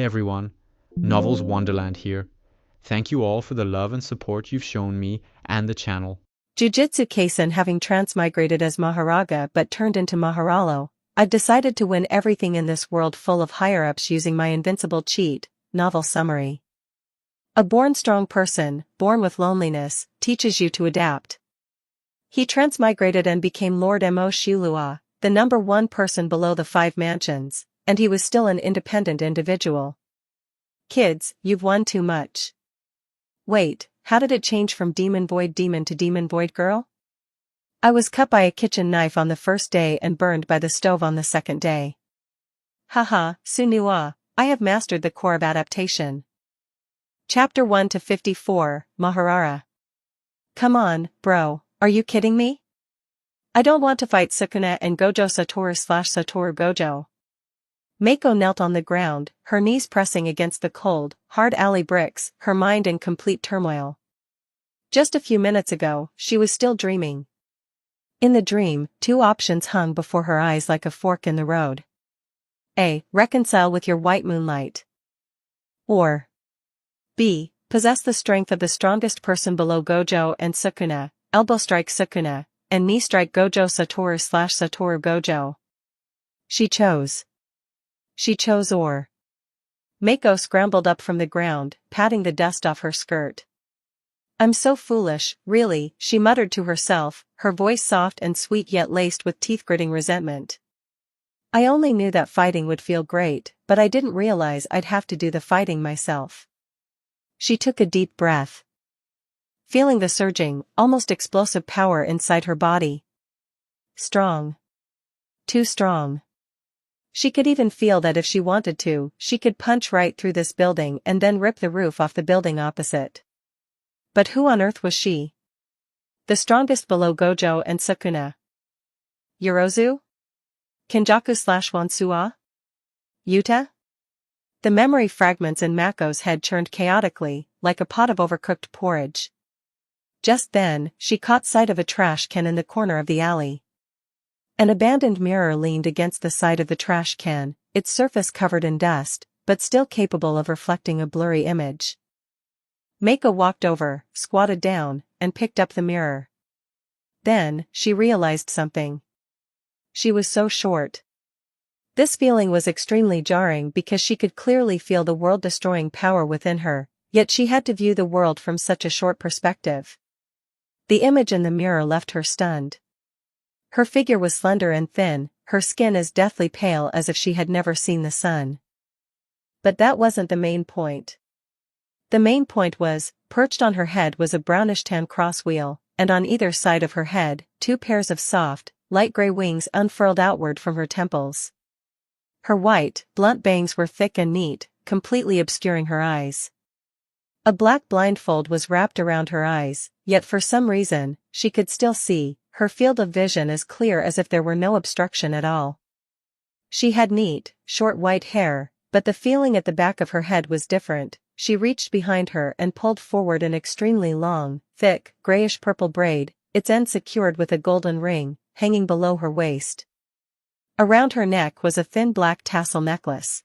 everyone, Novels Wonderland here. Thank you all for the love and support you've shown me and the channel. Jujutsu Kaisen having transmigrated as Mahoraga but turned into Maharalo, I've decided to win everything in this world full of higher-ups using my invincible cheat. Novel summary. A born strong person, born with loneliness, teaches you to adapt. He transmigrated and became Lord Mo Shilua, the number one person below the 5 mansions, and he was still an independent individual. Kids, you've won too much. Wait, how did it change from Demon Void Demon to Demon Void Girl? I was cut by a kitchen knife on the first day and burned by the stove on the second day. Haha, Sunua, I have mastered the core of adaptation. Chapter 1 to 54, Mahoraga. Come on, bro, are you kidding me? I don't want to fight Sukuna and Gojo Satoru/Satoru Gojo. Mako knelt on the ground, her knees pressing against the cold, hard alley bricks, her mind in complete turmoil. Just a few minutes ago, she was still dreaming. In the dream, 2 options hung before her eyes like a fork in the road. A. Reconcile with your white moonlight. Or B. Possess the strength of the strongest person below Gojo and Sukuna, elbow strike Sukuna, and knee strike Gojo Satoru/Satoru Gojo. She chose or. Mako scrambled up from the ground, patting the dust off her skirt. I'm so foolish, really, she muttered to herself, her voice soft and sweet yet laced with teeth-gritting resentment. I only knew that fighting would feel great, but I didn't realize I'd have to do the fighting myself. She took a deep breath, feeling the surging, almost explosive power inside her body. Strong. Too strong. She could even feel that if she wanted to, she could punch right through this building and then rip the roof off the building opposite. But who on earth was she? The strongest below Gojo and Sukuna. Yorozu? Kenjaku/Wansua? Yuta? The memory fragments in Mako's head churned chaotically, like a pot of overcooked porridge. Just then, she caught sight of a trash can in the corner of the alley. An abandoned mirror leaned against the side of the trash can, its surface covered in dust, but still capable of reflecting a blurry image. Mako walked over, squatted down, and picked up the mirror. Then, she realized something. She was so short. This feeling was extremely jarring because she could clearly feel the world-destroying power within her, yet she had to view the world from such a short perspective. The image in the mirror left her stunned. Her figure was slender and thin, her skin as deathly pale as if she had never seen the sun. But that wasn't the main point. The main point was, perched on her head was a brownish-tan crosswheel, and on either side of her head, 2 pairs of soft, light gray wings unfurled outward from her temples. Her white, blunt bangs were thick and neat, completely obscuring her eyes. A black blindfold was wrapped around her eyes, yet for some reason, she could still see, her field of vision as clear as if there were no obstruction at all. She had neat, short white hair, but the feeling at the back of her head was different. She reached behind her and pulled forward an extremely long, thick, grayish-purple braid, its end secured with a golden ring, hanging below her waist. Around her neck was a thin black tassel necklace.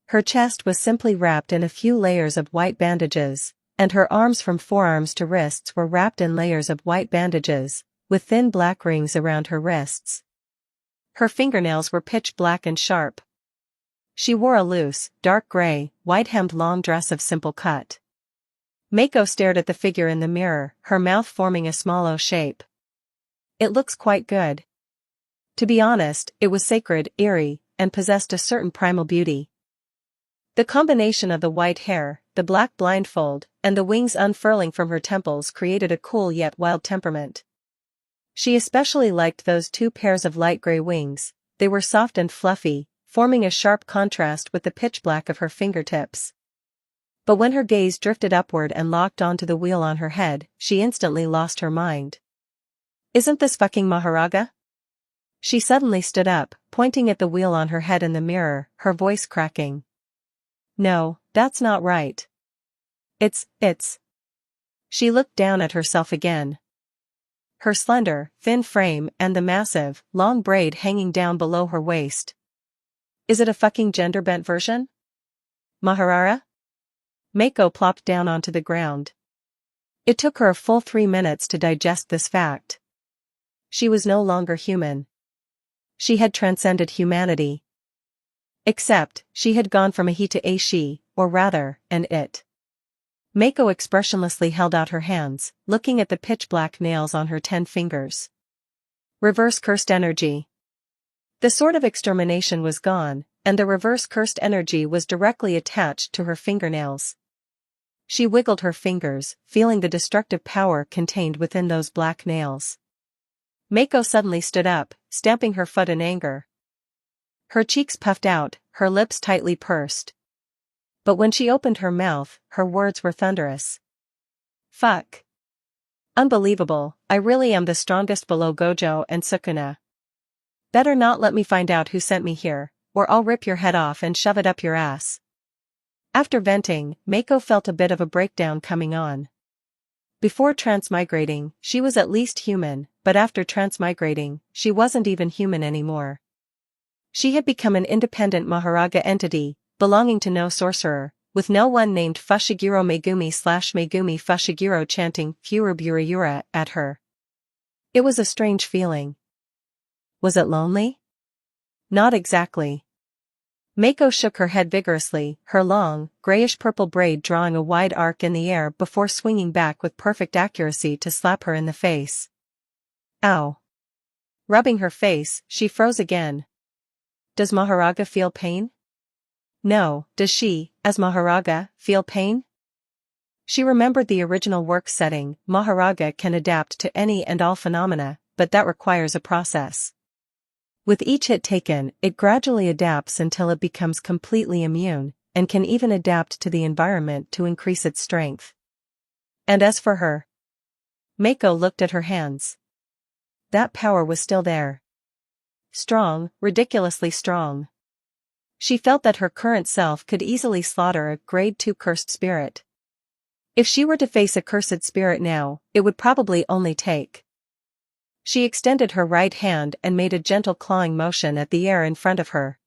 Her chest was simply wrapped in a few layers of white bandages, and her arms from forearms to wrists were wrapped in layers of white bandages, with thin black rings around her wrists. Her fingernails were pitch black and sharp. She wore a loose, dark gray, white-hemmed long dress of simple cut. Mako stared at the figure in the mirror, her mouth forming a small O shape. It looks quite good. To be honest, it was sacred, eerie, and possessed a certain primal beauty. The combination of the white hair, the black blindfold, and the wings unfurling from her temples created a cool yet wild temperament. She especially liked those 2 pairs of light gray wings. They were soft and fluffy, forming a sharp contrast with the pitch black of her fingertips. But when her gaze drifted upward and locked onto the wheel on her head, she instantly lost her mind. Isn't this fucking Mahoraga? She suddenly stood up, pointing at the wheel on her head in the mirror, her voice cracking. No, that's not right. It's. She looked down at herself again. Her slender, thin frame and the massive, long braid hanging down below her waist. Is it a fucking gender-bent version? Mahoraga? Mako plopped down onto the ground. It took her a full 3 minutes to digest this fact. She was no longer human. She had transcended humanity. Except, she had gone from a he to a she, or rather, an it. Mako expressionlessly held out her hands, looking at the pitch-black nails on her 10 fingers. Reverse cursed energy. The sword of extermination was gone, and the reverse cursed energy was directly attached to her fingernails. She wiggled her fingers, feeling the destructive power contained within those black nails. Mako suddenly stood up, stamping her foot in anger. Her cheeks puffed out, her lips tightly pursed. But when she opened her mouth, her words were thunderous. Fuck. Unbelievable, I really am the strongest below Gojo and Sukuna. Better not let me find out who sent me here, or I'll rip your head off and shove it up your ass. After venting, Mako felt a bit of a breakdown coming on. Before transmigrating, she was at least human, but after transmigrating, she wasn't even human anymore. She had become an independent Mahoraga entity, belonging to no sorcerer, with no one named Fushiguro Megumi/Megumi Fushiguro chanting Furuburayura at her. It was a strange feeling. Was it lonely? Not exactly. Mako shook her head vigorously, her long, grayish-purple braid drawing a wide arc in the air before swinging back with perfect accuracy to slap her in the face. Ow. Rubbing her face, she froze again. Does Mahoraga feel pain? No, does she, as Mahoraga, feel pain? She remembered the original work setting. Mahoraga can adapt to any and all phenomena, but that requires a process. With each hit taken, it gradually adapts until it becomes completely immune, and can even adapt to the environment to increase its strength. And as for her, Mako looked at her hands. That power was still there. Strong, ridiculously strong. She felt that her current self could easily slaughter a grade 2 cursed spirit. If she were to face a cursed spirit now, it would probably only take. She extended her right hand and made a gentle clawing motion at the air in front of her.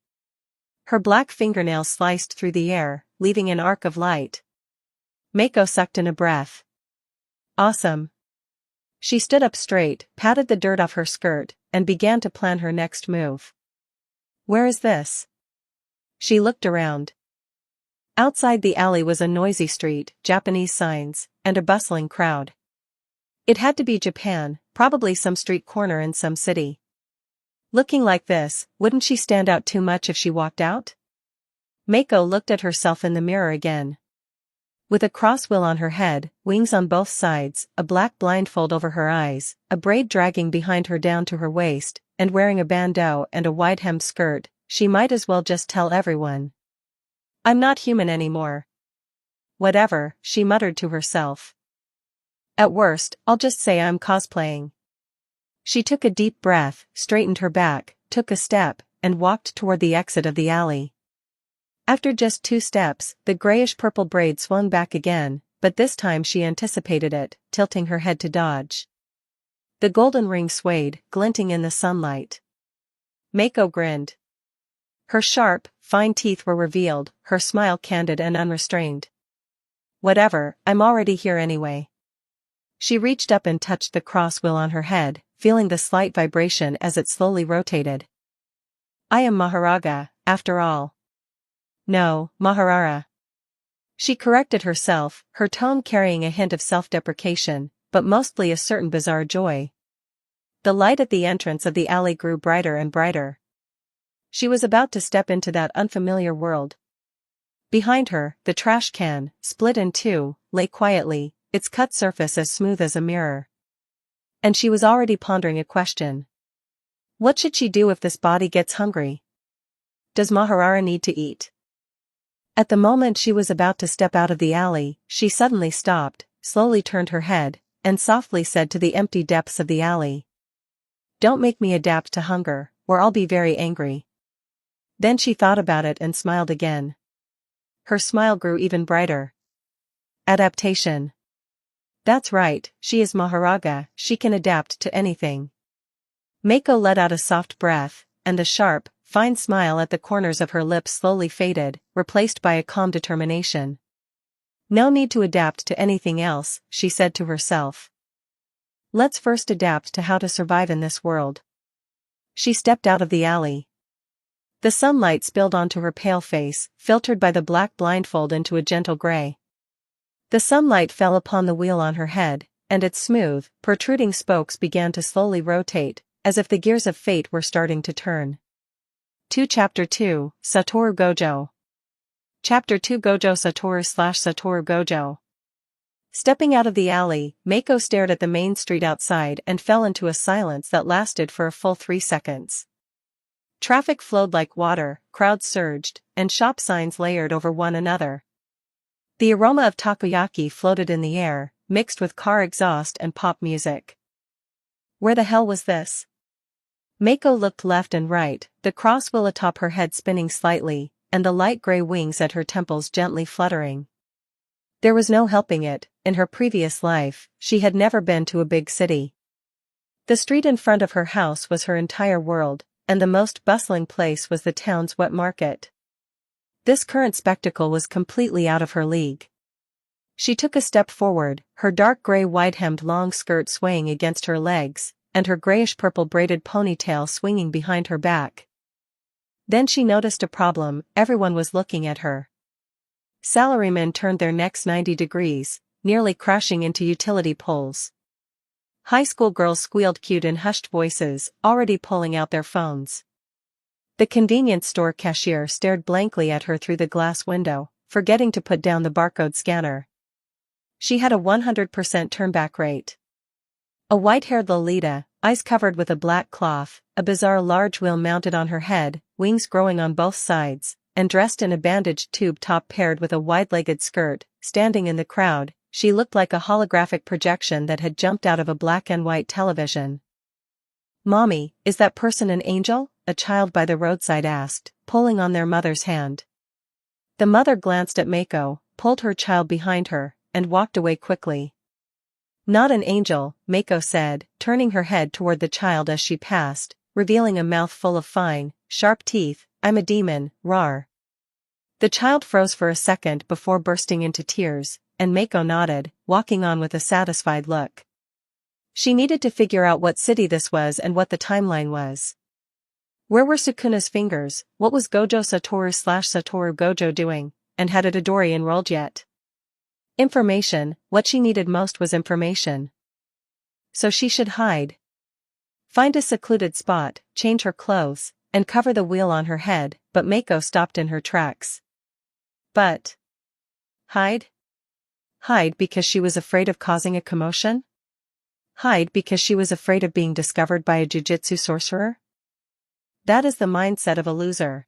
Her black fingernails sliced through the air, leaving an arc of light. Mako sucked in a breath. Awesome. She stood up straight, patted the dirt off her skirt, and began to plan her next move. Where is this? She looked around. Outside the alley was a noisy street, Japanese signs, and a bustling crowd. It had to be Japan, probably some street corner in some city. Looking like this, wouldn't she stand out too much if she walked out? Mako looked at herself in the mirror again. With a crosswill on her head, wings on both sides, a black blindfold over her eyes, a braid dragging behind her down to her waist, and wearing a bandeau and a wide-hemmed skirt, she might as well just tell everyone. I'm not human anymore. Whatever, she muttered to herself. At worst, I'll just say I'm cosplaying. She took a deep breath, straightened her back, took a step, and walked toward the exit of the alley. After just 2 steps, the grayish-purple braid swung back again, but this time she anticipated it, tilting her head to dodge. The golden ring swayed, glinting in the sunlight. Mako grinned. Her sharp, fine teeth were revealed, her smile candid and unrestrained. Whatever, I'm already here anyway. She reached up and touched the crosswill on her head, feeling the slight vibration as it slowly rotated. I am Mahoraga, after all. No, Mahoraga. She corrected herself, her tone carrying a hint of self-deprecation, but mostly a certain bizarre joy. The light at the entrance of the alley grew brighter and brighter. She was about to step into that unfamiliar world. Behind her, the trash can, split in 2, lay quietly, its cut surface as smooth as a mirror. And she was already pondering a question. What should she do if this body gets hungry? Does Mahoraga need to eat? At the moment she was about to step out of the alley, she suddenly stopped, slowly turned her head, and softly said to the empty depths of the alley. Don't make me adapt to hunger, or I'll be very angry. Then she thought about it and smiled again. Her smile grew even brighter. Adaptation. That's right, she is Mahoraga, she can adapt to anything. Mako let out a soft breath, and the sharp, fine smile at the corners of her lips slowly faded, replaced by a calm determination. No need to adapt to anything else, she said to herself. Let's first adapt to how to survive in this world. She stepped out of the alley. The sunlight spilled onto her pale face, filtered by the black blindfold into a gentle gray. The sunlight fell upon the wheel on her head, and its smooth, protruding spokes began to slowly rotate, as if the gears of fate were starting to turn. Chapter 2, Satoru Gojo. Chapter 2 Gojo Satoru/Satoru Gojo. Stepping out of the alley, Mako stared at the main street outside and fell into a silence that lasted for a full 3 seconds. Traffic flowed like water, crowds surged, and shop signs layered over one another. The aroma of takoyaki floated in the air, mixed with car exhaust and pop music. Where the hell was this? Mako looked left and right, the crosswheel atop her head spinning slightly, and the light gray wings at her temples gently fluttering. There was no helping it, in her previous life, she had never been to a big city. The street in front of her house was her entire world, and the most bustling place was the town's wet market. This current spectacle was completely out of her league. She took a step forward, her dark gray wide-hemmed long skirt swaying against her legs, and her grayish-purple braided ponytail swinging behind her back. Then she noticed a problem: everyone was looking at her. Salarymen turned their necks 90 degrees, nearly crashing into utility poles. High school girls squealed cute in hushed voices, already pulling out their phones. The convenience store cashier stared blankly at her through the glass window, forgetting to put down the barcode scanner. She had a 100% turnback rate. A white-haired Lolita, eyes covered with a black cloth, a bizarre large wheel mounted on her head, wings growing on both sides, and dressed in a bandaged tube top paired with a wide-legged skirt, standing in the crowd, she looked like a holographic projection that had jumped out of a black and white television. "Mommy, is that person an angel?" a child by the roadside asked, pulling on their mother's hand. The mother glanced at Mako, pulled her child behind her, and walked away quickly. "Not an angel," Mako said, turning her head toward the child as she passed, revealing a mouth full of fine, sharp teeth. "I'm a demon, rawr." The child froze for a second before bursting into tears, and Mako nodded, walking on with a satisfied look. She needed to figure out what city this was and what the timeline was. Where were Sukuna's fingers? What was Gojo Satoru/Satoru Gojo doing, and had Itadori enrolled yet? Information. What she needed most was information. So she should hide. Find a secluded spot, change her clothes, and cover the wheel on her head, but Mako stopped in her tracks. But hide? Hide because she was afraid of causing a commotion? Hide because she was afraid of being discovered by a jujutsu sorcerer? That is the mindset of a loser.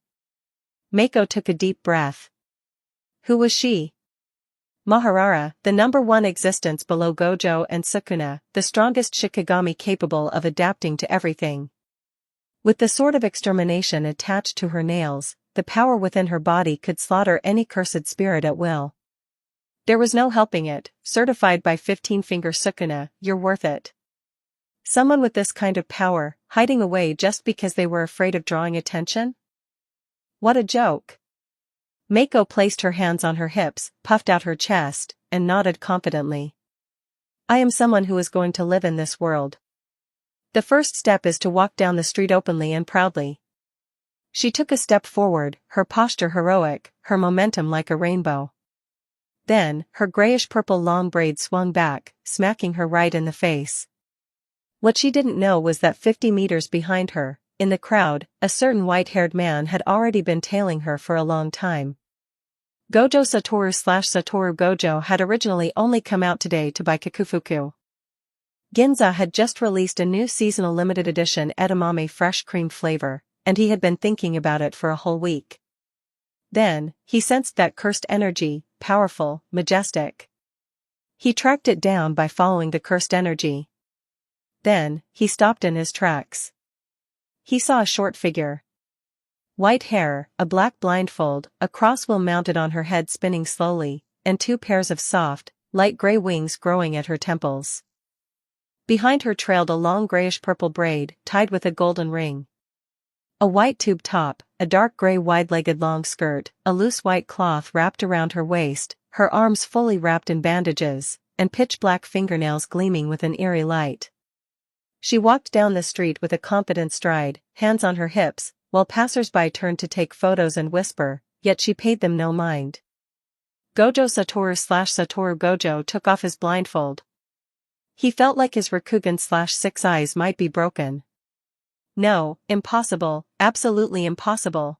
Mako took a deep breath. Who was she? Mahoraga, the #1 existence below Gojo and Sukuna, the strongest Shikigami capable of adapting to everything. With the sword of extermination attached to her nails, the power within her body could slaughter any cursed spirit at will. There was no helping it, certified by 15-finger Sukuna, you're worth it. Someone with this kind of power, hiding away just because they were afraid of drawing attention? What a joke. Mako placed her hands on her hips, puffed out her chest, and nodded confidently. I am someone who is going to live in this world. The first step is to walk down the street openly and proudly. She took a step forward, her posture heroic, her momentum like a rainbow. Then, her grayish-purple long braids swung back, smacking her right in the face. What she didn't know was that 50 meters behind her, in the crowd, a certain white-haired man had already been tailing her for a long time. Gojo Satoru/Satoru Gojo had originally only come out today to buy Kakufuku. Ginza had just released a new seasonal limited edition edamame fresh cream flavor, and he had been thinking about it for a whole week. Then, he sensed that cursed energy, powerful, majestic. He tracked it down by following the cursed energy. Then, he stopped in his tracks. He saw a short figure. White hair, a black blindfold, a crosswheel mounted on her head spinning slowly, and 2 pairs of soft, light gray wings growing at her temples. Behind her trailed a long grayish-purple braid, tied with a golden ring. A white tube top, a dark gray wide-legged long skirt, a loose white cloth wrapped around her waist, her arms fully wrapped in bandages, and pitch-black fingernails gleaming with an eerie light. She walked down the street with a confident stride, hands on her hips, while passers-by turned to take photos and whisper, yet she paid them no mind. Gojo Satoru Gojo took off his blindfold. He felt like his Rakugan/six eyes might be broken. No, impossible, absolutely impossible.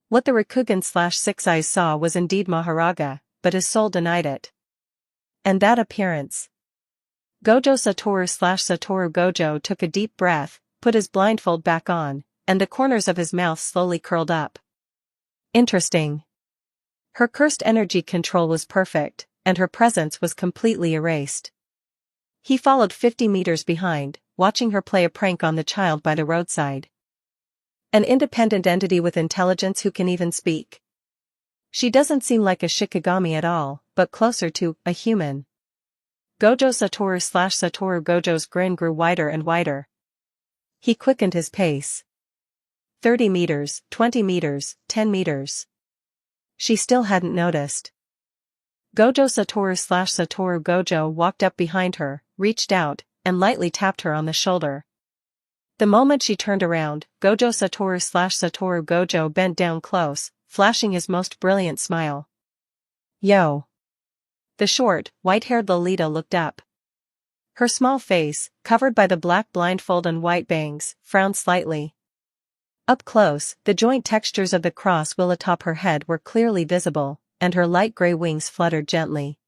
What the Rakugan/six eyes saw was indeed Mahoraga, but his soul denied it. And that appearance. Gojo Satoru Gojo took a deep breath, put his blindfold back on, and the corners of his mouth slowly curled up. Interesting. Her cursed energy control was perfect, and her presence was completely erased. He followed 50 meters behind, watching her play a prank on the child by the roadside. An independent entity with intelligence who can even speak. She doesn't seem like a Shikigami at all, but closer to a human. Gojo Satoru Gojo's grin grew wider and wider. He quickened his pace. 30 meters, 20 meters, 10 meters. She still hadn't noticed. Gojo Satoru Gojo walked up behind her, reached out, and lightly tapped her on the shoulder. The moment she turned around, Gojo Satoru Gojo bent down close, flashing his most brilliant smile. Yo! The short, white-haired Lolita looked up. Her small face, covered by the black blindfold and white bangs, frowned slightly. Up close, the joint textures of the cross will atop her head were clearly visible, and her light gray wings fluttered gently.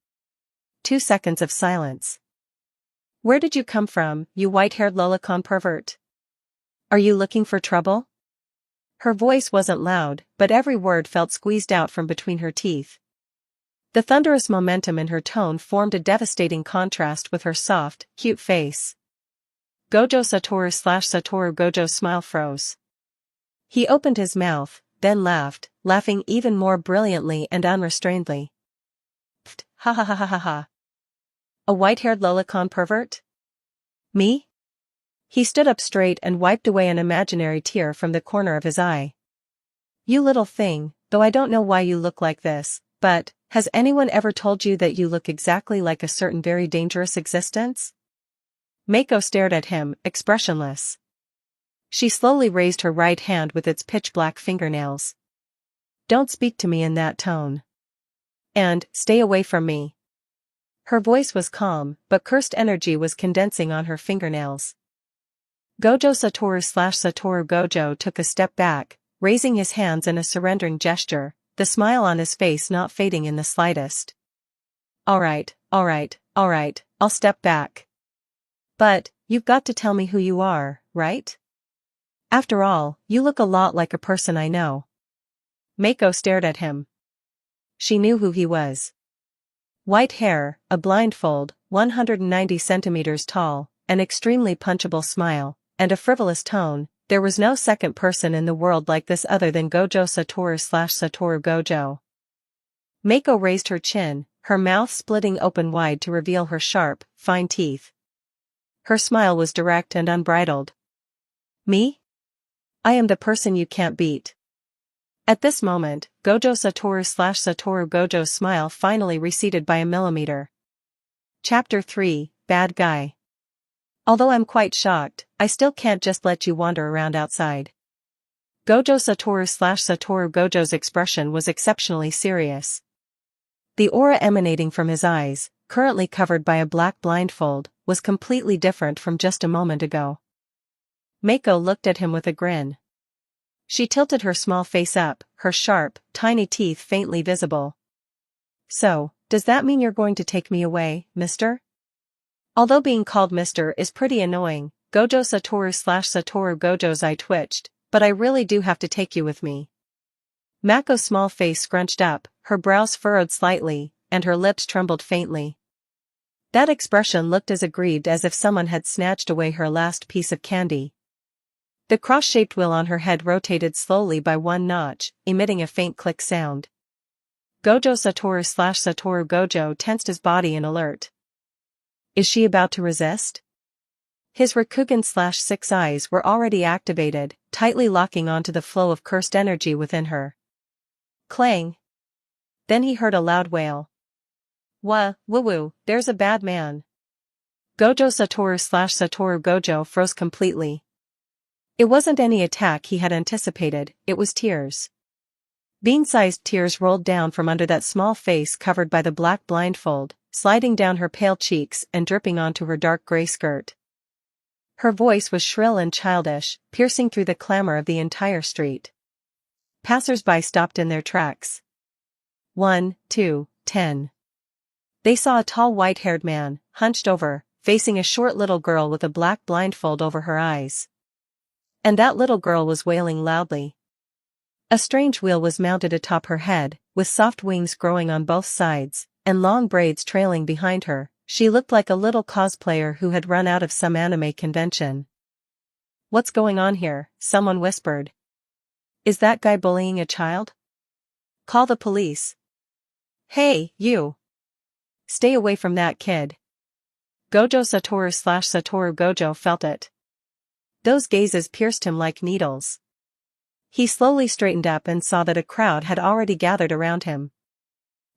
2 seconds of silence. Where did you come from, you white-haired lolicon pervert? Are you looking for trouble? Her voice wasn't loud, but every word felt squeezed out from between her teeth. The thunderous momentum in her tone formed a devastating contrast with her soft, cute face. Gojo Satoru Gojo's smile froze. He opened his mouth, then laughed, laughing even more brilliantly and unrestrainedly. Ha ha ha ha ha ha. A white-haired lolicon pervert? Me? He stood up straight and wiped away an imaginary tear from the corner of his eye. You little thing, though I don't know why you look like this, but, has anyone ever told you that you look exactly like a certain very dangerous existence? Mako stared at him, expressionless. She slowly raised her right hand with its pitch-black fingernails. Don't speak to me in that tone. And, stay away from me. Her voice was calm, but cursed energy was condensing on her fingernails. Gojo Satoru Gojo took a step back, raising his hands in a surrendering gesture, the smile on his face not fading in the slightest. Alright, I'll step back. But, you've got to tell me who you are, right? After all, you look a lot like a person I know. Mako stared at him. She knew who he was. White hair, a blindfold, 190 centimeters tall, an extremely punchable smile, and a frivolous tone. There was no second person in the world like this other than Gojo Satoru Gojo. Mako raised her chin, her mouth splitting open wide to reveal her sharp, fine teeth. Her smile was direct and unbridled. Me? I am the person you can't beat. At this moment, Gojo Satoru Gojo's smile finally receded by a millimeter. Chapter 3, Bad Guy. Although I'm quite shocked, I still can't just let you wander around outside. Gojo Satoru Gojo's expression was exceptionally serious. The aura emanating from his eyes, currently covered by a black blindfold, was completely different from just a moment ago. Mako looked at him with a grin. She tilted her small face up, her sharp, tiny teeth faintly visible. So, does that mean you're going to take me away, mister? Although being called mister is pretty annoying, Gojo Satoru Gojo's eye twitched, but I really do have to take you with me. Mako's small face scrunched up, her brows furrowed slightly, and her lips trembled faintly. That expression looked as aggrieved as if someone had snatched away her last piece of candy. The cross-shaped wheel on her head rotated slowly by one notch, emitting a faint click sound. Gojo Satoru Gojo tensed his body in alert. Is she about to resist? His Rakugan/Six Eyes were already activated, tightly locking onto the flow of cursed energy within her. Clang! Then he heard a loud wail. Woo, there's a bad man. Gojo Satoru/Satoru Gojo froze completely. It wasn't any attack he had anticipated, it was tears. Bean-sized tears rolled down from under that small face covered by the black blindfold, sliding down her pale cheeks and dripping onto her dark gray skirt. Her voice was shrill and childish, piercing through the clamor of the entire street. Passers-by stopped in their tracks. 1, 2, 10. They saw a tall white-haired man, hunched over, facing a short little girl with a black blindfold over her eyes. And that little girl was wailing loudly. A strange wheel was mounted atop her head, with soft wings growing on both sides, and long braids trailing behind her. She looked like a little cosplayer who had run out of some anime convention. "What's going on here?" someone whispered. "Is that guy bullying a child? Call the police." "Hey, you! Stay away from that kid." Gojo Satoru/Satoru Gojo felt it. Those gazes pierced him like needles. He slowly straightened up and saw that a crowd had already gathered around him.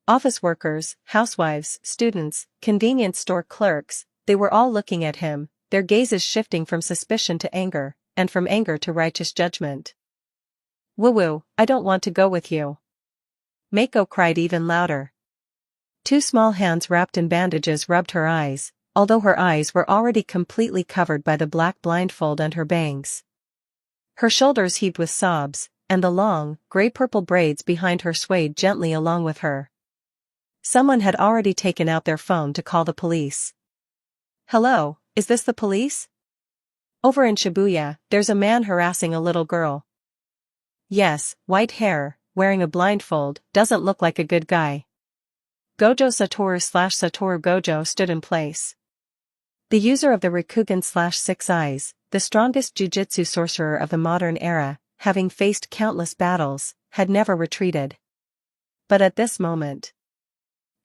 Office workers, housewives, students, convenience store clerks, they were all looking at him, their gazes shifting from suspicion to anger, and from anger to righteous judgment. "Woo, I don't want to go with you." Mako cried even louder. Two small hands wrapped in bandages rubbed her eyes, although her eyes were already completely covered by the black blindfold and her bangs. Her shoulders heaved with sobs, and the long, gray-purple braids behind her swayed gently along with her. Someone had already taken out their phone to call the police. "Hello, is this the police? Over in Shibuya, there's a man harassing a little girl." "Yes, white hair, wearing a blindfold, doesn't look like a good guy." Gojo Satoru/Satoru Gojo stood in place. The user of the Rakugan/Six Eyes, the strongest jujutsu sorcerer of the modern era, having faced countless battles, had never retreated. But at this moment,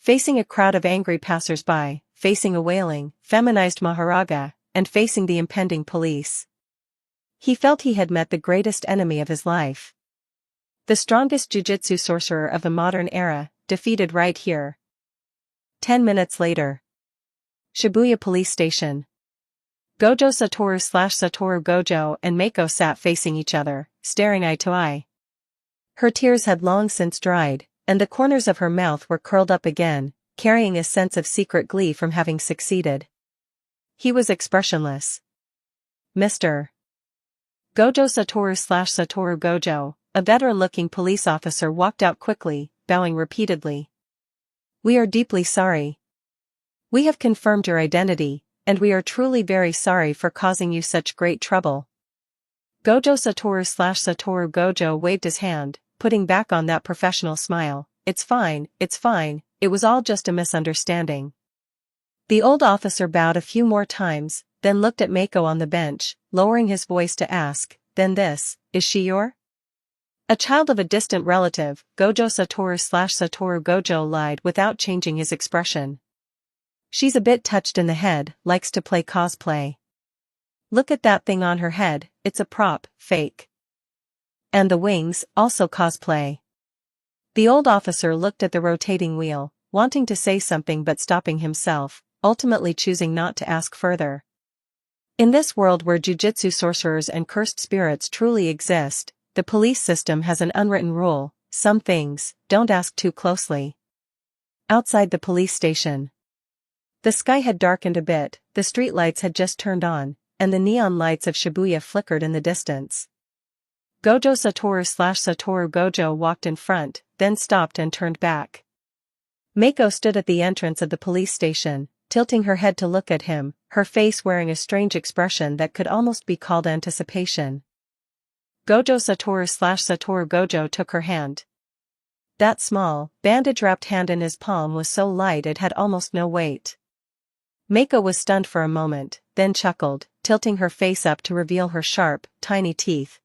facing a crowd of angry passers-by, facing a wailing, feminized Mahoraga, and facing the impending police, he felt he had met the greatest enemy of his life. The strongest jujutsu sorcerer of the modern era, defeated right here. 10 minutes later. Shibuya Police Station. Gojo Satoru/Satoru Gojo and Mako sat facing each other, staring eye to eye. Her tears had long since dried, and the corners of her mouth were curled up again, carrying a sense of secret glee from having succeeded. He was expressionless. "Mr. Gojo Satoru/Satoru Gojo, a veteran-looking police officer walked out quickly, bowing repeatedly. "We are deeply sorry. We have confirmed your identity, and we are truly very sorry for causing you such great trouble." Gojo Satoru/Satoru Gojo waved his hand, putting back on that professional smile. It's fine, it was all just a misunderstanding." The old officer bowed a few more times, then looked at Mako on the bench, lowering his voice to ask, "Then this, is she your?" "A child of a distant relative," Gojo Satoru/Satoru Gojo lied without changing his expression. "She's a bit touched in the head, likes to play cosplay. Look at that thing on her head, it's a prop, fake. And the wings, also cosplay." The old officer looked at the rotating wheel, wanting to say something but stopping himself, ultimately choosing not to ask further. In this world where jujutsu sorcerers and cursed spirits truly exist, the police system has an unwritten rule: some things, don't ask too closely. Outside the police station. The sky had darkened a bit, the streetlights had just turned on, and the neon lights of Shibuya flickered in the distance. Gojo Satoru/Satoru Gojo walked in front, then stopped and turned back. Mako stood at the entrance of the police station, tilting her head to look at him, her face wearing a strange expression that could almost be called anticipation. Gojo Satoru/Satoru Gojo took her hand. That small, bandage-wrapped hand in his palm was so light it had almost no weight. Mako was stunned for a moment, then chuckled, tilting her face up to reveal her sharp, tiny teeth.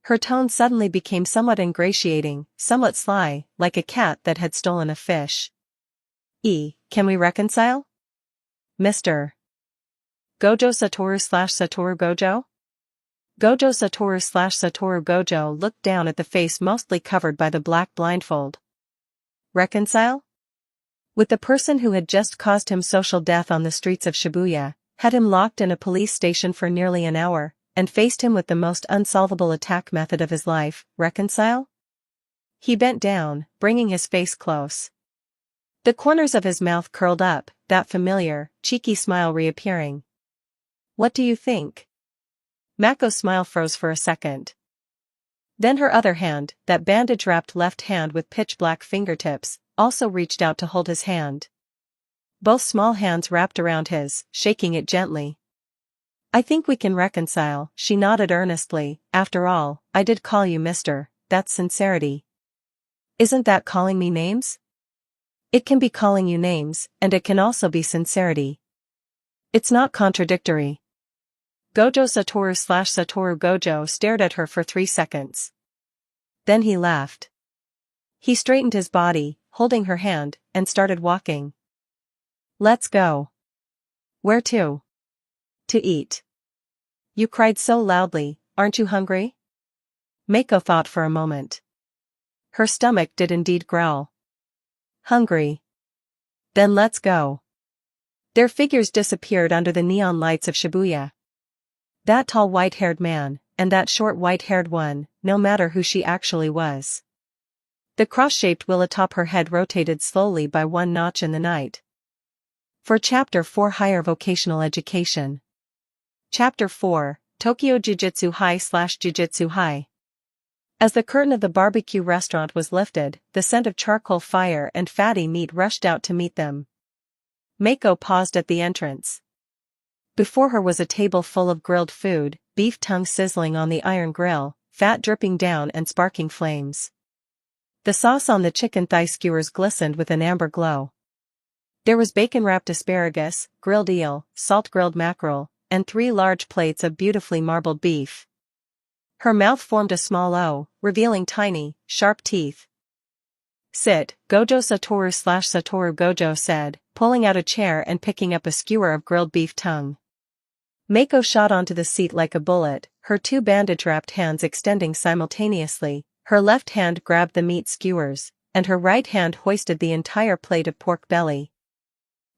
Her tone suddenly became somewhat ingratiating, somewhat sly, like a cat that had stolen a fish. Can we reconcile? Mr. Gojo Satoru/Satoru Gojo? Gojo Satoru/Satoru Gojo looked down at the face mostly covered by the black blindfold. Reconcile? With the person who had just caused him social death on the streets of Shibuya, had him locked in a police station for nearly an hour, and faced him with the most unsolvable attack method of his life, reconcile? He bent down, bringing his face close. The corners of his mouth curled up, that familiar, cheeky smile reappearing. What do you think? Mako's smile froze for a second. Then her other hand, that bandage-wrapped left hand with pitch-black fingertips, also reached out to hold his hand. Both small hands wrapped around his, shaking it gently. I think we can reconcile, she nodded earnestly. After all, I did call you mister, that's sincerity. Isn't that calling me names? It can be calling you names, and it can also be sincerity. It's not contradictory. Gojo Satoru/Satoru Gojo stared at her for 3 seconds. Then he laughed. He straightened his body, holding her hand, and started walking. Let's go. Where to? To eat. You cried so loudly, aren't you hungry? Mako thought for a moment. Her stomach did indeed growl. Hungry. Then let's go. Their figures disappeared under the neon lights of Shibuya. That tall white-haired man, and that short white-haired one, no matter who she actually was. The cross-shaped will atop her head rotated slowly by 1 notch in the night. For Chapter 4 Higher Vocational Education. Chapter 4, Tokyo Jujutsu High/Jujutsu High. As the curtain of the barbecue restaurant was lifted, the scent of charcoal fire and fatty meat rushed out to meet them. Mako paused at the entrance. Before her was a table full of grilled food, beef tongue sizzling on the iron grill, fat dripping down and sparking flames. The sauce on the chicken thigh skewers glistened with an amber glow. There was bacon-wrapped asparagus, grilled eel, salt-grilled mackerel, and 3 large plates of beautifully marbled beef. Her mouth formed a small O, revealing tiny, sharp teeth. Sit, Gojo Satoru/Satoru Gojo said, pulling out a chair and picking up a skewer of grilled beef tongue. Mako shot onto the seat like a bullet, her 2 bandage-wrapped hands extending simultaneously. Her left hand grabbed the meat skewers, and her right hand hoisted the entire plate of pork belly.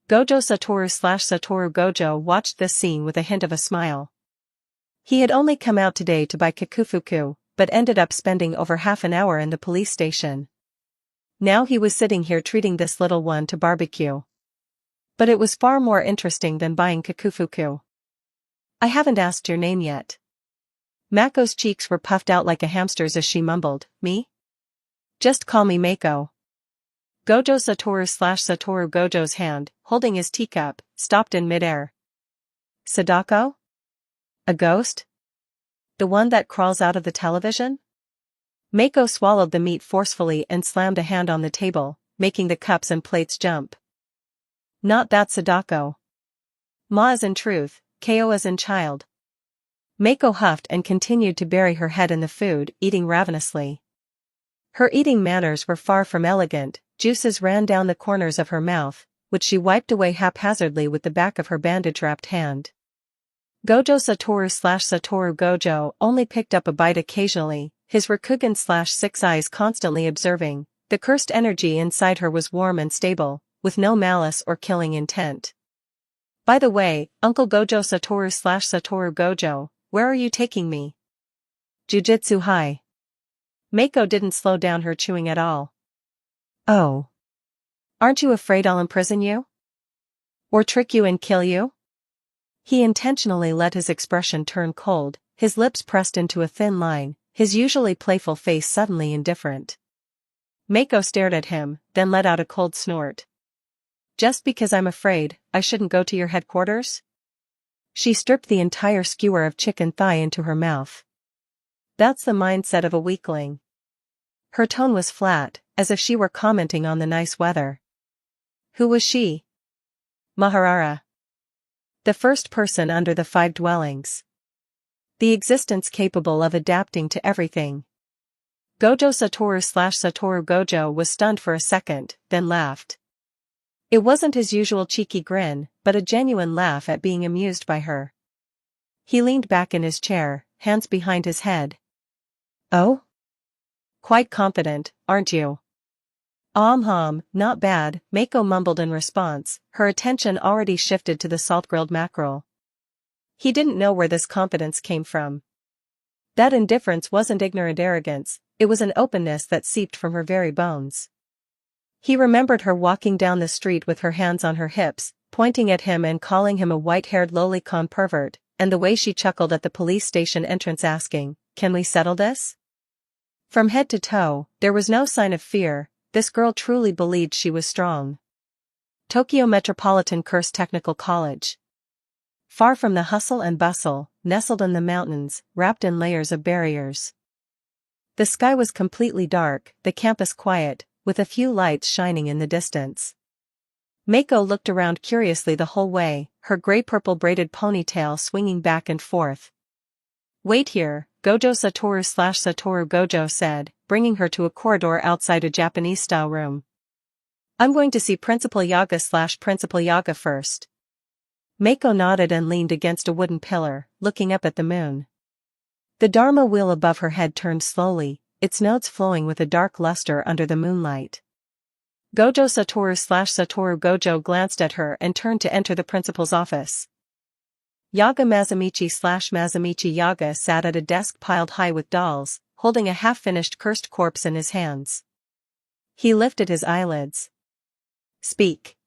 Gojo Satoru/Satoru Gojo watched this scene with a hint of a smile. He had only come out today to buy kakufuku, but ended up spending over half an hour in the police station. Now he was sitting here treating this little one to barbecue. But it was far more interesting than buying kakufuku. I haven't asked your name yet. Mako's cheeks were puffed out like a hamster's as she mumbled, me? Just call me Mako. Gojo Satoru/Satoru Gojo's hand, holding his teacup, stopped in midair. Sadako? A ghost? The one that crawls out of the television? Mako swallowed the meat forcefully and slammed a hand on the table, making the cups and plates jump. Not that Sadako. Ma as in truth, Ko as in child. Mako huffed and continued to bury her head in the food, eating ravenously. Her eating manners were far from elegant, juices ran down the corners of her mouth, which she wiped away haphazardly with the back of her bandage-wrapped hand. Gojo Satoru/Satoru Gojo only picked up a bite occasionally, his Rakugan/6 eyes constantly observing. The cursed energy inside her was warm and stable, with no malice or killing intent. By the way, Uncle Gojo Satoru/Satoru Gojo, where are you taking me? Jujutsu High. Mako didn't slow down her chewing at all. Oh. Aren't you afraid I'll imprison you? Or trick you and kill you? He intentionally let his expression turn cold, his lips pressed into a thin line, his usually playful face suddenly indifferent. Mako stared at him, then let out a cold snort. Just because I'm afraid, I shouldn't go to your headquarters? She stripped the entire skewer of chicken thigh into her mouth. That's the mindset of a weakling. Her tone was flat, as if she were commenting on the nice weather. Who was she? Mahoraga. The first person under the 5 dwellings. The existence capable of adapting to everything. Gojo Satoru/Satoru Gojo was stunned for a second, then laughed. It wasn't his usual cheeky grin, but a genuine laugh at being amused by her. He leaned back in his chair, hands behind his head. "Oh? Quite confident, aren't you?" Not bad," Mako mumbled in response, her attention already shifted to the salt-grilled mackerel. He didn't know where this confidence came from. That indifference wasn't ignorant arrogance, it was an openness that seeped from her very bones. He remembered her walking down the street with her hands on her hips, pointing at him and calling him a white-haired lolicon pervert, and the way she chuckled at the police station entrance asking, "Can we settle this?" From head to toe, there was no sign of fear. This girl truly believed she was strong. Tokyo Metropolitan Curse Technical College. Far from the hustle and bustle, nestled in the mountains, wrapped in layers of barriers. The sky was completely dark, the campus quiet, with a few lights shining in the distance. Mako looked around curiously the whole way, her gray-purple braided ponytail swinging back and forth. "Wait here," Gojo Satoru Gojo said, bringing her to a corridor outside a Japanese-style room. "I'm going to see Principal Yaga/Principal Yaga first." Mako nodded and leaned against a wooden pillar, looking up at the moon. The Dharma wheel above her head turned slowly, its nodes flowing with a dark luster under the moonlight. Gojo Satoru Gojo glanced at her and turned to enter the principal's office. Yaga Mazamichi Yaga sat at a desk piled high with dolls, holding a half-finished cursed corpse in his hands. He lifted his eyelids. "Speak."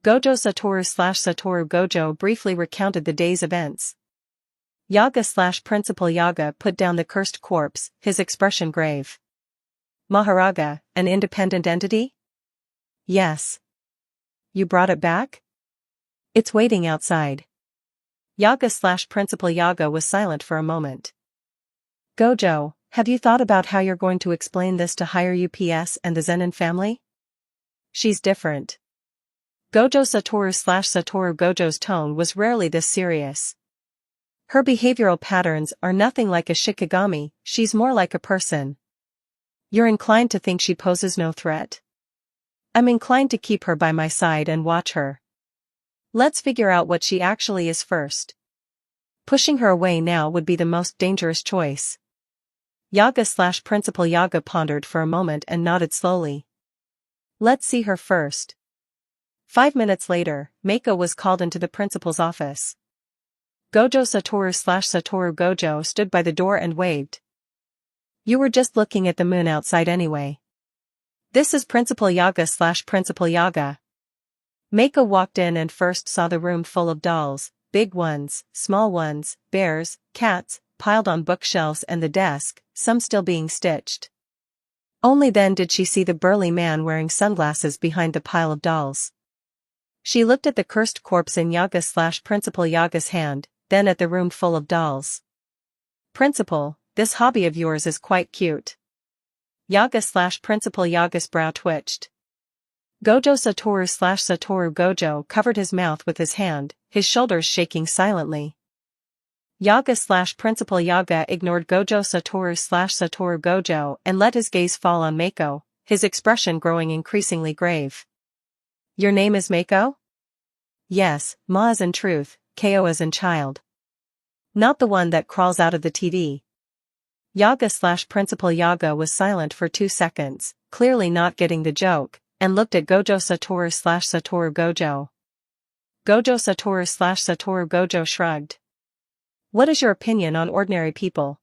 Gojo Satoru Gojo briefly recounted the day's events. Yaga/Principal Yaga put down the cursed corpse, his expression grave. "Mahoraga, an independent entity?" "Yes." "You brought it back?" "It's waiting outside." Yaga/Principal Yaga was silent for a moment. "Gojo, have you thought about how you're going to explain this to higher UPS and the Zenin family?" "She's different." Gojo Satoru Gojo's tone was rarely this serious. "Her behavioral patterns are nothing like a Shikigami, she's more like a person." "You're inclined to think she poses no threat?" "I'm inclined to keep her by my side and watch her. Let's figure out what she actually is first. Pushing her away now would be the most dangerous choice." Yaga/Principal Yaga pondered for a moment and nodded slowly. "Let's see her first." 5 minutes later, Mako was called into the principal's office. Gojo Satoru Gojo stood by the door and waved. "You were just looking at the moon outside anyway. This is Principal Yaga/Principal Yaga." Mako walked in and first saw the room full of dolls, big ones, small ones, bears, cats, piled on bookshelves and the desk, some still being stitched. Only then did she see the burly man wearing sunglasses behind the pile of dolls. She looked at the cursed corpse in Yaga/Principal Yaga's hand, then at the room full of dolls. "Principal, this hobby of yours is quite cute." Yaga/Principal Yaga's brow twitched. Gojo Satoru Gojo covered his mouth with his hand, his shoulders shaking silently. Yaga/Principal Yaga ignored Gojo Satoru Gojo and let his gaze fall on Mako, his expression growing increasingly grave. "Your name is Mako?" "Yes, Ma as in truth, Ko as in child. Not the one that crawls out of the TV." Yaga/Principal Yaga was silent for 2 seconds, clearly not getting the joke, and looked at Gojo Satoru Gojo. Gojo Satoru Gojo shrugged. "What is your opinion on ordinary people?"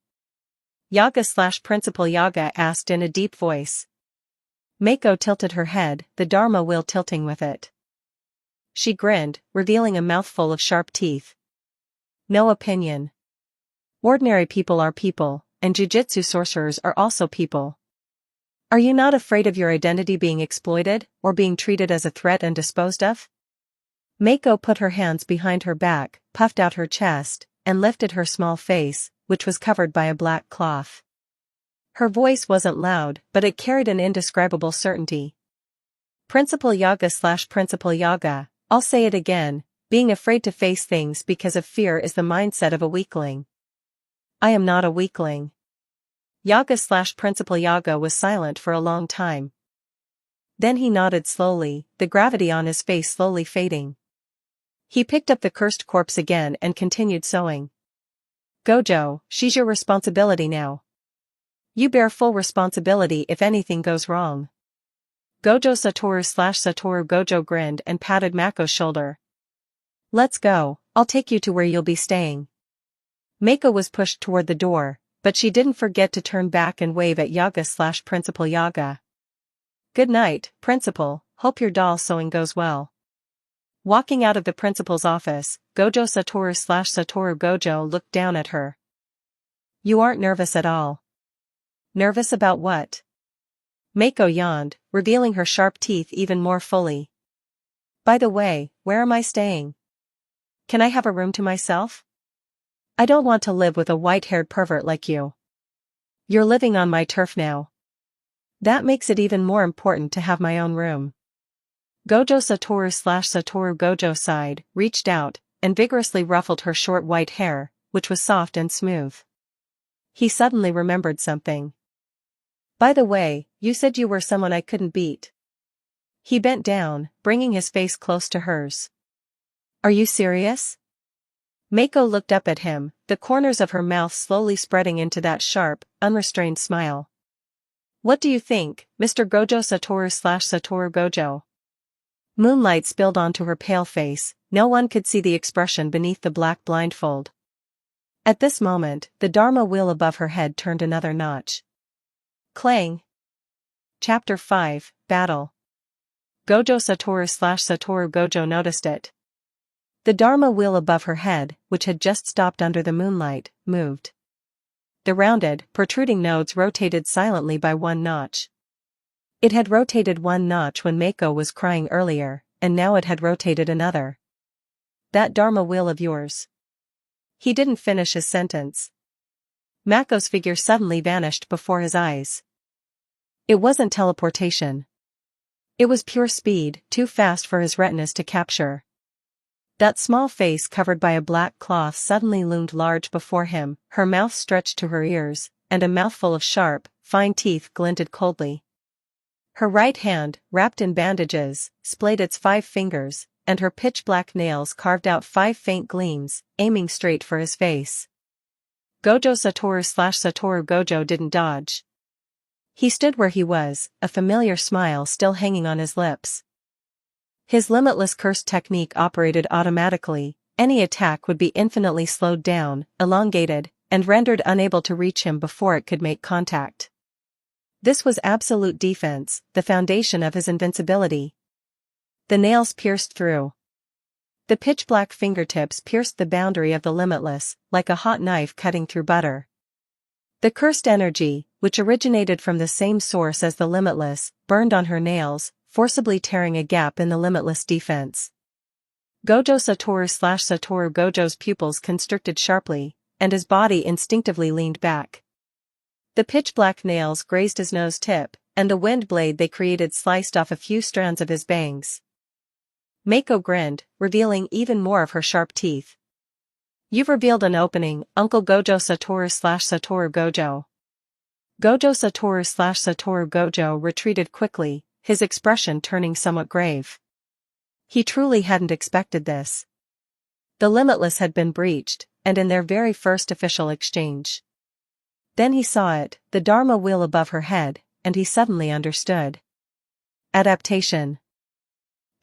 Yaga/Principal Yaga asked in a deep voice. Mako tilted her head, the Dharma wheel tilting with it. She grinned, revealing a mouthful of sharp teeth. "No opinion. Ordinary people are people, and jujutsu sorcerers are also people. Are you not afraid of your identity being exploited, or being treated as a threat and disposed of?" Mako put her hands behind her back, puffed out her chest, and lifted her small face, which was covered by a black cloth. Her voice wasn't loud, but it carried an indescribable certainty. "Principal Yaga/Principal Yaga, I'll say it again, being afraid to face things because of fear is the mindset of a weakling. I am not a weakling." Yaga/Principal Yaga was silent for a long time. Then he nodded slowly, the gravity on his face slowly fading. He picked up the cursed corpse again and continued sewing. Gojo, she's your responsibility now. You bear full responsibility if anything goes wrong. Gojo/Satoru Gojo grinned and patted Mako's shoulder. Let's go, I'll take you to where you'll be staying. Mako was pushed toward the door, but she didn't forget to turn back and wave at Yaga/Principal Yaga. Good night, Principal, hope your doll sewing goes well. Walking out of the principal's office, Gojo/Satoru Gojo looked down at her. You aren't nervous at all. Nervous about what? Mako yawned, revealing her sharp teeth even more fully. By the way, where am I staying? Can I have a room to myself? I don't want to live with a white-haired pervert like you. You're living on my turf now. That makes it even more important to have my own room. Gojo/Satoru Gojo sighed, reached out, and vigorously ruffled her short white hair, which was soft and smooth. He suddenly remembered something. By the way, you said you were someone I couldn't beat. He bent down, bringing his face close to hers. Are you serious? Mako looked up at him, the corners of her mouth slowly spreading into that sharp, unrestrained smile. What do you think, Mr. Gojo/Satoru Gojo? Moonlight spilled onto her pale face, no one could see the expression beneath the black blindfold. At this moment, the Dharma wheel above her head turned another notch. Clang! Chapter 5, Battle. Gojo/Satoru Gojo noticed it. The Dharma wheel above her head, which had just stopped under the moonlight, moved. The rounded, protruding nodes rotated silently by one notch. It had rotated one notch when Mako was crying earlier, and now it had rotated another. That Dharma wheel of yours. He didn't finish his sentence. Mako's figure suddenly vanished before his eyes. It wasn't teleportation. It was pure speed, too fast for his retinas to capture. That small face covered by a black cloth suddenly loomed large before him, her mouth stretched to her ears, and a mouthful of sharp, fine teeth glinted coldly. Her right hand, wrapped in bandages, splayed its 5 fingers, and her pitch-black nails carved out 5 faint gleams, aiming straight for his face. Gojo/Satoru Gojo didn't dodge. He stood where he was, a familiar smile still hanging on his lips. His limitless curse technique operated automatically, any attack would be infinitely slowed down, elongated, and rendered unable to reach him before it could make contact. This was absolute defense, the foundation of his invincibility. The nails pierced through. The pitch-black fingertips pierced the boundary of the limitless, like a hot knife cutting through butter. The cursed energy, which originated from the same source as the limitless, burned on her nails, forcibly tearing a gap in the limitless defense. Gojo/Satoru Gojo's pupils constricted sharply, and his body instinctively leaned back. The pitch-black nails grazed his nose tip, and the wind blade they created sliced off a few strands of his bangs. Mako grinned, revealing even more of her sharp teeth. You've revealed an opening, Uncle Gojo/Satoru Gojo. Gojo/Satoru Gojo retreated quickly, his expression turning somewhat grave. He truly hadn't expected this. The limitless had been breached, and in their very first official exchange. Then he saw it, the Dharma wheel above her head, and he suddenly understood. Adaptation.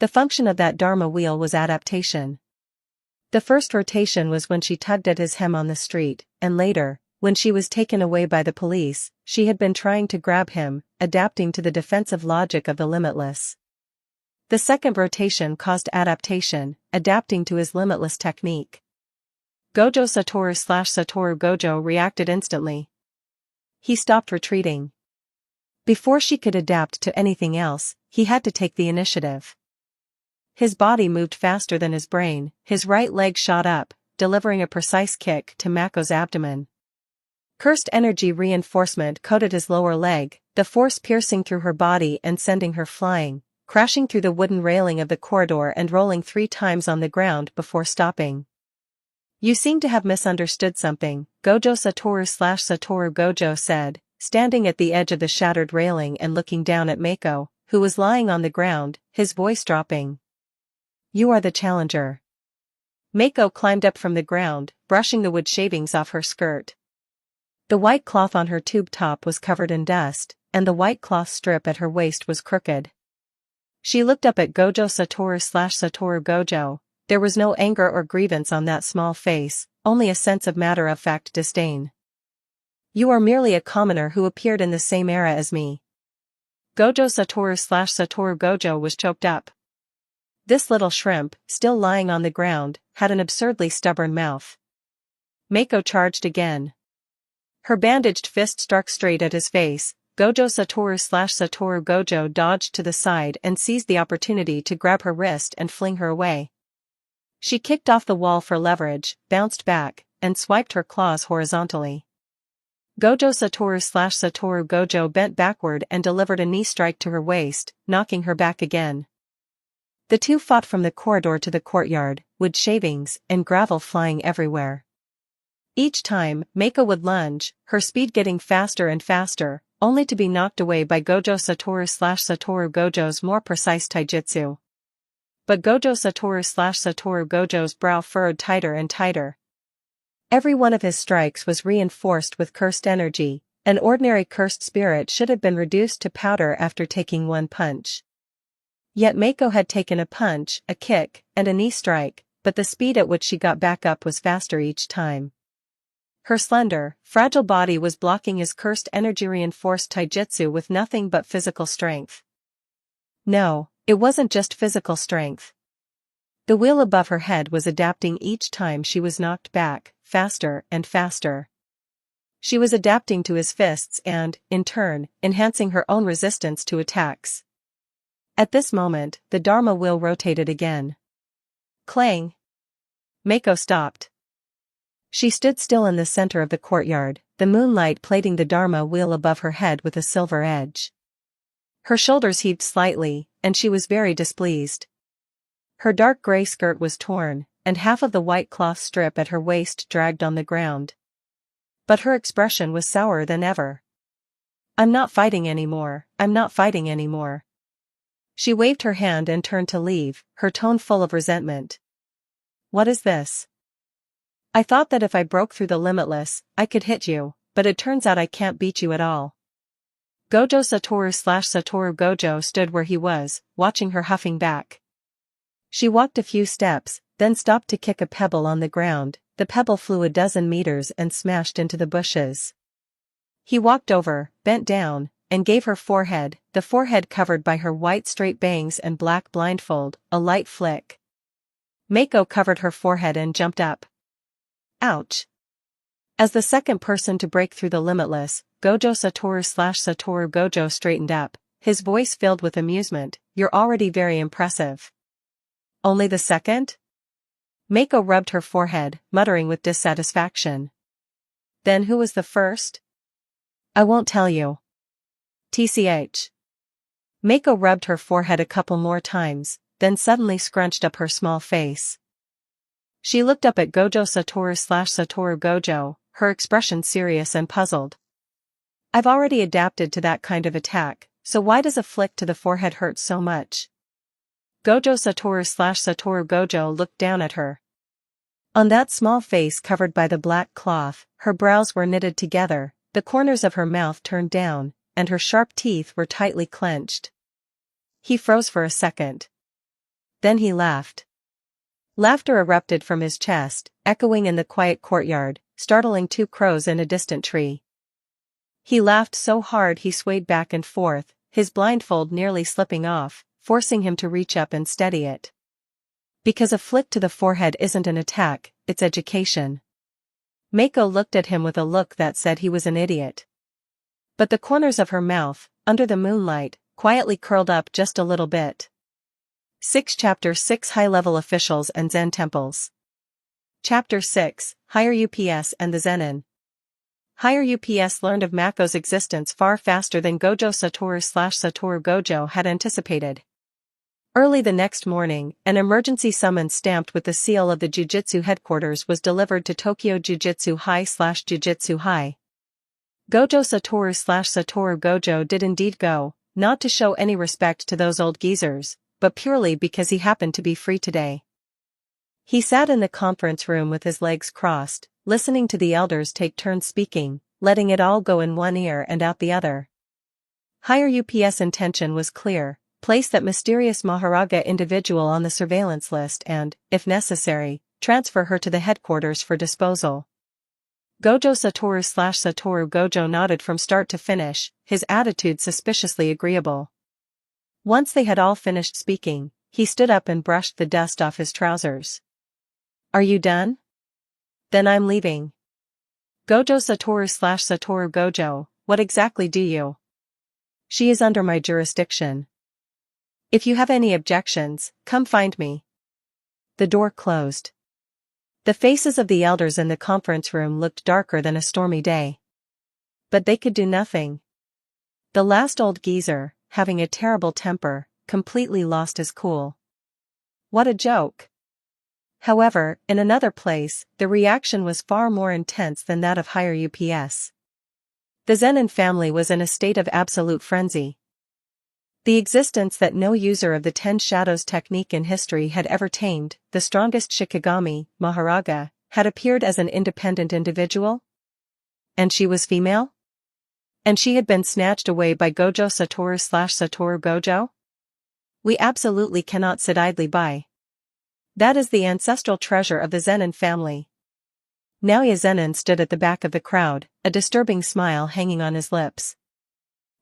The function of that Dharma wheel was adaptation. The first rotation was when she tugged at his hem on the street, and later, when she was taken away by the police, she had been trying to grab him, adapting to the defensive logic of the limitless. The second rotation caused adaptation, adapting to his limitless technique. Gojo/Satoru Gojo reacted instantly. He stopped retreating. Before she could adapt to anything else, he had to take the initiative. His body moved faster than his brain, his right leg shot up, delivering a precise kick to Mako's abdomen. Cursed energy reinforcement coated his lower leg, the force piercing through her body and sending her flying, crashing through the wooden railing of the corridor and rolling 3 times on the ground before stopping. You seem to have misunderstood something, Gojo/Satoru Gojo said, standing at the edge of the shattered railing and looking down at Mako, who was lying on the ground, his voice dropping. You are the challenger. Mako climbed up from the ground, brushing the wood shavings off her skirt. The white cloth on her tube top was covered in dust, and the white cloth strip at her waist was crooked. She looked up at Gojo Satoru Gojo. There was no anger or grievance on that small face, only a sense of matter-of-fact disdain. You are merely a commoner who appeared in the same era as me. Gojo Satoru Gojo was choked up. This little shrimp, still lying on the ground, had an absurdly stubborn mouth. Mako charged again. Her bandaged fist struck straight at his face. Gojo Satoru Gojo dodged to the side and seized the opportunity to grab her wrist and fling her away. She kicked off the wall for leverage, bounced back, and swiped her claws horizontally. Gojo Satoru Gojo bent backward and delivered a knee strike to her waist, knocking her back again. The two fought from the corridor to the courtyard, wood shavings and gravel flying everywhere. Each time, Mako would lunge, her speed getting faster and faster, only to be knocked away by Gojo Satoru Gojo's more precise taijutsu. But Gojo Satoru Gojo's brow furrowed tighter and tighter. Every one of his strikes was reinforced with cursed energy. An ordinary cursed spirit should have been reduced to powder after taking one punch. Yet Mako had taken a punch, a kick, and a knee strike, but the speed at which she got back up was faster each time. Her slender, fragile body was blocking his cursed energy-reinforced taijutsu with nothing but physical strength. No, it wasn't just physical strength. The wheel above her head was adapting each time she was knocked back, faster and faster. She was adapting to his fists and, in turn, enhancing her own resistance to attacks. At this moment, the Dharma wheel rotated again. Clang! Mako stopped. She stood still in the center of the courtyard, the moonlight plating the Dharma wheel above her head with a silver edge. Her shoulders heaved slightly, and she was very displeased. Her dark gray skirt was torn, and half of the white cloth strip at her waist dragged on the ground. But her expression was sourer than ever. I'm not fighting anymore, I'm not fighting anymore. She waved her hand and turned to leave, her tone full of resentment. What is this? I thought that if I broke through the limitless, I could hit you, but it turns out I can't beat you at all. Gojo Satoru Gojo stood where he was, watching her huffing back. She walked a few steps, then stopped to kick a pebble on the ground. The pebble flew a dozen meters and smashed into the bushes. He walked over, bent down, and gave her forehead, the forehead covered by her white straight bangs and black blindfold, a light flick. Mako covered her forehead and jumped up. Ouch! As the second person to break through the limitless, Gojo Satoru Gojo straightened up, his voice filled with amusement. You're already very impressive. Only the second? Mako rubbed her forehead, muttering with dissatisfaction. Then who was the first? I won't tell you. TCH. Mako rubbed her forehead a couple more times, then suddenly scrunched up her small face. She looked up at Gojo Satoru Gojo, her expression serious and puzzled. I've already adapted to that kind of attack, so why does a flick to the forehead hurt so much? Gojo Satoru Gojo looked down at her. On that small face covered by the black cloth, her brows were knitted together, the corners of her mouth turned down, and her sharp teeth were tightly clenched. He froze for a second. Then he laughed. Laughter erupted from his chest, echoing in the quiet courtyard, startling two crows in a distant tree. He laughed so hard he swayed back and forth, his blindfold nearly slipping off, forcing him to reach up and steady it. Because a flick to the forehead isn't an attack, it's education. Mako looked at him with a look that said he was an idiot. But the corners of her mouth, under the moonlight, quietly curled up just a little bit. Chapter 6 High-Level Officials and Zen Temples. Chapter 6 Higher UPS and the Zenin. Higher UPS learned of Mako's existence far faster than Gojo Satoru Gojo had anticipated. Early the next morning, an emergency summons stamped with the seal of the Jujutsu headquarters was delivered to Tokyo Jujutsu High/Jujutsu High. Gojo Satoru Gojo did indeed go, not to show any respect to those old geezers, but purely because he happened to be free today. He sat in the conference room with his legs crossed, listening to the elders take turns speaking, letting it all go in one ear and out the other. Higher UPS intention was clear: place that mysterious Mahoraga individual on the surveillance list and, if necessary, transfer her to the headquarters for disposal. Gojo Satoru Gojo nodded from start to finish, his attitude suspiciously agreeable. Once they had all finished speaking, he stood up and brushed the dust off his trousers. Are you done? Then I'm leaving. Gojo Satoru Gojo, what exactly do you? She is under my jurisdiction. If you have any objections, come find me. The door closed. The faces of the elders in the conference room looked darker than a stormy day. But they could do nothing. The last old geezer, having a terrible temper, completely lost his cool. What a joke. However, in another place, the reaction was far more intense than that of higher UPS. The Zenin family was in a state of absolute frenzy. The existence that no user of the Ten Shadows technique in history had ever tamed, the strongest Shikigami, Mahoraga, had appeared as an independent individual? And she was female? And she had been snatched away by Gojo Satoru Gojo? We absolutely cannot sit idly by. That is the ancestral treasure of the Zenin family. Naoya Zenin stood at the back of the crowd, a disturbing smile hanging on his lips.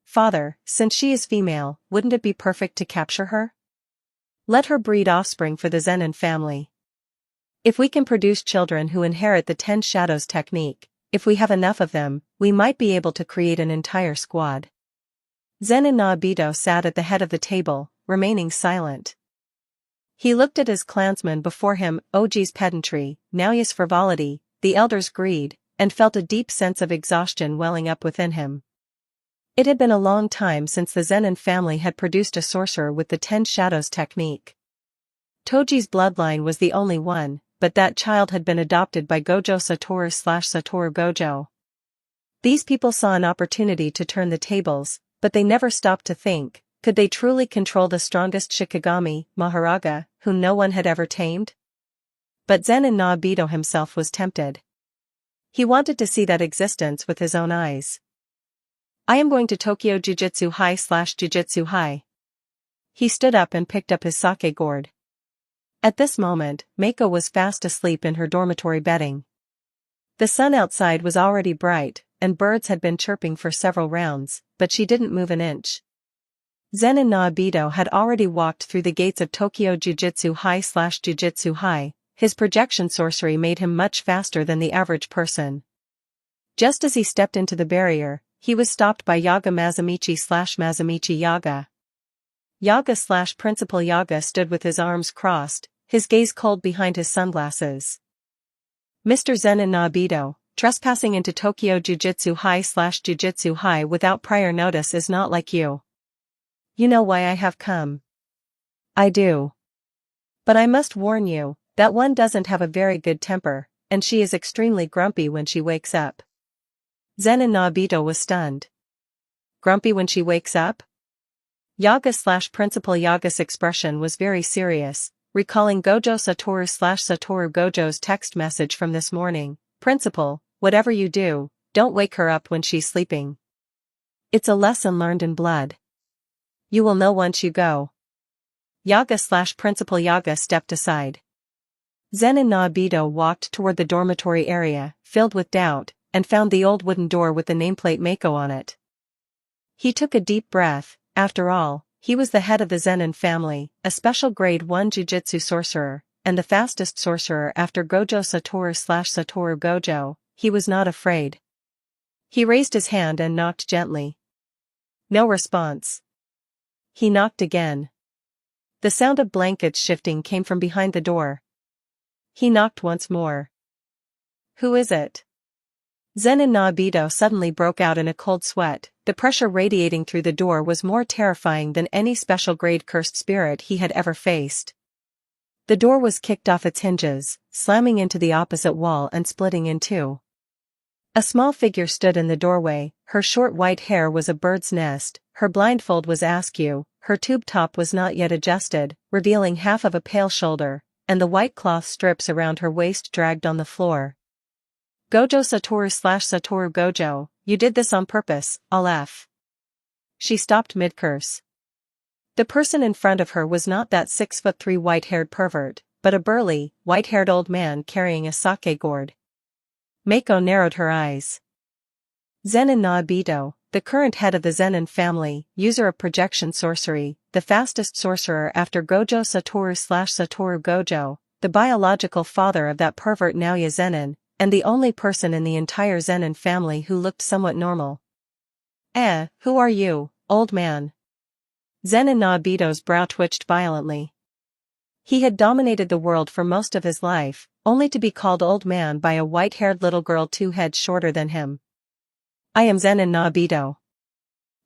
Father, since she is female, wouldn't it be perfect to capture her? Let her breed offspring for the Zenin family. If we can produce children who inherit the Ten Shadows technique, if we have enough of them, we might be able to create an entire squad. Zenin Naobito sat at the head of the table, remaining silent. He looked at his clansmen before him, Oji's pedantry, Naoya's frivolity, the elder's greed, and felt a deep sense of exhaustion welling up within him. It had been a long time since the Zenin family had produced a sorcerer with the Ten Shadows technique. Toji's bloodline was the only one, but that child had been adopted by Gojo Satoru Gojo. These people saw an opportunity to turn the tables, but they never stopped to think, could they truly control the strongest Shikigami, Mahoraga, whom no one had ever tamed? But Zenin Naobito himself was tempted. He wanted to see that existence with his own eyes. I am going to Tokyo Jujutsu High/Jujutsu High. He stood up and picked up his sake gourd. At this moment, Meiko was fast asleep in her dormitory bedding. The sun outside was already bright, and birds had been chirping for several rounds, but she didn't move an inch. Zenin Naobito had already walked through the gates of Tokyo Jujutsu High/Jujutsu High. His projection sorcery made him much faster than the average person. Just as he stepped into the barrier, he was stopped by Yaga Mazamichi/Mazamichi Yaga. Yaga/Principal Yaga stood with his arms crossed, his gaze cold behind his sunglasses. Mr. Zenin Naobito, trespassing into Tokyo Jujutsu High/Jujutsu High without prior notice is not like you. You know why I have come. I do. But I must warn you, that one doesn't have a very good temper, and she is extremely grumpy when she wakes up. Zenin Naobito was stunned. Grumpy when she wakes up? Yaga/Principal Yaga's expression was very serious, recalling Gojo Satoru Gojo's text message from this morning. Principal, whatever you do, don't wake her up when she's sleeping. It's a lesson learned in blood. You will know once you go. Yaga/Principal Yaga stepped aside. Zenin Naobito walked toward the dormitory area, filled with doubt, and found the old wooden door with the nameplate Meiko on it. He took a deep breath. After all, he was the head of the Zenin family, a special grade 1 Jujutsu sorcerer, and the fastest sorcerer after Gojo Satoru Gojo. He was not afraid. He raised his hand and knocked gently. No response. He knocked again. The sound of blankets shifting came from behind the door. He knocked once more. Who is it? Zenin Naobito suddenly broke out in a cold sweat. The pressure radiating through the door was more terrifying than any special grade cursed spirit he had ever faced. The door was kicked off its hinges, slamming into the opposite wall and splitting in two. A small figure stood in the doorway. Her short white hair was a bird's nest, her blindfold was askew, her tube top was not yet adjusted, revealing half of a pale shoulder, and the white cloth strips around her waist dragged on the floor. Gojo Satoru/Satoru Gojo, you did this on purpose, all F. She stopped mid-curse. The person in front of her was not that 6'3" white-haired pervert, but a burly, white-haired old man carrying a sake gourd. Mako narrowed her eyes. Zenin Naobito, the current head of the Zenin family, user of projection sorcery, the fastest sorcerer after Gojo Satoru/Satoru Gojo, the biological father of that pervert Naoya Zenin, and the only person in the entire Zenin family who looked somewhat normal. Who are you, old man? Zenin Naobito's brow twitched violently. He had dominated the world for most of his life, only to be called old man by a white-haired little girl 2 heads shorter than him. I am Zenin Naobito,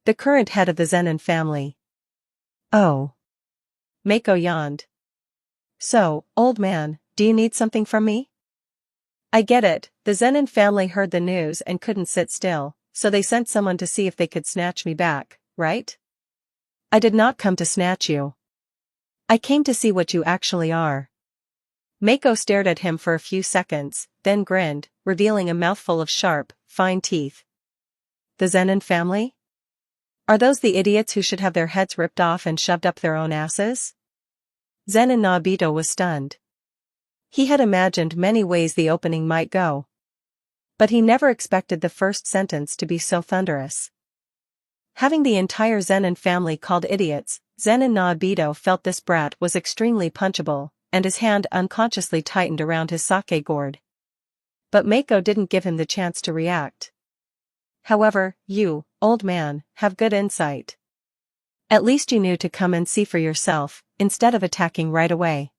the current head of the Zenin family. Oh. Mako yawned. So, old man, do you need something from me? I get it, the Zenin family heard the news and couldn't sit still, so they sent someone to see if they could snatch me back, right? I did not come to snatch you. I came to see what you actually are. Mako stared at him for a few seconds, then grinned, revealing a mouthful of sharp, fine teeth. The Zenin family? Are those the idiots who should have their heads ripped off and shoved up their own asses? Zenin Naobito was stunned. He had imagined many ways the opening might go. But he never expected the first sentence to be so thunderous. Having the entire Zenin family called idiots, Zenin Naobito felt this brat was extremely punchable, and his hand unconsciously tightened around his sake gourd. But Mako didn't give him the chance to react. However, you, old man, have good insight. At least you knew to come and see for yourself, instead of attacking right away.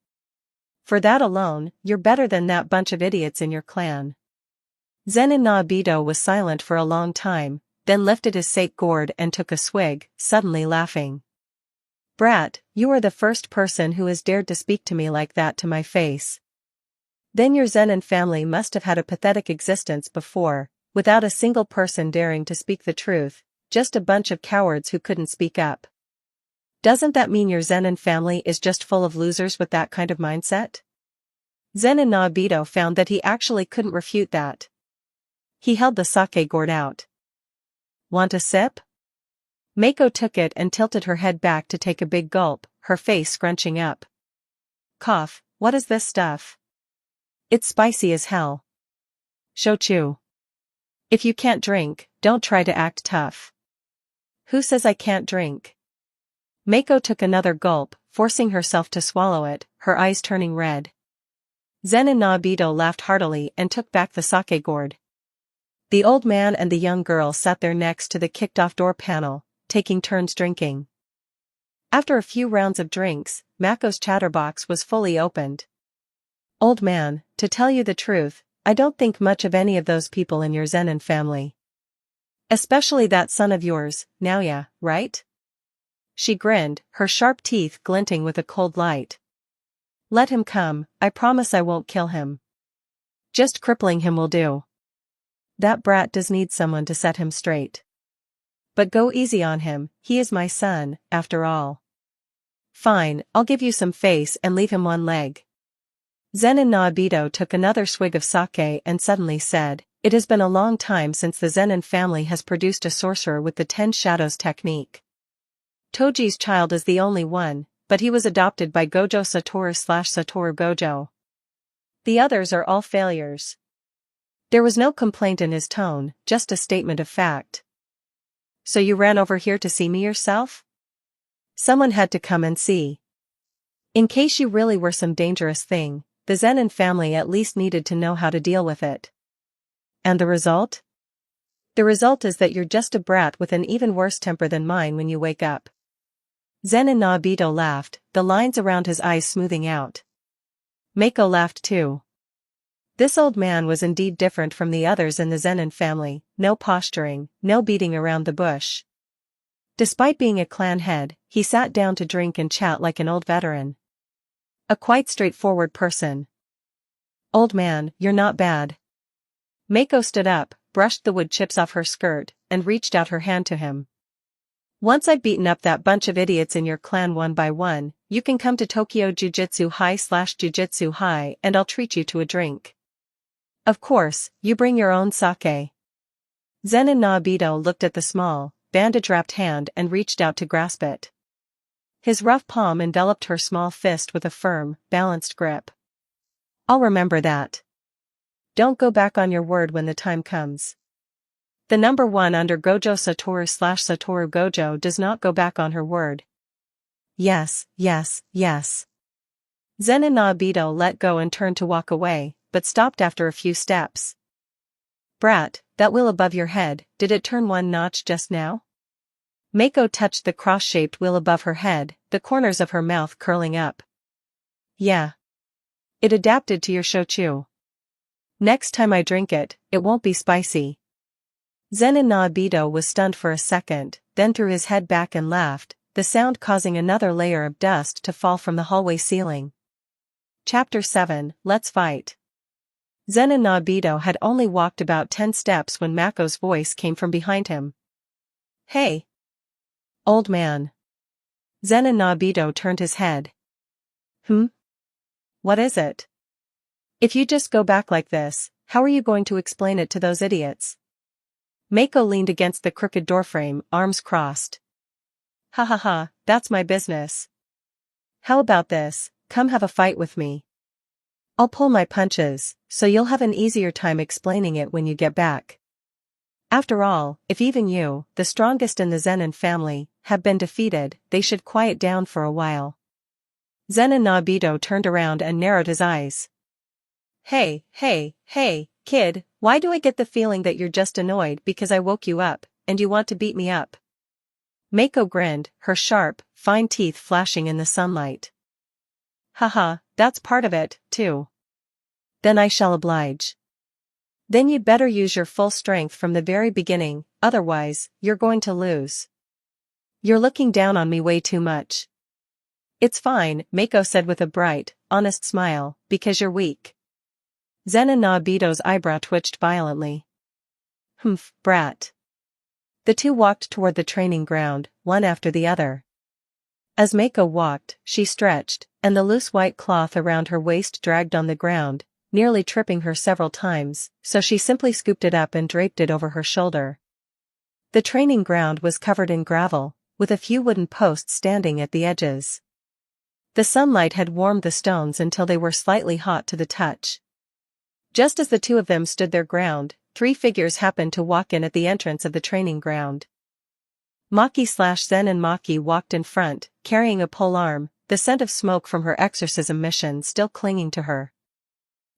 For that alone, you're better than that bunch of idiots in your clan. Zenin Naobito was silent for a long time, then lifted his sake gourd and took a swig, suddenly laughing. Brat, you are the first person who has dared to speak to me like that to my face. Then your Zenin family must have had a pathetic existence before, without a single person daring to speak the truth, just a bunch of cowards who couldn't speak up. Doesn't that mean your Zenin family is just full of losers with that kind of mindset? Zenin Naobito found that he actually couldn't refute that. He held the sake gourd out. Want a sip? Mako took it and tilted her head back to take a big gulp, her face scrunching up. Cough, what is this stuff? It's spicy as hell. Shochu. If you can't drink, don't try to act tough. Who says I can't drink? Mako took another gulp, forcing herself to swallow it, her eyes turning red. Zenin Naobito laughed heartily and took back the sake gourd. The old man and the young girl sat there next to the kicked-off door panel, taking turns drinking. After a few rounds of drinks, Mako's chatterbox was fully opened. Old man, to tell you the truth, I don't think much of any of those people in your Zenin family. Especially that son of yours, Naoya, right? She grinned, her sharp teeth glinting with a cold light. Let him come, I promise I won't kill him. Just crippling him will do. That brat does need someone to set him straight. But go easy on him, he is my son, after all. Fine, I'll give you some face and leave him one leg. Zenin Naobito took another swig of sake and suddenly said, it has been a long time since the Zenin family has produced a sorcerer with the 10 shadows technique. Toji's child is the only one, but he was adopted by Gojo Satoru/Satoru Gojo. The others are all failures. There was no complaint in his tone, just a statement of fact. So you ran over here to see me yourself? Someone had to come and see. In case you really were some dangerous thing, the Zenin family at least needed to know how to deal with it. And the result? The result is that you're just a brat with an even worse temper than mine when you wake up. Zenin Naobito laughed, the lines around his eyes smoothing out. Mako laughed too. This old man was indeed different from the others in the Zenin family, no posturing, no beating around the bush. Despite being a clan head, he sat down to drink and chat like an old veteran. A quite straightforward person. Old man, you're not bad. Mako stood up, brushed the wood chips off her skirt, and reached out her hand to him. Once I've beaten up that bunch of idiots in your clan one by one, you can come to Tokyo Jujutsu High/Jujutsu High and I'll treat you to a drink. Of course, you bring your own sake. Zenin no Obito looked at the small, bandage-wrapped hand and reached out to grasp it. His rough palm enveloped her small fist with a firm, balanced grip. I'll remember that. Don't go back on your word when the time comes. The number one under Gojo Satoru/Satoru Gojo does not go back on her word. Yes, yes, yes. Zenin no Obito let go and turned to walk away, but stopped after a few steps. Brat, that wheel above your head, did it turn one notch just now? Mako touched the cross-shaped wheel above her head, the corners of her mouth curling up. Yeah. It adapted to your shochu. Next time I drink it, it won't be spicy. Zenin no Obito was stunned for a second, then threw his head back and laughed, the sound causing another layer of dust to fall from the hallway ceiling. Chapter 7, Let's Fight. Zenin no Obito had only walked about 10 steps when Mako's voice came from behind him. Hey! Old man. Zenin no Obito turned his head. What is it? If you just go back like this, how are you going to explain it to those idiots? Mako leaned against the crooked doorframe, arms crossed. Ha ha ha, that's my business. How about this, come have a fight with me. I'll pull my punches, so you'll have an easier time explaining it when you get back. After all, if even you, the strongest in the Zenin family, have been defeated, they should quiet down for a while. Zenin no Obito turned around and narrowed his eyes. Hey, kid, why do I get the feeling that you're just annoyed because I woke you up, and you want to beat me up? Mako grinned, her sharp, fine teeth flashing in the sunlight. Haha, that's part of it, too. Then I shall oblige. Then you'd better use your full strength from the very beginning, otherwise, you're going to lose. You're looking down on me way too much. It's fine, Mako said with a bright, honest smile, because you're weak. Zenin no Obito's eyebrow twitched violently. Humph, brat. The two walked toward the training ground, one after the other. As Mako walked, she stretched, and the loose white cloth around her waist dragged on the ground, nearly tripping her several times, so she simply scooped it up and draped it over her shoulder. The training ground was covered in gravel, with a few wooden posts standing at the edges. The sunlight had warmed the stones until they were slightly hot to the touch. Just as the two of them stood their ground, 3 figures happened to walk in at the entrance of the training ground. Maki/Zen and Maki walked in front, carrying a polearm, the scent of smoke from her exorcism mission still clinging to her.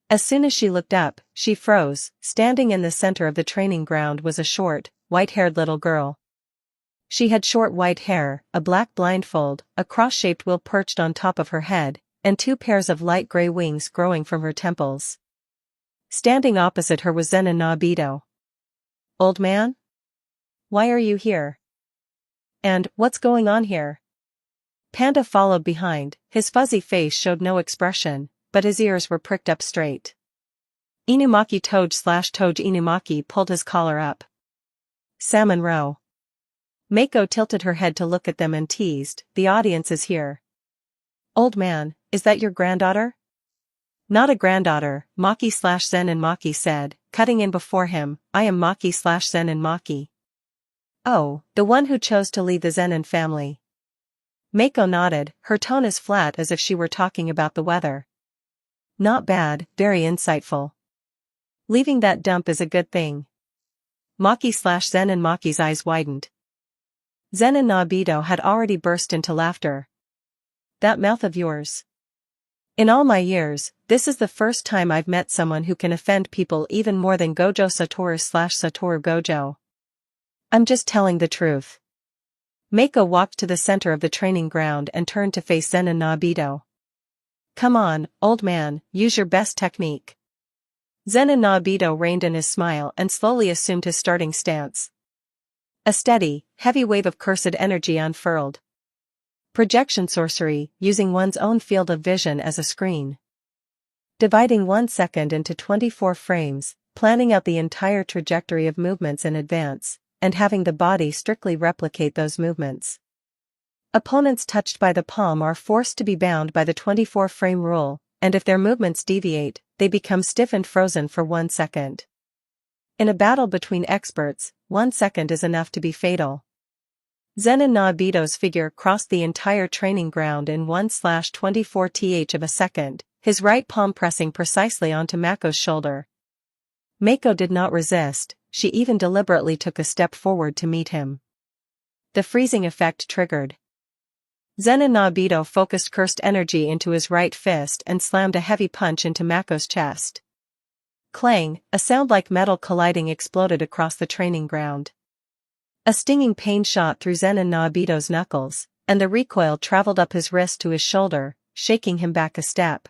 As soon as she looked up, she froze. Standing in the center of the training ground was a short, white-haired little girl. She had short white hair, a black blindfold, a cross-shaped wheel perched on top of her head, and 2 pairs of light gray wings growing from her temples. Standing opposite her was Zenin no Obito. Old man? Why are you here? And, what's going on here? Panda followed behind, his fuzzy face showed no expression, but his ears were pricked up straight. Inumaki Toge Inumaki pulled his collar up. Salmon row. Mako tilted her head to look at them and teased, the audience is here. Old man, is that your granddaughter? Not a granddaughter, Maki/Zen and Maki said, cutting in before him, I am Maki/Zen and Maki. Oh, the one who chose to leave the Zenin family. Mako nodded, her tone as flat as if she were talking about the weather. Not bad, very insightful. Leaving that dump is a good thing. Maki/Zen and Maki's eyes widened. Zenin no Obito had already burst into laughter. That mouth of yours. In all my years, this is the first time I've met someone who can offend people even more than Gojo Satoru/Satoru Gojo. I'm just telling the truth. Mako walked to the center of the training ground and turned to face Zenin no Obito. Come on, old man, use your best technique. Zenin no Obito reined in his smile and slowly assumed his starting stance. A steady, heavy wave of cursed energy unfurled. Projection sorcery, using one's own field of vision as a screen. Dividing 1 second into 24 frames, planning out the entire trajectory of movements in advance, and having the body strictly replicate those movements. Opponents touched by the palm are forced to be bound by the 24-frame rule, and if their movements deviate, they become stiff and frozen for 1 second. In a battle between experts, 1 second is enough to be fatal. Zenin Naobito's figure crossed the entire training ground in 1/24th of a second, his right palm pressing precisely onto Mako's shoulder. Mako did not resist, she even deliberately took a step forward to meet him. The freezing effect triggered. Zenin Naobito focused cursed energy into his right fist and slammed a heavy punch into Mako's chest. Clang, a sound like metal colliding exploded across the training ground. A stinging pain shot through Zenin Naobito's knuckles, and the recoil traveled up his wrist to his shoulder, shaking him back a step.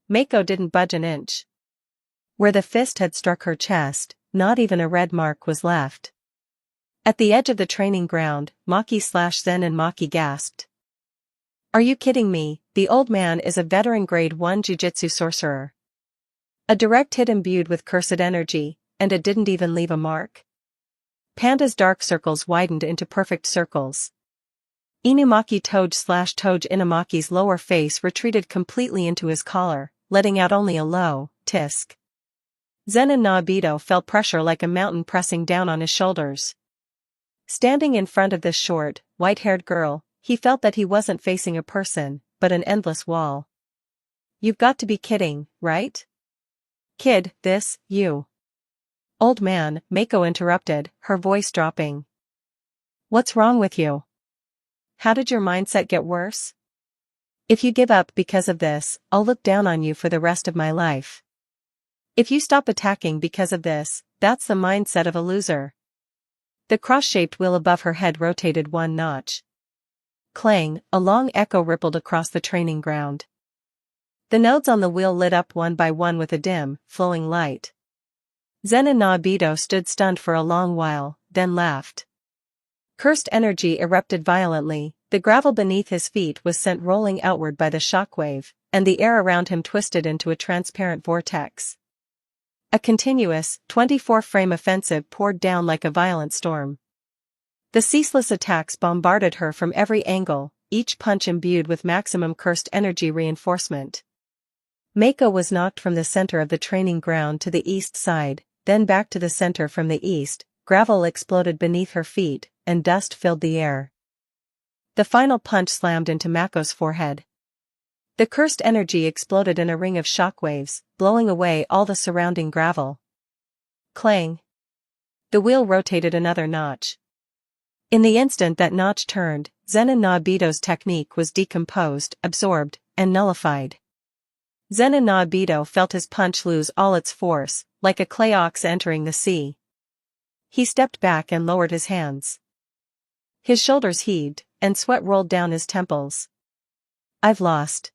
Mako didn't budge an inch. Where the fist had struck her chest, not even a red mark was left. At the edge of the training ground, Maki/Zenin Maki gasped. "Are you kidding me? The old man is a veteran grade 1 Jujutsu sorcerer. A direct hit imbued with cursed energy, and it didn't even leave a mark." Panda's dark circles widened into perfect circles. Inumaki Toge/Toge Inumaki's lower face retreated completely into his collar, letting out only a low tisk. Zenin Naobito felt pressure like a mountain pressing down on his shoulders. Standing in front of this short, white-haired girl, he felt that he wasn't facing a person, but an endless wall. "You've got to be kidding, right? Kid, this, you." "Old man," Mako interrupted, her voice dropping. "What's wrong with you? How did your mindset get worse? If you give up because of this, I'll look down on you for the rest of my life. If you stop attacking because of this, that's the mindset of a loser." The cross-shaped wheel above her head rotated 1 notch. Clang, a long echo rippled across the training ground. The nodes on the wheel lit up one by one with a dim, flowing light. Zenin Naobito stood stunned for a long while, then laughed. Cursed energy erupted violently, the gravel beneath his feet was sent rolling outward by the shockwave, and the air around him twisted into a transparent vortex. A continuous, 24-frame offensive poured down like a violent storm. The ceaseless attacks bombarded her from every angle, each punch imbued with maximum cursed energy reinforcement. Mako was knocked from the center of the training ground to the east side, then back to the center from the east. Gravel exploded beneath her feet, and dust filled the air. The final punch slammed into Mako's forehead. The cursed energy exploded in a ring of shockwaves, blowing away all the surrounding gravel. Clang! The wheel rotated another notch. In the instant that notch turned, Zenin Naobito's technique was decomposed, absorbed, and nullified. Zenin Naobito felt his punch lose all its force, like a clay ox entering the sea. He stepped back and lowered his hands. His shoulders heaved, and sweat rolled down his temples. "I've lost."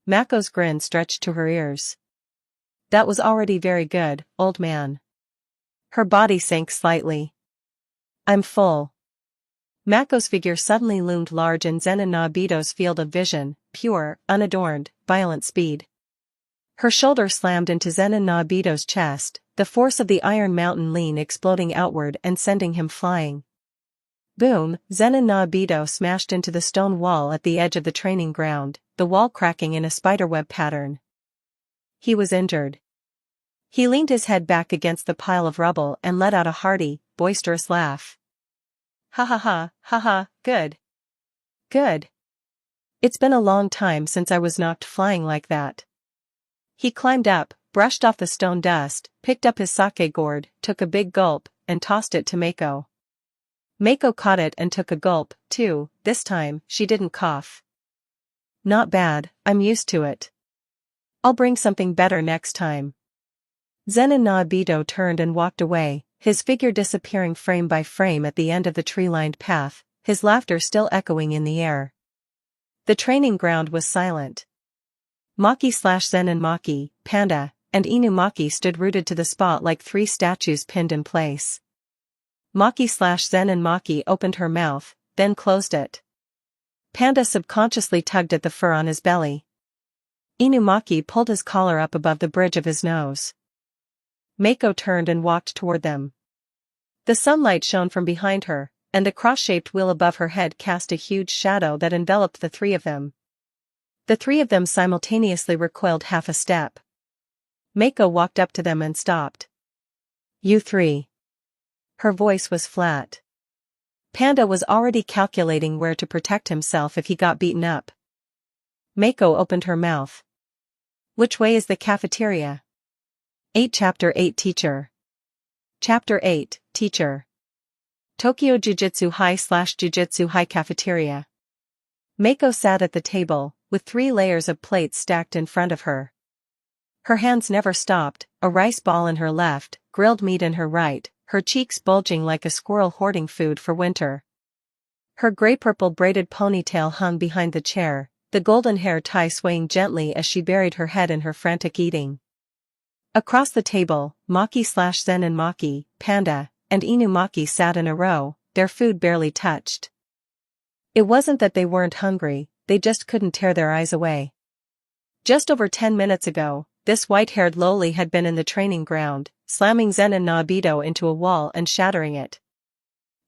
Mako's grin stretched to her ears. "That was already very good, old man." Her body sank slightly. "I'm full." Mako's figure suddenly loomed large in Zenin Naobito's field of vision, pure, unadorned, violent speed. Her shoulder slammed into Zenin Naobito's chest, the force of the Iron Mountain lean exploding outward and sending him flying. Boom! Zenin Naobito smashed into the stone wall at the edge of the training ground, the wall cracking in a spiderweb pattern. He was injured. He leaned his head back against the pile of rubble and let out a hearty, boisterous laugh. "Ha ha ha, ha ha, good. Good. It's been a long time since I was knocked flying like that." He climbed up, brushed off the stone dust, picked up his sake gourd, took a big gulp, and tossed it to Mako. Mako caught it and took a gulp, too. This time, she didn't cough. "Not bad, I'm used to it. I'll bring something better next time." Zenin Naobito turned and walked away, his figure disappearing frame by frame at the end of the tree-lined path, his laughter still echoing in the air. The training ground was silent. Maki/Zenin Maki, Panda, and Inumaki stood rooted to the spot like 3 statues pinned in place. Maki/Zenin Maki opened her mouth, then closed it. Panda subconsciously tugged at the fur on his belly. Inumaki pulled his collar up above the bridge of his nose. Mako turned and walked toward them. The sunlight shone from behind her, and the cross-shaped wheel above her head cast a huge shadow that enveloped the three of them. The three of them simultaneously recoiled half a step. Mako walked up to them and stopped. "You three." Her voice was flat. Panda was already calculating where to protect himself if he got beaten up. Mako opened her mouth. "Which way is the cafeteria?" 8 Chapter 8 Teacher. Chapter 8, Teacher. Tokyo Jujutsu High/Jujutsu High Cafeteria. Mako sat at the table, with 3 layers of plates stacked in front of her. Her hands never stopped, a rice ball in her left, grilled meat in her right, her cheeks bulging like a squirrel hoarding food for winter. Her gray-purple braided ponytail hung behind the chair, the golden hair tie swaying gently as she buried her head in her frantic eating. Across the table, Maki/Zen and Maki, Panda, and Inumaki sat in a row, their food barely touched. It wasn't that they weren't hungry, they just couldn't tear their eyes away. Just over 10 minutes ago, this white-haired loli had been in the training ground, slamming Zen and Nobito into a wall and shattering it.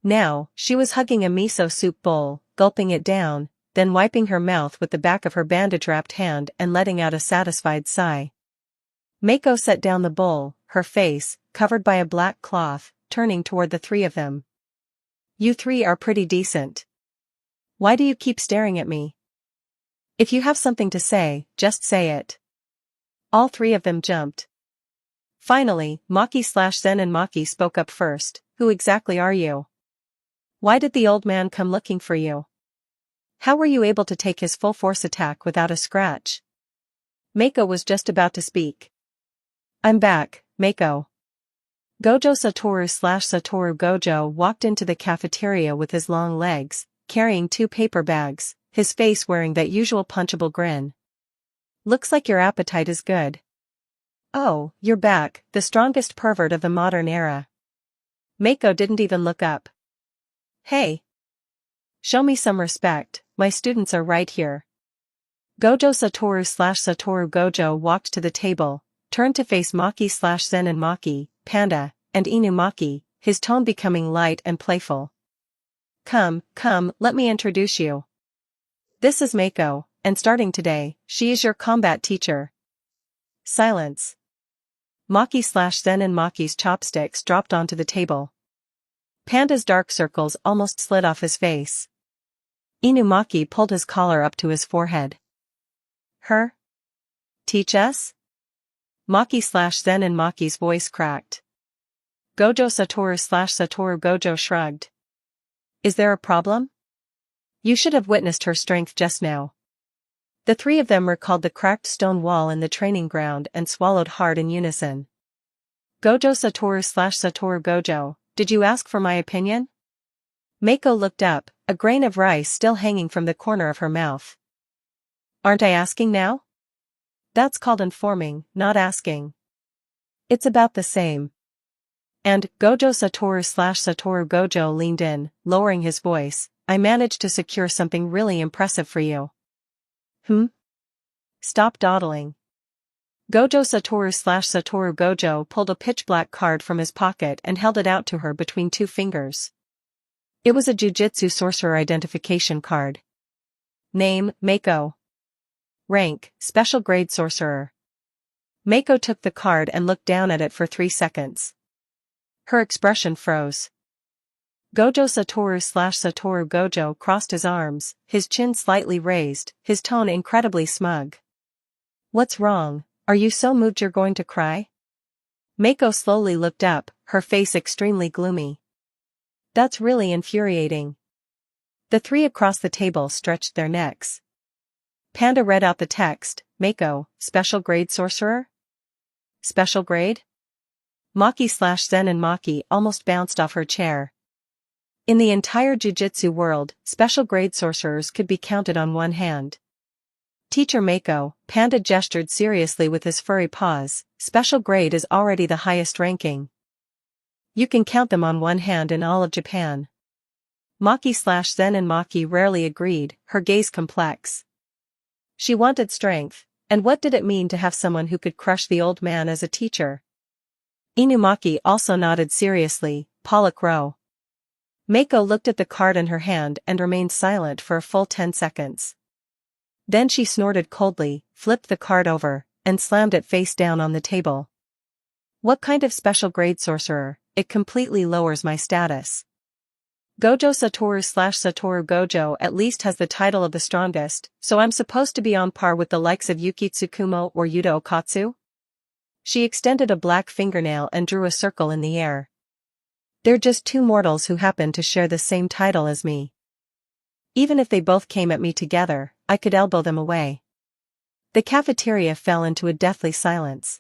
Now, she was hugging a miso soup bowl, gulping it down, then wiping her mouth with the back of her bandage-wrapped hand and letting out a satisfied sigh. Mako set down the bowl, her face, covered by a black cloth, turning toward the three of them. "You three are pretty decent. Why do you keep staring at me? If you have something to say, just say it." All 3 of them jumped. Finally, Maki/Zen and Maki spoke up first. "Who exactly are you? Why did the old man come looking for you? How were you able to take his full force attack without a scratch?" Mako was just about to speak. "I'm back, Mako." Gojo Satoru/Satoru Gojo walked into the cafeteria with his long legs, carrying 2 paper bags, his face wearing that usual punchable grin. "Looks like your appetite is good." "Oh, you're back, the strongest pervert of the modern era." Mako didn't even look up. "Hey. Show me some respect, my students are right here." Gojo Satoru/Satoru Gojo walked to the table, turned to face Maki/Zen and Maki, Panda, and Inumaki, his tone becoming light and playful. Come, let me introduce you. This is Mako, and starting today, she is your combat teacher." Silence. Maki/Zen and Maki's chopsticks dropped onto the table. Panda's dark circles almost slid off his face. Inumaki pulled his collar up to his forehead. "Her? Teach us?" Maki/Zen and Maki's voice cracked. Gojo Satoru/Satoru Gojo shrugged. "Is there a problem? You should have witnessed her strength just now." The 3 of them recalled the cracked stone wall in the training ground and swallowed hard in unison. "Gojo Satoru/Satoru Gojo, did you ask for my opinion?" Mako looked up, a grain of rice still hanging from the corner of her mouth. "Aren't I asking now?" "That's called informing, not asking." "It's about the same." And Gojo Satoru/Satoru Gojo leaned in, lowering his voice. "I managed to secure something really impressive for you." Stop dawdling." Gojo Satoru/Satoru Gojo pulled a pitch-black card from his pocket and held it out to her between 2 fingers. It was a Jujutsu sorcerer identification card. Name, Mako. Rank, Special Grade Sorcerer. Mako took the card and looked down at it for 3 seconds. Her expression froze. Gojo Satoru/Satoru Gojo crossed his arms, his chin slightly raised, his tone incredibly smug. "What's wrong? Are you so moved you're going to cry?" Mako slowly looked up, her face extremely gloomy. "That's really infuriating." The 3 across the table stretched their necks. Panda read out the text. "Mako, Special Grade Sorcerer? Special grade?" Maki/Zen and Maki almost bounced off her chair. In the entire Jujutsu world, special grade sorcerers could be counted on one hand. "Teacher Mako," Panda gestured seriously with his furry paws, "special grade is already the highest ranking. You can count them on one hand in all of Japan." Maki/Zen and Maki rarely agreed, her gaze complex. She wanted strength, and what did it mean to have someone who could crush the old man as a teacher? Inumaki also nodded seriously, Pollock Row. Mako looked at the card in her hand and remained silent for a full 10 seconds. Then she snorted coldly, flipped the card over, and slammed it face down on the table. What kind of special grade sorcerer? It completely lowers my status. Gojo Satoru/Satoru Gojo at least has the title of the strongest, so I'm supposed to be on par with the likes of Yuki Tsukumo or Yuta Okatsu? She extended a black fingernail and drew a circle in the air. They're just two mortals who happen to share the same title as me. Even if they both came at me together, I could elbow them away. The cafeteria fell into a deathly silence.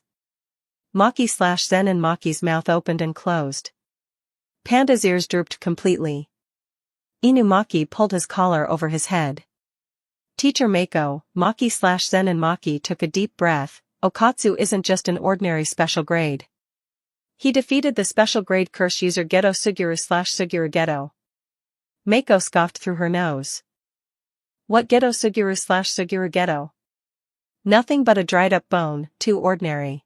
Maki/Zen and Maki's mouth opened and closed. Panda's ears drooped completely. Inumaki pulled his collar over his head. Teacher Mako, Maki/Zen and Maki took a deep breath. Okatsu isn't just an ordinary special grade. He defeated the special grade curse user Geto Suguru/Suguru Geto. Mako scoffed through her nose. What Geto Suguru/Suguru Geto? Nothing but a dried up bone, too ordinary.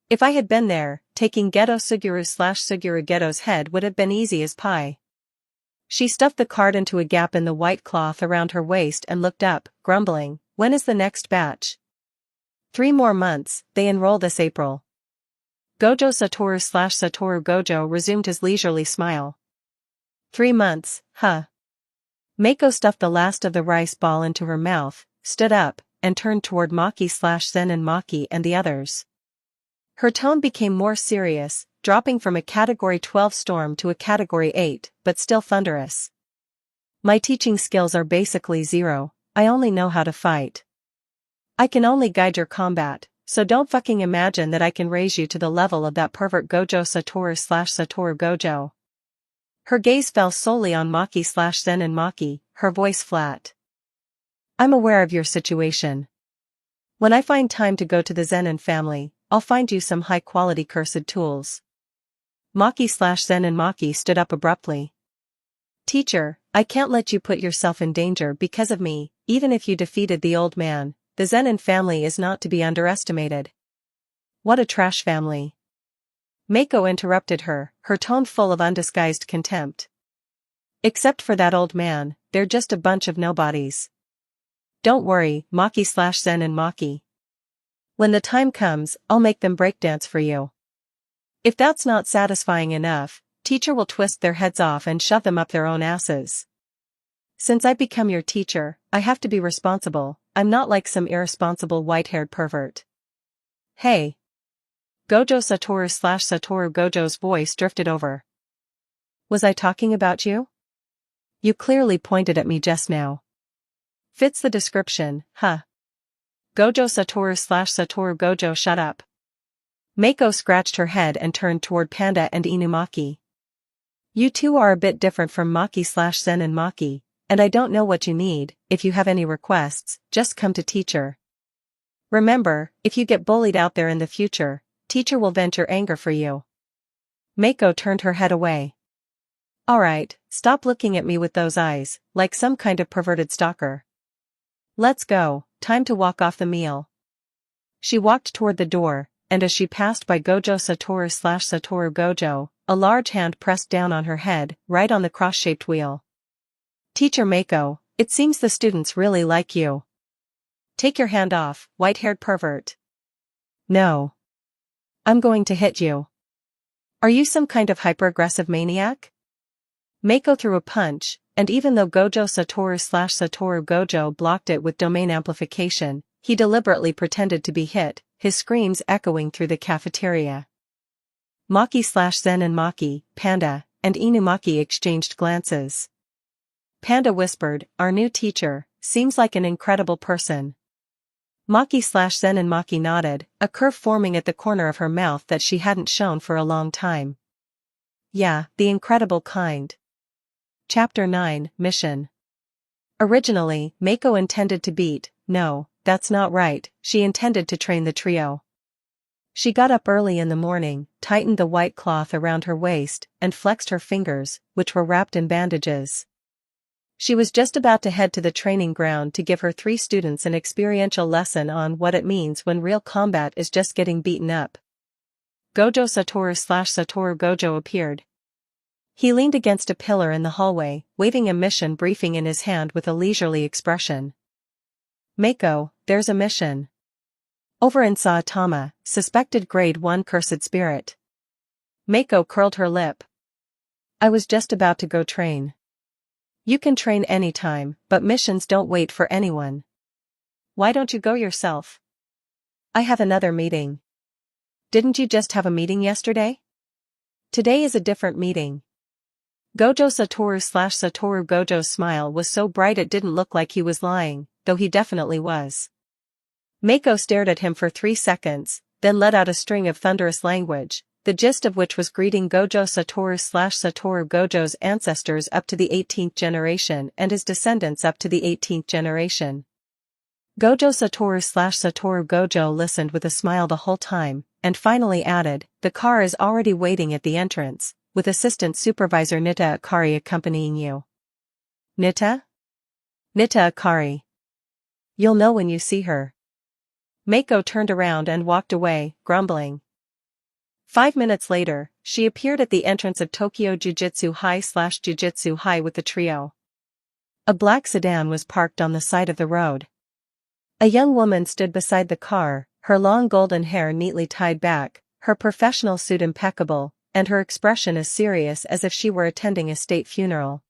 If I had been there, taking Geto Suguru/Suguru Geto's head would have been easy as pie. She stuffed the card into a gap in the white cloth around her waist and looked up, grumbling, when is the next batch? 3 more months, they enroll this April. Gojo Satoru/Satoru Gojo resumed his leisurely smile. 3 months, huh? Mako stuffed the last of the rice ball into her mouth, stood up, and turned toward Maki/Zen and Maki and the others. Her tone became more serious, dropping from a Category 12 storm to a Category 8, but still thunderous. My teaching skills are basically zero, I only know how to fight. I can only guide your combat, so don't fucking imagine that I can raise you to the level of that pervert Gojo Satoru/Satoru Gojo. Her gaze fell solely on Maki/Zen and Maki, her voice flat. I'm aware of your situation. When I find time to go to the Zenin family, I'll find you some high-quality cursed tools. Maki/Zen and Maki stood up abruptly. Teacher, I can't let you put yourself in danger because of me, even if you defeated the old man. The Zenin family is not to be underestimated. What a trash family. Mako interrupted her, her tone full of undisguised contempt. Except for that old man, they're just a bunch of nobodies. Don't worry, Maki/Zen and Maki. When the time comes, I'll make them breakdance for you. If that's not satisfying enough, teacher will twist their heads off and shove them up their own asses. Since I become your teacher, I have to be responsible. I'm not like some irresponsible white-haired pervert. Hey. Gojo Satoru/Satoru Gojo's voice drifted over. Was I talking about you? You clearly pointed at me just now. Fits the description, huh? Gojo Satoru/Satoru Gojo shut up. Mako scratched her head and turned toward Panda and Inumaki. You two are a bit different from Maki/Zen and Maki. And I don't know what you need. If you have any requests, just come to teacher. Remember, if you get bullied out there in the future, teacher will vent your anger for you. Mako turned her head away. Alright, stop looking at me with those eyes, like some kind of perverted stalker. Let's go, time to walk off the meal. She walked toward the door, and as she passed by Gojo Satoru/Satoru Gojo, a large hand pressed down on her head, right on the cross-shaped wheel. Teacher Mako, it seems the students really like you. Take your hand off, white-haired pervert. No. I'm going to hit you. Are you some kind of hyper-aggressive maniac? Mako threw a punch, and even though Gojo Satoru/Satoru Gojo blocked it with domain amplification, he deliberately pretended to be hit, his screams echoing through the cafeteria. Maki/Zen and Maki, Panda, and Inumaki exchanged glances. Panda whispered, our new teacher, seems like an incredible person. Maki/Zen and Maki nodded, a curve forming at the corner of her mouth that she hadn't shown for a long time. Yeah, the incredible kind. Chapter 9, Mission. Originally, Mako intended to beat, no, that's not right, she intended to train the trio. She got up early in the morning, tightened the white cloth around her waist, and flexed her fingers, which were wrapped in bandages. She was just about to head to the training ground to give her 3 students an experiential lesson on what it means when real combat is just getting beaten up. Gojo Satoru/Satoru Gojo appeared. He leaned against a pillar in the hallway, waving a mission briefing in his hand with a leisurely expression. Mako, there's a mission. Over in Saitama, suspected grade 1 cursed spirit. Mako curled her lip. I was just about to go train. You can train anytime, but missions don't wait for anyone. Why don't you go yourself? I have another meeting. Didn't you just have a meeting yesterday? Today is a different meeting. Satoru Gojo's smile was so bright it didn't look like he was lying, though he definitely was. Mako stared at him for 3 seconds, then let out a string of thunderous language, the gist of which was greeting Satoru Gojo's ancestors up to the 18th generation and his descendants up to the 18th generation. Satoru Gojo listened with a smile the whole time, and finally added, the car is already waiting at the entrance, with Assistant Supervisor Nita Akari accompanying you. Nita? Nita Akari. You'll know when you see her. Mako turned around and walked away, grumbling. 5 minutes later, she appeared at the entrance of Tokyo Jujutsu High/Jujutsu High with the trio. A black sedan was parked on the side of the road. A young woman stood beside the car, her long golden hair neatly tied back, her professional suit impeccable, and her expression as serious as if she were attending a state funeral.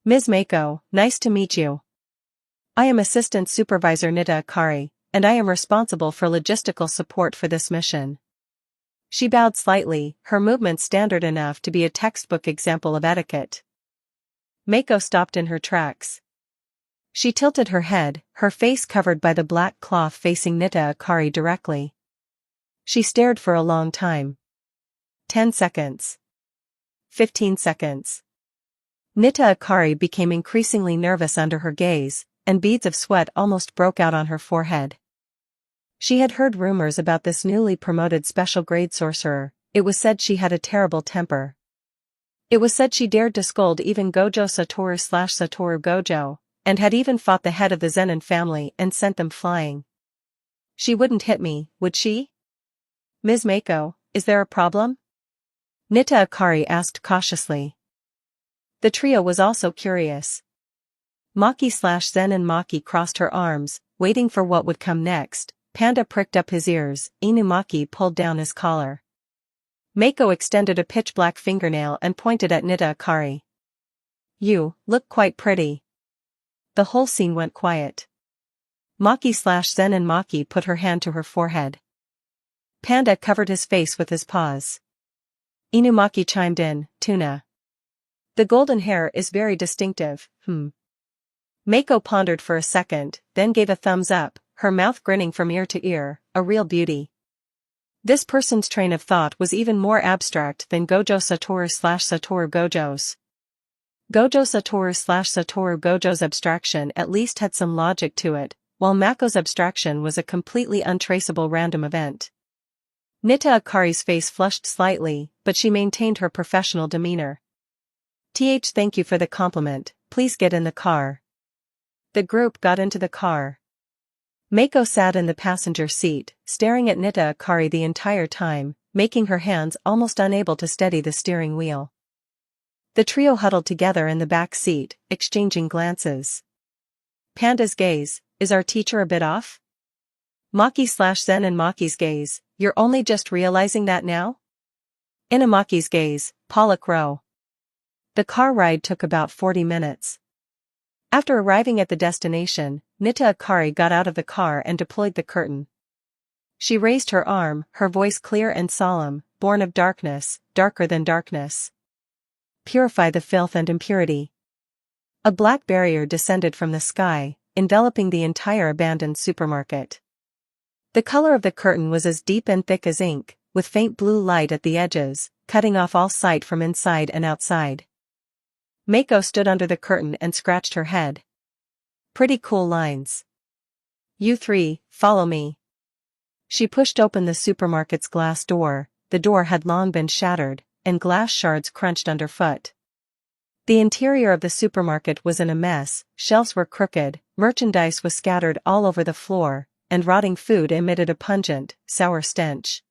Ms. Mako, nice to meet you. I am Assistant Supervisor Nita Akari, and I am responsible for logistical support for this mission. She bowed slightly, her movements standard enough to be a textbook example of etiquette. Mako stopped in her tracks. She tilted her head, her face covered by the black cloth facing Nita Akari directly. She stared for a long time. 10 seconds. 15 seconds. Nita Akari became increasingly nervous under her gaze, and beads of sweat almost broke out on her forehead. She had heard rumors about this newly promoted special grade sorcerer. It was said she had a terrible temper. It was said she dared to scold even Satoru Gojo, and had even fought the head of the Zenin family and sent them flying. She wouldn't hit me, would she? Ms. Mako, is there a problem? Nita Akari asked cautiously. The trio was also curious. Maki/Zen and Maki crossed her arms, waiting for what would come next. Panda pricked up his ears, Inumaki pulled down his collar. Mako extended a pitch-black fingernail and pointed at Nita Akari. You look quite pretty. The whole scene went quiet. Maki/Zen and Maki put her hand to her forehead. Panda covered his face with his paws. Inumaki chimed in, tuna. The golden hair is very distinctive, Mako pondered for a second, then gave a thumbs up, her mouth grinning from ear to ear, a real beauty. This person's train of thought was even more abstract than Satoru Gojo's. Satoru Gojo's abstraction at least had some logic to it, while Mako's abstraction was a completely untraceable random event. Nita Akari's face flushed slightly, but she maintained her professional demeanor. Thank you for the compliment, please get in the car. The group got into the car. Mako sat in the passenger seat, staring at Nita Akari the entire time, making her hands almost unable to steady the steering wheel. The trio huddled together in the back seat, exchanging glances. Panda's gaze, is our teacher a bit off? Maki/Zen and Maki's gaze, you're only just realizing that now? Inumaki's gaze, Pollock Row. The car ride took about 40 minutes. After arriving at the destination, Nita Akari got out of the car and deployed the curtain. She raised her arm, her voice clear and solemn, born of darkness, darker than darkness. Purify the filth and impurity. A black barrier descended from the sky, enveloping the entire abandoned supermarket. The color of the curtain was as deep and thick as ink, with faint blue light at the edges, cutting off all sight from inside and outside. Mako stood under the curtain and scratched her head. Pretty cool lines. You three, follow me. She pushed open the supermarket's glass door. The door had long been shattered, and glass shards crunched underfoot. The interior of the supermarket was in a mess, shelves were crooked, merchandise was scattered all over the floor, and rotting food emitted a pungent, sour stench.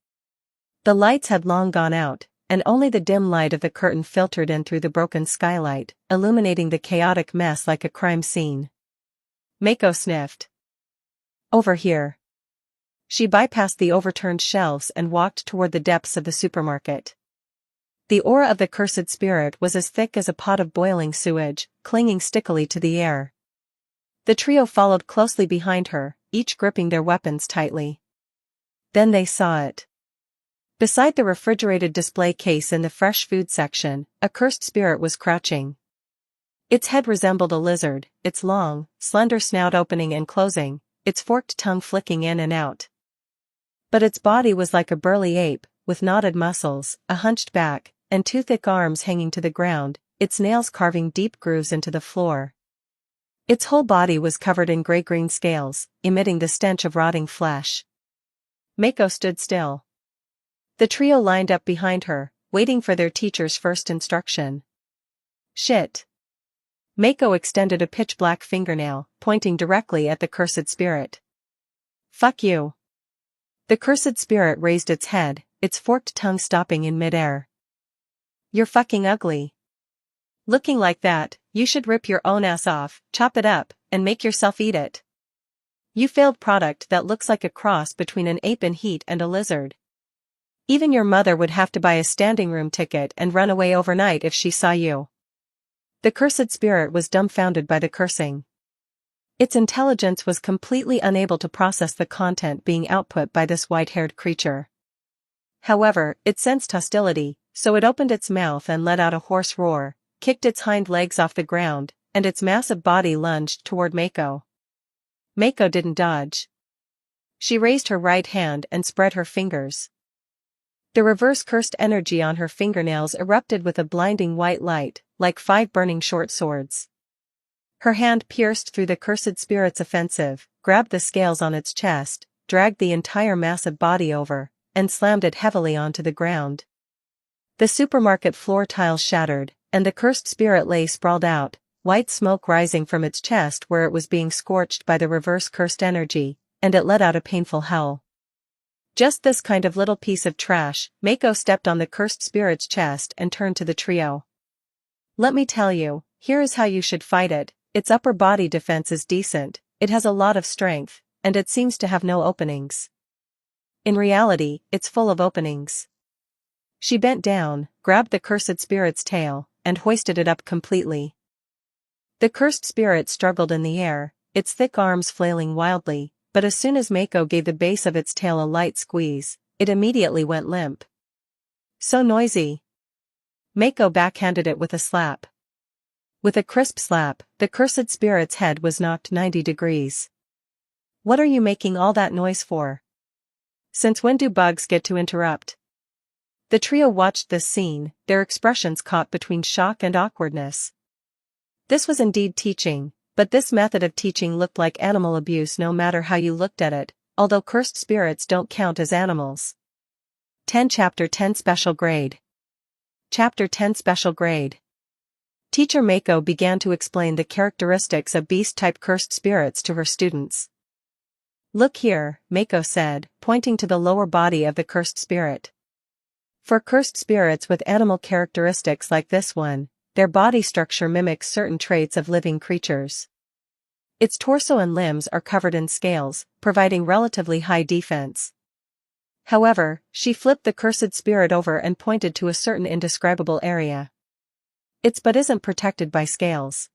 The lights had long gone out, and only the dim light of the curtain filtered in through the broken skylight, illuminating the chaotic mess like a crime scene. Mako sniffed. Over here. She bypassed the overturned shelves and walked toward the depths of the supermarket. The aura of the cursed spirit was as thick as a pot of boiling sewage, clinging stickily to the air. The trio followed closely behind her, each gripping their weapons tightly. Then they saw it. Beside the refrigerated display case in the fresh food section, a cursed spirit was crouching. Its head resembled a lizard, its long, slender snout opening and closing, its forked tongue flicking in and out. But its body was like a burly ape, with knotted muscles, a hunched back, and two thick arms hanging to the ground, its nails carving deep grooves into the floor. Its whole body was covered in gray-green scales, emitting the stench of rotting flesh. Mako stood still. The trio lined up behind her, waiting for their teacher's first instruction. Shit. Mako extended a pitch-black fingernail, pointing directly at the cursed spirit. Fuck you. The cursed spirit raised its head, its forked tongue stopping in midair. You're fucking ugly. Looking like that, you should rip your own ass off, chop it up, and make yourself eat it. You failed product that looks like a cross between an ape in heat and a lizard. Even your mother would have to buy a standing room ticket and run away overnight if she saw you. The cursed spirit was dumbfounded by the cursing. Its intelligence was completely unable to process the content being output by this white-haired creature. However, it sensed hostility, so it opened its mouth and let out a hoarse roar, kicked its hind legs off the ground, and its massive body lunged toward Mako. Mako didn't dodge. She raised her right hand and spread her fingers. The reverse cursed energy on her fingernails erupted with a blinding white light, like 5 burning short swords. Her hand pierced through the cursed spirit's offensive, grabbed the scales on its chest, dragged the entire massive body over, and slammed it heavily onto the ground. The supermarket floor tiles shattered, and the cursed spirit lay sprawled out, white smoke rising from its chest where it was being scorched by the reverse cursed energy, and it let out a painful howl. Just this kind of little piece of trash. Mako stepped on the cursed spirit's chest and turned to the trio. Let me tell you, here is how you should fight it. Its upper body defense is decent, it has a lot of strength, and it seems to have no openings. In reality, it's full of openings. She bent down, grabbed the cursed spirit's tail, and hoisted it up completely. The cursed spirit struggled in the air, its thick arms flailing wildly, but as soon as Mako gave the base of its tail a light squeeze, it immediately went limp. So noisy. Mako backhanded it with a slap. With a crisp slap, the cursed spirit's head was knocked 90 degrees. What are you making all that noise for? Since when do bugs get to interrupt? The trio watched this scene, their expressions caught between shock and awkwardness. This was indeed teaching, but this method of teaching looked like animal abuse no matter how you looked at it, although cursed spirits don't count as animals. 10 Chapter 10 Special Grade. Chapter 10 Special Grade. Teacher Mako began to explain the characteristics of beast-type cursed spirits to her students. Look here, Mako said, pointing to the lower body of the cursed spirit. For cursed spirits with animal characteristics like this one, their body structure mimics certain traits of living creatures. Its torso and limbs are covered in scales, providing relatively high defense. However, she flipped the cursed spirit over and pointed to a certain indescribable area. Its butt isn't protected by scales.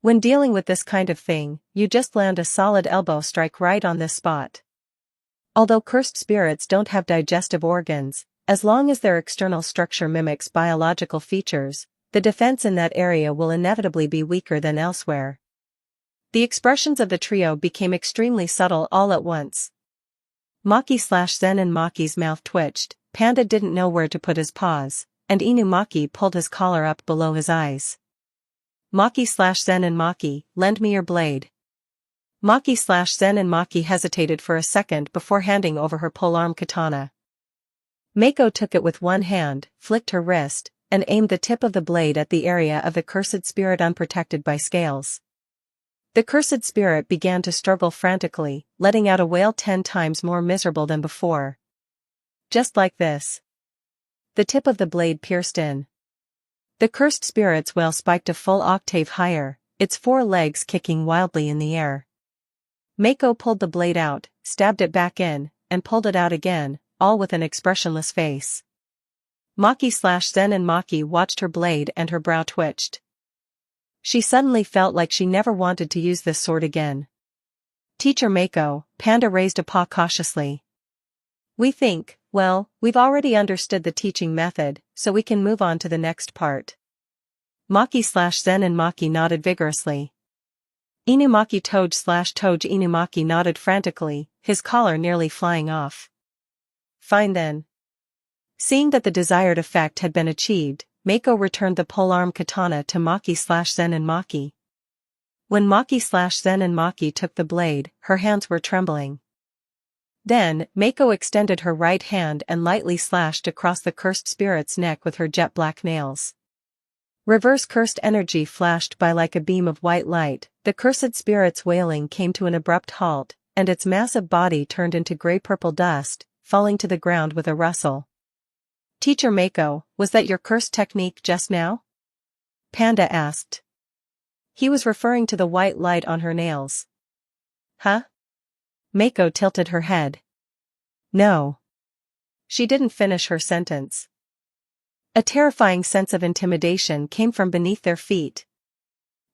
When dealing with this kind of thing, you just land a solid elbow strike right on this spot. Although cursed spirits don't have digestive organs, as long as their external structure mimics biological features, the defense in that area will inevitably be weaker than elsewhere. The expressions of the trio became extremely subtle all at once. Maki/Zen and Maki's mouth twitched, Panda didn't know where to put his paws, and Inumaki pulled his collar up below his eyes. Maki/Zen and Maki, lend me your blade. Maki/Zen and Maki hesitated for a second before handing over her polearm katana. Mako took it with one hand, flicked her wrist, and aimed the tip of the blade at the area of the cursed spirit unprotected by scales. The cursed spirit began to struggle frantically, letting out a wail 10 times more miserable than before. Just like this. the tip of the blade pierced in. The cursed spirit's wail spiked a full octave higher, its four legs kicking wildly in the air. Mako pulled the blade out, stabbed it back in, and pulled it out again, all with an expressionless face. Maki/Zen and Maki watched her blade and her brow twitched. She suddenly felt like she never wanted to use this sword again. Teacher Mako, Panda raised a paw cautiously. We've already understood the teaching method, so we can move on to the next part. Maki/Zen and Maki nodded vigorously. Inumaki Toge/Toge Inumaki nodded frantically, his collar nearly flying off. Fine then. Seeing that the desired effect had been achieved, Mako returned the polearm katana to Maki/Zen and Maki. When Maki/Zen and Maki took the blade, her hands were trembling. Then, Mako extended her right hand and lightly slashed across the cursed spirit's neck with her jet black nails. Reverse cursed energy flashed by like a beam of white light, the cursed spirit's wailing came to an abrupt halt, and its massive body turned into gray-purple dust, falling to the ground with a rustle. Teacher Mako, was that your cursed technique just now? Panda asked. He was referring to the white light on her nails. Huh? Mako tilted her head. No. She didn't finish her sentence. A terrifying sense of intimidation came from beneath their feet.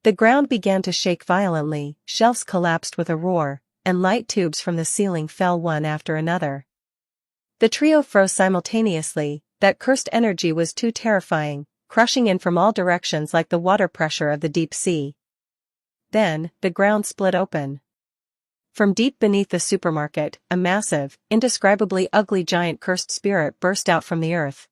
The ground began to shake violently, shelves collapsed with a roar, and light tubes from the ceiling fell one after another. The trio froze simultaneously. That cursed energy was too terrifying, crushing in from all directions like the water pressure of the deep sea. Then, the ground split open. From deep beneath the supermarket, a massive, indescribably ugly giant cursed spirit burst out from the earth.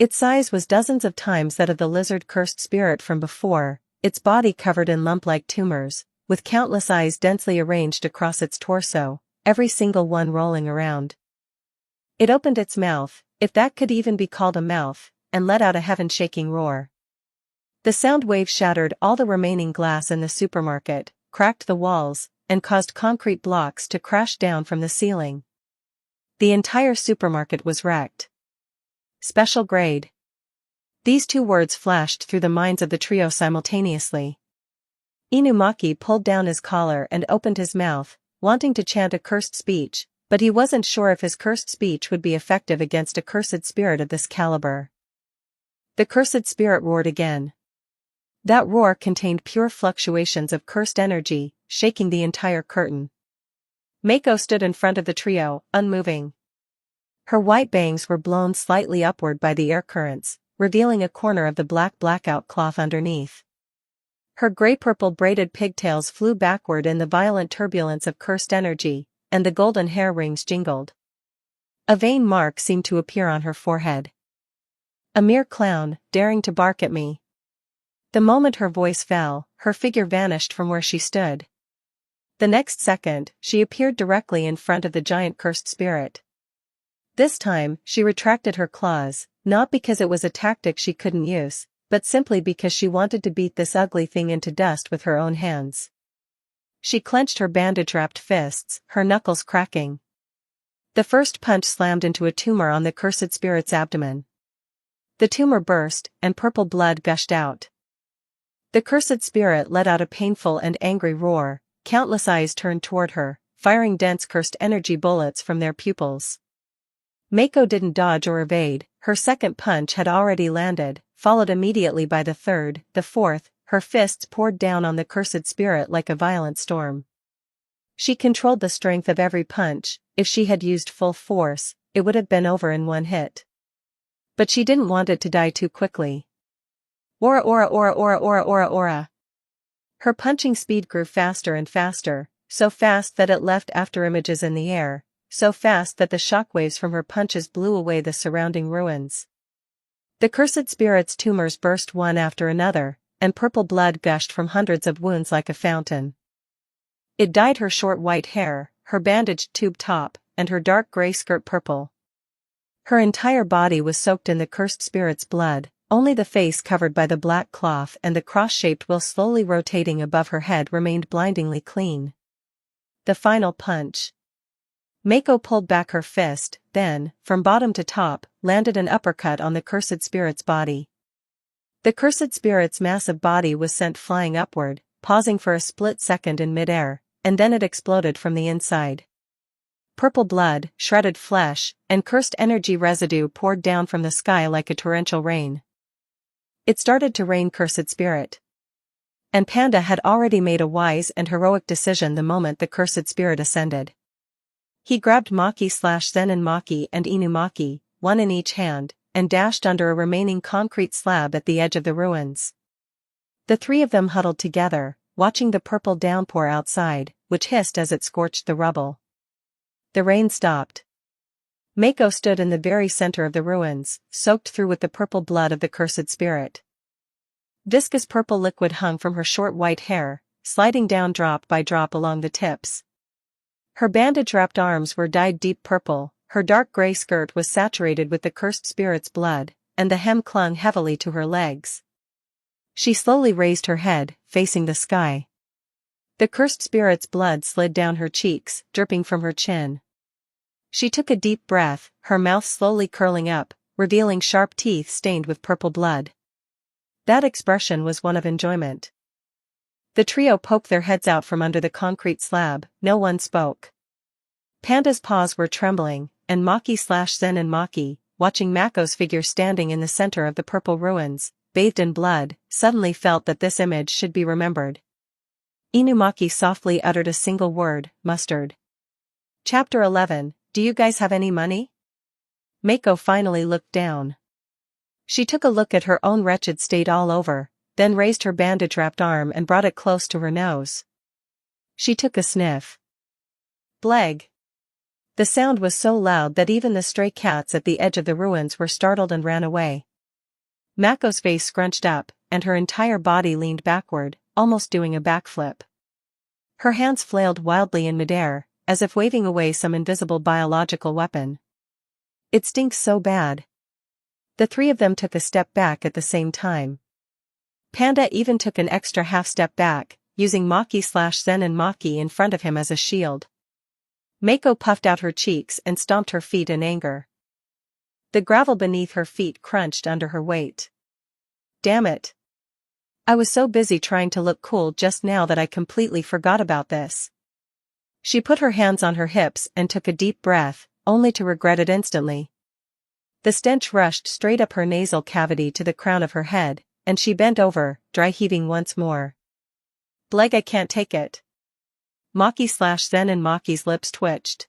Its size was dozens of times that of the lizard cursed spirit from before, its body covered in lump-like tumors, with countless eyes densely arranged across its torso, every single one rolling around. It opened its mouth, if that could even be called a mouth, and let out a heaven-shaking roar. The sound wave shattered all the remaining glass in the supermarket, cracked the walls, and caused concrete blocks to crash down from the ceiling. The entire supermarket was wrecked. Special grade. These two words flashed through the minds of the trio simultaneously. Inumaki pulled down his collar and opened his mouth, wanting to chant a cursed speech, but he wasn't sure if his cursed speech would be effective against a cursed spirit of this caliber. The cursed spirit roared again. That roar contained pure fluctuations of cursed energy, shaking the entire curtain. Mako stood in front of the trio, unmoving. Her white bangs were blown slightly upward by the air currents, revealing a corner of the black blackout cloth underneath. Her gray-purple braided pigtails flew backward in the violent turbulence of cursed energy, and the golden hair rings jingled. A vein mark seemed to appear on her forehead. A mere clown, daring to bark at me. The moment her voice fell, her figure vanished from where she stood. The next second, she appeared directly in front of the giant cursed spirit. This time, she retracted her claws, not because it was a tactic she couldn't use, but simply because she wanted to beat this ugly thing into dust with her own hands. She clenched her bandage-wrapped fists, her knuckles cracking. The first punch slammed into a tumor on the cursed spirit's abdomen. The tumor burst, and purple blood gushed out. The cursed spirit let out a painful and angry roar, countless eyes turned toward her, firing dense cursed energy bullets from their pupils. Mako didn't dodge or evade, her second punch had already landed, followed immediately by the third, the fourth. Her fists poured down on the cursed spirit like a violent storm. She controlled the strength of every punch. If she had used full force, it would have been over in one hit. But she didn't want it to die too quickly. Ora ora ora ora ora ora ora. Her punching speed grew faster and faster, so fast that it left afterimages in the air, so fast that the shockwaves from her punches blew away the surrounding ruins. The cursed spirit's tumors burst one after another, and purple blood gushed from hundreds of wounds like a fountain. It dyed her short white hair, her bandaged tube top, and her dark gray skirt purple. Her entire body was soaked in the cursed spirit's blood, only the face covered by the black cloth and the cross-shaped wheel slowly rotating above her head remained blindingly clean. The final punch. Mako pulled back her fist, then, from bottom to top, landed an uppercut on the cursed spirit's body. The cursed spirit's massive body was sent flying upward, pausing for a split second in midair, and then it exploded from the inside. Purple blood, shredded flesh, and cursed energy residue poured down from the sky like a torrential rain. It started to rain cursed spirit. And Panda had already made a wise and heroic decision the moment the cursed spirit ascended. He grabbed Maki/Zen and Maki and Inumaki, one in each hand, and dashed under a remaining concrete slab at the edge of the ruins. The three of them huddled together, watching the purple downpour outside, which hissed as it scorched the rubble. The rain stopped. Mako stood in the very center of the ruins, soaked through with the purple blood of the cursed spirit. Viscous purple liquid hung from her short white hair, sliding down drop by drop along the tips. Her bandage-wrapped arms were dyed deep purple, her dark gray skirt was saturated with the cursed spirit's blood, and the hem clung heavily to her legs. She slowly raised her head, facing the sky. The cursed spirit's blood slid down her cheeks, dripping from her chin. She took a deep breath, her mouth slowly curling up, revealing sharp teeth stained with purple blood. That expression was one of enjoyment. The trio poked their heads out from under the concrete slab, no one spoke. Panda's paws were trembling, and Maki/Zen and Maki, watching Mako's figure standing in the center of the purple ruins, bathed in blood, suddenly felt that this image should be remembered. Inumaki softly uttered a single word, mustard. Chapter 11, Do you guys have any money? Mako finally looked down. She took a look at her own wretched state all over, then raised her bandage-wrapped arm and brought it close to her nose. She took a sniff. Bleg. The sound was so loud that even the stray cats at the edge of the ruins were startled and ran away. Mako's face scrunched up, and her entire body leaned backward, almost doing a backflip. Her hands flailed wildly in midair, as if waving away some invisible biological weapon. It stinks so bad. The three of them took a step back at the same time. Panda even took an extra half step back, using Maki/Zen and Maki in front of him as a shield. Mako puffed out her cheeks and stomped her feet in anger. The gravel beneath her feet crunched under her weight. Damn it. I was so busy trying to look cool just now that I completely forgot about this. She put her hands on her hips and took a deep breath, only to regret it instantly. The stench rushed straight up her nasal cavity to the crown of her head, and she bent over, dry heaving once more. Bleg, I can't take it. Maki/Zen and Maki's lips twitched.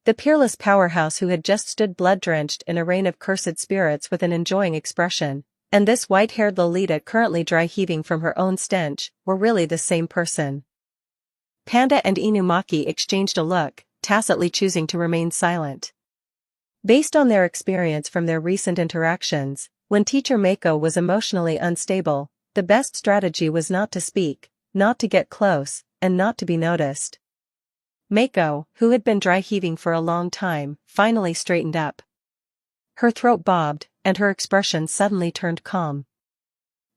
The peerless powerhouse who had just stood blood-drenched in a rain of cursed spirits with an enjoying expression, and this white-haired Lolita currently dry heaving from her own stench, were really the same person. Panda and Inumaki exchanged a look, tacitly choosing to remain silent. Based on their experience from their recent interactions, when Teacher Mako was emotionally unstable, the best strategy was not to speak, not to get close, and not to be noticed. Mako, who had been dry heaving for a long time, finally straightened up. Her throat bobbed, and her expression suddenly turned calm.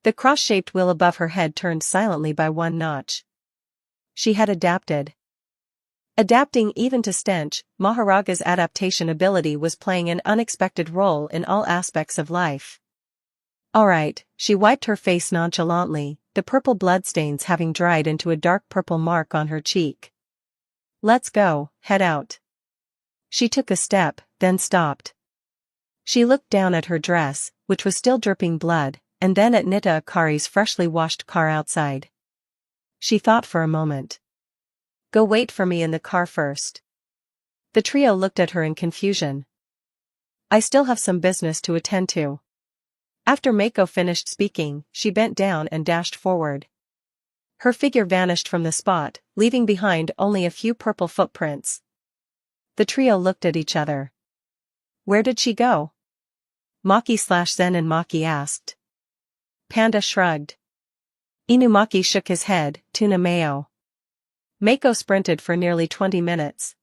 The cross-shaped wheel above her head turned silently by one notch. She had adapted. Adapting even to stench, Mahoraga's adaptation ability was playing an unexpected role in all aspects of life. Alright, she wiped her face nonchalantly, the purple bloodstains having dried into a dark purple mark on her cheek. Let's go, head out. She took a step, then stopped. She looked down at her dress, which was still dripping blood, and then at Nita Akari's freshly washed car outside. She thought for a moment. Go wait for me in the car first. The trio looked at her in confusion. I still have some business to attend to. After Mako finished speaking, she bent down and dashed forward. Her figure vanished from the spot, leaving behind only a few purple footprints. The trio looked at each other. Where did she go? Maki/Zen and Maki asked. Panda shrugged. Inumaki shook his head, tuna mayo. Mako sprinted for nearly 20 minutes.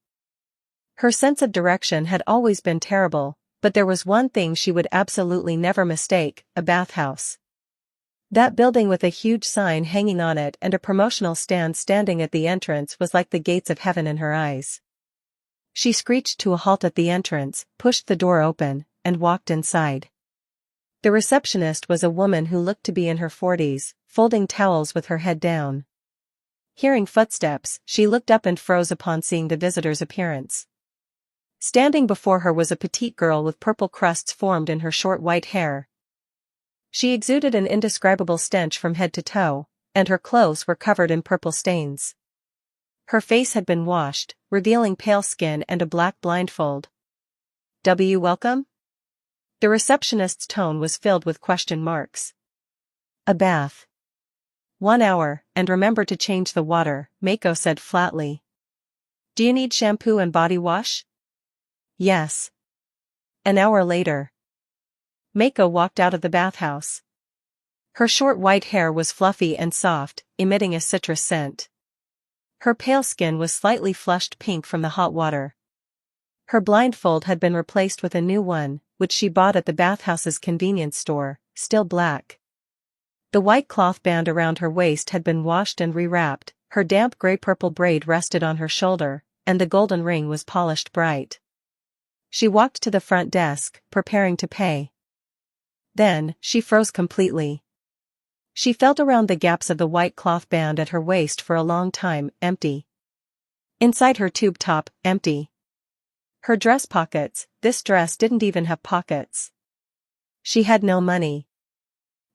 Her sense of direction had always been terrible, but there was one thing she would absolutely never mistake, a bathhouse. That building with a huge sign hanging on it and a promotional stand standing at the entrance was like the gates of heaven in her eyes. She screeched to a halt at the entrance, pushed the door open, and walked inside. The receptionist was a woman who looked to be in her 40s, folding towels with her head down. Hearing footsteps, she looked up and froze upon seeing the visitor's appearance. Standing before her was a petite girl with purple crusts formed in her short white hair. She exuded an indescribable stench from head to toe, and her clothes were covered in purple stains. Her face had been washed, revealing pale skin and a black blindfold. Welcome? The receptionist's tone was filled with question marks. A bath. 1 hour, and remember to change the water, Mako said flatly. Do you need shampoo and body wash? Yes. An hour later. Mako walked out of the bathhouse. Her short white hair was fluffy and soft, emitting a citrus scent. Her pale skin was slightly flushed pink from the hot water. Her blindfold had been replaced with a new one, which she bought at the bathhouse's convenience store, still black. The white cloth band around her waist had been washed and rewrapped, her damp gray-purple braid rested on her shoulder, and the golden ring was polished bright. She walked to the front desk, preparing to pay. Then, she froze completely. She felt around the gaps of the white cloth band at her waist for a long time, empty. Inside her tube top, empty. Her dress pockets, this dress didn't even have pockets. She had no money.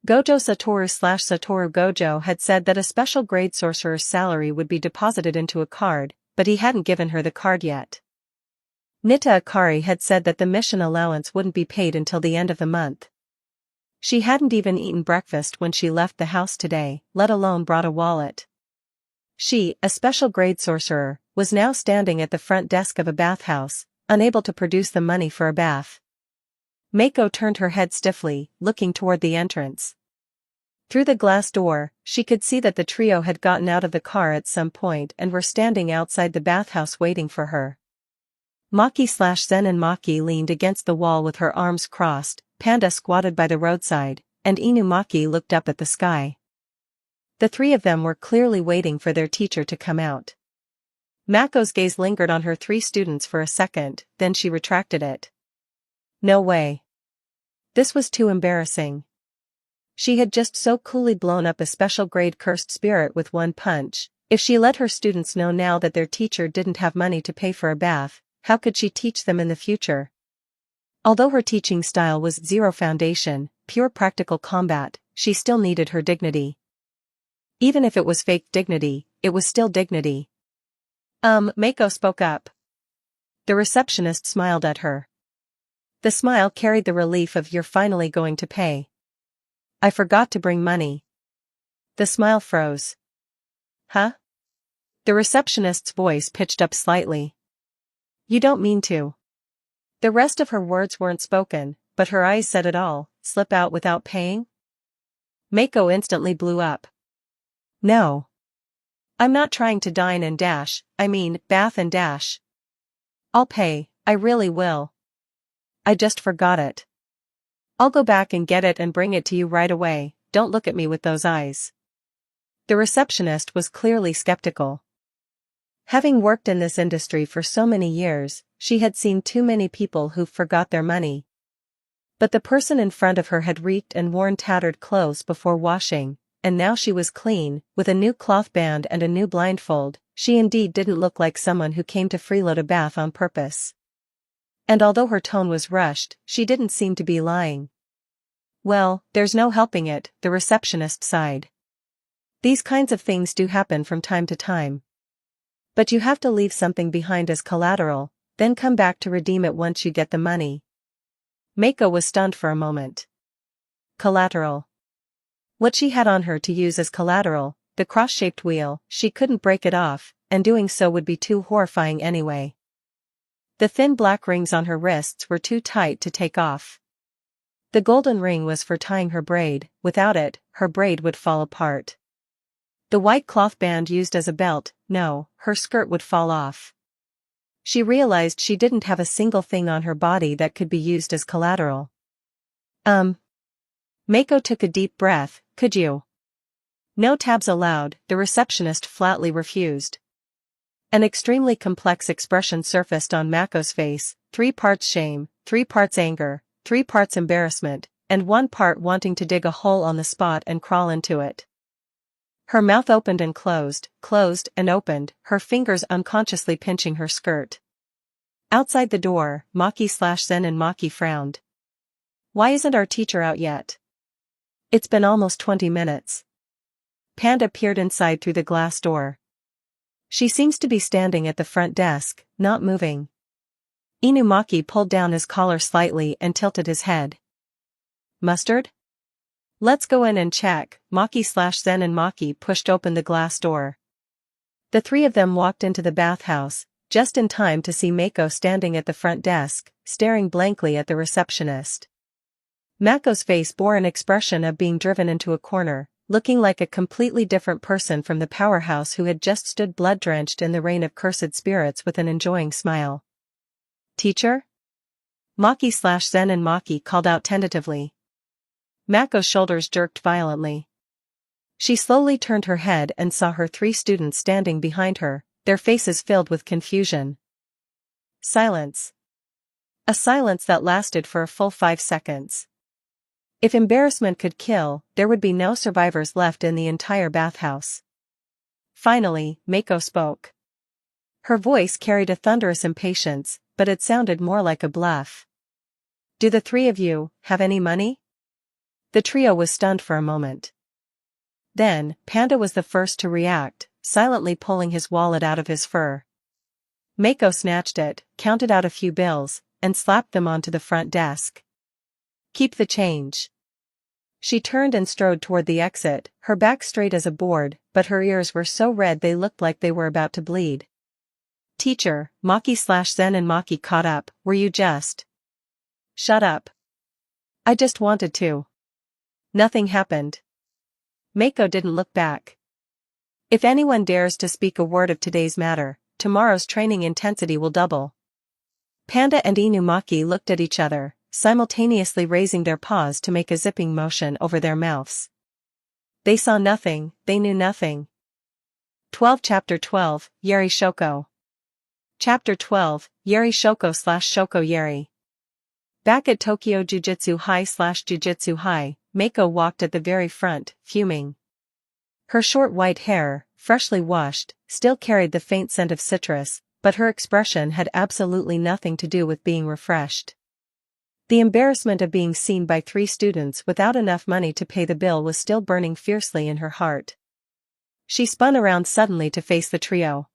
Gojo Satoru/Satoru Gojo had said that a special grade sorcerer's salary would be deposited into a card, but he hadn't given her the card yet. Nita Akari had said that the mission allowance wouldn't be paid until the end of the month. She hadn't even eaten breakfast when she left the house today, let alone brought a wallet. She, a special grade sorcerer, was now standing at the front desk of a bathhouse, unable to produce the money for a bath. Mako turned her head stiffly, looking toward the entrance. Through the glass door, she could see that the trio had gotten out of the car at some point and were standing outside the bathhouse waiting for her. Maki/Zen and Maki leaned against the wall with her arms crossed, Panda squatted by the roadside, and Inumaki looked up at the sky. The three of them were clearly waiting for their teacher to come out. Mako's gaze lingered on her three students for a second, then she retracted it. No way. This was too embarrassing. She had just so coolly blown up a special grade cursed spirit with one punch. If she let her students know now that their teacher didn't have money to pay for a bath, how could she teach them in the future? Although her teaching style was zero foundation, pure practical combat, she still needed her dignity. Even if it was fake dignity, it was still dignity. Mako spoke up. The receptionist smiled at her. The smile carried the relief of "You're finally going to pay." I forgot to bring money. The smile froze. Huh? The receptionist's voice pitched up slightly. You don't mean to. The rest of her words weren't spoken, but her eyes said it all. Slip out without paying? Mako instantly blew up. No. I'm not trying to dine and dash, I mean, bath and dash. I'll pay, I really will. I just forgot it. I'll go back and get it and bring it to you right away, don't look at me with those eyes. The receptionist was clearly skeptical. Having worked in this industry for so many years, she had seen too many people who forgot their money. But the person in front of her had reeked and worn tattered clothes before washing, and now she was clean, with a new cloth band and a new blindfold. She indeed didn't look like someone who came to freeload a bath on purpose. And although her tone was rushed, she didn't seem to be lying. Well, there's no helping it, the receptionist sighed. These kinds of things do happen from time to time. But you have to leave something behind as collateral, then come back to redeem it once you get the money. Mako was stunned for a moment. Collateral. What she had on her to use as collateral, the cross-shaped wheel, she couldn't break it off, and doing so would be too horrifying anyway. The thin black rings on her wrists were too tight to take off. The golden ring was for tying her braid, without it, her braid would fall apart. The white cloth band used as a belt, no, her skirt would fall off. She realized she didn't have a single thing on her body that could be used as collateral. Mako took a deep breath, could you? No tabs allowed, the receptionist flatly refused. An extremely complex expression surfaced on Mako's face, 3 parts shame, 3 parts anger, 3 parts embarrassment, and 1 part wanting to dig a hole on the spot and crawl into it. Her mouth opened and closed, closed and opened, her fingers unconsciously pinching her skirt. Outside the door, Maki/Zen and Maki frowned. Why isn't our teacher out yet? It's been almost 20 minutes. Panda peered inside through the glass door. She seems to be standing at the front desk, not moving. Inumaki pulled down his collar slightly and tilted his head. Mustard? Let's go in and check. Maki/Zen and Maki pushed open the glass door. The 3 of them walked into the bathhouse, just in time to see Mako standing at the front desk, staring blankly at the receptionist. Mako's face bore an expression of being driven into a corner, looking like a completely different person from the powerhouse who had just stood blood-drenched in the rain of cursed spirits with an enjoying smile. Teacher? Maki/Zen and Maki called out tentatively. Mako's shoulders jerked violently. She slowly turned her head and saw her 3 students standing behind her, their faces filled with confusion. Silence. A silence that lasted for a full 5 seconds. If embarrassment could kill, there would be no survivors left in the entire bathhouse. Finally, Mako spoke. Her voice carried a thunderous impatience, but it sounded more like a bluff. Do the 3 of you have any money? The trio was stunned for a moment. Then, Panda was the first to react, silently pulling his wallet out of his fur. Mako snatched it, counted out a few bills, and slapped them onto the front desk. Keep the change. She turned and strode toward the exit, her back straight as a board, but her ears were so red they looked like they were about to bleed. Teacher, Maki/Zen and Maki caught up. Were you just? Shut up. I just wanted to. Nothing happened. Mako didn't look back. If anyone dares to speak a word of today's matter, tomorrow's training intensity will double. Panda and Inumaki looked at each other, simultaneously raising their paws to make a zipping motion over their mouths. They saw nothing, they knew nothing. Chapter 12, Yeri Shoko. Chapter 12, Yeri Shoko/Shoko Yeri. Back at Tokyo Jujutsu High/Jujutsu High, Mako walked at the very front, fuming. Her short white hair, freshly washed, still carried the faint scent of citrus, but her expression had absolutely nothing to do with being refreshed. The embarrassment of being seen by 3 students without enough money to pay the bill was still burning fiercely in her heart. She spun around suddenly to face the trio.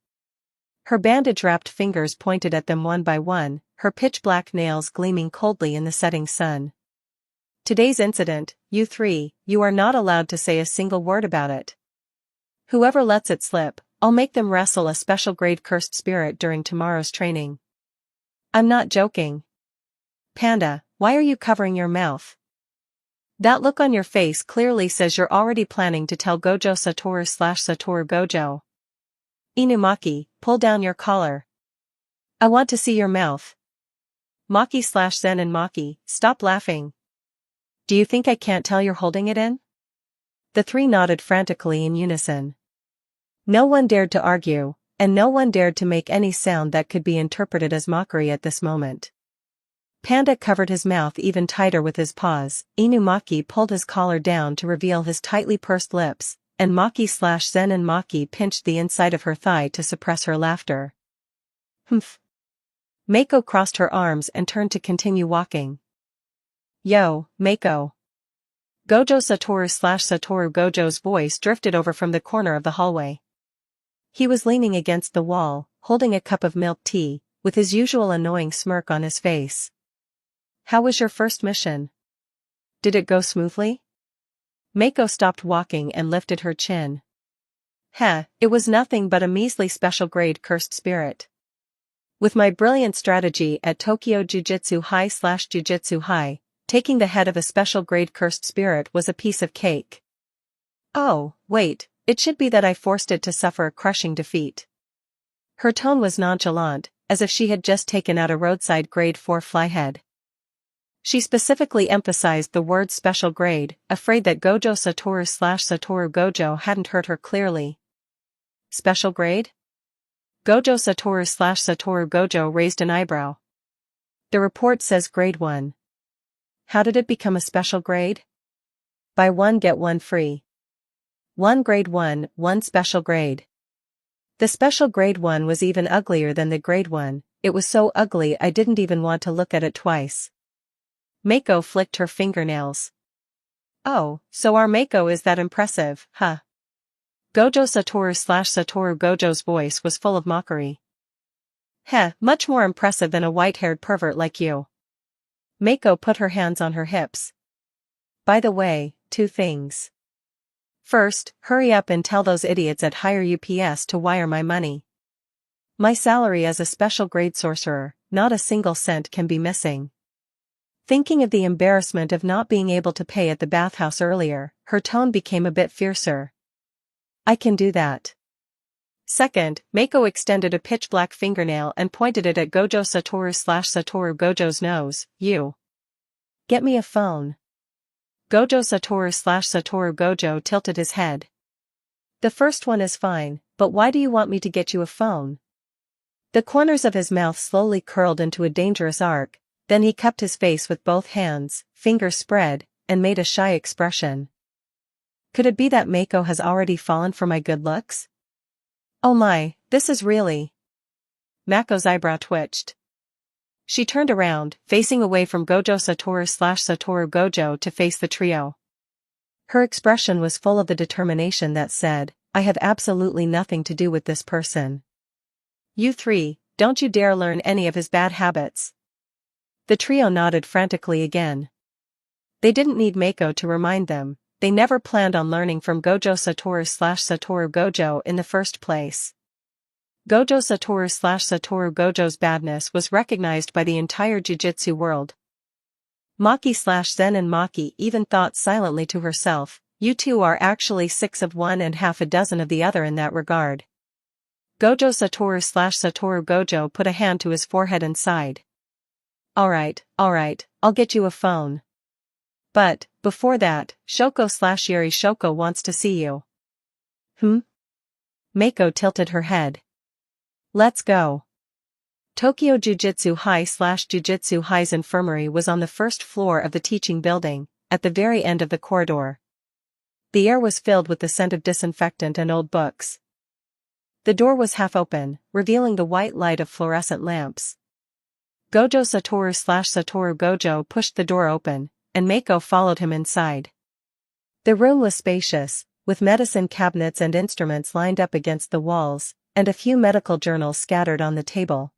Her bandage-wrapped fingers pointed at them one by one, her pitch-black nails gleaming coldly in the setting sun. Today's incident, you 3, you are not allowed to say a single word about it. Whoever lets it slip, I'll make them wrestle a special grade cursed spirit during tomorrow's training. I'm not joking. Panda, why are you covering your mouth? That look on your face clearly says you're already planning to tell Gojo Satoru/Satoru Gojo. Inumaki, pull down your collar. I want to see your mouth. Maki/Zen and Maki, stop laughing. Do you think I can't tell you're holding it in? The 3 nodded frantically in unison. No one dared to argue, and no one dared to make any sound that could be interpreted as mockery at this moment. Panda covered his mouth even tighter with his paws, Inumaki pulled his collar down to reveal his tightly pursed lips, and Maki/Zen and Maki pinched the inside of her thigh to suppress her laughter. Humph. Mako crossed her arms and turned to continue walking. Yo, Mako. Gojo Satoru/Satoru Gojo's voice drifted over from the corner of the hallway. He was leaning against the wall, holding a cup of milk tea, with his usual annoying smirk on his face. How was your first mission? Did it go smoothly? Mako stopped walking and lifted her chin. It was nothing but a measly special grade cursed spirit. With my brilliant strategy at Tokyo Jujutsu High/Jujutsu High, taking the head of a special grade cursed spirit was a piece of cake. Oh, wait, it should be that I forced it to suffer a crushing defeat. Her tone was nonchalant, as if she had just taken out a roadside grade 4 flyhead. She specifically emphasized the word special grade, afraid that Gojo Satoru/Satoru Gojo hadn't heard her clearly. Special grade? Gojo Satoru/Satoru Gojo raised an eyebrow. The report says grade 1. How did it become a special grade? Buy one get one free. 1 grade 1, 1 special grade. The special grade 1 was even uglier than the grade 1, it was so ugly I didn't even want to look at it twice. Mako flicked her fingernails. Oh, so our Mako is that impressive, huh? Gojo Satoru/Satoru Gojo's voice was full of mockery. Heh, much more impressive than a white-haired pervert like you. Mako put her hands on her hips. By the way, 2 things. First, hurry up and tell those idiots at Higher UPS to wire my money. My salary as a special grade sorcerer, not a single cent can be missing. Thinking of the embarrassment of not being able to pay at the bathhouse earlier, her tone became a bit fiercer. I can do that. Second, Mako extended a pitch-black fingernail and pointed it at Gojo Satoru/Satoru Gojo's nose. You. Get me a phone. Gojo Satoru/Satoru Gojo tilted his head. The first one is fine, but why do you want me to get you a phone? The corners of his mouth slowly curled into a dangerous arc, then he cupped his face with both hands, fingers spread, and made a shy expression. Could it be that Mako has already fallen for my good looks? Oh my, this is really... Mako's eyebrow twitched. She turned around, facing away from Gojo Satoru/Satoru Gojo to face the trio. Her expression was full of the determination that said, I have absolutely nothing to do with this person. You 3, don't you dare learn any of his bad habits. The trio nodded frantically again. They didn't need Mako to remind them, they never planned on learning from Gojo Satoru/Satoru Gojo in the first place. Gojo Satoru/Satoru Gojo's badness was recognized by the entire Jujutsu world. Maki/Zen and Maki even thought silently to herself, you two are actually 6 of one and half a dozen of the other in that regard. Gojo Satoru/Satoru Gojo put a hand to his forehead and sighed. Alright, I'll get you a phone. But, before that, Shoko/Yuri Shoko wants to see you. Mako tilted her head. Let's go. Tokyo Jujutsu High/Jujutsu High's infirmary was on the first floor of the teaching building, at the very end of the corridor. The air was filled with the scent of disinfectant and old books. The door was half open, revealing the white light of fluorescent lamps. Gojo Satoru/Satoru Gojo pushed the door open, and Mako followed him inside. The room was spacious, with medicine cabinets and instruments lined up against the walls, and a few medical journals scattered on the table.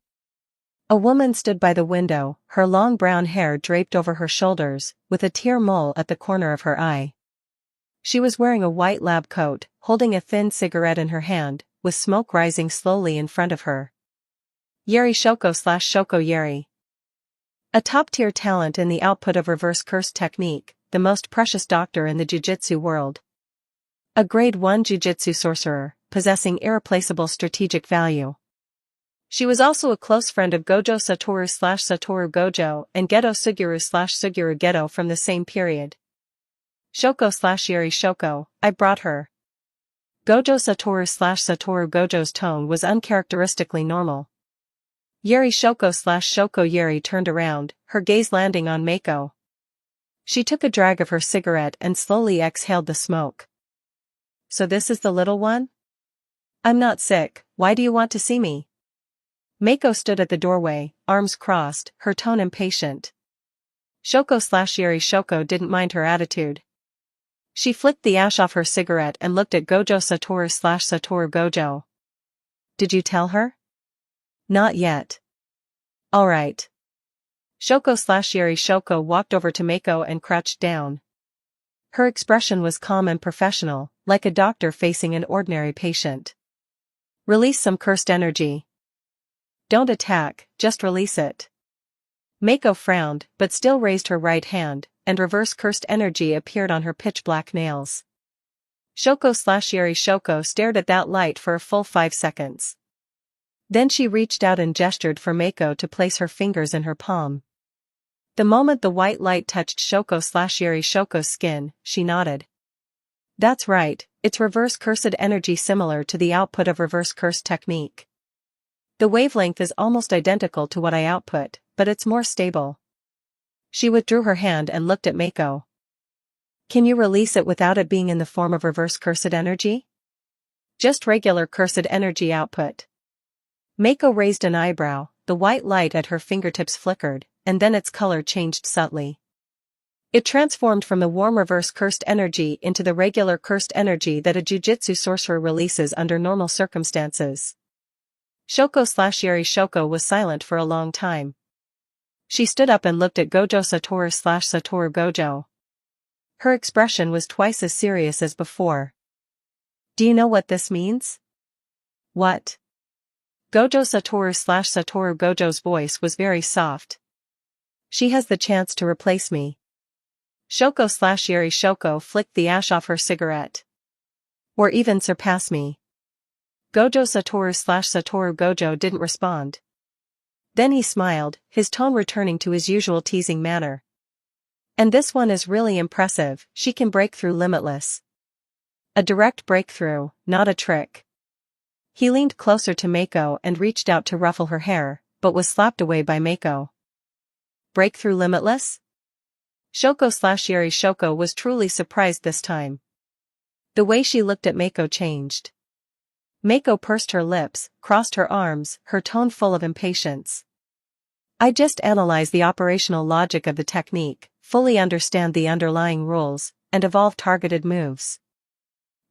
A woman stood by the window, her long brown hair draped over her shoulders, with a tear mole at the corner of her eye. She was wearing a white lab coat, holding a thin cigarette in her hand, with smoke rising slowly in front of her. Yuri Shoko/Shoko Yuri. A top-tier talent in the output of reverse curse technique, the most precious doctor in the Jujutsu world. A grade 1 Jujutsu sorcerer, possessing irreplaceable strategic value. She was also a close friend of Gojo Satoru/Satoru Gojo and Geto Suguru/Suguru Geto from the same period. Shoko/Yuri Shoko, I brought her. Gojo Satoru/Satoru Gojo's tone was uncharacteristically normal. Yuri Shoko/Shoko Yuri turned around, her gaze landing on Mako. She took a drag of her cigarette and slowly exhaled the smoke. So this is the little one? I'm not sick, why do you want to see me? Mako stood at the doorway, arms crossed, her tone impatient. Shoko/Yuri Shoko didn't mind her attitude. She flicked the ash off her cigarette and looked at Gojo Satoru/Satoru Gojo. Did you tell her? Not yet. Alright. Shoko/Yuri Shoko walked over to Mako and crouched down. Her expression was calm and professional, like a doctor facing an ordinary patient. Release some cursed energy. Don't attack, just release it. Mako frowned, but still raised her right hand, and reverse cursed energy appeared on her pitch-black nails. Shoko/Yuri Shoko stared at that light for a full 5 seconds. Then she reached out and gestured for Mako to place her fingers in her palm. The moment the white light touched Shoko/Yuri Shoko's skin, she nodded. That's right, it's reverse cursed energy similar to the output of reverse curse technique. The wavelength is almost identical to what I output, but it's more stable. She withdrew her hand and looked at Mako. Can you release it without it being in the form of reverse cursed energy? Just regular cursed energy output. Mako raised an eyebrow, the white light at her fingertips flickered, and then its color changed subtly. It transformed from the warm reverse cursed energy into the regular cursed energy that a jujutsu sorcerer releases under normal circumstances. Shoko/Yeri Shoko was silent for a long time. She stood up and looked at Gojo Satoru/Satoru Gojo. Her expression was twice as serious as before. Do you know what this means? What? Gojo Satoru/Satoru Gojo's voice was very soft. She has the chance to replace me. Shoko/Yeri Shoko flicked the ash off her cigarette. Or even surpass me. Gojo Satoru/Satoru Gojo didn't respond. Then he smiled, his tone returning to his usual teasing manner. And this one is really impressive, she can break through limitless. A direct breakthrough, not a trick. He leaned closer to Mako and reached out to ruffle her hair, but was slapped away by Mako. Breakthrough limitless? Shoko/Yeri Shoko was truly surprised this time. The way she looked at Mako changed. Mako pursed her lips, crossed her arms, her tone full of impatience. I just analyze the operational logic of the technique, fully understand the underlying rules, and evolve targeted moves.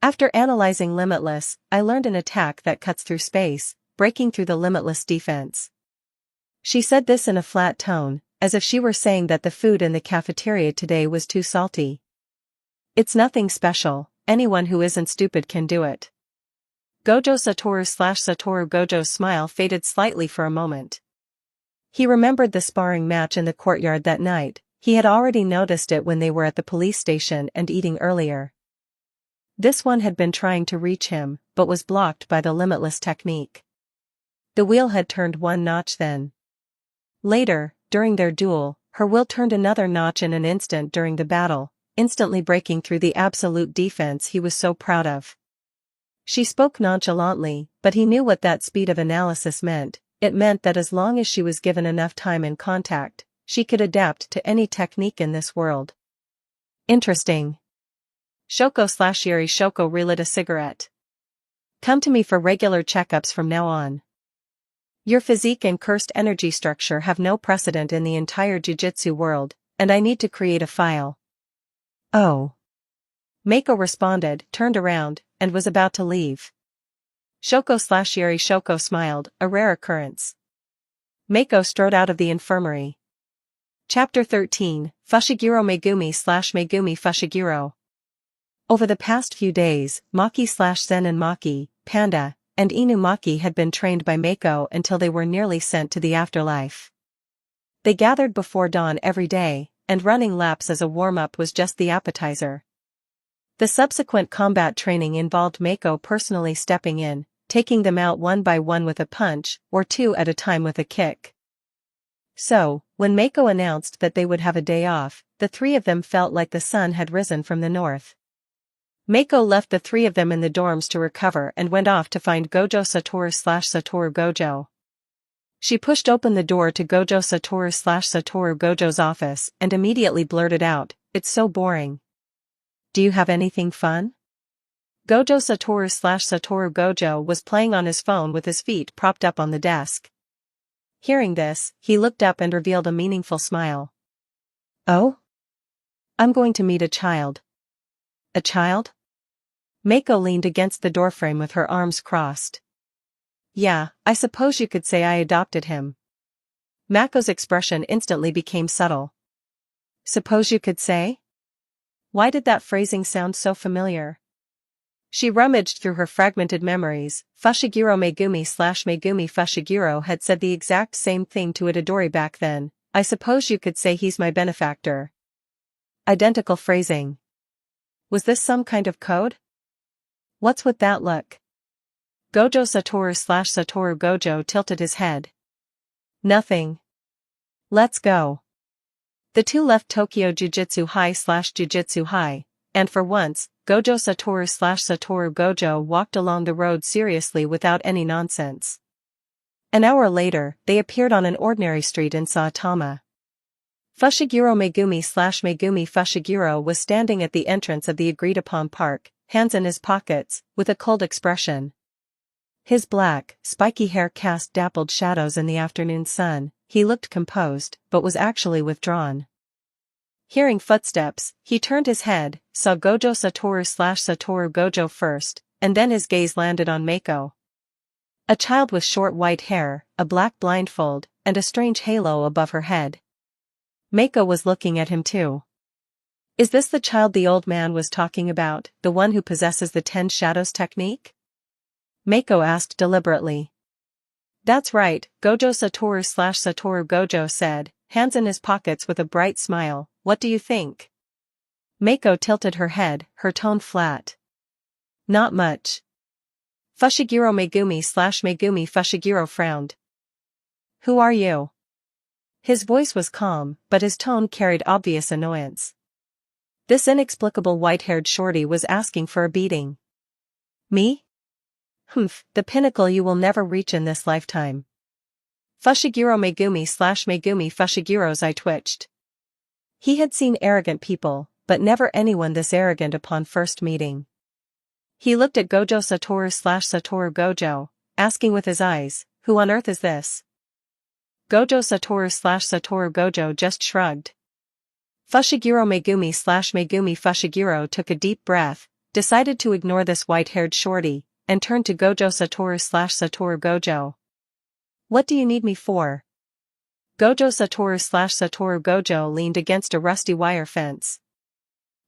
After analyzing Limitless, I learned an attack that cuts through space, breaking through the Limitless defense. She said this in a flat tone, as if she were saying that the food in the cafeteria today was too salty. It's nothing special, anyone who isn't stupid can do it. Gojo Satoru/Satoru Gojo's smile faded slightly for a moment. He remembered the sparring match in the courtyard that night, he had already noticed it when they were at the police station and eating earlier. This one had been trying to reach him, but was blocked by the Limitless technique. The wheel had turned one notch then. Later, during their duel, her will turned another notch in an instant during the battle, instantly breaking through the absolute defense he was so proud of. She spoke nonchalantly, but he knew what that speed of analysis meant. It meant that as long as she was given enough time and contact, she could adapt to any technique in this world. Interesting. Shoko/Yeri Shoko relit a cigarette. Come to me for regular checkups from now on. Your physique and cursed energy structure have no precedent in the entire jujutsu world, and I need to create a file. Oh. Mako responded, turned around, and was about to leave. Shoko/Yeri Shoko smiled, a rare occurrence. Mako strode out of the infirmary. Chapter 13, Fushiguro Megumi/Megumi Fushiguro. Over the past few days, Maki/Zen and Maki, Panda, and Inu Maki had been trained by Mako until they were nearly sent to the afterlife. They gathered before dawn every day, and running laps as a warm-up was just the appetizer. The subsequent combat training involved Mako personally stepping in, taking them out one by one with a punch, or two at a time with a kick. So, when Mako announced that they would have a day off, the three of them felt like the sun had risen from the north. Mako left the three of them in the dorms to recover and went off to find Gojo Satoru/Satoru Gojo. She pushed open the door to Gojo Satoru/Satoru Gojo's office and immediately blurted out, "It's so boring. Do you have anything fun?" Gojo Satoru/Satoru Gojo was playing on his phone with his feet propped up on the desk. Hearing this, he looked up and revealed a meaningful smile. Oh? I'm going to meet a child. A child? Mako leaned against the doorframe with her arms crossed. Yeah, I suppose you could say I adopted him. Mako's expression instantly became subtle. Suppose you could say? Why did that phrasing sound so familiar? She rummaged through her fragmented memories. Fushiguro Megumi/Megumi Fushiguro had said the exact same thing to Itadori back then. I suppose you could say he's my benefactor. Identical phrasing. Was this some kind of code? What's with that look? Gojo Satoru/Satoru Gojo tilted his head. Nothing. Let's go. The two left Tokyo Jujutsu High/Jujutsu High, and for once, Gojo Satoru/Satoru Gojo walked along the road seriously without any nonsense. An hour later, they appeared on an ordinary street in Saitama. Fushiguro Megumi Fushiguro was standing at the entrance of the agreed-upon park, hands in his pockets, with a cold expression. His black, spiky hair cast dappled shadows in the afternoon sun. He looked composed, but was actually withdrawn. Hearing footsteps, he turned his head, saw Gojo Satoru Gojo first, and then his gaze landed on Mako. A child with short white hair, a black blindfold, and a strange halo above her head. Mako was looking at him too. Is this the child the old man was talking about, the one who possesses the 10 shadows technique? Mako asked deliberately. That's right, Gojo Satoru Gojo said, hands in his pockets with a bright smile. What do you think? Mako tilted her head, her tone flat. Not much. Fushiguro Megumi Fushiguro frowned. Who are you? His voice was calm, but his tone carried obvious annoyance. This inexplicable white-haired shorty was asking for a beating. Me? Humph, the pinnacle you will never reach in this lifetime. Fushiguro Megumi Fushigiro's eye twitched. He had seen arrogant people, but never anyone this arrogant upon first meeting. He looked at Gojo Satoru Gojo, asking with his eyes, who on earth is this? Gojo Satoru Gojo just shrugged. Fushiguro Megumi Fushiguro took a deep breath, decided to ignore this white-haired shorty, and turned to Gojo Satoru Gojo. What do you need me for? Gojo Satoru Gojo leaned against a rusty wire fence.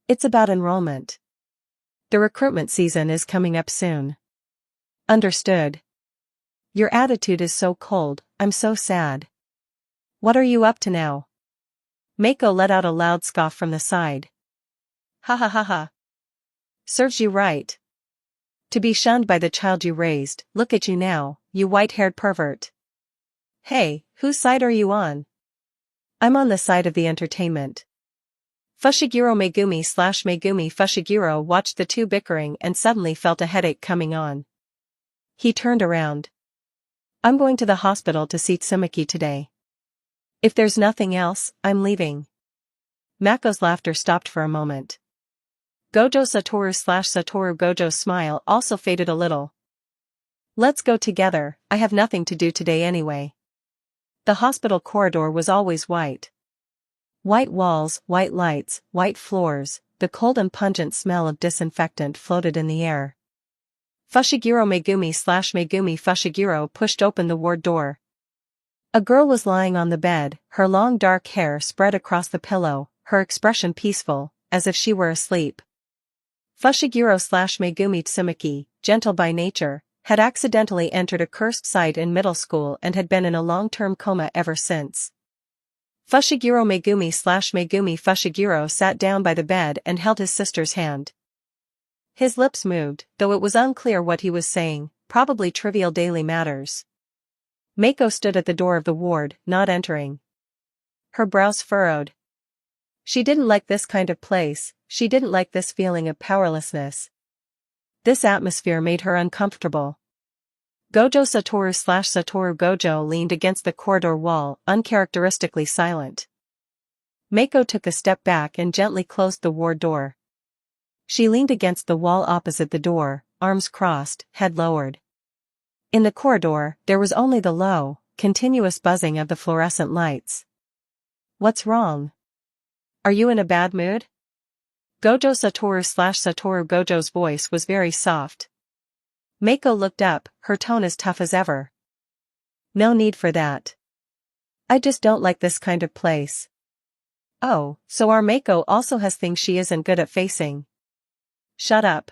It's about enrollment. The recruitment season is coming up soon. Understood. Your attitude is so cold, I'm so sad. What are you up to now? Mako let out a loud scoff from the side. Ha ha ha ha. Serves you right. To be shunned by the child you raised, look at you now, you white-haired pervert. Hey, whose side are you on? I'm on the side of the entertainment. Fushiguro Megumi Fushiguro watched the two bickering and suddenly felt a headache coming on. He turned around. I'm going to the hospital to see Tsumaki today. If there's nothing else, I'm leaving. Mako's laughter stopped for a moment. Gojo Satoru Gojo's smile also faded a little. Let's go together, I have nothing to do today anyway. The hospital corridor was always white. White walls, white lights, white floors, the cold and pungent smell of disinfectant floated in the air. Fushiguro Megumi Fushiguro pushed open the ward door. A girl was lying on the bed, her long dark hair spread across the pillow, her expression peaceful, as if she were asleep. Fushiguro Megumi Tsumaki, gentle by nature, had accidentally entered a cursed site in middle school and had been in a long-term coma ever since. Fushiguro Megumi Fushiguro sat down by the bed and held his sister's hand. His lips moved, though it was unclear what he was saying, probably trivial daily matters. Mako stood at the door of the ward, not entering. Her brows furrowed. She didn't like this kind of place, she didn't like this feeling of powerlessness. This atmosphere made her uncomfortable. Gojo Satoru Gojo leaned against the corridor wall, uncharacteristically silent. Mako took a step back and gently closed the ward door. She leaned against the wall opposite the door, arms crossed, head lowered. In the corridor, there was only the low, continuous buzzing of the fluorescent lights. What's wrong? Are you in a bad mood? Gojo Satoru Gojo's voice was very soft. Mako looked up, her tone as tough as ever. No need for that. I just don't like this kind of place. Oh, so our Mako also has things she isn't good at facing. Shut up.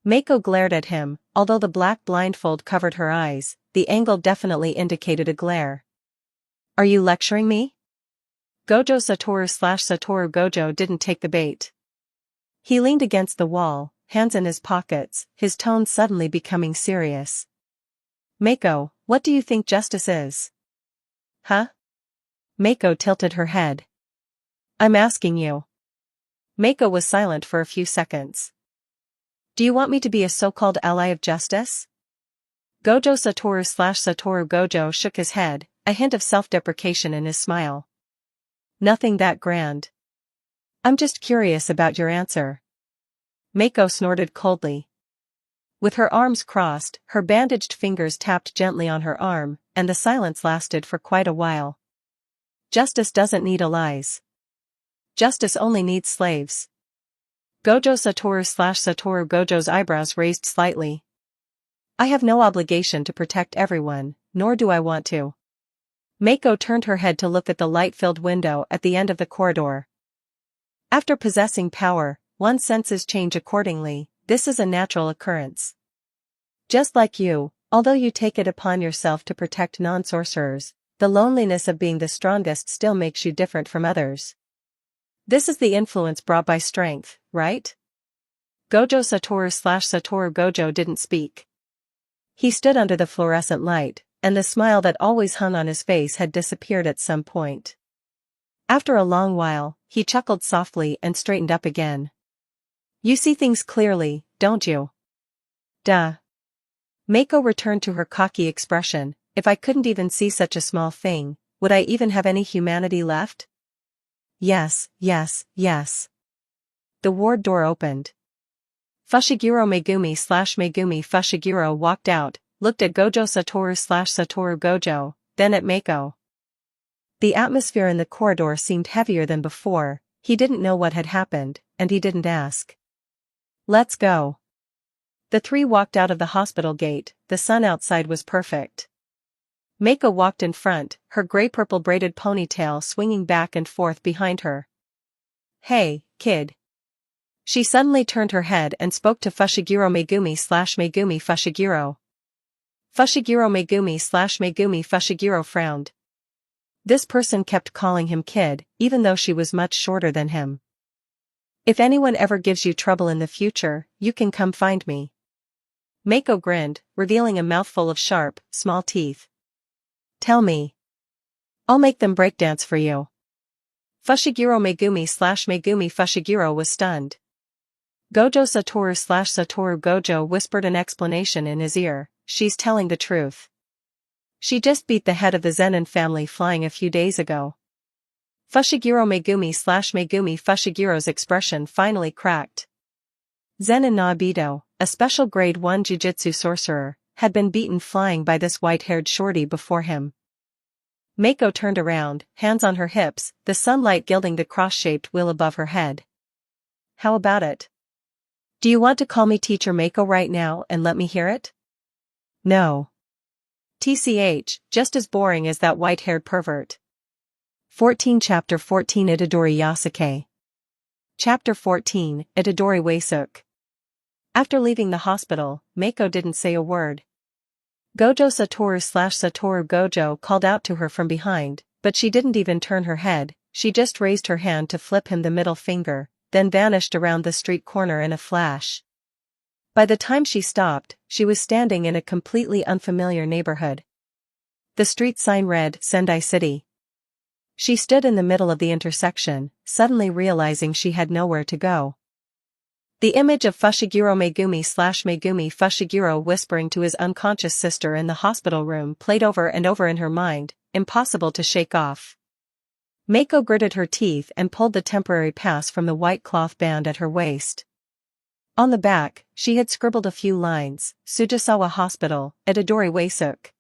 Mako glared at him, although the black blindfold covered her eyes, the angle definitely indicated a glare. Are you lecturing me? Gojo Satoru Gojo didn't take the bait. He leaned against the wall, hands in his pockets, his tone suddenly becoming serious. Mako, what do you think justice is? Huh? Mako tilted her head. I'm asking you. Mako was silent for a few seconds. Do you want me to be a so-called ally of justice? Gojo Satoru Gojo shook his head, a hint of self-deprecation in his smile. Nothing that grand. I'm just curious about your answer. Mako snorted coldly. With her arms crossed, her bandaged fingers tapped gently on her arm, and the silence lasted for quite a while. Justice doesn't need allies. Justice only needs slaves. Gojo Satoru Gojo's eyebrows raised slightly. I have no obligation to protect everyone, nor do I want to. Mako turned her head to look at the light-filled window at the end of the corridor. After possessing power, one's senses change accordingly. This is a natural occurrence. Just like you, although you take it upon yourself to protect non-sorcerers, the loneliness of being the strongest still makes you different from others. This is the influence brought by strength, right? Gojo Satoru Gojo didn't speak. He stood under the fluorescent light, and the smile that always hung on his face had disappeared at some point. After a long while, he chuckled softly and straightened up again. You see things clearly, don't you? Duh. Mako returned to her cocky expression. If I couldn't even see such a small thing, would I even have any humanity left? Yes, yes, yes. The ward door opened. Fushiguro Megumi Fushiguro walked out, looked at Gojo Satoru Gojo, then at Mako. The atmosphere in the corridor seemed heavier than before. He didn't know what had happened, and he didn't ask. Let's go. The three walked out of the hospital gate. The sun outside was perfect. Mako walked in front, her gray-purple braided ponytail swinging back and forth behind her. Hey, kid. She suddenly turned her head and spoke to Fushiguro Megumi Fushiguro. Fushiguro Megumi Fushiguro frowned. This person kept calling him kid, even though she was much shorter than him. If anyone ever gives you trouble in the future, you can come find me. Mako grinned, revealing a mouthful of sharp, small teeth. Tell me. I'll make them breakdance for you. Fushiguro Megumi Fushiguro was stunned. Gojo Satoru Gojo whispered an explanation in his ear. She's telling the truth. She just beat the head of the Zenin family flying a few days ago. Fushiguro Megumi Fushigiro's expression finally cracked. Zenin no Obito, a special grade 1 Jujutsu sorcerer, had been beaten flying by this white-haired shorty before him. Mako turned around, hands on her hips, the sunlight gilding the cross-shaped wheel above her head. How about it? Do you want to call me Teacher Mako right now and let me hear it? No. TCH, just as boring as that white-haired pervert. 14 Chapter 14 Itadori Yasuke. Chapter 14, Itadori Waisuk. After leaving the hospital, Mako didn't say a word. Gojo Satoru Gojo called out to her from behind, but she didn't even turn her head. She just raised her hand to flip him the middle finger, then vanished around the street corner in a flash. By the time she stopped, she was standing in a completely unfamiliar neighborhood. The street sign read, Sendai City. She stood in the middle of the intersection, suddenly realizing she had nowhere to go. The image of Fushiguro Megumi Fushiguro whispering to his unconscious sister in the hospital room played over and over in her mind, impossible to shake off. Mako gritted her teeth and pulled the temporary pass from the white cloth band at her waist. On the back, she had scribbled a few lines, Sujisawa Hospital, Itadori Waisuk.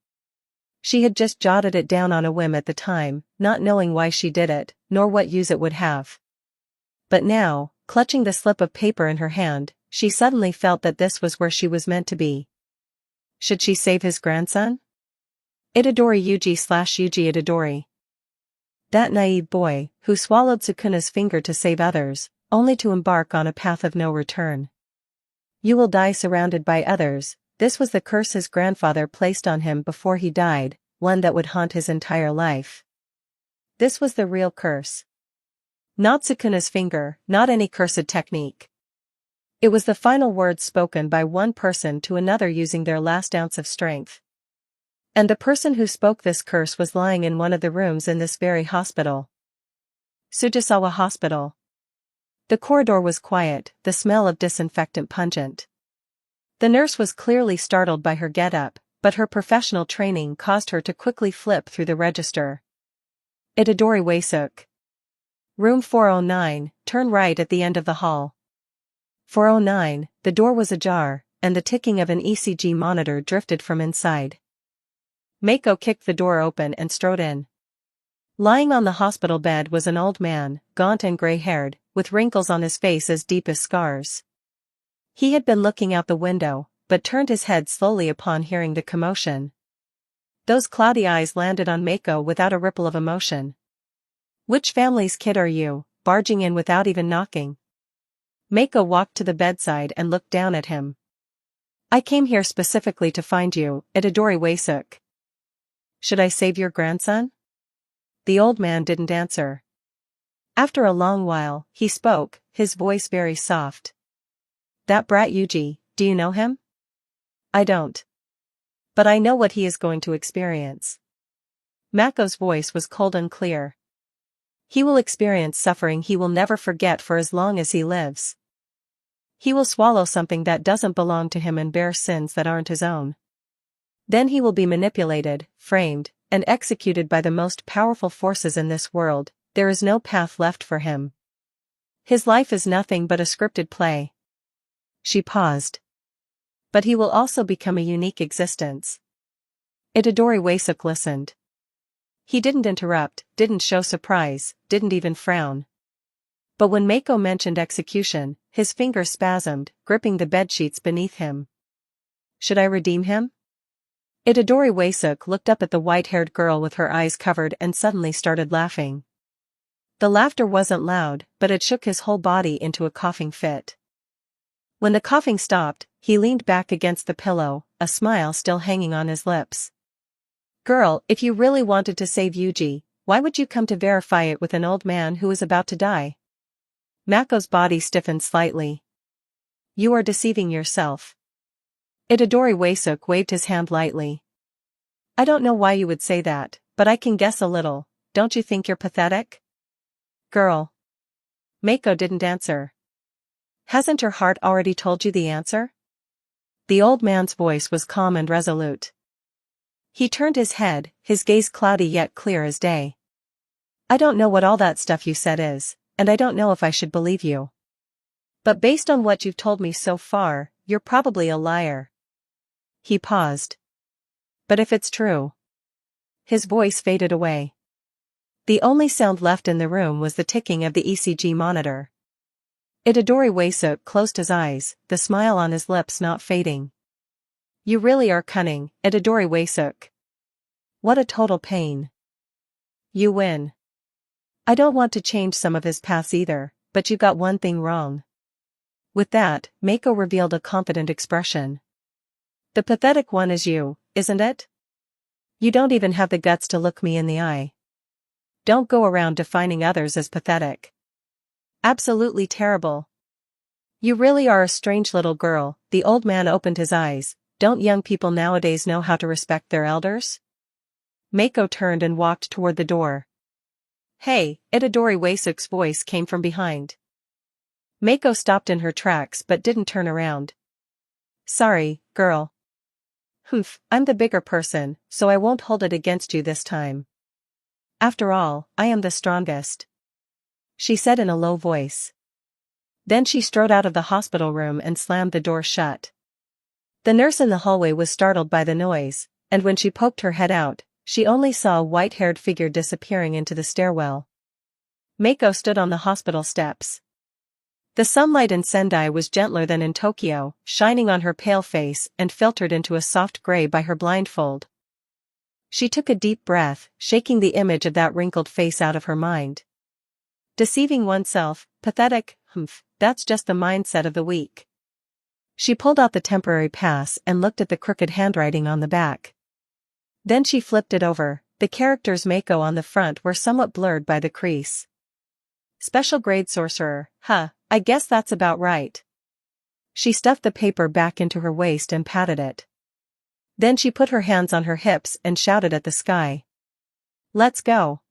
She had just jotted it down on a whim at the time, not knowing why she did it, nor what use it would have. But now, clutching the slip of paper in her hand, she suddenly felt that this was where she was meant to be. Should she save his grandson? Itadori Yuji Itadori. That naive boy, who swallowed Sukuna's finger to save others, only to embark on a path of no return. You will die surrounded by others. This was the curse his grandfather placed on him before he died, one that would haunt his entire life. This was the real curse. Not Sukuna's finger, not any cursed technique. It was the final words spoken by one person to another using their last ounce of strength. And the person who spoke this curse was lying in one of the rooms in this very hospital. Sujisawa Hospital. The corridor was quiet, the smell of disinfectant pungent. The nurse was clearly startled by her get-up, but her professional training caused her to quickly flip through the register. Itadori Waisuk. Room 409, turn right at the end of the hall. 409, the door was ajar, and the ticking of an ECG monitor drifted from inside. Mako kicked the door open and strode in. Lying on the hospital bed was an old man, gaunt and gray-haired, with wrinkles on his face as deep as scars. He had been looking out the window, but turned his head slowly upon hearing the commotion. Those cloudy eyes landed on Mako without a ripple of emotion. "Which family's kid are you, barging in without even knocking?" Mako walked to the bedside and looked down at him. "I came here specifically to find you, Itadori Waisuk." "Should I save your grandson?" The old man didn't answer. After a long while, he spoke, his voice very soft. "That brat Yuji, do you know him?" "I don't. But I know what he is going to experience." Mako's voice was cold and clear. "He will experience suffering he will never forget for as long as he lives. He will swallow something that doesn't belong to him and bear sins that aren't his own. Then he will be manipulated, framed, and executed by the most powerful forces in this world. There is no path left for him. His life is nothing but a scripted play." She paused. "But he will also become a unique existence." Itadori Waisuk listened. He didn't interrupt, didn't show surprise, didn't even frown. But when Mako mentioned execution, his fingers spasmed, gripping the bedsheets beneath him. "Should I redeem him?" Itadori Waisuk looked up at the white-haired girl with her eyes covered and suddenly started laughing. The laughter wasn't loud, but it shook his whole body into a coughing fit. When the coughing stopped, he leaned back against the pillow, a smile still hanging on his lips. "Girl, if you really wanted to save Yuji, why would you come to verify it with an old man who is about to die?" Mako's body stiffened slightly. "You are deceiving yourself." Itadori Waisuk waved his hand lightly. "I don't know why you would say that, but I can guess a little. Don't you think you're pathetic?" "Girl." Mako didn't answer. "Hasn't your heart already told you the answer?" The old man's voice was calm and resolute. He turned his head, his gaze cloudy yet clear as day. "I don't know what all that stuff you said is, and I don't know if I should believe you. But based on what you've told me so far, you're probably a liar." He paused. "But if it's true?" His voice faded away. The only sound left in the room was the ticking of the ECG monitor. Itadori Waisuk closed his eyes, the smile on his lips not fading. "You really are cunning, Itadori Waisuk. What a total pain." "You win." "I don't want to change some of his paths either, but you got one thing wrong." With that, Mako revealed a confident expression. "The pathetic one is you, isn't it? You don't even have the guts to look me in the eye. Don't go around defining others as pathetic. Absolutely terrible. You really are a strange little girl." The old man opened his eyes. "Don't young people nowadays know how to respect their elders?" Mako turned and walked toward the door. "Hey," Itadori Waisuk's voice came from behind. Mako stopped in her tracks but didn't turn around. "Sorry, girl. Humph, I'm the bigger person, so I won't hold it against you this time. After all, I am the strongest," she said in a low voice. Then she strode out of the hospital room and slammed the door shut. The nurse in the hallway was startled by the noise, and when she poked her head out, she only saw a white-haired figure disappearing into the stairwell. Mako stood on the hospital steps. The sunlight in Sendai was gentler than in Tokyo, shining on her pale face and filtered into a soft gray by her blindfold. She took a deep breath, shaking the image of that wrinkled face out of her mind. Deceiving oneself, pathetic, humph, that's just the mindset of the weak. She pulled out the temporary pass and looked at the crooked handwriting on the back. Then she flipped it over. The characters Mako on the front were somewhat blurred by the crease. Special grade sorcerer, I guess that's about right. She stuffed the paper back into her waist and patted it. Then she put her hands on her hips and shouted at the sky. "Let's go.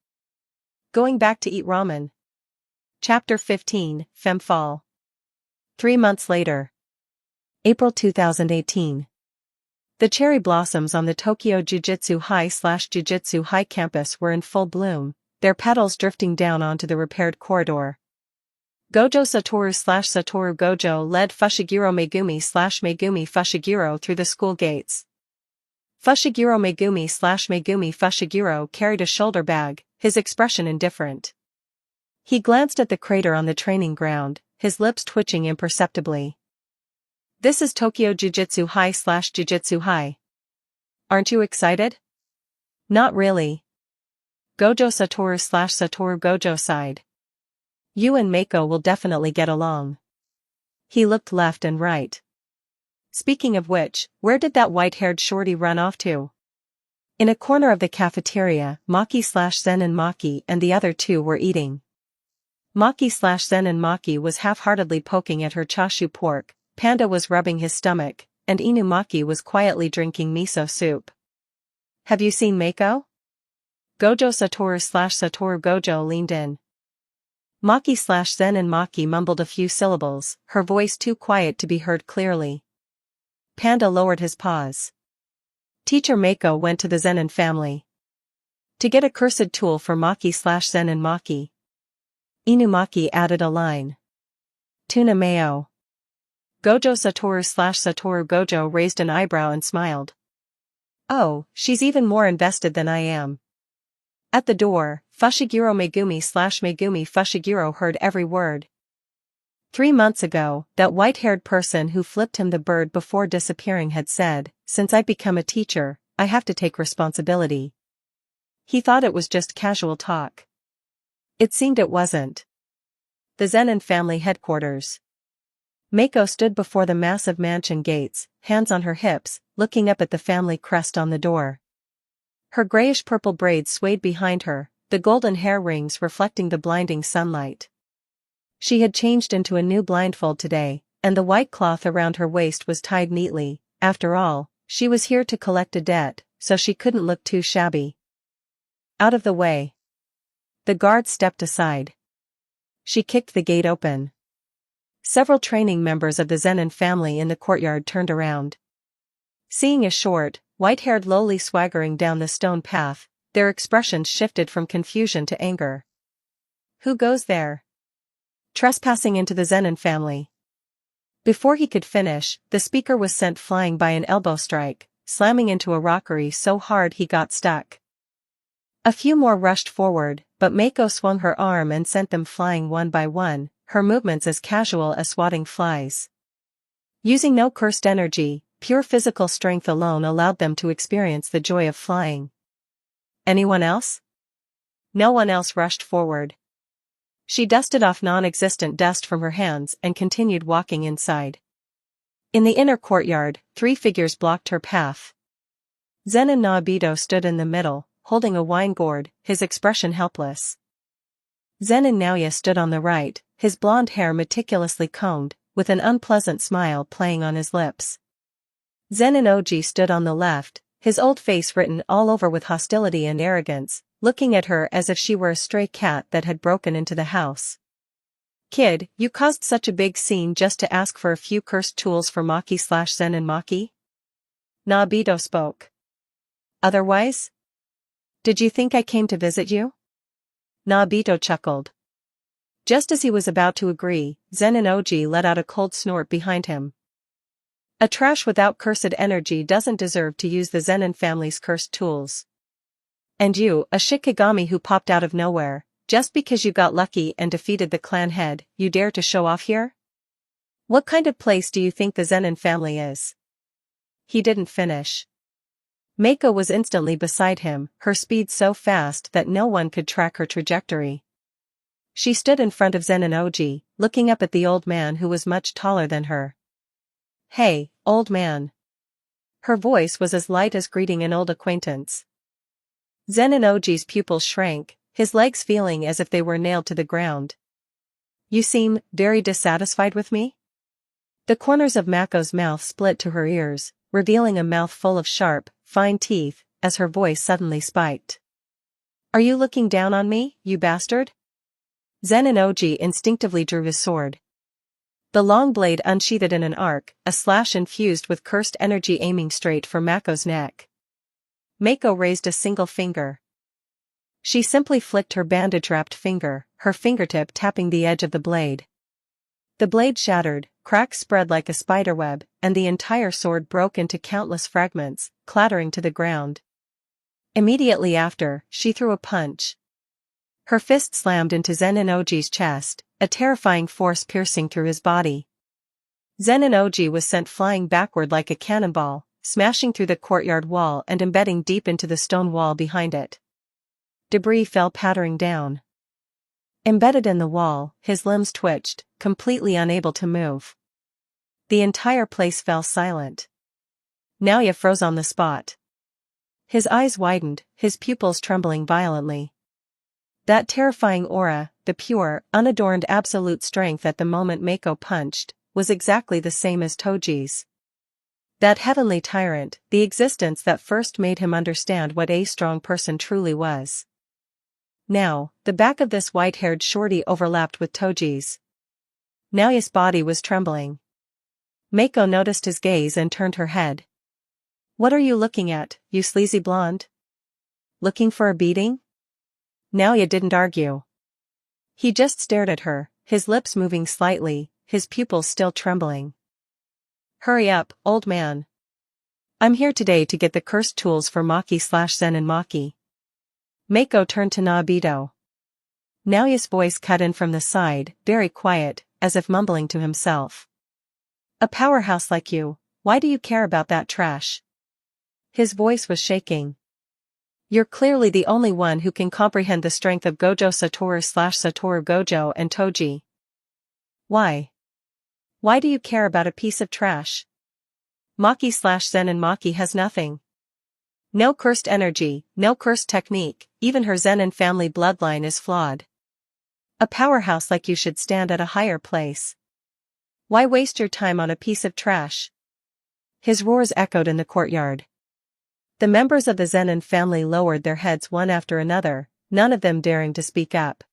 Going back to eat ramen." Chapter 15, Femfall. 3 months later. April 2018. The cherry blossoms on the Tokyo Jujutsu High campus were in full bloom, their petals drifting down onto the repaired corridor. Gojo Satoru Gojo led Fushiguro Megumi Fushiguro through the school gates. Fushiguro Megumi Fushiguro carried a shoulder bag, his expression indifferent. He glanced at the crater on the training ground, his lips twitching imperceptibly. This is Tokyo Jujutsu High. Aren't you excited? Not really. Gojo Satoru Gojo sighed. You and Mako will definitely get along. He looked left and right. Speaking of which, where did that white-haired shorty run off to? In a corner of the cafeteria, Maki/Zen and Maki and the other two were eating. Maki/Zen and Maki was half-heartedly poking at her chashu pork, Panda was rubbing his stomach, and Inumaki was quietly drinking miso soup. Have you seen Mako? Gojo Satoru Gojo leaned in. Maki/Zen and Maki mumbled a few syllables, her voice too quiet to be heard clearly. Panda lowered his paws. Teacher Mako went to the Zenin family to get a cursed tool for Maki/Zen and Maki. Inumaki added a line. Tuna mayo. Gojo Satoru Gojo raised an eyebrow and smiled. Oh, she's even more invested than I am. At the door, Fushiguro Megumi Fushiguro heard every word. 3 months ago, that white-haired person who flipped him the bird before disappearing had said, since I've become a teacher, I have to take responsibility. He thought it was just casual talk. It seemed it wasn't. The Zenin family headquarters. Mako stood before the massive mansion gates, hands on her hips, looking up at the family crest on the door. Her grayish-purple braids swayed behind her, the golden hair rings reflecting the blinding sunlight. She had changed into a new blindfold today, and the white cloth around her waist was tied neatly. After all, she was here to collect a debt, so she couldn't look too shabby. Out of the way. The guard stepped aside. She kicked the gate open. Several training members of the Zenin family in the courtyard turned around. Seeing a short, white-haired lowly swaggering down the stone path, their expressions shifted from confusion to anger. Who goes there? Trespassing into the Zenin family. Before he could finish, the speaker was sent flying by an elbow strike, slamming into a rockery so hard he got stuck. A few more rushed forward, but Mako swung her arm and sent them flying one by one, her movements as casual as swatting flies. Using no cursed energy, pure physical strength alone allowed them to experience the joy of flying. Anyone else? No one else rushed forward. She dusted off non-existent dust from her hands and continued walking inside. In the inner courtyard, 3 figures blocked her path. Zenin Naobito stood in the middle, holding a wine gourd, his expression helpless. Zenin Naoya stood on the right, his blonde hair meticulously combed, with an unpleasant smile playing on his lips. Zenin Oji stood on the left, his old face written all over with hostility and arrogance, looking at her as if she were a stray cat that had broken into the house. Kid, you caused such a big scene just to ask for a few cursed tools for Maki/Zen and Maki? Naobito spoke. Otherwise? Did you think I came to visit you? Naobito chuckled. Just as he was about to agree, Zenin Oji let out a cold snort behind him. A trash without cursed energy doesn't deserve to use the Zenin family's cursed tools. And you, a Shikigami who popped out of nowhere, just because you got lucky and defeated the clan head, you dare to show off here? What kind of place do you think the Zenin family is? He didn't finish. Mako was instantly beside him, her speed so fast that no one could track her trajectory. She stood in front of Zenin Oji, looking up at the old man who was much taller than her. Hey, old man. Her voice was as light as greeting an old acquaintance. Zenin Oji's pupils shrank, his legs feeling as if they were nailed to the ground. You seem very dissatisfied with me? The corners of Mako's mouth split to her ears, revealing a mouth full of sharp, fine teeth, as her voice suddenly spiked. Are you looking down on me, you bastard? Zenin Oji instinctively drew his sword. The long blade unsheathed in an arc, a slash infused with cursed energy aiming straight for Mako's neck. Mako raised a single finger. She simply flicked her bandage-wrapped finger, her fingertip tapping the edge of the blade. The blade shattered, cracks spread like a spiderweb, and the entire sword broke into countless fragments, clattering to the ground. Immediately after, she threw a punch. Her fist slammed into Zeninoji's chest, a terrifying force piercing through his body. Zeninoji was sent flying backward like a cannonball, smashing through the courtyard wall and embedding deep into the stone wall behind it. Debris fell pattering down. Embedded in the wall, his limbs twitched, completely unable to move. The entire place fell silent. Naoya froze on the spot. His eyes widened, his pupils trembling violently. That terrifying aura, the pure, unadorned absolute strength at the moment Mako punched, was exactly the same as Toji's. That heavenly tyrant, the existence that first made him understand what a strong person truly was. Now, the back of this white-haired shorty overlapped with Toji's. Naoya's body was trembling. Mako noticed his gaze and turned her head. "What are you looking at, you sleazy blonde? Looking for a beating?" Naoya didn't argue. He just stared at her, his lips moving slightly, his pupils still trembling. "Hurry up, old man. I'm here today to get the cursed tools for Maki/Zen and Maki." Mako turned to Naobito. Naoya's voice cut in from the side, very quiet, as if mumbling to himself. "A powerhouse like you, why do you care about that trash?" His voice was shaking. "You're clearly the only one who can comprehend the strength of Gojo Satoru/Satoru Gojo and Toji. Why? Why do you care about a piece of trash? Maki/Zen and Maki has nothing. No cursed energy, no cursed technique, even her Zenin family bloodline is flawed. A powerhouse like you should stand at a higher place. Why waste your time on a piece of trash?" His roars echoed in the courtyard. The members of the Zenin family lowered their heads one after another, none of them daring to speak up.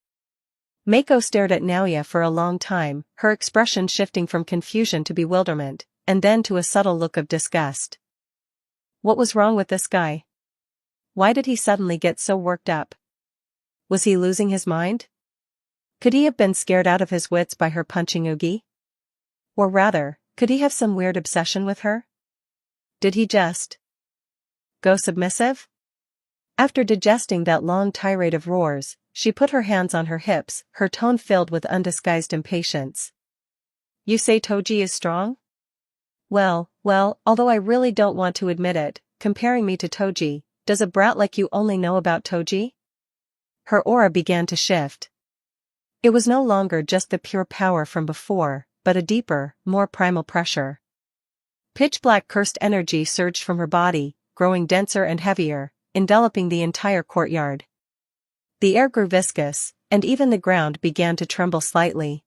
Mako stared at Naoya for a long time, her expression shifting from confusion to bewilderment, and then to a subtle look of disgust. What was wrong with this guy? Why did he suddenly get so worked up? Was he losing his mind? Could he have been scared out of his wits by her punching Ugi? Or rather, could he have some weird obsession with her? Did he just go submissive? After digesting that long tirade of roars, she put her hands on her hips, her tone filled with undisguised impatience. "You say Toji is strong? Well, although I really don't want to admit it, comparing me to Toji, does a brat like you only know about Toji?" Her aura began to shift. It was no longer just the pure power from before, but a deeper, more primal pressure. Pitch-black cursed energy surged from her body, growing denser and heavier, enveloping the entire courtyard. The air grew viscous, and even the ground began to tremble slightly.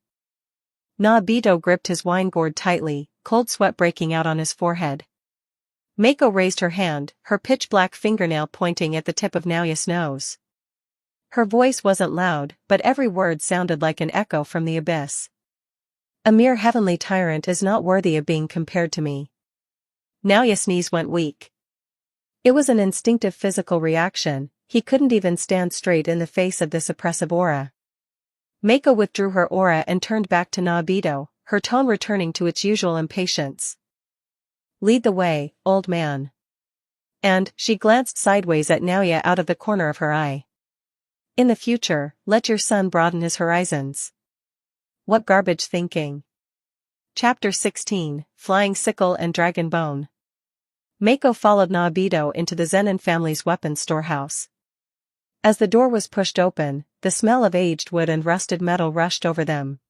Naobito gripped his wine gourd tightly, cold sweat breaking out on his forehead. Mako raised her hand, her pitch-black fingernail pointing at the tip of Naoya's nose. Her voice wasn't loud, but every word sounded like an echo from the abyss. "A mere heavenly tyrant is not worthy of being compared to me." Naoya's knees went weak. It was an instinctive physical reaction, he couldn't even stand straight in the face of this oppressive aura. Mako withdrew her aura and turned back to Naobito, her tone returning to its usual impatience. "Lead the way, old man." And, she glanced sideways at Naoya out of the corner of her eye. "In the future, let your son broaden his horizons." What garbage thinking. Chapter 16, Flying Sickle and Dragon Bone. Mako followed Naobito into the Zenin family's weapons storehouse. As the door was pushed open, the smell of aged wood and rusted metal rushed over them.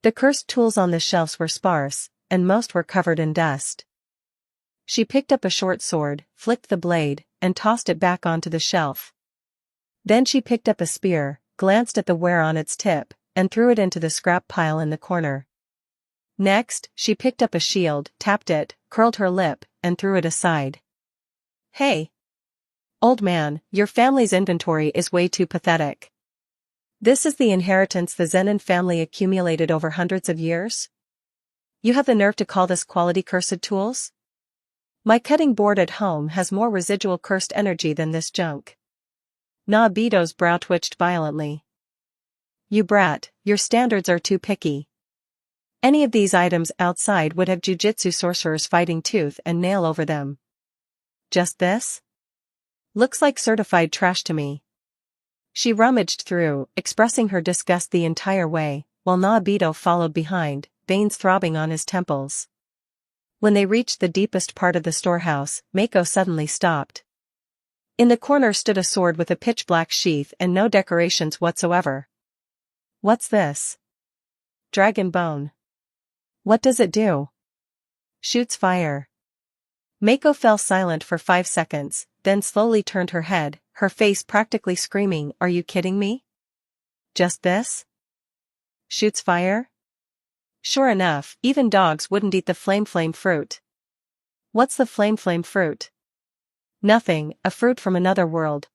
The cursed tools on the shelves were sparse, and most were covered in dust. She picked up a short sword, flicked the blade, and tossed it back onto the shelf. Then she picked up a spear, glanced at the wear on its tip, and threw it into the scrap pile in the corner. Next, she picked up a shield, tapped it, curled her lip, and threw it aside. "Hey! Old man, your family's inventory is way too pathetic. This is the inheritance the Zenin family accumulated over hundreds of years? You have the nerve to call this quality cursed tools? My cutting board at home has more residual cursed energy than this junk. Nobito's brow twitched violently. You brat, your standards are too picky. Any of these items outside would have jujutsu sorcerers fighting tooth and nail over them. Just this? Looks like certified trash to me. She rummaged through, expressing her disgust the entire way, while Nobito followed behind, veins throbbing on his temples. When they reached the deepest part of the storehouse, Mako suddenly stopped. In the corner stood a sword with a pitch-black sheath and no decorations whatsoever. What's this? Dragon bone. What does it do? Shoots fire. Mako fell silent for 5 seconds, then slowly turned her head, her face practically screaming, "Are you kidding me? Just this? Shoots fire?" Sure enough, even dogs wouldn't eat the flame fruit. What's the flame fruit? Nothing, a fruit from another world.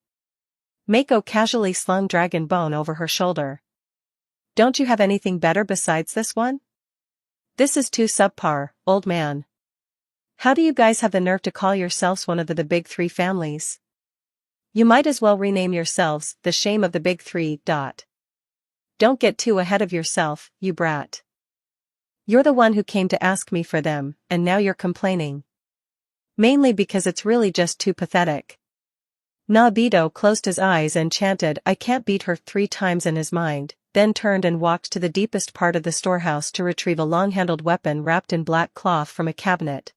Mako casually slung dragon bone over her shoulder. Don't you have anything better besides this one? This is too subpar, old man. How do you guys have the nerve to call yourselves one of the big three families? You might as well rename yourselves the shame of the big three. Don't get too ahead of yourself, you brat. You're the one who came to ask me for them, and now you're complaining. Mainly because it's really just too pathetic. Nobito closed his eyes and chanted "I can't beat her" 3 times in his mind, then turned and walked to the deepest part of the storehouse to retrieve a long-handled weapon wrapped in black cloth from a cabinet.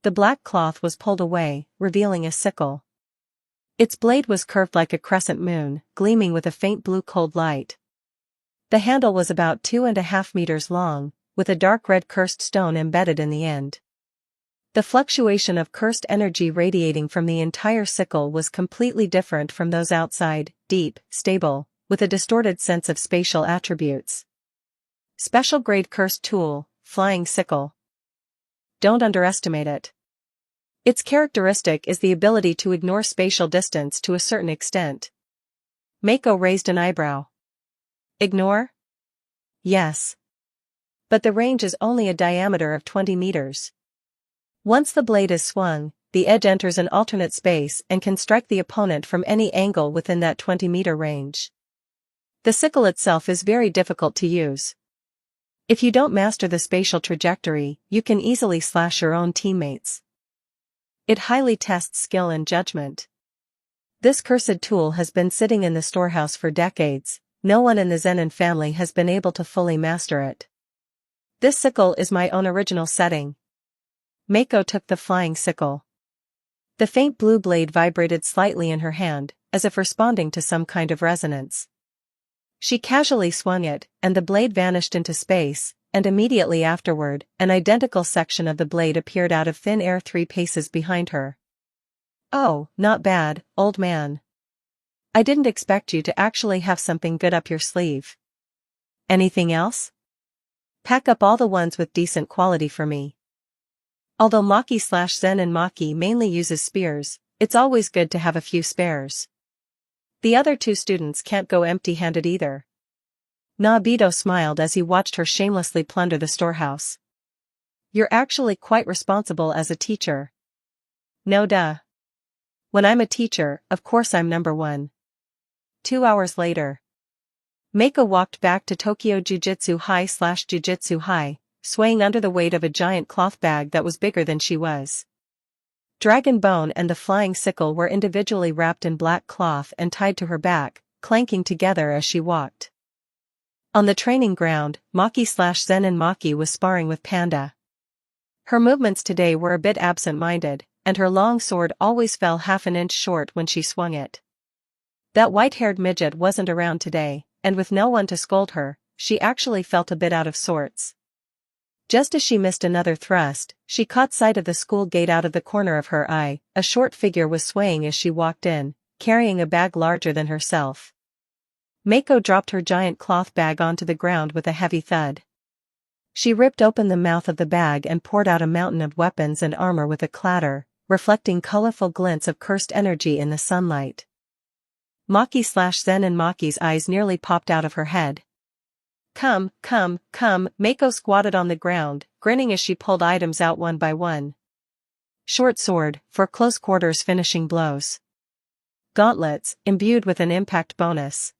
The black cloth was pulled away, revealing a sickle. Its blade was curved like a crescent moon, gleaming with a faint blue cold light. The handle was about 2.5 meters long, with a dark red cursed stone embedded in the end. The fluctuation of cursed energy radiating from the entire sickle was completely different from those outside, deep, stable, with a distorted sense of spatial attributes. Special grade cursed tool, flying sickle. Don't underestimate it. Its characteristic is the ability to ignore spatial distance to a certain extent. Mako raised an eyebrow. Ignore? Yes. But the range is only a diameter of 20 meters. Once the blade is swung, the edge enters an alternate space and can strike the opponent from any angle within that 20-meter range. The sickle itself is very difficult to use. If you don't master the spatial trajectory, you can easily slash your own teammates. It highly tests skill and judgment. This cursed tool has been sitting in the storehouse for decades. No one in the Zenin family has been able to fully master it. This sickle is my own original setting. Mako took the flying sickle. The faint blue blade vibrated slightly in her hand, as if responding to some kind of resonance. She casually swung it, and the blade vanished into space, and immediately afterward, an identical section of the blade appeared out of thin air 3 paces behind her. Oh, not bad, old man. I didn't expect you to actually have something good up your sleeve. Anything else? Pack up all the ones with decent quality for me. Although Maki/Zen and Maki mainly uses spears, it's always good to have a few spares. The other 2 students can't go empty-handed either. Nobito smiled as he watched her shamelessly plunder the storehouse. You're actually quite responsible as a teacher. No duh. When I'm a teacher, of course I'm number 1. 2 hours later. Mako walked back to Tokyo Jujutsu High/Jujutsu High, swaying under the weight of a giant cloth bag that was bigger than she was. Dragon bone and the flying sickle were individually wrapped in black cloth and tied to her back, clanking together as she walked. On the training ground, Maki/Zen and Maki was sparring with Panda. Her movements today were a bit absent-minded, and her long sword always fell half an inch short when she swung it. That white-haired midget wasn't around today, and with no one to scold her, she actually felt a bit out of sorts. Just as she missed another thrust, she caught sight of the school gate out of the corner of her eye. A short figure was swaying as she walked in, carrying a bag larger than herself. Mako dropped her giant cloth bag onto the ground with a heavy thud. She ripped open the mouth of the bag and poured out a mountain of weapons and armor with a clatter, reflecting colorful glints of cursed energy in the sunlight. Maki/Zen and Maki's eyes nearly popped out of her head. Come, come, come, Mako squatted on the ground, grinning as she pulled items out one by one. Short sword, for close quarters finishing blows. Gauntlets, imbued with an impact bonus.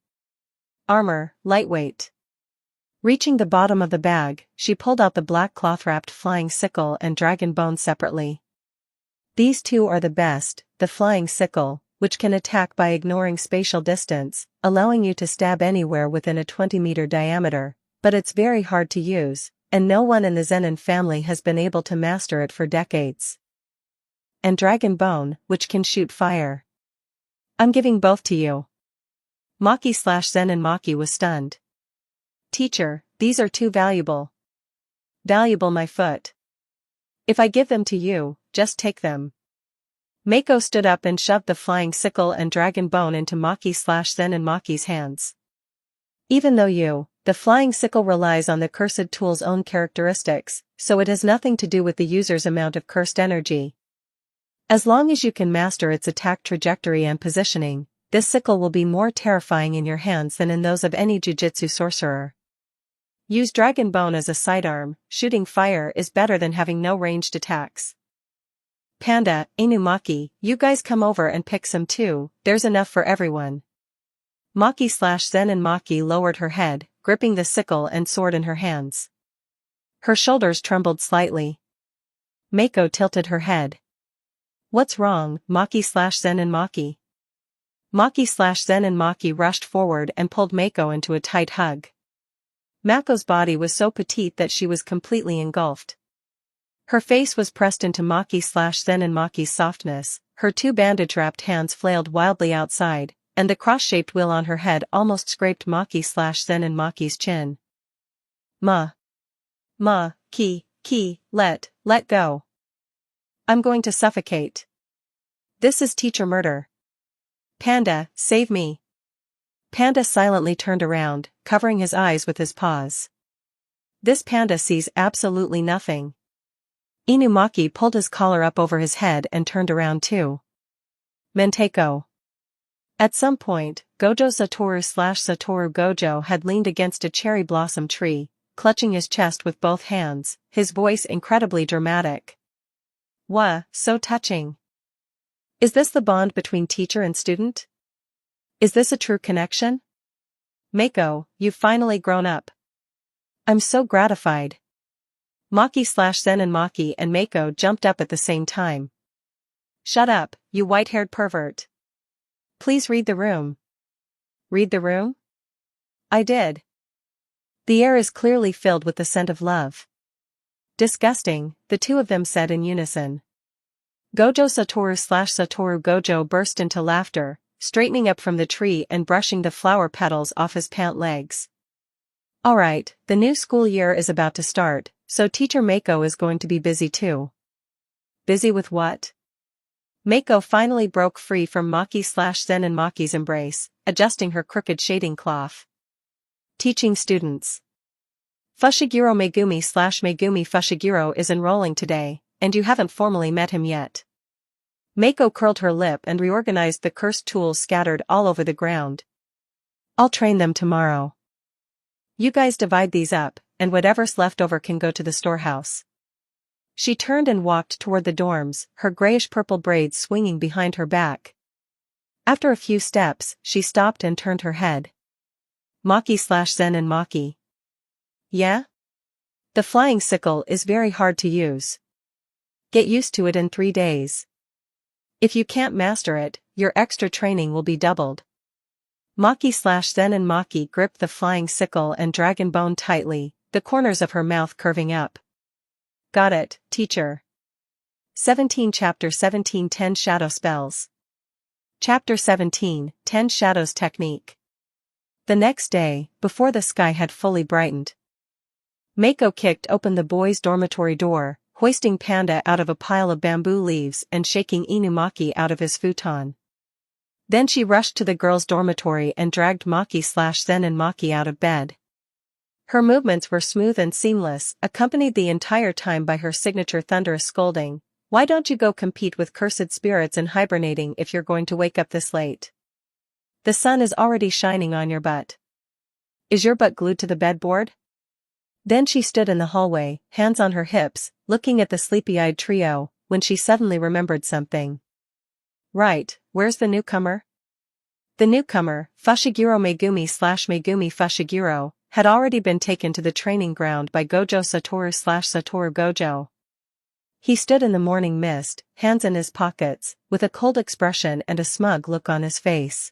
Armor, lightweight. Reaching the bottom of the bag, she pulled out the black cloth-wrapped flying sickle and dragon bone separately. These two are the best, the flying sickle, which can attack by ignoring spatial distance, allowing you to stab anywhere within a 20-meter diameter, but it's very hard to use, and no one in the Zenin family has been able to master it for decades. And dragon bone, which can shoot fire. I'm giving both to you. Maki/Zenin Maki was stunned. Teacher, these are too valuable. Valuable my foot. If I give them to you, just take them. Mako stood up and shoved the flying sickle and dragon bone into Maki/Zenin Maki's hands. Even though the flying sickle relies on the cursed tool's own characteristics, so it has nothing to do with the user's amount of cursed energy. As long as you can master its attack trajectory and positioning, this sickle will be more terrifying in your hands than in those of any jujutsu sorcerer. Use dragon bone as a sidearm, shooting fire is better than having no ranged attacks. Panda, Inumaki, you guys come over and pick some too, there's enough for everyone. Maki/Zenin Maki lowered her head, gripping the sickle and sword in her hands. Her shoulders trembled slightly. Mako tilted her head. What's wrong, Maki/Zenin Maki? Maki/Zenin Maki rushed forward and pulled Mako into a tight hug. Mako's body was so petite that she was completely engulfed. Her face was pressed into Maki/Zenin Maki's softness, her two bandage-wrapped hands flailed wildly outside, and the cross-shaped wheel on her head almost scraped Maki/Zenin Maki's chin. Let go. I'm going to suffocate. This is teacher murder. Panda, save me. Panda silently turned around, covering his eyes with his paws. This panda sees absolutely nothing. Inumaki pulled his collar up over his head and turned around too. Menteko. At some point, Gojo Satoru/Satoru Gojo had leaned against a cherry blossom tree, clutching his chest with both hands, his voice incredibly dramatic. So touching. Is this the bond between teacher and student? Is this a true connection? Mako, you've finally grown up. I'm so gratified. Maki/Zenin Maki and Mako jumped up at the same time. Shut up, you white-haired pervert. Please read the room. Read the room? I did. The air is clearly filled with the scent of love. Disgusting, the two of them said in unison. Gojo Satoru/Satoru Gojo burst into laughter, straightening up from the tree and brushing the flower petals off his pant legs. Alright, the new school year is about to start, so teacher Mako is going to be busy too. Busy with what? Mako finally broke free from Maki/Zenin Maki's embrace, adjusting her crooked shading cloth. Teaching students. Fushiguro Megumi/Megumi Fushiguro is enrolling today, and you haven't formally met him yet. Mako curled her lip and reorganized the cursed tools scattered all over the ground. I'll train them tomorrow. You guys divide these up, and whatever's left over can go to the storehouse. She turned and walked toward the dorms, her grayish-purple braids swinging behind her back. After a few steps, she stopped and turned her head. Maki/Zenin Maki. Yeah? The flying sickle is very hard to use. Get used to it in 3 days. If you can't master it, your extra training will be doubled. Maki/Zenin Maki gripped the flying sickle and dragon bone tightly, the corners of her mouth curving up. Got it, teacher. 17 Chapter 17 10 Shadow Spells. Chapter 17 10 Shadows Technique. The next day, before the sky had fully brightened, Mako kicked open the boys' dormitory door, hoisting Panda out of a pile of bamboo leaves and shaking Inumaki out of his futon. Then she rushed to the girls' dormitory and dragged Maki/Zenin Maki out of bed. Her movements were smooth and seamless, accompanied the entire time by her signature thunderous scolding. Why don't you go compete with cursed spirits in hibernating if you're going to wake up this late? The sun is already shining on your butt. Is your butt glued to the bedboard? Then she stood in the hallway, hands on her hips, looking at the sleepy-eyed trio, when she suddenly remembered something. Right, where's the newcomer? The newcomer, Fushiguro Megumi Fushiguro, had already been taken to the training ground by Gojo Satoru Gojo. He stood in the morning mist, hands in his pockets, with a cold expression and a smug look on his face.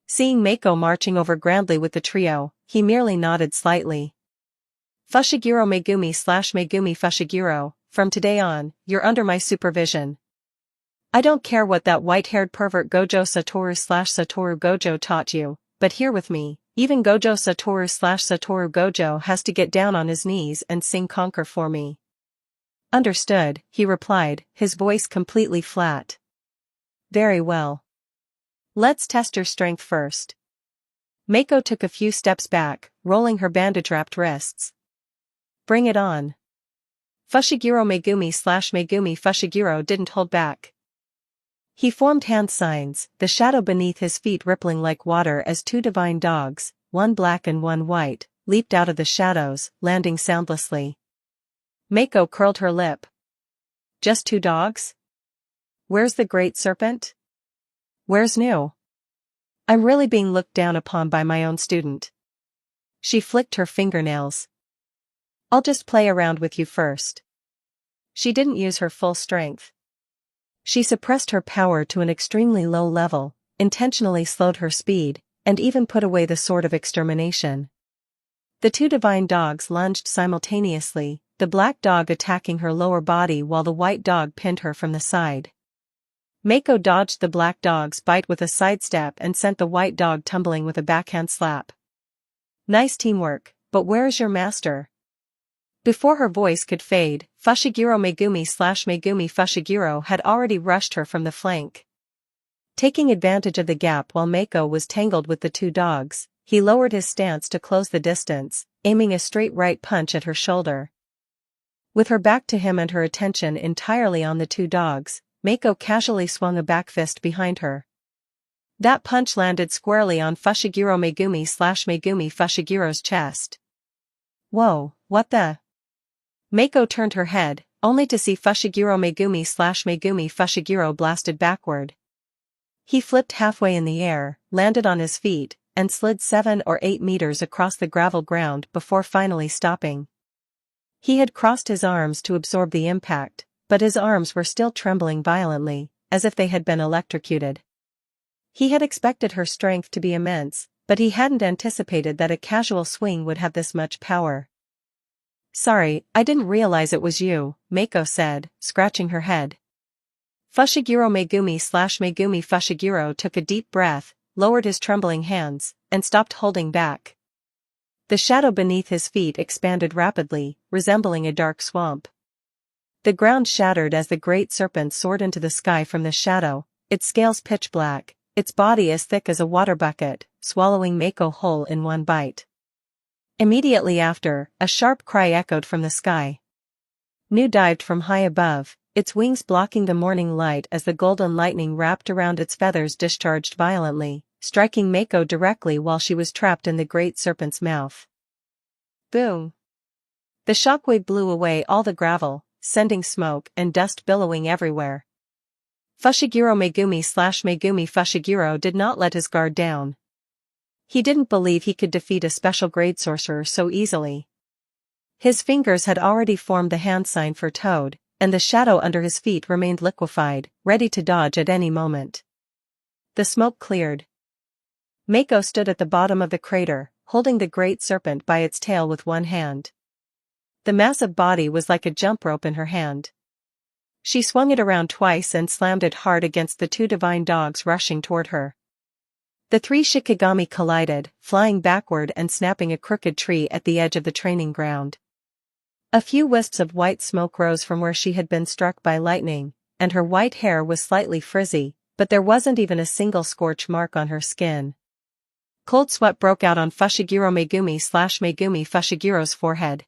Seeing Mako marching over grandly with the trio, he merely nodded slightly. Fushiguro Megumi Fushiguro, from today on, you're under my supervision. I don't care what that white-haired pervert Gojo Satoru Gojo taught you, but here with me, even Gojo Satoru Gojo has to get down on his knees and sing Conquer for me. Understood, he replied, his voice completely flat. Very well. Let's test your strength first. Mako took a few steps back, rolling her bandage-wrapped wrists. Bring it on. Fushiguro Megumi Fushiguro didn't hold back. He formed hand signs, the shadow beneath his feet rippling like water as two divine dogs, one black and one white, leaped out of the shadows, landing soundlessly. Mako curled her lip. Just two dogs? Where's the great serpent? Where's New? I'm really being looked down upon by my own student. She flicked her fingernails. I'll just play around with you first. She didn't use her full strength. She suppressed her power to an extremely low level, intentionally slowed her speed, and even put away the sword of extermination. The two divine dogs lunged simultaneously, the black dog attacking her lower body while the white dog pinned her from the side. Mako dodged the black dog's bite with a sidestep and sent the white dog tumbling with a backhand slap. Nice teamwork, but where is your master? Before her voice could fade, Fushiguro Megumi Fushiguro had already rushed her from the flank. Taking advantage of the gap while Mako was tangled with the two dogs, he lowered his stance to close the distance, aiming a straight right punch at her shoulder. With her back to him and her attention entirely on the two dogs, Mako casually swung a back fist behind her. That punch landed squarely on Fushiguro Megumi Fushigiro's chest. Whoa, what the? Mako turned her head, only to see Fushiguro Megumi Fushiguro blasted backward. He flipped halfway in the air, landed on his feet, and slid 7 or 8 meters across the gravel ground before finally stopping. He had crossed his arms to absorb the impact, but his arms were still trembling violently, as if they had been electrocuted. He had expected her strength to be immense, but he hadn't anticipated that a casual swing would have this much power. Sorry, I didn't realize it was you, Mako said, scratching her head. Fushiguro Megumi Fushiguro took a deep breath, lowered his trembling hands, and stopped holding back. The shadow beneath his feet expanded rapidly, resembling a dark swamp. The ground shattered as the great serpent soared into the sky from the shadow, its scales pitch black, its body as thick as a water bucket, swallowing Mako whole in one bite. Immediately after, a sharp cry echoed from the sky. New dived from high above, its wings blocking the morning light as the golden lightning wrapped around its feathers discharged violently, striking Mako directly while she was trapped in the great serpent's mouth. Boom! The shockwave blew away all the gravel, sending smoke and dust billowing everywhere. Fushiguro Megumi Fushiguro did not let his guard down. He didn't believe he could defeat a special grade sorcerer so easily. His fingers had already formed the hand sign for Toad, and the shadow under his feet remained liquefied, ready to dodge at any moment. The smoke cleared. Mako stood at the bottom of the crater, holding the great serpent by its tail with one hand. The massive body was like a jump rope in her hand. She swung it around twice and slammed it hard against the two divine dogs rushing toward her. The three Shikigami collided, flying backward and snapping a crooked tree at the edge of the training ground. A few wisps of white smoke rose from where she had been struck by lightning, and her white hair was slightly frizzy, but there wasn't even a single scorch mark on her skin. Cold sweat broke out on Fushiguro Megumi Fushigiro's forehead.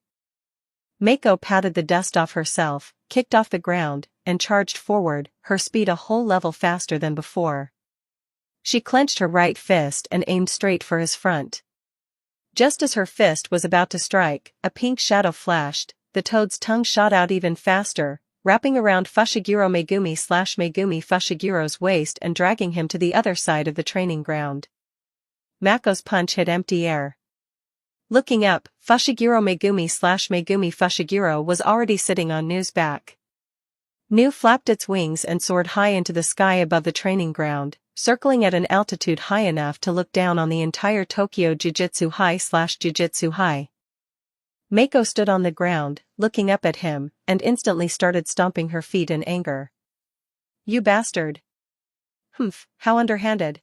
Mako patted the dust off herself, kicked off the ground, and charged forward, her speed a whole level faster than before. She clenched her right fist and aimed straight for his front. Just as her fist was about to strike, a pink shadow flashed, the toad's tongue shot out even faster, wrapping around Fushiguro Megumi Fushigiro's waist and dragging him to the other side of the training ground. Mako's punch hit empty air. Looking up, Fushiguro Megumi Fushiguro was already sitting on Nu's back. Nu flapped its wings and soared high into the sky above the training ground, circling at an altitude high enough to look down on the entire Tokyo Jujutsu High/Jujutsu High. Mako stood on the ground, looking up at him, and instantly started stomping her feet in anger. "You bastard! Humph, how underhanded.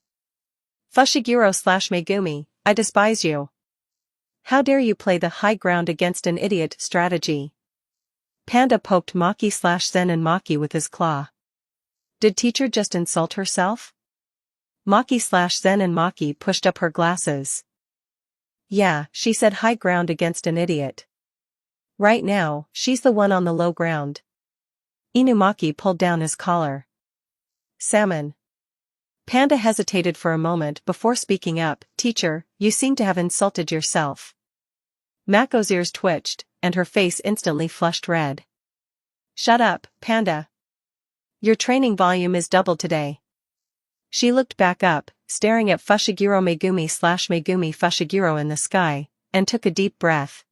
Fushiguro/Megumi, I despise you. How dare you play the high ground against an idiot strategy?" Panda poked Maki/Zen and Maki with his claw. Did teacher just insult herself? Maki/Zen and Maki pushed up her glasses. Yeah, she said high ground against an idiot. Right now, she's the one on the low ground. Inumaki pulled down his collar. Salmon. Panda hesitated for a moment before speaking up. Teacher, you seem to have insulted yourself. Mako's ears twitched, and her face instantly flushed red. Shut up, Panda. Your training volume is doubled today. She looked back up, staring at Fushiguro Megumi Fushiguro in the sky, and took a deep breath.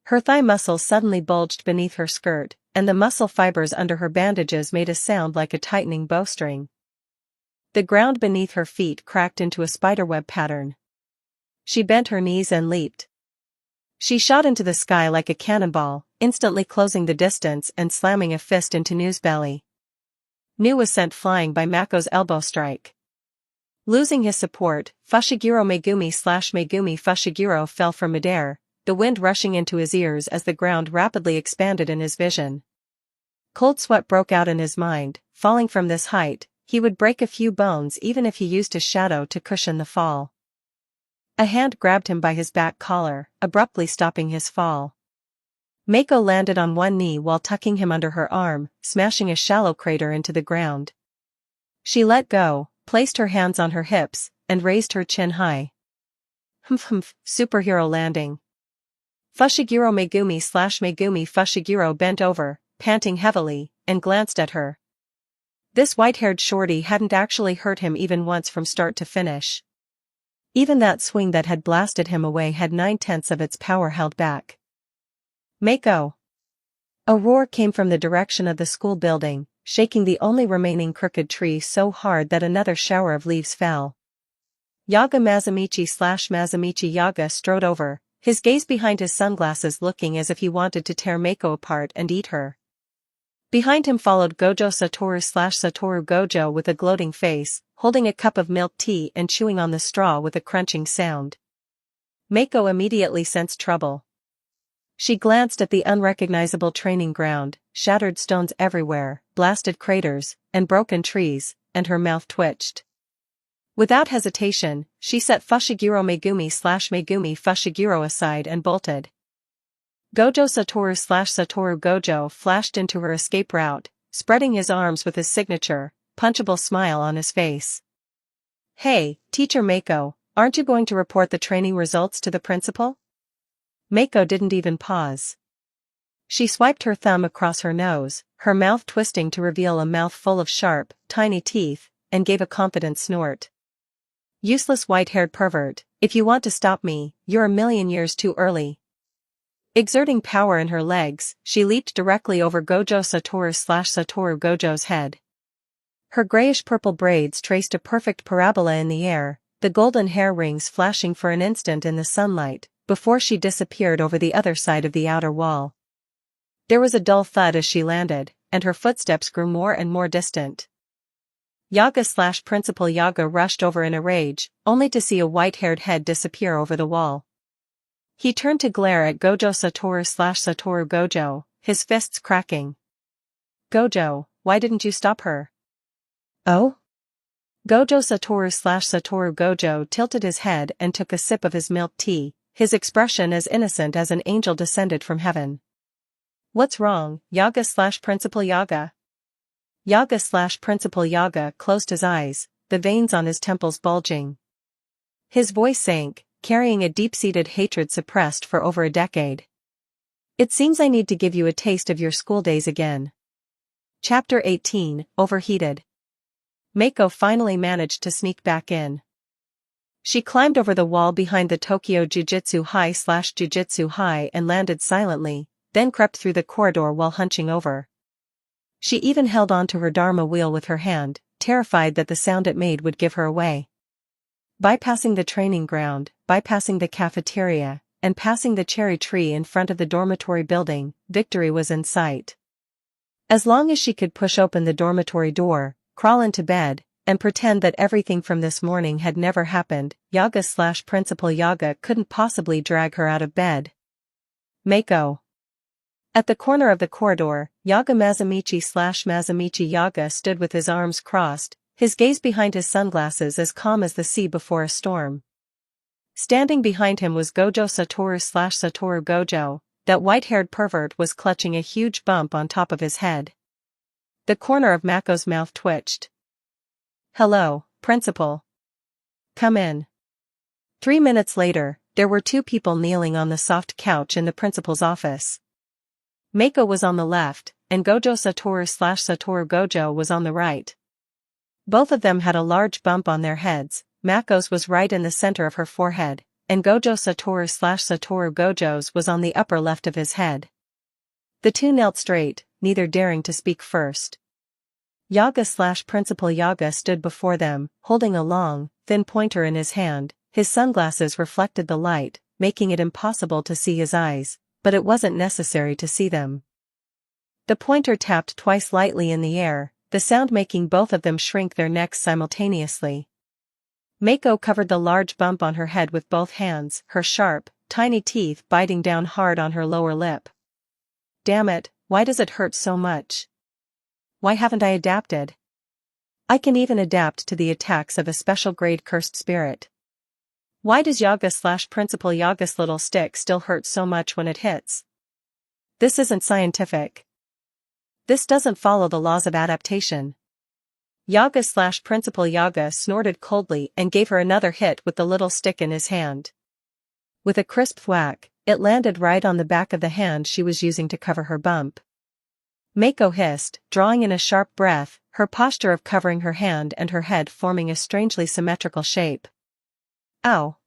Her thigh muscles suddenly bulged beneath her skirt, and the muscle fibers under her bandages made a sound like a tightening bowstring. The ground beneath her feet cracked into a spiderweb pattern. She bent her knees and leaped. She shot into the sky like a cannonball, instantly closing the distance and slamming a fist into Nu's belly. Nu was sent flying by Mako's elbow strike. Losing his support, Fushiguro Megumi Fushiguro fell from midair, the wind rushing into his ears as the ground rapidly expanded in his vision. Cold sweat broke out in his mind. Falling from this height, he would break a few bones even if he used his shadow to cushion the fall. A hand grabbed him by his back collar, abruptly stopping his fall. Mako landed on one knee while tucking him under her arm, smashing a shallow crater into the ground. She let go, placed her hands on her hips, and raised her chin high. Humph, superhero landing. Fushiguro Megumi Fushiguro bent over, panting heavily, and glanced at her. This white-haired shorty hadn't actually hurt him even once from start to finish. Even that swing that had blasted him away had 9/10 of its power held back. Mako! A roar came from the direction of the school building, shaking the only remaining crooked tree so hard that another shower of leaves fell. Yaga Mazamichi Yaga strode over, his gaze behind his sunglasses looking as if he wanted to tear Mako apart and eat her. Behind him followed Gojo Satoru Gojo with a gloating face, holding a cup of milk tea and chewing on the straw with a crunching sound. Mako immediately sensed trouble. She glanced at the unrecognizable training ground, shattered stones everywhere, blasted craters, and broken trees, and her mouth twitched. Without hesitation, she set Fushiguro Megumi Fushiguro aside and bolted. Gojo Satoru Gojo flashed into her escape route, spreading his arms with his signature, punchable smile on his face. Hey, Teacher Mako, aren't you going to report the training results to the principal? Mako didn't even pause. She swiped her thumb across her nose, her mouth twisting to reveal a mouth full of sharp, tiny teeth, and gave a confident snort. Useless white-haired pervert, if you want to stop me, you're a million years too early. Exerting power in her legs, she leaped directly over Gojo Satoru Gojo's head. Her grayish-purple braids traced a perfect parabola in the air, the golden hair rings flashing for an instant in the sunlight, before she disappeared over the other side of the outer wall. There was a dull thud as she landed, and her footsteps grew more and more distant. Yaga/Principal Yaga rushed over in a rage, only to see a white-haired head disappear over the wall. He turned to glare at Gojo Satoru Gojo, his fists cracking. Gojo, why didn't you stop her? Oh? Gojo Satoru Gojo tilted his head and took a sip of his milk tea, his expression as innocent as an angel descended from heaven. What's wrong, Yaga/Principal Yaga? Yaga/Principal Yaga closed his eyes, the veins on his temples bulging. His voice sank, carrying a deep-seated hatred suppressed for over a decade. It seems I need to give you a taste of your school days again. Chapter 18, Overheated. Mako finally managed to sneak back in. She climbed over the wall behind the Tokyo Jujutsu High/Jujutsu High and landed silently, then crept through the corridor while hunching over. She even held onto her Dharma wheel with her hand, terrified that the sound it made would give her away. Bypassing the training ground, bypassing the cafeteria, and passing the cherry tree in front of the dormitory building, victory was in sight. As long as she could push open the dormitory door, crawl into bed, and pretend that everything from this morning had never happened, Yaga/Principal Yaga couldn't possibly drag her out of bed. Mako. At the corner of the corridor, Yaga Mazamichi/Mazamichi Yaga stood with his arms crossed, his gaze behind his sunglasses as calm as the sea before a storm. Standing behind him was Gojo Satoru/Satoru Gojo. That white-haired pervert was clutching a huge bump on top of his head. The corner of Mako's mouth twitched. "Hello, Principal. Come in." 3 minutes later, there were 2 people kneeling on the soft couch in the principal's office. Mako was on the left, and Gojo Satoru/Satoru Gojo was on the right. Both of them had a large bump on their heads. Mako's was right in the center of her forehead, and Gojo Satoru/Satoru Gojo's was on the upper left of his head. The 2 knelt straight, neither daring to speak first. Yaga/Principal Yaga stood before them, holding a long, thin pointer in his hand. His sunglasses reflected the light, making it impossible to see his eyes, but it wasn't necessary to see them. The pointer tapped twice lightly in the air, the sound making both of them shrink their necks simultaneously. Mako covered the large bump on her head with both hands, her sharp, tiny teeth biting down hard on her lower lip. "Damn it, why does it hurt so much? Why haven't I adapted? I can even adapt to the attacks of a special grade cursed spirit. Why does Yaga/Principal Yaga's little stick still hurt so much when it hits? This isn't scientific. This doesn't follow the laws of adaptation." Yaga/Principal Yaga snorted coldly and gave her another hit with the little stick in his hand. With a crisp thwack, it landed right on the back of the hand she was using to cover her bump. Mako hissed, drawing in a sharp breath, her posture of covering her hand and her head forming a strangely symmetrical shape. "Ow.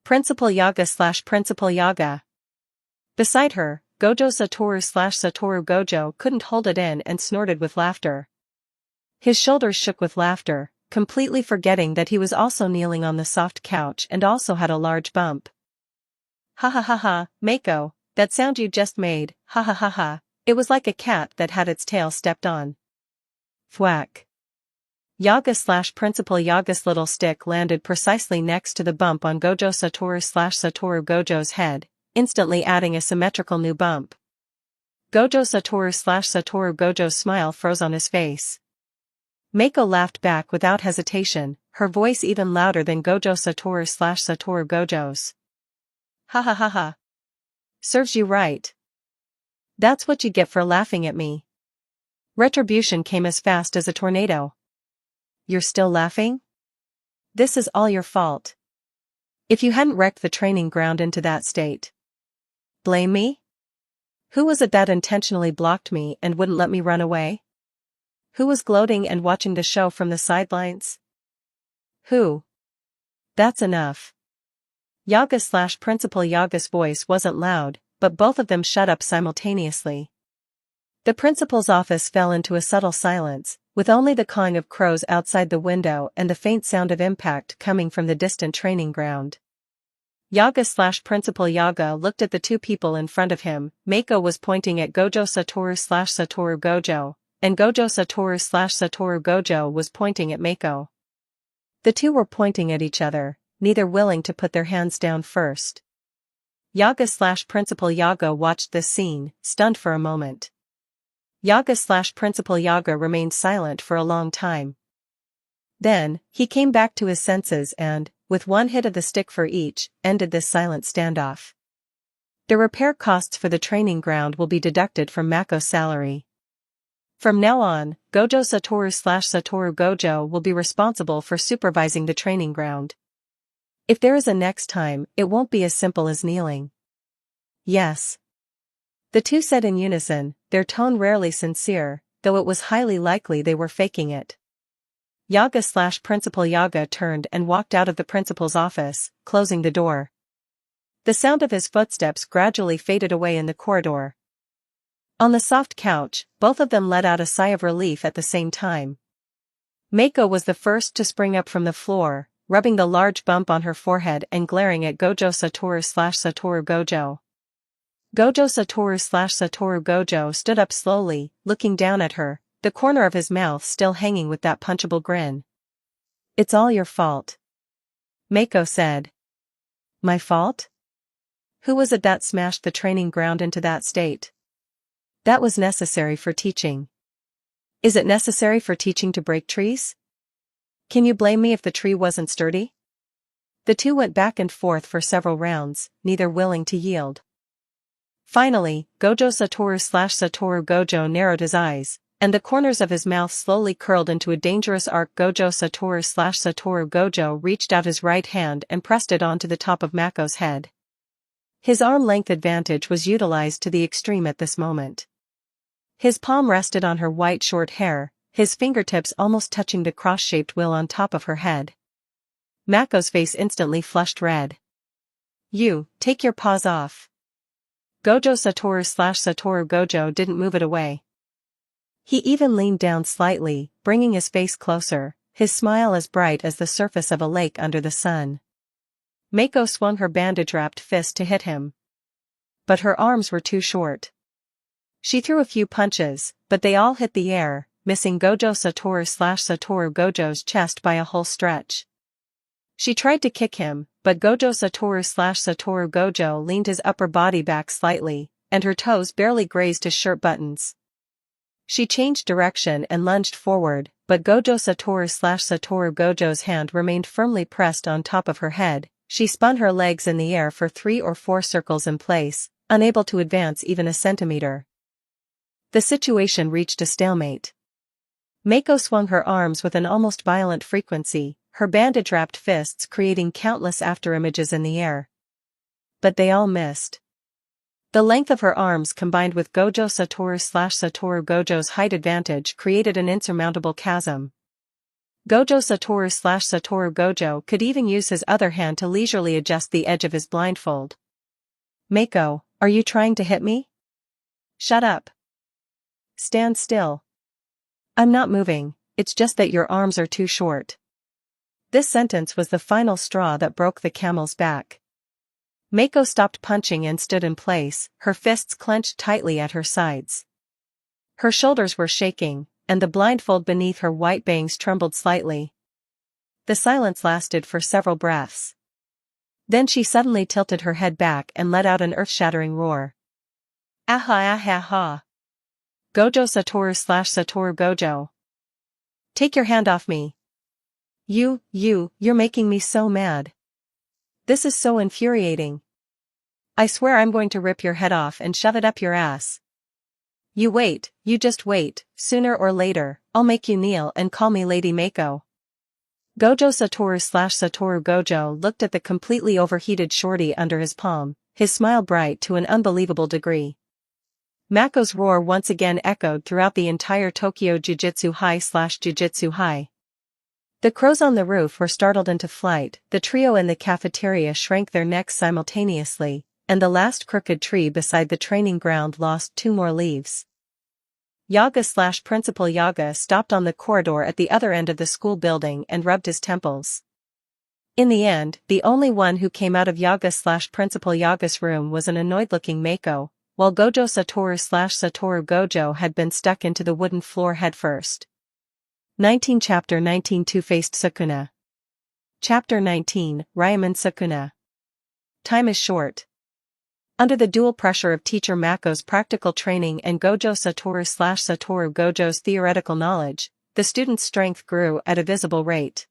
Principal Yaga/Principal Yaga." Beside her, Gojo Satoru/Satoru Gojo couldn't hold it in and snorted with laughter. His shoulders shook with laughter, completely forgetting that he was also kneeling on the soft couch and also had a large bump. "Ha ha ha ha, Mako, that sound you just made, ha ha ha ha, it was like a cat that had its tail stepped on." Thwack. Yaga/Principal Yaga's little stick landed precisely next to the bump on Gojo Satoru/Satoru Gojo's head, instantly adding a symmetrical new bump. Gojo Satoru/Satoru Gojo's smile froze on his face. Mako laughed back without hesitation, her voice even louder than Gojo Satoru/Satoru Gojo's. "Ha ha ha ha. Serves you right. That's what you get for laughing at me." Retribution came as fast as a tornado. "You're still laughing? This is all your fault. If you hadn't wrecked the training ground into that state. Blame me? Who was it that intentionally blocked me and wouldn't let me run away? Who was gloating and watching the show from the sidelines? Who? That's enough." Yaga/Principal Yaga's voice wasn't loud, but both of them shut up simultaneously. The principal's office fell into a subtle silence, with only the cawing of crows outside the window and the faint sound of impact coming from the distant training ground. Yaga/Principal Yaga looked at the 2 people in front of him. Mako was pointing at Gojo Satoru/Satoru Gojo, and Gojo Satoru/Satoru Gojo was pointing at Mako. The 2 were pointing at each other, neither willing to put their hands down first. Yaga/Principal Yaga watched this scene, stunned for a moment. Yaga/Principal Yaga remained silent for a long time. Then, he came back to his senses and, with 1 hit of the stick for each, ended this silent standoff. The repair costs for the training ground will be deducted from Mako's salary. From now on, Gojo Satoru/Satoru Gojo will be responsible for supervising the training ground. If there is a next time, it won't be as simple as kneeling. Yes. The two said in unison, their tone rarely sincere, though it was highly likely they were faking it. Yaga/Principal Yaga turned and walked out of the principal's office, closing the door. The sound of his footsteps gradually faded away in the corridor. On the soft couch, both of them let out a sigh of relief at the same time. Mako was the first to spring up from the floor, rubbing the large bump on her forehead and glaring at Gojo Satoru/Satoru Gojo. Gojo Satoru/Satoru Gojo stood up slowly, looking down at her, the corner of his mouth still hanging with that punchable grin. "It's all your fault," Mako said. "My fault? Who was it that smashed the training ground into that state? That was necessary for teaching. Is it necessary for teaching to break trees? Can you blame me if the tree wasn't sturdy?" The two went back and forth for several rounds, neither willing to yield. Finally, Gojo Satoru/Satoru Gojo narrowed his eyes, and the corners of his mouth slowly curled into a dangerous arc. Gojo Satoru/Satoru Gojo reached out his right hand and pressed it onto the top of Mako's head. His arm-length advantage was utilized to the extreme at this moment. His palm rested on her white short hair, his fingertips almost touching the cross-shaped will on top of her head. Mako's face instantly flushed red. "You, take your paws off." Gojo Satoru/Satoru Gojo didn't move it away. He even leaned down slightly, bringing his face closer, his smile as bright as the surface of a lake under the sun. Mako swung her bandage-wrapped fist to hit him. But her arms were too short. She threw a few punches, but they all hit the air, missing Gojo Satoru/Satoru Gojo's chest by a whole stretch. She tried to kick him, but Gojo Satoru/Satoru Gojo leaned his upper body back slightly, and her toes barely grazed his shirt buttons. She changed direction and lunged forward, but Gojo Satoru/Satoru Gojo's hand remained firmly pressed on top of her head. She spun her legs in the air for 3 or 4 circles in place, unable to advance even a centimeter. The situation reached a stalemate. Mako swung her arms with an almost violent frequency, her bandage-wrapped fists creating countless afterimages in the air. But they all missed. The length of her arms combined with Gojo Satoru/Satoru Gojo's height advantage created an insurmountable chasm. Gojo Satoru/Satoru Gojo could even use his other hand to leisurely adjust the edge of his blindfold. "Mako, are you trying to hit me?" "Shut up. Stand still. I'm not moving, it's just that your arms are too short." This sentence was the final straw that broke the camel's back. Mako stopped punching and stood in place, her fists clenched tightly at her sides. Her shoulders were shaking, and the blindfold beneath her white bangs trembled slightly. The silence lasted for several breaths. Then she suddenly tilted her head back and let out an earth-shattering roar. "Aha aha ha! Gojo Satoru/Satoru Gojo! Take your hand off me! You're making me so mad. This is so infuriating. I swear I'm going to rip your head off and shove it up your ass. You just wait, sooner or later, I'll make you kneel and call me Lady Mako." Gojo Satoru/Satoru Gojo looked at the completely overheated shorty under his palm, his smile bright to an unbelievable degree. Mako's roar once again echoed throughout the entire Tokyo Jujutsu High/Jujutsu High. The crows on the roof were startled into flight, the trio in the cafeteria shrank their necks simultaneously, and the last crooked tree beside the training ground lost 2 more leaves. Yaga/Principal Yaga stopped on the corridor at the other end of the school building and rubbed his temples. In the end, the only one who came out of Yaga/Principal Yaga's room was an annoyed-looking Mako, while Gojo Satoru/Satoru Gojo had been stuck into the wooden floor headfirst. 19 Chapter 19 Two-Faced Sukuna. Chapter 19 Ryaman Sukuna. Time is short. Under the dual pressure of teacher Mako's practical training and Gojo Satoru/Satoru Gojo's theoretical knowledge, the student's strength grew at a visible rate.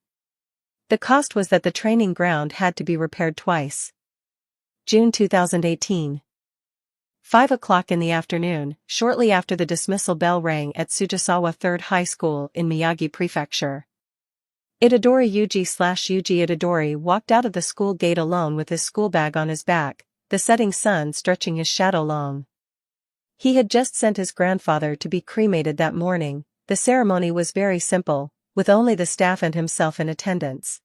The cost was that the training ground had to be repaired twice. June 2018. 5 o'clock in the afternoon, shortly after the dismissal bell rang at Tsujisawa Third High School in Miyagi Prefecture. Itadori Yuji Itadori walked out of the school gate alone with his school bag on his back, the setting sun stretching his shadow long. He had just sent his grandfather to be cremated that morning. The ceremony was very simple, with only the staff and himself in attendance.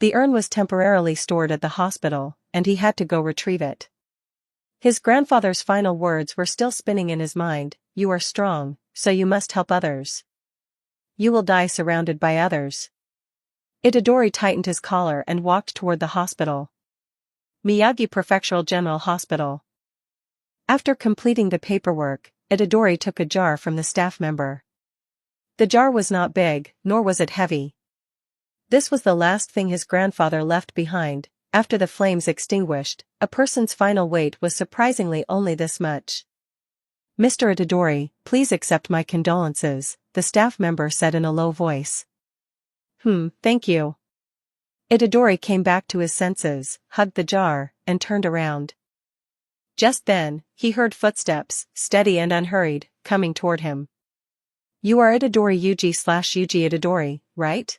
The urn was temporarily stored at the hospital, and he had to go retrieve it. His grandfather's final words were still spinning in his mind: "You are strong, so you must help others. You will die surrounded by others." Itadori tightened his collar and walked toward the hospital. Miyagi Prefectural General Hospital. After completing the paperwork, Itadori took a jar from the staff member. The jar was not big, nor was it heavy. This was the last thing his grandfather left behind. After the flames extinguished, a person's final weight was surprisingly only this much. "Mr. Itadori, please accept my condolences," the staff member said in a low voice. Thank you." Itadori came back to his senses, hugged the jar, and turned around. Just then, he heard footsteps, steady and unhurried, coming toward him. "You are Itadori Yuji Itadori, right?"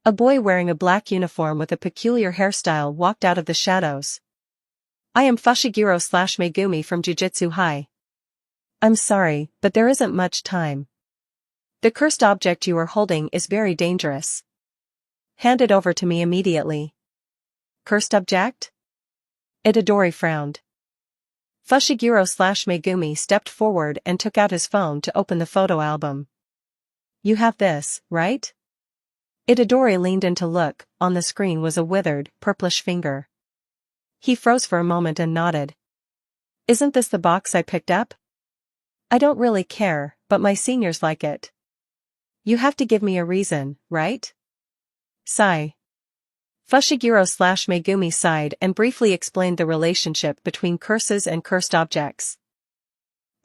A boy wearing a black uniform with a peculiar hairstyle walked out of the shadows. "I am Fushiguro/Megumi from Jujutsu High. I'm sorry, but there isn't much time. The cursed object you are holding is very dangerous. Hand it over to me immediately." "Cursed object?" Itadori frowned. Fushiguro/Megumi stepped forward and took out his phone to open the photo album. "You have this, right?" Itadori leaned in to look. On the screen was a withered, purplish finger. He froze for a moment and nodded. "Isn't this the box I picked up? I don't really care, but my seniors like it. You have to give me a reason, right?" Sigh. Fushiguro/Megumi sighed and briefly explained the relationship between curses and cursed objects.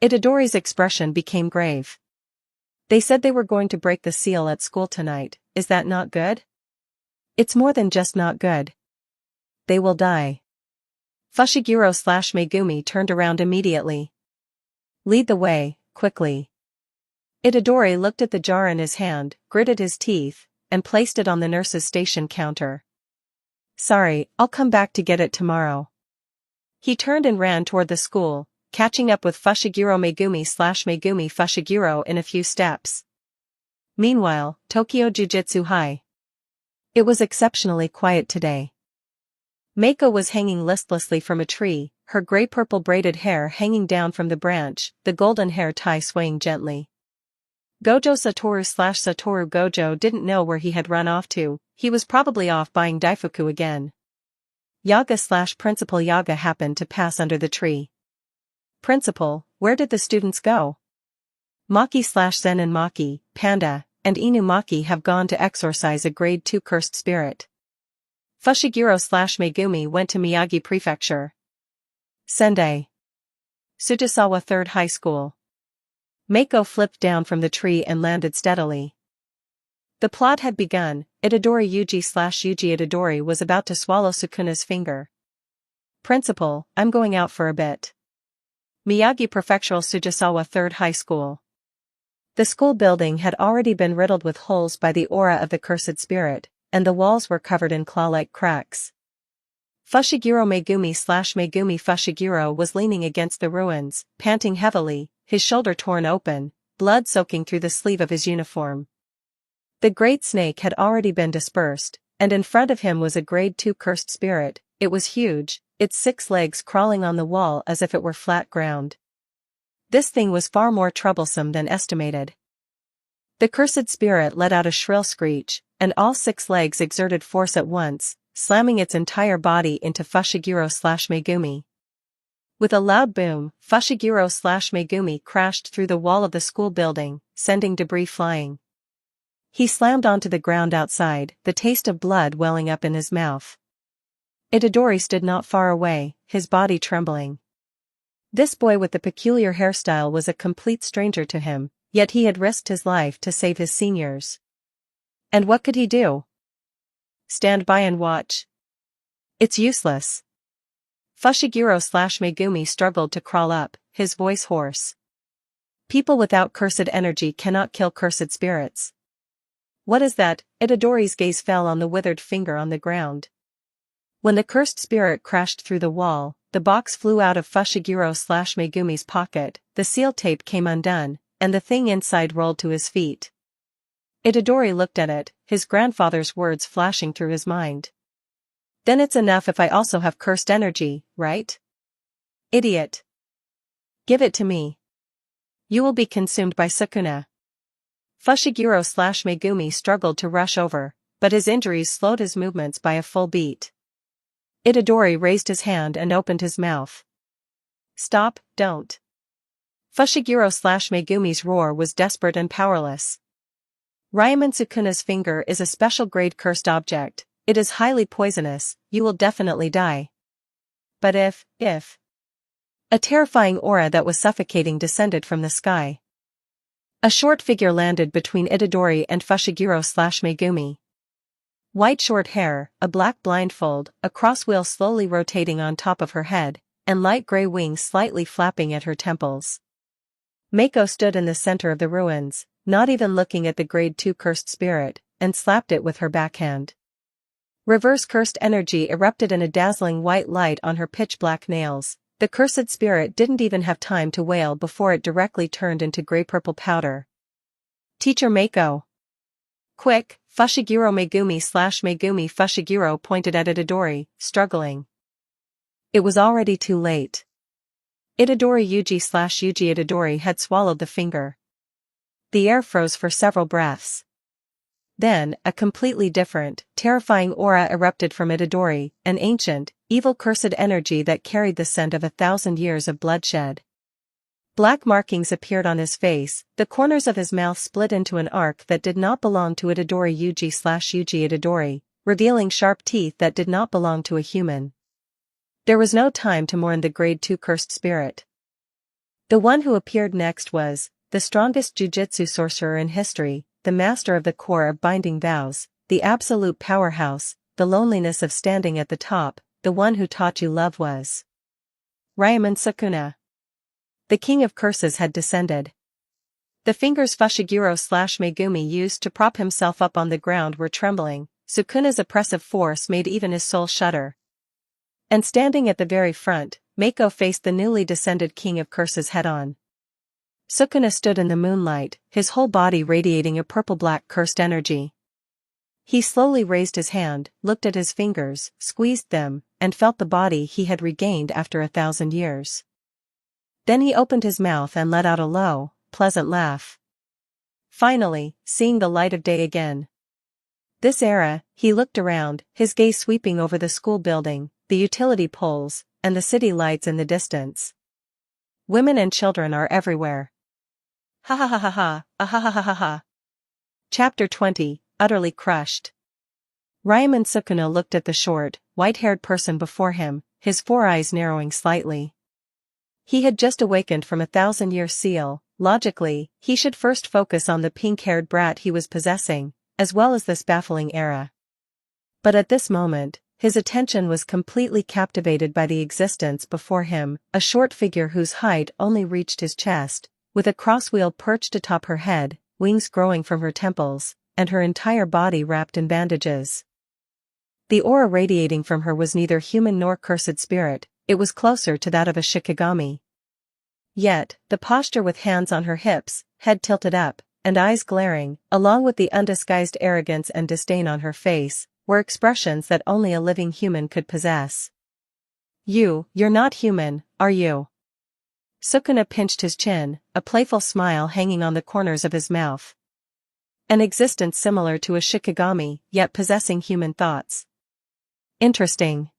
Itadori's expression became grave. "They said they were going to break the seal at school tonight. Is that not good?" "It's more than just not good. They will die." Fushiguro/Megumi turned around immediately. "Lead the way, quickly." Itadori looked at the jar in his hand, gritted his teeth, and placed it on the nurse's station counter. "Sorry, I'll come back to get it tomorrow." He turned and ran toward the school, catching up with Fushiguro Megumi Fushiguro in a few steps. Meanwhile, Tokyo Jujutsu High. It was exceptionally quiet today. Meiko was hanging listlessly from a tree, her gray-purple braided hair hanging down from the branch, the golden hair tie swaying gently. Gojo Satoru Gojo didn't know where he had run off to. He was probably off buying daifuku again. Yaga/Principal Yaga happened to pass under the tree. "Principal, where did the students go?" "Maki/Zen and Maki, Panda, and Inumaki have gone to exorcise a grade 2 cursed spirit. Fushiguro/Megumi went to Miyagi Prefecture. Sendai. Sujisawa 3rd High School." Meiko flipped down from the tree and landed steadily. The plot had begun. Itadori Yuji Itadori was about to swallow Sukuna's finger. "Principal, I'm going out for a bit." Miyagi Prefectural Sujisawa 3rd High School. The school building had already been riddled with holes by the aura of the cursed spirit, and the walls were covered in claw-like cracks. Fushiguro Megumi Fushiguro was leaning against the ruins, panting heavily, his shoulder torn open, blood soaking through the sleeve of his uniform. The great snake had already been dispersed, and in front of him was a grade 2 cursed spirit. It was huge, its 6 legs crawling on the wall as if it were flat ground. This thing was far more troublesome than estimated. The cursed spirit let out a shrill screech, and all 6 legs exerted force at once, slamming its entire body into Fushiguro/Megumi. With a loud boom, Fushiguro/Megumi crashed through the wall of the school building, sending debris flying. He slammed onto the ground outside, the taste of blood welling up in his mouth. Itadori stood not far away, his body trembling. This boy with the peculiar hairstyle was a complete stranger to him, yet he had risked his life to save his seniors. And what could he do? Stand by and watch? It's useless. Fushiguro/Megumi struggled to crawl up, his voice hoarse. People without cursed energy cannot kill cursed spirits. What is that? Itadori's gaze fell on the withered finger on the ground. When the cursed spirit crashed through the wall, the box flew out of Fushiguro/Megumi's pocket, the seal tape came undone, and the thing inside rolled to his feet. Itadori looked at it, his grandfather's words flashing through his mind. Then it's enough if I also have cursed energy, right? Idiot. Give it to me. You will be consumed by Sukuna. Fushiguro/Megumi struggled to rush over, but his injuries slowed his movements by a full beat. Itadori raised his hand and opened his mouth. Stop, don't. Fushiguro/Megumi's roar was desperate and powerless. Ryaman Sukuna's finger is a special grade cursed object, it is highly poisonous, you will definitely die. But if. A terrifying aura that was suffocating descended from the sky. A short figure landed between Itadori and Fushiguro/Megumi. White short hair, a black blindfold, a crosswheel slowly rotating on top of her head, and light gray wings slightly flapping at her temples. Mako stood in the center of the ruins, not even looking at the grade 2 cursed spirit, and slapped it with her backhand. Reverse cursed energy erupted in a dazzling white light on her pitch-black nails. The cursed spirit didn't even have time to wail before it directly turned into gray-purple powder. Teacher Mako. Quick, Fushiguro Megumi/Megumi Fushiguro pointed at Itadori, struggling. It was already too late. Itadori Yuji Itadori had swallowed the finger. The air froze for several breaths. Then, a completely different, terrifying aura erupted from Itadori, an ancient, evil cursed energy that carried the scent of 1,000 years of bloodshed. Black markings appeared on his face, the corners of his mouth split into an arc that did not belong to Itadori Yuji Itadori, revealing sharp teeth that did not belong to a human. There was no time to mourn the grade 2 cursed spirit. The one who appeared next was the strongest jujutsu sorcerer in history, the master of the core of binding vows, the absolute powerhouse, the loneliness of standing at the top, the one who taught you love was Ryaman Sukuna. The king of curses had descended. The fingers Fushiguro/Megumi used to prop himself up on the ground were trembling, Sukuna's oppressive force made even his soul shudder. And standing at the very front, Mako faced the newly descended king of curses head-on. Sukuna stood in the moonlight, his whole body radiating a purple-black cursed energy. He slowly raised his hand, looked at his fingers, squeezed them, and felt the body he had regained after 1,000 years. Then he opened his mouth and let out a low, pleasant laugh. Finally, seeing the light of day again. This era, he looked around, his gaze sweeping over the school building, the utility poles, and the city lights in the distance. Women and children are everywhere. Ha ha ha ha ha, ah ha ha ha ha ha. Chapter 20, Utterly Crushed. Ryaman Sukuna looked at the short, white-haired person before him, his four eyes narrowing slightly. He had just awakened from 1,000-year seal, logically, he should first focus on the pink-haired brat he was possessing, as well as this baffling era. But at this moment, his attention was completely captivated by the existence before him, a short figure whose height only reached his chest, with a crosswheel perched atop her head, wings growing from her temples, and her entire body wrapped in bandages. The aura radiating from her was neither human nor cursed spirit, it was closer to that of a Shikigami. Yet, the posture with hands on her hips, head tilted up, and eyes glaring, along with the undisguised arrogance and disdain on her face, were expressions that only a living human could possess. You're not human, are you? Sukuna pinched his chin, a playful smile hanging on the corners of his mouth. An existence similar to a Shikigami, yet possessing human thoughts. Interesting.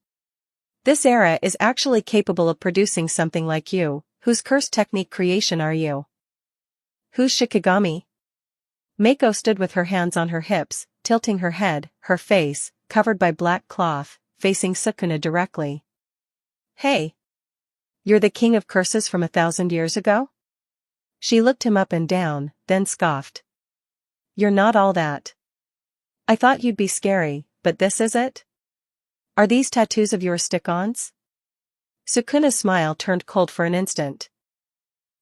This era is actually capable of producing something like you, whose cursed technique creation are you? Who's Shikigami? Mako stood with her hands on her hips, tilting her head, her face, covered by black cloth, facing Sukuna directly. Hey! You're the king of curses from 1,000 years ago? She looked him up and down, then scoffed. You're not all that. I thought you'd be scary, but this is it? Are these tattoos of yours stick-ons? Sukuna's smile turned cold for an instant.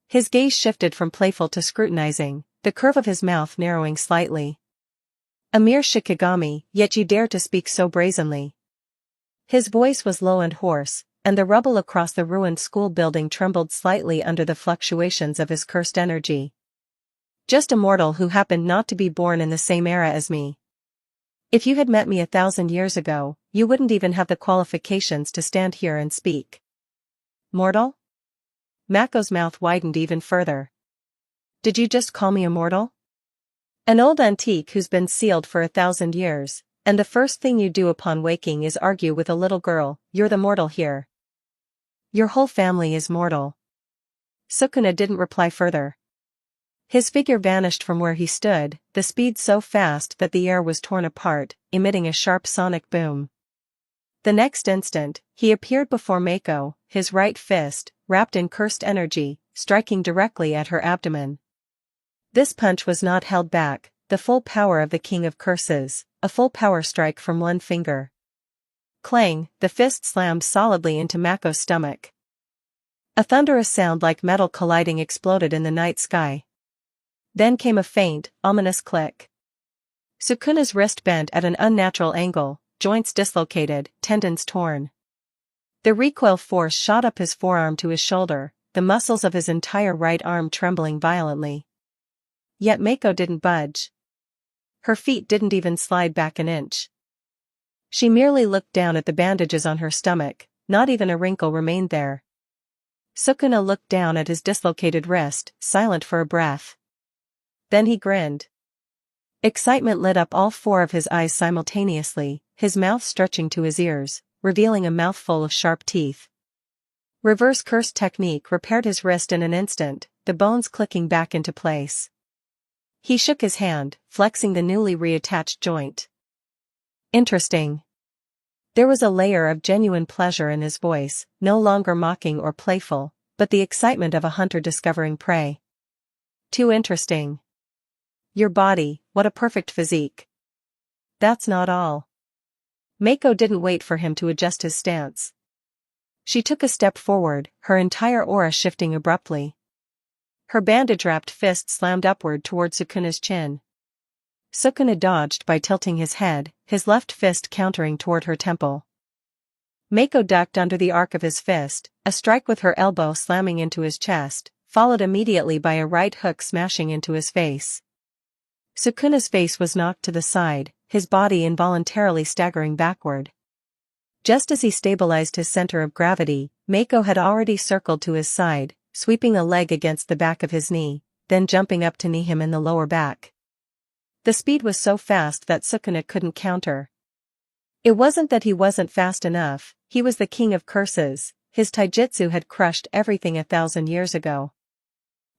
His gaze shifted from playful to scrutinizing, the curve of his mouth narrowing slightly. A mere Shikigami, yet you dare to speak so brazenly. His voice was low and hoarse, and the rubble across the ruined school building trembled slightly under the fluctuations of his cursed energy. Just a mortal who happened not to be born in the same era as me. If you had met me 1,000 years ago, you wouldn't even have the qualifications to stand here and speak. Mortal? Mako's mouth widened even further. Did you just call me a mortal? An old antique who's been sealed for 1,000 years, and the first thing you do upon waking is argue with a little girl. You're the mortal here. Your whole family is mortal. Sukuna didn't reply further. His figure vanished from where he stood, the speed so fast that the air was torn apart, emitting a sharp sonic boom. The next instant, he appeared before Mako, his right fist, wrapped in cursed energy, striking directly at her abdomen. This punch was not held back, the full power of the King of Curses, a full power strike from one finger. Clang, the fist slammed solidly into Mako's stomach. A thunderous sound like metal colliding exploded in the night sky. Then came a faint, ominous click. Sukuna's wrist bent at an unnatural angle, joints dislocated, tendons torn. The recoil force shot up his forearm to his shoulder, the muscles of his entire right arm trembling violently. Yet Mako didn't budge. Her feet didn't even slide back an inch. She merely looked down at the bandages on her stomach, not even a wrinkle remained there. Sukuna looked down at his dislocated wrist, silent for a breath. Then he grinned. Excitement lit up all four of his eyes simultaneously, his mouth stretching to his ears, revealing a mouthful of sharp teeth. Reverse curse technique repaired his wrist in an instant, the bones clicking back into place. He shook his hand, flexing the newly reattached joint. Interesting. There was a layer of genuine pleasure in his voice, no longer mocking or playful, but the excitement of a hunter discovering prey. Too interesting. Your body, what a perfect physique. That's not all. Mako didn't wait for him to adjust his stance. She took a step forward, her entire aura shifting abruptly. Her bandage-wrapped fist slammed upward toward Sukuna's chin. Sukuna dodged by tilting his head, his left fist countering toward her temple. Mako ducked under the arc of his fist, a strike with her elbow slamming into his chest, followed immediately by a right hook smashing into his face. Sukuna's face was knocked to the side, his body involuntarily staggering backward. Just as he stabilized his center of gravity, Mako had already circled to his side, sweeping a leg against the back of his knee, then jumping up to knee him in the lower back. The speed was so fast that Sukuna couldn't counter. It wasn't that he wasn't fast enough, he was the king of curses, his taijutsu had crushed everything 1,000 years ago.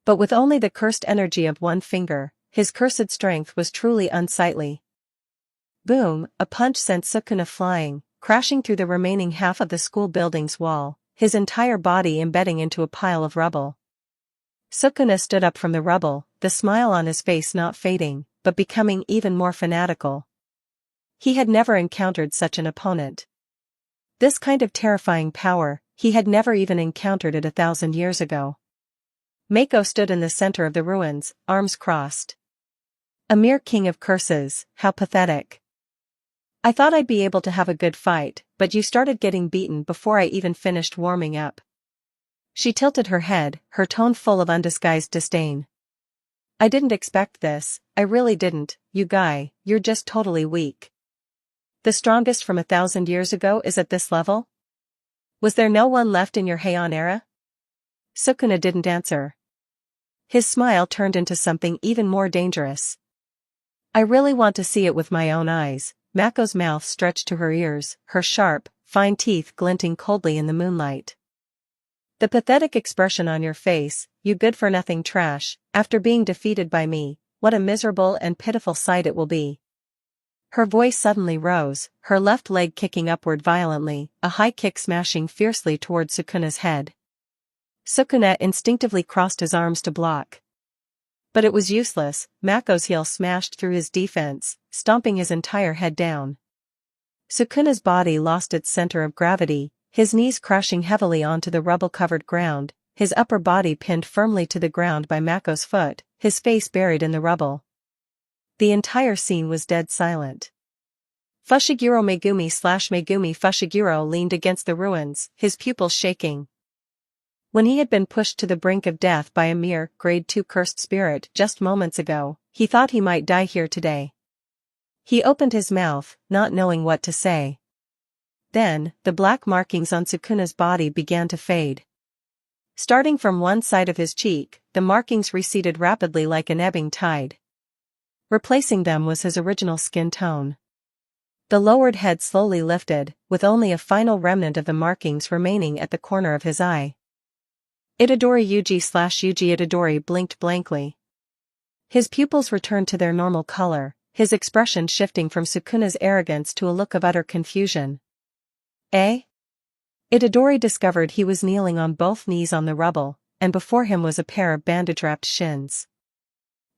But with only the cursed energy of one finger, his cursed strength was truly unsightly. Boom, a punch sent Sukuna flying, crashing through the remaining half of the school building's wall, his entire body embedding into a pile of rubble. Sukuna stood up from the rubble, the smile on his face not fading, but becoming even more fanatical. He had never encountered such an opponent. This kind of terrifying power, he had never even encountered it 1,000 years ago. Mako stood in the center of the ruins, arms crossed. A mere king of curses, how pathetic. I thought I'd be able to have a good fight, but you started getting beaten before I even finished warming up. She tilted her head, her tone full of undisguised disdain. I didn't expect this, I really didn't, you guy, you're just totally weak. The strongest from 1,000 years ago is at this level? Was there no one left in your Heian era? Sukuna didn't answer. His smile turned into something even more dangerous. I really want to see it with my own eyes. Mako's mouth stretched to her ears, her sharp, fine teeth glinting coldly in the moonlight. The pathetic expression on your face, you good-for-nothing trash, after being defeated by me, what a miserable and pitiful sight it will be. Her voice suddenly rose, her left leg kicking upward violently, a high kick smashing fiercely toward Sukuna's head. Sukuna instinctively crossed his arms to block. But it was useless, Mako's heel smashed through his defense, stomping his entire head down. Sukuna's body lost its center of gravity, his knees crashing heavily onto the rubble-covered ground, his upper body pinned firmly to the ground by Mako's foot, his face buried in the rubble. The entire scene was dead silent. Fushiguro Megumi Fushiguro leaned against the ruins, his pupils shaking. When he had been pushed to the brink of death by a mere grade 2 cursed spirit just moments ago, he thought he might die here today. He opened his mouth, not knowing what to say. Then, the black markings on Sukuna's body began to fade. Starting from one side of his cheek, the markings receded rapidly like an ebbing tide. Replacing them was his original skin tone. The lowered head slowly lifted, with only a final remnant of the markings remaining at the corner of his eye. Itadori Yuji Itadori blinked blankly. His pupils returned to their normal color, his expression shifting from Sukuna's arrogance to a look of utter confusion. Eh? Itadori discovered he was kneeling on both knees on the rubble, and before him was a pair of bandage-wrapped shins.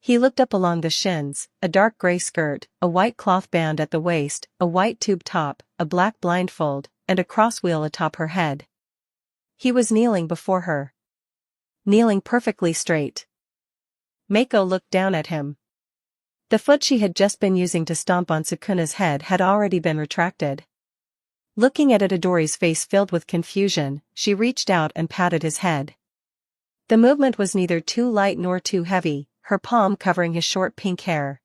He looked up along the shins, a dark gray skirt, a white cloth band at the waist, a white tube top, a black blindfold, and a cross wheel atop her head. He was kneeling before her. Kneeling perfectly straight. Mako looked down at him. The foot she had just been using to stomp on Sukuna's head had already been retracted. Looking at Itadori's face filled with confusion, she reached out and patted his head. The movement was neither too light nor too heavy, her palm covering his short pink hair.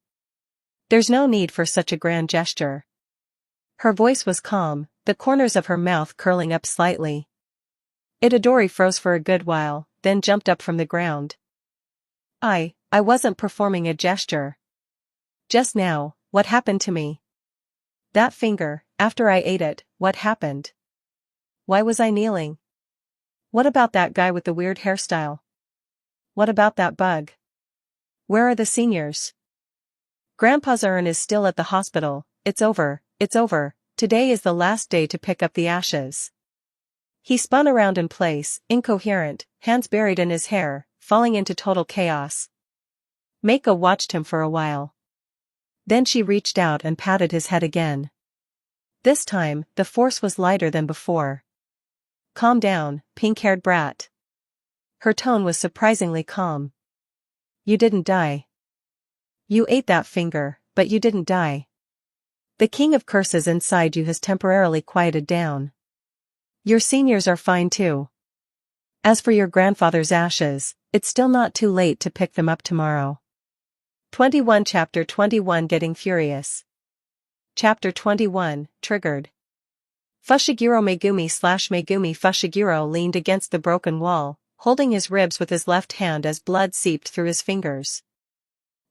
There's no need for such a grand gesture. Her voice was calm, the corners of her mouth curling up slightly. Itadori froze for a good while, then jumped up from the ground. I wasn't performing a gesture. Just now, what happened to me? That finger, after I ate it, what happened? Why was I kneeling? What about that guy with the weird hairstyle? What about that bug? Where are the seniors? Grandpa's urn is still at the hospital. It's over. Today is the last day to pick up the ashes. He spun around in place, incoherent, hands buried in his hair, falling into total chaos. Mako watched him for a while. Then she reached out and patted his head again. This time, the force was lighter than before. Calm down, pink-haired brat. Her tone was surprisingly calm. You didn't die. You ate that finger, but you didn't die. The king of curses inside you has temporarily quieted down. Your seniors are fine too. As for your grandfather's ashes, it's still not too late to pick them up tomorrow. 21 Chapter 21 Getting Furious. Chapter 21, Triggered. Fushiguro Megumi Fushiguro leaned against the broken wall, holding his ribs with his left hand as blood seeped through his fingers.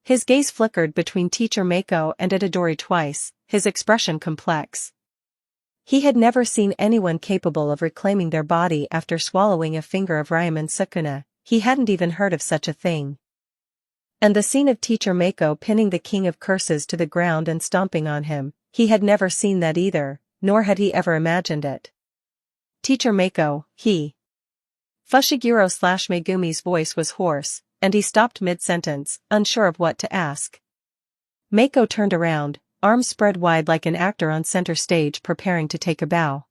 His gaze flickered between Teacher Mako and Itadori twice, his expression complex. He had never seen anyone capable of reclaiming their body after swallowing a finger of Ryomen Sukuna. He hadn't even heard of such a thing. And the scene of Teacher Mako pinning the king of curses to the ground and stomping on him, he had never seen that either, nor had he ever imagined it. Teacher Mako, Fushiguro/Megumi's voice was hoarse, and he stopped mid-sentence, unsure of what to ask. Mako turned around, arms spread wide like an actor on center stage preparing to take a bow.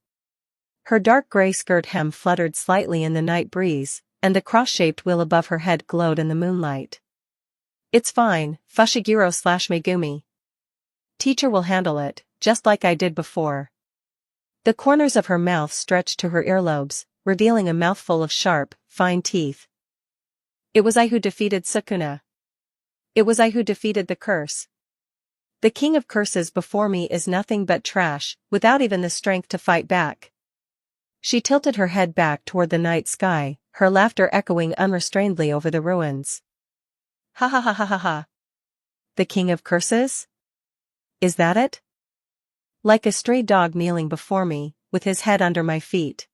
Her dark gray skirt hem fluttered slightly in the night breeze, and the cross-shaped wheel above her head glowed in the moonlight. It's fine, Fushiguro/Megumi. Teacher will handle it, just like I did before. The corners of her mouth stretched to her earlobes, revealing a mouthful of sharp, fine teeth. It was I who defeated Sukuna. It was I who defeated the curse. The king of curses before me is nothing but trash, without even the strength to fight back. She tilted her head back toward the night sky, her laughter echoing unrestrainedly over the ruins. Ha ha ha ha ha ha. The king of curses? Is that it? Like a stray dog kneeling before me, with his head under my feet.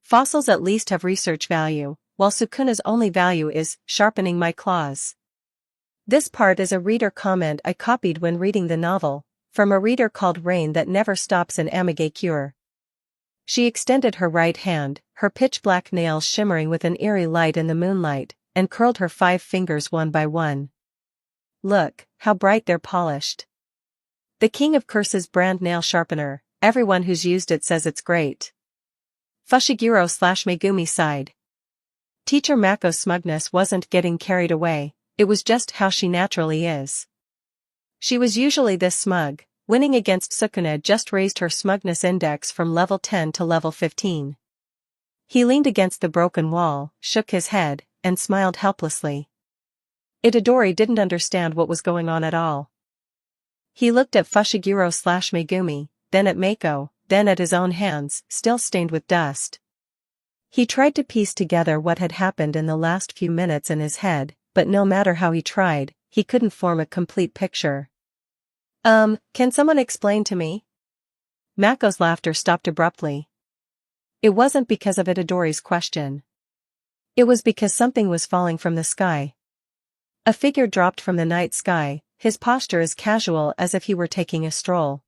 Fossils at least have research value, while Sukuna's only value is sharpening my claws. This part is a reader comment I copied when reading the novel, from a reader called Rain that never stops in Amage Cure. She extended her right hand, her pitch-black nails shimmering with an eerie light in the moonlight, and curled her 5 fingers one by one. Look, how bright they're polished. The King of Curses brand nail sharpener, everyone who's used it says it's great. Fushiguro/Megumi sighed. Teacher Mako's smugness wasn't getting carried away, it was just how she naturally is. She was usually this smug. Winning against Sukuna just raised her smugness index from level 10 to level 15. He leaned against the broken wall, shook his head, and smiled helplessly. Itadori didn't understand what was going on at all. He looked at Fushiguro/Megumi, then at Mako, then at his own hands, still stained with dust. He tried to piece together what had happened in the last few minutes in his head, but no matter how he tried, he couldn't form a complete picture. Can someone explain to me? Mako's laughter stopped abruptly. It wasn't because of Itadori's question. It was because something was falling from the sky. A figure dropped from the night sky, his posture as casual as if he were taking a stroll.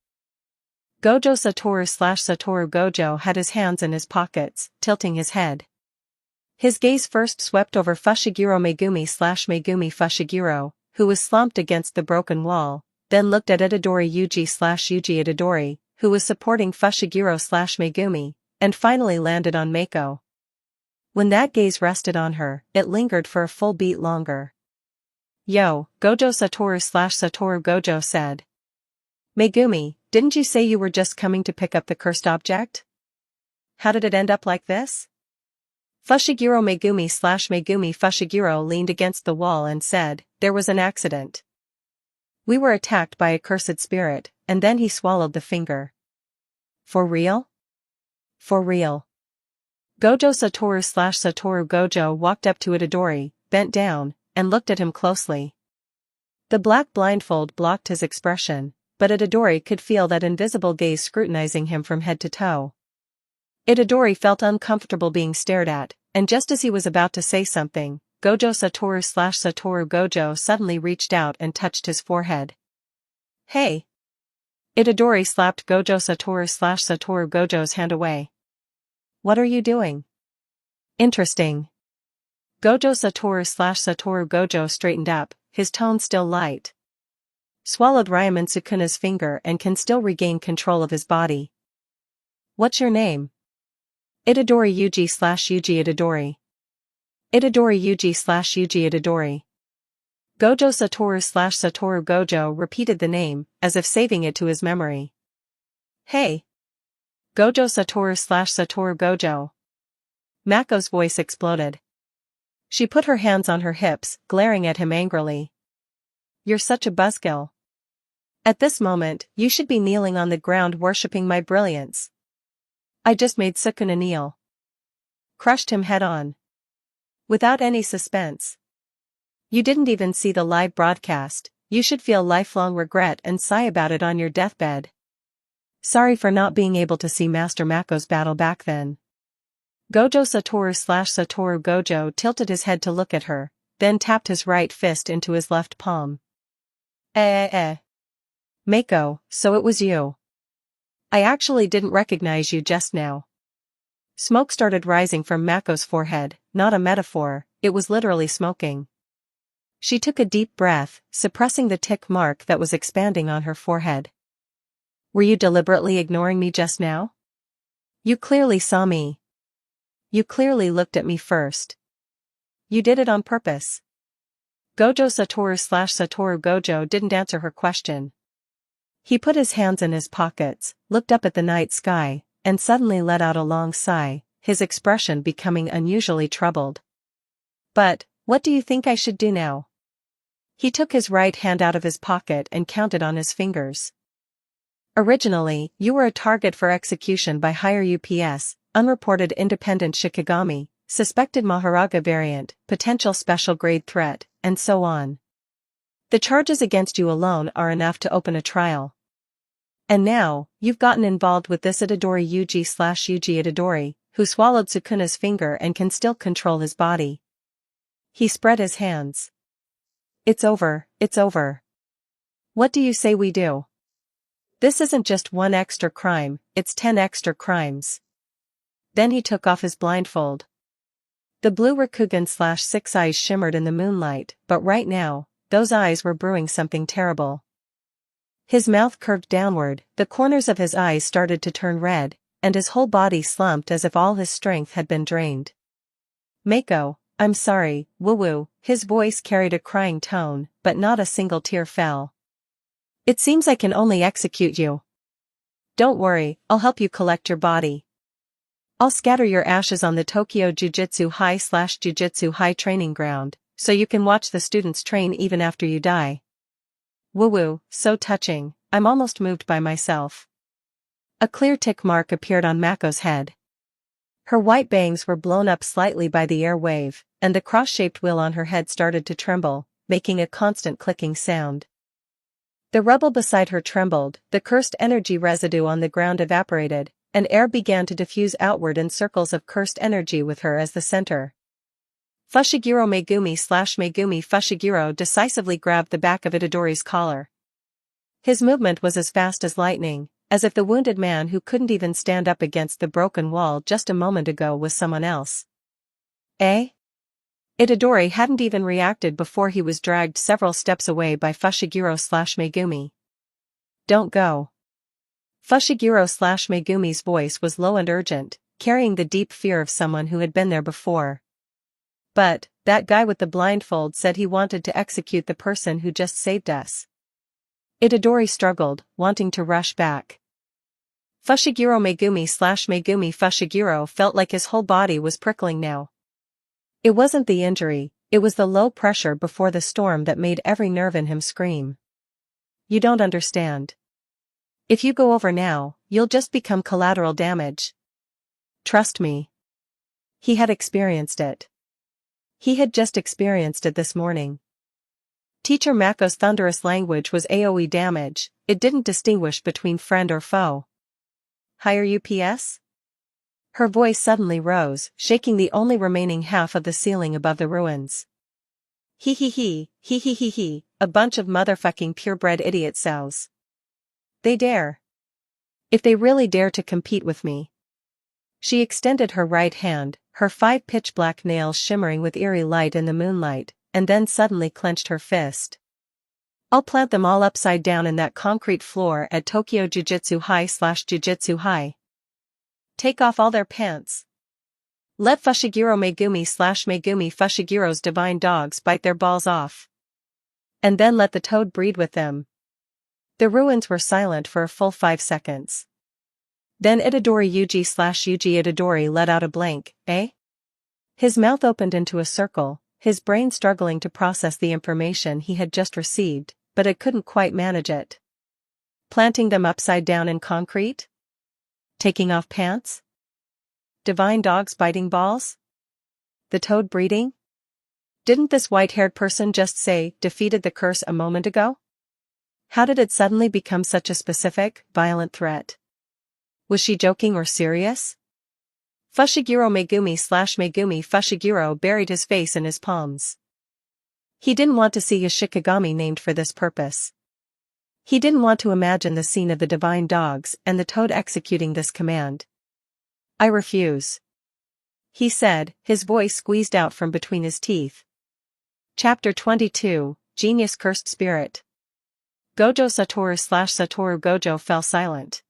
Gojo Satoru/Satoru Gojo had his hands in his pockets, tilting his head. His gaze first swept over Fushiguro Megumi/Megumi Fushiguro, who was slumped against the broken wall, then looked at Itadori Yuji/Yuji Itadori, who was supporting Fushiguro/Megumi, and finally landed on Mako. When that gaze rested on her, it lingered for a full beat longer. Yo, Gojo Satoru/Satoru Gojo said. Megumi, didn't you say you were just coming to pick up the cursed object? How did it end up like this? Fushiguro Megumi/Megumi Fushiguro leaned against the wall and said, there was an accident. We were attacked by a cursed spirit, and then he swallowed the finger. For real? For real. Gojo Satoru/Satoru Gojo walked up to Itadori, bent down, and looked at him closely. The black blindfold blocked his expression, but Itadori could feel that invisible gaze scrutinizing him from head to toe. Itadori felt uncomfortable being stared at, and just as he was about to say something, Gojo Satoru/Satoru Gojo suddenly reached out and touched his forehead. Hey! Itadori slapped Gojo Satoru/Satoru Gojo's hand away. What are you doing? Interesting. Gojo Satoru/Satoru Gojo straightened up, his tone still light. Swallowed Ryaman Sukuna's finger and can still regain control of his body. What's your name? Itadori Yuji/Yuji Itadori. Itadori Yuji/Yuji Itadori. Gojo Satoru/Satoru Gojo repeated the name, as if saving it to his memory. Hey! Gojo Satoru/Satoru Gojo. Mako's voice exploded. She put her hands on her hips, glaring at him angrily. You're such a buzzkill. At this moment, you should be kneeling on the ground worshipping my brilliance. I just made Sukuna kneel. Crushed him head on. Without any suspense. You didn't even see the live broadcast, you should feel lifelong regret and sigh about it on your deathbed. Sorry for not being able to see Master Mako's battle back then. Gojo Satoru/Satoru Gojo tilted his head to look at her, then tapped his right fist into his left palm. Mako, so it was you. I actually didn't recognize you just now. Smoke started rising from Mako's forehead, not a metaphor, it was literally smoking. She took a deep breath, suppressing the tick mark that was expanding on her forehead. Were you deliberately ignoring me just now? You clearly saw me. You clearly looked at me first. You did it on purpose. Gojo Satoru/Satoru Gojo didn't answer her question. He put his hands in his pockets, looked up at the night sky, and suddenly let out a long sigh, his expression becoming unusually troubled. But, what do you think I should do now? He took his right hand out of his pocket and counted on his fingers. Originally, you were a target for execution by higher UPS, unreported independent Shikigami, suspected Mahoraga variant, potential special grade threat, and so on. The charges against you alone are enough to open a trial. And now, you've gotten involved with this Itadori Yuji/Yuji Itadori, who swallowed Sukuna's finger and can still control his body. He spread his hands. It's over, it's over. What do you say we do? This isn't just one extra crime, it's 10 extra crimes. Then he took off his blindfold. The blue Rakugan/six eyes shimmered in the moonlight, but right now, those eyes were brewing something terrible. His mouth curved downward, the corners of his eyes started to turn red, and his whole body slumped as if all his strength had been drained. Mako, I'm sorry, woo-woo, his voice carried a crying tone, but not a single tear fell. It seems I can only execute you. Don't worry, I'll help you collect your body. I'll scatter your ashes on the Tokyo Jujutsu High training ground, so you can watch the students train even after you die. Woo-woo, so touching, I'm almost moved by myself. A clear tick mark appeared on Mako's head. Her white bangs were blown up slightly by the air wave, and the cross-shaped wheel on her head started to tremble, making a constant clicking sound. The rubble beside her trembled, the cursed energy residue on the ground evaporated, and air began to diffuse outward in circles of cursed energy with her as the center. Fushiguro Megumi Fushiguro decisively grabbed the back of Itadori's collar. His movement was as fast as lightning, as if the wounded man who couldn't even stand up against the broken wall just a moment ago was someone else. Eh? Itadori hadn't even reacted before he was dragged several steps away by Fushiguro/Megumi. Don't go. Fushiguro/Megumi's voice was low and urgent, carrying the deep fear of someone who had been there before. But, that guy with the blindfold said he wanted to execute the person who just saved us. Itadori struggled, wanting to rush back. Fushiguro Megumi Fushiguro felt like his whole body was prickling now. It wasn't the injury, it was the low pressure before the storm that made every nerve in him scream. You don't understand. If you go over now, you'll just become collateral damage. Trust me. He had experienced it. He had just experienced it this morning. Teacher Mako's thunderous language was AoE damage, it didn't distinguish between friend or foe. Higher UPS? Her voice suddenly rose, shaking the only remaining half of the ceiling above the ruins. He, a bunch of motherfucking purebred idiot sows. They dare. If they really dare to compete with me. She extended her right hand, her 5 pitch-black nails shimmering with eerie light in the moonlight, and then suddenly clenched her fist. I'll plant them all upside down in that concrete floor at Tokyo Jujutsu High/Jujutsu High. Take off all their pants. Let Fushiguro Megumi Fushiguro's divine dogs bite their balls off. And then let the toad breed with them. The ruins were silent for a full 5 seconds. Then Yuji Itadori let out a blank, eh? His mouth opened into a circle, his brain struggling to process the information he had just received, but it couldn't quite manage it. Planting them upside down in concrete? Taking off pants? Divine dogs biting balls? The toad breeding? Didn't this white-haired person just say, defeated the curse a moment ago? How did it suddenly become such a specific, violent threat? Was she joking or serious? Fushiguro Megumi Fushiguro buried his face in his palms. He didn't want to see a Shikigami named for this purpose. He didn't want to imagine the scene of the divine dogs and the toad executing this command. I refuse. He said, his voice squeezed out from between his teeth. Chapter 22, Genius Cursed Spirit. Gojo Satoru Gojo fell silent.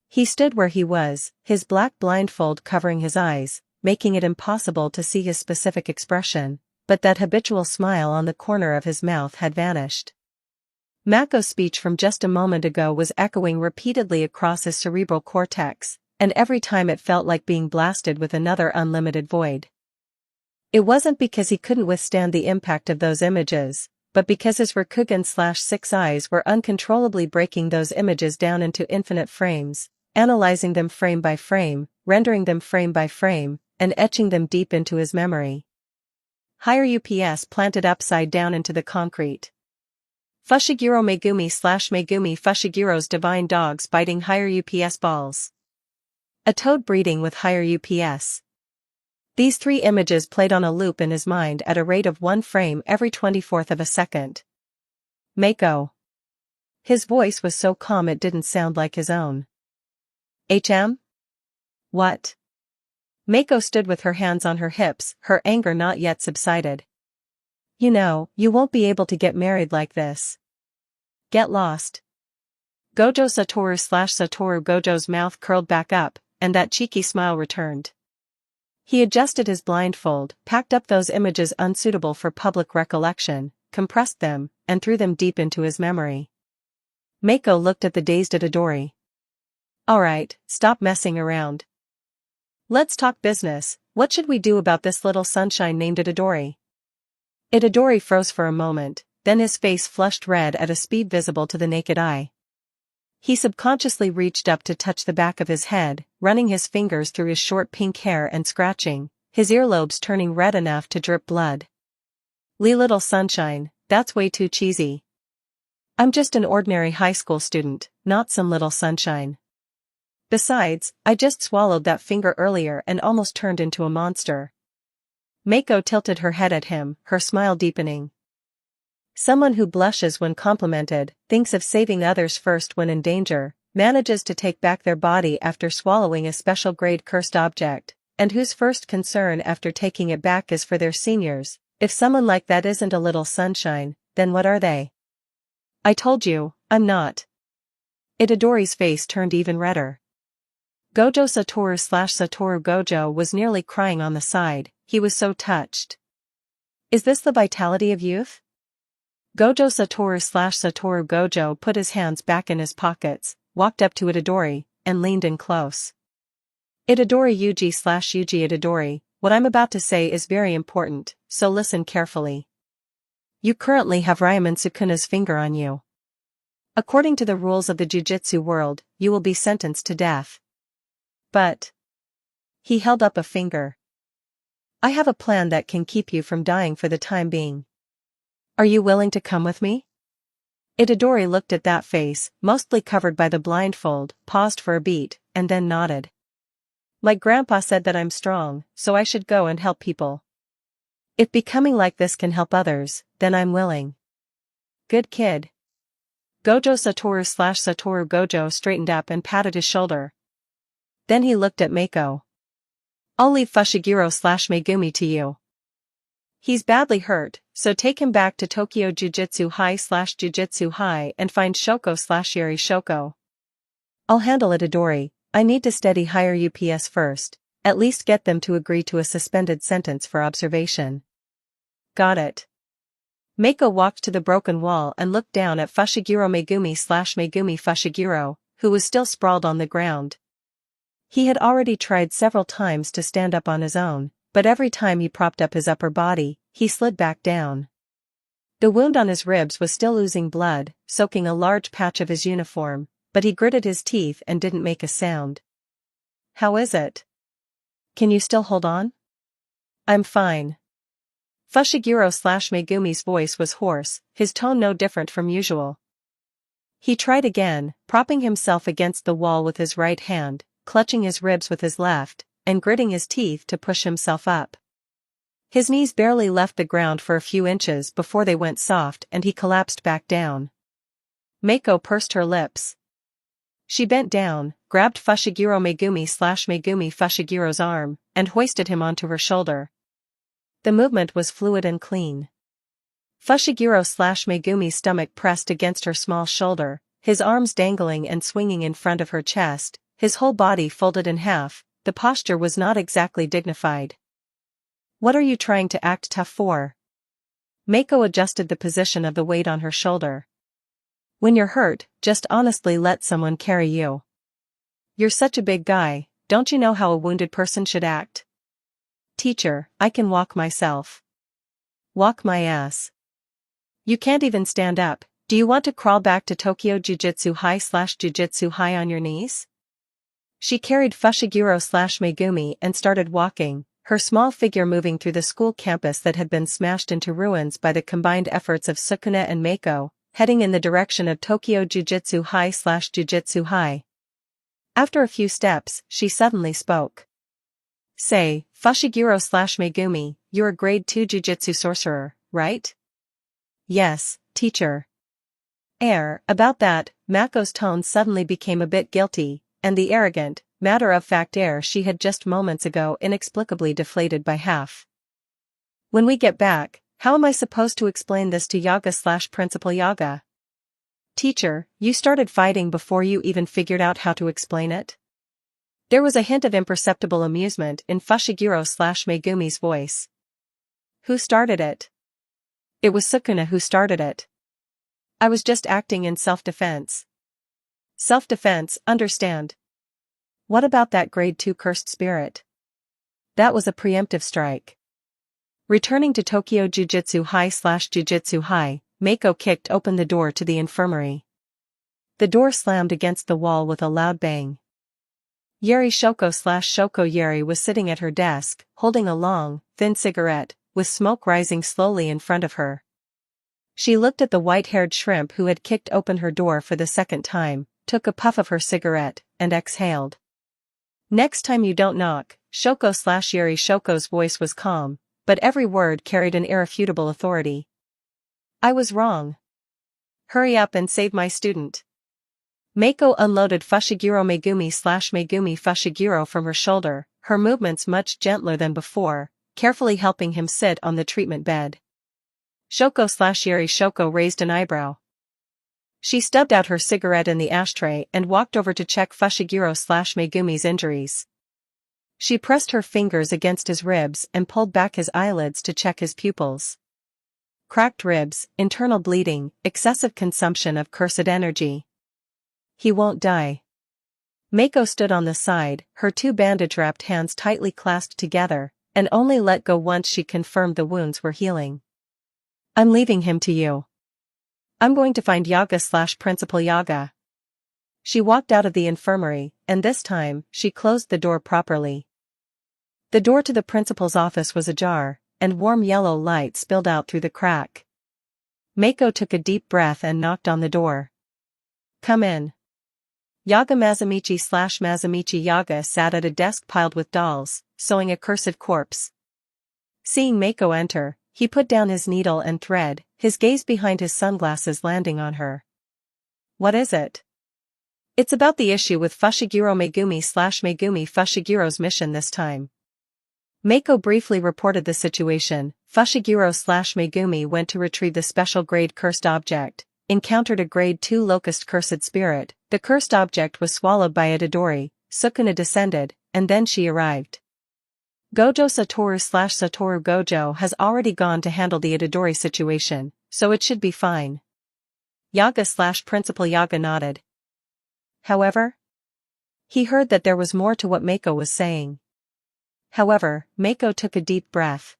He stood where he was, his black blindfold covering his eyes, making it impossible to see his specific expression, but that habitual smile on the corner of his mouth had vanished. Mako's speech from just a moment ago was echoing repeatedly across his cerebral cortex, and every time it felt like being blasted with another unlimited void. It wasn't because he couldn't withstand the impact of those images, but because his Rakugan/6 eyes were uncontrollably breaking those images down into infinite frames, analyzing them frame by frame, rendering them frame by frame, and etching them deep into his memory. Higher UPS planted upside down into the concrete. Fushiguro Megumi Fushiguro's divine dogs biting higher UPS balls. A toad breeding with higher UPS. These 3 images played on a loop in his mind at a rate of 1 frame every 24th of a second. Mako. His voice was so calm it didn't sound like his own. HM? What? Mako stood with her hands on her hips, her anger not yet subsided. You know, you won't be able to get married like this. Get lost. Gojo Satoru Gojo's mouth curled back up, and that cheeky smile returned. He adjusted his blindfold, packed up those images unsuitable for public recollection, compressed them, and threw them deep into his memory. Mako looked at the dazed Itadori. Alright, stop messing around. Let's talk business. What should we do about this little sunshine named Itadori? Itadori froze for a moment, then his face flushed red at a speed visible to the naked eye. He subconsciously reached up to touch the back of his head, running his fingers through his short pink hair and scratching, his earlobes turning red enough to drip blood. Little sunshine, that's way too cheesy. I'm just an ordinary high school student, not some little sunshine. Besides, I just swallowed that finger earlier and almost turned into a monster. Mako tilted her head at him, her smile deepening. Someone who blushes when complimented, thinks of saving others first when in danger, manages to take back their body after swallowing a special grade cursed object, and whose first concern after taking it back is for their seniors. If someone like that isn't a little sunshine, then what are they? I told you, I'm not. Itadori's face turned even redder. Gojo Satoru Gojo was nearly crying on the side, he was so touched. Is this the vitality of youth? Gojo Satoru Gojo put his hands back in his pockets, walked up to Itadori, and leaned in close. Yuji Itadori, what I'm about to say is very important, so listen carefully. You currently have Ryaman Sukuna's finger on you. According to the rules of the Jujutsu world, you will be sentenced to death. But he held up a finger. I have a plan that can keep you from dying for the time being. Are you willing to come with me? Itadori looked at that face, mostly covered by the blindfold, paused for a beat, and then nodded. My grandpa said that I'm strong, so I should go and help people. If becoming like this can help others, then I'm willing. Good kid. Gojo Satoru Gojo straightened up and patted his shoulder. Then he looked at Mako. I'll leave Fushiguro/Megumi to you. He's badly hurt, so take him back to Tokyo Jujutsu High/Jujutsu High and find Shoko/Yuri Shoko. I'll handle Itadori. I need to steady higher UPS first, at least get them to agree to a suspended sentence for observation. Got it. Mako walked to the broken wall and looked down at Fushiguro Megumi Fushiguro, who was still sprawled on the ground. He had already tried several times to stand up on his own, but every time he propped up his upper body, he slid back down. The wound on his ribs was still oozing blood, soaking a large patch of his uniform, but he gritted his teeth and didn't make a sound. How is it? Can you still hold on? I'm fine. Fushiguro/Megumi's voice was hoarse, his tone no different from usual. He tried again, propping himself against the wall with his right hand, clutching his ribs with his left, and gritting his teeth to push himself up. His knees barely left the ground for a few inches before they went soft and he collapsed back down. Mako pursed her lips. She bent down, grabbed Fushiguro Megumi Fushiguro's arm, and hoisted him onto her shoulder. The movement was fluid and clean. Fushiguro/Megumi's stomach pressed against her small shoulder, his arms dangling and swinging in front of her chest, his whole body folded in half. The posture was not exactly dignified. What are you trying to act tough for? Mako adjusted the position of the weight on her shoulder. When you're hurt, just honestly let someone carry you. You're such a big guy, don't you know how a wounded person should act? Teacher, I can walk myself. Walk my ass. You can't even stand up. Do you want to crawl back to Tokyo Jujutsu High/Jujutsu High on your knees? She carried Fushiguro/Megumi and started walking, her small figure moving through the school campus that had been smashed into ruins by the combined efforts of Sukuna and Mako, heading in the direction of Tokyo Jujutsu High/Jujutsu High. After a few steps, she suddenly spoke. Say, Fushiguro/Megumi, you're a grade 2 Jujutsu sorcerer, right? Yes, teacher. About that, Mako's tone suddenly became a bit guilty, and the arrogant, matter-of-fact air she had just moments ago inexplicably deflated by half. When we get back, how am I supposed to explain this to Yaga/Principal Yaga? Teacher, you started fighting before you even figured out how to explain it? There was a hint of imperceptible amusement in Fushiguro/Megumi's voice. Who started it? It was Sukuna who started it. I was just acting in self-defense. Self-defense, understand. What about that grade 2 cursed spirit? That was a preemptive strike. Returning to Tokyo Jujutsu High, Mako kicked open the door to the infirmary. The door slammed against the wall with a loud bang. Yeri Shoko Yeri was sitting at her desk, holding a long, thin cigarette, with smoke rising slowly in front of her. She looked at the white-haired shrimp who had kicked open her door for the second time, took a puff of her cigarette, and exhaled. Next time you don't knock, Shoko/Yeri. Shoko's voice was calm, but every word carried an irrefutable authority. I was wrong. Hurry up and save my student. Mako unloaded Fushiguro Megumi Fushiguro from her shoulder, her movements much gentler than before, carefully helping him sit on the treatment bed. Shoko/Yeri. Shoko raised an eyebrow. She stubbed out her cigarette in the ashtray and walked over to check Fushiguro/Megumi's injuries. She pressed her fingers against his ribs and pulled back his eyelids to check his pupils. Cracked ribs, internal bleeding, excessive consumption of cursed energy. He won't die. Mako stood on the side, her two bandage-wrapped hands tightly clasped together, and only let go once she confirmed the wounds were healing. I'm leaving him to you. I'm going to find Yaga/Principal Yaga. She walked out of the infirmary, and this time, she closed the door properly. The door to the principal's office was ajar, and warm yellow light spilled out through the crack. Mako took a deep breath and knocked on the door. Come in. Yaga Mazamichi Yaga sat at a desk piled with dolls, sewing a cursed corpse. Seeing Mako enter, he put down his needle and thread, his gaze behind his sunglasses landing on her. What is it? It's about the issue with Fushiguro Megumi Fushiguro's mission this time. Mako briefly reported the situation. Fushiguro/Megumi went to retrieve the special grade cursed object, encountered a grade 2 locust cursed spirit, the cursed object was swallowed by a Dodori, Sukuna descended, and then she arrived. Gojo Satoru/Satoru Gojo has already gone to handle the Itadori situation, so it should be fine. Yaga/Principal Yaga nodded. However? He heard that there was more to what Mako was saying. However, Mako took a deep breath.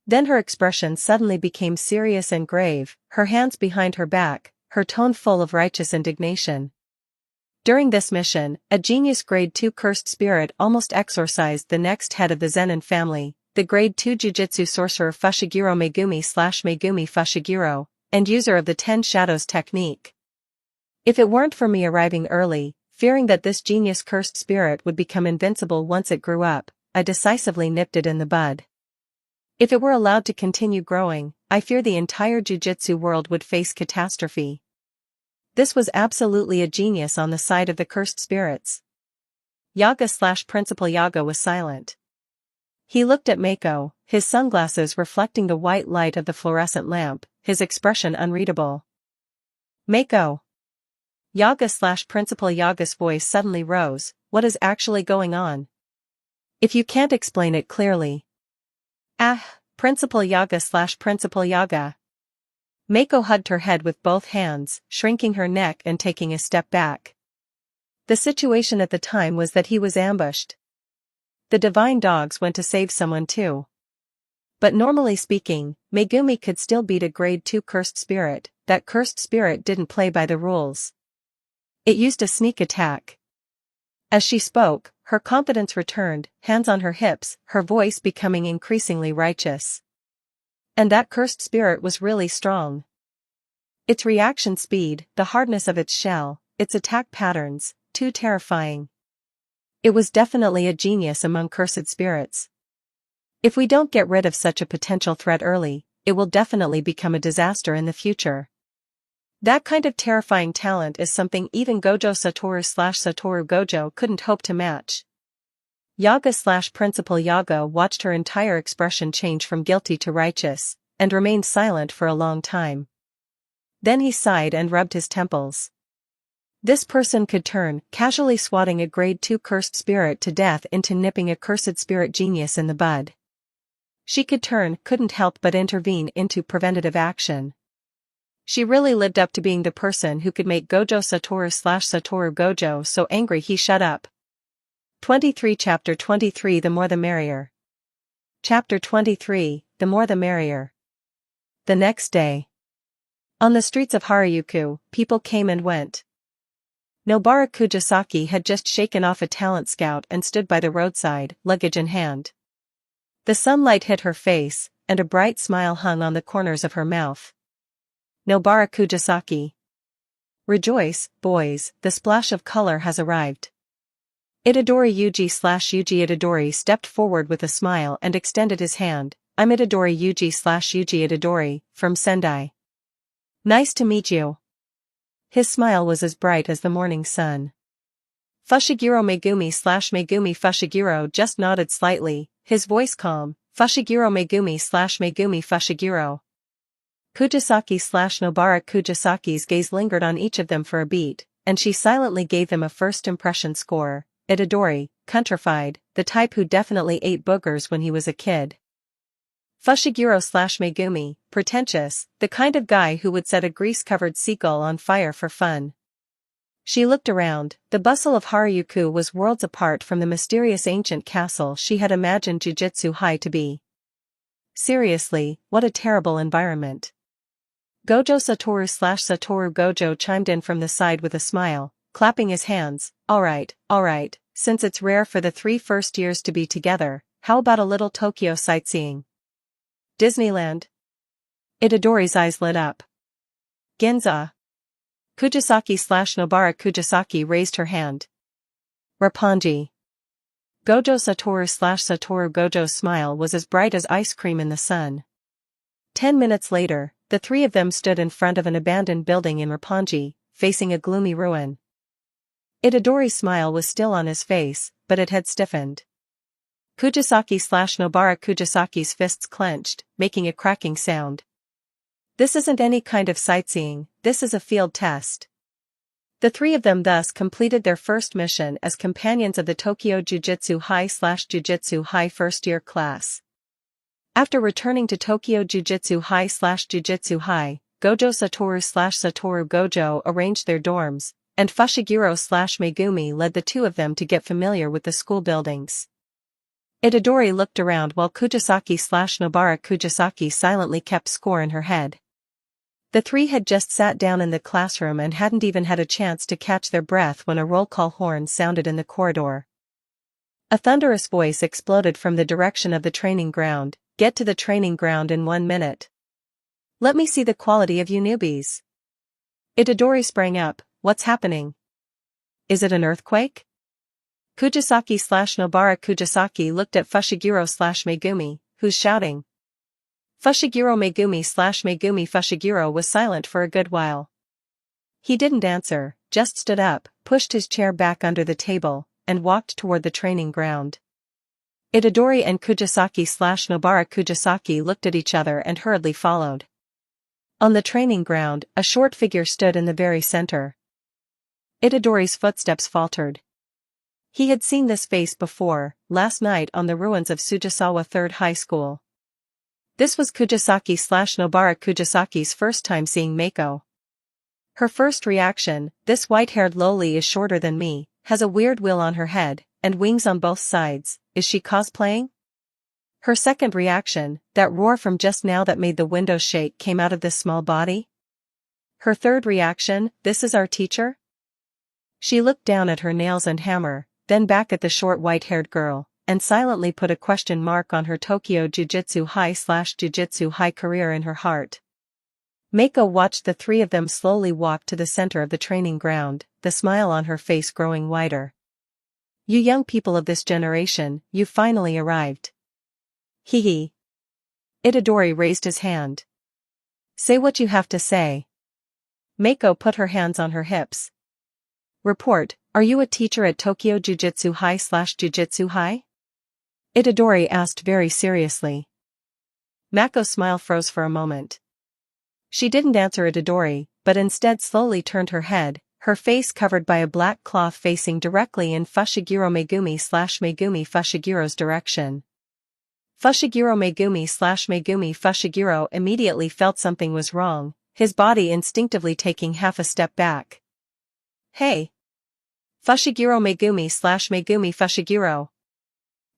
Then her expression suddenly became serious and grave, her hands behind her back, her tone full of righteous indignation. During this mission, a genius grade 2 cursed spirit almost exorcised the next head of the Zenin family, the grade 2 Jujutsu sorcerer Fushiguro Megumi Fushiguro, and user of the 10 Shadows technique. If it weren't for me arriving early, fearing that this genius cursed spirit would become invincible once it grew up, I decisively nipped it in the bud. If it were allowed to continue growing, I fear the entire Jujutsu world would face catastrophe. This was absolutely a genius on the side of the cursed spirits. Yaga/Principal Yaga was silent. He looked at Mako, his sunglasses reflecting the white light of the fluorescent lamp, his expression unreadable. Mako. Yaga/Principal Yaga's voice suddenly rose, what is actually going on? If you can't explain it clearly. Principal Yaga/Principal Yaga. Mako hugged her head with both hands, shrinking her neck and taking a step back. The situation at the time was that he was ambushed. The divine dogs went to save someone too. But normally speaking, Megumi could still beat a grade 2 cursed spirit, that cursed spirit didn't play by the rules. It used a sneak attack. As she spoke, her confidence returned, hands on her hips, her voice becoming increasingly righteous. And that cursed spirit was really strong. Its reaction speed, the hardness of its shell, its attack patterns, too terrifying. It was definitely a genius among cursed spirits. If we don't get rid of such a potential threat early, it will definitely become a disaster in the future. That kind of terrifying talent is something even Gojo Satoru/Satoru Gojo couldn't hope to match. Yaga/Principal Yaga watched her entire expression change from guilty to righteous, and remained silent for a long time. Then he sighed and rubbed his temples. This person could turn, casually swatting a grade 2 cursed spirit to death into nipping a cursed spirit genius in the bud. She could turn, couldn't help but intervene into preventative action. She really lived up to being the person who could make Gojo Satoru Gojo so angry he shut up. 23 Chapter 23 The More the Merrier. Chapter 23, The More the Merrier. The next day. On the streets of Harajuku, people came and went. Nobara Kujisaki had just shaken off a talent scout and stood by the roadside, luggage in hand. The sunlight hit her face, and a bright smile hung on the corners of her mouth. Nobara Kujisaki. Rejoice, boys, the splash of color has arrived. Itadori Yuji Itadori stepped forward with a smile and extended his hand. I'm Itadori Yuji Itadori, from Sendai. Nice to meet you. His smile was as bright as the morning sun. Fushiguro Megumi Fushiguro just nodded slightly, his voice calm. Fushiguro Megumi Fushiguro. Kujisaki Nobara Kujisaki's gaze lingered on each of them for a beat, and she silently gave them a first impression score. Itadori, countrified, the type who definitely ate boogers when he was a kid. Fushiguro Megumi, pretentious, the kind of guy who would set a grease-covered seagull on fire for fun. She looked around. The bustle of Harajuku was worlds apart from the mysterious ancient castle she had imagined Jujutsu High to be. Seriously, what a terrible environment. Gojo Satoru Gojo chimed in from the side with a smile, clapping his hands. Alright, since it's rare for the 3 first years to be together, how about a little Tokyo sightseeing? Disneyland? Itadori's eyes lit up. Ginza. Kujisaki Nobara Kujisaki raised her hand. Roppongi. Gojo Satoru Gojo's smile was as bright as ice cream in the sun. 10 minutes later, the 3 of them stood in front of an abandoned building in Roppongi, facing a gloomy ruin. Itadori's smile was still on his face, but it had stiffened. Kujisaki Nobara Kujisaki's fists clenched, making a cracking sound. This isn't any kind of sightseeing, this is a field test. The 3 of them thus completed their first mission as companions of the Tokyo Jujutsu High first year class. After returning to Tokyo Jujutsu High Gojo Satoru Gojo arranged their dorms, and Fushiguro Megumi led the 2 of them to get familiar with the school buildings. Itadori looked around while Kujisaki Nobara Kujisaki silently kept score in her head. The 3 had just sat down in the classroom and hadn't even had a chance to catch their breath when a roll call horn sounded in the corridor. A thunderous voice exploded from the direction of the training ground. Get to the training ground in 1 minute. Let me see the quality of you newbies. Itadori sprang up. What's happening? Is it an earthquake? Kujisaki Nobara Kujisaki looked at Fushiguro Megumi, who's shouting. Fushiguro Megumi Fushiguro was silent for a good while. He didn't answer, just stood up, pushed his chair back under the table, and walked toward the training ground. Itadori and Kujisaki Nobara Kujisaki looked at each other and hurriedly followed. On the training ground, a short figure stood in the very center. Itadori's footsteps faltered. He had seen this face before, last night on the ruins of Sujisawa Third High School. This was Kujisaki Nobara Kujisaki's first time seeing Mako. Her first reaction, this white-haired loli is shorter than me, has a weird wheel on her head, and wings on both sides, is she cosplaying? Her second reaction, that roar from just now that made the windows shake came out of this small body? Her third reaction, this is our teacher? She looked down at her nails and hammer, then back at the short white-haired girl, and silently put a question mark on her Tokyo Jujutsu High career in her heart. Mako watched the 3 of them slowly walk to the center of the training ground, the smile on her face growing wider. You young people of this generation, you've finally arrived. Hee hee. Itadori raised his hand. Say what you have to say. Mako put her hands on her hips. Report, are you a teacher at Tokyo Jujutsu High? Itadori asked very seriously. Mako's smile froze for a moment. She didn't answer Itadori, but instead slowly turned her head, her face covered by a black cloth facing directly in Fushiguro Megumi Fushiguro's direction. Fushiguro Megumi Fushiguro immediately felt something was wrong, his body instinctively taking half a step back. Hey! Fushiguro Megumi Fushiguro.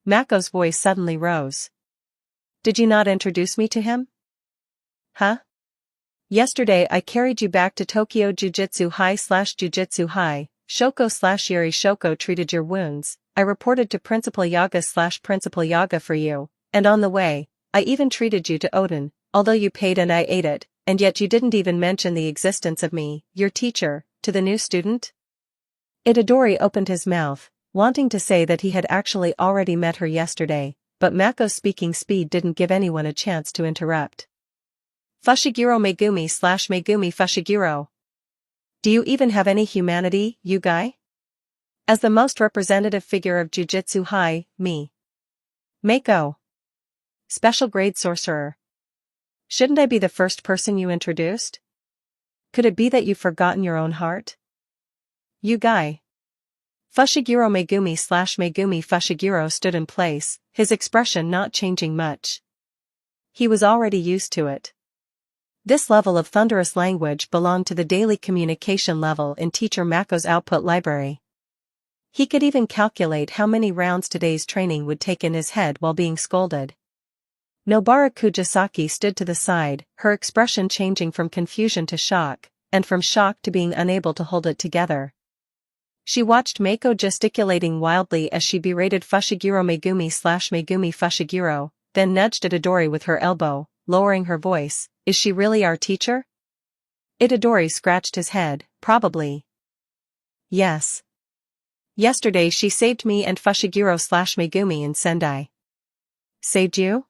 Mako's voice suddenly rose. Did you not introduce me to him? Huh? Yesterday I carried you back to Tokyo Jujutsu High. Shoko Yuri Shoko treated your wounds. I reported to Principal Yaga for you, and on the way, I even treated you to Odin, although you paid and I ate it, and yet you didn't even mention the existence of me, your teacher, to the new student? Itadori opened his mouth, wanting to say that he had actually already met her yesterday, but Mako's speaking speed didn't give anyone a chance to interrupt. Fushiguro Megumi Fushiguro. Do you even have any humanity, you guy? As the most representative figure of Jujutsu High, me. Mako. Special grade sorcerer. Shouldn't I be the first person you introduced? Could it be that you've forgotten your own heart? You guy. Fushiguro Megumi Fushiguro stood in place, his expression not changing much. He was already used to it. This level of thunderous language belonged to the daily communication level in Teacher Mako's output library. He could even calculate how many rounds today's training would take in his head while being scolded. Nobara Kujisaki stood to the side, her expression changing from confusion to shock, and from shock to being unable to hold it together. She watched Mako gesticulating wildly as she berated Fushiguro Megumi Fushiguro, then nudged Itadori with her elbow, lowering her voice. Is she really our teacher? Itadori scratched his head, probably. Yes. Yesterday she saved me and Fushiguro Megumi in Sendai. Saved you?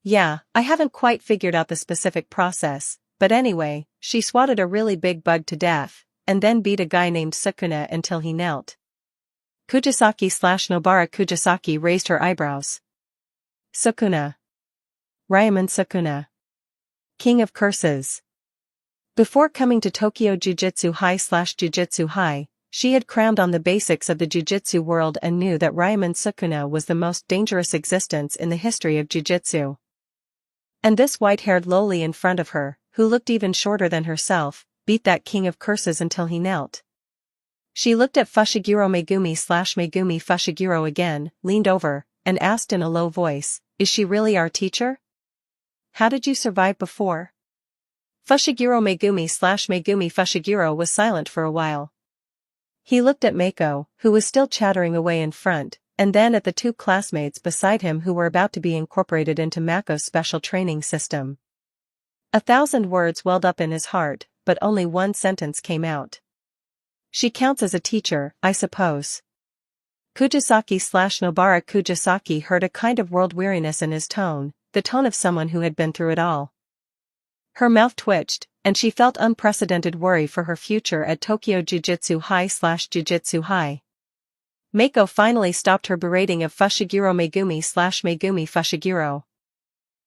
Yeah, I haven't quite figured out the specific process, but anyway, she swatted a really big bug to death, and then beat a guy named Sukuna until he knelt. Kujisaki Nobara Kujisaki raised her eyebrows. Sukuna. Ryaman Sukuna. King of Curses. Before coming to Tokyo Jujutsu High, she had crammed on the basics of the jujutsu world and knew that Ryaman Sukuna was the most dangerous existence in the history of jujutsu. And this white-haired lowly in front of her, who looked even shorter than herself, beat that king of curses until he knelt. She looked at Fushiguro Megumi Fushiguro again, leaned over, and asked in a low voice, is she really our teacher? How did you survive before? Fushiguro Megumi Fushiguro was silent for a while. He looked at Mako, who was still chattering away in front, and then at the two classmates beside him who were about to be incorporated into Mako's special training system. 1,000 words welled up in his heart, but only one sentence came out. She counts as a teacher, I suppose. Kujisaki Nobara Kujisaki heard a kind of world weariness in his tone, the tone of someone who had been through it all. Her mouth twitched, and she felt unprecedented worry for her future at Tokyo Jujutsu High. Mako finally stopped her berating of Fushiguro Megumi Fushiguro.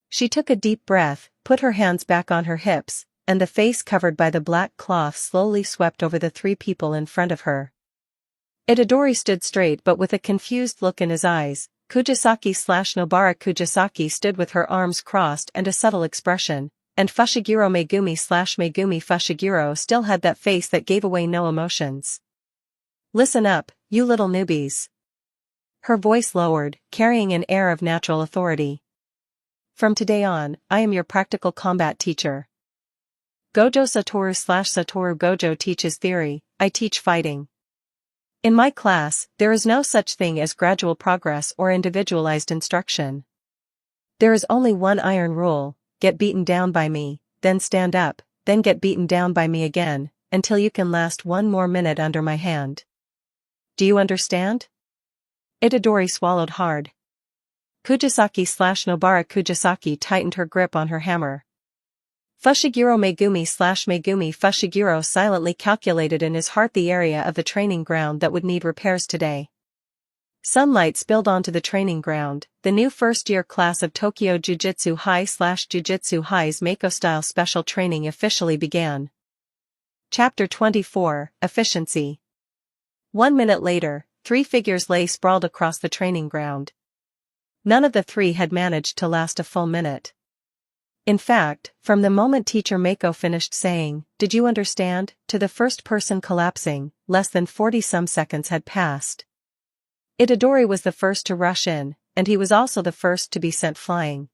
She took a deep breath, put her hands back on her hips, and the face covered by the black cloth slowly swept over the three people in front of her. Itadori stood straight but with a confused look in his eyes. Kujisaki Nobara Kujisaki stood with her arms crossed and a subtle expression, and Fushiguro Megumi Fushiguro still had that face that gave away no emotions. Listen up, you little newbies. Her voice lowered, carrying an air of natural authority. From today on, I am your practical combat teacher. Gojo Satoru Gojo teaches theory, I teach fighting. In my class, there is no such thing as gradual progress or individualized instruction. There is only one iron rule, get beaten down by me, then stand up, then get beaten down by me again, until you can last one more minute under my hand. Do you understand? Itadori swallowed hard. Kujisaki Nobara Kujisaki tightened her grip on her hammer. Fushiguro Megumi Fushiguro silently calculated in his heart the area of the training ground that would need repairs today. Sunlight spilled onto the training ground. The new first-year class of Tokyo Jujutsu High's Mako-style special training officially began. Chapter 24, Efficiency. 1 minute later, 3 figures lay sprawled across the training ground. None of the 3 had managed to last a full minute. In fact, from the moment Teacher Mako finished saying, "Did you understand?" to the first person collapsing, less than 40-some seconds had passed. Itadori was the first to rush in, and he was also the first to be sent flying.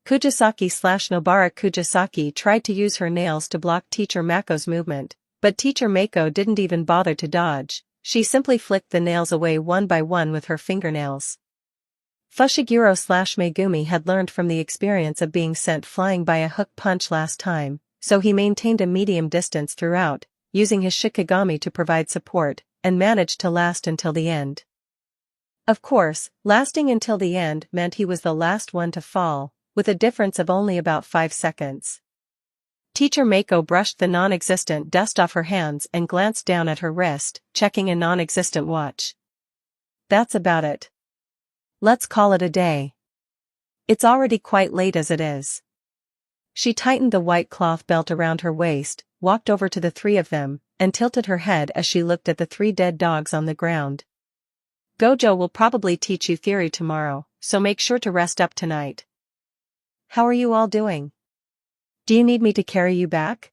Kujisaki/Nobara Kujisaki tried to use her nails to block Teacher Mako's movement, but Teacher Mako didn't even bother to dodge. She simply flicked the nails away one by one with her fingernails. Fushiguro/Megumi had learned from the experience of being sent flying by a hook punch last time, so he maintained a medium distance throughout, using his Shikigami to provide support, and managed to last until the end. Of course, lasting until the end meant he was the last one to fall, with a difference of only about 5 seconds. Teacher Mako brushed the non-existent dust off her hands and glanced down at her wrist, checking a non-existent watch. That's about it. Let's call it a day. It's already quite late as it is. She tightened the white cloth belt around her waist, walked over to the 3 of them, and tilted her head as she looked at the 3 dead dogs on the ground. Gojo will probably teach you theory tomorrow, so make sure to rest up tonight. How are you all doing? Do you need me to carry you back?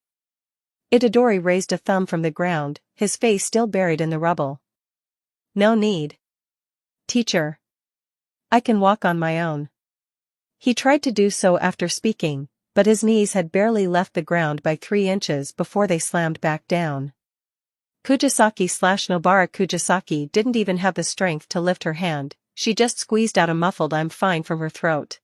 Itadori raised a thumb from the ground, his face still buried in the rubble. No need. Teacher. I can walk on my own. He tried to do so after speaking, but his knees had barely left the ground by 3 inches before they slammed back down. Kujisaki/Nobara Kujisaki didn't even have the strength to lift her hand, she just squeezed out a muffled "I'm fine" from her throat.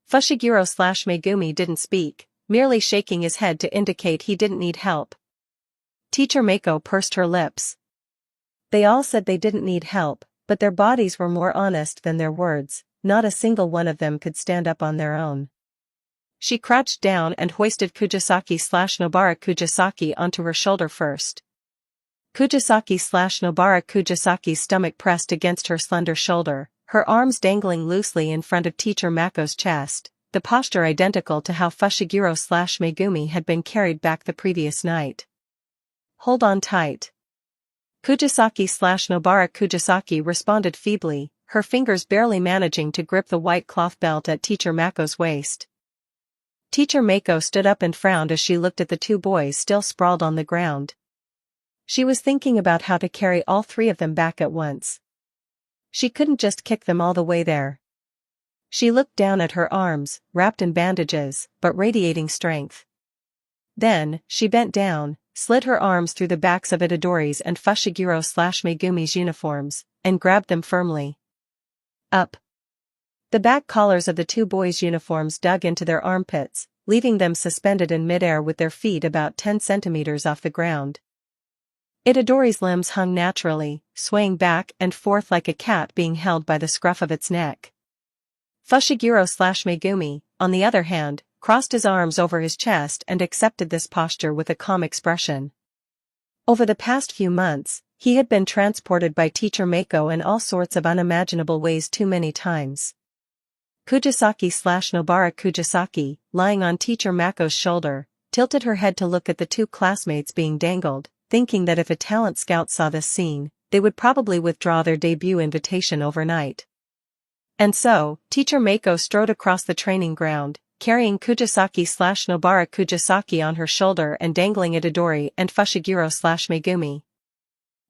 Fushiguro/Megumi didn't speak, merely shaking his head to indicate he didn't need help. Teacher Mako pursed her lips. They all said they didn't need help, but their bodies were more honest than their words, not a single one of them could stand up on their own. She crouched down and hoisted Kujisaki/Nobara Kujisaki onto her shoulder first. Kujisaki/Nobara Kujisaki's stomach pressed against her slender shoulder, her arms dangling loosely in front of Teacher Mako's chest, the posture identical to how Fushiguro/Megumi had been carried back the previous night. Hold on tight. Kujisaki/Nobara Kujisaki responded feebly, her fingers barely managing to grip the white cloth belt at Teacher Mako's waist. Teacher Mako stood up and frowned as she looked at the 2 boys still sprawled on the ground. She was thinking about how to carry all 3 of them back at once. She couldn't just kick them all the way there. She looked down at her arms, wrapped in bandages, but radiating strength. Then, she bent down, slid her arms through the backs of Itadori's and Fushiguro/Megumi's uniforms, and grabbed them firmly. Up. The back collars of the 2 boys' uniforms dug into their armpits, leaving them suspended in midair with their feet about 10 centimeters off the ground. Itadori's limbs hung naturally, swaying back and forth like a cat being held by the scruff of its neck. Fushiguro/Megumi, on the other hand, crossed his arms over his chest and accepted this posture with a calm expression. Over the past few months, he had been transported by Teacher Mako in all sorts of unimaginable ways too many times. Kujisaki/Nobara Kujisaki, lying on Teacher Mako's shoulder, tilted her head to look at the 2 classmates being dangled, thinking that if a talent scout saw this scene, they would probably withdraw their debut invitation overnight. And so, Teacher Mako strode across the training ground, carrying Kujisaki/Nobara Kujisaki on her shoulder and dangling Itadori and Fushiguro/Megumi.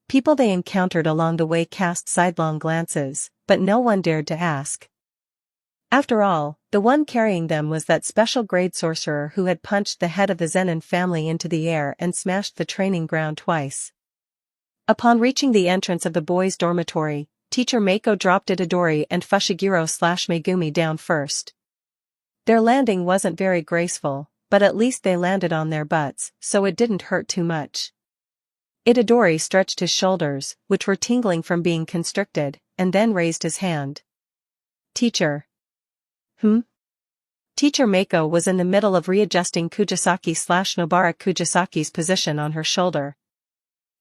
People they encountered along the way cast sidelong glances, but no one dared to ask. After all, the one carrying them was that special grade sorcerer who had punched the head of the Zenin family into the air and smashed the training ground twice. Upon reaching the entrance of the boys' dormitory, Teacher Mako dropped Itadori and Fushiguro/Megumi down first. Their landing wasn't very graceful, but at least they landed on their butts, so it didn't hurt too much. Itadori stretched his shoulders, which were tingling from being constricted, and then raised his hand. Teacher. Teacher Mako was in the middle of readjusting Kujisaki/Nobara Kujisaki's position on her shoulder.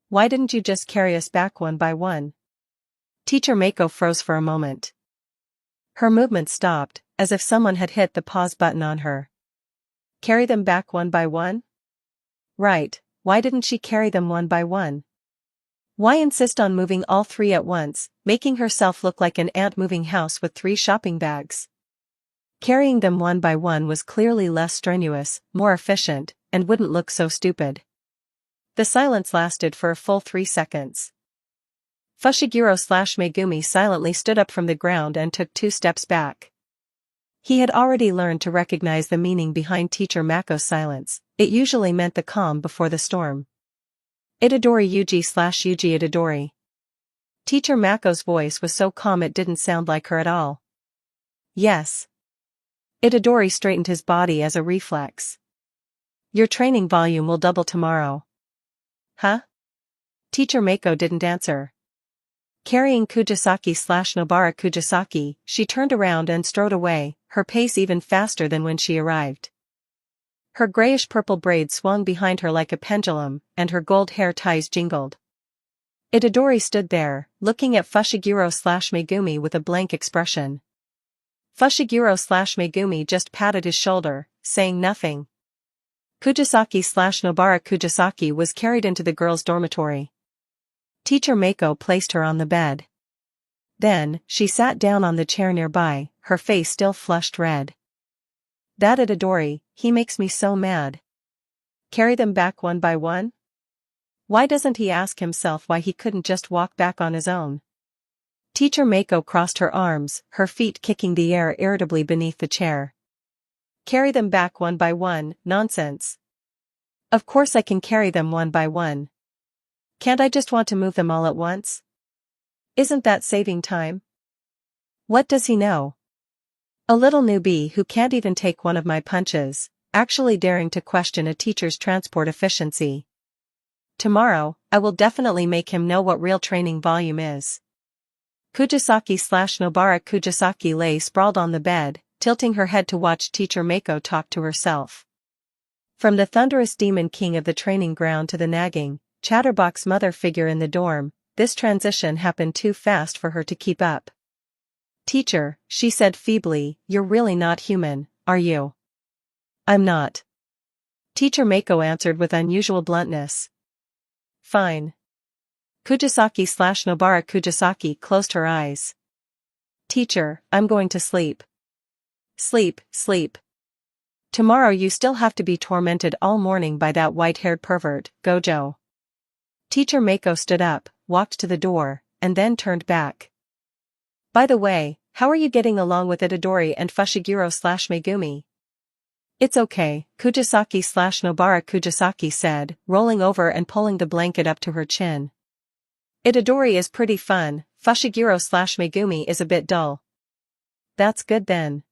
Why didn't you just carry us back one by one? Teacher Mako froze for a moment. Her movement stopped, as if someone had hit the pause button on her. Carry them back one by one? Right, why didn't she carry them one by one? Why insist on moving all 3 at once, making herself look like an ant moving house with 3 shopping bags? Carrying them one by one was clearly less strenuous, more efficient, and wouldn't look so stupid. The silence lasted for a full 3 seconds. Fushiguro/Megumi silently stood up from the ground and took 2 steps back. He had already learned to recognize the meaning behind Teacher Mako's silence. It usually meant the calm before the storm. Itadori Yuji/Yuji Itadori. Teacher Mako's voice was so calm it didn't sound like her at all. Yes. Itadori straightened his body as a reflex. Your training volume will double tomorrow. Huh? Teacher Mako didn't answer. Carrying Kujisaki/Nobara Kujisaki, she turned around and strode away, her pace even faster than when she arrived. Her grayish-purple braids swung behind her like a pendulum, and her gold hair ties jingled. Itadori stood there, looking at Fushiguro/Megumi with a blank expression. Fushiguro/Megumi just patted his shoulder, saying nothing. Kujisaki/Nobara Kujisaki was carried into the girls' dormitory. Teacher Mako placed her on the bed. Then, she sat down on the chair nearby, her face still flushed red. That Itadori, he makes me so mad. Carry them back one by one? Why doesn't he ask himself why he couldn't just walk back on his own? Teacher Mako crossed her arms, her feet kicking the air irritably beneath the chair. Carry them back one by one, nonsense. Of course I can carry them one by one. Can't I just want to move them all at once? Isn't that saving time? What does he know? A little newbie who can't even take one of my punches, actually daring to question a teacher's transport efficiency. Tomorrow, I will definitely make him know what real training volume is. Kujisaki/Nobara Kujisaki lay sprawled on the bed, tilting her head to watch Teacher Mako talk to herself. From the thunderous demon king of the training ground to the nagging, chatterbox mother figure in the dorm, this transition happened too fast for her to keep up. Teacher, she said feebly, you're really not human, are you? I'm not. Teacher Mako answered with unusual bluntness. Fine. Kujisaki/Nobara Kujisaki closed her eyes. Teacher, I'm going to sleep. Sleep, sleep. Tomorrow you still have to be tormented all morning by that white-haired pervert, Gojo. Teacher Mako stood up, walked to the door, and then turned back. By the way, how are you getting along with Itadori and Fushiguro/Megumi? It's okay, Kujisaki/Nobara Kujisaki said, rolling over and pulling the blanket up to her chin. Itadori is pretty fun, Fushiguro/Megumi is a bit dull. That's good then.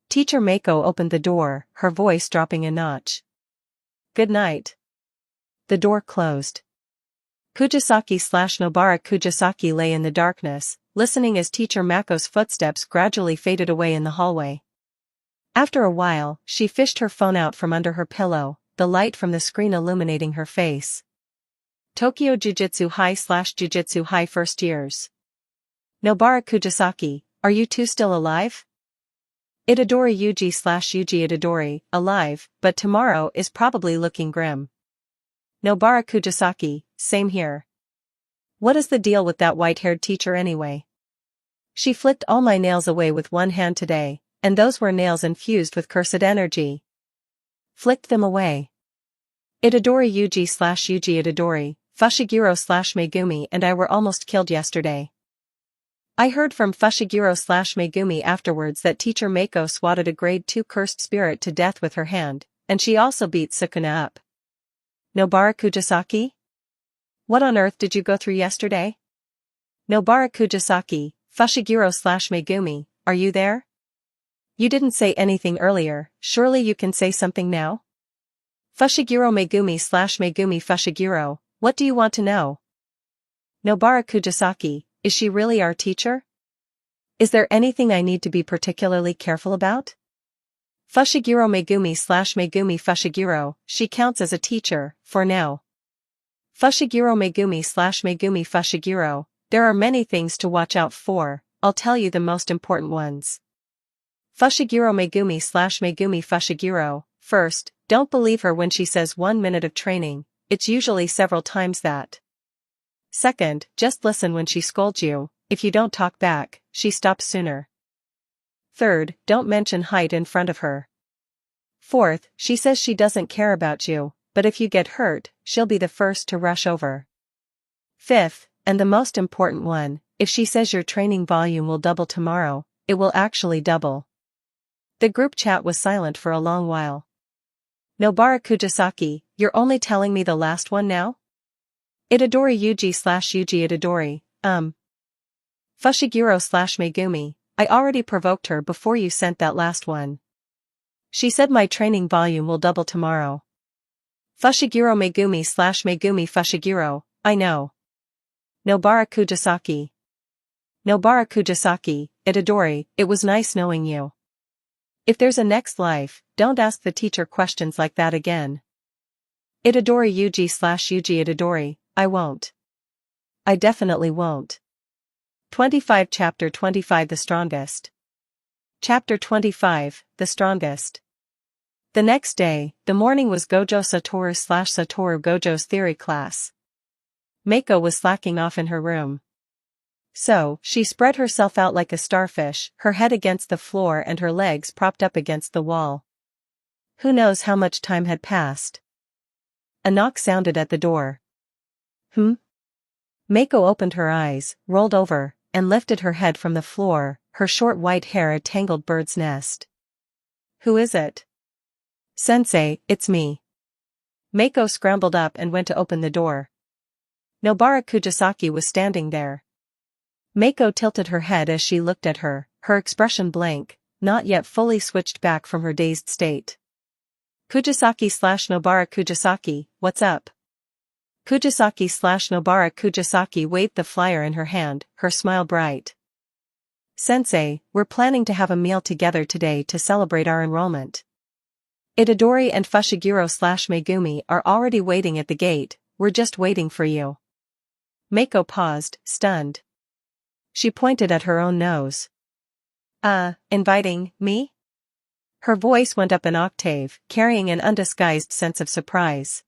Teacher Mako opened the door, her voice dropping a notch. Good night. The door closed. Kujisaki/Nobara Kujisaki lay in the darkness, listening as Teacher Mako's footsteps gradually faded away in the hallway. After a while, she fished her phone out from under her pillow, the light from the screen illuminating her face. Tokyo Jujutsu High/Jujutsu High first years. Nobara Kujisaki, are you two still alive? Itadori Yuji/Yuji Itadori, alive, but tomorrow is probably looking grim. Nobara Kujisaki, same here. What is the deal with that white-haired teacher anyway? She flicked all my nails away with one hand today, and those were nails infused with cursed energy. Flicked them away. Itadori Yuji/Yuji Itadori, Fushiguro/Megumi and I were almost killed yesterday. I heard from Fushiguro/Megumi afterwards that Teacher Mako swatted a grade 2 cursed spirit to death with her hand, and she also beat Sukuna up. Nobara Kujisaki? What on earth did you go through yesterday? Nobara Kujisaki, Fushiguro/Megumi, are you there? You didn't say anything earlier, surely you can say something now? Fushiguro Megumi/Megumi Fushiguro, what do you want to know? Nobara Kujisaki, is she really our teacher? Is there anything I need to be particularly careful about? Fushiguro Megumi/Megumi Fushiguro, she counts as a teacher, for now. Fushiguro Megumi/Megumi Fushiguro, there are many things to watch out for, I'll tell you the most important ones. Fushiguro Megumi/Megumi Fushiguro, first, don't believe her when she says 1 minute of training, it's usually several times that. Second, just listen when she scolds you, if you don't talk back, she stops sooner. Third, don't mention height in front of her. Fourth, she says she doesn't care about you, but if you get hurt, she'll be the first to rush over. Fifth, and the most important one, if she says your training volume will double tomorrow, it will actually double. The group chat was silent for a long while. Nobara Kujisaki, you're only telling me the last one now? Itadori Yuji/Yuji Itadori, Fushiguro/Megumi, I already provoked her before you sent that last one. She said my training volume will double tomorrow. Fushiguro Megumi/Megumi Fushiguro, I know. Nobara Kujisaki. Nobara Kujisaki, Itadori, it was nice knowing you. If there's a next life, don't ask the teacher questions like that again. Itadori Yuji/Yuji Itadori, I won't. I definitely won't. 25 Chapter 25 The Strongest. Chapter 25, The Strongest. The next day, the morning was Gojo Satoru/Satoru Gojo's theory class. Meiko was slacking off in her room. So, she spread herself out like a starfish, her head against the floor and her legs propped up against the wall. Who knows how much time had passed? A knock sounded at the door. Meiko opened her eyes, rolled over, and lifted her head from the floor, her short white hair a tangled bird's nest. Who is it? Sensei, it's me. Meiko scrambled up and went to open the door. Nobara Kujisaki was standing there. Meiko tilted her head as she looked at her, her expression blank, not yet fully switched back from her dazed state. Kujisaki/Nobara Kujisaki, what's up? Kujisaki/Nobara Kujisaki waved the flyer in her hand, her smile bright. Sensei, we're planning to have a meal together today to celebrate our enrollment. Itadori and Fushiguro/Megumi are already waiting at the gate, we're just waiting for you. Meiko paused, stunned. She pointed at her own nose. Inviting me? Her voice went up an octave, carrying an undisguised sense of surprise.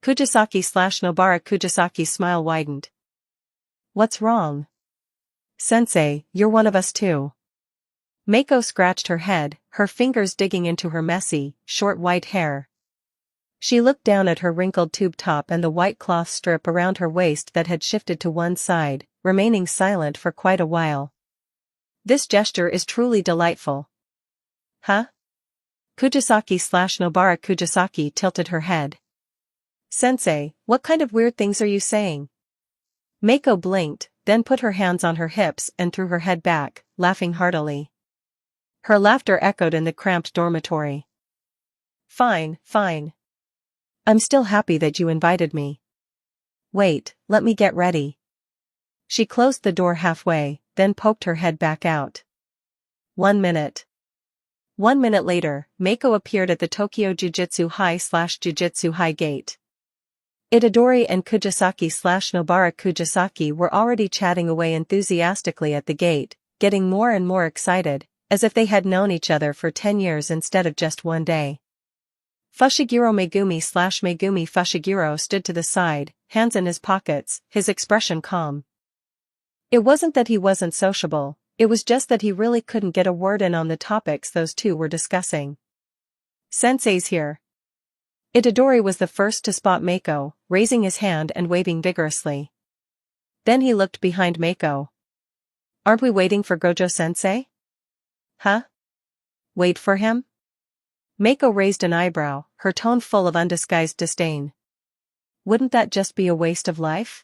Kujisaki/Nobara Kujisaki's smile widened. What's wrong? Sensei, you're one of us too. Meiko scratched her head, her fingers digging into her messy, short white hair. She looked down at her wrinkled tube top and the white cloth strip around her waist that had shifted to one side, remaining silent for quite a while. This gesture is truly delightful. Huh? Kujisaki/Nobara Kujisaki tilted her head. Sensei, what kind of weird things are you saying? Meiko blinked, then put her hands on her hips and threw her head back, laughing heartily. Her laughter echoed in the cramped dormitory. Fine, fine. I'm still happy that you invited me. Wait, let me get ready. She closed the door halfway, then poked her head back out. 1 minute. 1 minute later, Meiko appeared at the Tokyo Jujutsu High/Jujutsu High gate. Itadori and Kujisaki/Nobara Kujisaki were already chatting away enthusiastically at the gate, getting more and more excited, as if they had known each other for 10 years instead of just one day. Fushiguro Megumi/Megumi Fushiguro stood to the side, hands in his pockets, his expression calm. It wasn't that he wasn't sociable, it was just that he really couldn't get a word in on the topics those two were discussing. Sensei's here. Itadori was the first to spot Meiko, raising his hand and waving vigorously. Then he looked behind Meiko. Aren't we waiting for Gojo-sensei? Huh? Wait for him? Meiko raised an eyebrow, her tone full of undisguised disdain. Wouldn't that just be a waste of life?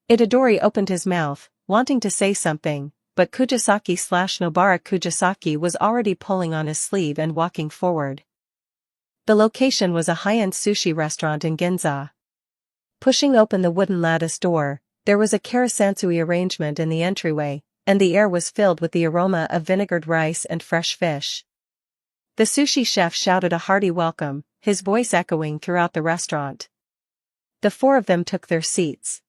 Itadori opened his mouth, wanting to say something, but Kujisaki/Nobara Kujisaki was already pulling on his sleeve and walking forward. The location was a high-end sushi restaurant in Ginza. Pushing open the wooden lattice door, there was a karasansui arrangement in the entryway, and the air was filled with the aroma of vinegared rice and fresh fish. The sushi chef shouted a hearty welcome, his voice echoing throughout the restaurant. The four of them took their seats.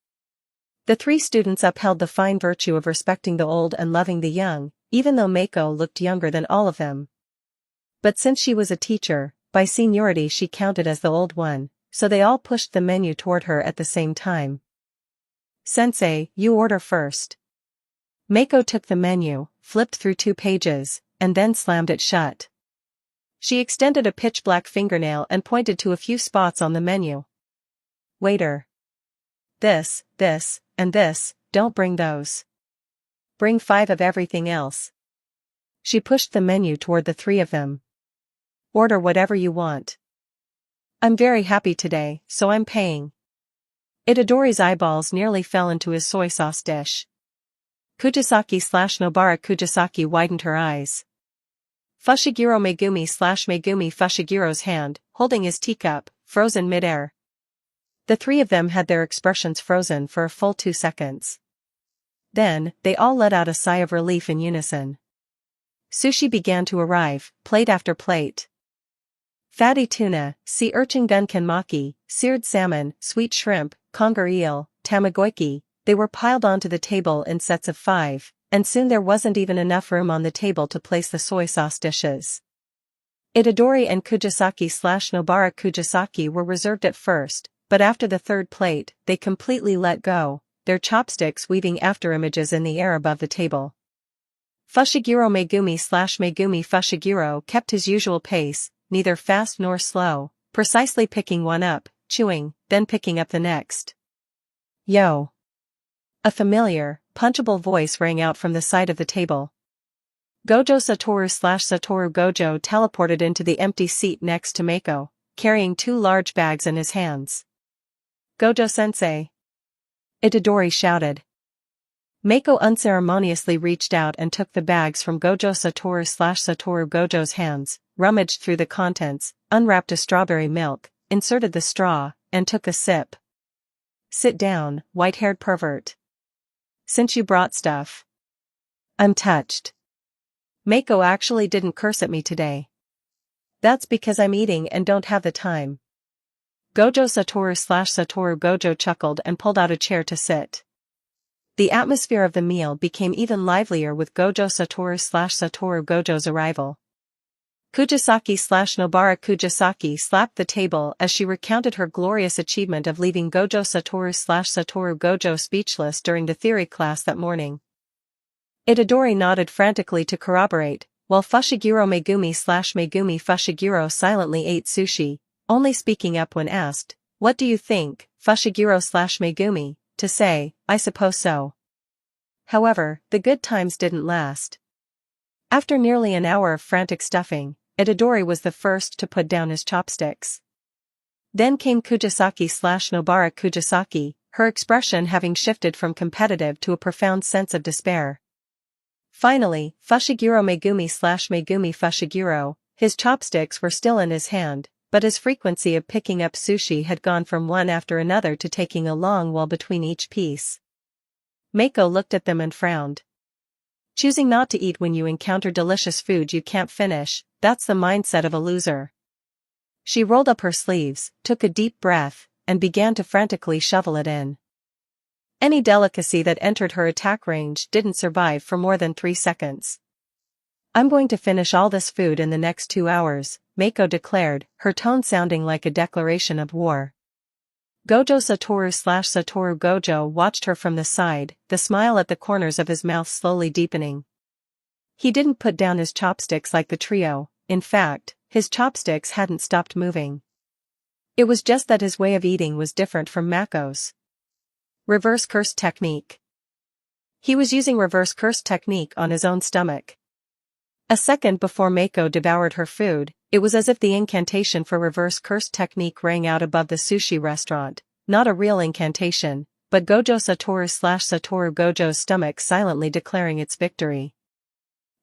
The three students upheld the fine virtue of respecting the old and loving the young, even though Meiko looked younger than all of them. But since she was a teacher, by seniority she counted as the old one, so they all pushed the menu toward her at the same time. Sensei, you order first. Mako took the menu, flipped through 2 pages, and then slammed it shut. She extended a pitch-black fingernail and pointed to a few spots on the menu. Waiter. This, and this, don't bring those. Bring 5 of everything else. She pushed the menu toward the 3 of them. Order whatever you want. I'm very happy today, so I'm paying. Itadori's eyeballs nearly fell into his soy sauce dish. Kujisaki/Nobara Kujisaki widened her eyes. Fushiguro Megumi/Megumi Fushigiro's hand, holding his teacup, frozen mid-air. The 3 of them had their expressions frozen for a full 2 seconds. Then, they all let out a sigh of relief in unison. Sushi began to arrive, plate after plate. Fatty tuna, sea urchin gunkan-maki, seared salmon, sweet shrimp, conger eel, tamagoyaki, they were piled onto the table in sets of 5, and soon there wasn't even enough room on the table to place the soy sauce dishes. Itadori and Kujisaki/Nobara Kujisaki were reserved at first, but after the 3rd plate, they completely let go, their chopsticks weaving afterimages in the air above the table. Fushiguro Megumi/Megumi Fushiguro kept his usual pace, neither fast nor slow, precisely picking one up, chewing, then picking up the next. Yo! A familiar, punchable voice rang out from the side of the table. Gojo Satoru/Satoru Gojo teleported into the empty seat next to Mako, carrying 2 large bags in his hands. Gojo-sensei! Itadori shouted. Mako unceremoniously reached out and took the bags from Gojo Satoru/Satoru Gojo's hands, rummaged through the contents, unwrapped a strawberry milk, inserted the straw, and took a sip. Sit down, white-haired pervert. Since you brought stuff. I'm touched. Mako actually didn't curse at me today. That's because I'm eating and don't have the time. Gojo Satoru/Satoru Gojo chuckled and pulled out a chair to sit. The atmosphere of the meal became even livelier with Gojo Satoru/Satoru Gojo's arrival. Kujisaki/Nobara Kujisaki slapped the table as she recounted her glorious achievement of leaving Gojo Satoru/Satoru Gojo speechless during the theory class that morning. Itadori nodded frantically to corroborate, while Fushiguro Megumi/Megumi Fushiguro silently ate sushi, only speaking up when asked, "What do you think, Fushiguro/Megumi?" to say, "I suppose so." However, the good times didn't last. After nearly an hour of frantic stuffing, Itadori was the first to put down his chopsticks. Then came Kujisaki/Nobara Kujisaki, her expression having shifted from competitive to a profound sense of despair. Finally, Fushiguro Megumi/Megumi Fushiguro, his chopsticks were still in his hand, but his frequency of picking up sushi had gone from one after another to taking a long while between each piece. Mako looked at them and frowned. Choosing not to eat when you encounter delicious food you can't finish, that's the mindset of a loser. She rolled up her sleeves, took a deep breath, and began to frantically shovel it in. Any delicacy that entered her attack range didn't survive for more than 3 seconds. I'm going to finish all this food in the next 2 hours, Mako declared, her tone sounding like a declaration of war. Gojo Satoru/Satoru Gojo watched her from the side, the smile at the corners of his mouth slowly deepening. He didn't put down his chopsticks like the trio, in fact, his chopsticks hadn't stopped moving. It was just that his way of eating was different from Mako's. Reverse curse technique. He was using reverse curse technique on his own stomach. A second before Mako devoured her food, it was as if the incantation for reverse curse technique rang out above the sushi restaurant, not a real incantation, but Gojo Satoru/Satoru Gojo's stomach silently declaring its victory.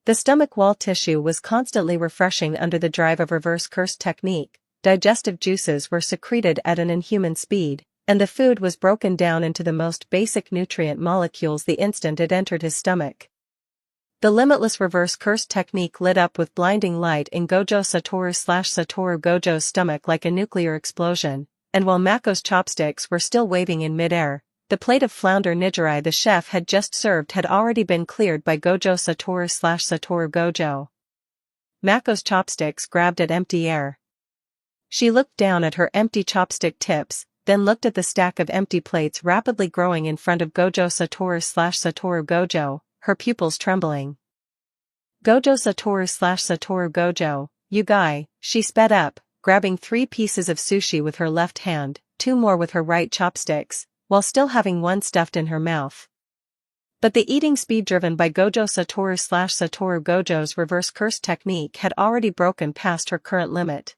The stomach wall tissue was constantly refreshing under the drive of reverse curse technique, digestive juices were secreted at an inhuman speed, and the food was broken down into the most basic nutrient molecules the instant it entered his stomach. The limitless reverse curse technique lit up with blinding light in Gojo Satoru/Satoru Gojo's stomach like a nuclear explosion, and while Mako's chopsticks were still waving in midair, the plate of flounder nigiri the chef had just served had already been cleared by Gojo Satoru/Satoru Gojo. Mako's chopsticks grabbed at empty air. She looked down at her empty chopstick tips, then looked at the stack of empty plates rapidly growing in front of Gojo Satoru/Satoru Gojo, her pupils trembling. Gojo Satoru/Satoru Gojo, you guy, she sped up, grabbing 3 pieces of sushi with her left hand, 2 more with her right chopsticks, while still having one stuffed in her mouth. But the eating speed driven by Gojo Satoru/Satoru Gojo's reverse curse technique had already broken past her current limit.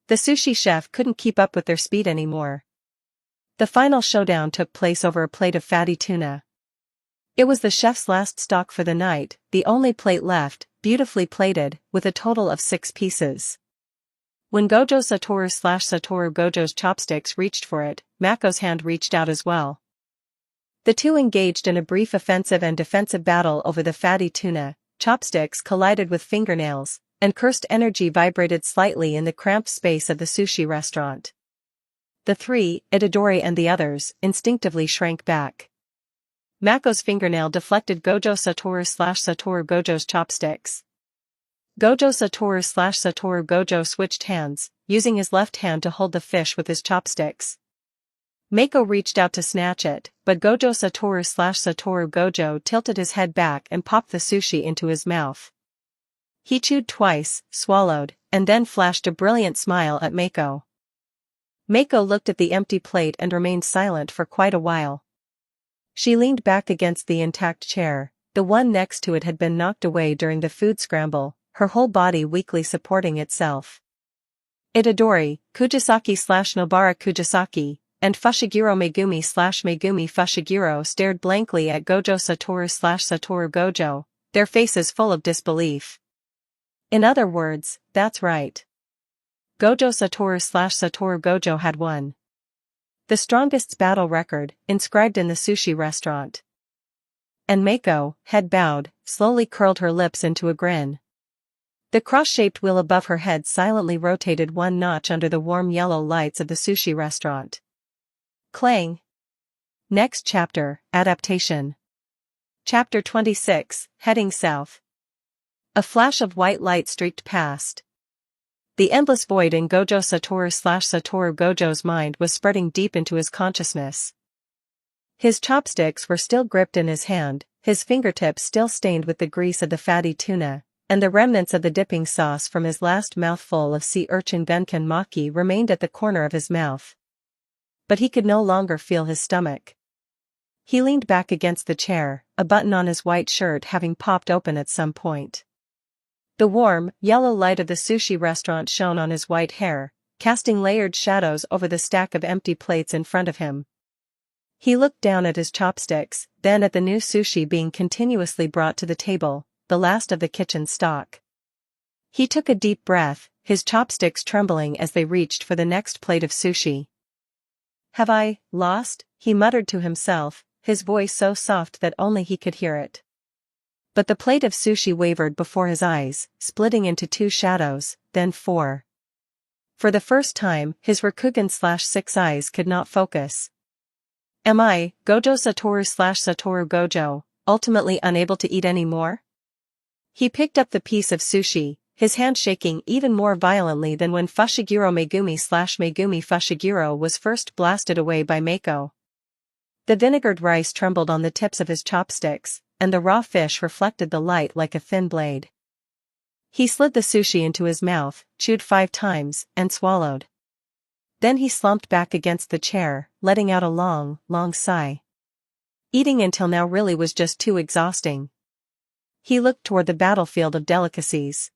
The sushi chef couldn't keep up with their speed anymore. The final showdown took place over a plate of fatty tuna. It was the chef's last stock for the night, the only plate left, beautifully plated, with a total of 6 pieces. When Gojo Satoru/Satoru Gojo's chopsticks reached for it, Mako's hand reached out as well. The two engaged in a brief offensive and defensive battle over the fatty tuna. Chopsticks collided with fingernails, and cursed energy vibrated slightly in the cramped space of the sushi restaurant. The 3, Itadori and the others, instinctively shrank back. Mako's fingernail deflected Gojo Satoru/Satoru Gojo's chopsticks. Gojo Satoru/Satoru Gojo switched hands, using his left hand to hold the fish with his chopsticks. Mako reached out to snatch it, but Gojo Satoru/Satoru Gojo tilted his head back and popped the sushi into his mouth. He chewed twice, swallowed, and then flashed a brilliant smile at Mako. Mako looked at the empty plate and remained silent for quite a while. She leaned back against the intact chair, the one next to it had been knocked away during the food scramble, her whole body weakly supporting itself. Itadori, Kujisaki/Nobara Kujisaki, and Fushiguro Megumi/Megumi Fushiguro stared blankly at Gojo Satoru/Satoru Gojo, their faces full of disbelief. In other words, that's right. Gojo Satoru/Satoru Gojo had won. The strongest battle record, inscribed in the sushi restaurant. And Mako, head bowed, slowly curled her lips into a grin. The cross-shaped wheel above her head silently rotated 1 notch under the warm yellow lights of the sushi restaurant. Clang. Next chapter, Adaptation. Chapter 26, Heading South. A flash of white light streaked past. The endless void in Gojo Satoru/Satoru Gojo's mind was spreading deep into his consciousness. His chopsticks were still gripped in his hand, his fingertips still stained with the grease of the fatty tuna, and the remnants of the dipping sauce from his last mouthful of sea urchin benkan maki remained at the corner of his mouth. But he could no longer feel his stomach. He leaned back against the chair, a button on his white shirt having popped open at some point. The warm, yellow light of the sushi restaurant shone on his white hair, casting layered shadows over the stack of empty plates in front of him. He looked down at his chopsticks, then at the new sushi being continuously brought to the table, the last of the kitchen stock. He took a deep breath, his chopsticks trembling as they reached for the next plate of sushi. "Have I lost?" he muttered to himself, his voice so soft that only he could hear it. But the plate of sushi wavered before his eyes, splitting into 2 shadows, then 4. For the first time, his Rakugan/6 eyes could not focus. Am I, Gojo Satoru/Satoru Gojo, ultimately unable to eat any more? He picked up the piece of sushi, his hand shaking even more violently than when Fushiguro Megumi/Megumi Fushiguro was first blasted away by Mako. The vinegared rice trembled on the tips of his chopsticks, and the raw fish reflected the light like a thin blade. He slid the sushi into his mouth, chewed 5 times, and swallowed. Then he slumped back against the chair, letting out a long, long sigh. Eating until now really was just too exhausting. He looked toward the battlefield of delicacies.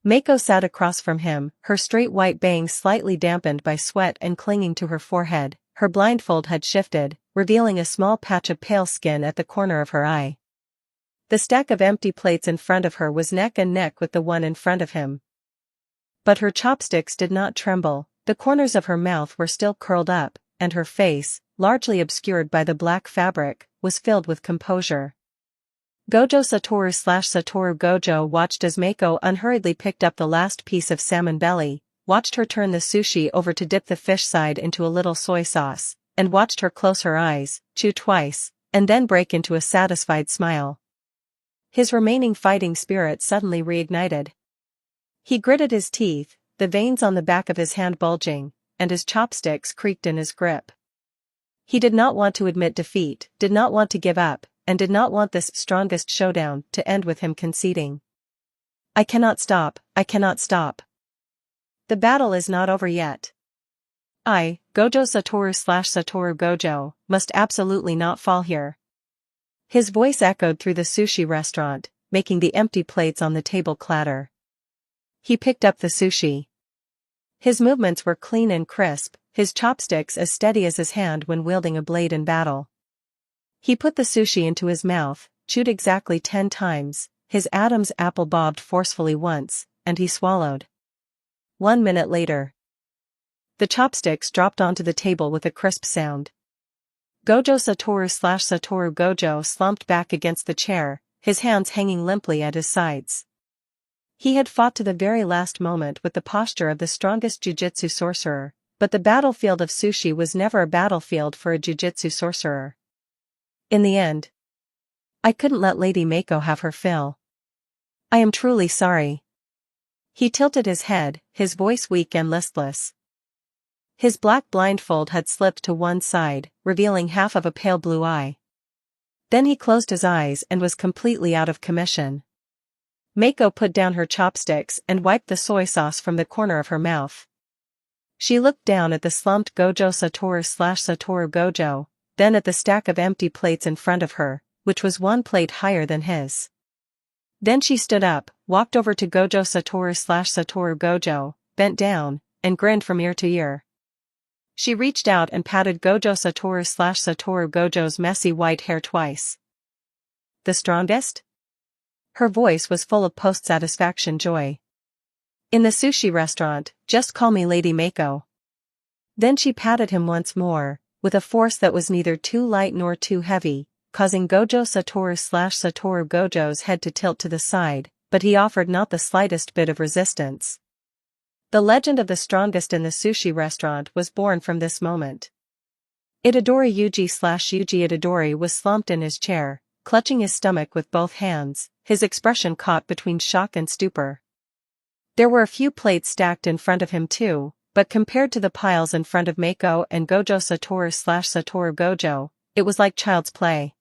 Mako sat across from him, her straight white bangs slightly dampened by sweat and clinging to her forehead. Her blindfold had shifted, revealing a small patch of pale skin at the corner of her eye. The stack of empty plates in front of her was neck and neck with the one in front of him. But her chopsticks did not tremble, the corners of her mouth were still curled up, and her face, largely obscured by the black fabric, was filled with composure. Gojo Satoru/Satoru Gojo watched as Mako unhurriedly picked up the last piece of salmon belly, watched her turn the sushi over to dip the fish side into a little soy sauce, and watched her close her eyes, chew twice, and then break into a satisfied smile. His remaining fighting spirit suddenly reignited. He gritted his teeth, the veins on the back of his hand bulging, and his chopsticks creaked in his grip. He did not want to admit defeat, did not want to give up, and did not want this strongest showdown to end with him conceding. I cannot stop, I cannot stop. The battle is not over yet. I, Gojo Satoru Gojo, must absolutely not fall here. His voice echoed through the sushi restaurant, making the empty plates on the table clatter. He picked up the sushi. His movements were clean and crisp, his chopsticks as steady as his hand when wielding a blade in battle. He put the sushi into his mouth, chewed exactly 10 times, his Adam's apple bobbed forcefully once, and he swallowed. 1 minute later. The chopsticks dropped onto the table with a crisp sound. Gojo Satoru Gojo slumped back against the chair, his hands hanging limply at his sides. He had fought to the very last moment with the posture of the strongest jujutsu sorcerer, but the battlefield of sushi was never a battlefield for a jujutsu sorcerer. In the end, I couldn't let Lady Mako have her fill. I am truly sorry. He tilted his head, his voice weak and listless. His black blindfold had slipped to one side, revealing half of a pale blue eye. Then he closed his eyes and was completely out of commission. Mako put down her chopsticks and wiped the soy sauce from the corner of her mouth. She looked down at the slumped Gojo Satoru Gojo, then at the stack of empty plates in front of her, which was one plate higher than his. Then she stood up, walked over to Gojo Satoru Gojo, bent down, and grinned from ear to ear. She reached out and patted Gojo Satoru Gojo's messy white hair twice. The strongest? Her voice was full of post-satisfaction joy. In the sushi restaurant, just call me Lady Mako. Then she patted him once more, with a force that was neither too light nor too heavy, causing Gojo Satoru Gojo's head to tilt to the side, but he offered not the slightest bit of resistance. The legend of the strongest in the sushi restaurant was born from this moment. Itadori Yuji Itadori was slumped in his chair, clutching his stomach with both hands, his expression caught between shock and stupor. There were a few plates stacked in front of him too, but compared to the piles in front of Mako and Gojo Satoru Gojo, it was like child's play.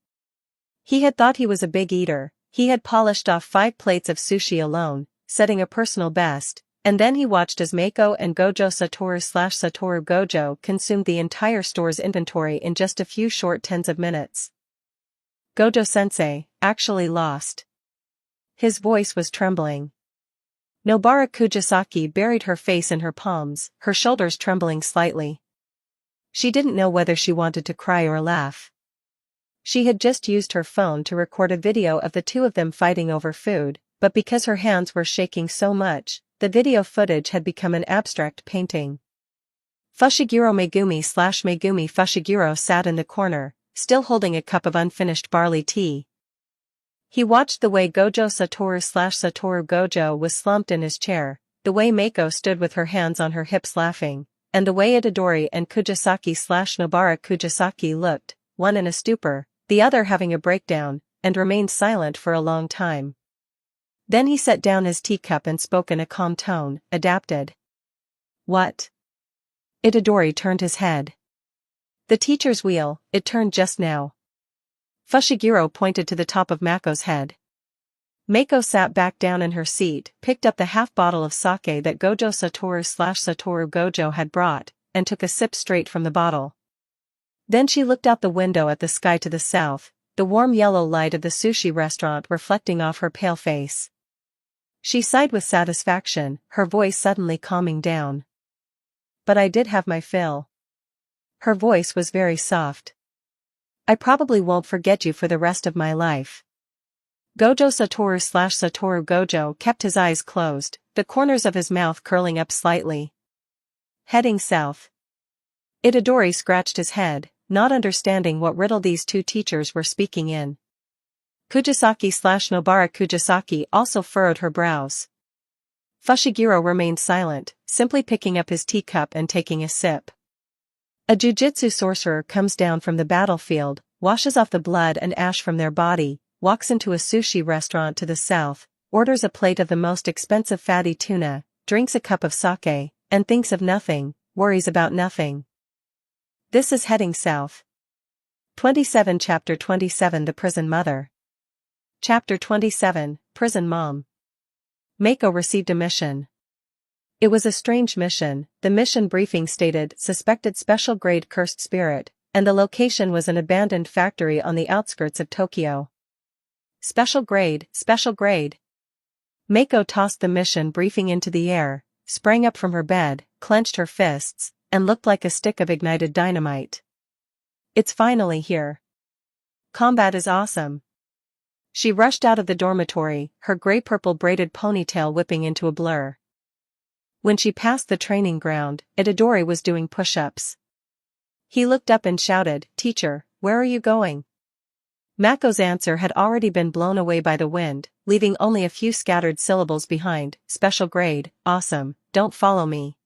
He had thought he was a big eater, he had polished off 5 plates of sushi alone, setting a personal best, and then he watched as Mako and Gojo Satoru Gojo consumed the entire store's inventory in just a few short tens of minutes. Gojo-sensei, actually lost. His voice was trembling. Nobara Kujisaki buried her face in her palms, her shoulders trembling slightly. She didn't know whether she wanted to cry or laugh. She had just used her phone to record a video of the two of them fighting over food, but because her hands were shaking so much, the video footage had become an abstract painting. Fushiguro Megumi Fushiguro sat in the corner, still holding a cup of unfinished barley tea. He watched the way Gojo Satoru Gojo was slumped in his chair, the way Mako stood with her hands on her hips laughing, and the way Itadori and Kujisaki/Nobara Kujisaki looked, one in a stupor, the other having a breakdown, and remained silent for a long time. Then he set down his teacup and spoke in a calm tone, adapted. What? Itadori turned his head. The teacher's wheel, it turned just now. Fushiguro pointed to the top of Mako's head. Mako sat back down in her seat, picked up the half bottle of sake that Gojo Satoru Gojo had brought, and took a sip straight from the bottle. Then she looked out the window at the sky to the south, the warm yellow light of the sushi restaurant reflecting off her pale face. She sighed with satisfaction, her voice suddenly calming down. But I did have my fill. Her voice was very soft. I probably won't forget you for the rest of my life. Gojo Satoru Gojo kept his eyes closed, the corners of his mouth curling up slightly. Heading south. Itadori scratched his head, not understanding what riddle these two teachers were speaking in. Kujisaki/Nobara Kujisaki also furrowed her brows. Fushiguro remained silent, simply picking up his teacup and taking a sip. A jujutsu sorcerer comes down from the battlefield, washes off the blood and ash from their body, walks into a sushi restaurant to the south, orders a plate of the most expensive fatty tuna, drinks a cup of sake, and thinks of nothing, worries about nothing. This is heading south. 27 Chapter 27 The Prison Mother. Chapter 27, Prison Mom. Mako received a mission. It was a strange mission. The mission briefing stated suspected special grade cursed spirit, and the location was an abandoned factory on the outskirts of Tokyo. Special grade, special grade. Mako tossed the mission briefing into the air, sprang up from her bed, clenched her fists, and looked like a stick of ignited dynamite. It's finally here. Combat is awesome. She rushed out of the dormitory, her gray-purple braided ponytail whipping into a blur. When she passed the training ground, Itadori was doing push-ups. He looked up and shouted, "Teacher, where are you going?" Mako's answer had already been blown away by the wind, leaving only a few scattered syllables behind. Special grade, awesome, don't follow me.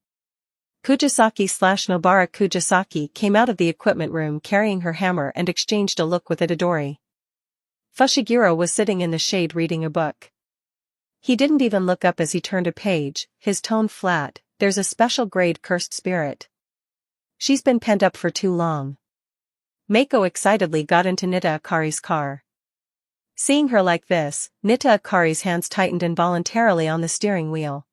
Kujisaki/Nobara Kujisaki came out of the equipment room carrying her hammer and exchanged a look with Itadori. Fushiguro was sitting in the shade reading a book. He didn't even look up as he turned a page, his tone flat. There's a special grade cursed spirit. She's been penned up for too long. Mako excitedly got into Nita Akari's car. Seeing her like this, Nita Akari's hands tightened involuntarily on the steering wheel.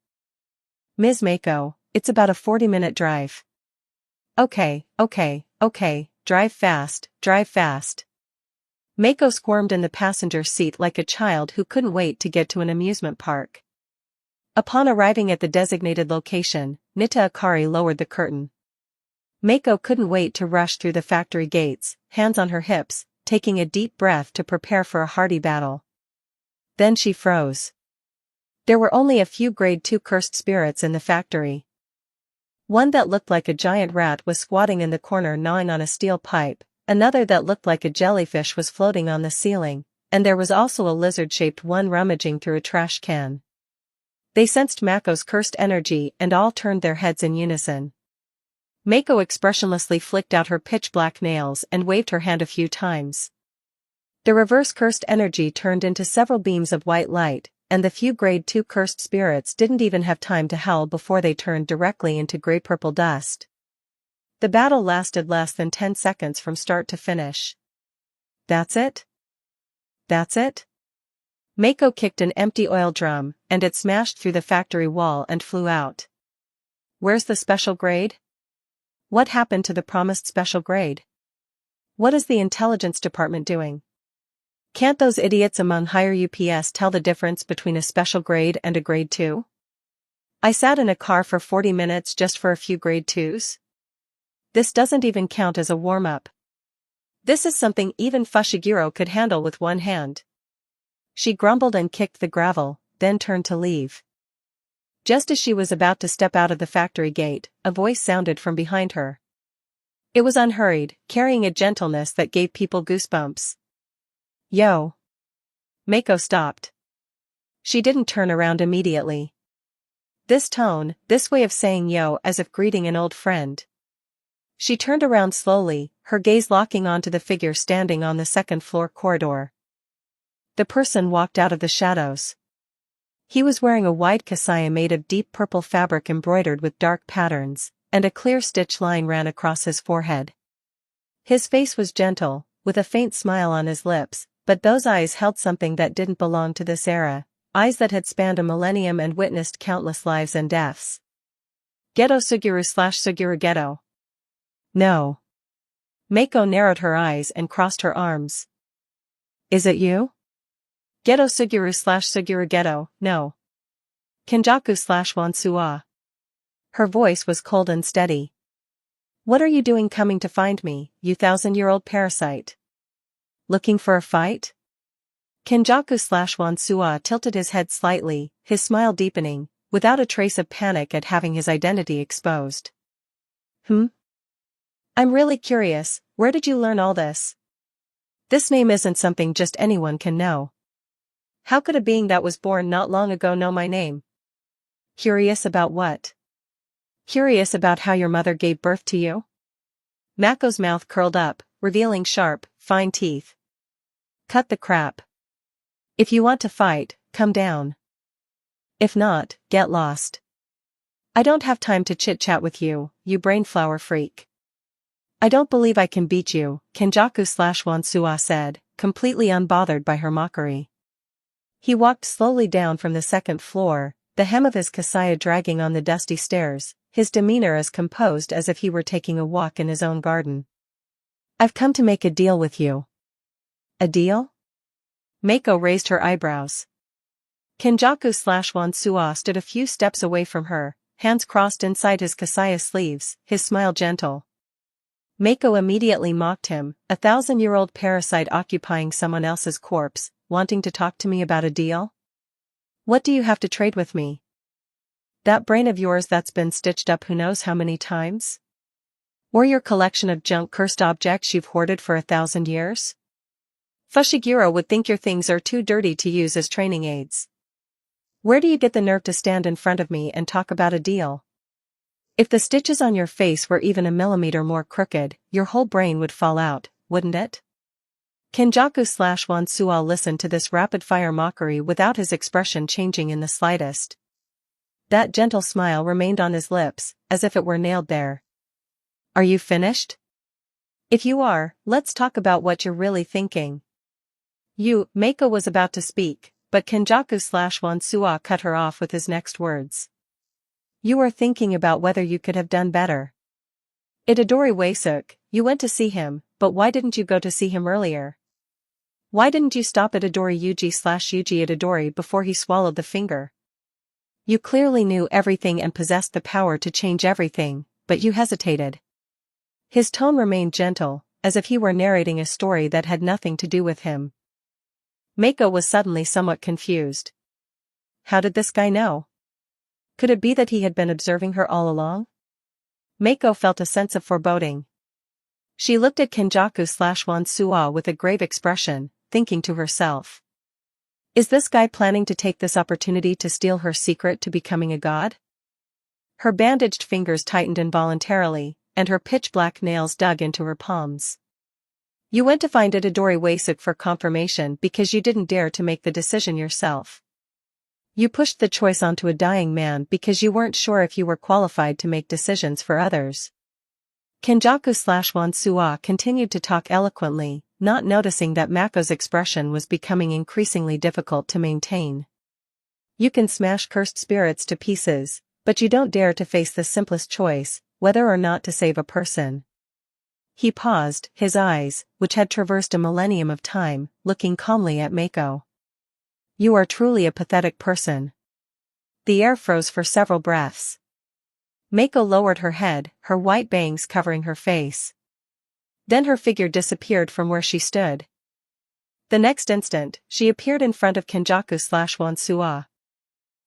Ms. Mako, it's about a 40-minute drive. Okay, drive fast, drive fast. Mako squirmed in the passenger seat like a child who couldn't wait to get to an amusement park. Upon arriving at the designated location, Nita Akari lowered the curtain. Mako couldn't wait to rush through the factory gates, hands on her hips, taking a deep breath to prepare for a hearty battle. Then she froze. There were only a few grade 2 cursed spirits in the factory. One that looked like a giant rat was squatting in the corner gnawing on a steel pipe, another that looked like a jellyfish was floating on the ceiling, and there was also a lizard-shaped one rummaging through a trash can. They sensed Mako's cursed energy and all turned their heads in unison. Mako expressionlessly flicked out her pitch-black nails and waved her hand a few times. The reverse cursed energy turned into several beams of white light, and the few grade 2 cursed spirits didn't even have time to howl before they turned directly into gray-purple dust. The battle lasted less than 10 seconds from start to finish. That's it? That's it? Mako kicked an empty oil drum, and it smashed through the factory wall and flew out. Where's the special grade? What happened to the promised special grade? What is the intelligence department doing? Can't those idiots among higher UPS tell the difference between a special grade and a grade 2? I sat in a car for 40 minutes just for a few grade 2s. This doesn't even count as a warm-up. This is something even Fushiguro could handle with one hand. She grumbled and kicked the gravel, then turned to leave. Just as she was about to step out of the factory gate, a voice sounded from behind her. It was unhurried, carrying a gentleness that gave people goosebumps. Yo. Mako stopped. She didn't turn around immediately. This tone, this way of saying yo as if greeting an old friend. She turned around slowly, her gaze locking onto the figure standing on the second-floor corridor. The person walked out of the shadows. He was wearing a wide kasaya made of deep purple fabric embroidered with dark patterns, and a clear stitch line ran across his forehead. His face was gentle, with a faint smile on his lips, but those eyes held something that didn't belong to this era, eyes that had spanned a millennium and witnessed countless lives and deaths. Geto Suguru/Suguru Geto. No. Mako narrowed her eyes and crossed her arms. Is it you? Geto Suguru/Suguru Geto, no. Kenjaku/Wansua. Her voice was cold and steady. What are you doing coming to find me, you 1,000-year-old parasite? Looking for a fight? Kenjaku/Wansua tilted his head slightly, his smile deepening, without a trace of panic at having his identity exposed. I'm really curious, where did you learn all this? This name isn't something just anyone can know. How could a being that was born not long ago know my name? Curious about what? Curious about how your mother gave birth to you? Mako's mouth curled up, revealing sharp, fine teeth. Cut the crap. If you want to fight, come down. If not, get lost. I don't have time to chit-chat with you, you brainflower freak. I don't believe I can beat you, Kenjaku/Wansua said, completely unbothered by her mockery. He walked slowly down from the second floor, the hem of his kasaya dragging on the dusty stairs, his demeanor as composed as if he were taking a walk in his own garden. I've come to make a deal with you. A deal? Mako raised her eyebrows. Kenjaku/Wansua stood a few steps away from her, hands crossed inside his kasaya sleeves, his smile gentle. Mako immediately mocked him, a 1,000-year-old parasite occupying someone else's corpse, wanting to talk to me about a deal? What do you have to trade with me? That brain of yours that's been stitched up who knows how many times? Or your collection of junk cursed objects you've hoarded for 1,000 years? Fushiguro would think your things are too dirty to use as training aids. Where do you get the nerve to stand in front of me and talk about a deal? If the stitches on your face were even a millimeter more crooked, your whole brain would fall out, wouldn't it? Kenjaku/Wansua listened to this rapid-fire mockery without his expression changing in the slightest. That gentle smile remained on his lips, as if it were nailed there. Are you finished? If you are, let's talk about what you're really thinking. Mako was about to speak, but Kenjaku/Wansua cut her off with his next words. You are thinking about whether you could have done better. Itadori Waisuk, you went to see him, but why didn't you go to see him earlier? Why didn't you stop Itadori Yuji Itadori before he swallowed the finger? You clearly knew everything and possessed the power to change everything, but you hesitated. His tone remained gentle, as if he were narrating a story that had nothing to do with him. Mako was suddenly somewhat confused. How did this guy know? Could it be that he had been observing her all along? Mako felt a sense of foreboding. She looked at Kenjaku/Wansua with a grave expression, thinking to herself. Is this guy planning to take this opportunity to steal her secret to becoming a god? Her bandaged fingers tightened involuntarily, and her pitch-black nails dug into her palms. You went to find Itadori Waisuk for confirmation because you didn't dare to make the decision yourself. You pushed the choice onto a dying man because you weren't sure if you were qualified to make decisions for others. Kenjaku/Wansua continued to talk eloquently, not noticing that Mako's expression was becoming increasingly difficult to maintain. You can smash cursed spirits to pieces, but you don't dare to face the simplest choice, whether or not to save a person. He paused, his eyes, which had traversed a millennium of time, looking calmly at Mako. You are truly a pathetic person. The air froze for several breaths. Mako lowered her head, her white bangs covering her face. Then her figure disappeared from where she stood. The next instant, she appeared in front of Kenjaku/Wansua.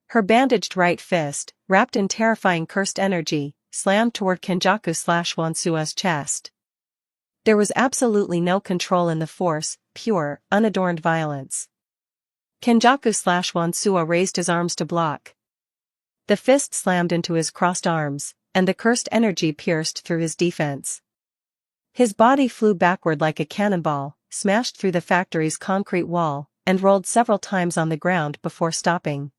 Her bandaged right fist, wrapped in terrifying cursed energy, slammed toward Kenjaku/Wansua's chest. There was absolutely no control in the force, pure, unadorned violence. Kenjaku/Wansua raised his arms to block. The fist slammed into his crossed arms, and the cursed energy pierced through his defense. His body flew backward like a cannonball, smashed through the factory's concrete wall, and rolled several times on the ground before stopping.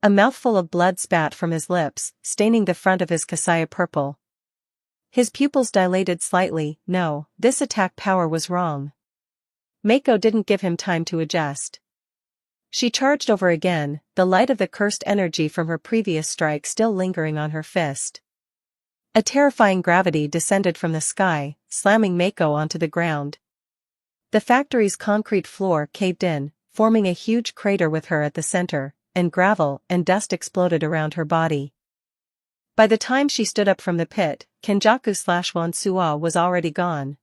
A mouthful of blood spat from his lips, staining the front of his kasaya purple. His pupils dilated slightly. No, this attack power was wrong. Mako didn't give him time to adjust. She charged over again, the light of the cursed energy from her previous strike still lingering on her fist. A terrifying gravity descended from the sky, slamming Mako onto the ground. The factory's concrete floor caved in, forming a huge crater with her at the center, and gravel and dust exploded around her body. By the time she stood up from the pit, Kenjaku/Wansua was already gone.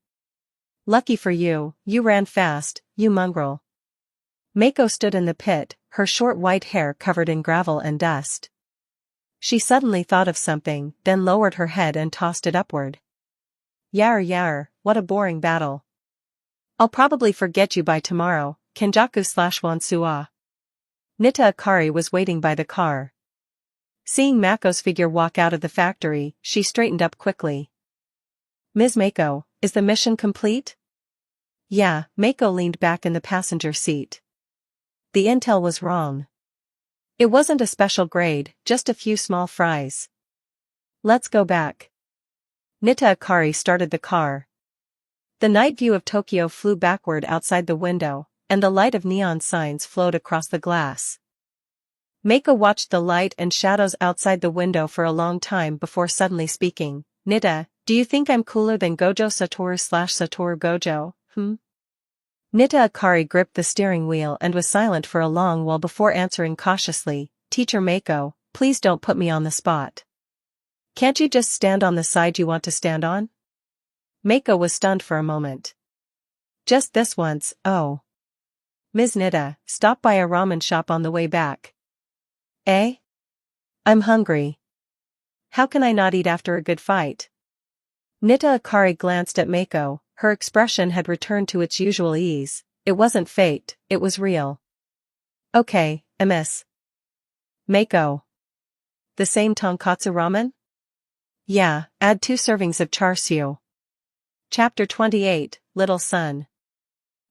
Lucky for you, you ran fast, you mongrel. Mako stood in the pit, her short white hair covered in gravel and dust. She suddenly thought of something, then lowered her head and tossed it upward. Yar, what a boring battle. I'll probably forget you by tomorrow, Kenjaku/Wansua. Nita Akari was waiting by the car. Seeing Mako's figure walk out of the factory, she straightened up quickly. Ms. Mako, is the mission complete? Yeah, Mako leaned back in the passenger seat. The intel was wrong. It wasn't a special grade, just a few small fries. Let's go back. Nita Akari started the car. The night view of Tokyo flew backward outside the window, and the light of neon signs flowed across the glass. Meiko watched the light and shadows outside the window for a long time before suddenly speaking. Nita, do you think I'm cooler than Gojo Satoru/Satoru Gojo, Nita Akari gripped the steering wheel and was silent for a long while before answering cautiously, Teacher Meiko, please don't put me on the spot. Can't you just stand on the side you want to stand on? Meiko was stunned for a moment. Just this once, oh. Ms. Nita, stop by a ramen shop on the way back. Eh? I'm hungry. How can I not eat after a good fight? Nita Akari glanced at Meiko, her expression had returned to its usual ease. It wasn't fake, it was real. Okay, Miss. Meiko. The same tonkatsu ramen? Yeah, add 2 servings of char siu. Chapter 28, Little Sun.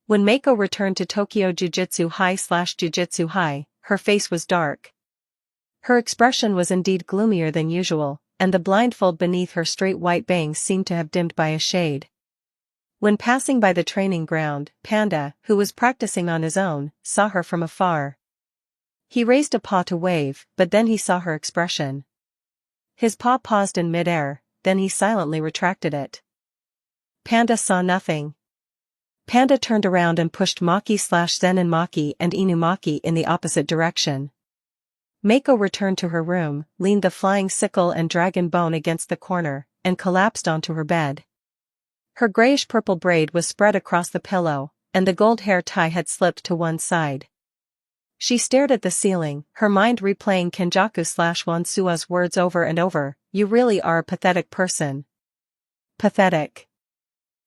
When Meiko returned to Tokyo Jujutsu High/Jujutsu High, her face was dark. Her expression was indeed gloomier than usual, and the blindfold beneath her straight white bangs seemed to have dimmed by a shade. When passing by the training ground, Panda, who was practicing on his own, saw her from afar. He raised a paw to wave, but then he saw her expression. His paw paused in midair, then he silently retracted it. Panda saw nothing. Panda turned around and pushed Maki/Zen Maki and Inumaki in the opposite direction. Meiko returned to her room, leaned the flying sickle and dragon bone against the corner, and collapsed onto her bed. Her grayish-purple braid was spread across the pillow, and the gold hair tie had slipped to one side. She stared at the ceiling, her mind replaying Kenjaku/Wansua's words over and over, you really are a pathetic person. Pathetic.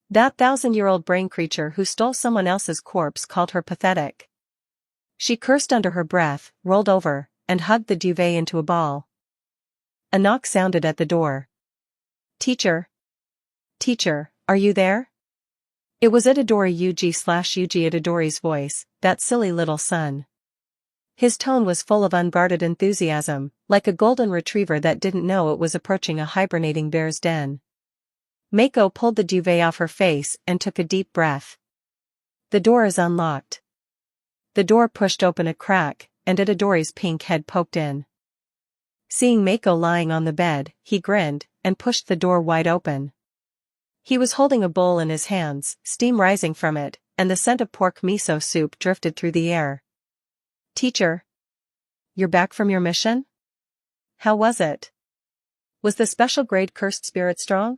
That 1,000-year-old brain creature who stole someone else's corpse called her pathetic. She cursed under her breath, rolled over, and hugged the duvet into a ball. A knock sounded at the door. Teacher? Teacher, are you there? It was Itadori Yuji Itadori's voice, that silly little son. His tone was full of unguarded enthusiasm, like a golden retriever that didn't know it was approaching a hibernating bear's den. Meiko pulled the duvet off her face and took a deep breath. The door is unlocked. The door pushed open a crack, and Itadori's pink head poked in. Seeing Meiko lying on the bed, he grinned, and pushed the door wide open. He was holding a bowl in his hands, steam rising from it, and the scent of pork miso soup drifted through the air. Teacher? You're back from your mission? How was it? Was the special grade cursed spirit strong?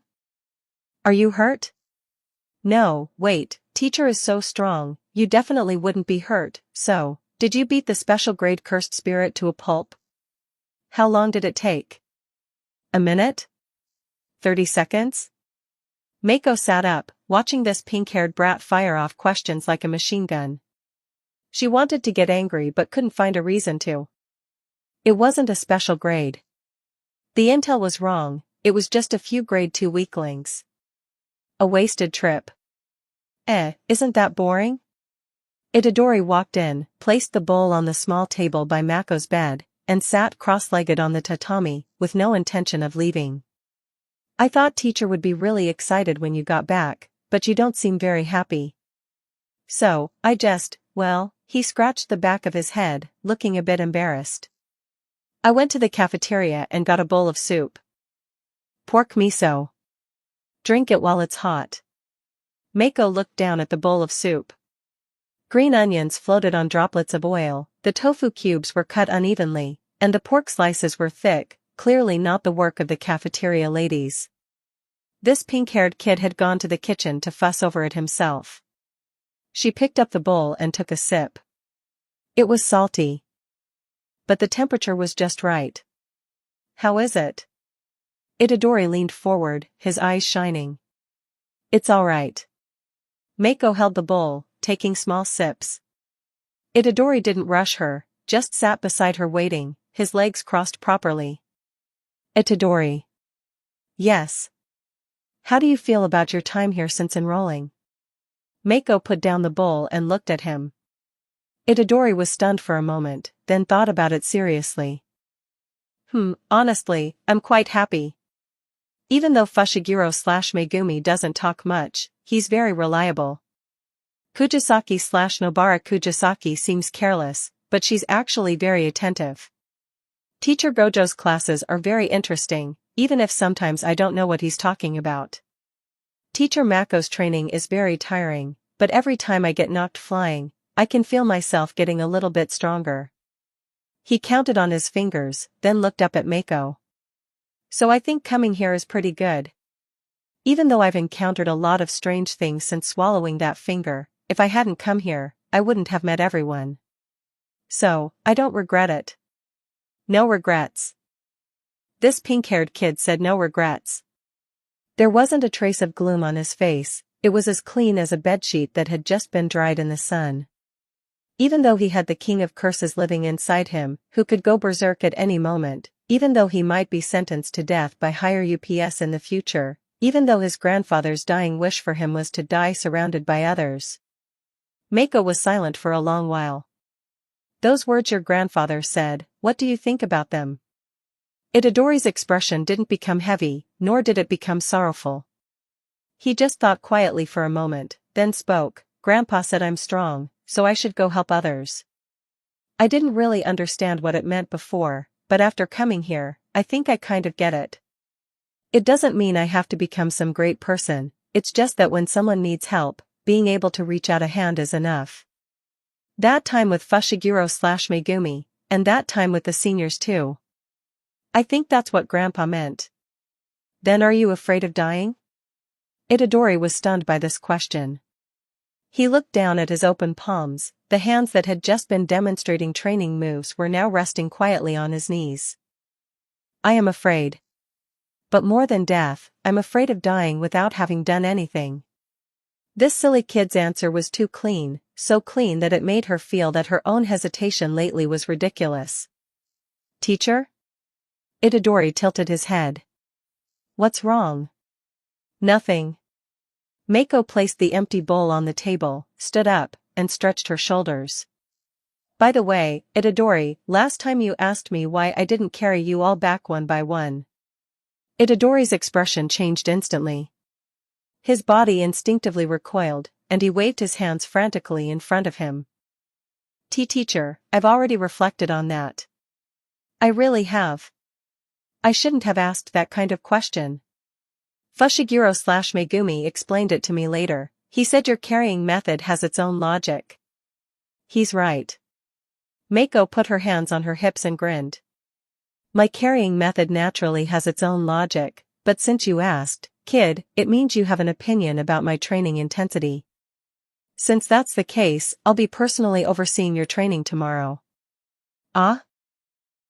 Are you hurt? No, wait, teacher is so strong, you definitely wouldn't be hurt, so, did you beat the special grade cursed spirit to a pulp? How long did it take? A minute? 30 seconds? Meiko sat up, watching this pink-haired brat fire off questions like a machine gun. She wanted to get angry but couldn't find a reason to. It wasn't a special grade. The intel was wrong, it was just a few grade 2 weaklings. A wasted trip. Isn't that boring? Itadori walked in, placed the bowl on the small table by Mako's bed, and sat cross-legged on the tatami, with no intention of leaving. I thought teacher would be really excited when you got back, but you don't seem very happy. So, he scratched the back of his head, looking a bit embarrassed. I went to the cafeteria and got a bowl of soup. Pork miso. Drink it while it's hot. Meiko looked down at the bowl of soup. Green onions floated on droplets of oil, the tofu cubes were cut unevenly, and the pork slices were thick, clearly not the work of the cafeteria ladies. This pink-haired kid had gone to the kitchen to fuss over it himself. She picked up the bowl and took a sip. It was salty. But the temperature was just right. How is it? Itadori leaned forward, his eyes shining. It's all right. Meiko held the bowl, taking small sips. Itadori didn't rush her, just sat beside her waiting, his legs crossed properly. Itadori. Yes. How do you feel about your time here since enrolling? Meiko put down the bowl and looked at him. Itadori was stunned for a moment, then thought about it seriously. Honestly, I'm quite happy. Even though Fushiguro/Megumi doesn't talk much, he's very reliable. Kujisaki/Nobara Kujisaki seems careless, but she's actually very attentive. Teacher Gojo's classes are very interesting, even if sometimes I don't know what he's talking about. Teacher Mako's training is very tiring, but every time I get knocked flying, I can feel myself getting a little bit stronger. He counted on his fingers, then looked up at Mako. So I think coming here is pretty good. Even though I've encountered a lot of strange things since swallowing that finger, if I hadn't come here, I wouldn't have met everyone. So, I don't regret it. No regrets. This pink-haired kid said no regrets. There wasn't a trace of gloom on his face, it was as clean as a bedsheet that had just been dried in the sun. Even though he had the king of curses living inside him, who could go berserk at any moment, even though he might be sentenced to death by higher UPS in the future, even though his grandfather's dying wish for him was to die surrounded by others. Mako was silent for a long while. Those words your grandfather said, what do you think about them? Itadori's expression didn't become heavy, nor did it become sorrowful. He just thought quietly for a moment, then spoke. Grandpa said I'm strong, so I should go help others. I didn't really understand what it meant before, but after coming here, I think I kind of get it. It doesn't mean I have to become some great person, it's just that when someone needs help, being able to reach out a hand is enough. That time with Fushiguro/Megumi, and that time with the seniors too. I think that's what Grandpa meant. Then are you afraid of dying? Itadori was stunned by this question. He looked down at his open palms, the hands that had just been demonstrating training moves were now resting quietly on his knees. I am afraid. But more than death, I'm afraid of dying without having done anything. This silly kid's answer was too clean, so clean that it made her feel that her own hesitation lately was ridiculous. Teacher? Itadori tilted his head. What's wrong? Nothing. Mako placed the empty bowl on the table, stood up, and stretched her shoulders. By the way, Itadori, last time you asked me why I didn't carry you all back one by one. Itadori's expression changed instantly. His body instinctively recoiled, and he waved his hands frantically in front of him. Teacher, I've already reflected on that. I really have. I shouldn't have asked that kind of question. Fushiguro/Megumi explained it to me later. He said your carrying method has its own logic. He's right. Mako put her hands on her hips and grinned. My carrying method naturally has its own logic, but since you asked, kid, it means you have an opinion about my training intensity. Since that's the case, I'll be personally overseeing your training tomorrow. Ah?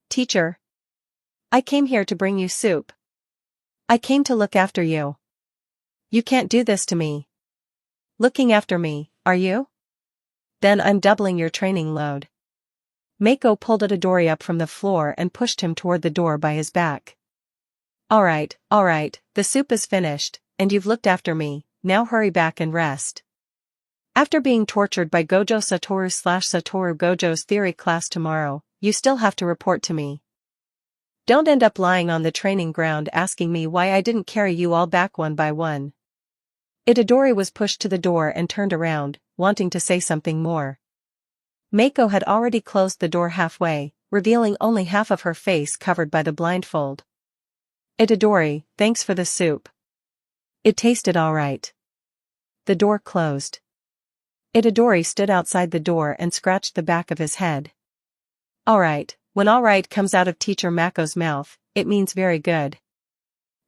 Teacher? I came here to bring you soup. I came to look after you. You can't do this to me. Looking after me, are you? Then I'm doubling your training load. Mako pulled Itadori up from the floor and pushed him toward the door by his back. Alright, the soup is finished, and you've looked after me, now hurry back and rest. After being tortured by Gojo Satoru/Satoru Gojo's theory class tomorrow, you still have to report to me. Don't end up lying on the training ground asking me why I didn't carry you all back one by one. Itadori was pushed to the door and turned around, wanting to say something more. Mako had already closed the door halfway, revealing only half of her face covered by the blindfold. Itadori, thanks for the soup. It tasted alright. The door closed. Itadori stood outside the door and scratched the back of his head. Alright, when alright comes out of Teacher Mako's mouth, it means very good.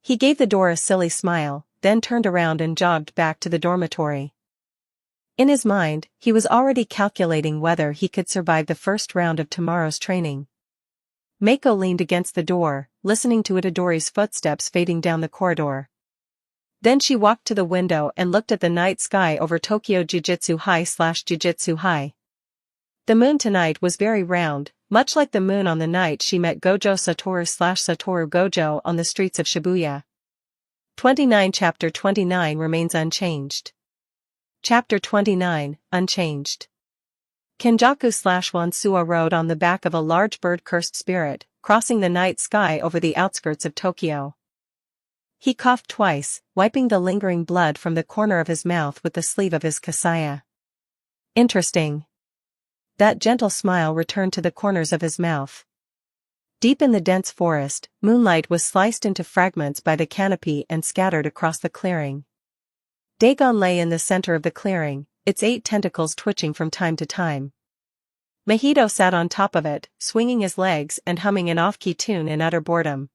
He gave the door a silly smile, then turned around and jogged back to the dormitory. In his mind, he was already calculating whether he could survive the first round of tomorrow's training. Mako leaned against the door, listening to Itadori's footsteps fading down the corridor. Then she walked to the window and looked at the night sky over Tokyo Jujutsu High/Jujutsu High. The moon tonight was very round, much like the moon on the night she met Gojo Satoru/Satoru Gojo on the streets of Shibuya. 29 Chapter 29 remains unchanged. Chapter 29, Unchanged. Kenjaku/Wansuo rode on the back of a large bird-cursed spirit, crossing the night sky over the outskirts of Tokyo. He coughed twice, wiping the lingering blood from the corner of his mouth with the sleeve of his kasaya. Interesting. That gentle smile returned to the corners of his mouth. Deep in the dense forest, moonlight was sliced into fragments by the canopy and scattered across the clearing. Dagon lay in the center of the clearing, its 8 tentacles twitching from time to time. Mahito sat on top of it, swinging his legs and humming an off-key tune in utter boredom.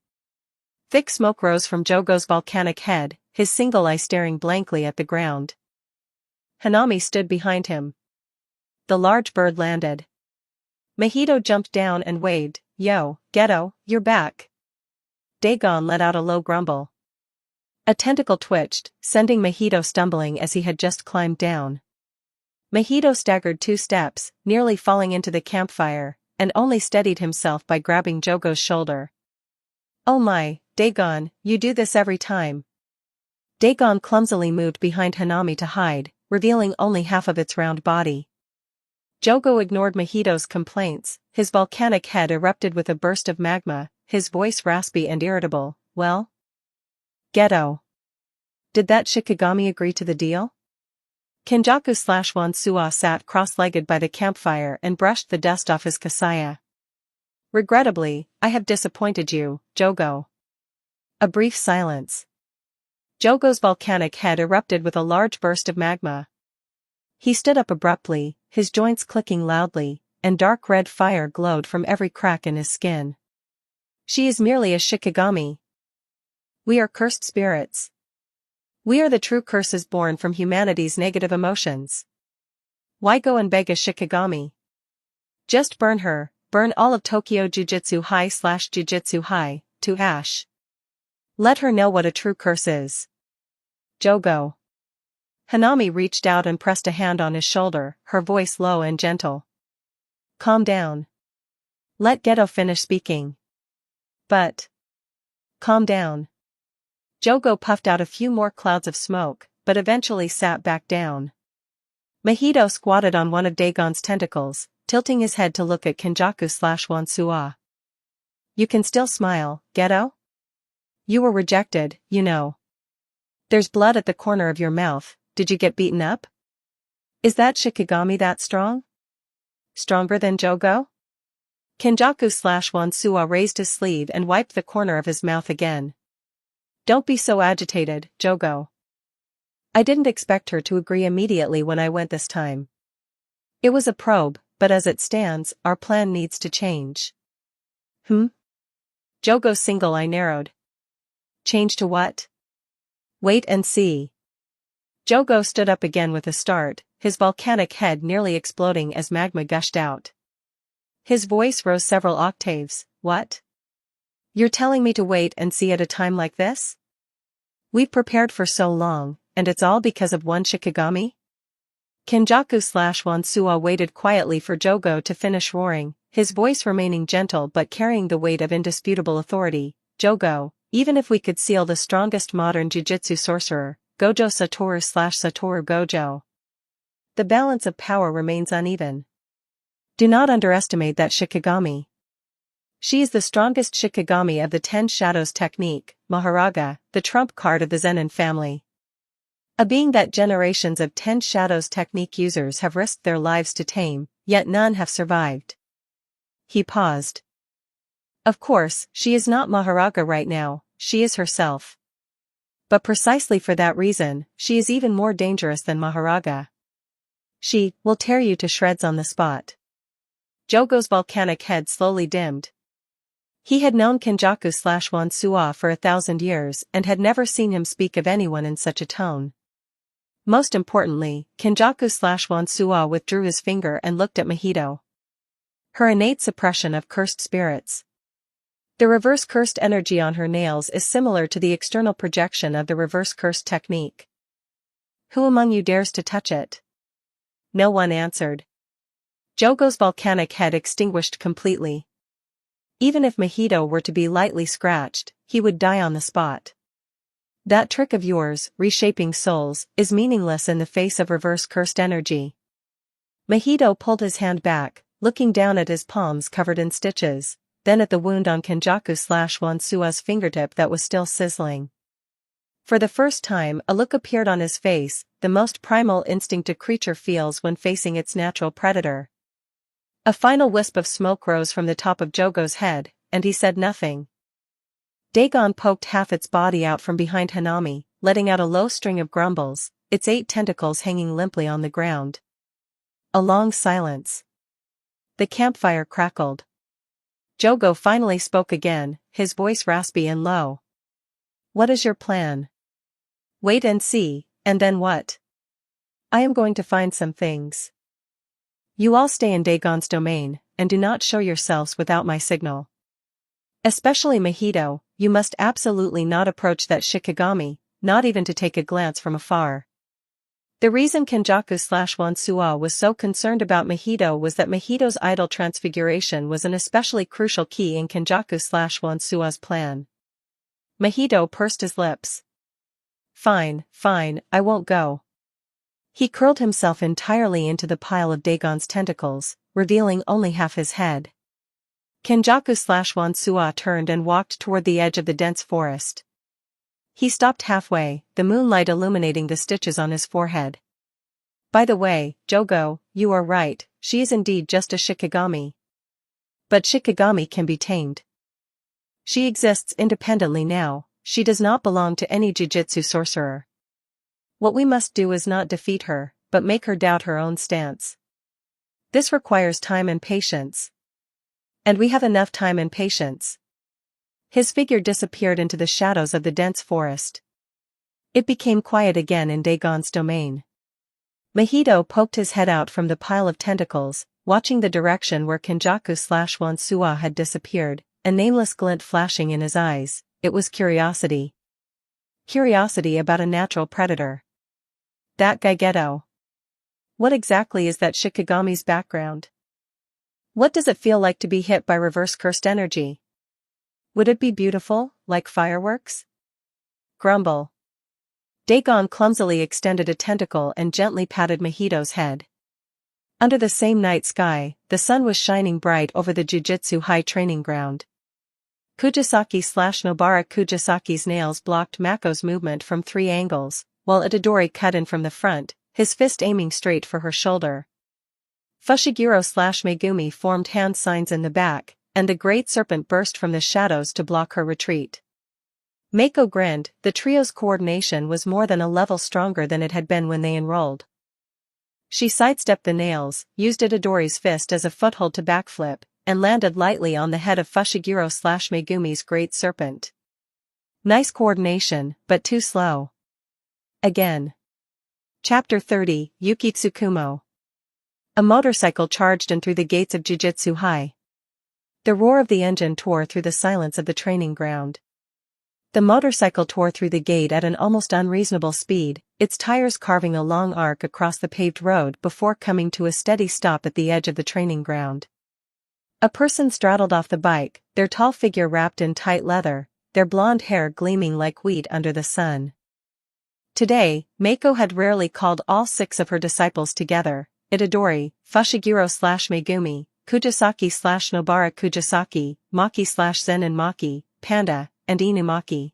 Thick smoke rose from Jogo's volcanic head, his single eye staring blankly at the ground. Hanami stood behind him. The large bird landed. Mahito jumped down and waved, "Yo, Geto, you're back." Dagon let out a low grumble. A tentacle twitched, sending Mahito stumbling as he had just climbed down. Mahito staggered 2 steps, nearly falling into the campfire, and only steadied himself by grabbing Jogo's shoulder. "Oh my, Dagon, you do this every time." Dagon clumsily moved behind Hanami to hide, revealing only half of its round body. Jogo ignored Mahito's complaints, his volcanic head erupted with a burst of magma, his voice raspy and irritable. "Well? Geto. Did that Shikigami agree to the deal?" Kenjaku/Wansua sat cross-legged by the campfire and brushed the dust off his kasaya. "Regrettably, I have disappointed you, Jogo." A brief silence. Jogo's volcanic head erupted with a large burst of magma. He stood up abruptly, his joints clicking loudly, and dark red fire glowed from every crack in his skin. "She is merely a Shikigami. We are cursed spirits. We are the true curses born from humanity's negative emotions. Why go and beg a Shikigami? Just burn her, burn all of Tokyo Jujutsu High/Jujutsu High, to ash. Let her know what a true curse is." Jogo. Hanami reached out and pressed a hand on his shoulder, her voice low and gentle. "Calm down. Let Geto finish speaking." "But..." "Calm down." Jogo puffed out a few more clouds of smoke, but eventually sat back down. Mahito squatted on one of Dagon's tentacles, tilting his head to look at Kenjaku/Wansua. "You can still smile, Geto? You were rejected, you know. There's blood at the corner of your mouth. Did you get beaten up? Is that Shikigami that strong? Stronger than Jogo?" Kenjaku/Wansua raised his sleeve and wiped the corner of his mouth again. "Don't be so agitated, Jogo. I didn't expect her to agree immediately when I went this time. It was a probe, but as it stands, our plan needs to change." Jogo's single eye narrowed. "Change to what?" "Wait and see." Jogo stood up again with a start, his volcanic head nearly exploding as magma gushed out. His voice rose several octaves. "What? You're telling me to wait and see at a time like this? We've prepared for so long, and it's all because of one Shikigami?" Kenjaku/Wansua waited quietly for Jogo to finish roaring, his voice remaining gentle but carrying the weight of indisputable authority. "Jogo, even if we could seal the strongest modern jujutsu sorcerer, Gojo Satoru/Satoru Gojo, the balance of power remains uneven. Do not underestimate that Shikigami. She is the strongest Shikigami of the 10 Shadows technique, Mahoraga, the trump card of the Zenin family. A being that generations of 10 Shadows technique users have risked their lives to tame, yet none have survived." He paused. "Of course, she is not Mahoraga right now, she is herself. But precisely for that reason, she is even more dangerous than Mahoraga. She will tear you to shreds on the spot." Jogo's volcanic head slowly dimmed. He had known Kenjaku/Wansua for 1,000 years and had never seen him speak of anyone in such a tone. Most importantly, Kenjaku/Wansua withdrew his finger and looked at Mahito. Her innate suppression of cursed spirits. The reverse cursed energy on her nails is similar to the external projection of the reverse cursed technique. "Who among you dares to touch it?" No one answered. Jogo's volcanic head extinguished completely. Even if Mahito were to be lightly scratched, he would die on the spot. That trick of yours, reshaping souls, is meaningless in the face of reverse cursed energy. Mahito pulled his hand back, looking down at his palms covered in stitches, then at the wound on Kenjaku/Wansua's fingertip that was still sizzling. For the first time, a look appeared on his face, the most primal instinct a creature feels when facing its natural predator. A final wisp of smoke rose from the top of Jogo's head, and he said nothing. Dagon poked half its body out from behind Hanami, letting out a low string of grumbles, its 8 tentacles hanging limply on the ground. A long silence. The campfire crackled. Jogo finally spoke again, his voice raspy and low. "What is your plan?" "Wait and see, and then what?" "I am going to find some things. You all stay in Dagon's domain, and do not show yourselves without my signal. Especially Mahito, you must absolutely not approach that Shikigami, not even to take a glance from afar." The reason Kenjaku/Wansuwa was so concerned about Mahito was that Mahito's idol transfiguration was an especially crucial key in Kenjaku/Wansuwa's plan. Mahito pursed his lips. Fine, I won't go." He curled himself entirely into the pile of Dagon's tentacles, revealing only half his head. Kenjaku/Wansuwa turned and walked toward the edge of the dense forest. He stopped halfway, the moonlight illuminating the stitches on his forehead. "By the way, Jogo, you are right, she is indeed just a Shikigami. But Shikigami can be tamed. She exists independently now, she does not belong to any Jujutsu sorcerer. What we must do is not defeat her, but make her doubt her own stance. This requires time and patience. And we have enough time and patience." His figure disappeared into the shadows of the dense forest. It became quiet again in Dagon's domain. Mahito poked his head out from the pile of tentacles, watching the direction where Kenjaku/Wansuwa had disappeared, a nameless glint flashing in his eyes. It was curiosity. Curiosity about a natural predator. That Gigetto. What exactly is that Shikigami's background? What does it feel like to be hit by reverse cursed energy? Would it be beautiful, like fireworks? Grumble. Dagon clumsily extended a tentacle and gently patted Mahito's head. Under the same night sky, the sun was shining bright over the Jujutsu High training ground. Kujisaki/Nobara Kujisaki's nails blocked Mako's movement from 3 angles, while Itadori cut in from the front, his fist aiming straight for her shoulder. Fushiguro/Megumi formed hand signs in the back, and the great serpent burst from the shadows to block her retreat. Mako grinned, the trio's coordination was more than a level stronger than it had been when they enrolled. She sidestepped the nails, used Itadori's fist as a foothold to backflip, and landed lightly on the head of Fushiguro/Megumi's great serpent. Nice coordination, but too slow. Again. Chapter 30, Yukitsukumo. A motorcycle charged in through the gates of Jujutsu High. The roar of the engine tore through the silence of the training ground. The motorcycle tore through the gate at an almost unreasonable speed, its tires carving a long arc across the paved road before coming to a steady stop at the edge of the training ground. A person straddled off the bike, their tall figure wrapped in tight leather, their blonde hair gleaming like wheat under the sun. Today, Mako had rarely called all 6 of her disciples together: Itadori, Fushiguro/Megumi, Kujisaki/Nobara Kujisaki, Maki/Zen and Maki, Panda, and Inumaki.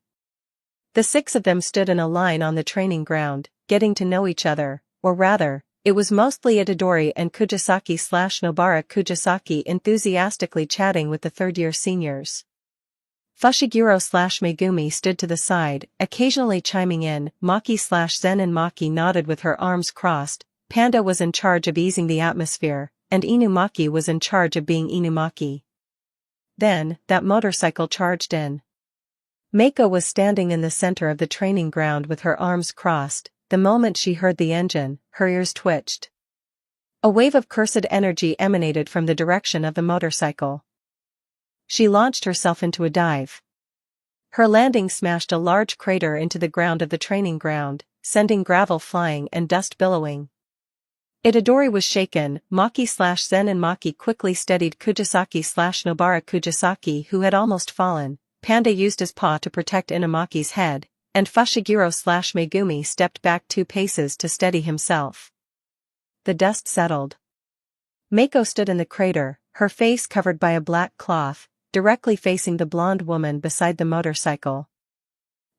The 6 of them stood in a line on the training ground, getting to know each other, or rather, it was mostly Itadori and Kujisaki/Nobara Kujisaki enthusiastically chatting with the third-year seniors. Fushiguro/Megumi stood to the side, occasionally chiming in. Maki/Zen and Maki nodded with her arms crossed. Panda was in charge of easing the atmosphere, and Inumaki was in charge of being Inumaki. Then, that motorcycle charged in. Mako was standing in the center of the training ground with her arms crossed. The moment she heard the engine, her ears twitched. A wave of cursed energy emanated from the direction of the motorcycle. She launched herself into a dive. Her landing smashed a large crater into the ground of the training ground, sending gravel flying and dust billowing. Itadori was shaken. Maki/Zen and Maki quickly steadied Kujisaki/Nobara Kujisaki, who had almost fallen. Panda used his paw to protect Inumaki's head, and Fushiguro/Megumi stepped back 2 paces to steady himself. The dust settled. Mako stood in the crater, her face covered by a black cloth, directly facing the blonde woman beside the motorcycle.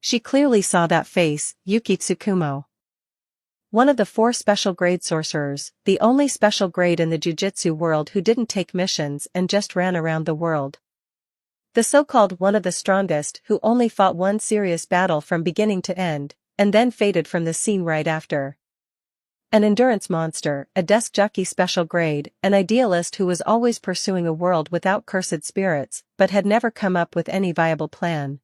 She clearly saw that face, Yuki Tsukumo. One of the 4 special grade sorcerers, the only special grade in the jujutsu world who didn't take missions and just ran around the world. The so-called one of the strongest who only fought one serious battle from beginning to end, and then faded from the scene right after. An endurance monster, a desk jockey special grade, an idealist who was always pursuing a world without cursed spirits, but had never come up with any viable plan.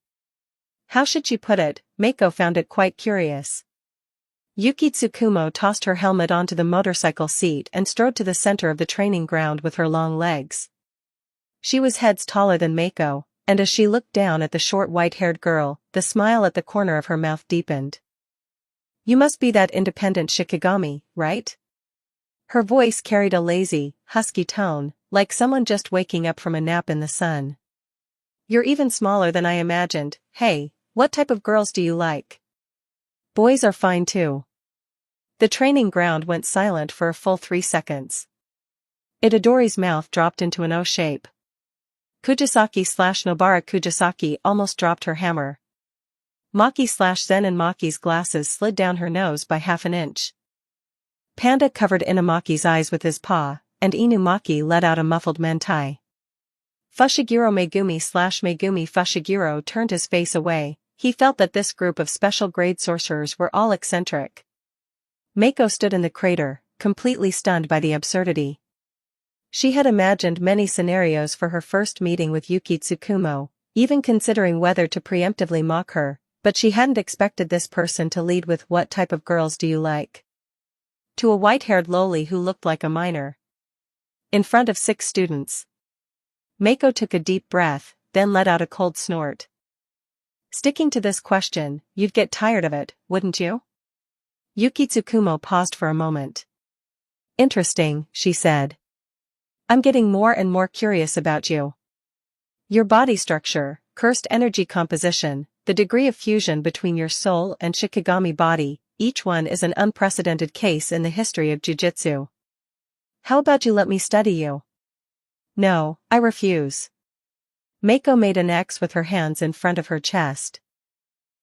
How should she put it? Mako found it quite curious. Yuki Tsukumo tossed her helmet onto the motorcycle seat and strode to the center of the training ground with her long legs. She was heads taller than Mako, and as she looked down at the short white-haired girl, the smile at the corner of her mouth deepened. You must be that independent Shikigami, right? Her voice carried a lazy, husky tone, like someone just waking up from a nap in the sun. You're even smaller than I imagined. Hey, what type of girls do you like? Boys are fine too. The training ground went silent for a full 3 seconds. Itadori's mouth dropped into an O shape. Kujisaki/Nobara Kujisaki almost dropped her hammer. Maki/Zen and Maki's glasses slid down her nose by half an inch. Panda covered Inamaki's eyes with his paw, and Inumaki let out a muffled mentai. Fushiguro Megumi/Megumi Fushiguro turned his face away. He felt that this group of special grade sorcerers were all eccentric. Mako stood in the crater, completely stunned by the absurdity. She had imagined many scenarios for her first meeting with Yuki Tsukumo, even considering whether to preemptively mock her, but she hadn't expected this person to lead with "What type of girls do you like?" to a white-haired loli who looked like a minor. In front of 6 students. Mako took a deep breath, then let out a cold snort. Sticking to this question, you'd get tired of it, wouldn't you? Yuki Tsukumo paused for a moment. Interesting, she said. I'm getting more and more curious about you. Your body structure, cursed energy composition, the degree of fusion between your soul and Shikigami body, each one is an unprecedented case in the history of Jujutsu. How about you let me study you? No, I refuse. Mako made an X with her hands in front of her chest.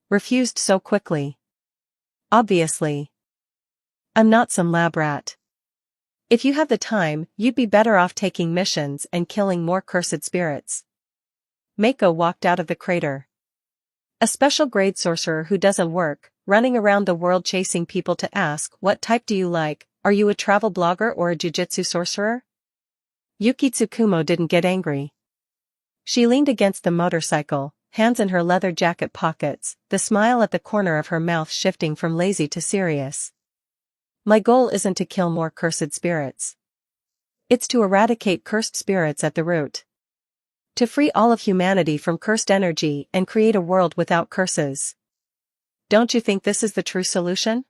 Refused so quickly. Obviously. I'm not some lab rat. If you have the time, you'd be better off taking missions and killing more cursed spirits. Mako walked out of the crater. A special grade sorcerer who doesn't work, running around the world chasing people to ask, what type do you like? Are you a travel blogger or a jujutsu sorcerer? Yuki Tsukumo didn't get angry. She leaned against the motorcycle, hands in her leather jacket pockets, the smile at the corner of her mouth shifting from lazy to serious. My goal isn't to kill more cursed spirits. It's to eradicate cursed spirits at the root. To free all of humanity from cursed energy and create a world without curses. Don't you think this is the true solution?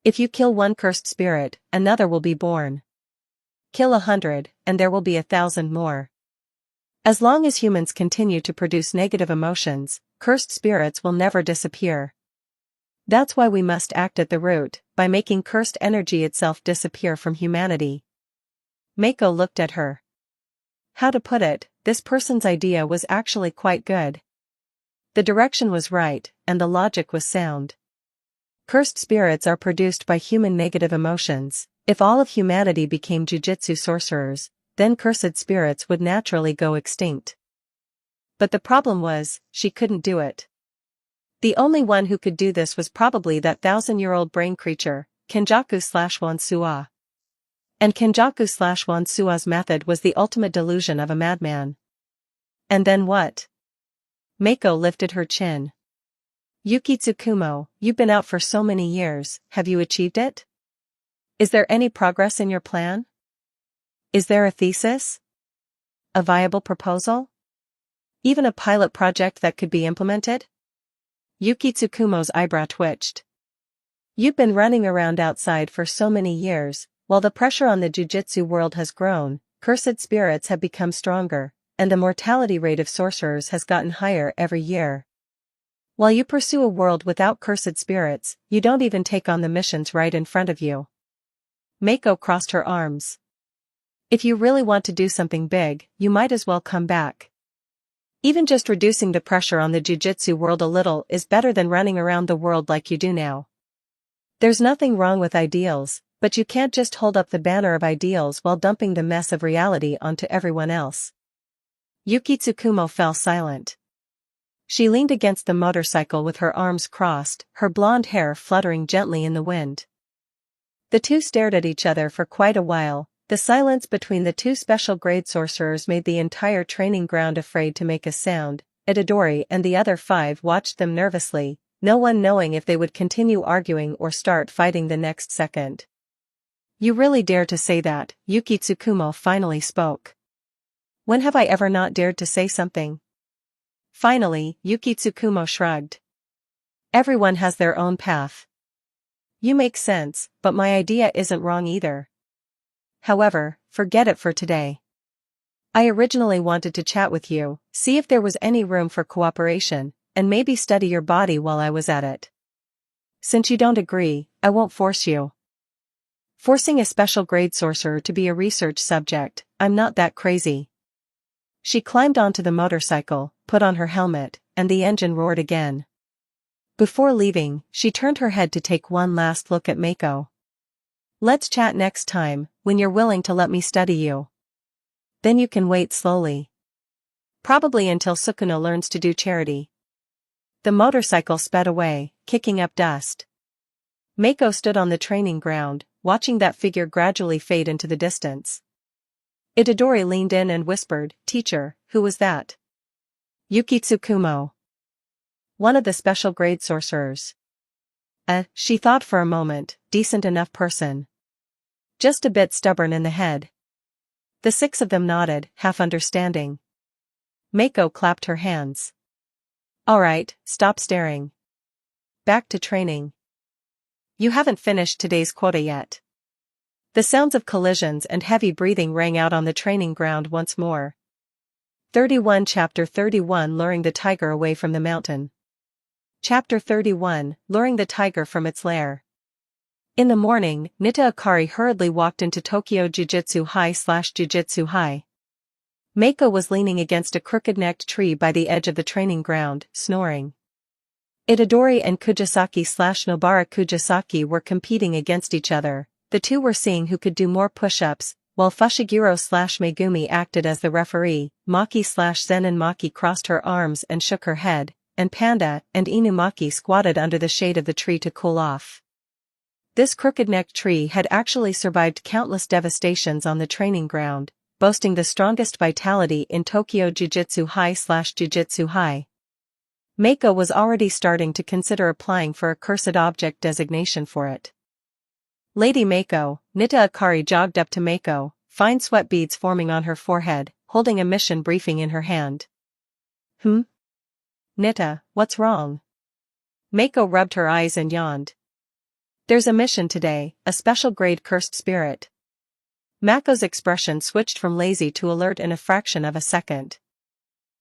If you kill one cursed spirit, another will be born. Kill 100, and there will be 1,000 more. As long as humans continue to produce negative emotions, cursed spirits will never disappear. That's why we must act at the root, by making cursed energy itself disappear from humanity. Mako looked at her. How to put it, this person's idea was actually quite good. The direction was right, and the logic was sound. Cursed spirits are produced by human negative emotions. If all of humanity became jujutsu sorcerers, then cursed spirits would naturally go extinct. But the problem was, she couldn't do it. The only one who could do this was probably that 1,000-year-old brain creature, Kenjaku/Wansua. And Kenjaku/Wansua's method was the ultimate delusion of a madman. And then what? Mako lifted her chin. Yuki Tsukumo, you've been out for so many years, have you achieved it? Is there any progress in your plan? Is there a thesis? A viable proposal? Even a pilot project that could be implemented? Yuki Tsukumo's eyebrow twitched. You've been running around outside for so many years, while the pressure on the jujutsu world has grown, cursed spirits have become stronger, and the mortality rate of sorcerers has gotten higher every year. While you pursue a world without cursed spirits, you don't even take on the missions right in front of you. Mako crossed her arms. If you really want to do something big, you might as well come back. Even just reducing the pressure on the jujutsu world a little is better than running around the world like you do now. There's nothing wrong with ideals, but you can't just hold up the banner of ideals while dumping the mess of reality onto everyone else. Yuki Tsukumo fell silent. She leaned against the motorcycle with her arms crossed, her blonde hair fluttering gently in the wind. The two stared at each other for quite a while. The silence between the two special grade sorcerers made the entire training ground afraid to make a sound. Itadori and the other 5 watched them nervously, no one knowing if they would continue arguing or start fighting the next second. "You really dare to say that?" Yuki Tsukumo finally spoke. "When have I ever not dared to say something?" Finally, Yuki Tsukumo shrugged. "Everyone has their own path. You make sense, but my idea isn't wrong either. However, forget it for today. I originally wanted to chat with you, see if there was any room for cooperation, and maybe study your body while I was at it. Since you don't agree, I won't force you. Forcing a special grade sorcerer to be a research subject, I'm not that crazy." She climbed onto the motorcycle, put on her helmet, and the engine roared again. Before leaving, she turned her head to take one last look at Mako. "Let's chat next time, when you're willing to let me study you. Then you can wait slowly. Probably until Sukuna learns to do charity." The motorcycle sped away, kicking up dust. Mako stood on the training ground, watching that figure gradually fade into the distance. Itadori leaned in and whispered, "Teacher, who was that?" "Yuki Tsukumo. One of the special grade sorcerers." She thought for a moment, decent enough person. Just a bit stubborn in the head. The 6 of them nodded, half understanding. Mako clapped her hands. "All right, stop staring. Back to training. You haven't finished today's quota yet." The sounds of collisions and heavy breathing rang out on the training ground once more. 31 Chapter 31 Luring the Tiger Away from the Mountain. Chapter 31 Luring the Tiger from its lair. In the morning, Nita Akari hurriedly walked into Tokyo Jujutsu High/Jujutsu High. Mako was leaning against a crooked-necked tree by the edge of the training ground, snoring. Itadori and Kujisaki/Nobara Kujisaki were competing against each other. The two were seeing who could do more push-ups, while Fushiguro/Megumi acted as the referee. Maki/Zenin Maki crossed her arms and shook her head, and Panda and Inumaki squatted under the shade of the tree to cool off. This crooked-necked tree had actually survived countless devastations on the training ground, boasting the strongest vitality in Tokyo Jujutsu High/Jujutsu High. Mako was already starting to consider applying for a cursed object designation for it. "Lady Mako," Nita Akari jogged up to Mako, fine sweat beads forming on her forehead, holding a mission briefing in her hand. "Nita, what's wrong?" Mako rubbed her eyes and yawned. "There's a mission today, a special grade cursed spirit." Mako's expression switched from lazy to alert in a fraction of a second.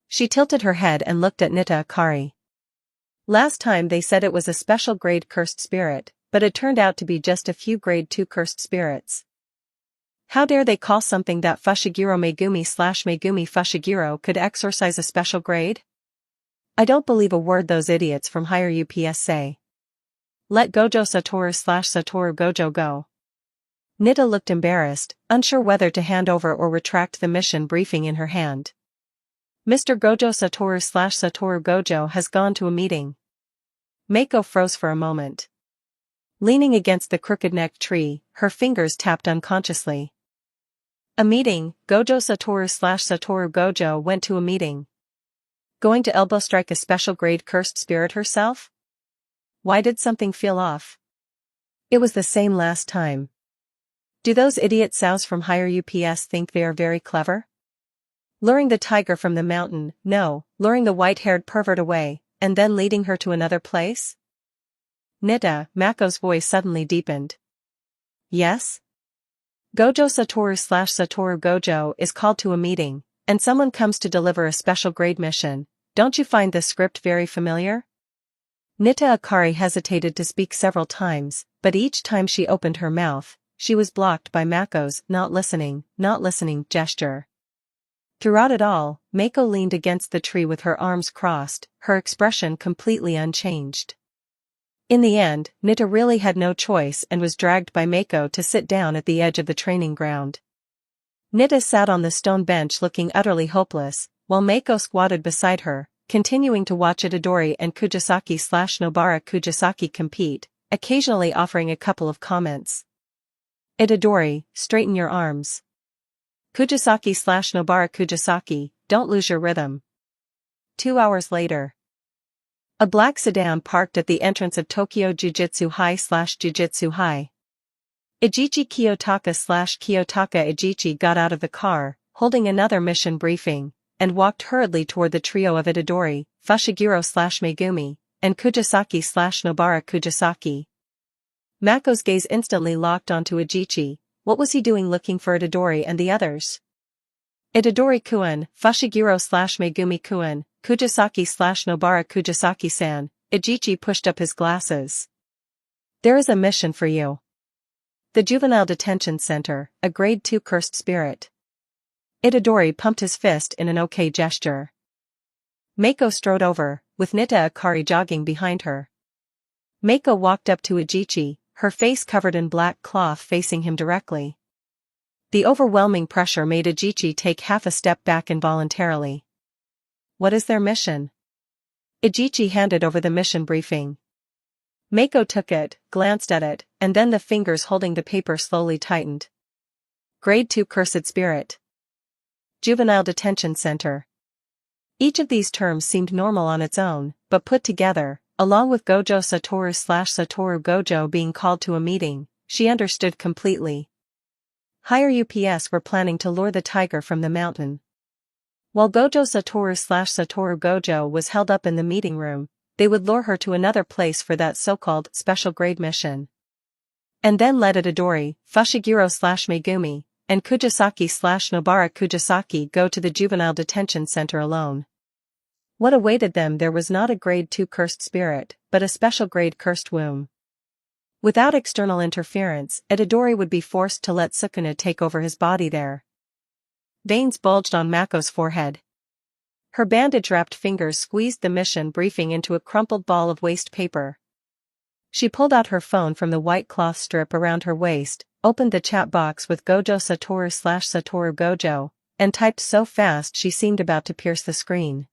She tilted her head and looked at Nita Akari. Last time they said it was a special grade cursed spirit, but it turned out to be just a few grade 2 cursed spirits. How dare they call something that Fushiguro Megumi/Megumi Fushiguro could exorcise a special grade? I don't believe a word those idiots from higher UPS say. Let Gojo Satoru/Satoru Gojo go. Nita looked embarrassed, unsure whether to hand over or retract the mission briefing in her hand. Mr. Gojo Satoru/Satoru Gojo has gone to a meeting. Mako froze for a moment. Leaning against the crooked-necked tree, her fingers tapped unconsciously. A meeting. Gojo Satoru/Satoru Gojo went to a meeting. Going to elbow strike a special grade cursed spirit herself? Why did something feel off? It was the same last time. Do those idiot sows from higher UPS think they are very clever? Luring the tiger from the mountain, no, luring the white-haired pervert away, and then leading her to another place? Nita, Mako's voice suddenly deepened. Yes? Gojo Satoru/Satoru Gojo is called to a meeting, and someone comes to deliver a special grade mission. Don't you find the script very familiar? Nita Akari hesitated to speak several times, but each time she opened her mouth, she was blocked by Mako's not listening gesture. Throughout it all, Mako leaned against the tree with her arms crossed, her expression completely unchanged. In the end, Nita really had no choice and was dragged by Mako to sit down at the edge of the training ground. Nita sat on the stone bench looking utterly hopeless, while Mako squatted beside her, continuing to watch Itadori and Kujisaki/Nobara Kujisaki compete, occasionally offering a couple of comments. Itadori, straighten your arms. Kujisaki/Nobara Kujisaki, don't lose your rhythm. 2 hours later. A black sedan parked at the entrance of Tokyo Jujutsu High/Jujutsu High. Ijichi Kiyotaka/Kiyotaka Ijichi got out of the car, holding another mission briefing, and walked hurriedly toward the trio of Itadori, Fushiguro/Megumi, and Kujisaki/Nobara Kujisaki. Mako's gaze instantly locked onto Ijichi. What was he doing looking for Itadori and the others? Itadori-kun, Fushiguro/Megumi-kun, Kujisaki/Nobara Kujisaki-san, Ijichi pushed up his glasses. There is a mission for you. The Juvenile Detention Center, a Grade 2 cursed spirit. Itadori pumped his fist in an okay gesture. Mako strode over, with Nita Akari jogging behind her. Mako walked up to Ijichi, her face covered in black cloth facing him directly. The overwhelming pressure made Ijichi take half a step back involuntarily. What is their mission? Ijichi handed over the mission briefing. Mako took it, glanced at it, and then the fingers holding the paper slowly tightened. Grade 2 Cursed Spirit. Juvenile Detention Center. Each of these terms seemed normal on its own, but put together, along with Gojo Satoru/Satoru Gojo being called to a meeting, she understood completely. Higher UPS were planning to lure the tiger from the mountain. While Gojo Satoru/Satoru Gojo was held up in the meeting room, they would lure her to another place for that so-called special grade mission. And then let Itadori, Fushiguro/Megumi, and Kujisaki/Nobara Kujisaki go to the juvenile detention center alone. What awaited them there was not a grade 2 cursed spirit, but a special grade cursed womb. Without external interference, Itadori would be forced to let Sukuna take over his body there. Veins bulged on Mako's forehead. Her bandage-wrapped fingers squeezed the mission briefing into a crumpled ball of waste paper. She pulled out her phone from the white cloth strip around her waist, opened the chat box with Gojo Satoru/Satoru Gojo, and typed so fast she seemed about to pierce the screen.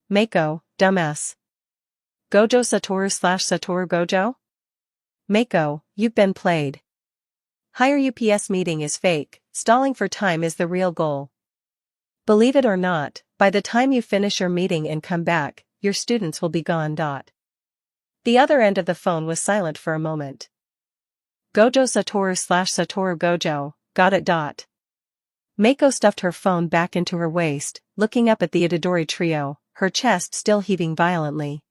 Mako, dumbass. Gojo Satoru/Satoru Gojo? Mako, you've been played. Higher UPS meeting is fake, stalling for time is the real goal. Believe it or not, by the time you finish your meeting and come back, your students will be gone. The other end of the phone was silent for a moment. Gojo Satoru/Satoru Gojo, got it. Mako stuffed her phone back into her waist, looking up at the Itadori trio, her chest still heaving violently.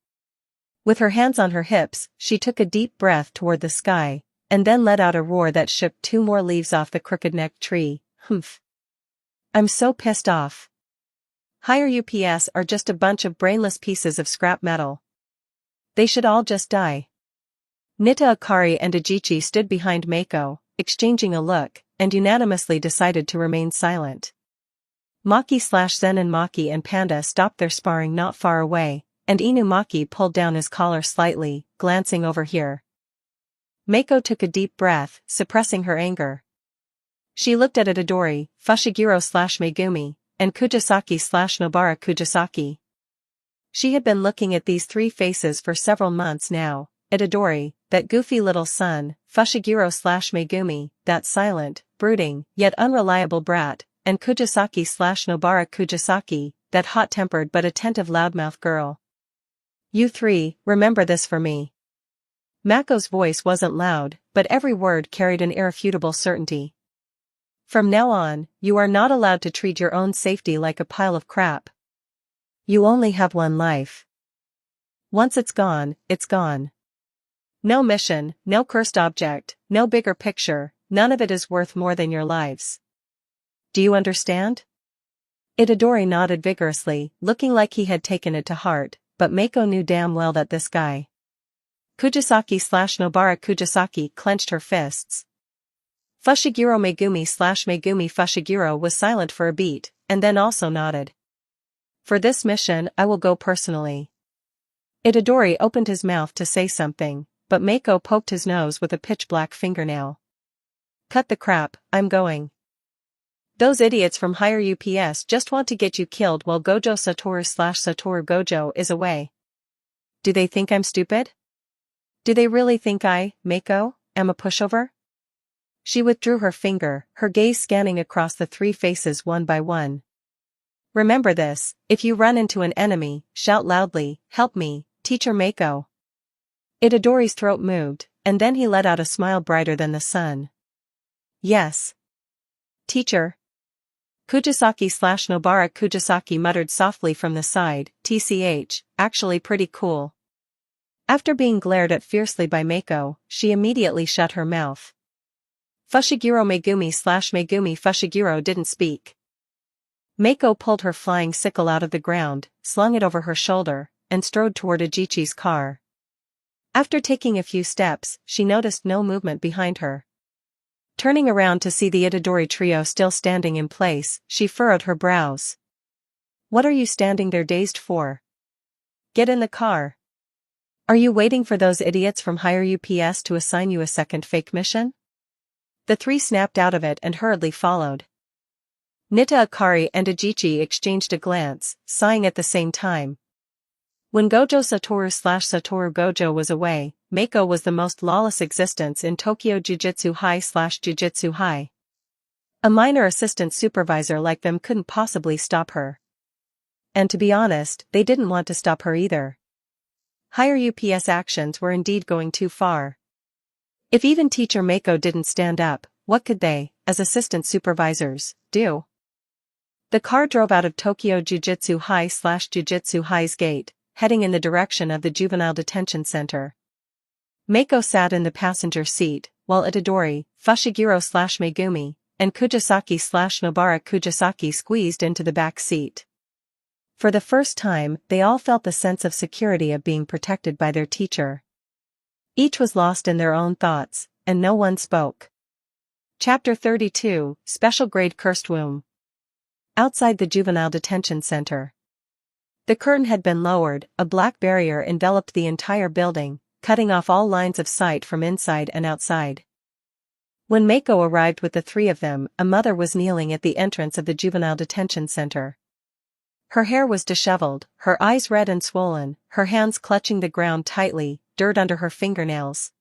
With her hands on her hips, she took a deep breath toward the sky, and then let out a roar that shook 2 more leaves off the crooked-necked tree. Humph. I'm so pissed off. Higher UPS are just a bunch of brainless pieces of scrap metal. They should all just die. Nita Akari and Ijichi stood behind Mako, exchanging a look, and unanimously decided to remain silent. Maki/Zen and Maki and Panda stopped their sparring not far away, and Inumaki pulled down his collar slightly, glancing over here. Mako took a deep breath, suppressing her anger. She looked at Itadori, Fushiguro/Megumi, and Kujisaki/Nobara Kujisaki. She had been looking at these 3 faces for several months now. Itadori, that goofy little son, Fushiguro/Megumi, that silent, brooding, yet unreliable brat, and Kujisaki/Nobara Kujisaki, that hot-tempered but attentive loudmouth girl. You 3, remember this for me. Mako's voice wasn't loud, but every word carried an irrefutable certainty. From now on, you are not allowed to treat your own safety like a pile of crap. You only have one life. Once it's gone, it's gone. No mission, no cursed object, no bigger picture, none of it is worth more than your lives. Do you understand? Itadori nodded vigorously, looking like he had taken it to heart, but Mako knew damn well that this guy. Kujisaki/Nobara Kujisaki clenched her fists. Fushiguro Megumi/Megumi Fushiguro was silent for a beat, and then also nodded. For this mission I will go personally. Itadori opened his mouth to say something, but Mako poked his nose with a pitch-black fingernail. Cut the crap, I'm going. Those idiots from Higher UPS just want to get you killed while Gojo Satoru/Satoru Gojo is away. Do they think I'm stupid? Do they really think I, Mako, am a pushover? She withdrew her finger, her gaze scanning across the three faces one by one. Remember this, if you run into an enemy, shout loudly, "Help me, Teacher Mako." Itadori's throat moved, and then he let out a smile brighter than the sun. Yes. Teacher. Kujisaki/Nobara Kujisaki muttered softly from the side, "TCH, actually pretty cool." After being glared at fiercely by Mako, she immediately shut her mouth. Fushiguro Megumi/Megumi Fushiguro didn't speak. Mako pulled her flying sickle out of the ground, slung it over her shoulder, and strode toward Ajichi's car. After taking a few steps, she noticed no movement behind her. Turning around to see the Itadori trio still standing in place, she furrowed her brows. What are you standing there dazed for? Get in the car. Are you waiting for those idiots from Higher UPS to assign you a second fake mission? The three snapped out of it and hurriedly followed. Nita Akari and Ajichi exchanged a glance, sighing at the same time. When Gojo Satoru/Satoru Gojo was away, Mako was the most lawless existence in Tokyo Jujutsu High/Jujutsu High. A minor assistant supervisor like them couldn't possibly stop her. And to be honest, they didn't want to stop her either. Higher UPS actions were indeed going too far. If even Teacher Mako didn't stand up, what could they, as assistant supervisors, do? The car drove out of Tokyo Jujutsu High/Jujutsu High's gate, heading in the direction of the Juvenile Detention Center. Mako sat in the passenger seat, while Itadori, Fushiguro/Megumi, and Kujisaki/Nobara Kujisaki squeezed into the back seat. For the first time, they all felt the sense of security of being protected by their teacher. Each was lost in their own thoughts, and no one spoke. Chapter 32, Special Grade Cursed Womb. Outside the Juvenile Detention Center. The curtain had been lowered, a black barrier enveloped the entire building, cutting off all lines of sight from inside and outside. When Mako arrived with the three of them, a mother was kneeling at the entrance of the Juvenile Detention Center. Her hair was disheveled, her eyes red and swollen, her hands clutching the ground tightly, dirt under her fingernails.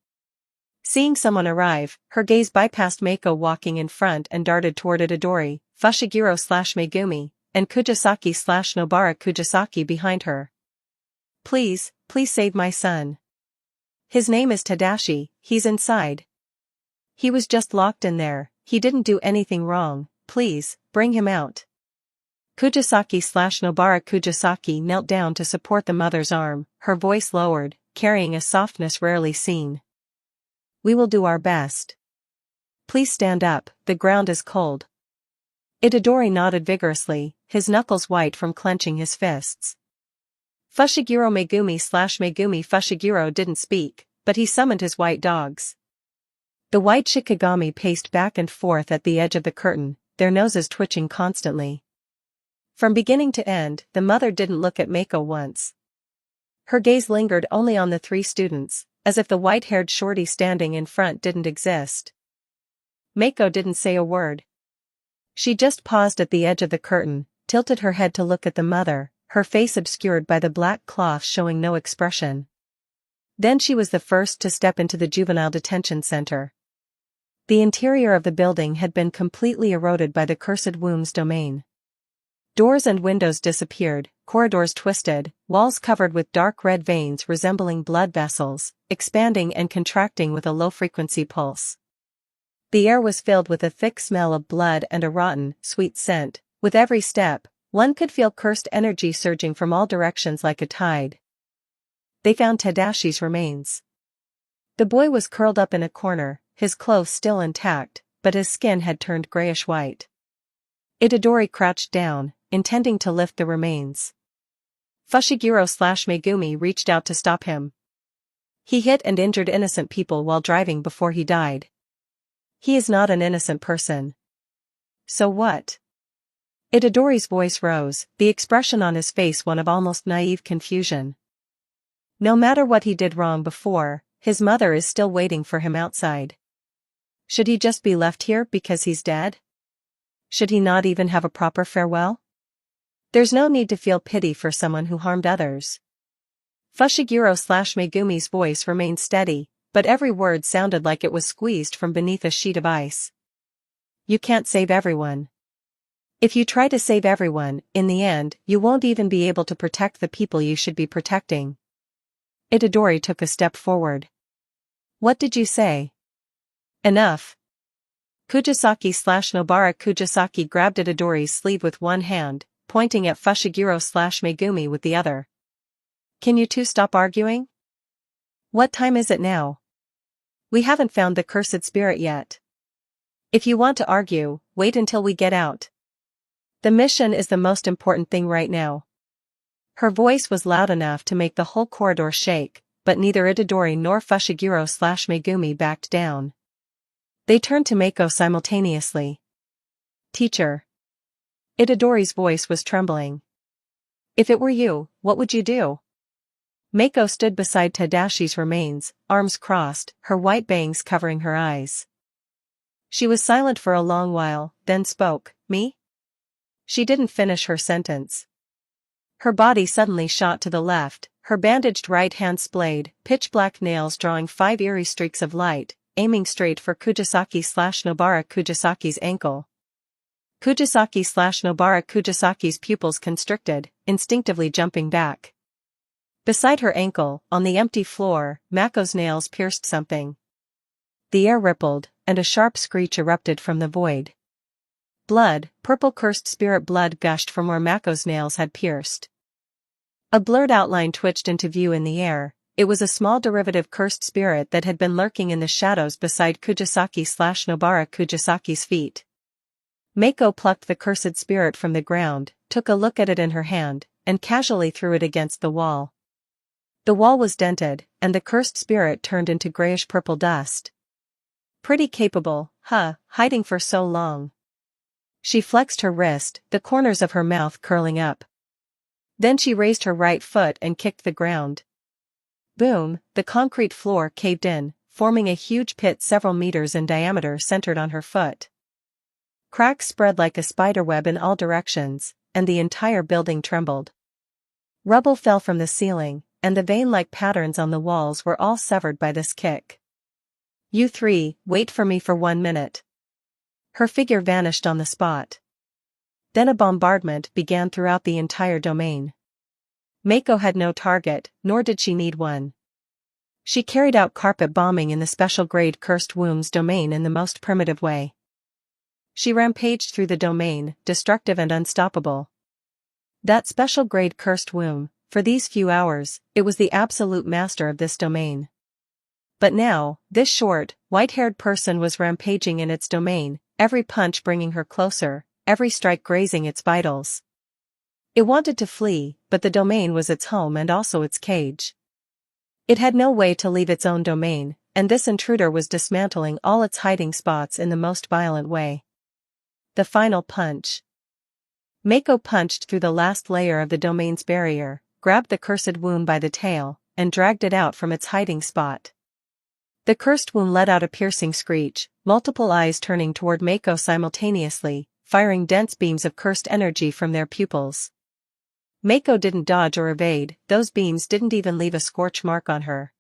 Seeing someone arrive, her gaze bypassed Mako walking in front and darted toward Itadori, Fushiguro/Megumi, and Kujisaki/Nobara Kujisaki behind her. Please save my son. His name is Tadashi, he's inside. He was just locked in there, he didn't do anything wrong, please, bring him out. Kujisaki/Nobara Kujisaki knelt down to support the mother's arm, her voice lowered, carrying a softness rarely seen. We will do our best. Please stand up, the ground is cold. Itadori nodded vigorously, his knuckles white from clenching his fists. Fushiguro Megumi/Megumi Fushiguro didn't speak, but he summoned his white dogs. The white Shikigami paced back and forth at the edge of the curtain, their noses twitching constantly. From beginning to end, the mother didn't look at Mako once. Her gaze lingered only on the three students, as if the white-haired shorty standing in front didn't exist. Mako didn't say a word. She just paused at the edge of the curtain, tilted her head to look at the mother, her face obscured by the black cloth showing no expression. Then she was the first to step into the Juvenile Detention Center. The interior of the building had been completely eroded by the Cursed Womb's domain. Doors and windows disappeared, corridors twisted, walls covered with dark red veins resembling blood vessels, expanding and contracting with a low-frequency pulse. The air was filled with a thick smell of blood and a rotten, sweet scent. With every step, one could feel cursed energy surging from all directions like a tide. They found Tadashi's remains. The boy was curled up in a corner, his clothes still intact, but his skin had turned grayish-white. Itadori crouched down, intending to lift the remains. Fushiguro/Megumi reached out to stop him. He hit and injured innocent people while driving before he died. He is not an innocent person. So what? Itadori's voice rose, the expression on his face one of almost naive confusion. No matter what he did wrong before, his mother is still waiting for him outside. Should he just be left here because he's dead? Should he not even have a proper farewell? There's no need to feel pity for someone who harmed others. Fushiguro/Megumi's voice remained steady, but every word sounded like it was squeezed from beneath a sheet of ice. You can't save everyone. If you try to save everyone, in the end, you won't even be able to protect the people you should be protecting. Itadori took a step forward. What did you say? Enough. Kujisaki/Nobara Kujisaki grabbed Itadori's sleeve with one hand, pointing at Fushiguro/Megumi with the other. Can you two stop arguing? What time is it now? We haven't found the cursed spirit yet. If you want to argue, wait until we get out. The mission is the most important thing right now. Her voice was loud enough to make the whole corridor shake, but neither Itadori nor Fushiguro/Megumi backed down. They turned to Mako simultaneously. Teacher. Itadori's voice was trembling. If it were you, what would you do? Mako stood beside Tadashi's remains, arms crossed, her white bangs covering her eyes. She was silent for a long while, then spoke, Me? She didn't finish her sentence. Her body suddenly shot to the left, her bandaged right hand splayed, pitch-black nails drawing 5 eerie streaks of light, aiming straight for Kujisaki/Nobara Kujisaki's ankle. Kujisaki/Nobara Kujisaki's pupils constricted, instinctively jumping back. Beside her ankle, on the empty floor, Mako's nails pierced something. The air rippled, and a sharp screech erupted from the void. Blood, purple cursed spirit blood gushed from where Mako's nails had pierced. A blurred outline twitched into view in the air. It was a small derivative cursed spirit that had been lurking in the shadows beside Kujisaki/Nobara Kujisaki's feet. Mako plucked the cursed spirit from the ground, took a look at it in her hand, and casually threw it against the wall. The wall was dented, and the cursed spirit turned into grayish-purple dust. Pretty capable, hiding for so long. She flexed her wrist, the corners of her mouth curling up. Then she raised her right foot and kicked the ground. Boom, the concrete floor caved in, forming a huge pit several meters in diameter centered on her foot. Cracks spread like a spiderweb in all directions, and the entire building trembled. Rubble fell from the ceiling, and the vein-like patterns on the walls were all severed by this kick. You three, wait for me for 1 minute. Her figure vanished on the spot. Then a bombardment began throughout the entire domain. Mako had no target, nor did she need one. She carried out carpet bombing in the special-grade cursed womb's domain in the most primitive way. She rampaged through the domain, destructive and unstoppable. That special-grade cursed womb, for these few hours, it was the absolute master of this domain. But now, this short, white-haired person was rampaging in its domain, every punch bringing her closer, every strike grazing its vitals. It wanted to flee, but the domain was its home and also its cage. It had no way to leave its own domain, and this intruder was dismantling all its hiding spots in the most violent way. The final punch. Mako punched through the last layer of the domain's barrier, grabbed the cursed womb by the tail, and dragged it out from its hiding spot. The cursed womb let out a piercing screech, multiple eyes turning toward Mako simultaneously, firing dense beams of cursed energy from their pupils. Mako didn't dodge or evade, those beams didn't even leave a scorch mark on her.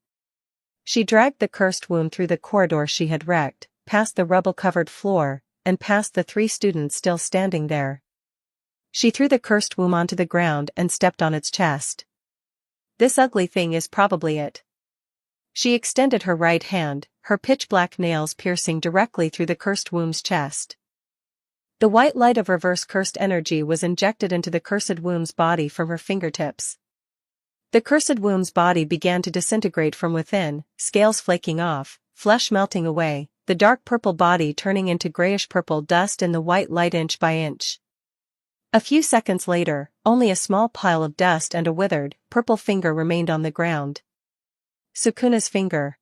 She dragged the cursed womb through the corridor she had wrecked, past the rubble-covered floor, and past the 3 students still standing there. She threw the cursed womb onto the ground and stepped on its chest. This ugly thing is probably it. She extended her right hand, her pitch-black nails piercing directly through the cursed womb's chest. The white light of reverse cursed energy was injected into the cursed womb's body from her fingertips. The cursed womb's body began to disintegrate from within, scales flaking off, flesh melting away, the dark purple body turning into grayish-purple dust in the white light inch by inch. A few seconds later, only a small pile of dust and a withered, purple finger remained on the ground. Sukuna's finger.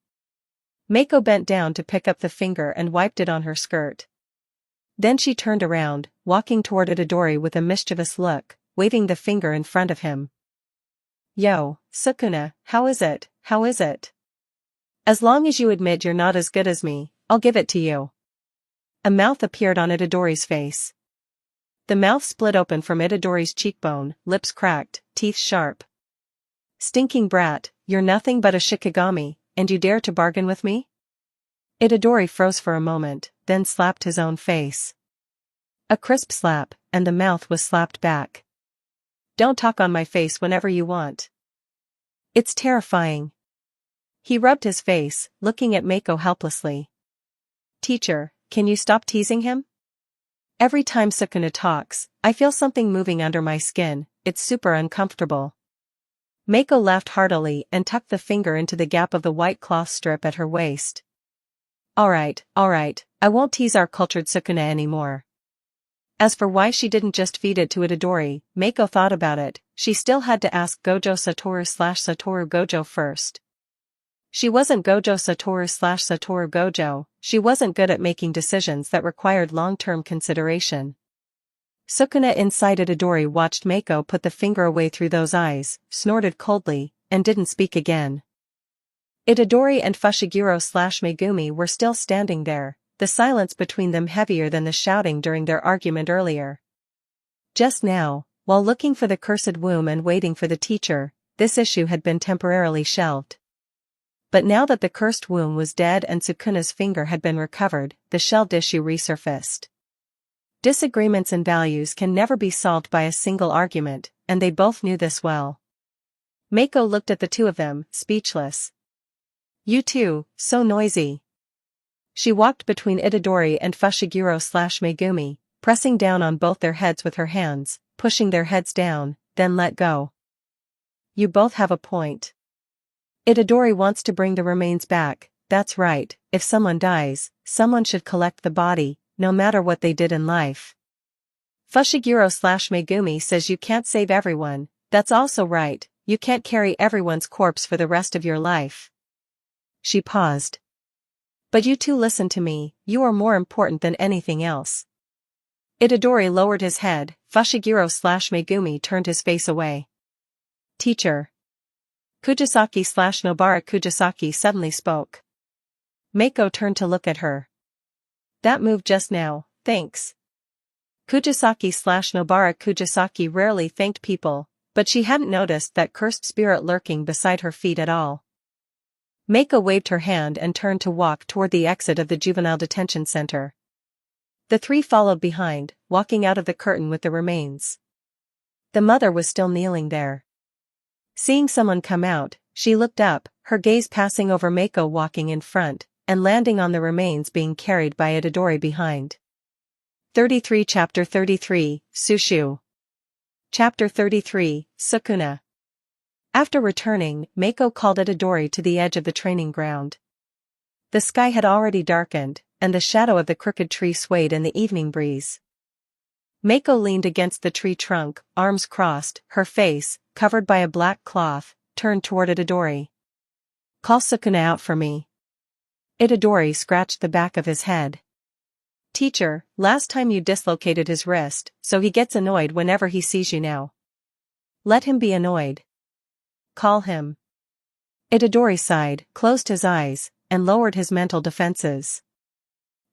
Mako bent down to pick up the finger and wiped it on her skirt. Then she turned around, walking toward Itadori with a mischievous look, waving the finger in front of him. Yo, Sukuna, how is it, how is it? As long as you admit you're not as good as me, I'll give it to you. A mouth appeared on Itadori's face. The mouth split open from Itadori's cheekbone, lips cracked, teeth sharp. Stinking brat, you're nothing but a Shikigami, and you dare to bargain with me? Itadori froze for a moment, then slapped his own face. A crisp slap, and the mouth was slapped back. Don't talk on my face whenever you want. It's terrifying. He rubbed his face, looking at Mako helplessly. Teacher, can you stop teasing him? Every time Sukuna talks, I feel something moving under my skin, it's super uncomfortable. Mako laughed heartily and tucked the finger into the gap of the white cloth strip at her waist. Alright, I won't tease our cultured Sukuna anymore. As for why she didn't just feed it to Itadori, Mako thought about it, she still had to ask Gojo Satoru/Satoru Gojo first. She wasn't Gojo Satoru/Satoru Gojo, she wasn't good at making decisions that required long-term consideration. Sukuna inside Itadori watched Mako put the finger away through those eyes, snorted coldly, and didn't speak again. Itadori and Fushiguro/Megumi were still standing there, the silence between them heavier than the shouting during their argument earlier. Just now, while looking for the cursed womb and waiting for the teacher, this issue had been temporarily shelved. But now that the cursed womb was dead and Sukuna's finger had been recovered, the shelved issue resurfaced. Disagreements in values can never be solved by a single argument, and they both knew this well. Mako looked at the two of them, speechless. You two, so noisy. She walked between Itadori and Fushiguro/Megumi, pressing down on both their heads with her hands, pushing their heads down, then let go. You both have a point. Itadori wants to bring the remains back, that's right, if someone dies, someone should collect the body, no matter what they did in life. Fushiguro/Megumi says you can't save everyone, that's also right, you can't carry everyone's corpse for the rest of your life. She paused. But you two listen to me, you are more important than anything else. Itadori lowered his head, Fushiguro/Megumi turned his face away. Teacher. Kujisaki/Nobara Kujisaki suddenly spoke. Mako turned to look at her. That move just now, thanks. Kujisaki/Nobara Kujisaki rarely thanked people, but she hadn't noticed that cursed spirit lurking beside her feet at all. Mako waved her hand and turned to walk toward the exit of the juvenile detention center. The three followed behind, walking out of the curtain with the remains. The mother was still kneeling there. Seeing someone come out, she looked up, her gaze passing over Mako walking in front, and landing on the remains being carried by Itadori behind. 33 Chapter 33, Sushu. Chapter 33, Sukuna. After returning, Mako called Itadori to the edge of the training ground. The sky had already darkened, and the shadow of the crooked tree swayed in the evening breeze. Mako leaned against the tree trunk, arms crossed, her face, covered by a black cloth, turned toward Itadori. Call Sukuna out for me. Itadori scratched the back of his head. Teacher, last time you dislocated his wrist, so he gets annoyed whenever he sees you now. Let him be annoyed. Call him. Itadori sighed, closed his eyes, and lowered his mental defenses.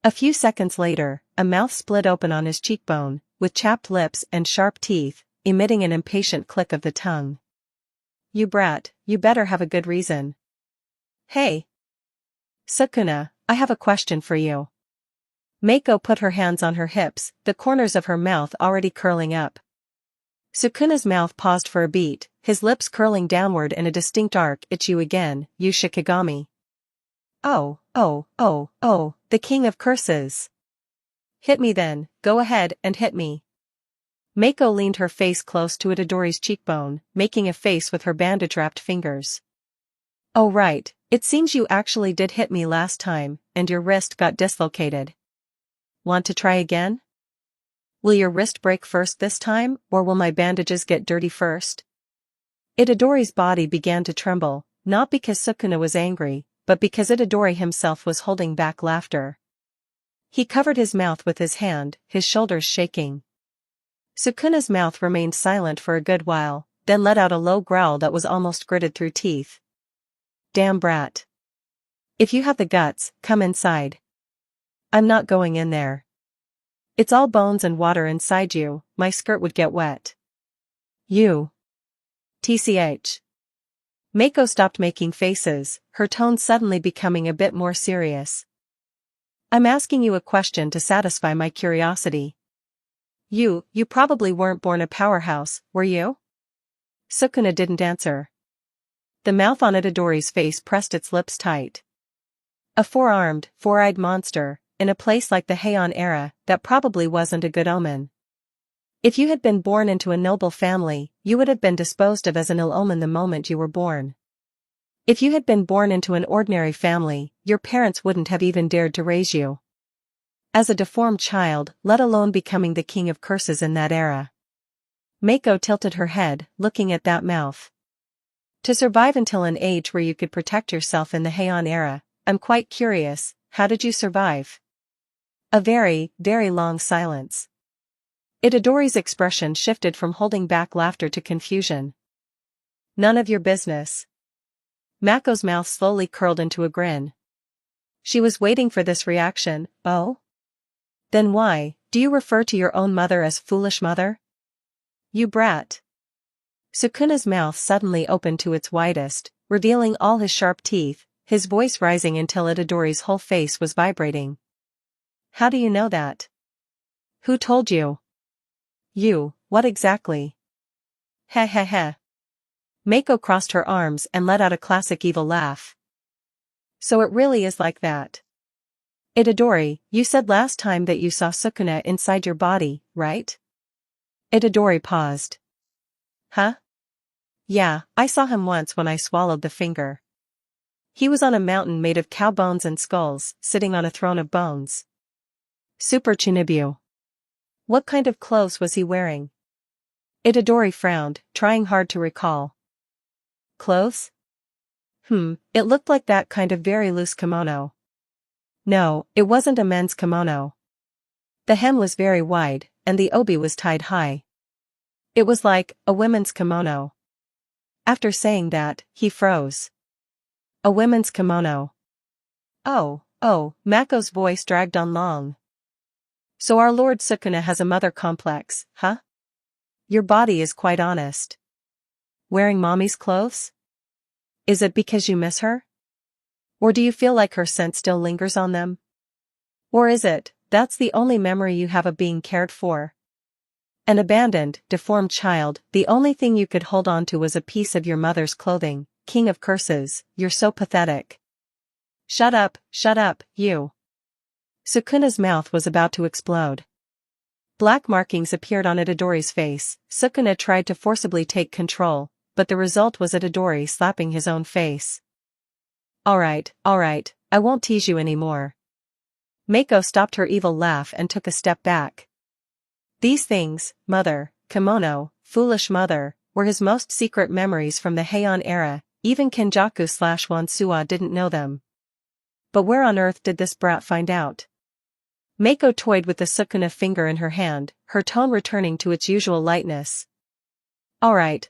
A few seconds later, a mouth split open on his cheekbone, with chapped lips and sharp teeth, emitting an impatient click of the tongue. You brat, you better have a good reason. Hey! Sukuna, I have a question for you. Mako put her hands on her hips, the corners of her mouth already curling up. Sukuna's mouth paused for a beat, his lips curling downward in a distinct arc. It's you again, you Shikigami. Oh, the king of curses. Hit me then, go ahead and hit me. Mako leaned her face close to Itadori's cheekbone, making a face with her bandage-wrapped fingers. Oh right, it seems you actually did hit me last time, and your wrist got dislocated. Want to try again? Will your wrist break first this time, or will my bandages get dirty first? Itadori's body began to tremble, not because Sukuna was angry, but because Itadori himself was holding back laughter. He covered his mouth with his hand, his shoulders shaking. Sukuna's mouth remained silent for a good while, then let out a low growl that was almost gritted through teeth. Damn brat. If you have the guts, come inside. I'm not going in there. It's all bones and water inside you, my skirt would get wet. You. TCH. Mako stopped making faces, her tone suddenly becoming a bit more serious. I'm asking you a question to satisfy my curiosity. You probably weren't born a powerhouse, were you? Sukuna didn't answer. The mouth on Itadori's face pressed its lips tight. A four-armed, four-eyed monster, in a place like the Heian era, that probably wasn't a good omen. If you had been born into a noble family, you would have been disposed of as an ill omen the moment you were born. If you had been born into an ordinary family, your parents wouldn't have even dared to raise you. As a deformed child, let alone becoming the king of curses in that era. Mako tilted her head, looking at that mouth. To survive until an age where you could protect yourself in the Heian era, I'm quite curious, how did you survive? A very, very long silence. Itadori's expression shifted from holding back laughter to confusion. None of your business. Mako's mouth slowly curled into a grin. She was waiting for this reaction. Oh? Then why, do you refer to your own mother as foolish mother? You brat. Sukuna's mouth suddenly opened to its widest, revealing all his sharp teeth, his voice rising until Itadori's whole face was vibrating. How do you know that? Who told you? You, what exactly? Heh heh heh. Mako crossed her arms and let out a classic evil laugh. So it really is like that. Itadori, you said last time that you saw Sukuna inside your body, right? Itadori paused. Huh? Yeah, I saw him once when I swallowed the finger. He was on a mountain made of cow bones and skulls, sitting on a throne of bones. Super Chunibyo. What kind of clothes was he wearing? Itadori frowned, trying hard to recall. Clothes? It looked like that kind of very loose kimono. No, it wasn't a men's kimono. The hem was very wide, and the obi was tied high. It was like a women's kimono. After saying that, he froze. A women's kimono. Oh, Mako's voice dragged on long. So our Lord Sukuna has a mother complex, huh? Your body is quite honest. Wearing mommy's clothes? Is it because you miss her? Or do you feel like her scent still lingers on them? Or is it, that's the only memory you have of being cared for? An abandoned, deformed child, the only thing you could hold on to was a piece of your mother's clothing, king of curses, you're so pathetic. Shut up, you. Sukuna's mouth was about to explode. Black markings appeared on Itadori's face. Sukuna tried to forcibly take control, but the result was Itadori slapping his own face. Alright, I won't tease you anymore. Mako stopped her evil laugh and took a step back. These things, mother, kimono, foolish mother, were his most secret memories from the Heian era. Even Kenjaku/Wansua didn't know them. But where on earth did this brat find out? Mako toyed with the Sukuna finger in her hand, her tone returning to its usual lightness. Alright,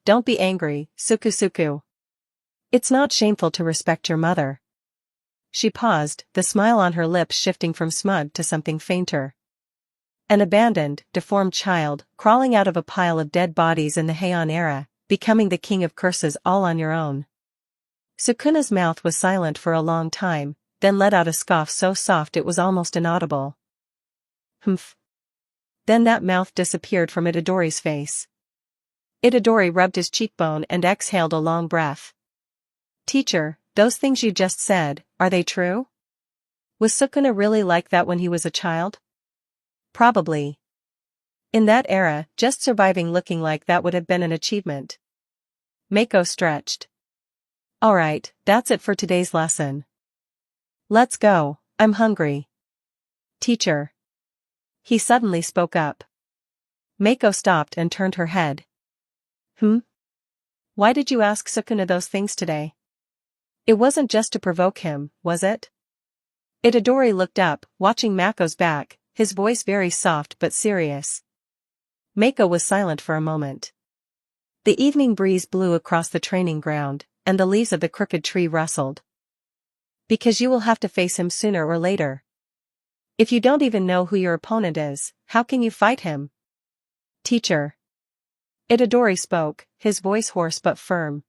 don't be angry, Suku. It's not shameful to respect your mother. She paused, the smile on her lips shifting from smug to something fainter. An abandoned, deformed child, crawling out of a pile of dead bodies in the Heian era, becoming the king of curses all on your own. Sukuna's mouth was silent for a long time, then let out a scoff so soft it was almost inaudible. Humph. Then that mouth disappeared from Itadori's face. Itadori rubbed his cheekbone and exhaled a long breath. Teacher, those things you just said, are they true? Was Sukuna really like that when he was a child? Probably. In that era, just surviving looking like that would have been an achievement. Mako stretched. Alright, that's it for today's lesson. Let's go, I'm hungry. Teacher. He suddenly spoke up. Mako stopped and turned her head. Why did you ask Sukuna those things today? It wasn't just to provoke him, was it? Itadori looked up, watching Mako's back, his voice very soft but serious. Mako was silent for a moment. The evening breeze blew across the training ground, and the leaves of the crooked tree rustled. Because you will have to face him sooner or later. If you don't even know who your opponent is, how can you fight him? Teacher. Itadori spoke, his voice hoarse but firm.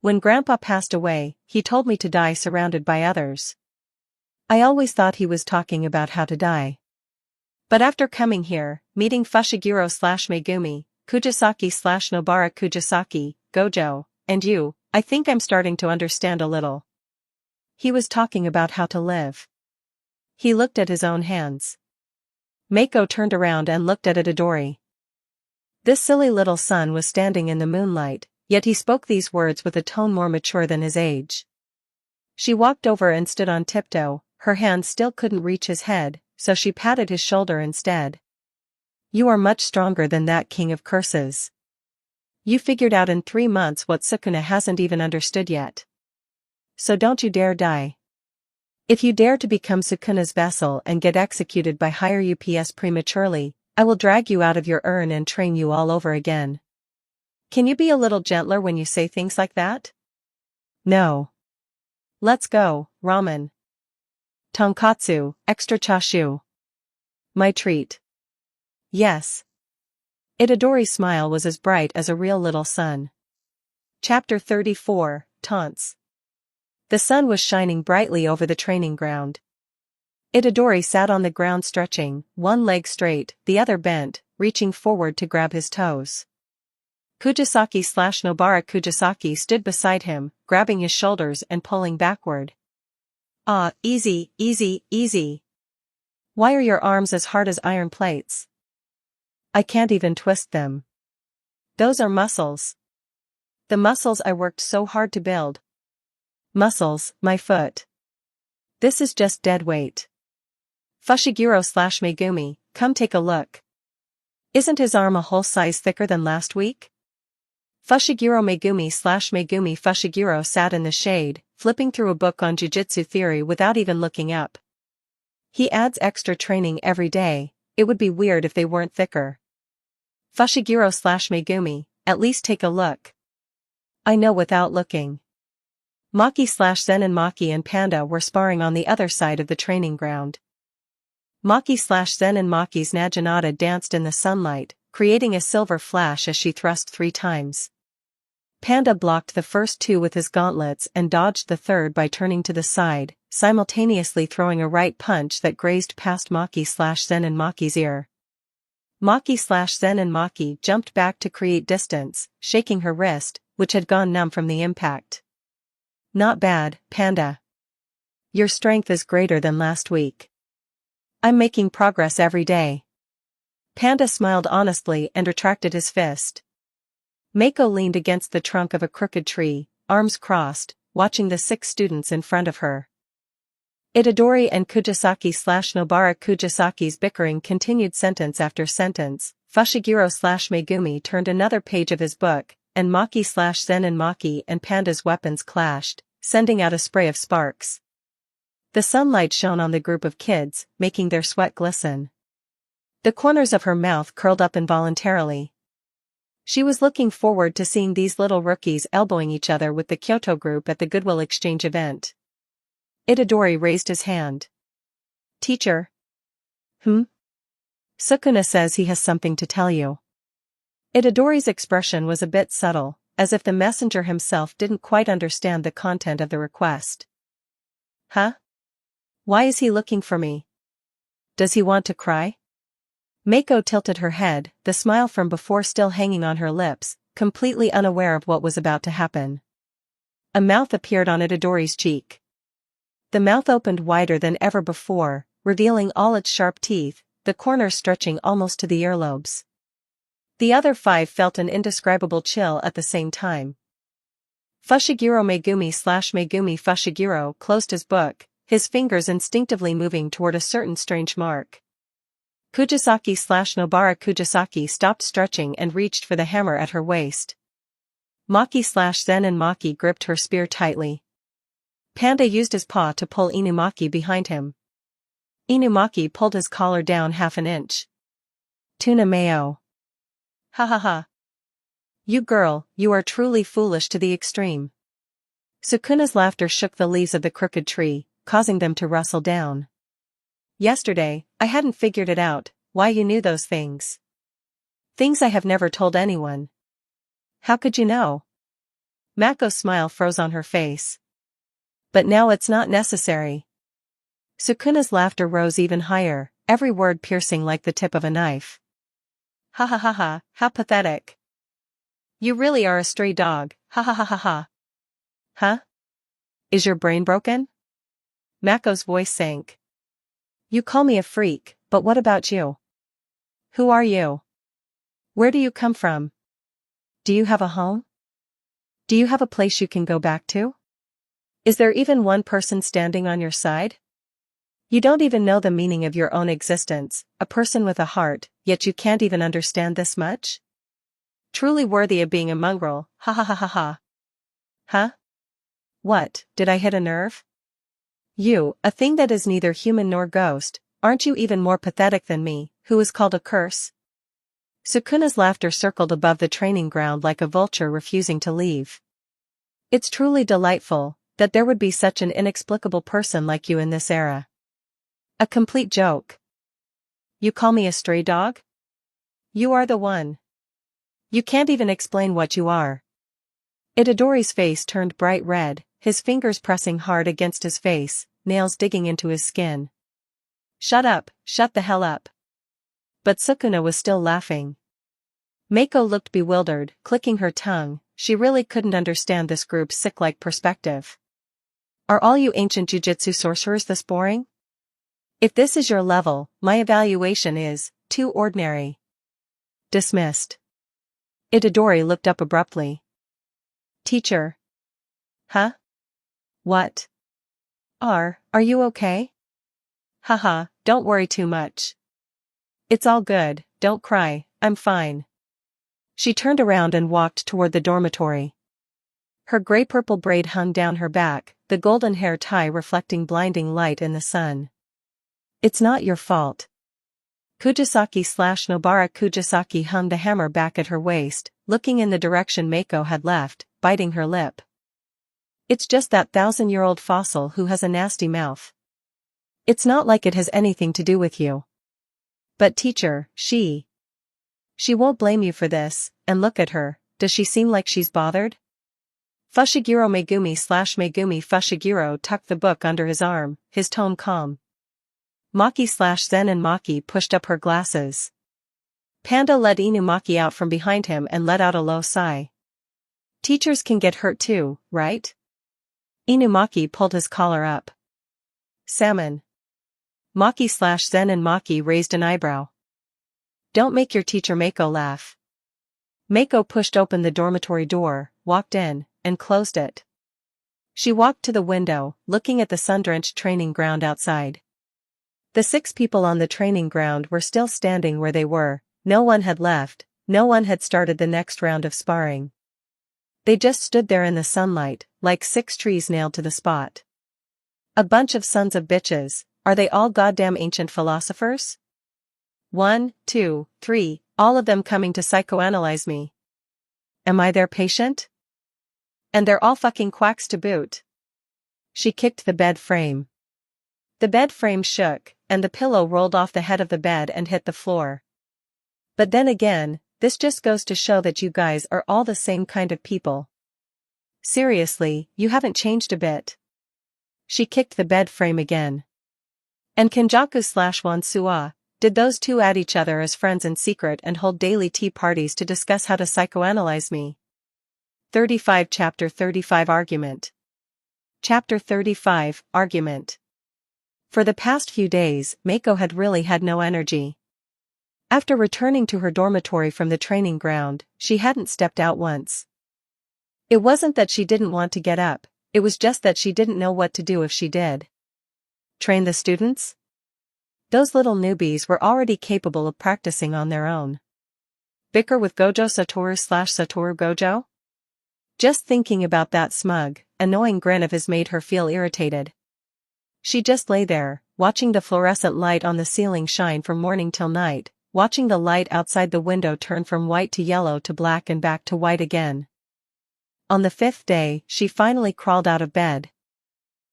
When Grandpa passed away, he told me to die surrounded by others. I always thought he was talking about how to die. But after coming here, meeting Fushiguro/Megumi, Kujisaki/Nobara Kujisaki, Gojo, and you, I think I'm starting to understand a little. He was talking about how to live. He looked at his own hands. Mako turned around and looked at Itadori. This silly little son was standing in the moonlight, yet he spoke these words with a tone more mature than his age. She walked over and stood on tiptoe, her hand still couldn't reach his head, so she patted his shoulder instead. You are much stronger than that king of curses. You figured out in 3 months what Sukuna hasn't even understood yet. So don't you dare die. If you dare to become Sukuna's vessel and get executed by higher UPS prematurely, I will drag you out of your urn and train you all over again. Can you be a little gentler when you say things like that? No. Let's go, ramen. Tonkatsu, extra chashu. My treat. Yes. Itadori's smile was as bright as a real little sun. Chapter 34, Taunts. The sun was shining brightly over the training ground. Itadori sat on the ground stretching, one leg straight, the other bent, reaching forward to grab his toes. Kujisaki/Nobara Kujisaki stood beside him, grabbing his shoulders and pulling backward. Ah, easy, easy, easy. Why are your arms as hard as iron plates? I can't even twist them. Those are muscles. The muscles I worked so hard to build. Muscles, my foot. This is just dead weight. Fushiguro/Megumi, come take a look. Isn't his arm a whole size thicker than last week? Fushiguro Megumi/Megumi Fushiguro sat in the shade, flipping through a book on jujutsu theory without even looking up. He adds extra training every day, it would be weird if they weren't thicker. Fushiguro/Megumi, at least take a look. I know without looking. Maki/Zen and Maki and Panda were sparring on the other side of the training ground. Maki/Zen and Maki's Naginata danced in the sunlight, creating a silver flash as she thrust 3 times. Panda blocked the first 2 with his gauntlets and dodged the third by turning to the side, simultaneously throwing a right punch that grazed past Maki/Zen and Maki's ear. Maki/Zen and Maki jumped back to create distance, shaking her wrist, which had gone numb from the impact. Not bad, Panda. Your strength is greater than last week. I'm making progress every day. Panda smiled honestly and retracted his fist. Mako leaned against the trunk of a crooked tree, arms crossed, watching the 6 students in front of her. Itadori and Kujisaki/Nobara Kujisaki's bickering continued sentence after sentence. Fushiguro/Megumi turned another page of his book, and Maki/Zen and Maki and Panda's weapons clashed, sending out a spray of sparks. The sunlight shone on the group of kids, making their sweat glisten. The corners of her mouth curled up involuntarily. She was looking forward to seeing these little rookies elbowing each other with the Kyoto group at the Goodwill Exchange event. Itadori raised his hand. Teacher? Sukuna says he has something to tell you. Itadori's expression was a bit subtle, as if the messenger himself didn't quite understand the content of the request. Huh? Why is he looking for me? Does he want to cry? Mako tilted her head, the smile from before still hanging on her lips, completely unaware of what was about to happen. A mouth appeared on Itadori's cheek. The mouth opened wider than ever before, revealing all its sharp teeth, the corners stretching almost to the earlobes. The other 5 felt an indescribable chill at the same time. Fushiguro Megumi/Megumi Fushiguro closed his book, his fingers instinctively moving toward a certain strange mark. Kujisaki/Nobara Kujisaki stopped stretching and reached for the hammer at her waist. Maki/Zen and Maki gripped her spear tightly. Panda used his paw to pull Inumaki behind him. Inumaki pulled his collar down half an inch. Tuna mayo. Ha ha ha. You girl, you are truly foolish to the extreme. Sukuna's laughter shook the leaves of the crooked tree, causing them to rustle down. Yesterday, I hadn't figured it out, why you knew those things. Things I have never told anyone. How could you know? Mako's smile froze on her face. But now it's not necessary. Sukuna's laughter rose even higher, every word piercing like the tip of a knife. Ha ha ha ha, how pathetic. You really are a stray dog, ha ha ha ha ha. Huh? Is your brain broken? Mako's voice sank. You call me a freak, but what about you? Who are you? Where do you come from? Do you have a home? Do you have a place you can go back to? Is there even one person standing on your side? You don't even know the meaning of your own existence, a person with a heart, yet you can't even understand this much? Truly worthy of being a mongrel, ha ha ha ha ha. Huh? What, did I hit a nerve? You, a thing that is neither human nor ghost, aren't you even more pathetic than me, who is called a curse? Sukuna's laughter circled above the training ground like a vulture refusing to leave. It's truly delightful, that there would be such an inexplicable person like you in this era. A complete joke. You call me a stray dog? You are the one. You can't even explain what you are. Itadori's face turned bright red, his fingers pressing hard against his face, nails digging into his skin. Shut up, shut the hell up. But Sukuna was still laughing. Mako looked bewildered, clicking her tongue, she really couldn't understand this group's sick-like perspective. Are all you ancient jujutsu sorcerers this boring? If this is your level, my evaluation is too ordinary. Dismissed. Itadori looked up abruptly. Teacher. Huh? What? Are you okay? Haha, don't worry too much. It's all good, don't cry, I'm fine. She turned around and walked toward the dormitory. Her gray-purple braid hung down her back, the golden hair tie reflecting blinding light in the sun. It's not your fault. Kujisaki/Nobara Kujisaki hung the hammer back at her waist, looking in the direction Mako had left, biting her lip. It's just that 1,000-year-old fossil who has a nasty mouth. It's not like it has anything to do with you. But teacher, she won't blame you for this, and look at her, does she seem like she's bothered? Fushiguro Megumi/Megumi Fushiguro tucked the book under his arm, his tone calm. Maki/Zen and Maki pushed up her glasses. Panda led Inumaki out from behind him and let out a low sigh. Teachers can get hurt too, right? Inumaki pulled his collar up. Salmon. Maki/Zen and Maki raised an eyebrow. Don't make your teacher Mako laugh. Mako pushed open the dormitory door, walked in, and closed it. She walked to the window, looking at the sun-drenched training ground outside. The 6 people on the training ground were still standing where they were, no one had left, no one had started the next round of sparring. They just stood there in the sunlight, like 6 trees nailed to the spot. A bunch of sons of bitches, are they all goddamn ancient philosophers? 1, 2, 3, all of them coming to psychoanalyze me. Am I their patient? And they're all fucking quacks to boot. She kicked the bed frame. The bed frame shook, and the pillow rolled off the head of the bed and hit the floor. But then again, this just goes to show that you guys are all the same kind of people. Seriously, you haven't changed a bit. She kicked the bed frame again. And Kenjaku/Wansua, did those two add each other as friends in secret and hold daily tea parties to discuss how to psychoanalyze me? 35 Chapter 35 Argument. Chapter 35 Argument. For the past few days, Mako had really had no energy. After returning to her dormitory from the training ground, she hadn't stepped out once. It wasn't that she didn't want to get up, it was just that she didn't know what to do if she did. Train the students? Those little newbies were already capable of practicing on their own. Bicker with Gojo Satoru/Satoru Gojo? Just thinking about that smug, annoying grin of his made her feel irritated. She just lay there, watching the fluorescent light on the ceiling shine from morning till night, watching the light outside the window turn from white to yellow to black and back to white again. On the 5th day, she finally crawled out of bed.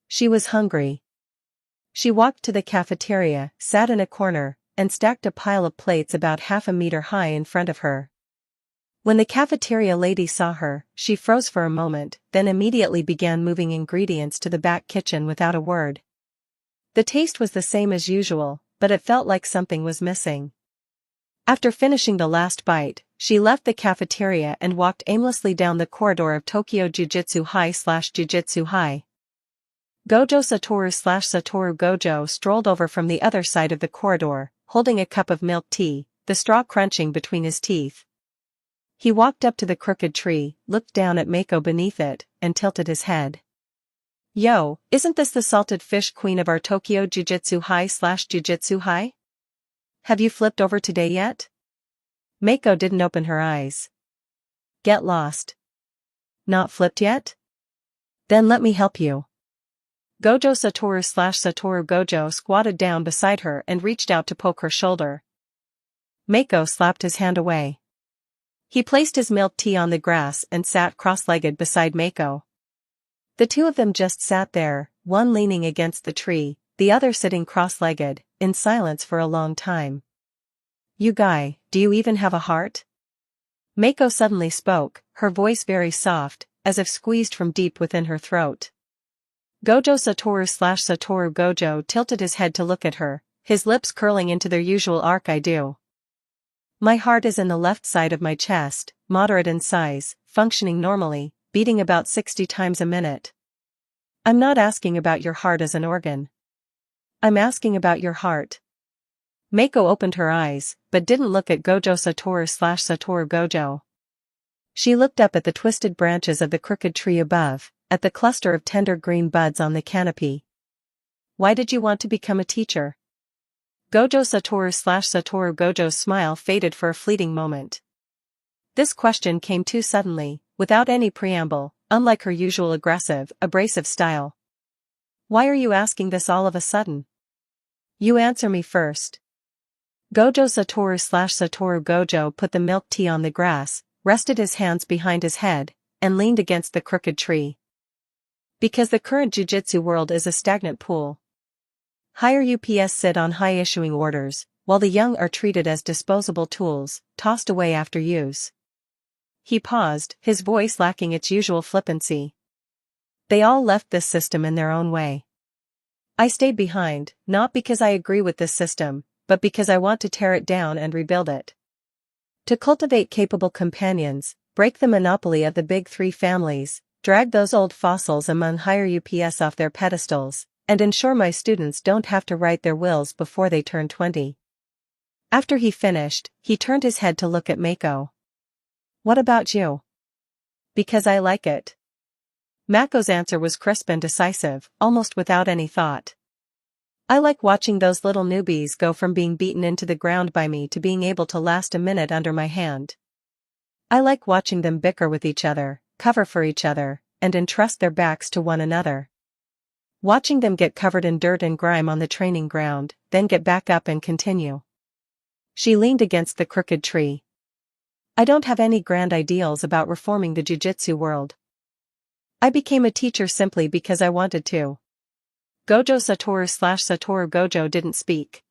She was hungry. She walked to the cafeteria, sat in a corner, and stacked a pile of plates about half a meter high in front of her. When the cafeteria lady saw her, she froze for a moment, then immediately began moving ingredients to the back kitchen without a word. The taste was the same as usual, but it felt like something was missing. After finishing the last bite, she left the cafeteria and walked aimlessly down the corridor of Tokyo Jujutsu High/Jujutsu High. Gojo Satoru Gojo strolled over from the other side of the corridor, holding a cup of milk tea, the straw crunching between his teeth. He walked up to the crooked tree, looked down at Mako beneath it, and tilted his head. Yo, isn't this the salted fish queen of our Tokyo Jujutsu High/Jujutsu High? Have you flipped over today yet? Mako didn't open her eyes. Get lost. Not flipped yet? Then let me help you. Gojo Satoru Gojo squatted down beside her and reached out to poke her shoulder. Mako slapped his hand away. He placed his milk tea on the grass and sat cross-legged beside Mako. The two of them just sat there, one leaning against the tree, the other sitting cross-legged, in silence for a long time. You guy, do you even have a heart? Mako suddenly spoke, her voice very soft, as if squeezed from deep within her throat. Gojo Satoru Gojo tilted his head to look at her, his lips curling into their usual arc. I do. My heart is in the left side of my chest, moderate in size, functioning normally, beating about 60 times a minute. I'm not asking about your heart as an organ. I'm asking about your heart. Mako opened her eyes, but didn't look at Gojo Satoru Gojo. She looked up at the twisted branches of the crooked tree above, at the cluster of tender green buds on the canopy. Why did you want to become a teacher? Gojo Satoru Gojo's smile faded for a fleeting moment. This question came too suddenly, without any preamble, unlike her usual aggressive, abrasive style. Why are you asking this all of a sudden? You answer me first. Gojo Satoru Gojo put the milk tea on the grass, rested his hands behind his head, and leaned against the crooked tree. Because the current jujutsu world is a stagnant pool. Higher UPS sit on high issuing orders, while the young are treated as disposable tools, tossed away after use. He paused, his voice lacking its usual flippancy. They all left this system in their own way. I stayed behind, not because I agree with this system, but because I want to tear it down and rebuild it. To cultivate capable companions, break the monopoly of the big three families, drag those old fossils among higher UPS off their pedestals, and ensure my students don't have to write their wills before they turn 20. After he finished, he turned his head to look at Mako. What about you? Because I like it. Mako's answer was crisp and decisive, almost without any thought. I like watching those little newbies go from being beaten into the ground by me to being able to last a minute under my hand. I like watching them bicker with each other, cover for each other, and entrust their backs to one another. Watching them get covered in dirt and grime on the training ground, then get back up and continue. She leaned against the crooked tree. I don't have any grand ideals about reforming the jujutsu world. I became a teacher simply because I wanted to. Gojo Satoru Gojo didn't speak.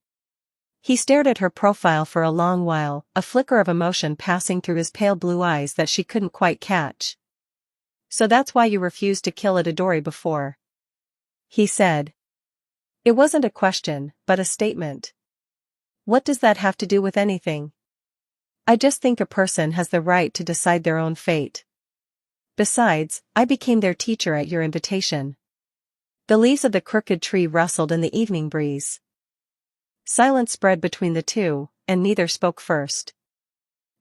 He stared at her profile for a long while, a flicker of emotion passing through his pale blue eyes that she couldn't quite catch. So that's why you refused to kill Itadori before? He said. It wasn't a question, but a statement. What does that have to do with anything? I just think a person has the right to decide their own fate. Besides, I became their teacher at your invitation. The leaves of the crooked tree rustled in the evening breeze. Silence spread between the two, and neither spoke first.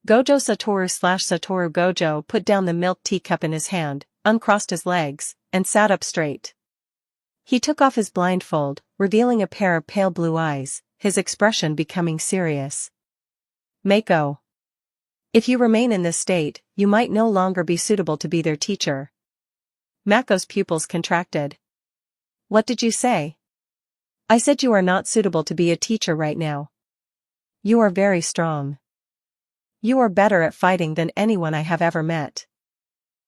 Gojo Satoru Gojo put down the milk teacup in his hand, uncrossed his legs, and sat up straight. He took off his blindfold, revealing a pair of pale blue eyes, his expression becoming serious. Mako. If you remain in this state, you might no longer be suitable to be their teacher. Mako's pupils contracted. What did you say? I said you are not suitable to be a teacher right now. You are very strong. You are better at fighting than anyone I have ever met.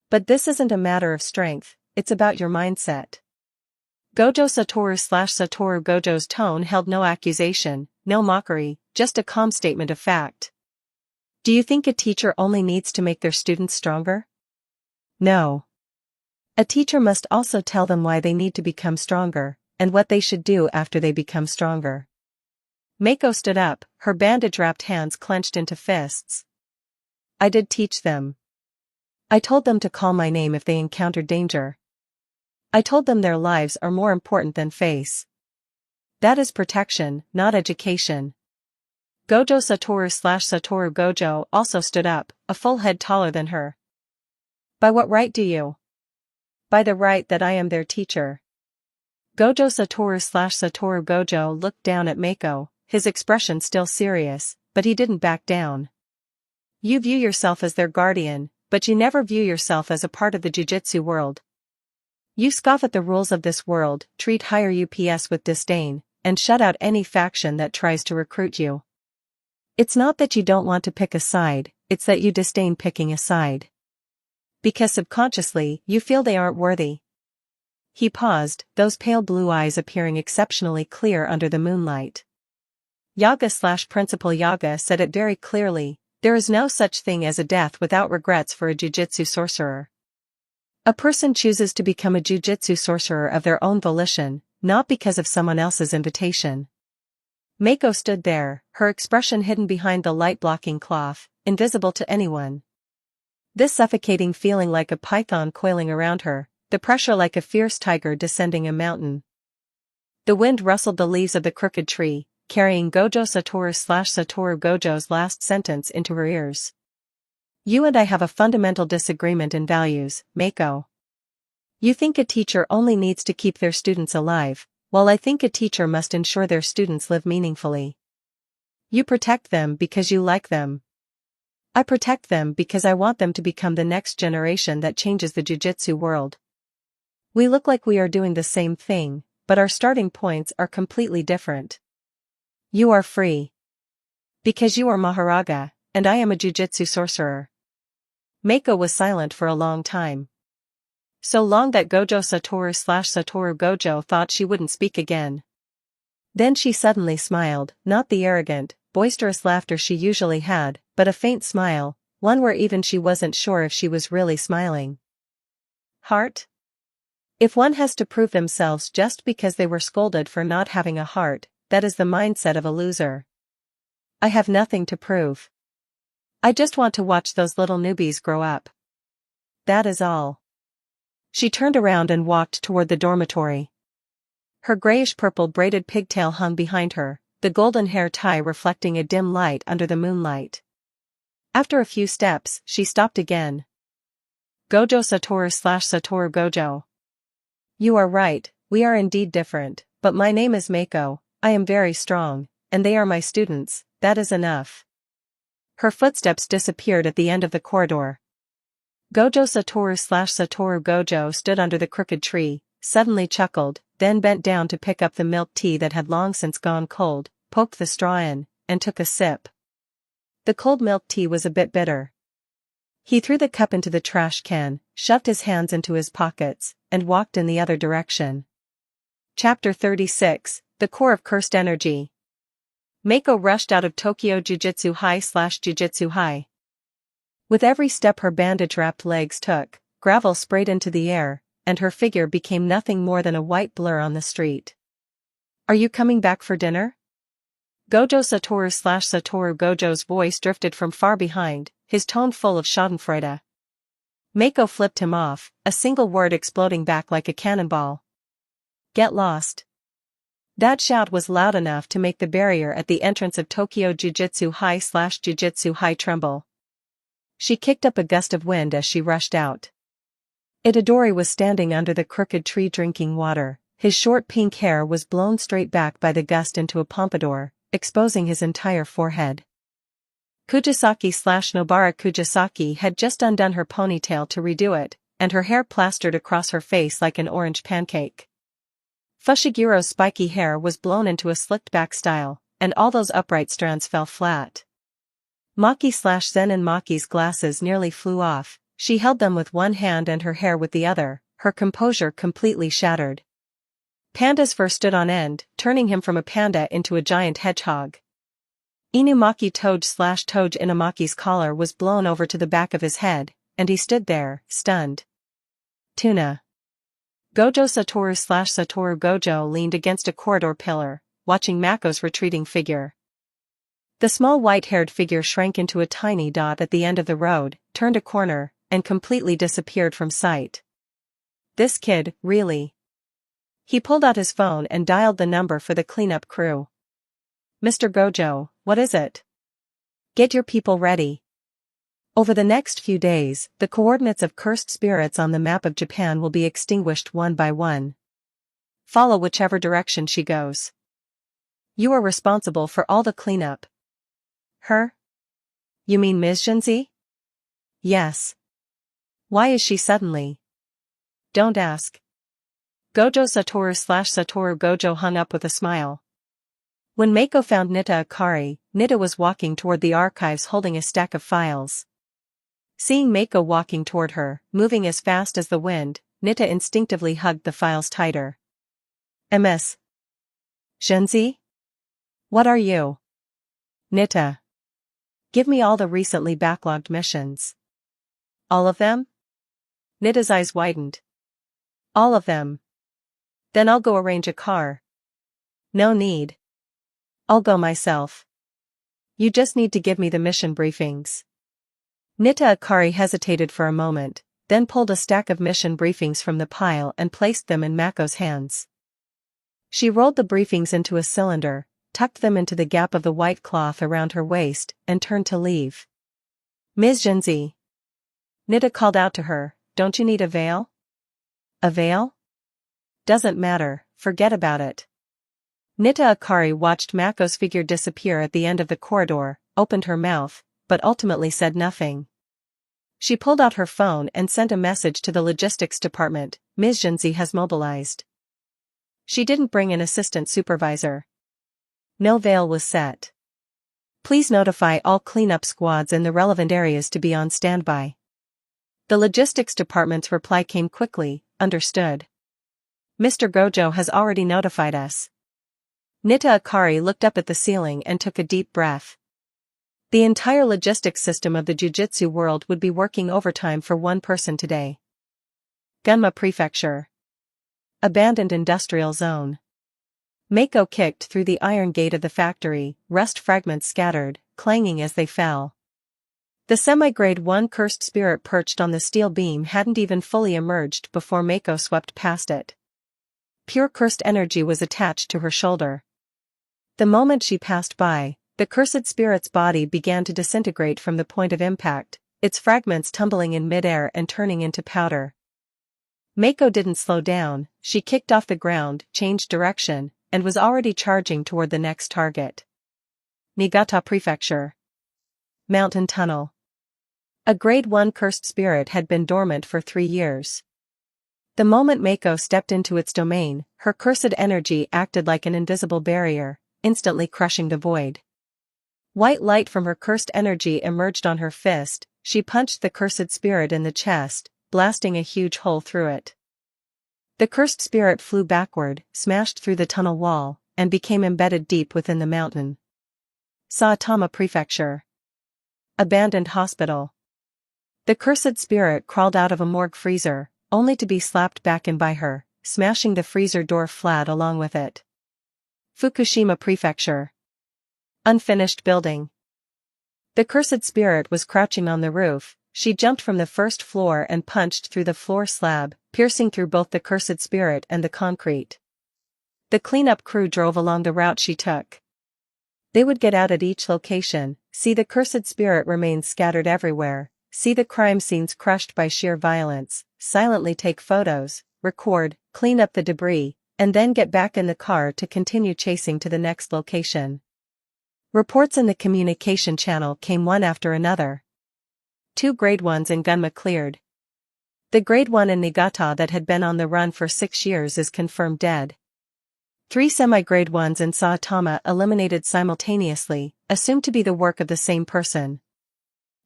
But this isn't a matter of strength, it's about your mindset. Gojo Satoru Gojo's tone held no accusation, no mockery, just a calm statement of fact. Do you think a teacher only needs to make their students stronger? No. A teacher must also tell them why they need to become stronger, and what they should do after they become stronger. Mako stood up, her bandage-wrapped hands clenched into fists. I did teach them. I told them to call my name if they encountered danger. I told them their lives are more important than face. That is protection, not education. Gojo Satoru Gojo also stood up, a full head taller than her. By what right do you? By the right that I am their teacher. Gojo Satoru Gojo looked down at Mako, his expression still serious, but he didn't back down. You view yourself as their guardian, but you never view yourself as a part of the jujutsu world. You scoff at the rules of this world, treat higher UPS with disdain, and shut out any faction that tries to recruit you. It's not that you don't want to pick a side, it's that you disdain picking a side. Because subconsciously, you feel they aren't worthy. He paused, those pale blue eyes appearing exceptionally clear under the moonlight. Yaga/Principal Yaga said it very clearly, there is no such thing as a death without regrets for a jujutsu sorcerer. A person chooses to become a jujutsu sorcerer of their own volition, not because of someone else's invitation. Mako stood there, her expression hidden behind the light-blocking cloth, invisible to anyone. This suffocating feeling like a python coiling around her, the pressure like a fierce tiger descending a mountain. The wind rustled the leaves of the crooked tree, carrying Gojo Satoru Gojo's last sentence into her ears. You and I have a fundamental disagreement in values, Mako. You think a teacher only needs to keep their students alive, while I think a teacher must ensure their students live meaningfully. You protect them because you like them. I protect them because I want them to become the next generation that changes the jujutsu world. We look like we are doing the same thing, but our starting points are completely different. You are free. Because you are Mahoraga, and I am a jujutsu sorcerer. Mako was silent for a long time. So long that Gojo Satoru Gojo thought she wouldn't speak again. Then she suddenly smiled, not the arrogant, boisterous laughter she usually had, but a faint smile, one where even she wasn't sure if she was really smiling. Heart? If one has to prove themselves just because they were scolded for not having a heart, that is the mindset of a loser. I have nothing to prove. I just want to watch those little newbies grow up. That is all. She turned around and walked toward the dormitory. Her grayish-purple braided pigtail hung behind her, the golden hair tie reflecting a dim light under the moonlight. After a few steps, she stopped again. Gojo Satoru Gojo. You are right, we are indeed different, but my name is Mako, I am very strong, and they are my students, that is enough. Her footsteps disappeared at the end of the corridor. Gojo Satoru Gojo stood under the crooked tree, suddenly chuckled, then bent down to pick up the milk tea that had long since gone cold, poked the straw in, and took a sip. The cold milk tea was a bit bitter. He threw the cup into the trash can, shoved his hands into his pockets, and walked in the other direction. Chapter 36, The Core of Cursed Energy. Mako rushed out of Tokyo Jujutsu High/Jujutsu High. With every step her bandage-wrapped legs took, gravel sprayed into the air, and her figure became nothing more than a white blur on the street. Are you coming back for dinner? Gojo Satoru Gojo's voice drifted from far behind, his tone full of schadenfreude. Mako flipped him off, a single word exploding back like a cannonball. Get lost. That shout was loud enough to make the barrier at the entrance of Tokyo Jujutsu High/Jujutsu High tremble. She kicked up a gust of wind as she rushed out. Itadori was standing under the crooked tree drinking water, his short pink hair was blown straight back by the gust into a pompadour, exposing his entire forehead. Kujisaki/Nobara Kujisaki had just undone her ponytail to redo it, and her hair plastered across her face like an orange pancake. Fushigiro's spiky hair was blown into a slicked-back style, and all those upright strands fell flat. Maki/Zen and Maki's glasses nearly flew off. She held them with one hand and her hair with the other, her composure completely shattered. Panda's fur stood on end, turning him from a panda into a giant hedgehog. Inumaki Toge Inumaki's collar was blown over to the back of his head, and he stood there, stunned. Tuna. Gojo Satoru Gojo leaned against a corridor pillar, watching Mako's retreating figure. The small white-haired figure shrank into a tiny dot at the end of the road, turned a corner, and completely disappeared from sight. This kid, really? He pulled out his phone and dialed the number for the cleanup crew. Mr. Gojo, what is it? Get your people ready. Over the next few days, the coordinates of cursed spirits on the map of Japan will be extinguished one by one. Follow whichever direction she goes. You are responsible for all the cleanup. Her? You mean Ms. Junzi? Yes. Why is she suddenly? Don't ask. Gojo Satoru Gojo hung up with a smile. When Mako found Nita Akari, Nita was walking toward the archives holding a stack of files. Seeing Mako walking toward her, moving as fast as the wind, Nita instinctively hugged the files tighter. Ms. Junzi? What are you? Nita. Give me all the recently backlogged missions. All of them? Nita's eyes widened. All of them. Then I'll go arrange a car. No need. I'll go myself. You just need to give me the mission briefings. Nita Akari hesitated for a moment, then pulled a stack of mission briefings from the pile and placed them in Mako's hands. She rolled the briefings into a cylinder, tucked them into the gap of the white cloth around her waist, and turned to leave. Ms. Junzi. Nita called out to her, don't you need a veil? A veil? Doesn't matter, forget about it. Nita Akari watched Mako's figure disappear at the end of the corridor, opened her mouth, but ultimately said nothing. She pulled out her phone and sent a message to the logistics department, Ms. Junzi has mobilized. She didn't bring an assistant supervisor. No veil was set. Please notify all cleanup squads in the relevant areas to be on standby. The logistics department's reply came quickly, understood. Mr. Gojo has already notified us. Nita Akari looked up at the ceiling and took a deep breath. The entire logistics system of the Jujutsu world would be working overtime for one person today. Gunma Prefecture. Abandoned industrial zone. Mako kicked through the iron gate of the factory, rust fragments scattered, clanging as they fell. The semi-grade 1 cursed spirit perched on the steel beam hadn't even fully emerged before Mako swept past it. Pure cursed energy was attached to her shoulder. The moment she passed by, the cursed spirit's body began to disintegrate from the point of impact, its fragments tumbling in midair and turning into powder. Mako didn't slow down, she kicked off the ground, changed direction, and was already charging toward the next target. Niigata Prefecture. Mountain Tunnel. A grade 1 cursed spirit had been dormant for 3 years. The moment Mako stepped into its domain, her cursed energy acted like an invisible barrier, instantly crushing the void. White light from her cursed energy emerged on her fist, she punched the cursed spirit in the chest, blasting a huge hole through it. The cursed spirit flew backward, smashed through the tunnel wall, and became embedded deep within the mountain. Saitama Prefecture. Abandoned hospital. The cursed spirit crawled out of a morgue freezer, only to be slapped back in by her, smashing the freezer door flat along with it. Fukushima Prefecture. Unfinished building. The cursed spirit was crouching on the roof, she jumped from the first floor and punched through the floor slab, piercing through both the cursed spirit and the concrete. The cleanup crew drove along the route she took. They would get out at each location, see the cursed spirit remains scattered everywhere, see the crime scenes crushed by sheer violence, silently take photos, record, clean up the debris, and then get back in the car to continue chasing to the next location. Reports in the communication channel came one after another. 2 grade 1s in Gunma cleared. The grade 1 in Niigata that had been on the run for 6 years is confirmed dead. 3 semi-grade 1s in Saitama eliminated simultaneously, assumed to be the work of the same person.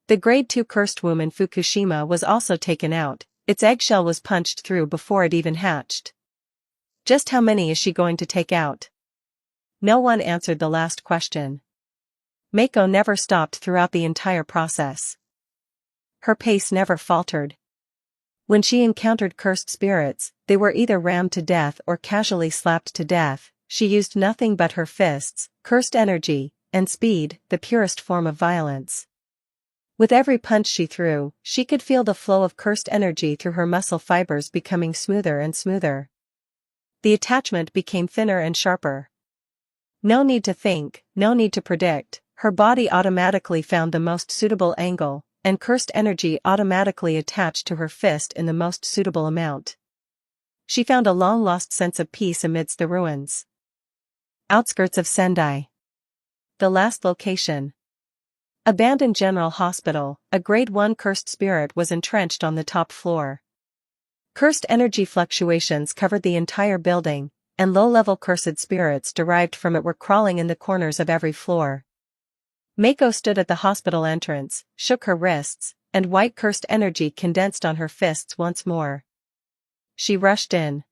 The grade 2 cursed womb in Fukushima was also taken out, its eggshell was punched through before it even hatched. Just how many is she going to take out? No one answered the last question. Mako never stopped throughout the entire process. Her pace never faltered. When she encountered cursed spirits, they were either rammed to death or casually slapped to death. She used nothing but her fists, cursed energy, and speed, the purest form of violence. With every punch she threw, she could feel the flow of cursed energy through her muscle fibers becoming smoother and smoother. The attachment became thinner and sharper. No need to think, no need to predict, her body automatically found the most suitable angle, and cursed energy automatically attached to her fist in the most suitable amount. She found a long-lost sense of peace amidst the ruins. Outskirts of Sendai. The last location. Abandoned General Hospital, a grade 1 cursed spirit was entrenched on the top floor. Cursed energy fluctuations covered the entire building, and low-level cursed spirits derived from it were crawling in the corners of every floor. Mako stood at the hospital entrance, shook her wrists, and white cursed energy condensed on her fists once more. She rushed in.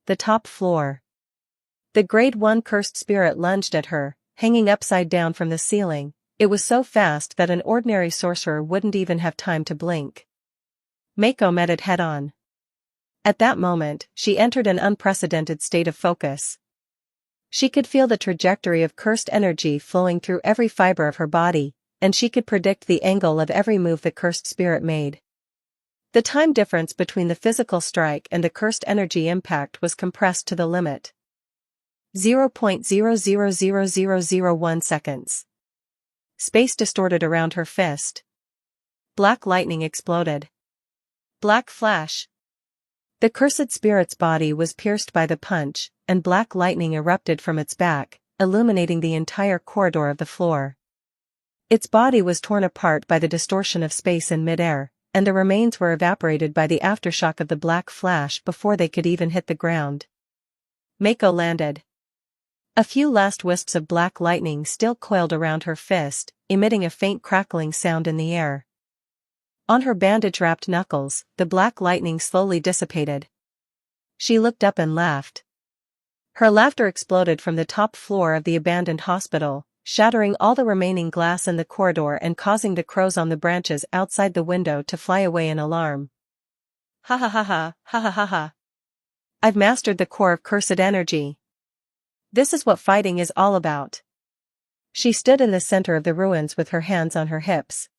The top floor. The grade 1 cursed spirit lunged at her, hanging upside down from the ceiling. It was so fast that an ordinary sorcerer wouldn't even have time to blink. Mako met it head-on. At that moment, she entered an unprecedented state of focus. She could feel the trajectory of cursed energy flowing through every fiber of her body, and she could predict the angle of every move the cursed spirit made. The time difference between the physical strike and the cursed energy impact was compressed to the limit. 0.000001 seconds. Space distorted around her fist. Black lightning exploded. Black flash. The cursed spirit's body was pierced by the punch, and black lightning erupted from its back, illuminating the entire corridor of the floor. Its body was torn apart by the distortion of space in midair, and the remains were evaporated by the aftershock of the black flash before they could even hit the ground. Mako landed. A few last wisps of black lightning still coiled around her fist, emitting a faint crackling sound in the air. On her bandage-wrapped knuckles, the black lightning slowly dissipated. She looked up and laughed. Her laughter exploded from the top floor of the abandoned hospital, shattering all the remaining glass in the corridor and causing the crows on the branches outside the window to fly away in alarm. Ha ha ha ha, ha ha ha ha. I've mastered the core of cursed energy. This is what fighting is all about. She stood in the center of the ruins with her hands on her hips.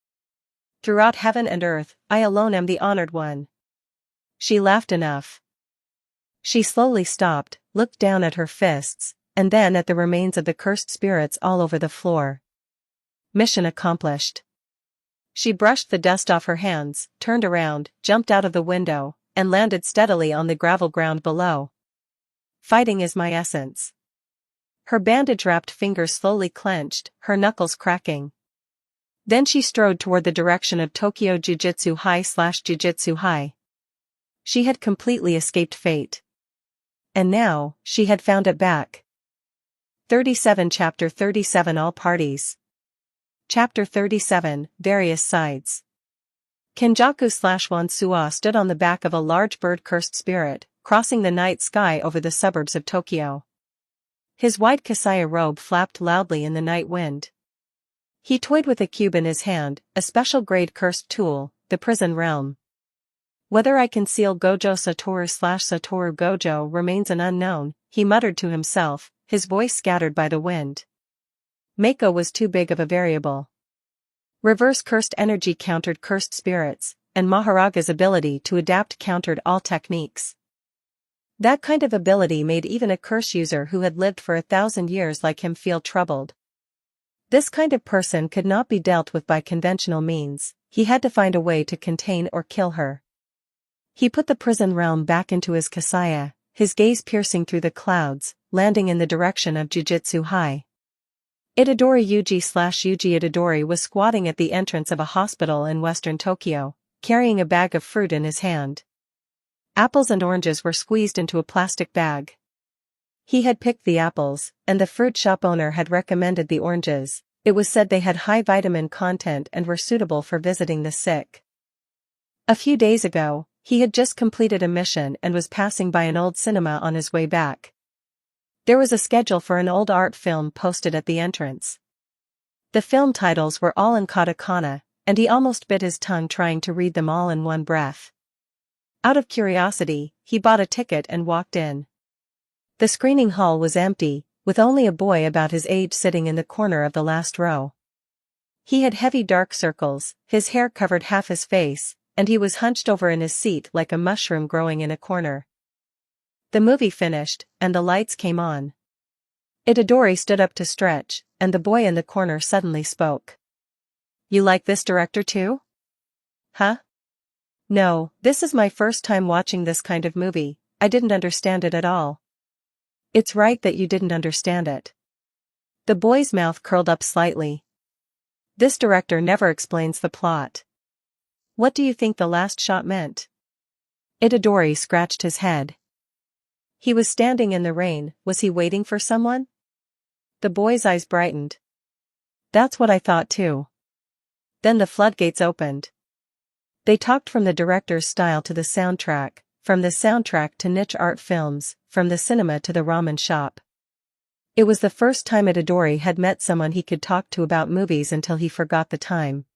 Throughout heaven and earth, I alone am the honored one. She laughed enough. She slowly stopped, looked down at her fists, and then at the remains of the cursed spirits all over the floor. Mission accomplished. She brushed the dust off her hands, turned around, jumped out of the window, and landed steadily on the gravel ground below. Fighting is my essence. Her bandage-wrapped fingers slowly clenched, her knuckles cracking. Then she strode toward the direction of Tokyo Jujutsu High/Jujutsu High. She had completely escaped fate. And now, she had found it back. 37 Chapter 37 All Parties. Chapter 37 Various Sides. Kenjaku/Wansua stood on the back of a large bird-cursed spirit, crossing the night sky over the suburbs of Tokyo. His white kasaya robe flapped loudly in the night wind. He toyed with a cube in his hand, a special-grade cursed tool, the prison realm. Whether I can seal Gojo Satoru/Satoru Gojo remains an unknown, he muttered to himself, his voice scattered by the wind. Mako was too big of a variable. Reverse cursed energy countered cursed spirits, and Mahoraga's ability to adapt countered all techniques. That kind of ability made even a curse user who had lived for 1,000 years like him feel troubled. This kind of person could not be dealt with by conventional means, he had to find a way to contain or kill her. He put the prison realm back into his kasaya, his gaze piercing through the clouds, landing in the direction of Jujutsu High. Itadori Yuji/Yuji Itadori was squatting at the entrance of a hospital in western Tokyo, carrying a bag of fruit in his hand. Apples and oranges were squeezed into a plastic bag. He had picked the apples, and the fruit shop owner had recommended the oranges. It was said they had high vitamin content and were suitable for visiting the sick. A few days ago, he had just completed a mission and was passing by an old cinema on his way back. There was a schedule for an old art film posted at the entrance. The film titles were all in katakana, and he almost bit his tongue trying to read them all in one breath. Out of curiosity, he bought a ticket and walked in. The screening hall was empty, with only a boy about his age sitting in the corner of the last row. He had heavy dark circles, his hair covered half his face, and he was hunched over in his seat like a mushroom growing in a corner. The movie finished, and the lights came on. Itadori stood up to stretch, and the boy in the corner suddenly spoke. "You like this director too?" "Huh? No, this is my first time watching this kind of movie. I didn't understand it at all." "It's right that you didn't understand it." The boy's mouth curled up slightly. "This director never explains the plot. What do you think the last shot meant?" Itadori scratched his head. He was standing in the rain. Was he waiting for someone? The boy's eyes brightened. "That's what I thought too." Then the floodgates opened. They talked from the director's style to the soundtrack, from the soundtrack to niche art films, from the cinema to the ramen shop. It was the first time Itadori had met someone he could talk to about movies until he forgot the time.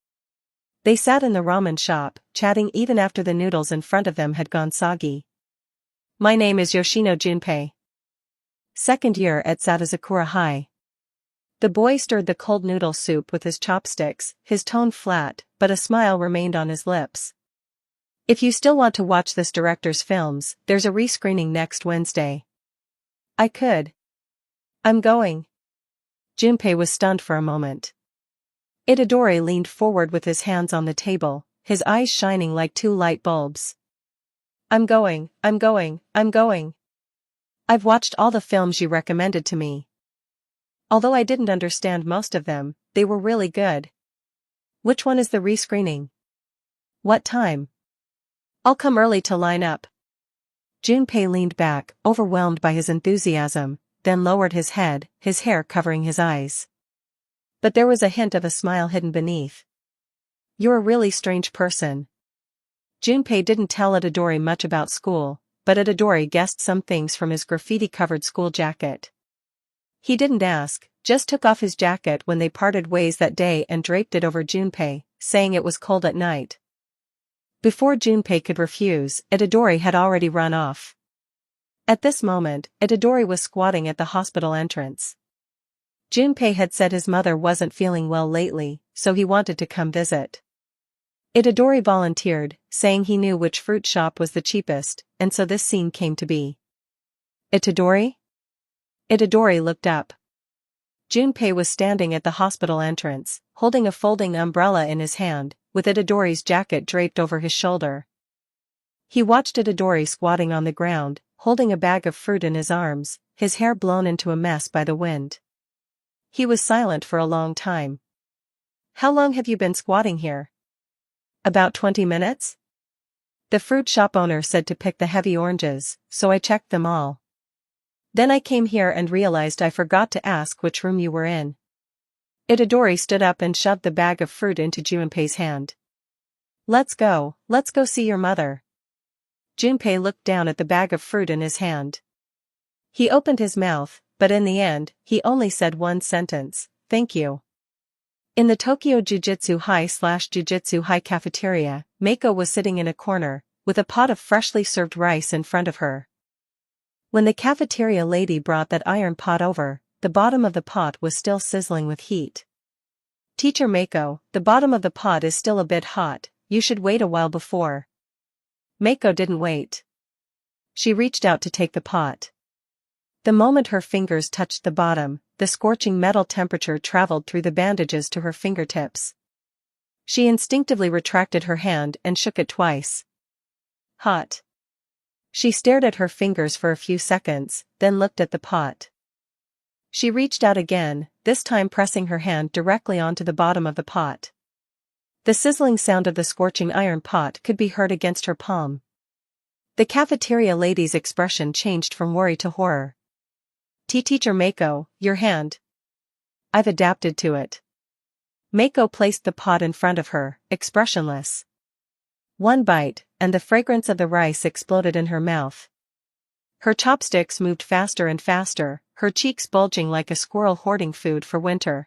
They sat in the ramen shop, chatting even after the noodles in front of them had gone soggy. "My name is Yoshino Junpei. Second year at Satazakura High." The boy stirred the cold noodle soup with his chopsticks, his tone flat, but a smile remained on his lips. "If you still want to watch this director's films, there's a rescreening next Wednesday." "I could. I'm going." Junpei was stunned for a moment. Itadori leaned forward with his hands on the table, his eyes shining like two light bulbs. I'm going. I've watched all the films you recommended to me. Although I didn't understand most of them, they were really good." "Which one is the rescreening?" "What time?" "I'll come early to line up." Junpei leaned back, overwhelmed by his enthusiasm, then lowered his head, his hair covering his eyes. But there was a hint of a smile hidden beneath. "You're a really strange person." Junpei didn't tell Itadori much about school, but Itadori guessed some things from his graffiti-covered school jacket. He didn't ask, just took off his jacket when they parted ways that day and draped it over Junpei, saying it was cold at night. Before Junpei could refuse, Itadori had already run off. At this moment, Itadori was squatting at the hospital entrance. Junpei had said his mother wasn't feeling well lately, so he wanted to come visit. Itadori volunteered, saying he knew which fruit shop was the cheapest, and so this scene came to be. "Itadori?" Itadori looked up. Junpei was standing at the hospital entrance, holding a folding umbrella in his hand, with Itadori's jacket draped over his shoulder. He watched Itadori squatting on the ground, holding a bag of fruit in his arms, his hair blown into a mess by the wind. He was silent for a long time. "How long have you been squatting here?" "About 20 minutes. The fruit shop owner said to pick the heavy oranges, so I checked them all. Then I came here and realized I forgot to ask which room you were in." Itadori stood up and shoved the bag of fruit into Junpei's hand. Let's go see your mother." Junpei looked down at the bag of fruit in his hand. He opened his mouth, but in the end, he only said one sentence, "Thank you." In the Tokyo Jujutsu High cafeteria, Meiko was sitting in a corner, with a pot of freshly served rice in front of her. When the cafeteria lady brought that iron pot over, the bottom of the pot was still sizzling with heat. "Teacher Meiko, the bottom of the pot is still a bit hot, you should wait a while before." Meiko didn't wait. She reached out to take the pot. The moment her fingers touched the bottom, the scorching metal temperature traveled through the bandages to her fingertips. She instinctively retracted her hand and shook it twice. "Hot." She stared at her fingers for a few seconds, then looked at the pot. She reached out again, this time pressing her hand directly onto the bottom of the pot. The sizzling sound of the scorching iron pot could be heard against her palm. The cafeteria lady's expression changed from worry to horror. Teacher Mako, your hand. I've adapted to it. Mako placed the pot in front of her, expressionless. One bite, and the fragrance of the rice exploded in her mouth. Her chopsticks moved faster and faster, her cheeks bulging like a squirrel hoarding food for winter.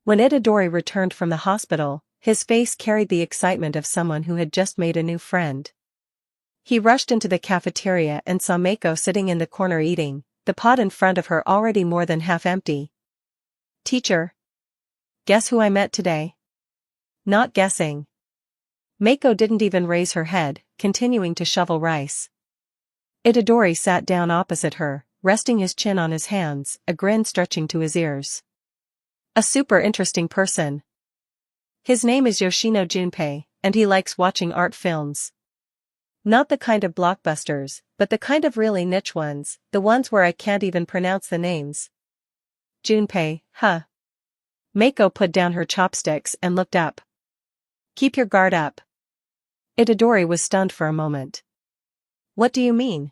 When Itadori returned from the hospital, his face carried the excitement of someone who had just made a new friend. He rushed into the cafeteria and saw Mako sitting in the corner eating, the pot in front of her already more than half empty. Teacher. Guess who I met today? Not guessing. Mako didn't even raise her head, continuing to shovel rice. Itadori sat down opposite her, resting his chin on his hands, a grin stretching to his ears. A super interesting person. His name is Yoshino Junpei, and he likes watching art films. Not the kind of blockbusters, but the kind of really niche ones, the ones where I can't even pronounce the names. Junpei, huh? Mako put down her chopsticks and looked up. Keep your guard up. Itadori was stunned for a moment. What do you mean?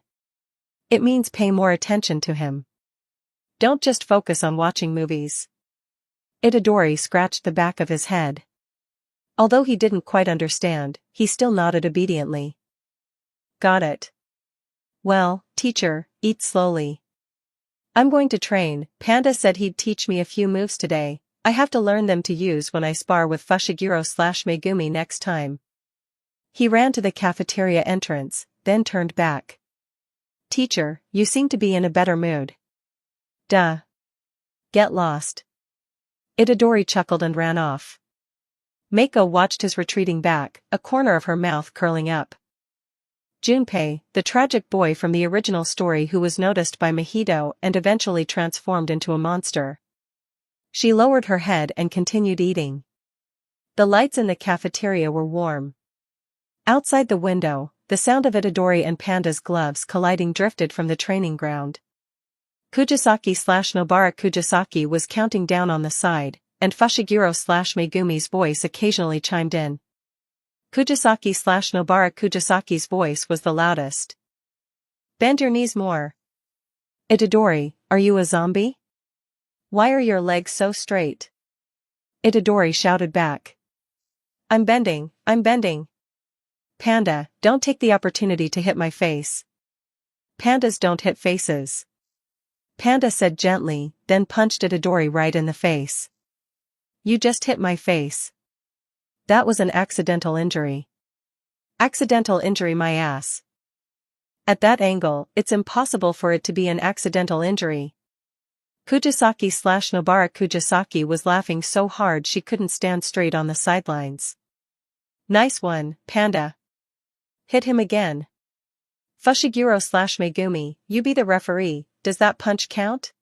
It means pay more attention to him. Don't just focus on watching movies. Itadori scratched the back of his head. Although he didn't quite understand, he still nodded obediently. Got it. Well, teacher, eat slowly. I'm going to train. Panda said he'd teach me a few moves today. I have to learn them to use when I spar with Fushiguro/Megumi next time. He ran to the cafeteria entrance, then turned back. Teacher, you seem to be in a better mood. Duh. Get lost. Itadori chuckled and ran off. Mako watched his retreating back, a corner of her mouth curling up. Junpei, the tragic boy from the original story who was noticed by Mahito and eventually transformed into a monster. She lowered her head and continued eating. The lights in the cafeteria were warm. Outside the window, the sound of Itadori and Panda's gloves colliding drifted from the training ground. Kujisaki/Nobara Kujisaki was counting down on the side, and Fushiguro/Megumi's voice occasionally chimed in. Kujisaki/Nobara Kujisaki's voice was the loudest. Bend your knees more. Itadori, are you a zombie? Why are your legs so straight? Itadori shouted back. I'm bending, I'm bending. Panda, don't take the opportunity to hit my face. Pandas don't hit faces. Panda said gently, then punched Itadori right in the face. You just hit my face. That was an accidental injury. Accidental injury my ass. At that angle, it's impossible for it to be an accidental injury. Kujisaki/Nobara Kujisaki was laughing so hard she couldn't stand straight on the sidelines. Nice one, Panda. Hit him again. Fushiguro/Megumi, you be the referee, does that punch count?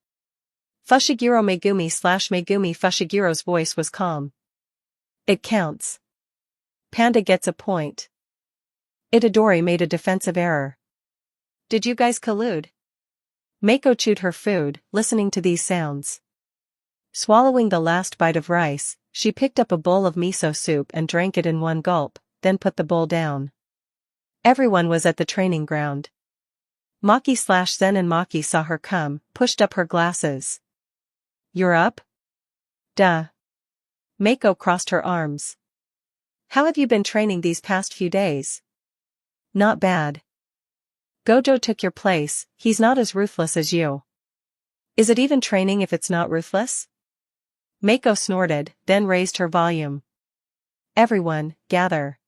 Fushiguro Megumi/Megumi Fushiguro's voice was calm. It counts. Panda gets a point. Itadori made a defensive error. Did you guys collude? Mako chewed her food, listening to these sounds. Swallowing the last bite of rice, she picked up a bowl of miso soup and drank it in one gulp, then put the bowl down. Everyone was at the training ground. Maki/Zen and Maki saw her come, pushed up her glasses. You're up? Duh. Mako crossed her arms. How have you been training these past few days? Not bad. Gojo took your place, he's not as ruthless as you. Is it even training if it's not ruthless? Mako snorted, then raised her volume. Everyone, gather.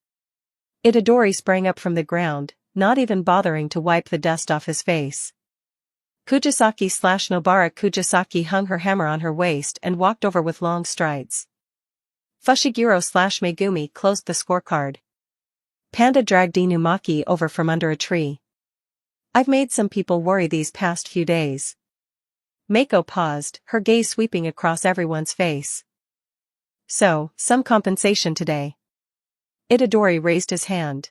Itadori sprang up from the ground, not even bothering to wipe the dust off his face. Kujisaki/Nobara Kujisaki hung her hammer on her waist and walked over with long strides. Fushiguro/Megumi closed the scorecard. Panda dragged Inumaki over from under a tree. I've made some people worry these past few days. Mako paused, her gaze sweeping across everyone's face. So, some compensation today. Itadori raised his hand.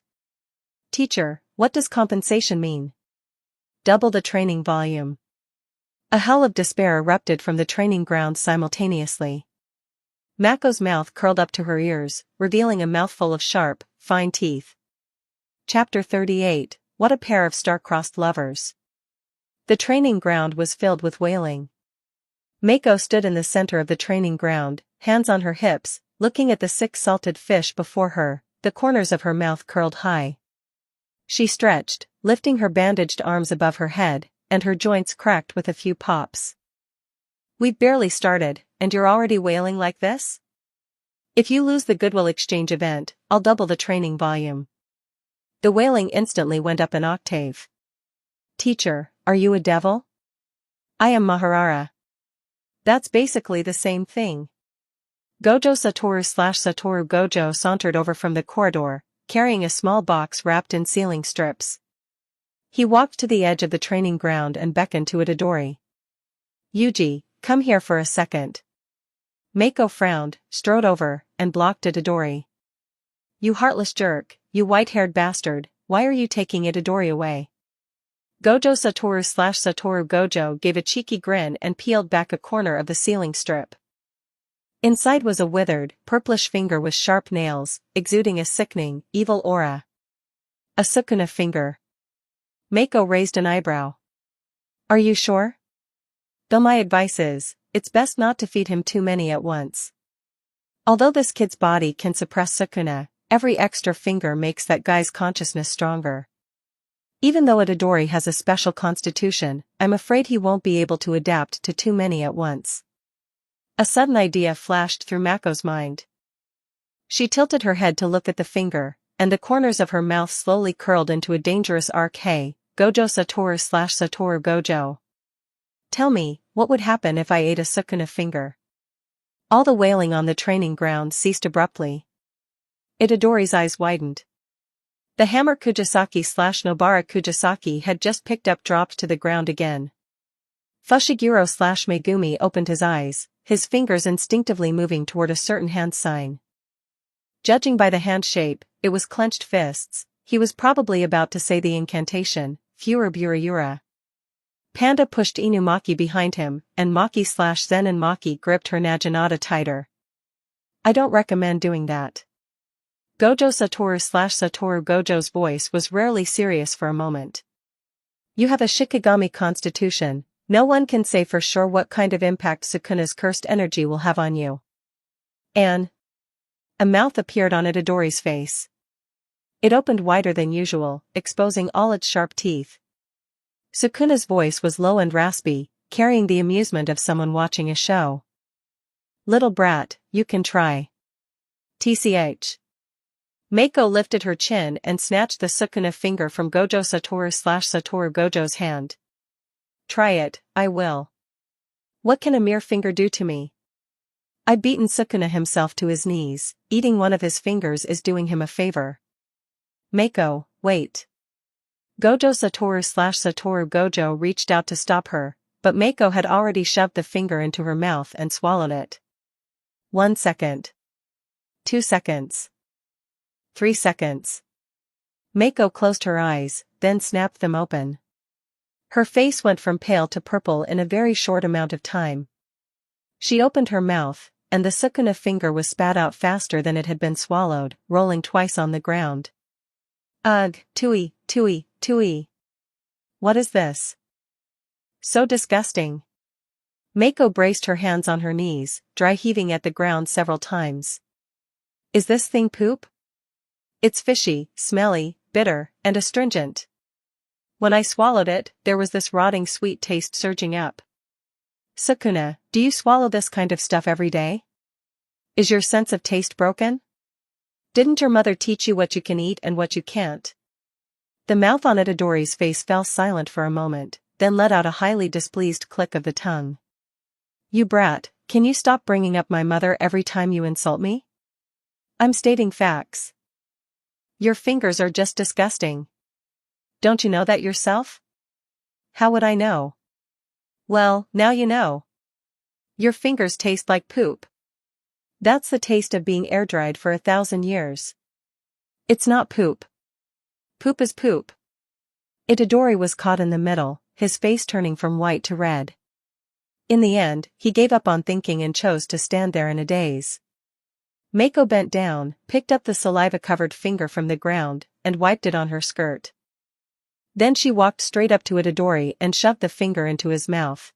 Teacher, what does compensation mean? Double the training volume. A howl of despair erupted from the training ground simultaneously. Mako's mouth curled up to her ears, revealing a mouthful of sharp, fine teeth. Chapter 38, What a Pair of Star-Crossed Lovers. The training ground was filled with wailing. Mako stood in the center of the training ground, hands on her hips, looking at the 6 salted fish before her, the corners of her mouth curled high. She stretched, lifting her bandaged arms above her head, and her joints cracked with a few pops. We've barely started, and you're already wailing like this? If you lose the Goodwill Exchange event, I'll double the training volume. The wailing instantly went up an octave. Teacher, are you a devil? I am Mahoraga. That's basically the same thing. Gojo Satoru Gojo sauntered over from the corridor, carrying a small box wrapped in sealing strips. He walked to the edge of the training ground and beckoned to Itadori. Yuji, come here for a second. Mako frowned, strode over, and blocked Itadori. You heartless jerk, you white-haired bastard, why are you taking Itadori away? Gojo Satoru Gojo gave a cheeky grin and peeled back a corner of the sealing strip. Inside was a withered, purplish finger with sharp nails, exuding a sickening, evil aura. A Sukuna finger. Mako raised an eyebrow. Are you sure? Though my advice is, it's best not to feed him too many at once. Although this kid's body can suppress Sukuna, every extra finger makes that guy's consciousness stronger. Even though Itadori has a special constitution, I'm afraid he won't be able to adapt to too many at once. A sudden idea flashed through Mako's mind. She tilted her head to look at the finger, and the corners of her mouth slowly curled into a dangerous arc. Hey, Gojo Satoru Gojo. Tell me, what would happen if I ate a Sukuna finger? All the wailing on the training ground ceased abruptly. Itadori's eyes widened. The hammer Kujisaki/Nobara Kujisaki had just picked up dropped to the ground again. Fushiguro/Megumi opened his eyes, his fingers instinctively moving toward a certain hand sign. Judging by the hand shape, it was clenched fists. He was probably about to say the incantation, Furabura. Panda pushed Inumaki behind him, and Maki/Zen and Maki gripped her Naginata tighter. I don't recommend doing that. Gojo Satoru Gojo's voice was rarely serious for a moment. You have a Shikigami constitution, no one can say for sure what kind of impact Sukuna's cursed energy will have on you. And a mouth appeared on Itadori's face. It opened wider than usual, exposing all its sharp teeth. Sukuna's voice was low and raspy, carrying the amusement of someone watching a show. Little brat, you can try. TCH. Mako lifted her chin and snatched the Sukuna finger from Gojo Satoru Gojo's hand. Try it, I will. What can a mere finger do to me? I've beaten Sukuna himself to his knees, eating one of his fingers is doing him a favor. Mako, wait. Gojo Satoru Gojo reached out to stop her, but Mako had already shoved the finger into her mouth and swallowed it. 1 second. 2 seconds. 3 seconds. Mako closed her eyes, then snapped them open. Her face went from pale to purple in a very short amount of time. She opened her mouth, and the Sukuna finger was spat out faster than it had been swallowed, rolling twice on the ground. Ugh, tui. What is this? So disgusting. Mako braced her hands on her knees, dry heaving at the ground several times. Is this thing poop? It's fishy, smelly, bitter, and astringent. When I swallowed it, there was this rotting sweet taste surging up. Sukuna, do you swallow this kind of stuff every day? Is your sense of taste broken? Didn't your mother teach you what you can eat and what you can't? The mouth on Itadori's face fell silent for a moment, then let out a highly displeased click of the tongue. You brat, can you stop bringing up my mother every time you insult me? I'm stating facts. Your fingers are just disgusting. Don't you know that yourself? How would I know? Well, now you know. Your fingers taste like poop. That's the taste of being air-dried for 1,000 years. It's not poop. Poop is poop. Itadori was caught in the middle, his face turning from white to red. In the end, he gave up on thinking and chose to stand there in a daze. Mako bent down, picked up the saliva-covered finger from the ground, and wiped it on her skirt. Then she walked straight up to Itadori and shoved the finger into his mouth.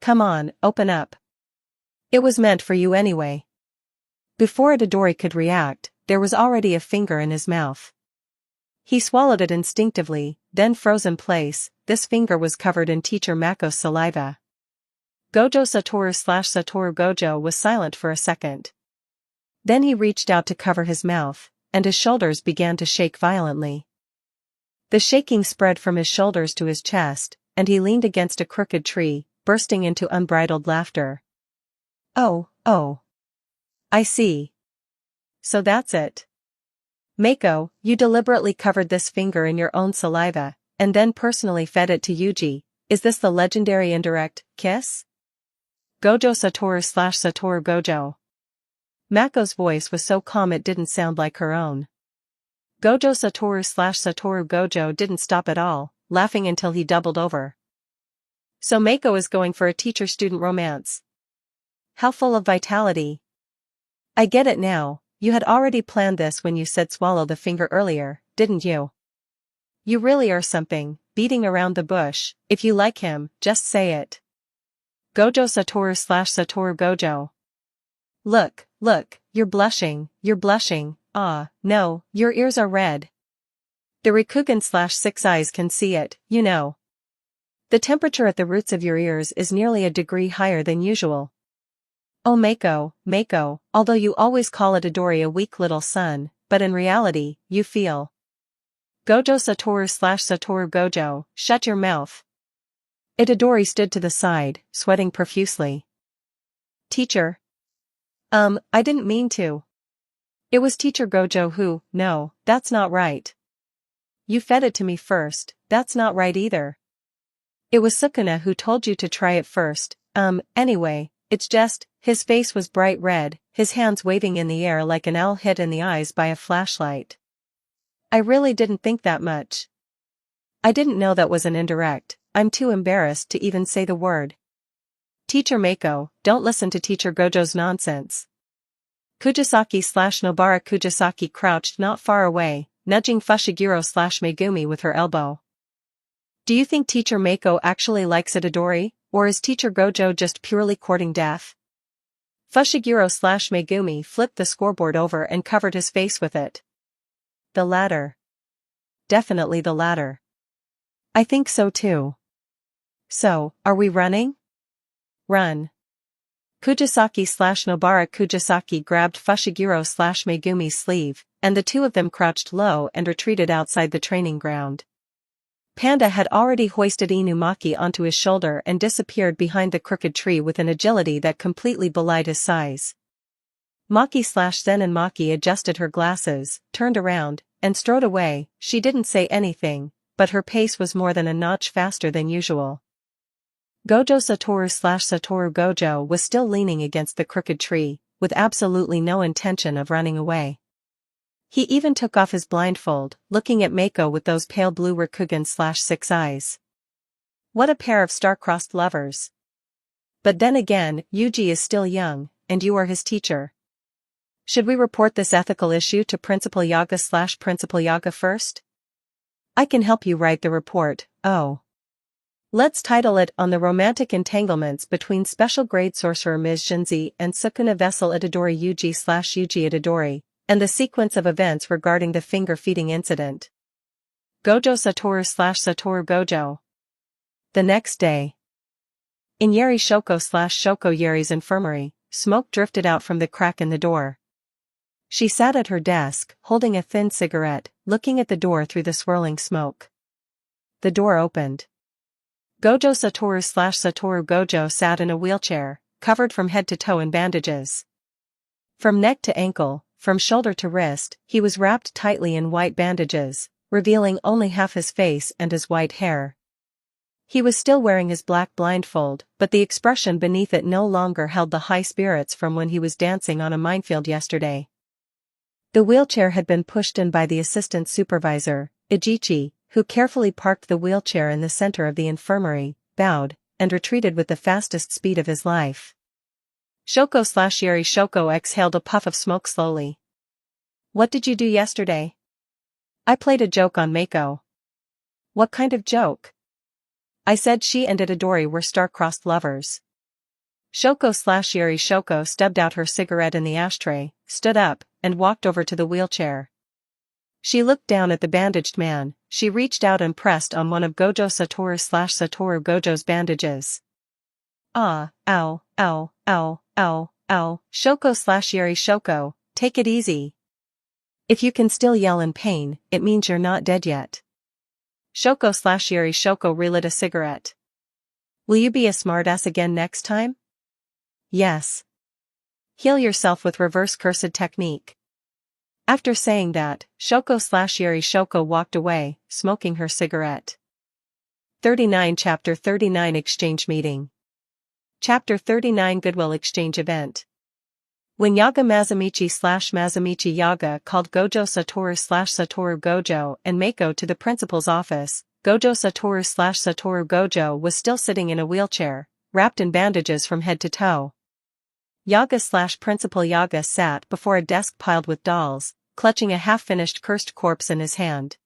"Come on, open up. It was meant for you anyway." Before Itadori could react, there was already a finger in his mouth. He swallowed it instinctively, then froze in place. This finger was covered in teacher Mako's saliva. Gojo Satoru/Satoru Gojo was silent for a second. Then he reached out to cover his mouth, and his shoulders began to shake violently. The shaking spread from his shoulders to his chest, and he leaned against a crooked tree, bursting into unbridled laughter. Oh. I see. So that's it. Mako, you deliberately covered this finger in your own saliva, and then personally fed it to Yuji. Is this the legendary indirect kiss? Gojo Satoru/Satoru Gojo. Mako's voice was so calm it didn't sound like her own. Gojo Satoru/Satoru Gojo didn't stop at all, laughing until he doubled over. So Mako is going for a teacher-student romance. How full of vitality. I get it now. You had already planned this when you said swallow the finger earlier, didn't you? You really are something, beating around the bush. If you like him, just say it. Gojo Satoru/Satoru Gojo. Look, you're blushing. Ah, no, your ears are red. The Rikugan/Six Eyes can see it, you know. The temperature at the roots of your ears is nearly a degree higher than usual. Oh Mako, although you always call Itadori a weak little son, but in reality, you feel. Gojo Satoru/Satoru Gojo, shut your mouth. Itadori stood to the side, sweating profusely. Teacher. I didn't mean to. It was Teacher Gojo who. No, that's not right. You fed it to me first, that's not right either. It was Sukuna who told you to try it first. Anyway, it's just. His face was bright red, his hands waving in the air like an owl hit in the eyes by a flashlight. I really didn't think that much. I didn't know that was an indirect. I'm too embarrassed to even say the word. Teacher Mako, don't listen to Teacher Gojo's nonsense. Kujisaki/Nobara Kujisaki crouched not far away, nudging Fushiguro/Megumi with her elbow. Do you think Teacher Mako actually likes Itadori, or is Teacher Gojo just purely courting death? Fushiguro/Megumi flipped the scoreboard over and covered his face with it. The latter. Definitely the latter. I think so too. So, are we running? Run. Kujisaki/Nobara Kujisaki grabbed Fushiguro/Megumi's sleeve, and the two of them crouched low and retreated outside the training ground. Panda had already hoisted Inumaki onto his shoulder and disappeared behind the crooked tree with an agility that completely belied his size. Maki/Zen and Maki adjusted her glasses, turned around, and strode away. She didn't say anything, but her pace was more than a notch faster than usual. Gojo Satoru/Satoru Gojo was still leaning against the crooked tree, with absolutely no intention of running away. He even took off his blindfold, looking at Mako with those pale blue Rikugan/Six Eyes. What a pair of star-crossed lovers. But then again, Yuji is still young, and you are his teacher. Should we report this ethical issue to Principal Yaga/Principal Yaga first? I can help you write the report. Oh. Let's title it On the Romantic Entanglements Between Special Grade Sorcerer Ms. Shinzi and Sukuna Vessel Itadori Yuji Itadori, and the sequence of events regarding the finger-feeding incident. Gojo Satoru/Satoru Gojo. The next day. In Yeri Shoko/Shoko Yeri's infirmary, smoke drifted out from the crack in the door. She sat at her desk, holding a thin cigarette, looking at the door through the swirling smoke. The door opened. Gojo Satoru/Satoru Gojo sat in a wheelchair, covered from head to toe in bandages. From neck to ankle, from shoulder to wrist, he was wrapped tightly in white bandages, revealing only half his face and his white hair. He was still wearing his black blindfold, but the expression beneath it no longer held the high spirits from when he was dancing on a minefield yesterday. The wheelchair had been pushed in by the assistant supervisor, Ijichi, who carefully parked the wheelchair in the center of the infirmary, bowed, and retreated with the fastest speed of his life. Shoko/Yeri Shoko exhaled a puff of smoke slowly. What did you do yesterday? I played a joke on Mako. What kind of joke? I said she and Itadori were star-crossed lovers. Shoko/Yeri Shoko stubbed out her cigarette in the ashtray, stood up, and walked over to the wheelchair. She looked down at the bandaged man. She reached out and pressed on one of Gojo Satoru/Satoru Gojo's bandages. Ah, ow, ow, ow, ow, ow, Shoko/Yeri Shoko, take it easy. If you can still yell in pain, it means you're not dead yet. Shoko/Yeri Shoko relit a cigarette. Will you be a smartass again next time? Yes. Heal yourself with reverse cursed technique. After saying that, Shoko/Yeri Shoko walked away, smoking her cigarette. 39 Chapter 39 Exchange Meeting. Chapter 39 Goodwill Exchange Event. When Yaga Mazamichi/Mazamichi Yaga called Gojo Satoru/Satoru Gojo and Mako to the principal's office, Gojo Satoru/Satoru Gojo was still sitting in a wheelchair, wrapped in bandages from head to toe. Yaga/Principal Yaga sat before a desk piled with dolls, clutching a half-finished cursed corpse in his hand.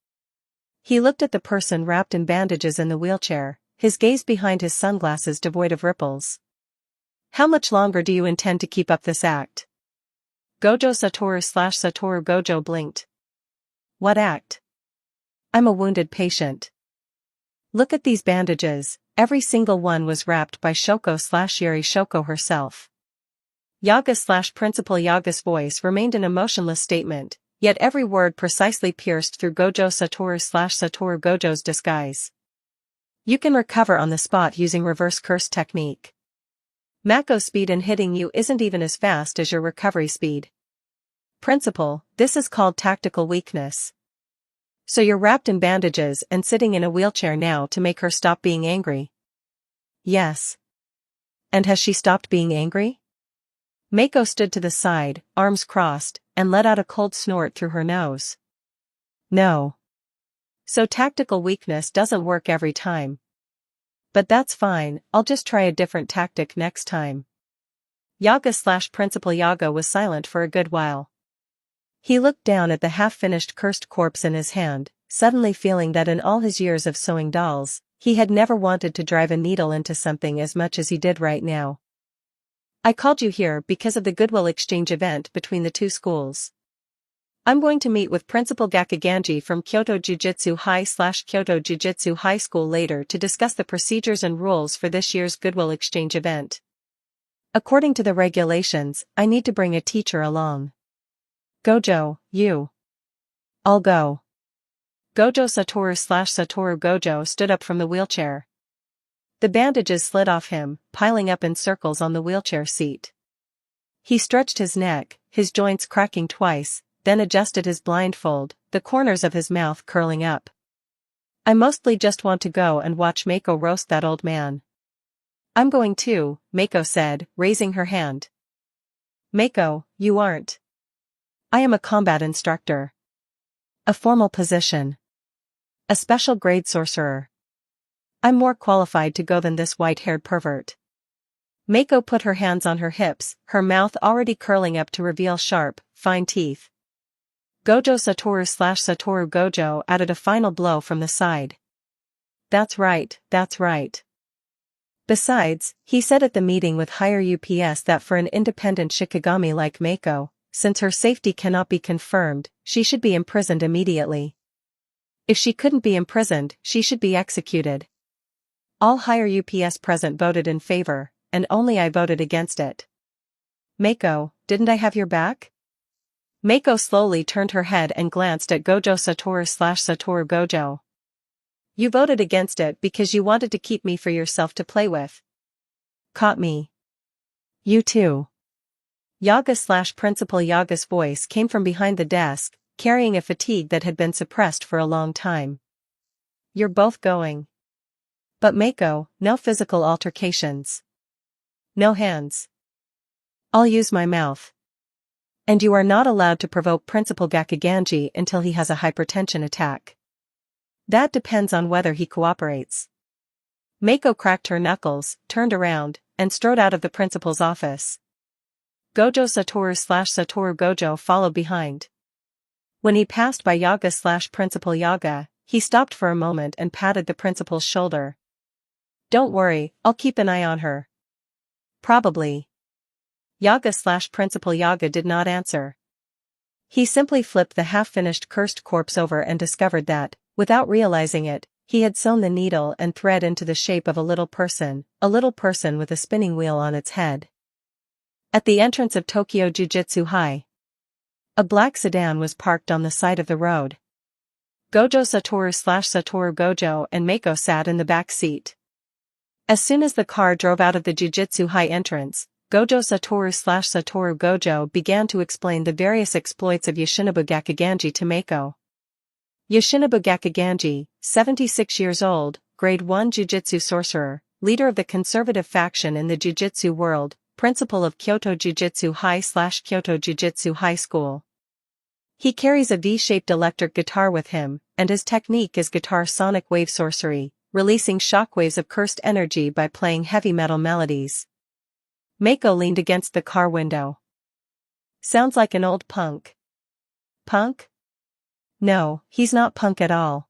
He looked at the person wrapped in bandages in the wheelchair, his gaze behind his sunglasses devoid of ripples. How much longer do you intend to keep up this act? Gojo Satoru/Satoru Gojo blinked. What act? I'm a wounded patient. Look at these bandages, every single one was wrapped by Shoko/Yeri Shoko herself. Yaga/Principal Yaga's voice remained an emotionless statement, yet every word precisely pierced through Gojo Satoru/Satoru Gojo's disguise. You can recover on the spot using reverse curse technique. Mako's speed in hitting you isn't even as fast as your recovery speed. Principal, this is called tactical weakness. So you're wrapped in bandages and sitting in a wheelchair now to make her stop being angry? Yes. And has she stopped being angry? Mako stood to the side, arms crossed, and let out a cold snort through her nose. No. So tactical weakness doesn't work every time. But that's fine, I'll just try a different tactic next time. Yaga/Principal Yaga was silent for a good while. He looked down at the half-finished cursed corpse in his hand, suddenly feeling that in all his years of sewing dolls, he had never wanted to drive a needle into something as much as he did right now. I called you here because of the Goodwill Exchange event between the two schools. I'm going to meet with Principal Gakuganji from Kyoto Jujutsu High/Kyoto Jujutsu High School later to discuss the procedures and rules for this year's Goodwill Exchange event. According to the regulations, I need to bring a teacher along. Gojo, you. I'll go. Gojo Satoru/Satoru Gojo stood up from the wheelchair. The bandages slid off him, piling up in circles on the wheelchair seat. He stretched his neck, his joints cracking twice, then adjusted his blindfold, the corners of his mouth curling up. I mostly just want to go and watch Mako roast that old man. I'm going too, Mako said, raising her hand. Mako, you aren't. I am a combat instructor. A formal position. A special grade sorcerer. I'm more qualified to go than this white-haired pervert. Mako put her hands on her hips, her mouth already curling up to reveal sharp, fine teeth. Gojo Satoru/Satoru Gojo added a final blow from the side. That's right, that's right. Besides, he said at the meeting with higher UPS that for an independent Shikigami like Mako, since her safety cannot be confirmed, she should be imprisoned immediately. If she couldn't be imprisoned, she should be executed. All higher UPS present voted in favor, and only I voted against it. Mako, didn't I have your back? Mako slowly turned her head and glanced at Gojo Satoru/Satoru Gojo. You voted against it because you wanted to keep me for yourself to play with. Caught me. You too. Yaga/Principal Yaga's voice came from behind the desk, carrying a fatigue that had been suppressed for a long time. You're both going. But Mako, no physical altercations. No hands. I'll use my mouth. And you are not allowed to provoke Principal Gakuganji until he has a hypertension attack. That depends on whether he cooperates. Mako cracked her knuckles, turned around, and strode out of the principal's office. Gojo Satoru/Satoru Gojo followed behind. When he passed by Yaga/Principal Yaga, he stopped for a moment and patted the principal's shoulder. "Don't worry, I'll keep an eye on her." "Probably." Yaga/Principal Yaga did not answer. He simply flipped the half-finished cursed corpse over and discovered that, without realizing it, he had sewn the needle and thread into the shape of a little person with a spinning wheel on its head. At the entrance of Tokyo Jujutsu High, a black sedan was parked on the side of the road. Gojo Satoru/Satoru Gojo and Mako sat in the back seat. As soon as the car drove out of the Jujutsu High entrance, Gojo Satoru/Satoru Gojo began to explain the various exploits of Yoshinobu Gakuganji to Mako. Yoshinobu Gakuganji, 76 years old, Grade 1 Jujutsu sorcerer, leader of the conservative faction in the Jujutsu world, principal of Kyoto Jujutsu High/Kyoto Jujutsu High School. He carries a V-shaped electric guitar with him, and his technique is guitar sonic wave sorcery, releasing shockwaves of cursed energy by playing heavy metal melodies. Mako leaned against the car window. "Sounds like an old punk." "Punk? No, he's not punk at all.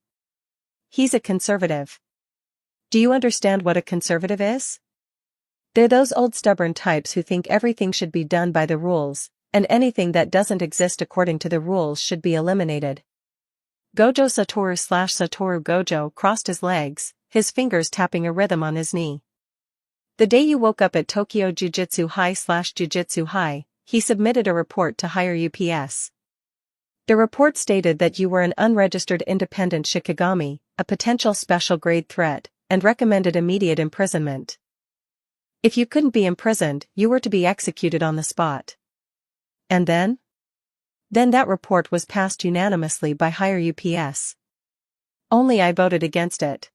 He's a conservative." "Do you understand what a conservative is?" "They're those old stubborn types who think everything should be done by the rules, and anything that doesn't exist according to the rules should be eliminated." Gojo Satoru/Satoru Gojo crossed his legs, his fingers tapping a rhythm on his knee. "The day you woke up at Tokyo Jujutsu High/Jujutsu High, he submitted a report to higher UPS. The report stated that you were an unregistered independent Shikigami, a potential special grade threat, and recommended immediate imprisonment. If you couldn't be imprisoned, you were to be executed on the spot." "And then?" "Then that report was passed unanimously by higher UPS. Only I voted against it."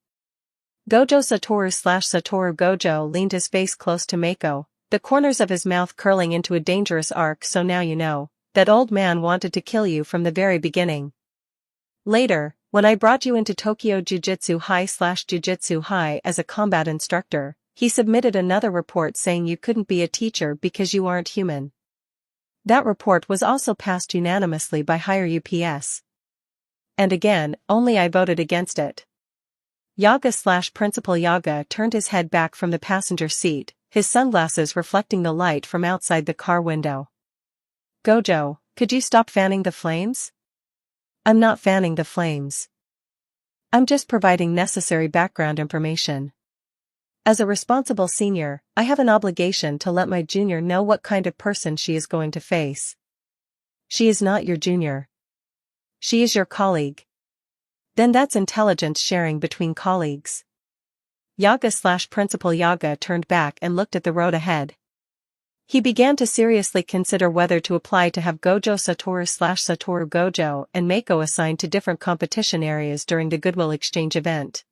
Gojo Satoru/Satoru Gojo leaned his face close to Mako, the corners of his mouth curling into a dangerous arc. "So now you know, that old man wanted to kill you from the very beginning. Later, when I brought you into Tokyo Jujutsu High/Jujutsu High as a combat instructor, he submitted another report saying you couldn't be a teacher because you aren't human. That report was also passed unanimously by higher UPS. And again, only I voted against it." Yaga/Principal Yaga turned his head back from the passenger seat, his sunglasses reflecting the light from outside the car window. "Gojo, could you stop fanning the flames?" "I'm not fanning the flames. I'm just providing necessary background information. As a responsible senior, I have an obligation to let my junior know what kind of person she is going to face." "She is not your junior. She is your colleague." "Then that's intelligence sharing between colleagues." Yaga/Principal Yaga turned back and looked at the road ahead. He began to seriously consider whether to apply to have Gojo Satoru/Satoru Gojo and Mako assigned to different competition areas during the Goodwill Exchange event.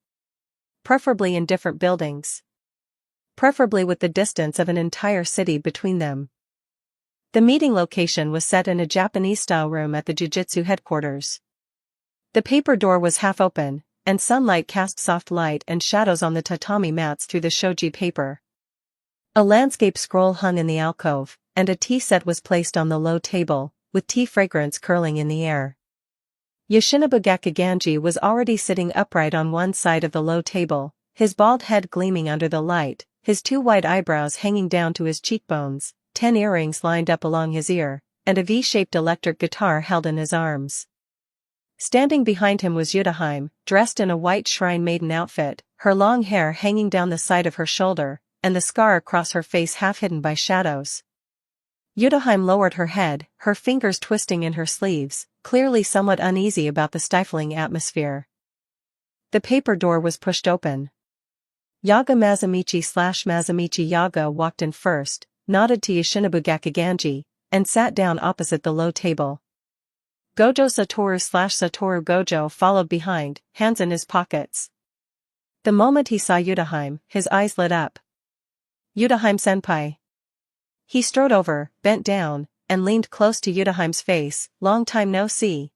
Preferably in different buildings. Preferably with the distance of an entire city between them. The meeting location was set in a Japanese-style room at the Jujutsu headquarters. The paper door was half open, and sunlight cast soft light and shadows on the tatami mats through the shoji paper. A landscape scroll hung in the alcove, and a tea set was placed on the low table, with tea fragrance curling in the air. Yoshinobu Gakuganji was already sitting upright on one side of the low table, his bald head gleaming under the light, his two white eyebrows hanging down to his cheekbones, 10 earrings lined up along his ear, and a V-shaped electric guitar held in his arms. Standing behind him was Yutaheim, dressed in a white shrine maiden outfit, her long hair hanging down the side of her shoulder, and the scar across her face half hidden by shadows. Yutaheim lowered her head, her fingers twisting in her sleeves, clearly somewhat uneasy about the stifling atmosphere. The paper door was pushed open. Yaga Mazamichi/Mazamichi Yaga walked in first, nodded to Yoshinobu Gakuganji, and sat down opposite the low table. Gojo Satoru/Satoru Gojo followed behind, hands in his pockets. The moment he saw Yutaheim, his eyes lit up. "Yutaheim-senpai." He strode over, bent down, and leaned close to Yutaheim's face. "Long time no see.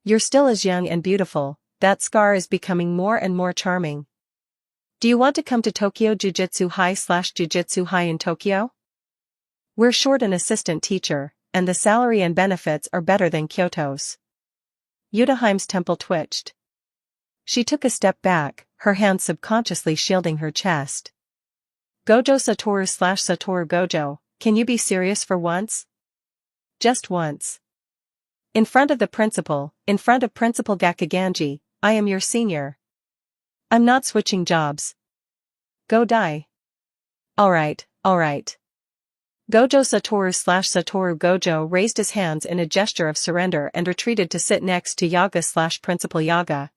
You're still as young and beautiful, that scar is becoming more and more charming. Do you want to come to Tokyo Jujutsu High/Jujutsu High in Tokyo?" We're short an assistant teacher, and the salary and benefits are better than Kyoto's. Yutaheim's temple twitched. She took a step back, her hand subconsciously shielding her chest. Gojo Satoru Gojo, can you be serious for once? Just once. In front of Principal Gakuganji, I am your senior. I'm not switching jobs. Go die. Alright. Gojo Satoru Gojo raised his hands in a gesture of surrender and retreated to sit next to Yaga/Principal Yaga.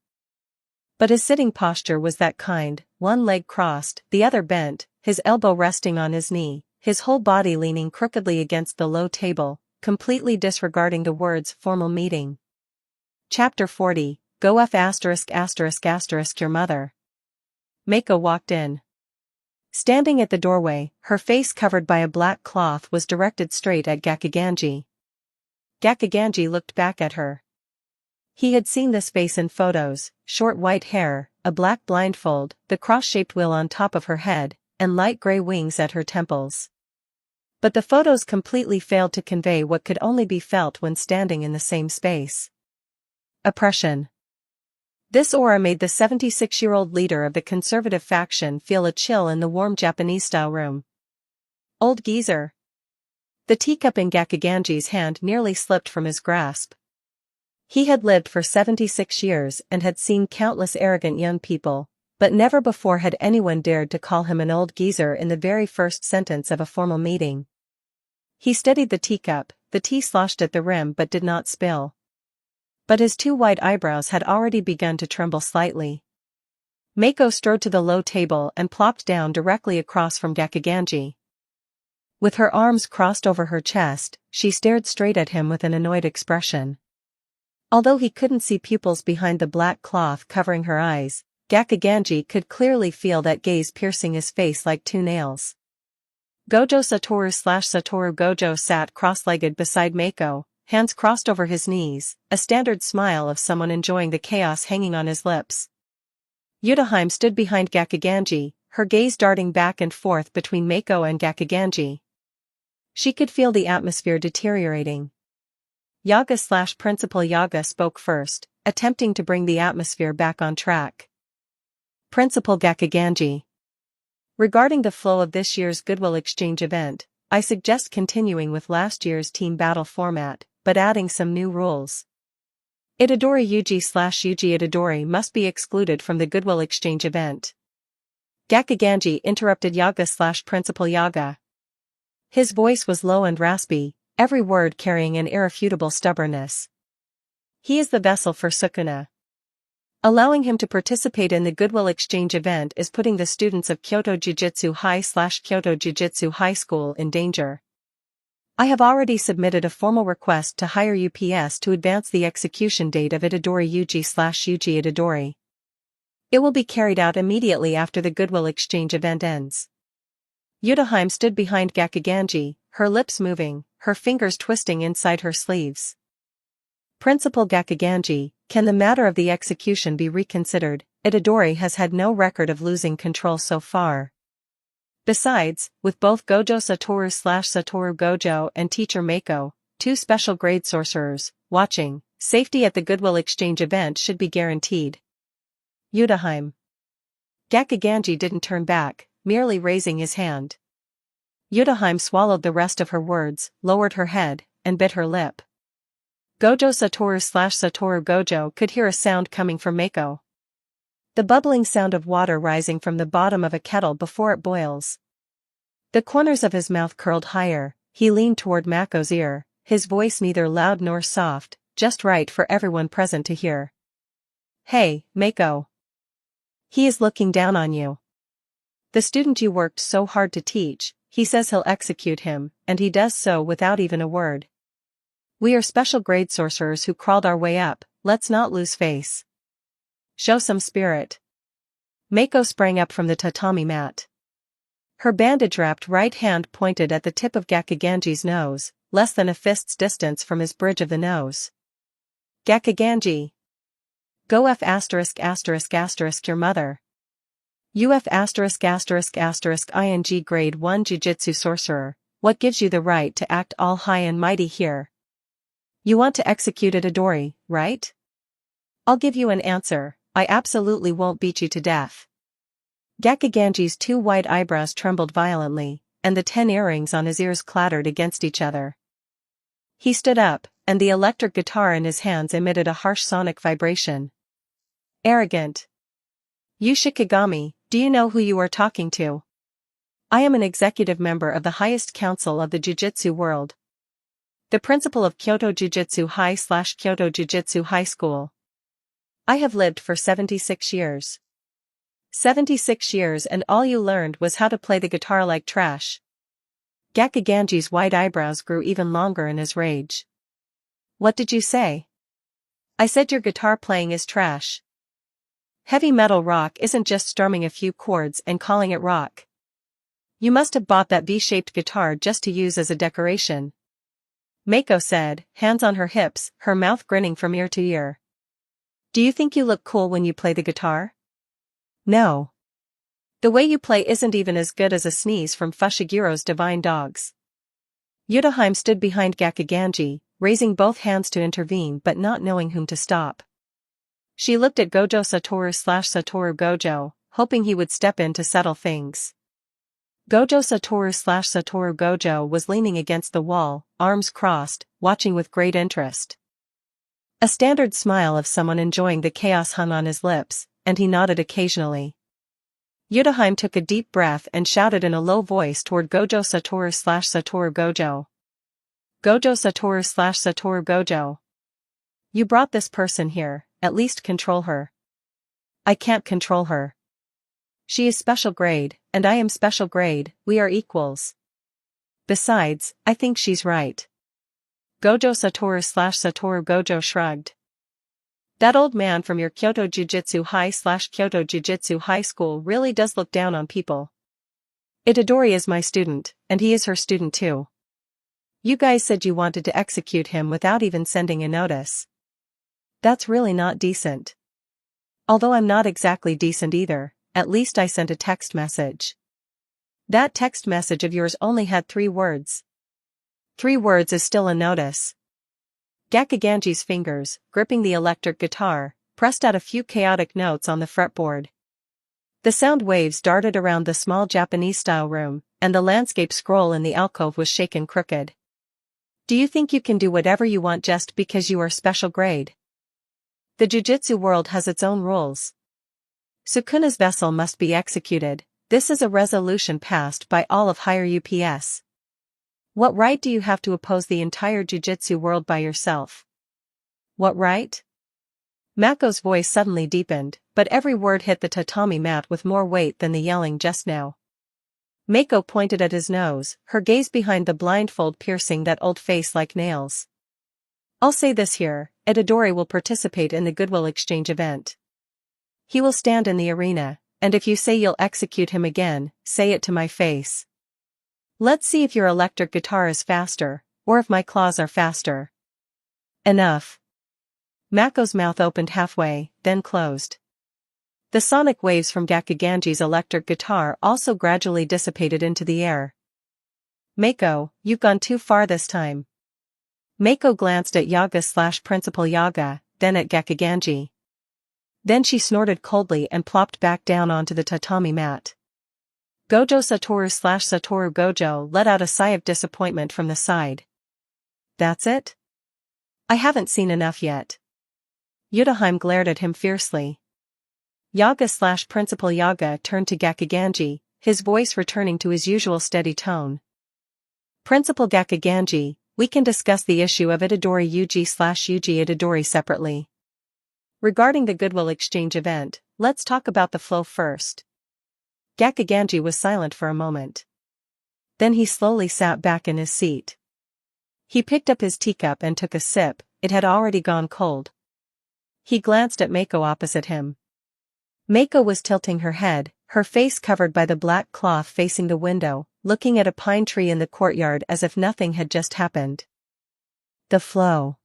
But his sitting posture was that kind, one leg crossed, the other bent, his elbow resting on his knee, his whole body leaning crookedly against the low table, completely disregarding the words formal meeting. Chapter 40, Go F*** your mother. Mako walked in. Standing at the doorway, her face covered by a black cloth was directed straight at Gakuganji. Gakuganji looked back at her. He had seen this face in photos, short white hair, a black blindfold, the cross-shaped wheel on top of her head, and light gray wings at her temples. But the photos completely failed to convey what could only be felt when standing in the same space. Oppression. This aura made the 76-year-old leader of the conservative faction feel a chill in the warm Japanese-style room. Old geezer. The teacup in Gakuganji's hand nearly slipped from his grasp. He had lived for 76 years and had seen countless arrogant young people, but never before had anyone dared to call him an old geezer in the very first sentence of a formal meeting. He steadied the teacup, the tea sloshed at the rim but did not spill. But his two white eyebrows had already begun to tremble slightly. Mako strode to the low table and plopped down directly across from Gakuganji. With her arms crossed over her chest, she stared straight at him with an annoyed expression. Although he couldn't see pupils behind the black cloth covering her eyes, Gakuganji could clearly feel that gaze piercing his face like two nails. Gojo Satoru Gojo sat cross-legged beside Mako, hands crossed over his knees, a standard smile of someone enjoying the chaos hanging on his lips. Yutaheim stood behind Gakuganji, her gaze darting back and forth between Mako and Gakuganji. She could feel the atmosphere deteriorating. Yaga/Principal Yaga spoke first, attempting to bring the atmosphere back on track. Principal Gakuganji. Regarding the flow of this year's Goodwill Exchange event, I suggest continuing with last year's team battle format, but adding some new rules. Itadori Yuji Itadori must be excluded from the Goodwill Exchange event. Gakuganji interrupted Yaga/Principal Yaga. His voice was low and raspy, every word carrying an irrefutable stubbornness. He is the vessel for Sukuna. Allowing him to participate in the Goodwill Exchange event is putting the students of Kyoto Jujutsu High/Kyoto Jujutsu High School in danger. I have already submitted a formal request to hire UPS to advance the execution date of Itadori Yuji Itadori. It will be carried out immediately after the Goodwill Exchange event ends. Yutaheim stood behind Gakuganji, her lips moving, her fingers twisting inside her sleeves. Principal Gakuganji, can the matter of the execution be reconsidered? Itadori has had no record of losing control so far. Besides, with both Gojo Satoru Gojo and teacher Mako, two special grade sorcerers, watching, safety at the Goodwill Exchange event should be guaranteed. Yutaheim. Gakuganji didn't turn back, merely raising his hand. Yutaheim swallowed the rest of her words, lowered her head, and bit her lip. Gojo Satoru Gojo could hear a sound coming from Mako. The bubbling sound of water rising from the bottom of a kettle before it boils. The corners of his mouth curled higher, he leaned toward Mako's ear, his voice neither loud nor soft, just right for everyone present to hear. Hey, Mako. He is looking down on you. The student you worked so hard to teach, he says he'll execute him, and he does so without even a word. We are special grade sorcerers who crawled our way up, let's not lose face. Show some spirit. Mako sprang up from the tatami mat. Her bandage-wrapped right hand pointed at the tip of Gakuganji's nose, less than a fist's distance from his bridge of the nose. Gakuganji. Go F*** your mother. UF*** ing grade 1 Jujutsu sorcerer, What gives you the right to act all high and mighty here? You want to execute Itadori, right? I'll give you an answer, I absolutely won't beat you to death. Gakkiganji's 2 white eyebrows trembled violently, and the 10 earrings on his ears clattered against each other. He stood up, and the electric guitar in his hands emitted a harsh sonic vibration. Arrogant. You Shikigami, do you know who you are talking to? I am an executive member of the highest council of the Jujutsu world. The principal of Kyoto Jujutsu High/Kyoto Jujutsu High School. I have lived for 76 years. 76 years and all you learned was how to play the guitar like trash. Gakkiganji's white eyebrows grew even longer in his rage. What did you say? I said your guitar playing is trash. Heavy metal rock isn't just strumming a few chords and calling it rock. You must have bought that V-shaped guitar just to use as a decoration. Mako said, hands on her hips, her mouth grinning from ear to ear. Do you think you look cool when you play the guitar? No. The way you play isn't even as good as a sneeze from Fushigiro's divine dogs. Yutaheim stood behind Gakkiganji, raising both hands to intervene but not knowing whom to stop. She looked at Gojo Satoru/Satoru Gojo, hoping he would step in to settle things. Gojo Satoru/Satoru Gojo was leaning against the wall, arms crossed, watching with great interest. A standard smile of someone enjoying the chaos hung on his lips, and he nodded occasionally. Yutaheim took a deep breath and shouted in a low voice toward Gojo Satoru/Satoru Gojo. Gojo Satoru/Satoru Gojo. You brought this person here, at least control her. I can't control her. She is special grade, and I am special grade, we are equals. Besides, I think she's right. Gojo Satoru/Satoru Gojo shrugged. That old man from your Kyoto Jujutsu High/Kyoto Jujutsu High School really does look down on people. Itadori is my student, and he is her student too. You guys said you wanted to execute him without even sending a notice. That's really not decent. Although I'm not exactly decent either, at least I sent a text message. That text message of yours only had 3 words. 3 words is still a notice. Gakkiganji's fingers, gripping the electric guitar, pressed out a few chaotic notes on the fretboard. The sound waves darted around the small Japanese-style room, and the landscape scroll in the alcove was shaken crooked. Do you think you can do whatever you want just because you are special grade? The Jujutsu world has its own rules. Sukuna's vessel must be executed. This is a resolution passed by all of higher UPS. What right do you have to oppose the entire Jujutsu world by yourself? What right? Mako's voice suddenly deepened, but every word hit the tatami mat with more weight than the yelling just now. Mako pointed at his nose, her gaze behind the blindfold piercing that old face like nails. I'll say this here, Itadori will participate in the Goodwill Exchange event. He will stand in the arena, and if you say you'll execute him again, say it to my face. Let's see if your electric guitar is faster, or if my claws are faster. Enough. Mako's mouth opened halfway, then closed. The sonic waves from Gakkiganji's electric guitar also gradually dissipated into the air. Mako, you've gone too far this time. Mako glanced at Yaga/Principal Yaga, then at Gakkiganji. Then she snorted coldly and plopped back down onto the tatami mat. Gojo Satoru/Satoru Gojo let out a sigh of disappointment from the side. That's it? I haven't seen enough yet. Yutaheim glared at him fiercely. Yaga/Principal Yaga turned to Gakkiganji, his voice returning to his usual steady tone. Principal Gakkiganji, we can discuss the issue of Itadori Yuji/Yuji Itadori separately. Regarding the Goodwill Exchange event, let's talk about the flow first. Gakkiganji was silent for a moment. Then he slowly sat back in his seat. He picked up his teacup and took a sip, it had already gone cold. He glanced at Mako opposite him. Mako was tilting her head, her face covered by the black cloth facing the window, looking at a pine tree in the courtyard as if nothing had just happened. The flow.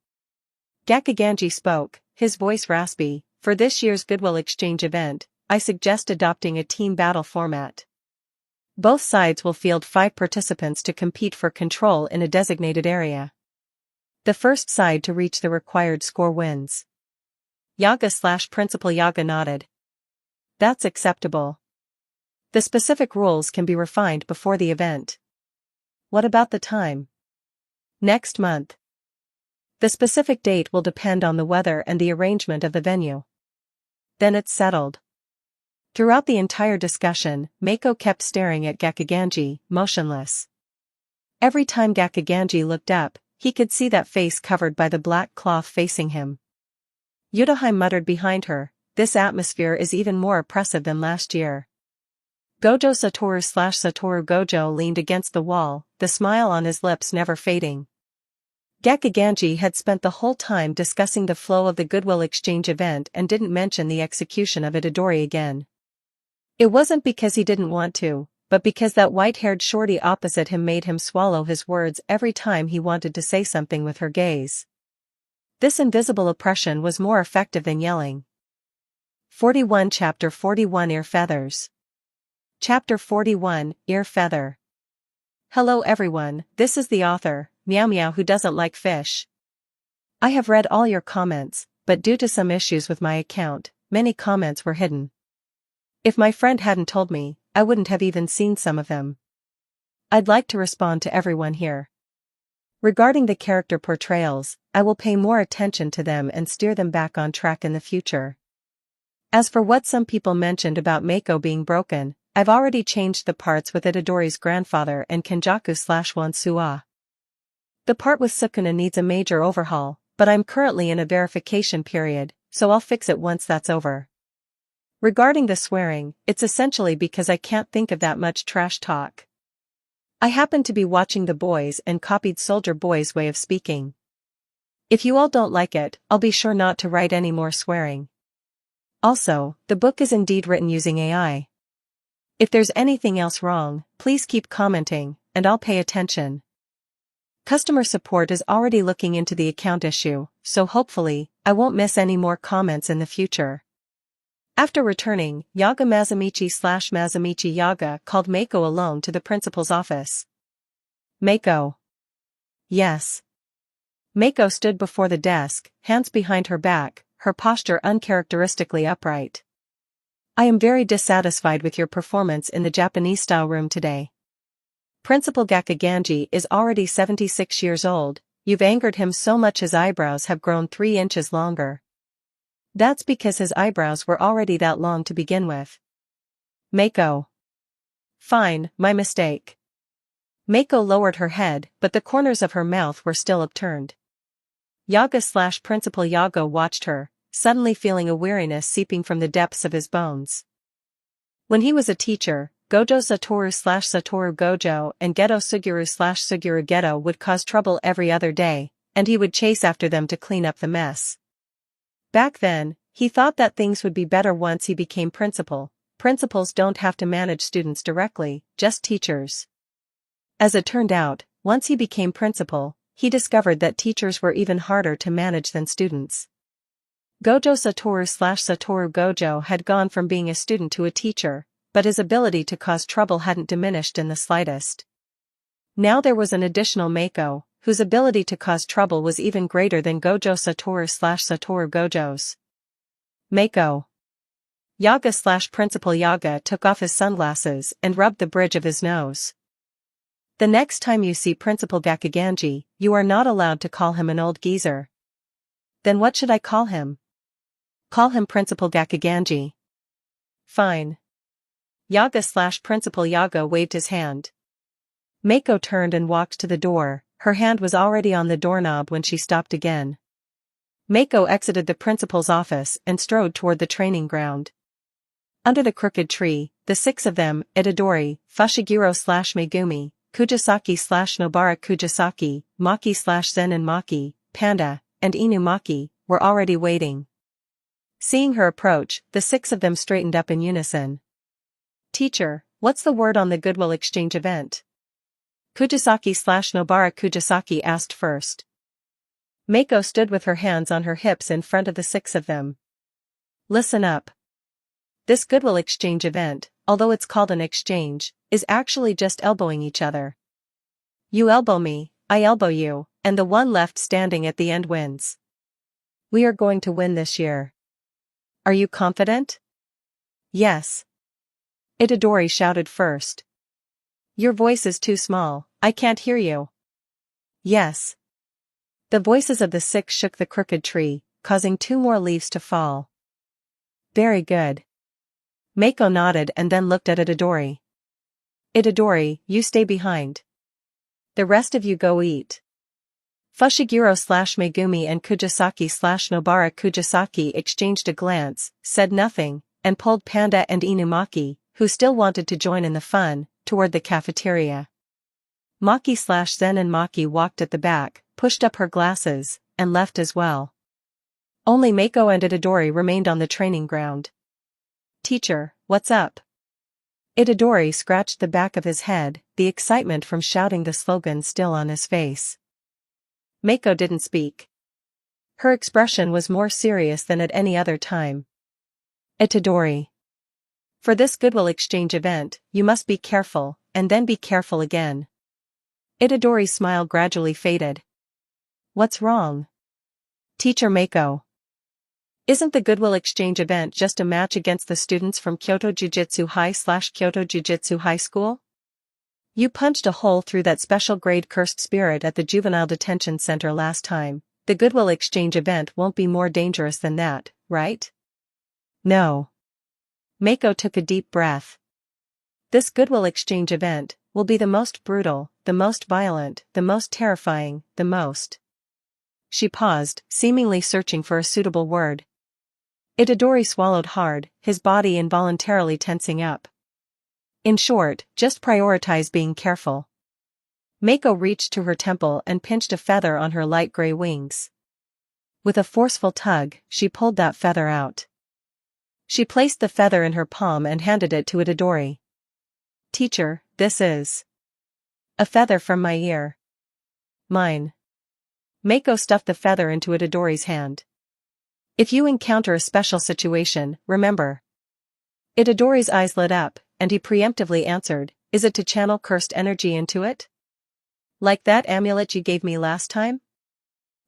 Gakkiganji spoke, his voice raspy. For this year's Goodwill Exchange event, I suggest adopting a team battle format. Both sides will field 5 participants to compete for control in a designated area. The first side to reach the required score wins. Yaga/Principal Yaga nodded. That's acceptable. The specific rules can be refined before the event. What about the time? Next month. The specific date will depend on the weather and the arrangement of the venue. Then it's settled. Throughout the entire discussion, Mako kept staring at Gakkiganji, motionless. Every time Gakkiganji looked up, he could see that face covered by the black cloth facing him. Yudahime muttered behind her, "This atmosphere is even more oppressive than last year." Gojo Satoru/Satoru Gojo leaned against the wall, the smile on his lips never fading. Gakkiganji had spent the whole time discussing the flow of the Goodwill Exchange event and didn't mention the execution of Itadori again. It wasn't because he didn't want to, but because that white-haired shorty opposite him made him swallow his words every time he wanted to say something with her gaze. This invisible oppression was more effective than yelling. 41 Chapter 41 Ear Feathers. Chapter 41, Ear Feather. Hello everyone, this is the author, Meow Meow, who doesn't like fish. I have read all your comments, but due to some issues with my account, many comments were hidden. If my friend hadn't told me, I wouldn't have even seen some of them. I'd like to respond to everyone here. Regarding the character portrayals, I will pay more attention to them and steer them back on track in the future. As for what some people mentioned about Mako being broken, I've already changed the parts with Itadori's grandfather and Kenjaku/Wansua. The part with Sukuna needs a major overhaul, but I'm currently in a verification period, so I'll fix it once that's over. Regarding the swearing, it's essentially because I can't think of that much trash talk. I happened to be watching The Boys and copied Soldier Boy's way of speaking. If you all don't like it, I'll be sure not to write any more swearing. Also, the book is indeed written using AI. If there's anything else wrong, please keep commenting, and I'll pay attention. Customer support is already looking into the account issue, so hopefully, I won't miss any more comments in the future. After returning, Yaga Mazamichi/Mazamichi Yaga called Mako alone to the principal's office. Mako. Yes. Mako stood before the desk, hands behind her back, her posture uncharacteristically upright. I am very dissatisfied with your performance in the Japanese-style room today. Principal Gakkiganji is already 76 years old, you've angered him so much his eyebrows have grown 3 inches longer. That's because his eyebrows were already that long to begin with. Mako. Fine, my mistake. Mako lowered her head, but the corners of her mouth were still upturned. Yaga/Principal Yaga watched her, suddenly feeling a weariness seeping from the depths of his bones. When he was a teacher, Gojo Satoru/Satoru Gojo and Geto Suguru/Suguru Geto would cause trouble every other day, and he would chase after them to clean up the mess. Back then, he thought that things would be better once he became principal. Principals don't have to manage students directly, just teachers. As it turned out, once he became principal, he discovered that teachers were even harder to manage than students. Gojo Satoru/Satoru Gojo had gone from being a student to a teacher, but his ability to cause trouble hadn't diminished in the slightest. Now there was an additional Mako, whose ability to cause trouble was even greater than Gojo Satoru/Satoru Gojo's. Mako. Yaga/Principal Yaga took off his sunglasses and rubbed the bridge of his nose. The next time you see Principal Gakkiganji, you are not allowed to call him an old geezer. Then what should I call him? Call him Principal Gakkiganji. Fine. Yaga/Principal Yaga waved his hand. Mako turned and walked to the door, her hand was already on the doorknob when she stopped again. Mako exited the principal's office and strode toward the training ground. Under the crooked tree, the 6 of them, Itadori, Fushiguro/Megumi, Kujisaki/Nobara Kujisaki, Maki/Zen and Maki, Panda, and Inu Maki, were already waiting. Seeing her approach, the 6 of them straightened up in unison. Teacher, what's the word on the Goodwill Exchange event? Kujisaki/Nobara Kujisaki asked first. Mako stood with her hands on her hips in front of the 6 of them. Listen up. This Goodwill Exchange event, although it's called an exchange, is actually just elbowing each other. You elbow me, I elbow you, and the one left standing at the end wins. We are going to win this year. Are you confident? Yes. Itadori shouted first. Your voice is too small, I can't hear you. Yes. The voices of the six shook the crooked tree, causing 2 more leaves to fall. Very good. Mako nodded and then looked at Itadori. Itadori, you stay behind. The rest of you go eat. Fushiguro/Megumi and Kujisaki/Nobara Kujisaki exchanged a glance, said nothing, and pulled Panda and Inumaki, who still wanted to join in the fun, toward the cafeteria. Maki/Zen and Maki walked at the back, pushed up her glasses, and left as well. Only Mako and Itadori remained on the training ground. Teacher, what's up? Itadori scratched the back of his head, the excitement from shouting the slogan still on his face. Mako didn't speak. Her expression was more serious than at any other time. Itadori. For this goodwill exchange event, you must be careful, and then be careful again. Itadori's smile gradually faded. What's wrong? Teacher Mako. Isn't the goodwill exchange event just a match against the students from Kyoto Jujutsu High/Kyoto Jujutsu High School? You punched a hole through that special grade cursed spirit at the juvenile detention center last time. The goodwill exchange event won't be more dangerous than that, right? No. Mako took a deep breath. This goodwill exchange event will be the most brutal, the most violent, the most terrifying, the most. She paused, seemingly searching for a suitable word. Itadori swallowed hard, his body involuntarily tensing up. In short, just prioritize being careful. Mako reached to her temple and pinched a feather on her light gray wings. With a forceful tug, she pulled that feather out. She placed the feather in her palm and handed it to Itadori. Teacher, this is a feather from my ear. Mine. Mako stuffed the feather into Itadori's hand. If you encounter a special situation, remember. Itadori's eyes lit up, and he preemptively answered, is it to channel cursed energy into it? Like that amulet you gave me last time?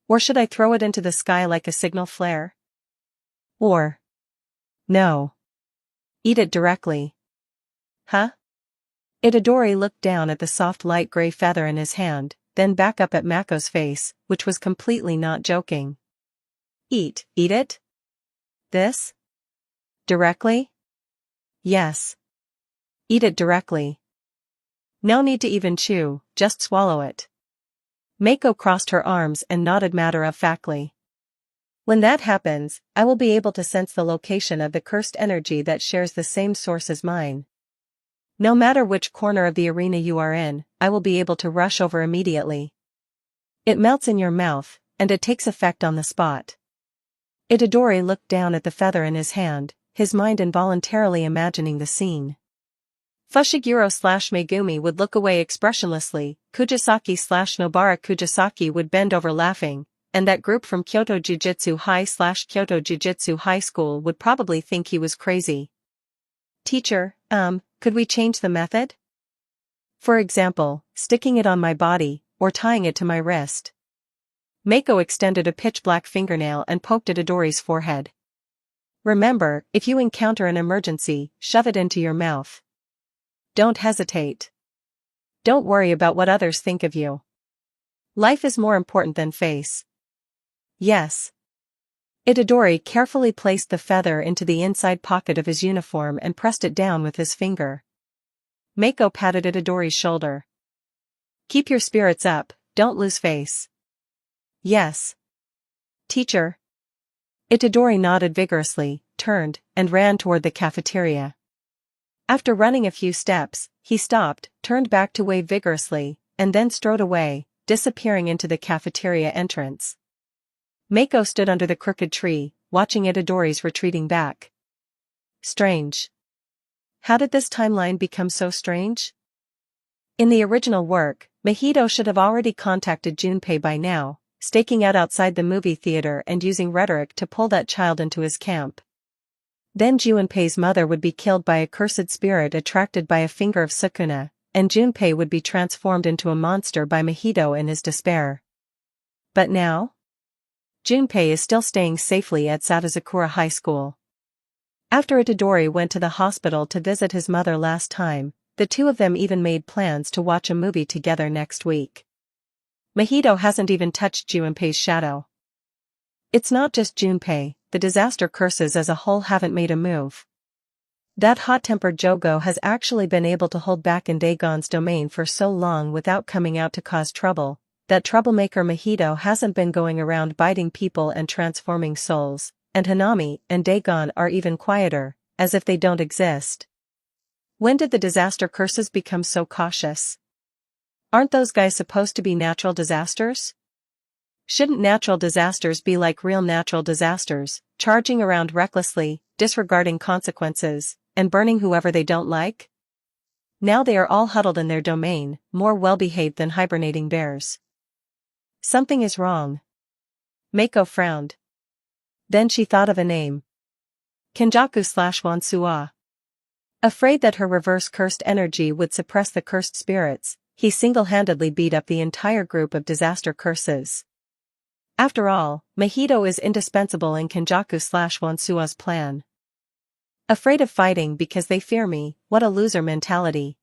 Or should I throw it into the sky like a signal flare? Or. No. Eat it directly. Huh? Itadori looked down at the soft light gray feather in his hand, then back up at Mako's face, which was completely not joking. Eat it? This? Directly? Yes. Eat it directly. No need to even chew, just swallow it. Mako crossed her arms and nodded matter-of-factly. When that happens, I will be able to sense the location of the cursed energy that shares the same source as mine. No matter which corner of the arena you are in, I will be able to rush over immediately. It melts in your mouth, and it takes effect on the spot. Itadori looked down at the feather in his hand, his mind involuntarily imagining the scene. Fushiguro/Megumi would look away expressionlessly, Kujisaki/Nobara Kujisaki would bend over laughing, and that group from Kyoto Jujutsu High/Kyoto Jujutsu High School would probably think he was crazy. Teacher, could we change the method? For example, sticking it on my body, or tying it to my wrist. Mako extended a pitch-black fingernail and poked at Itadori's forehead. Remember, if you encounter an emergency, shove it into your mouth. Don't hesitate. Don't worry about what others think of you. Life is more important than face. Yes. Itadori carefully placed the feather into the inside pocket of his uniform and pressed it down with his finger. Mako patted Itadori's shoulder. Keep your spirits up, don't lose face. Yes. Teacher. Itadori nodded vigorously, turned, and ran toward the cafeteria. After running a few steps, he stopped, turned back to wave vigorously, and then strode away, disappearing into the cafeteria entrance. Mako stood under the crooked tree, watching Itadori's retreating back. Strange. How did this timeline become so strange? In the original work, Mahito should have already contacted Junpei by now, staking out outside the movie theater and using rhetoric to pull that child into his camp. Then Junpei's mother would be killed by a cursed spirit attracted by a finger of Sukuna, and Junpei would be transformed into a monster by Mahito in his despair. But now? Junpei is still staying safely at Satozakura High School. After Itadori went to the hospital to visit his mother last time, the two of them even made plans to watch a movie together next week. Mahito hasn't even touched Junpei's shadow. It's not just Junpei, the disaster curses as a whole haven't made a move. That hot-tempered Jogo has actually been able to hold back in Dagon's domain for so long without coming out to cause trouble, that troublemaker Mahito hasn't been going around biting people and transforming souls, and Hanami and Dagon are even quieter, as if they don't exist. When did the disaster curses become so cautious? Aren't those guys supposed to be natural disasters? Shouldn't natural disasters be like real natural disasters, charging around recklessly, disregarding consequences, and burning whoever they don't like? Now they are all huddled in their domain, more well-behaved than hibernating bears. Something is wrong. Mako frowned. Then she thought of a name. Kenjaku/Wansua. Afraid that her reverse cursed energy would suppress the cursed spirits, he single-handedly beat up the entire group of disaster curses. After all, Mahito is indispensable in Kenjaku/Wansua's plan. Afraid of fighting because they fear me, what a loser mentality.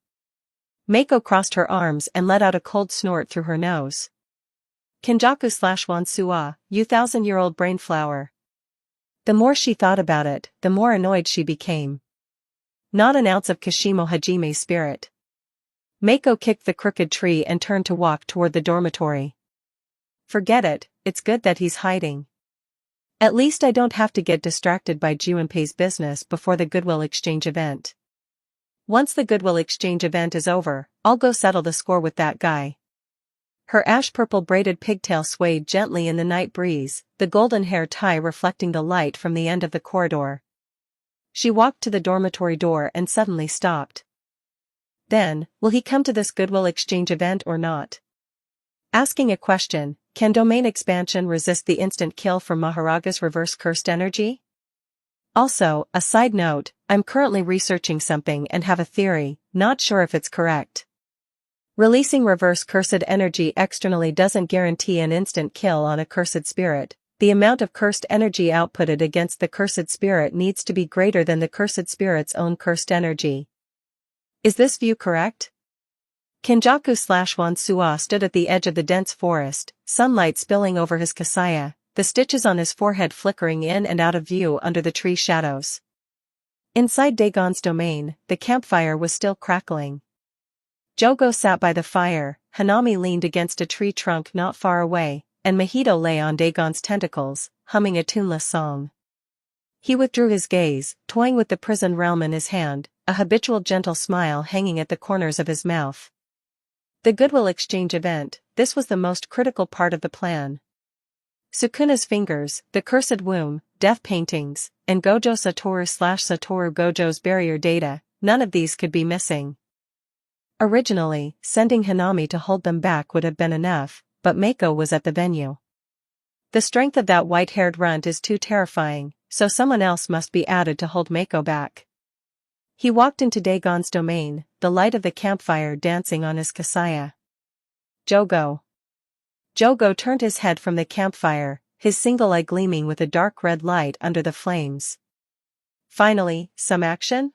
Mako crossed her arms and let out a cold snort through her nose. Kenjaku/Wansua, you 1,000-year-old brain flower. The more she thought about it, the more annoyed she became. Not an ounce of Kashimo Hajime's spirit. Mako kicked the crooked tree and turned to walk toward the dormitory. Forget it, it's good that he's hiding. At least I don't have to get distracted by Junpei's business before the Goodwill Exchange event. Once the Goodwill Exchange event is over, I'll go settle the score with that guy. Her ash-purple braided pigtail swayed gently in the night breeze, the golden hair tie reflecting the light from the end of the corridor. She walked to the dormitory door and suddenly stopped. Then, will he come to this Goodwill Exchange event or not? Asking a question, can domain expansion resist the instant kill from Mahoraga's reverse cursed energy? Also, a side note, I'm currently researching something and have a theory, not sure if it's correct. Releasing reverse cursed energy externally doesn't guarantee an instant kill on a cursed spirit. The amount of cursed energy outputted against the cursed spirit needs to be greater than the cursed spirit's own cursed energy. Is this view correct? Kenjaku/Wansua stood at the edge of the dense forest, sunlight spilling over his kasaya, the stitches on his forehead flickering in and out of view under the tree shadows. Inside Dagon's domain, the campfire was still crackling. Jogo sat by the fire, Hanami leaned against a tree trunk not far away, and Mahito lay on Dagon's tentacles, humming a tuneless song. He withdrew his gaze, toying with the prison realm in his hand, a habitual gentle smile hanging at the corners of his mouth. The Goodwill Exchange event, this was the most critical part of the plan. Sukuna's fingers, the cursed womb, death paintings, and Gojo Satoru/Satoru Gojo's barrier data, none of these could be missing. Originally, sending Hanami to hold them back would have been enough, but Mako was at the venue. The strength of that white-haired runt is too terrifying, so someone else must be added to hold Mako back. He walked into Dagon's domain, the light of the campfire dancing on his kasaya. Jogo. Jogo turned his head from the campfire, his single eye gleaming with a dark red light under the flames. Finally, some action?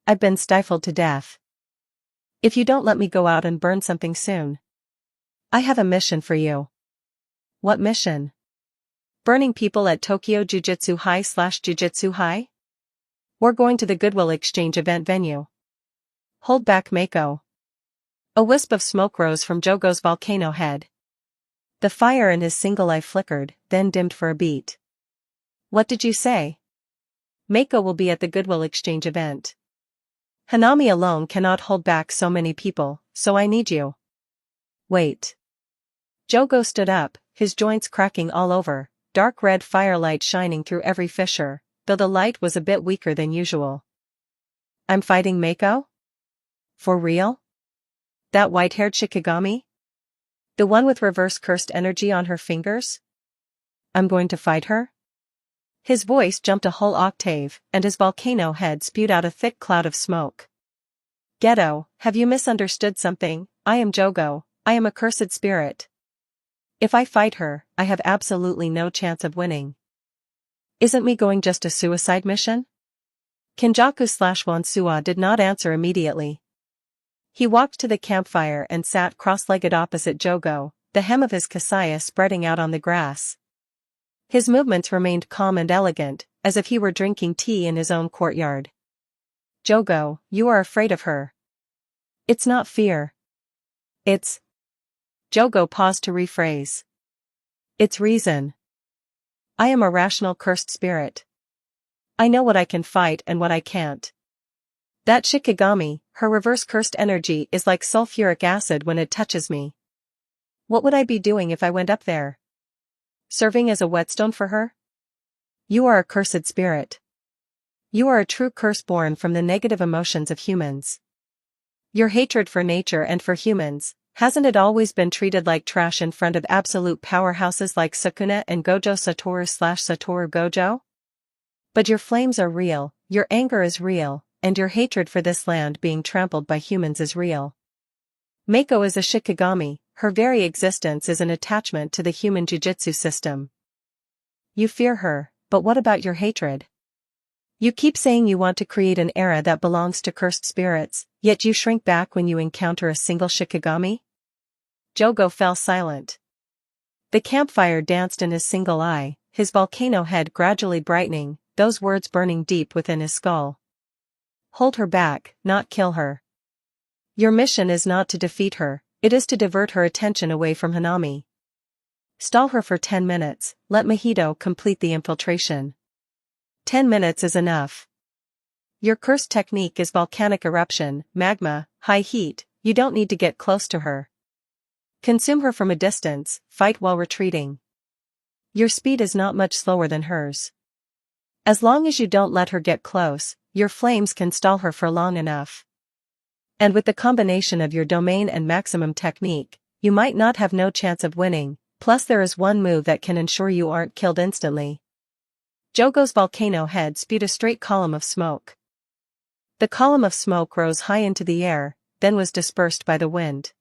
I've been stifled to death. If you don't let me go out and burn something soon. I have a mission for you. What mission? Burning people at Tokyo Jujutsu High/Jujutsu High? We're going to the Goodwill Exchange event venue. Hold back, Mako. A wisp of smoke rose from Jogo's volcano head. The fire in his single eye flickered, then dimmed for a beat. What did you say? Mako will be at the Goodwill Exchange event. Hanami alone cannot hold back so many people, so I need you. Wait. Jogo stood up, his joints cracking all over, dark red firelight shining through every fissure, though the light was a bit weaker than usual. I'm fighting Mako? For real? That white-haired Shikigami? The one with reverse cursed energy on her fingers? I'm going to fight her? His voice jumped a whole octave, and his volcano head spewed out a thick cloud of smoke. Ghetto, have you misunderstood something? I am Jogo, I am a cursed spirit. If I fight her, I have absolutely no chance of winning. Isn't me going just a suicide mission? Kinjaku/Wansua did not answer immediately. He walked to the campfire and sat cross-legged opposite Jogo, the hem of his kasaya spreading out on the grass. His movements remained calm and elegant, as if he were drinking tea in his own courtyard. Jogo, you are afraid of her. It's not fear. It's... Jogo paused to rephrase. It's reason. I am a rational cursed spirit. I know what I can fight and what I can't. That Shikigami, her reverse cursed energy is like sulfuric acid when it touches me. What would I be doing if I went up there? Serving as a whetstone for her? You are a cursed spirit. You are a true curse born from the negative emotions of humans. Your hatred for nature and for humans, hasn't it always been treated like trash in front of absolute powerhouses like Sukuna and Gojo Satoru/Satoru Gojo? But your flames are real, your anger is real, and your hatred for this land being trampled by humans is real. Mako is a Shikigami, her very existence is an attachment to the human jujutsu system. You fear her, but what about your hatred? You keep saying you want to create an era that belongs to cursed spirits, yet you shrink back when you encounter a single Shikigami? Jogo fell silent. The campfire danced in his single eye, his volcano head gradually brightening, those words burning deep within his skull. Hold her back, not kill her. Your mission is not to defeat her, it is to divert her attention away from Hanami. Stall her for 10 minutes, let Mahito complete the infiltration. 10 minutes is enough. Your cursed technique is volcanic eruption, magma, high heat, you don't need to get close to her. Consume her from a distance, fight while retreating. Your speed is not much slower than hers. As long as you don't let her get close, your flames can stall her for long enough. And with the combination of your domain and maximum technique, you might not have no chance of winning, plus there is one move that can ensure you aren't killed instantly. Jogo's volcano head spewed a straight column of smoke. The column of smoke rose high into the air, then was dispersed by the wind.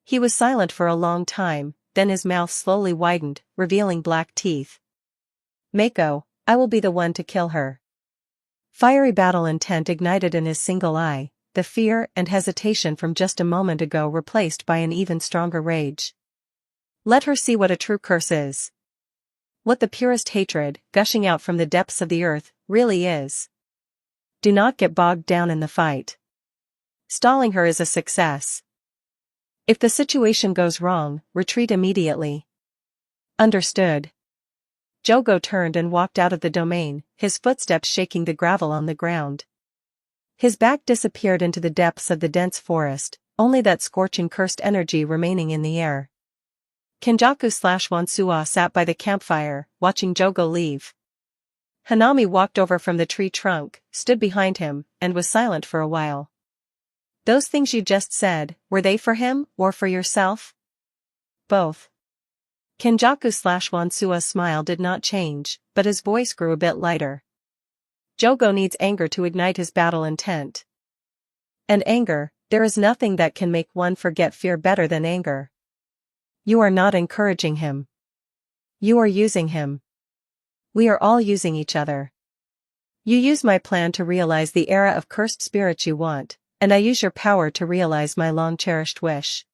He was silent for a long time, then his mouth slowly widened, revealing black teeth. Mako, I will be the one to kill her. Fiery battle intent ignited in his single eye, the fear and hesitation from just a moment ago replaced by an even stronger rage. Let her see what a true curse is. What the purest hatred, gushing out from the depths of the earth, really is. Do not get bogged down in the fight. Stalling her is a success. If the situation goes wrong, retreat immediately. Understood. Jogo turned and walked out of the domain, his footsteps shaking the gravel on the ground. His back disappeared into the depths of the dense forest, only that scorching cursed energy remaining in the air. Kinjaku/Wansua sat by the campfire, watching Jogo leave. Hanami walked over from the tree trunk, stood behind him, and was silent for a while. Those things you just said, were they for him, or for yourself? Both. Kinjaku/Wansua's smile did not change, but his voice grew a bit lighter. Jogo needs anger to ignite his battle intent. And anger, there is nothing that can make one forget fear better than anger. You are not encouraging him. You are using him. We are all using each other. You use my plan to realize the era of cursed spirits you want, and I use your power to realize my long-cherished wish.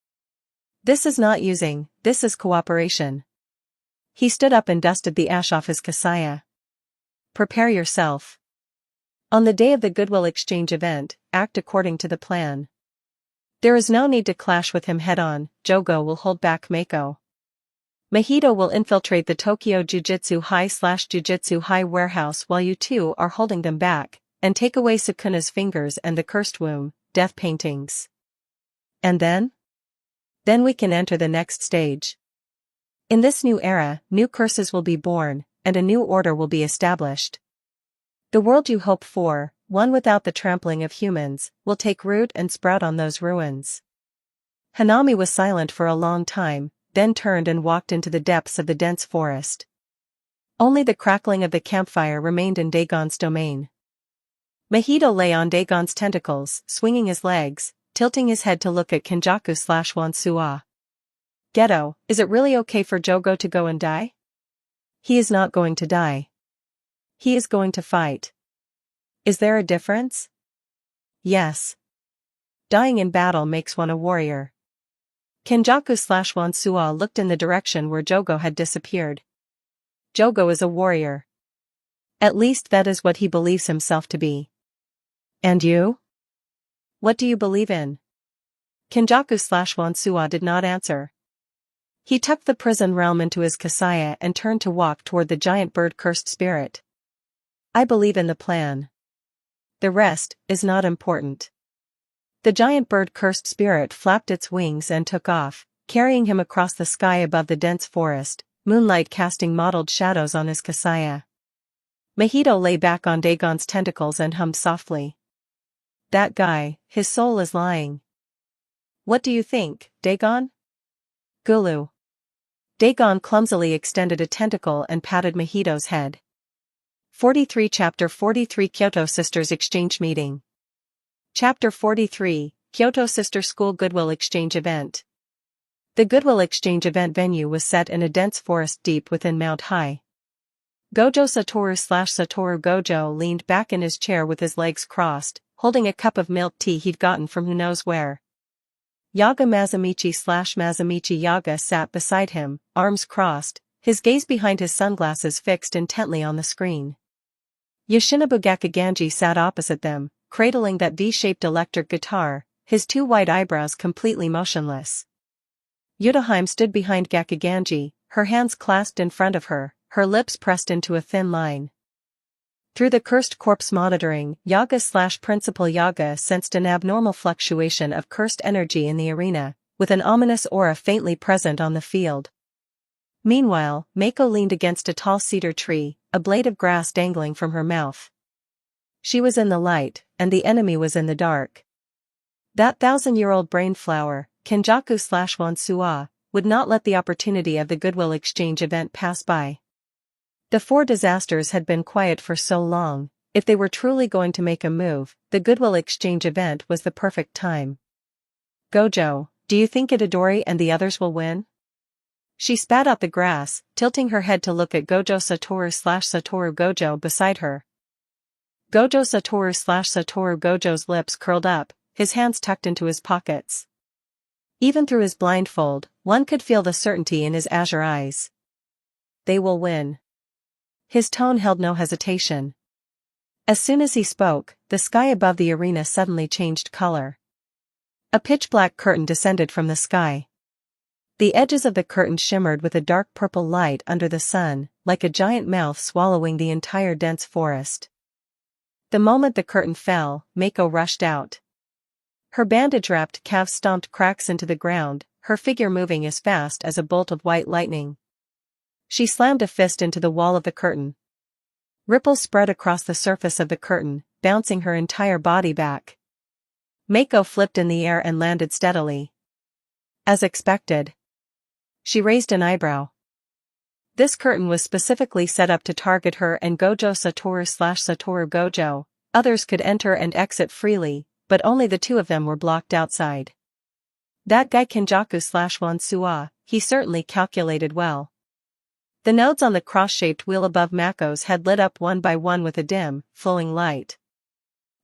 This is not using, this is cooperation. He stood up and dusted the ash off his kasaya. Prepare yourself. On the day of the Goodwill Exchange event, act according to the plan. There is no need to clash with him head-on, Jogo will hold back Mako. Mahito will infiltrate the Tokyo Jujutsu High warehouse while you two are holding them back, and take away Sukuna's fingers and the cursed womb, death paintings. And then? Then we can enter the next stage. In this new era, new curses will be born, and a new order will be established. The world you hope for, one without the trampling of humans, will take root and sprout on those ruins. Hanami was silent for a long time, then turned and walked into the depths of the dense forest. Only the crackling of the campfire remained in Dagon's domain. Mahito lay on Dagon's tentacles, swinging his legs, tilting his head to look at Kenjaku/Wansua. Geto, is it really okay for Jogo to go and die? He is not going to die. He is going to fight. Is there a difference? Yes. Dying in battle makes one a warrior. Kenjaku/Wansua looked in the direction where Jogo had disappeared. Jogo is a warrior. At least that is what he believes himself to be. And you? What do you believe in? Kenjaku/Wansua did not answer. He tucked the prison realm into his kasaya and turned to walk toward the giant bird-cursed spirit. I believe in the plan. The rest is not important. The giant bird-cursed spirit flapped its wings and took off, carrying him across the sky above the dense forest, moonlight casting mottled shadows on his kasaya. Mahito lay back on Dagon's tentacles and hummed softly. That guy, his soul is lying. What do you think, Dagon? Gulu. Dagon clumsily extended a tentacle and patted Mahito's head. 43 Chapter 43 Kyoto Sisters Exchange Meeting. Chapter 43, Kyoto Sister School Goodwill Exchange Event. The Goodwill Exchange event venue was set in a dense forest deep within Mount High. Gojo Satoru/Satoru Gojo leaned back in his chair with his legs crossed, holding a cup of milk tea he'd gotten from who knows where. Yaga Mazamichi/Mazamichi Yaga sat beside him, arms crossed, his gaze behind his sunglasses fixed intently on the screen. Yoshinobu Gakuganji sat opposite them, cradling that V-shaped electric guitar, his two white eyebrows completely motionless. Yudaheim stood behind Gakuganji, her hands clasped in front of her, her lips pressed into a thin line. Through the cursed corpse monitoring, Yaga/Principal Yaga sensed an abnormal fluctuation of cursed energy in the arena, with an ominous aura faintly present on the field. Meanwhile, Mako leaned against a tall cedar tree, a blade of grass dangling from her mouth. She was in the light, and the enemy was in the dark. That 1,000-year-old brain flower, Kenjaku/Wansua, would not let the opportunity of the Goodwill Exchange event pass by. The four disasters had been quiet for so long, if they were truly going to make a move, the Goodwill Exchange event was the perfect time. Gojo, do you think Itadori and the others will win? She spat out the grass, tilting her head to look at Gojo Satoru/Satoru Gojo beside her. Gojo Satoru/Satoru Gojo's lips curled up, his hands tucked into his pockets. Even through his blindfold, one could feel the certainty in his azure eyes. They will win. His tone held no hesitation. As soon as he spoke, the sky above the arena suddenly changed color. A pitch-black curtain descended from the sky. The edges of the curtain shimmered with a dark purple light under the sun, like a giant mouth swallowing the entire dense forest. The moment the curtain fell, Mako rushed out. Her bandage-wrapped calves stomped cracks into the ground, her figure moving as fast as a bolt of white lightning. She slammed a fist into the wall of the curtain. Ripples spread across the surface of the curtain, bouncing her entire body back. Mako flipped in the air and landed steadily. As expected. She raised an eyebrow. This curtain was specifically set up to target her and Gojo Satoru/Satoru Gojo. Others could enter and exit freely, but only the two of them were blocked outside. That guy Kenjaku/Wansua, he certainly calculated well. The nodes on the cross-shaped wheel above Mako's head lit up one by one with a dim, flowing light.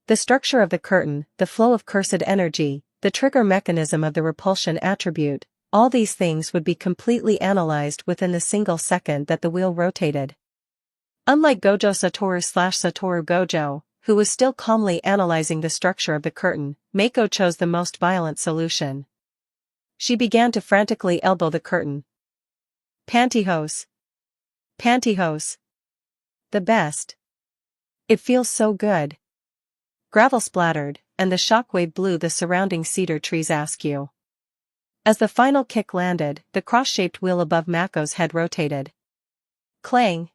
The structure of the curtain, the flow of cursed energy, the trigger mechanism of the repulsion attribute, all these things would be completely analyzed within the single second that the wheel rotated. Unlike Gojo Satoru/Satoru Gojo, who was still calmly analyzing the structure of the curtain, Mako chose the most violent solution. She began to frantically elbow the curtain. Pantyhose. Pantyhose. The best. It feels so good. Gravel splattered, and the shockwave blew the surrounding cedar trees askew. As the final kick landed, the cross-shaped wheel above Mako's head rotated. Clang.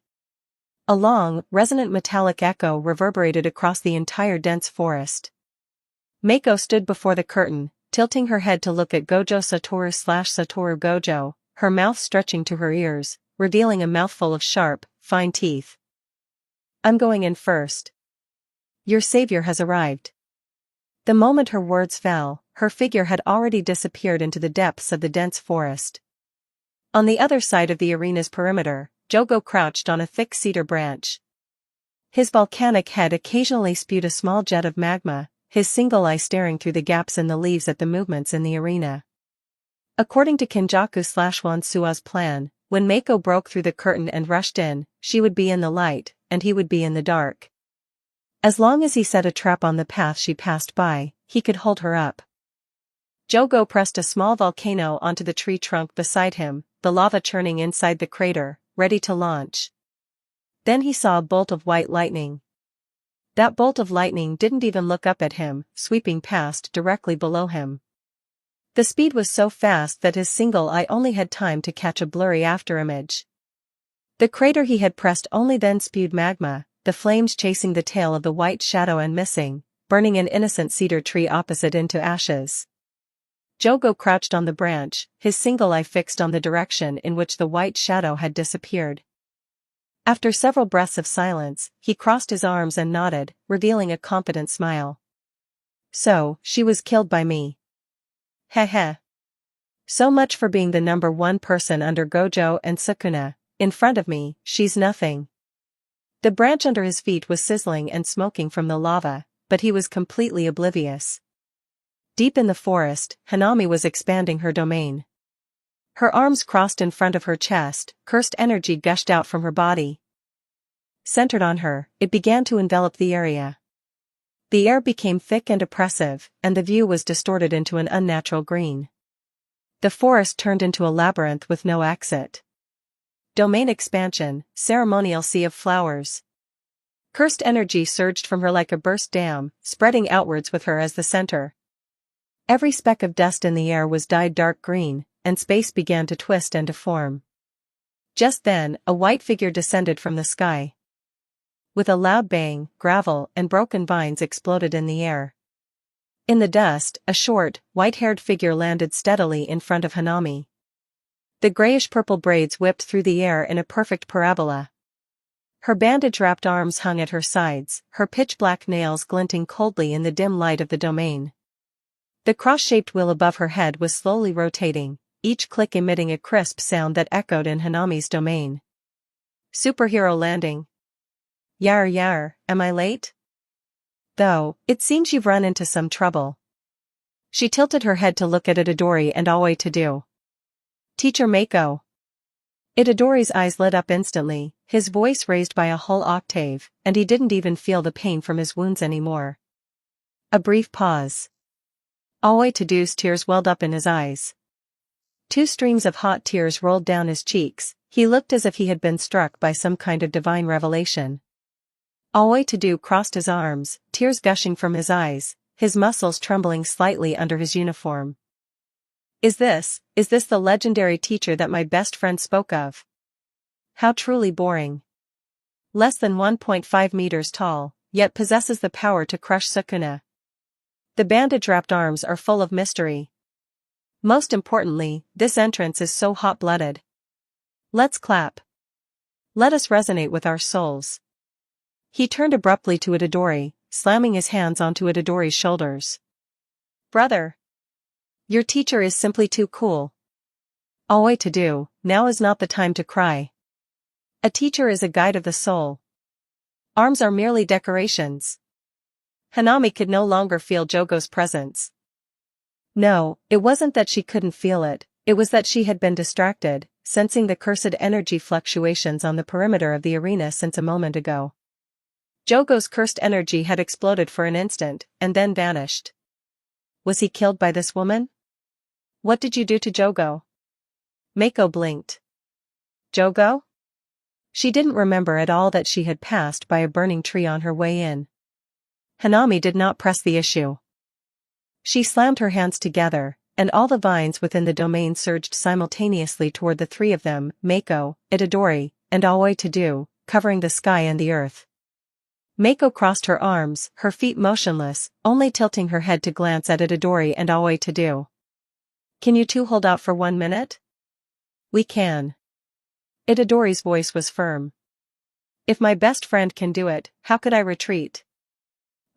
A long, resonant metallic echo reverberated across the entire dense forest. Mako stood before the curtain, tilting her head to look at Gojo Satoru/Satoru Gojo, her mouth stretching to her ears, revealing a mouthful of sharp, fine teeth. I'm going in first. Your savior has arrived. The moment her words fell, her figure had already disappeared into the depths of the dense forest. On the other side of the arena's perimeter, Jogo crouched on a thick cedar branch. His volcanic head occasionally spewed a small jet of magma, his single eye staring through the gaps in the leaves at the movements in the arena. According to Kinjaku/Wansua's plan, when Mako broke through the curtain and rushed in, she would be in the light, and he would be in the dark. As long as he set a trap on the path she passed by, he could hold her up. Jogo pressed a small volcano onto the tree trunk beside him, the lava churning inside the crater, ready to launch. Then he saw a bolt of white lightning. That bolt of lightning didn't even look up at him, sweeping past directly below him. The speed was so fast that his single eye only had time to catch a blurry afterimage. The crater he had pressed only then spewed magma, the flames chasing the tail of the white shadow and missing, burning an innocent cedar tree opposite into ashes. Jogo crouched on the branch, his single eye fixed on the direction in which the white shadow had disappeared. After several breaths of silence, he crossed his arms and nodded, revealing a confident smile. So, she was killed by me. Heh heh. So much for being the number one person under Gojo and Sukuna. In front of me, she's nothing. The branch under his feet was sizzling and smoking from the lava, but he was completely oblivious. Deep in the forest, Hanami was expanding her domain. Her arms crossed in front of her chest, cursed energy gushed out from her body. Centered on her, it began to envelop the area. The air became thick and oppressive, and the view was distorted into an unnatural green. The forest turned into a labyrinth with no exit. Domain expansion, ceremonial sea of flowers. Cursed energy surged from her like a burst dam, spreading outwards with her as the center. Every speck of dust in the air was dyed dark green, and space began to twist and deform. Just then, a white figure descended from the sky. With a loud bang, gravel and broken vines exploded in the air. In the dust, a short, white-haired figure landed steadily in front of Hanami. The grayish-purple braids whipped through the air in a perfect parabola. Her bandage-wrapped arms hung at her sides, her pitch-black nails glinting coldly in the dim light of the domain. The cross-shaped wheel above her head was slowly rotating, each click emitting a crisp sound that echoed in Hanami's domain. Superhero landing. Yar yar, am I late? Though, it seems you've run into some trouble. She tilted her head to look at Itadori and Aoi to do. Teacher Mako. Itadori's eyes lit up instantly, his voice raised by a whole octave, and he didn't even feel the pain from his wounds anymore. A brief pause. Aoi Todo's tears welled up in his eyes. 2 streams of hot tears rolled down his cheeks, he looked as if he had been struck by some kind of divine revelation. Aoi Todo crossed his arms, tears gushing from his eyes, his muscles trembling slightly under his uniform. Is this the legendary teacher that my best friend spoke of? How truly boring. Less than 1.5 meters tall, yet possesses the power to crush Sukuna. The bandage-wrapped arms are full of mystery. Most importantly, this entrance is so hot-blooded. Let's clap. Let us resonate with our souls. He turned abruptly to Itadori, slamming his hands onto Itadori's shoulders. Brother. Your teacher is simply too cool. Aoi Todo, now is not the time to cry. A teacher is a guide of the soul. Arms are merely decorations. Hanami could no longer feel Jogo's presence. No, it wasn't that she couldn't feel it, it was that she had been distracted, sensing the cursed energy fluctuations on the perimeter of the arena since a moment ago. Jogo's cursed energy had exploded for an instant, and then vanished. Was he killed by this woman? What did you do to Jogo? Mako blinked. Jogo? She didn't remember at all that she had passed by a burning tree on her way in. Hanami did not press the issue. She slammed her hands together, and all the vines within the domain surged simultaneously toward the 3 of them, Mako, Itadori, and Aoi Todo, covering the sky and the earth. Mako crossed her arms, her feet motionless, only tilting her head to glance at Itadori and Aoi Todo. Can you 2 hold out for 1 minute? We can. Itadori's voice was firm. If my best friend can do it, how could I retreat?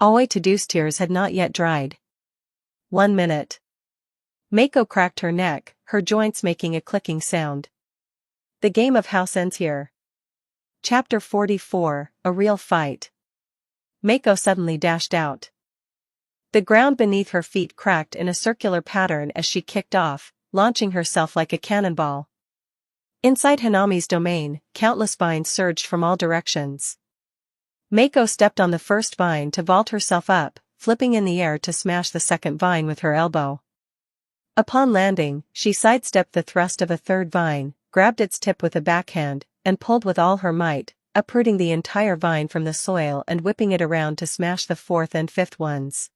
Aoi Tadu's tears had not yet dried. 1 minute. Mako cracked her neck, her joints making a clicking sound. The game of house ends here. Chapter 44, A Real Fight. Mako suddenly dashed out. The ground beneath her feet cracked in a circular pattern as she kicked off, launching herself like a cannonball. Inside Hanami's domain, countless vines surged from all directions. Mako stepped on the first vine to vault herself up, flipping in the air to smash the second vine with her elbow. Upon landing, she sidestepped the thrust of a third vine, grabbed its tip with a backhand, and pulled with all her might, uprooting the entire vine from the soil and whipping it around to smash the fourth and fifth ones.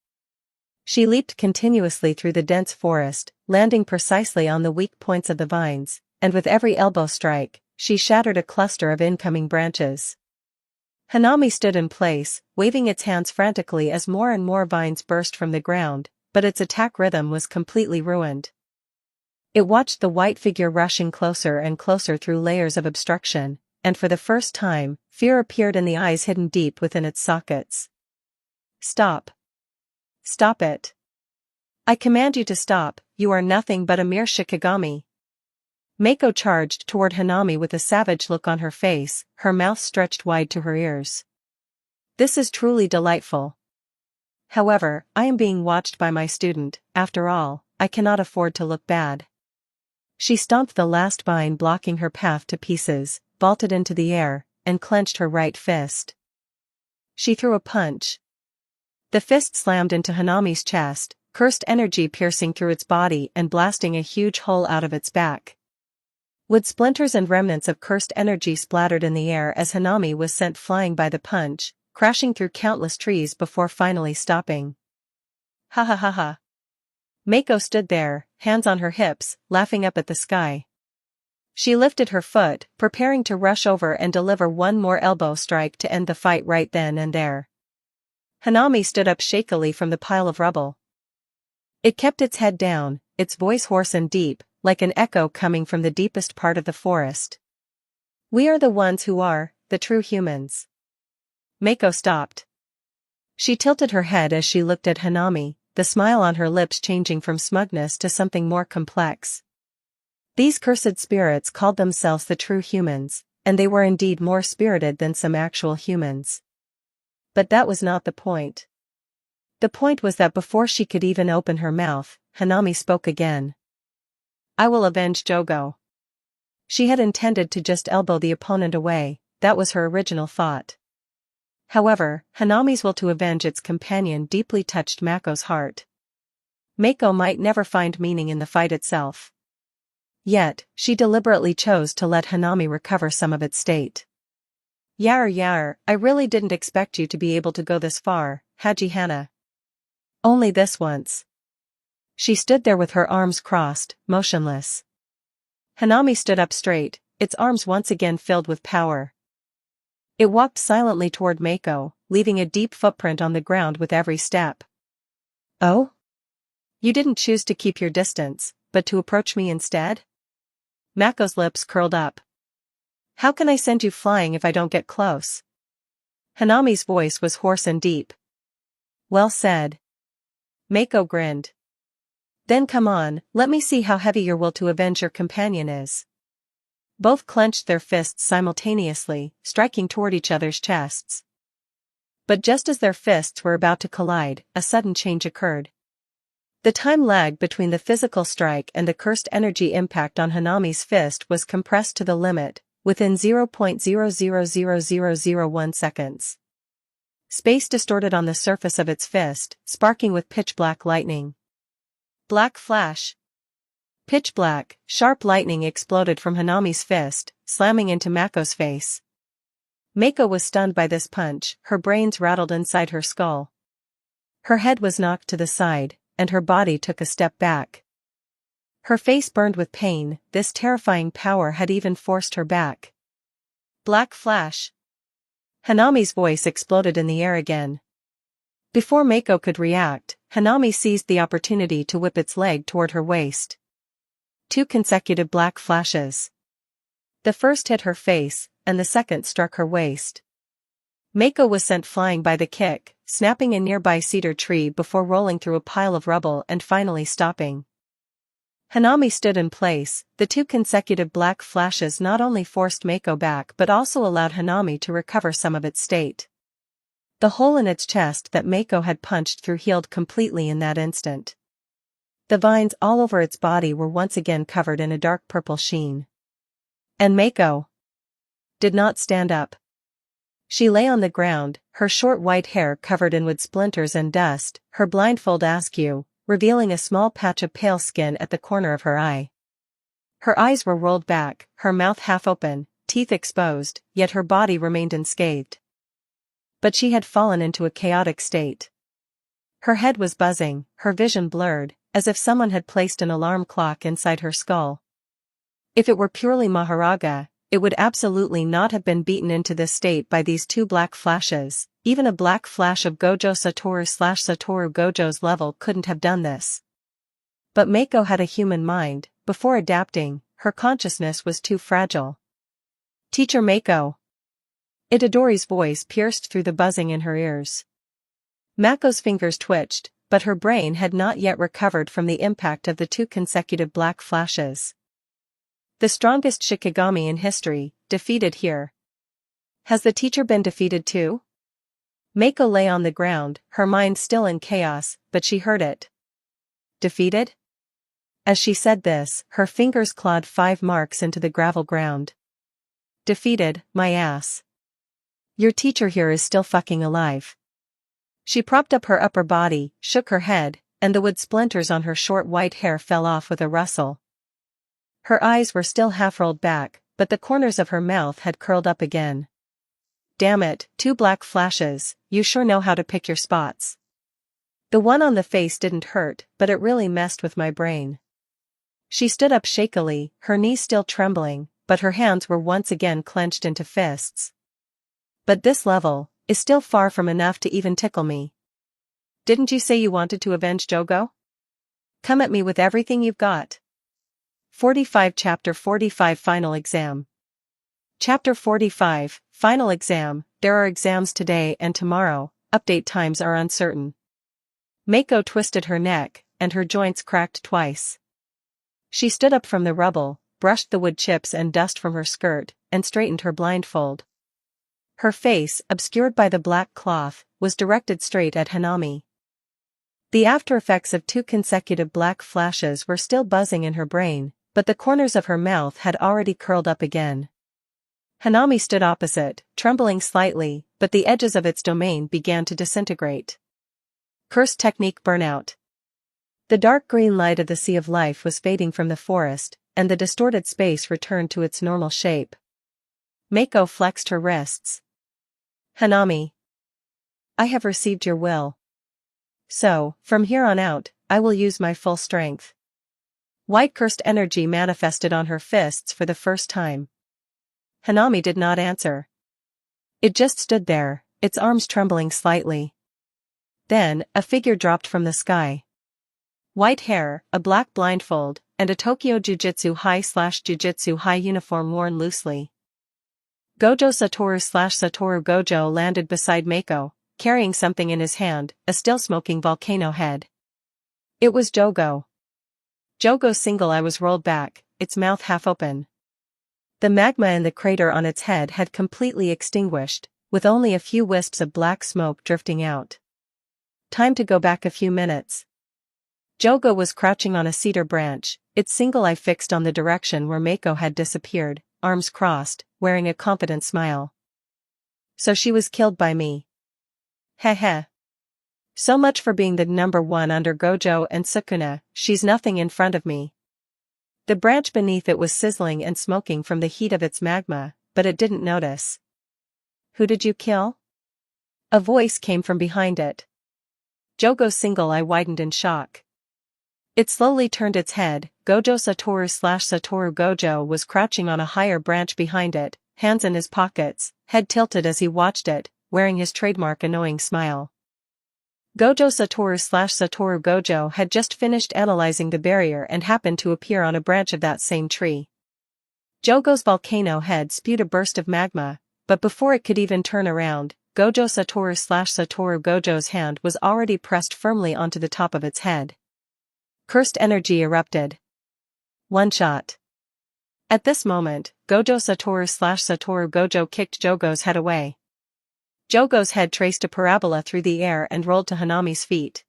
She leaped continuously through the dense forest, landing precisely on the weak points of the vines, and with every elbow strike, she shattered a cluster of incoming branches. Hanami stood in place, waving its hands frantically as more and more vines burst from the ground, but its attack rhythm was completely ruined. It watched the white figure rushing closer and closer through layers of obstruction, and for the first time, fear appeared in the eyes hidden deep within its sockets. Stop. Stop it. I command you to stop, you are nothing but a mere Shikigami. Mako charged toward Hanami with a savage look on her face, her mouth stretched wide to her ears. This is truly delightful. However, I am being watched by my student, after all, I cannot afford to look bad. She stomped the last vine blocking her path to pieces, vaulted into the air, and clenched her right fist. She threw a punch. The fist slammed into Hanami's chest, cursed energy piercing through its body and blasting a huge hole out of its back. Wood splinters and remnants of cursed energy splattered in the air as Hanami was sent flying by the punch, crashing through countless trees before finally stopping. Ha ha ha ha. Mako stood there, hands on her hips, laughing up at the sky. She lifted her foot, preparing to rush over and deliver one more elbow strike to end the fight right then and there. Hanami stood up shakily from the pile of rubble. It kept its head down, its voice hoarse and deep, like an echo coming from the deepest part of the forest. We are the ones who are, the true humans. Mako stopped. She tilted her head as she looked at Hanami, the smile on her lips changing from smugness to something more complex. These cursed spirits called themselves the true humans, and they were indeed more spirited than some actual humans. But that was not the point. The point was that before she could even open her mouth, Hanami spoke again. I will avenge Jogo. She had intended to just elbow the opponent away, that was her original thought. However, Hanami's will to avenge its companion deeply touched Mako's heart. Mako might never find meaning in the fight itself. Yet, she deliberately chose to let Hanami recover some of its state. Yar, I really didn't expect you to be able to go this far, Haji Hana. Only this once. She stood there with her arms crossed, motionless. Hanami stood up straight, its arms once again filled with power. It walked silently toward Mako, leaving a deep footprint on the ground with every step. Oh? You didn't choose to keep your distance, but to approach me instead? Mako's lips curled up. How can I send you flying if I don't get close? Hanami's voice was hoarse and deep. Well said. Mako grinned. Then come on, let me see how heavy your will to avenge your companion is. Both clenched their fists simultaneously, striking toward each other's chests. But just as their fists were about to collide, a sudden change occurred. The time lag between the physical strike and the cursed energy impact on Hanami's fist was compressed to the limit, within 0.000001 seconds. Space distorted on the surface of its fist, sparking with pitch-black lightning. Black flash. Pitch black, sharp lightning exploded from Hanami's fist, slamming into Mako's face. Mako was stunned by this punch, her brains rattled inside her skull. Her head was knocked to the side, and her body took a step back. Her face burned with pain, this terrifying power had even forced her back. Black flash. Hanami's voice exploded in the air again. Before Mako could react, Hanami seized the opportunity to whip its leg toward her waist. 2 consecutive black flashes. The first hit her face, and the second struck her waist. Mako was sent flying by the kick, snapping a nearby cedar tree before rolling through a pile of rubble and finally stopping. Hanami stood in place. The two consecutive black flashes not only forced Mako back but also allowed Hanami to recover some of its state. The hole in its chest that Mako had punched through healed completely in that instant. The vines all over its body were once again covered in a dark purple sheen. And Mako did not stand up. She lay on the ground, her short white hair covered in wood splinters and dust, her blindfold askew, revealing a small patch of pale skin at the corner of her eye. Her eyes were rolled back, her mouth half open, teeth exposed, yet her body remained unscathed. But she had fallen into a chaotic state. Her head was buzzing, her vision blurred, as if someone had placed an alarm clock inside her skull. If it were purely Mahoraga, it would absolutely not have been beaten into this state by these two black flashes. Even a black flash of Gojo Satoru/Satoru Gojo's level couldn't have done this. But Mako had a human mind. Before adapting, her consciousness was too fragile. "Teacher Mako." Itadori's voice pierced through the buzzing in her ears. Mako's fingers twitched, but her brain had not yet recovered from the impact of the two consecutive black flashes. The strongest Shikigami in history, defeated here. Has the teacher been defeated too? Mako lay on the ground, her mind still in chaos, but she heard it. Defeated? As she said this, her fingers clawed 5 marks into the gravel ground. Defeated, my ass. Your teacher here is still fucking alive. She propped up her upper body, shook her head, and the wood splinters on her short white hair fell off with a rustle. Her eyes were still half rolled back, but the corners of her mouth had curled up again. Damn it, 2 black flashes, you sure know how to pick your spots. The one on the face didn't hurt, but it really messed with my brain. She stood up shakily, her knees still trembling, but her hands were once again clenched into fists. But this level is still far from enough to even tickle me. Didn't you say you wanted to avenge Jogo? Come at me with everything you've got. 45 Chapter 45 Final Exam. Chapter 45, Final Exam. There are exams today and tomorrow, update times are uncertain. Mako twisted her neck, and her joints cracked twice. She stood up from the rubble, brushed the wood chips and dust from her skirt, and straightened her blindfold. Her face, obscured by the black cloth, was directed straight at Hanami. The aftereffects of 2 consecutive black flashes were still buzzing in her brain, but the corners of her mouth had already curled up again. Hanami stood opposite, trembling slightly, but the edges of its domain began to disintegrate. Cursed technique burnout. The dark green light of the Sea of Life was fading from the forest, and the distorted space returned to its normal shape. Mako flexed her wrists. Hanami. I have received your will. So, from here on out, I will use my full strength. White cursed energy manifested on her fists for the first time. Hanami did not answer. It just stood there, its arms trembling slightly. Then, a figure dropped from the sky. White hair, a black blindfold, and a Tokyo Jujutsu High/Jujutsu High uniform worn loosely. Gojo Satoru/Satoru Gojo landed beside Mako, carrying something in his hand, a still-smoking volcano head. It was Jogo. Jogo's single eye was rolled back, its mouth half open. The magma in the crater on its head had completely extinguished, with only a few wisps of black smoke drifting out. Time to go back a few minutes. Jogo was crouching on a cedar branch, its single eye fixed on the direction where Mako had disappeared, arms crossed, wearing a confident smile. So she was killed by me. Heh heh. So much for being the number 1 under Gojo and Sukuna, she's nothing in front of me. The branch beneath it was sizzling and smoking from the heat of its magma, but it didn't notice. Who did you kill? A voice came from behind it. Jogo's single eye widened in shock. It slowly turned its head. Gojo Satoru/Satoru Gojo was crouching on a higher branch behind it, hands in his pockets, head tilted as he watched it, wearing his trademark annoying smile. Gojo Satoru/Satoru Gojo had just finished analyzing the barrier and happened to appear on a branch of that same tree. Jogo's volcano head spewed a burst of magma, but before it could even turn around, Gojo Satoru Gojo's hand was already pressed firmly onto the top of its head. Cursed energy erupted. One shot. At this moment, Gojo Satoru Gojo kicked Jogo's head away. Jogo's head traced a parabola through the air and rolled to Hanami's feet.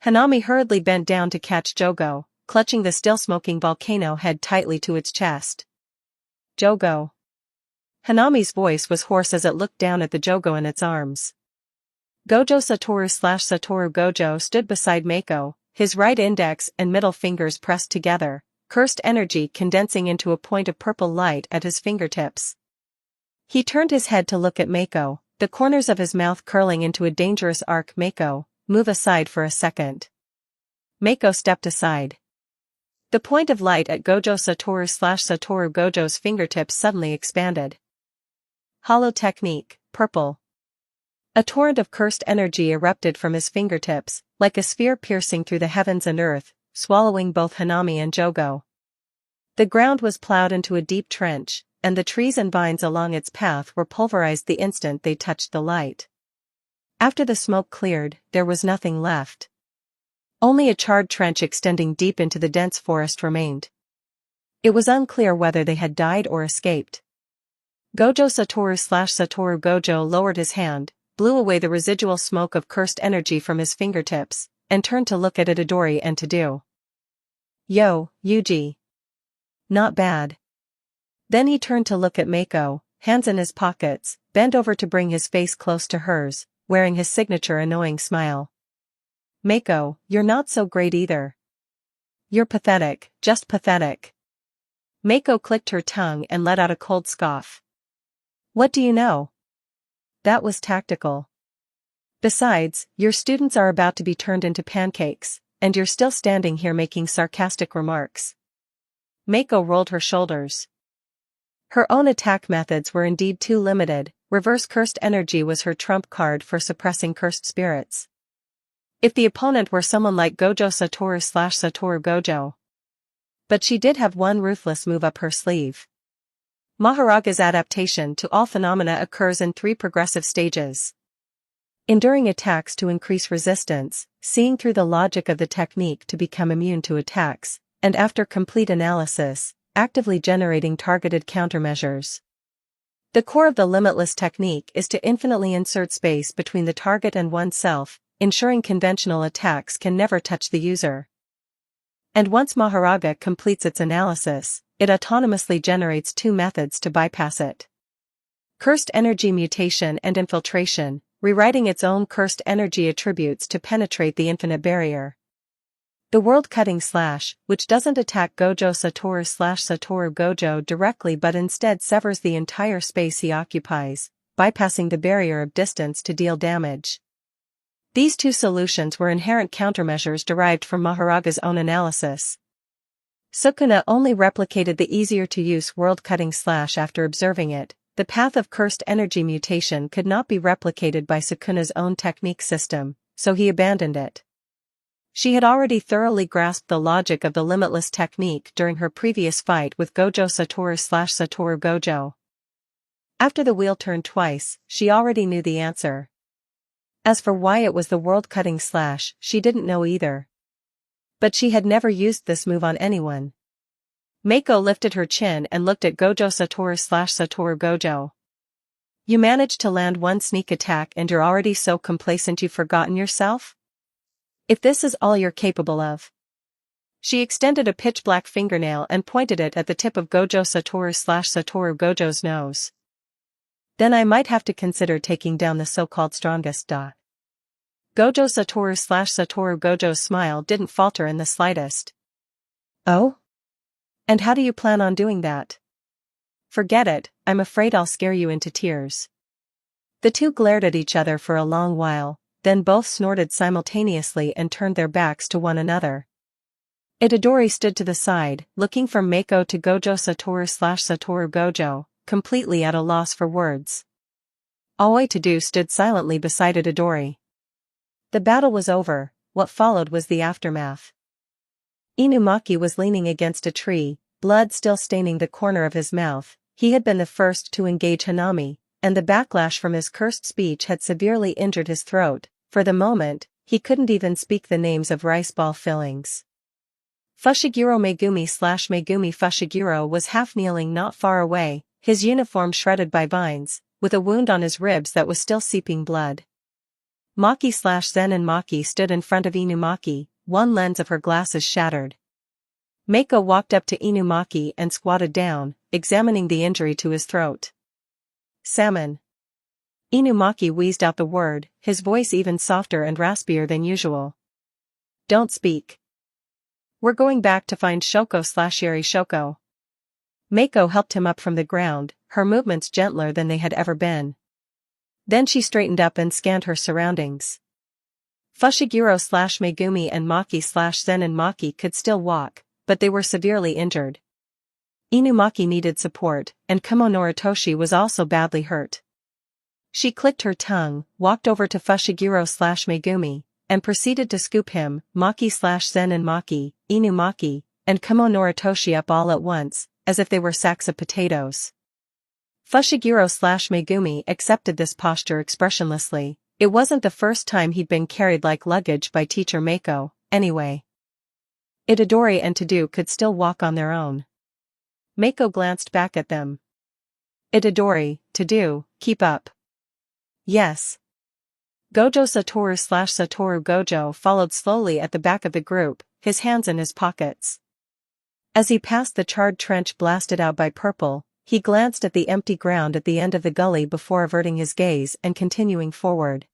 Hanami hurriedly bent down to catch Jogo, clutching the still-smoking volcano head tightly to its chest. Jogo. Hanami's voice was hoarse as it looked down at the Jogo in its arms. Gojo Satoru Gojo stood beside Mako, his right index and middle fingers pressed together, cursed energy condensing into a point of purple light at his fingertips. He turned his head to look at Mako, the corners of his mouth curling into a dangerous arc. Mako, move aside for a second. Mako stepped aside. The point of light at Gojo Satoru Gojo's fingertips suddenly expanded. Hollow technique, purple. A torrent of cursed energy erupted from his fingertips, like a sphere piercing through the heavens and earth, swallowing both Hanami and Jogo. The ground was plowed into a deep trench, and the trees and vines along its path were pulverized the instant they touched the light. After the smoke cleared, there was nothing left. Only a charred trench extending deep into the dense forest remained. It was unclear whether they had died or escaped. Gojo Satoru Gojo lowered his hand, blew away the residual smoke of cursed energy from his fingertips, and turned to look at Itadori and Tadou. Yo, Yuji. Not bad. Then he turned to look at Mako, hands in his pockets, bent over to bring his face close to hers, wearing his signature annoying smile. Mako, you're not so great either. You're pathetic, just pathetic. Mako clicked her tongue and let out a cold scoff. What do you know? That was tactical. Besides, your students are about to be turned into pancakes, and you're still standing here making sarcastic remarks. Mako rolled her shoulders. Her own attack methods were indeed too limited. Reverse cursed energy was her trump card for suppressing cursed spirits. If the opponent were someone like Gojo Satoru Gojo. But she did have one ruthless move up her sleeve. Mahoraga's adaptation to all phenomena occurs in 3 progressive stages. Enduring attacks to increase resistance, seeing through the logic of the technique to become immune to attacks, and after complete analysis, actively generating targeted countermeasures. The core of the limitless technique is to infinitely insert space between the target and oneself, ensuring conventional attacks can never touch the user. And once Mahoraga completes its analysis, it autonomously generates 2 methods to bypass it. Cursed energy mutation and infiltration, rewriting its own cursed energy attributes to penetrate the infinite barrier. The world-cutting slash, which doesn't attack Gojo Satoru Gojo directly but instead severs the entire space he occupies, bypassing the barrier of distance to deal damage. These 2 solutions were inherent countermeasures derived from Mahoraga's own analysis. Sukuna only replicated the easier-to-use world-cutting slash after observing it. The path of cursed energy mutation could not be replicated by Sukuna's own technique system, so he abandoned it. She had already thoroughly grasped the logic of the limitless technique during her previous fight with Gojo Satoru Gojo. After the wheel turned twice, she already knew the answer. As for why it was the world-cutting slash, she didn't know either. But she had never used this move on anyone. Mako lifted her chin and looked at Gojo Satoru Gojo. You managed to land one sneak attack and you're already so complacent you've forgotten yourself? If this is all you're capable of. She extended a pitch-black fingernail and pointed it at the tip of Gojo Satoru Gojo's nose. Then I might have to consider taking down the so-called strongest. Gojo Satoru Gojo's smile didn't falter in the slightest. Oh? And how do you plan on doing that? Forget it, I'm afraid I'll scare you into tears. The 2 glared at each other for a long while, then both snorted simultaneously and turned their backs to one another. Itadori stood to the side, looking from Mako to Gojo Satoru Gojo, completely at a loss for words. Aoi Tadou stood silently beside Itadori. The battle was over, what followed was the aftermath. Inumaki was leaning against a tree, blood still staining the corner of his mouth. He had been the first to engage Hanami, and the backlash from his cursed speech had severely injured his throat. For the moment, he couldn't even speak the names of rice ball fillings. Fushiguro Megumi Fushiguro was half-kneeling not far away, his uniform shredded by vines, with a wound on his ribs that was still seeping blood. Maki/Zen and Maki stood in front of Inumaki, one lens of her glasses shattered. Mako walked up to Inumaki and squatted down, examining the injury to his throat. Salmon. Inumaki wheezed out the word, his voice even softer and raspier than usual. Don't speak. We're going back to find Shoko/Yeri Shoko. Mako helped him up from the ground, her movements gentler than they had ever been. Then she straightened up and scanned her surroundings. Fushiguro/Megumi and Maki/Zen and Maki could still walk, but they were severely injured. Inumaki needed support, and Kumo Noritoshi was also badly hurt. She clicked her tongue, walked over to Fushiguro/Megumi, and proceeded to scoop him, Maki/Zen and Maki, Inumaki, and Kumo Noritoshi up all at once, as if they were sacks of potatoes. Fushiguro/Megumi accepted this posture expressionlessly. It wasn't the first time he'd been carried like luggage by teacher Mako, anyway. Itadori and Tadu could still walk on their own. Mako glanced back at them. Itadori, Tadu, keep up. Yes. Gojo Satoru/Satoru Gojo followed slowly at the back of the group, his hands in his pockets. As he passed the charred trench blasted out by purple, he glanced at the empty ground at the end of the gully before averting his gaze and continuing forward.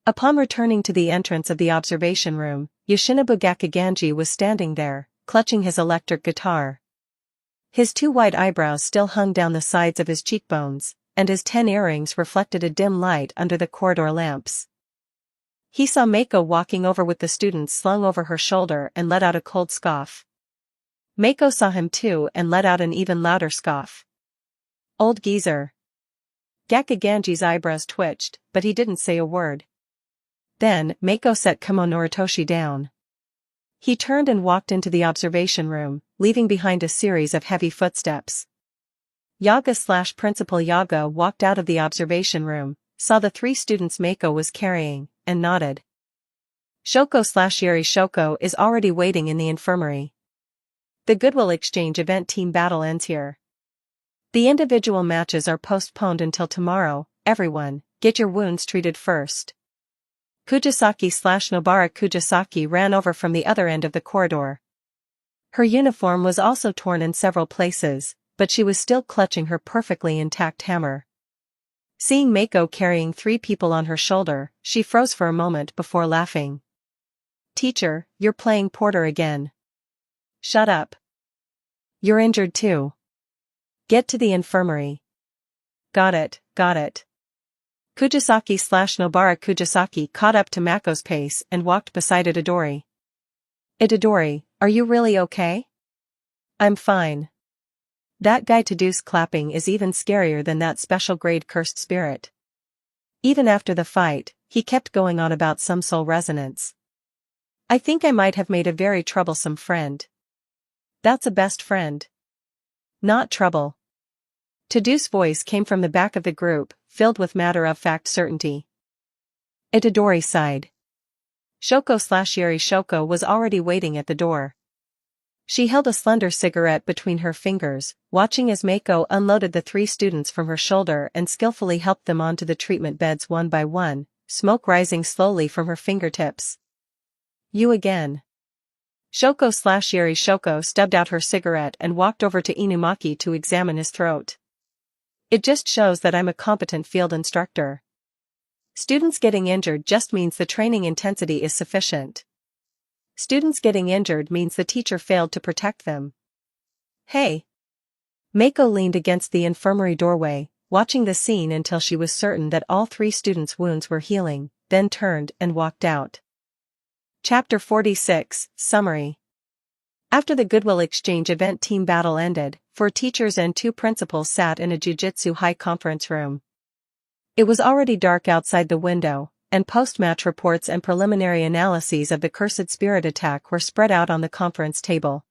Upon returning to the entrance of the observation room, Yoshinobu Gakuganji was standing there, clutching his electric guitar. His two white eyebrows still hung down the sides of his cheekbones, and his 10 earrings reflected a dim light under the corridor lamps. He saw Mako walking over with the students slung over her shoulder and let out a cold scoff. Mako saw him too and let out an even louder scoff. Old geezer. Gakuganji's eyebrows twitched, but he didn't say a word. Then, Mako set Kumo Noritoshi down. He turned and walked into the observation room, leaving behind a series of heavy footsteps. Yaga/Principal Yaga walked out of the observation room, saw the 3 students Mako was carrying, and nodded. Shoko/Yeri Shoko is already waiting in the infirmary. The Goodwill Exchange event team battle ends here. The individual matches are postponed until tomorrow. Everyone, get your wounds treated first. Kujisaki/Nobara Kujisaki ran over from the other end of the corridor. Her uniform was also torn in several places, but she was still clutching her perfectly intact hammer. Seeing Mako carrying 3 people on her shoulder, she froze for a moment before laughing. Teacher, you're playing Porter again. Shut up. You're injured too. Get to the infirmary. Got it. Kujisaki/Nobara Kujisaki caught up to Mako's pace and walked beside Itadori. Itadori, are you really okay? I'm fine. That guy Tadu's clapping is even scarier than that special grade cursed spirit. Even after the fight, he kept going on about some soul resonance. I think I might have made a very troublesome friend. That's a best friend. Not trouble. Tadu's voice came from the back of the group, filled with matter-of-fact certainty. Itadori sighed. Shoko/Yeri Shoko was already waiting at the door. She held a slender cigarette between her fingers, watching as Mako unloaded the 3 students from her shoulder and skillfully helped them onto the treatment beds one by one, smoke rising slowly from her fingertips. You again. Shoko/Yeri Shoko stubbed out her cigarette and walked over to Inumaki to examine his throat. It just shows that I'm a competent field instructor. Students getting injured just means the training intensity is sufficient. Students getting injured means the teacher failed to protect them. Hey! Mako leaned against the infirmary doorway, watching the scene until she was certain that all 3 students' wounds were healing, then turned and walked out. Chapter 46, Summary. After the Goodwill Exchange event team battle ended, 4 teachers and 2 principals sat in a Jujutsu high conference room. It was already dark outside the window, and post-match reports and preliminary analyses of the cursed spirit attack were spread out on the conference table.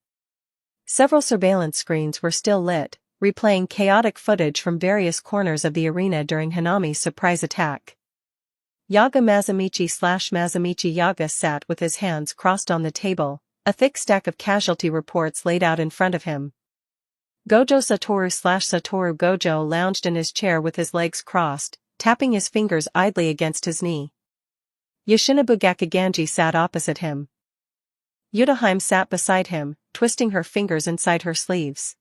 Several surveillance screens were still lit, replaying chaotic footage from various corners of the arena during Hanami's surprise attack. Yaga Mazamichi Yaga sat with his hands crossed on the table, a thick stack of casualty reports laid out in front of him. Gojo Satoru Gojo lounged in his chair with his legs crossed, tapping his fingers idly against his knee. Yoshinobu Gakuganji sat opposite him. Yutaheim sat beside him, twisting her fingers inside her sleeves.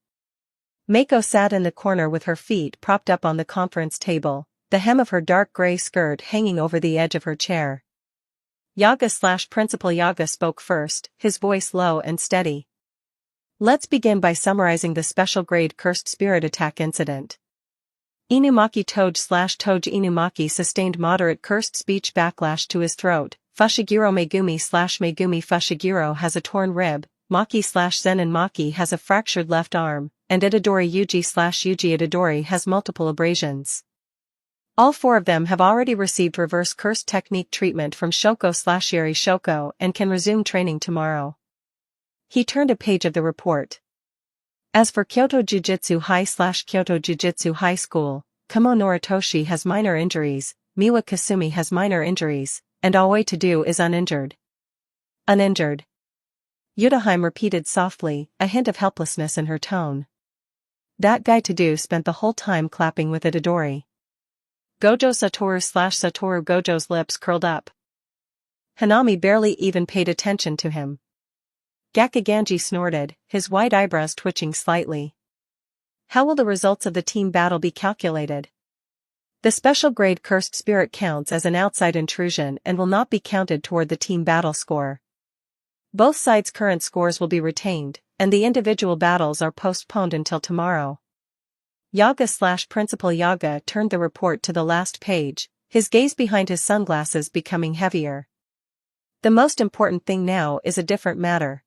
Mako sat in the corner with her feet propped up on the conference table, the hem of her dark gray skirt hanging over the edge of her chair. Yaga/Principal Yaga spoke first, his voice low and steady. Let's begin by summarizing the special grade cursed spirit attack incident. Inumaki Toge Inumaki sustained moderate cursed speech backlash to his throat. Fushiguro Megumi Fushiguro has a torn rib, Maki/Zenin Maki has a fractured left arm, and Itadori Yuji Itadori has multiple abrasions. All four of them have already received reverse curse technique treatment from Shoko/Yeri Shoko and can resume training tomorrow. He turned a page of the report. As for Kyoto Jujutsu High School, Kamo Noritoshi has minor injuries, Miwa Kasumi has minor injuries, and Aoi Tadu is uninjured. Uninjured. Yutaheim repeated softly, a hint of helplessness in her tone. That guy Tadu spent the whole time clapping with Itadori. Gojo Satoru Gojo's lips curled up. Hanami barely even paid attention to him. Gakuganji snorted, his white eyebrows twitching slightly. How will the results of the team battle be calculated? The special grade cursed spirit counts as an outside intrusion and will not be counted toward the team battle score. Both sides' current scores will be retained, and the individual battles are postponed until tomorrow. Yaga/Principal Yaga turned the report to the last page, his gaze behind his sunglasses becoming heavier. The most important thing now is a different matter.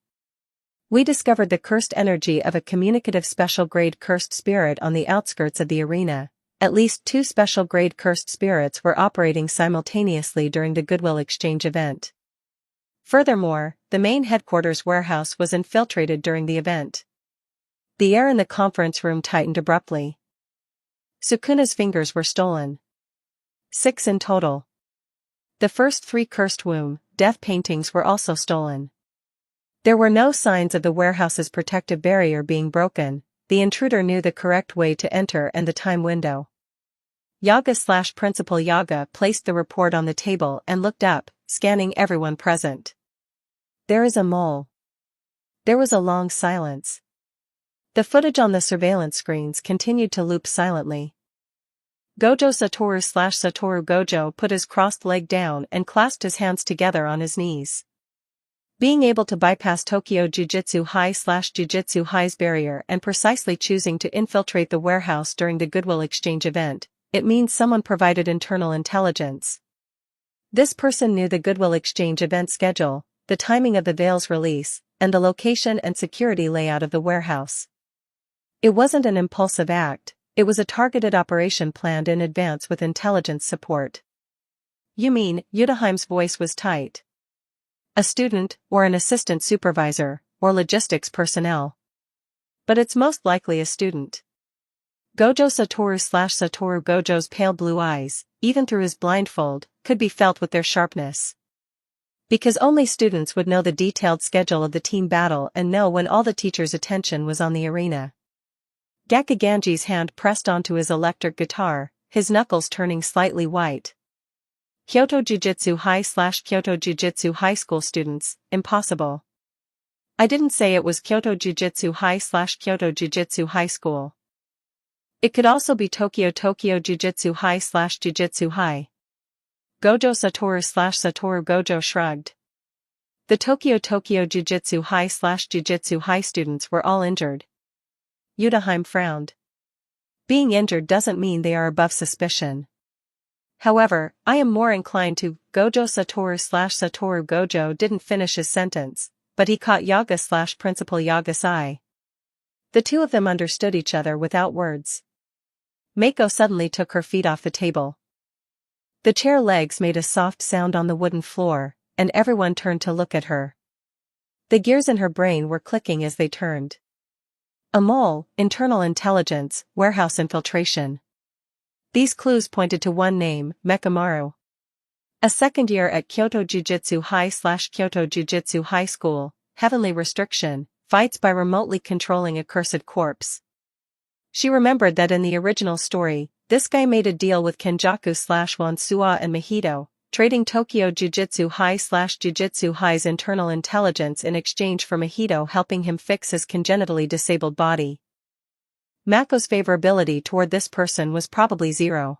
We discovered the cursed energy of a communicative special grade cursed spirit on the outskirts of the arena. At least 2 special grade cursed spirits were operating simultaneously during the Goodwill Exchange event. Furthermore, the main headquarters warehouse was infiltrated during the event. The air in the conference room tightened abruptly. Sukuna's fingers were stolen. 6 in total. The first 3 cursed womb, death paintings were also stolen. There were no signs of the warehouse's protective barrier being broken. The intruder knew the correct way to enter and the time window. Yaga/Principal Yaga placed the report on the table and looked up, scanning everyone present. There is a mole. There was a long silence. The footage on the surveillance screens continued to loop silently. Gojo Satoru Gojo put his crossed leg down and clasped his hands together on his knees. Being able to bypass Tokyo Jujutsu High/Jujutsu High's barrier and precisely choosing to infiltrate the warehouse during the Goodwill Exchange event, it means someone provided internal intelligence. This person knew the Goodwill Exchange event schedule, the timing of the Veil's release, and the location and security layout of the warehouse. It wasn't an impulsive act, it was a targeted operation planned in advance with intelligence support. You mean, Yutaheim's voice was tight. A student, or an assistant supervisor, or logistics personnel. But it's most likely a student. Gojo Satoru Gojo's pale blue eyes, even through his blindfold, could be felt with their sharpness. Because only students would know the detailed schedule of the team battle and know when all the teachers' attention was on the arena. Gakuganji's hand pressed onto his electric guitar, his knuckles turning slightly white. Kyoto Jujutsu High/Kyoto Jujutsu High School students, impossible. I didn't say it was Kyoto Jujutsu High/Kyoto Jujutsu High School. It could also be Tokyo Jujutsu High/Jujutsu High. Gojo Satoru Gojo shrugged. The Tokyo Jujutsu High/Jujutsu High students were all injured. Yutaheim frowned. Being injured doesn't mean they are above suspicion. However, I am more inclined to. Gojo Satoru Gojo didn't finish his sentence, but he caught Yaga/Principal Yaga's eye. The two of them understood each other without words. Mako suddenly took her feet off the table. The chair legs made a soft sound on the wooden floor, and everyone turned to look at her. The gears in her brain were clicking as they turned. A mole, internal intelligence, warehouse infiltration. These clues pointed to one name, Mekamaru. A second year at Kyoto Jujutsu High/Kyoto Jujutsu High School, heavenly restriction, fights by remotely controlling a cursed corpse. She remembered that in the original story, this guy made a deal with Kenjaku/Wansua and Mahito, trading Tokyo Jujutsu High/Jujutsu High's internal intelligence in exchange for Mahito helping him fix his congenitally disabled body. Mako's favorability toward this person was probably zero.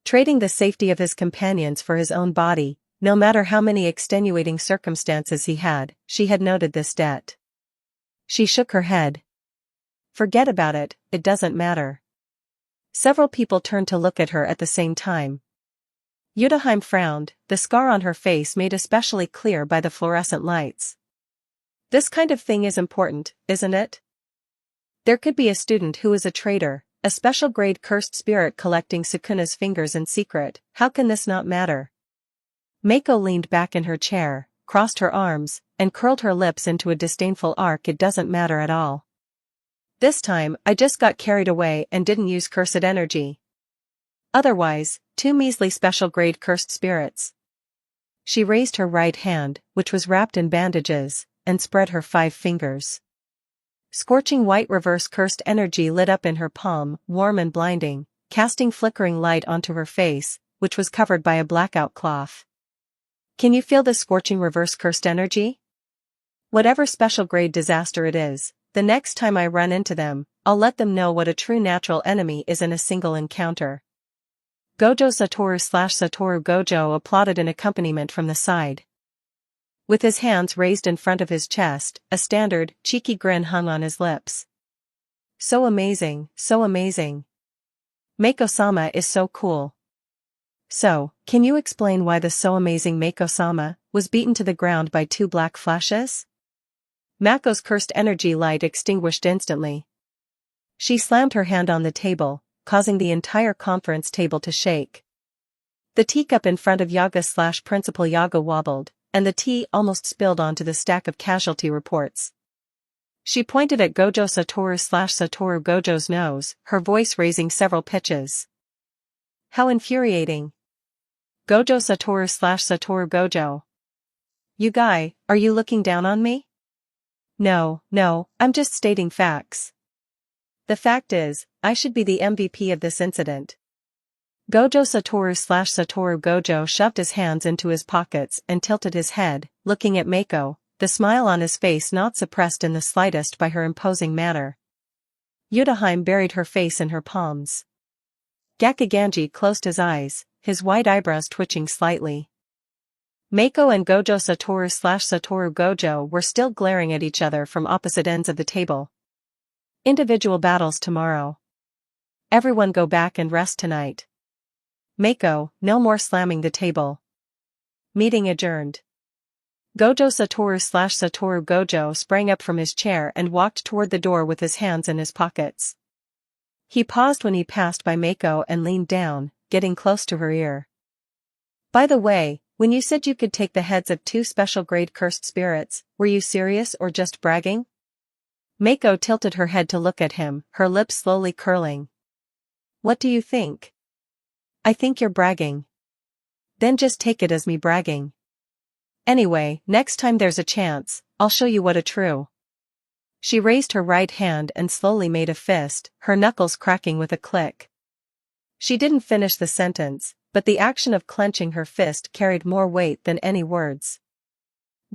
Trading the safety of his companions for his own body, no matter how many extenuating circumstances he had, she had noted this debt. She shook her head. Forget about it, it doesn't matter. Several people turned to look at her at the same time. Yutaheim frowned, the scar on her face made especially clear by the fluorescent lights. This kind of thing is important, isn't it? There could be a student who is a traitor, a special grade cursed spirit collecting Sukuna's fingers in secret. How can this not matter? Mako leaned back in her chair, crossed her arms, and curled her lips into a disdainful arc. It doesn't matter at all. This time, I just got carried away and didn't use cursed energy. Otherwise, 2 measly special grade cursed spirits. She raised her right hand, which was wrapped in bandages, and spread her 5 fingers. Scorching white reverse cursed energy lit up in her palm, warm and blinding, casting flickering light onto her face, which was covered by a blackout cloth. Can you feel the scorching reverse cursed energy? Whatever special grade disaster it is, the next time I run into them, I'll let them know what a true natural enemy is in a single encounter. Gojo Satoru/Satoru Gojo applauded an accompaniment from the side. With his hands raised in front of his chest, a standard, cheeky grin hung on his lips. So amazing, so amazing. Mako-sama is so cool. So, can you explain why the so amazing Mako-sama was beaten to the ground by 2 black flashes? Mako's cursed energy light extinguished instantly. She slammed her hand on the table, causing the entire conference table to shake. The teacup in front of Yaga/Principal Yaga wobbled, and the tea almost spilled onto the stack of casualty reports. She pointed at Gojo Satoru/Satoru Gojo's nose, her voice raising several pitches. How infuriating. Gojo Satoru/Satoru Gojo. You guy, are you looking down on me? No, I'm just stating facts. The fact is, I should be the MVP of this incident. Gojo Satoru/Satoru Gojo shoved his hands into his pockets and tilted his head, looking at Mako, the smile on his face not suppressed in the slightest by her imposing manner. Yutaheim buried her face in her palms. Gakuganji closed his eyes, his white eyebrows twitching slightly. Mako and Gojo Satoru/Satoru Gojo were still glaring at each other from opposite ends of the table. Individual battles tomorrow. Everyone go back and rest tonight. Mako, no more slamming the table. Meeting adjourned. Gojo Satoru/Satoru Gojo sprang up from his chair and walked toward the door with his hands in his pockets. He paused when he passed by Mako and leaned down, getting close to her ear. By the way, when you said you could take the heads of 2 special grade cursed spirits, were you serious or just bragging? Mako tilted her head to look at him, her lips slowly curling. What do you think? I think you're bragging. Then just take it as me bragging. Anyway, next time there's a chance, I'll show you what a true. She raised her right hand and slowly made a fist, her knuckles cracking with a click. She didn't finish the sentence, but the action of clenching her fist carried more weight than any words.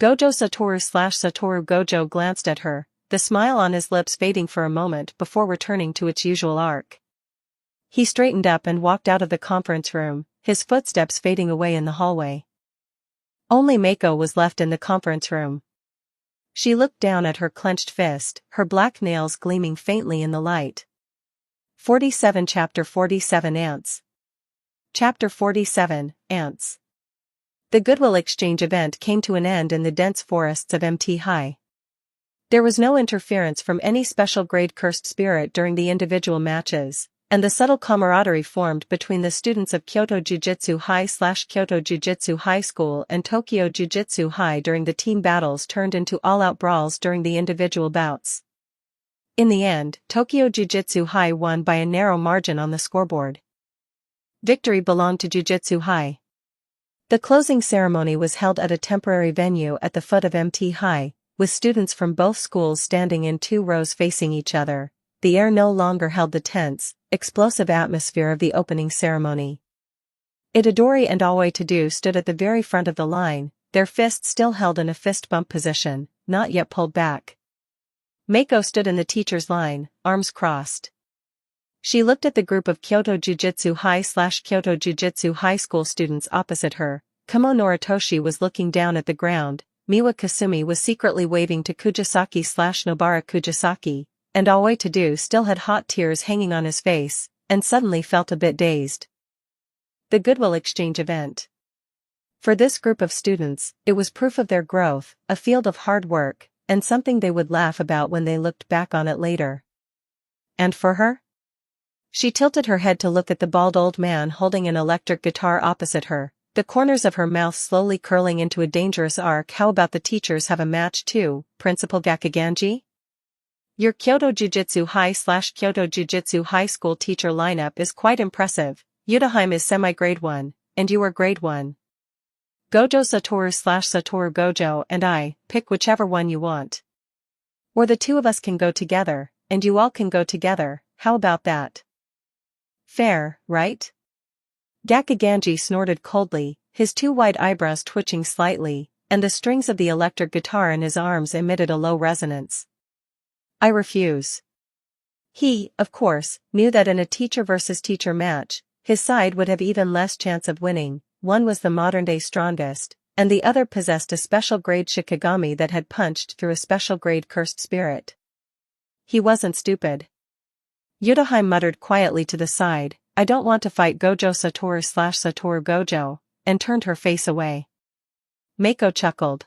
Gojo Satoru/Satoru Gojo glanced at her, the smile on his lips fading for a moment before returning to its usual arc. He straightened up and walked out of the conference room, his footsteps fading away in the hallway. Only Mako was left in the conference room. She looked down at her clenched fist, her black nails gleaming faintly in the light. 47 Chapter 47 Ants. Chapter 47, Ants. The Goodwill Exchange event came to an end in the dense forests of MT High. There was no interference from any special grade cursed spirit during the individual matches, and the subtle camaraderie formed between the students of Kyoto Jujutsu High/Kyoto Jujutsu High School and Tokyo Jujutsu High during the team battles turned into all-out brawls during the individual bouts. In the end, Tokyo Jujutsu High won by a narrow margin on the scoreboard. Victory belonged to Jujutsu High. The closing ceremony was held at a temporary venue at the foot of MT High, with students from both schools standing in 2 rows facing each other. The air no longer held the tense, explosive atmosphere of the opening ceremony. Itadori and Aoi-to-do stood at the very front of the line, their fists still held in a fist bump position, not yet pulled back. Mako stood in the teacher's line, arms crossed. She looked at the group of Kyoto Jujutsu High/Kyoto Jujutsu High School students opposite her. Kumo Noritoshi was looking down at the ground, Miwa Kasumi was secretly waving to Kujisaki/Nobara Kujisaki, and Aoi-to-do still had hot tears hanging on his face, and suddenly felt a bit dazed. The Goodwill Exchange event. For this group of students, it was proof of their growth, a field of hard work, and something they would laugh about when they looked back on it later. And for her? She tilted her head to look at the bald old man holding an electric guitar opposite her, the corners of her mouth slowly curling into a dangerous arc. How about the teachers have a match too, Principal Gakuganji? Your Kyoto Jujutsu High/Kyoto Jujutsu High School teacher lineup is quite impressive. Yutaheim is semi-grade 1, and you are grade 1. Gojo Satoru/Satoru Gojo and I, pick whichever one you want. Or the 2 of us can go together, and you all can go together, how about that? Fair, right? Gakuganji snorted coldly, his 2 wide eyebrows twitching slightly, and the strings of the electric guitar in his arms emitted a low resonance. I refuse. He, of course, knew that in a teacher versus teacher match, his side would have even less chance of winning. One was the modern-day strongest, and the other possessed a special grade Shikigami that had punched through a special grade cursed spirit. He wasn't stupid. Yutaheim muttered quietly to the side, I don't want to fight Gojo Satoru/Satoru Gojo, and turned her face away. Mako chuckled.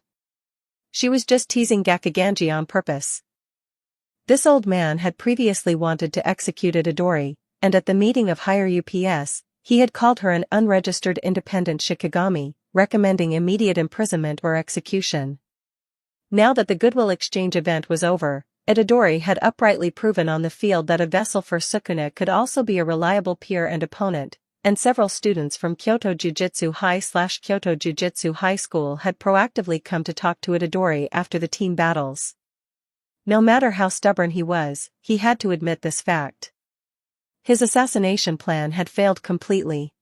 She was just teasing Gakuganji on purpose. This old man had previously wanted to execute Itadori, and at the meeting of higher UPS, he had called her an unregistered independent Shikigami, recommending immediate imprisonment or execution. Now that the Goodwill Exchange event was over, Itadori had uprightly proven on the field that a vessel for Sukuna could also be a reliable peer and opponent, and several students from Kyoto Jujutsu High/Kyoto Jujutsu High School had proactively come to talk to Itadori after the team battles. No matter how stubborn he was, he had to admit this fact. His assassination plan had failed completely.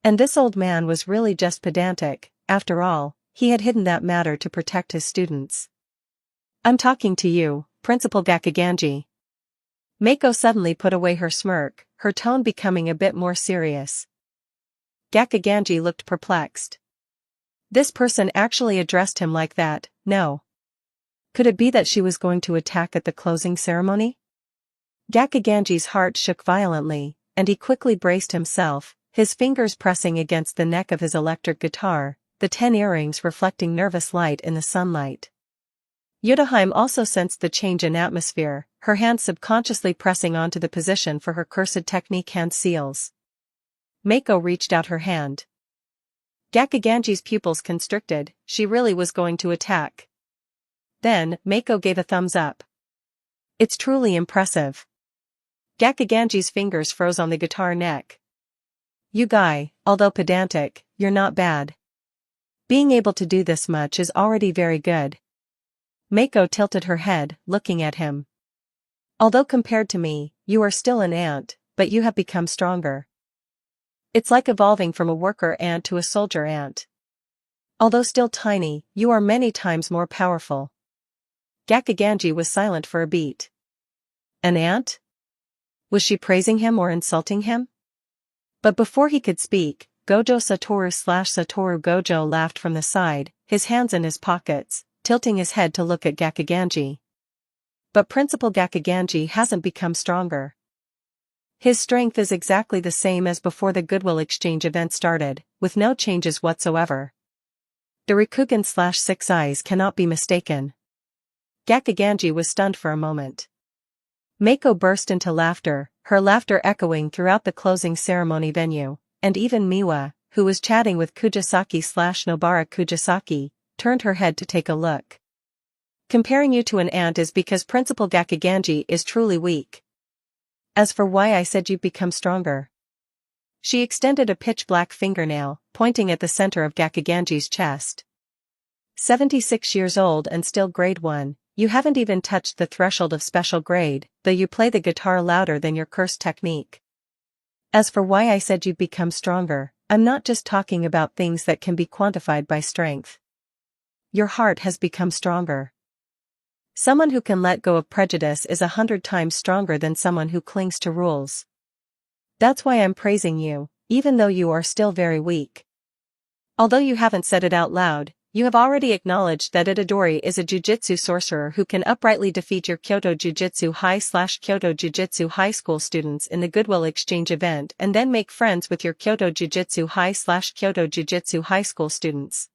And this old man was really just pedantic. After all, he had hidden that matter to protect his students. I'm talking to you, Principal Gakuganji. Mako suddenly put away her smirk, her tone becoming a bit more serious. Gakuganji looked perplexed. This person actually addressed him like that, no. Could it be that she was going to attack at the closing ceremony? Gakuganji's heart shook violently, and he quickly braced himself, his fingers pressing against the neck of his electric guitar, the 10 earrings reflecting nervous light in the sunlight. Yutaheim also sensed the change in atmosphere, her hand subconsciously pressing onto the position for her cursed technique hand seals. Mako reached out her hand. Gakuganji's pupils constricted, she really was going to attack. Then, Mako gave a thumbs up. It's truly impressive. Gakuganji's fingers froze on the guitar neck. You guy, although pedantic, you're not bad. Being able to do this much is already very good. Mako tilted her head, looking at him. Although compared to me, you are still an ant, but you have become stronger. It's like evolving from a worker ant to a soldier ant. Although still tiny, you are many times more powerful. Gakuganji was silent for a beat. An ant? Was she praising him or insulting him? But before he could speak, Gojo Satoru/Satoru Gojo laughed from the side, his hands in his pockets, tilting his head to look at Gakuganji. But Principal Gakuganji hasn't become stronger. His strength is exactly the same as before the Goodwill Exchange event started, with no changes whatsoever. The Rikugan/Six Eyes cannot be mistaken. Gakuganji was stunned for a moment. Mako burst into laughter, her laughter echoing throughout the closing ceremony venue, and even Miwa, who was chatting with Kujisaki/Nobara Kujisaki, turned her head to take a look. Comparing you to an ant is because Principal Gakuganji is truly weak. As for why I said you've become stronger. She extended a pitch-black fingernail, pointing at the center of Gakuganji's chest. 76 years old and still grade 1, you haven't even touched the threshold of special grade, though you play the guitar louder than your cursed technique. As for why I said you've become stronger, I'm not just talking about things that can be quantified by strength. Your heart has become stronger. Someone who can let go of prejudice is 100 times stronger than someone who clings to rules. That's why I'm praising you, even though you are still very weak. Although you haven't said it out loud, you have already acknowledged that Itadori is a jujutsu sorcerer who can uprightly defeat your Kyoto Jujutsu High/Kyoto Jujutsu High School students in the Goodwill Exchange event and then make friends with your Kyoto Jujutsu High/Kyoto Jujutsu High School students.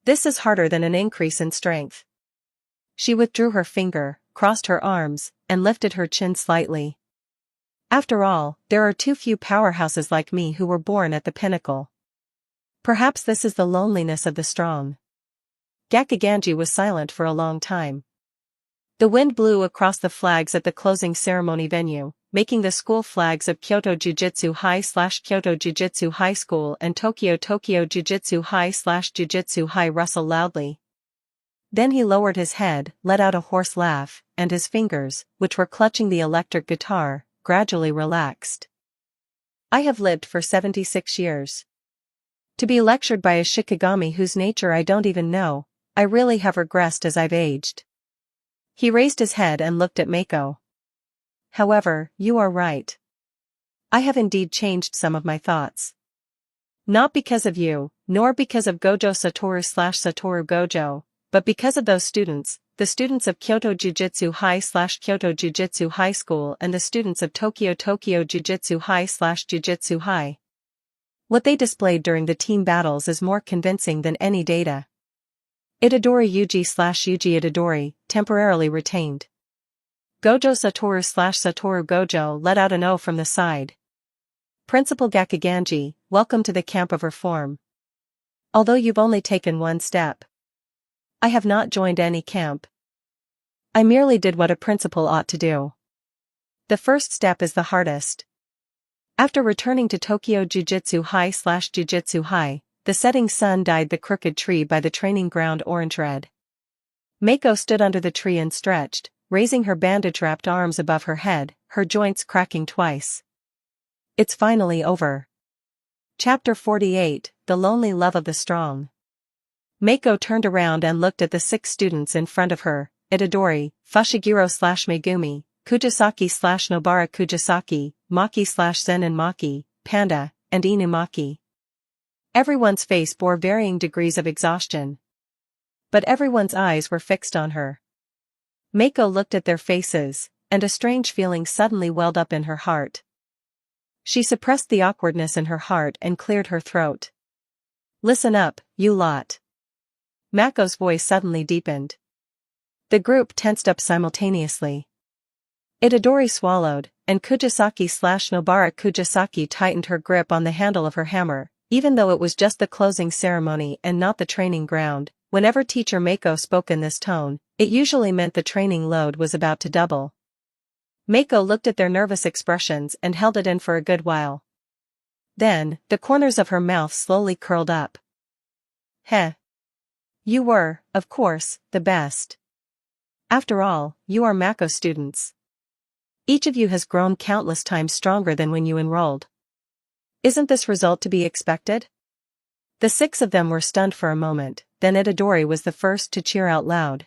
This is harder than an increase in strength. She withdrew her finger, crossed her arms, and lifted her chin slightly. After all, there are too few powerhouses like me who were born at the pinnacle. Perhaps this is the loneliness of the strong. Gakuganji was silent for a long time. The wind blew across the flags at the closing ceremony venue, making the school flags of Kyoto Jujutsu High/Kyoto Jujutsu High School and Tokyo Jujutsu High/Jujutsu High rustle loudly. Then he lowered his head, let out a hoarse laugh, and his fingers, which were clutching the electric guitar, gradually relaxed. I have lived for 76 years. To be lectured by a Shikigami whose nature I don't even know, I really have regressed as I've aged. He raised his head and looked at Mako. However, you are right. I have indeed changed some of my thoughts. Not because of you, nor because of Gojo Satoru/Satoru Gojo, but because of those students, the students of Kyoto Jujutsu High/Kyoto Jujutsu High School and the students of Tokyo Jujutsu High/Jujutsu High. What they displayed during the team battles is more convincing than any data. Itadori Yuji Itadori, temporarily retained. Gojo Satoru/Satoru Gojo let out an O from the side. Principal Gakuganji, welcome to the camp of reform. Although you've only taken one step. I have not joined any camp. I merely did what a principal ought to do. The first step is the hardest. After returning to Tokyo Jujutsu High/Jujutsu High, the setting sun dyed the crooked tree by the training ground orange-red. Mako stood under the tree and stretched, raising her bandage-wrapped arms above her head, her joints cracking twice. It's finally over. Chapter 48, The Lonely Love of the Strong. Mako turned around and looked at the 6 students in front of her, Itadori, Fushiguro/Megumi, Kujisaki/Nobara Kujisaki, Maki/Zen Maki, Panda, and Inumaki. Everyone's face bore varying degrees of exhaustion. But everyone's eyes were fixed on her. Mako looked at their faces, and a strange feeling suddenly welled up in her heart. She suppressed the awkwardness in her heart and cleared her throat. Listen up, you lot. Mako's voice suddenly deepened. The group tensed up simultaneously. Itadori swallowed, and Kujisaki/Nobara Kujisaki tightened her grip on the handle of her hammer, even though it was just the closing ceremony and not the training ground. Whenever teacher Mako spoke in this tone, it usually meant the training load was about to double. Mako looked at their nervous expressions and held it in for a good while. Then, the corners of her mouth slowly curled up. Heh. You were, of course, the best. After all, you are Mako students. Each of you has grown countless times stronger than when you enrolled. Isn't this result to be expected? The 6 of them were stunned for a moment, then Itadori was the first to cheer out loud.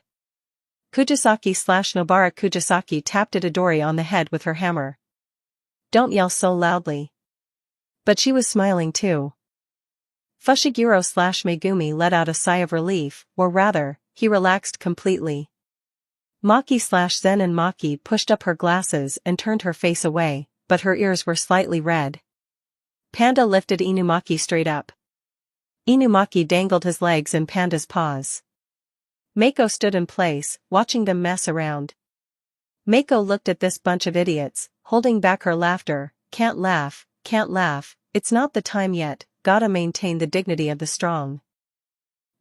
Kujisaki/Nobara Kujisaki tapped Itadori on the head with her hammer. Don't yell so loudly. But she was smiling too. Fushiguro/Megumi let out a sigh of relief, or rather, he relaxed completely. Maki/Zen Maki pushed up her glasses and turned her face away, but her ears were slightly red. Panda lifted Inumaki straight up. Inumaki dangled his legs in Panda's paws. Mako stood in place, watching them mess around. Mako looked at this bunch of idiots, holding back her laughter. Can't laugh, it's not the time yet, gotta maintain the dignity of the strong.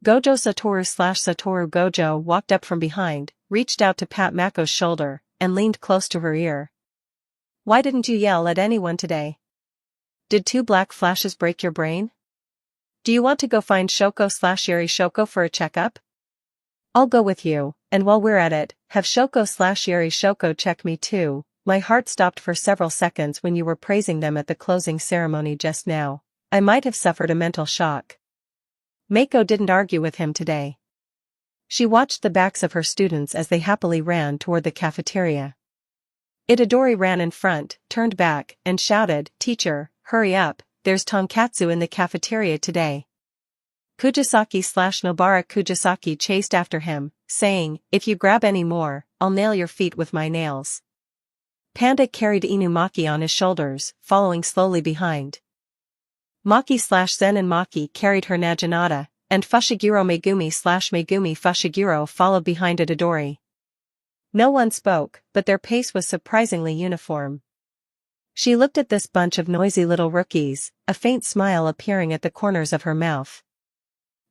Gojo Satoru Gojo walked up from behind, reached out to pat Mako's shoulder, and leaned close to her ear. Why didn't you yell at anyone today? Did 2 black flashes break your brain? Do you want to go find Shoko/Yuri Shoko for a checkup? I'll go with you, and while we're at it, have Shoko/Yuri Shoko check me too. My heart stopped for several seconds when you were praising them at the closing ceremony just now. I might have suffered a mental shock. Mako didn't argue with him today. She watched the backs of her students as they happily ran toward the cafeteria. Itadori ran in front, turned back, and shouted, "Teacher, hurry up, there's tonkatsu in the cafeteria today." Kujisaki/Nobara Kujisaki chased after him, saying, "If you grab any more, I'll nail your feet with my nails." Panda carried Inumaki on his shoulders, following slowly behind. Maki/Zen and Maki carried her Naginata, and Fushiguro Megumi/Megumi Fushiguro followed behind Itadori. No one spoke, but their pace was surprisingly uniform. She looked at this bunch of noisy little rookies, a faint smile appearing at the corners of her mouth.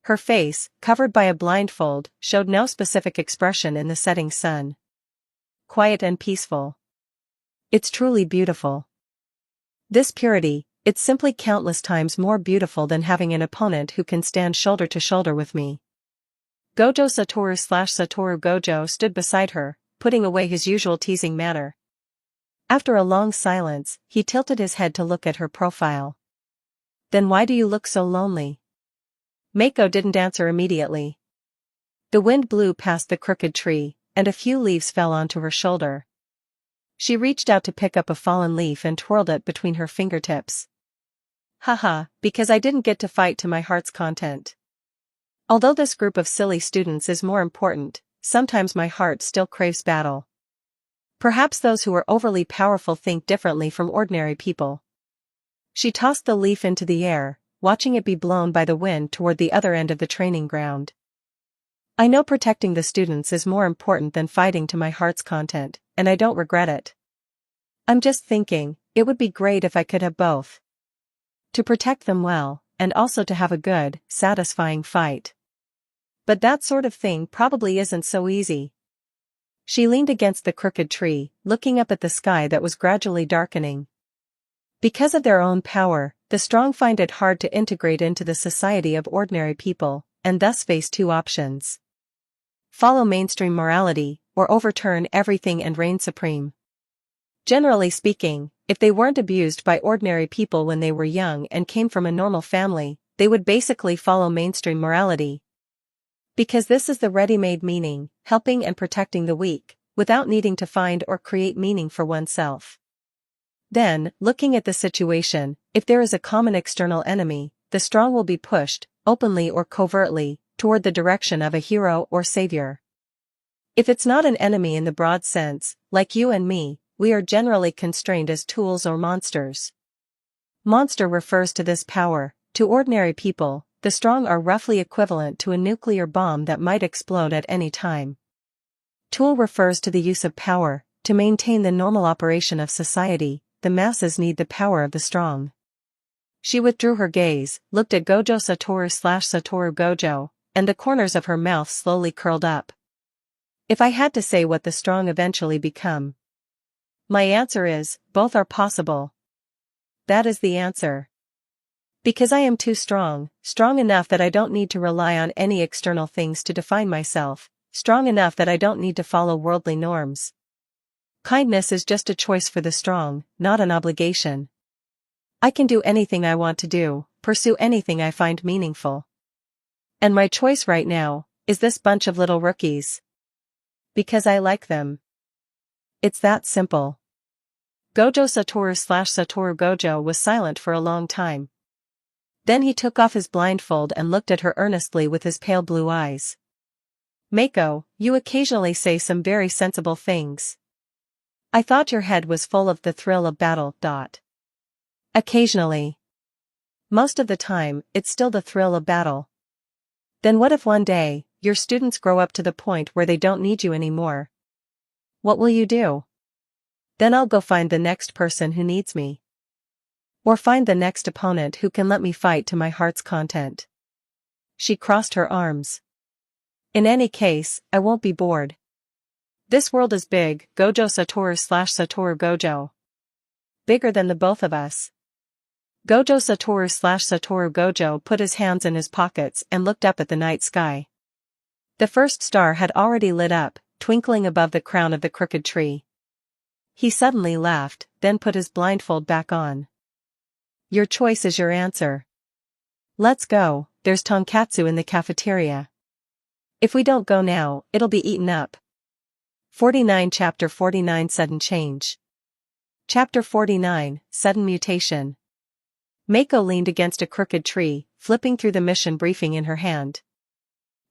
Her face, covered by a blindfold, showed no specific expression in the setting sun. Quiet and peaceful. It's truly beautiful. This purity, it's simply countless times more beautiful than having an opponent who can stand shoulder to shoulder with me. Gojo Satoru/Satoru Gojo stood beside her, putting away his usual teasing manner. After a long silence, he tilted his head to look at her profile. Then why do you look so lonely? Mako didn't answer immediately. The wind blew past the crooked tree, and a few leaves fell onto her shoulder. She reached out to pick up a fallen leaf and twirled it between her fingertips. Haha, because I didn't get to fight to my heart's content. Although this group of silly students is more important, sometimes my heart still craves battle. Perhaps those who are overly powerful think differently from ordinary people. She tossed the leaf into the air, watching it be blown by the wind toward the other end of the training ground. I know protecting the students is more important than fighting to my heart's content, and I don't regret it. I'm just thinking, it would be great if I could have both. To protect them well, and also to have a good, satisfying fight. But that sort of thing probably isn't so easy. She leaned against the crooked tree, looking up at the sky that was gradually darkening. Because of their own power, the strong find it hard to integrate into the society of ordinary people, and thus face 2 options. Follow mainstream morality, or overturn everything and reign supreme. Generally speaking, if they weren't abused by ordinary people when they were young and came from a normal family, they would basically follow mainstream morality. Because this is the ready-made meaning, helping and protecting the weak, without needing to find or create meaning for oneself. Then, looking at the situation, if there is a common external enemy, the strong will be pushed, openly or covertly, toward the direction of a hero or savior. If it's not an enemy in the broad sense, like you and me, we are generally constrained as tools or monsters. Monster refers to this power. To ordinary people, the strong are roughly equivalent to a nuclear bomb that might explode at any time. Tool refers to the use of power. To maintain the normal operation of society, the masses need the power of the strong. She withdrew her gaze, looked at Gojo Satoru/Satoru Gojo, and the corners of her mouth slowly curled up. If I had to say what the strong eventually become, my answer is, both are possible. That is the answer. Because I am too strong enough that I don't need to rely on any external things to define myself, strong enough that I don't need to follow worldly norms. Kindness is just a choice for the strong, not an obligation. I can do anything I want to do, pursue anything I find meaningful. And my choice right now is this bunch of little rookies. Because I like them. It's that simple. Gojo Satoru/Satoru Gojo was silent for a long time. Then he took off his blindfold and looked at her earnestly with his pale blue eyes. Mako, you occasionally say some very sensible things. I thought your head was full of the thrill of battle. Occasionally. Most of the time, it's still the thrill of battle. Then what if one day, your students grow up to the point where they don't need you anymore? What will you do? Then I'll go find the next person who needs me. Or find the next opponent who can let me fight to my heart's content. she crossed her arms. In any case, I won't be bored. This world is big, Gojo Satoru/Satoru Gojo. Bigger than the both of us. Gojo Satoru/Satoru Gojo put his hands in his pockets and looked up at the night sky. The first star had already lit up, twinkling above the crown of the crooked tree. He suddenly laughed, then put his blindfold back on. Your choice is your answer. Let's go, there's tonkatsu in the cafeteria. If we don't go now, it'll be eaten up. 49 Chapter 49 Sudden Change. Chapter 49, Sudden Mutation. Mako leaned against a crooked tree, flipping through the mission briefing in her hand.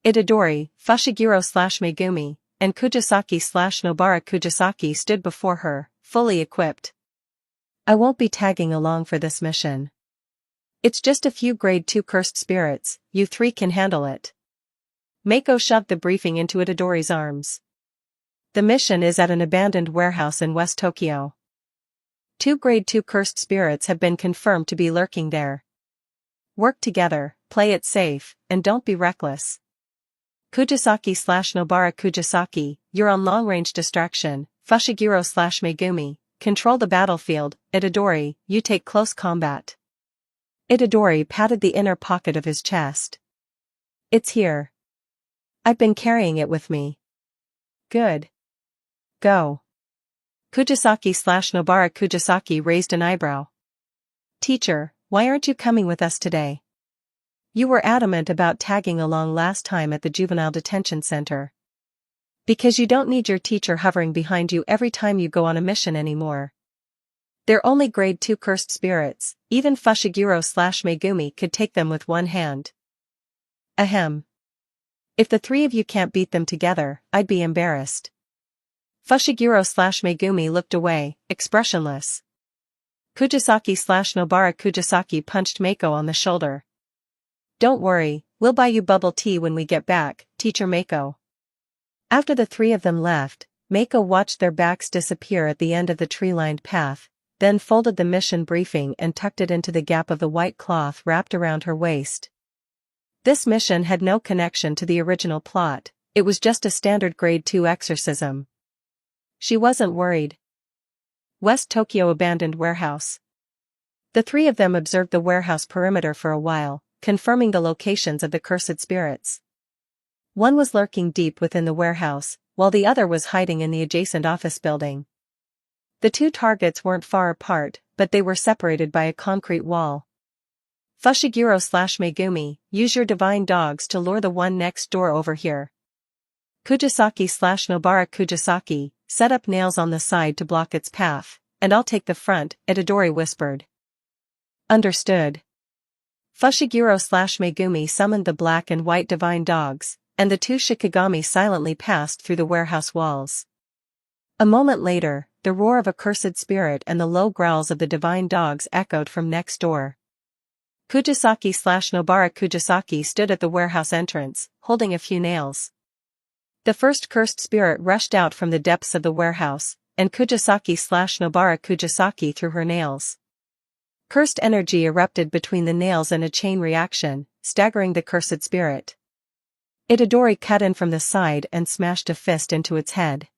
Itadori, Fushiguro/Megumi, and Kujisaki/Nobara Kujisaki stood before her, fully equipped. I won't be tagging along for this mission. It's just a few grade 2 cursed spirits, you three can handle it. Mako shoved the briefing into Itadori's arms. The mission is at an abandoned warehouse in West Tokyo. 2 grade 2 cursed spirits have been confirmed to be lurking there. Work together, play it safe, and don't be reckless. Kujisaki/Nobara Kujisaki, you're on long-range distraction. Fushiguro/Megumi, control the battlefield. Itadori, you take close combat. Itadori patted the inner pocket of his chest. It's here. I've been carrying it with me. Good. Go. Kujisaki/Nobara Kujisaki raised an eyebrow. Teacher, why aren't you coming with us today? You were adamant about tagging along last time at the juvenile detention center. Because you don't need your teacher hovering behind you every time you go on a mission anymore. They're only grade 2 cursed spirits, even Fushiguro/Megumi could take them with one hand. Ahem. If the three of you can't beat them together, I'd be embarrassed. Fushiguro/Megumi looked away, expressionless. Kujisaki/Nobara Kujisaki punched Mako on the shoulder. Don't worry, we'll buy you bubble tea when we get back, Teacher Mako. After the three of them left, Mako watched their backs disappear at the end of the tree-lined path, then folded the mission briefing and tucked it into the gap of the white cloth wrapped around her waist. This mission had no connection to the original plot, it was just a standard grade 2 exorcism. She wasn't worried. West Tokyo abandoned warehouse. The three of them observed the warehouse perimeter for a while, confirming the locations of the cursed spirits. One was lurking deep within the warehouse, while the other was hiding in the adjacent office building. The two targets weren't far apart, but they were separated by a concrete wall. Fushiguro/Megumi, use your divine dogs to lure the one next door over here. Kujisaki/Nobara Kujisaki, set up nails on the side to block its path, and I'll take the front, Itadori whispered. Understood. Fushiguro/Megumi summoned the black and white divine dogs, and the two Shikigami silently passed through the warehouse walls. A moment later, the roar of a cursed spirit and the low growls of the divine dogs echoed from next door. Kujisaki/Nobara Kujisaki stood at the warehouse entrance, holding a few nails. The first cursed spirit rushed out from the depths of the warehouse, and Kujisaki/Nobara Kujisaki threw her nails. Cursed energy erupted between the nails in a chain reaction, staggering the cursed spirit. Itadori cut in from the side and smashed a fist into its head.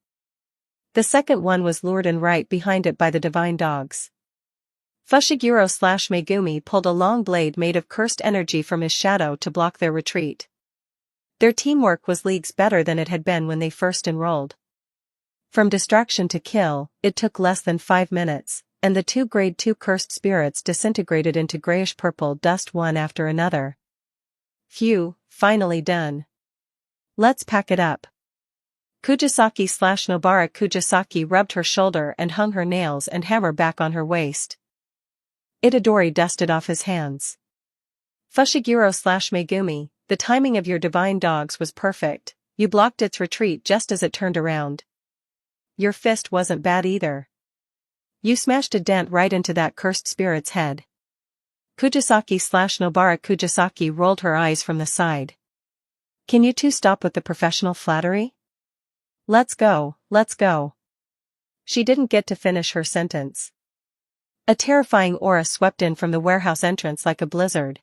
The second one was lured in right behind it by the divine dogs. Fushiguro/Megumi pulled a long blade made of cursed energy from his shadow to block their retreat. Their teamwork was leagues better than it had been when they first enrolled. From distraction to kill, it took less than 5 minutes, and the 2 grade 2 cursed spirits disintegrated into grayish-purple dust one after another. Phew, finally done. Let's pack it up. Kujisaki/Nobara Kujisaki rubbed her shoulder and hung her nails and hammer back on her waist. Itadori dusted off his hands. Fushiguro/Megumi, the timing of your divine dogs was perfect, you blocked its retreat just as it turned around. Your fist wasn't bad either. You smashed a dent right into that cursed spirit's head. Kujisaki/Nobara Kujisaki rolled her eyes from the side. Can you two stop with the professional flattery? Let's go, let's go. She didn't get to finish her sentence. A terrifying aura swept in from the warehouse entrance like a blizzard.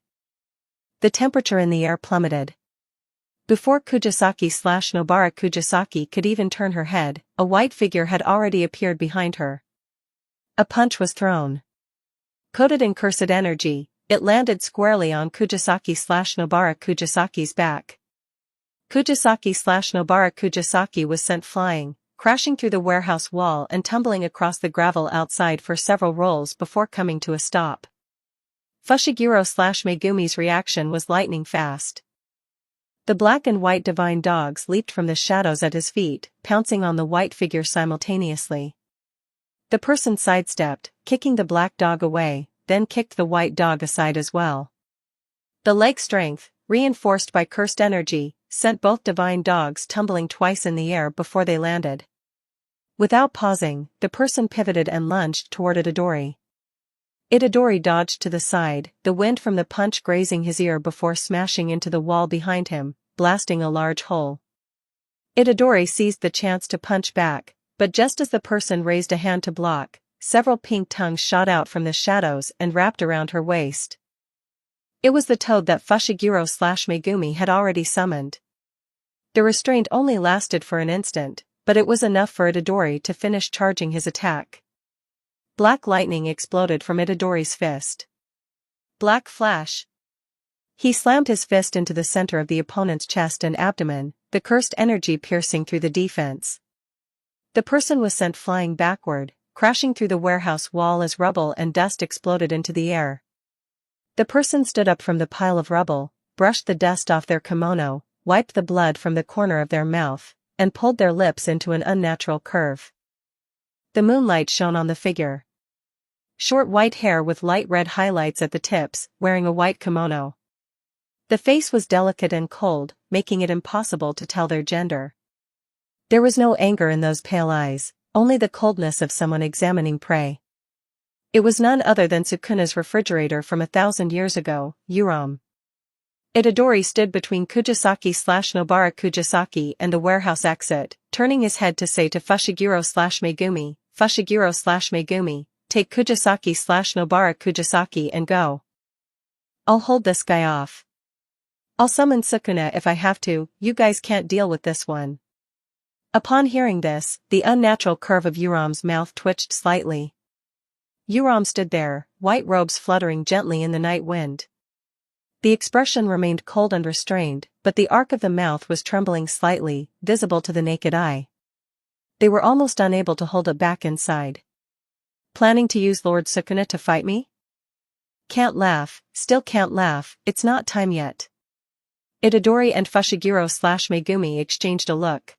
The temperature in the air plummeted. Before Kujisaki/Nobara Kujisaki could even turn her head, a white figure had already appeared behind her. A punch was thrown. Coated in cursed energy, it landed squarely on Kujisaki/Nobara Kujisaki's back. Kujisaki/Nobara Kujisaki was sent flying, crashing through the warehouse wall and tumbling across the gravel outside for several rolls before coming to a stop. Fushiguro/Megumi's reaction was lightning fast. The black and white divine dogs leaped from the shadows at his feet, pouncing on the white figure simultaneously. The person sidestepped, kicking the black dog away, then kicked the white dog aside as well. The leg strength, reinforced by cursed energy, sent both divine dogs tumbling twice in the air before they landed. Without pausing, the person pivoted and lunged toward Itadori. Itadori dodged to the side, the wind from the punch grazing his ear before smashing into the wall behind him, blasting a large hole. Itadori seized the chance to punch back, but just as the person raised a hand to block, several pink tongues shot out from the shadows and wrapped around her waist. It was the toad that Fushiguro/Megumi had already summoned. The restraint only lasted for an instant, but it was enough for Itadori to finish charging his attack. Black lightning exploded from Itadori's fist. Black flash. He slammed his fist into the center of the opponent's chest and abdomen, the cursed energy piercing through the defense. The person was sent flying backward, crashing through the warehouse wall as rubble and dust exploded into the air. The person stood up from the pile of rubble, brushed the dust off their kimono, wiped the blood from the corner of their mouth, and pulled their lips into an unnatural curve. The moonlight shone on the figure. Short white hair with light red highlights at the tips, wearing a white kimono. The face was delicate and cold, making it impossible to tell their gender. There was no anger in those pale eyes, only the coldness of someone examining prey. It was none other than Sukuna's refrigerator from 1,000 years ago, Uram. Itadori stood between Kujisaki/Nobara Kujisaki and the warehouse exit, turning his head to say to Fushiguro/Megumi, Fushiguro/Megumi, take Kujisaki/Nobara Kujisaki and go. I'll hold this guy off. I'll summon Sukuna if I have to, you guys can't deal with this one. Upon hearing this, the unnatural curve of Uram's mouth twitched slightly. Uram stood there, white robes fluttering gently in the night wind. The expression remained cold and restrained, but the arc of the mouth was trembling slightly, visible to the naked eye. They were almost unable to hold it back inside. Planning to use Lord Sukuna to fight me? Can't laugh, still can't laugh, it's not time yet. Itadori and Fushiguro/Megumi exchanged a look.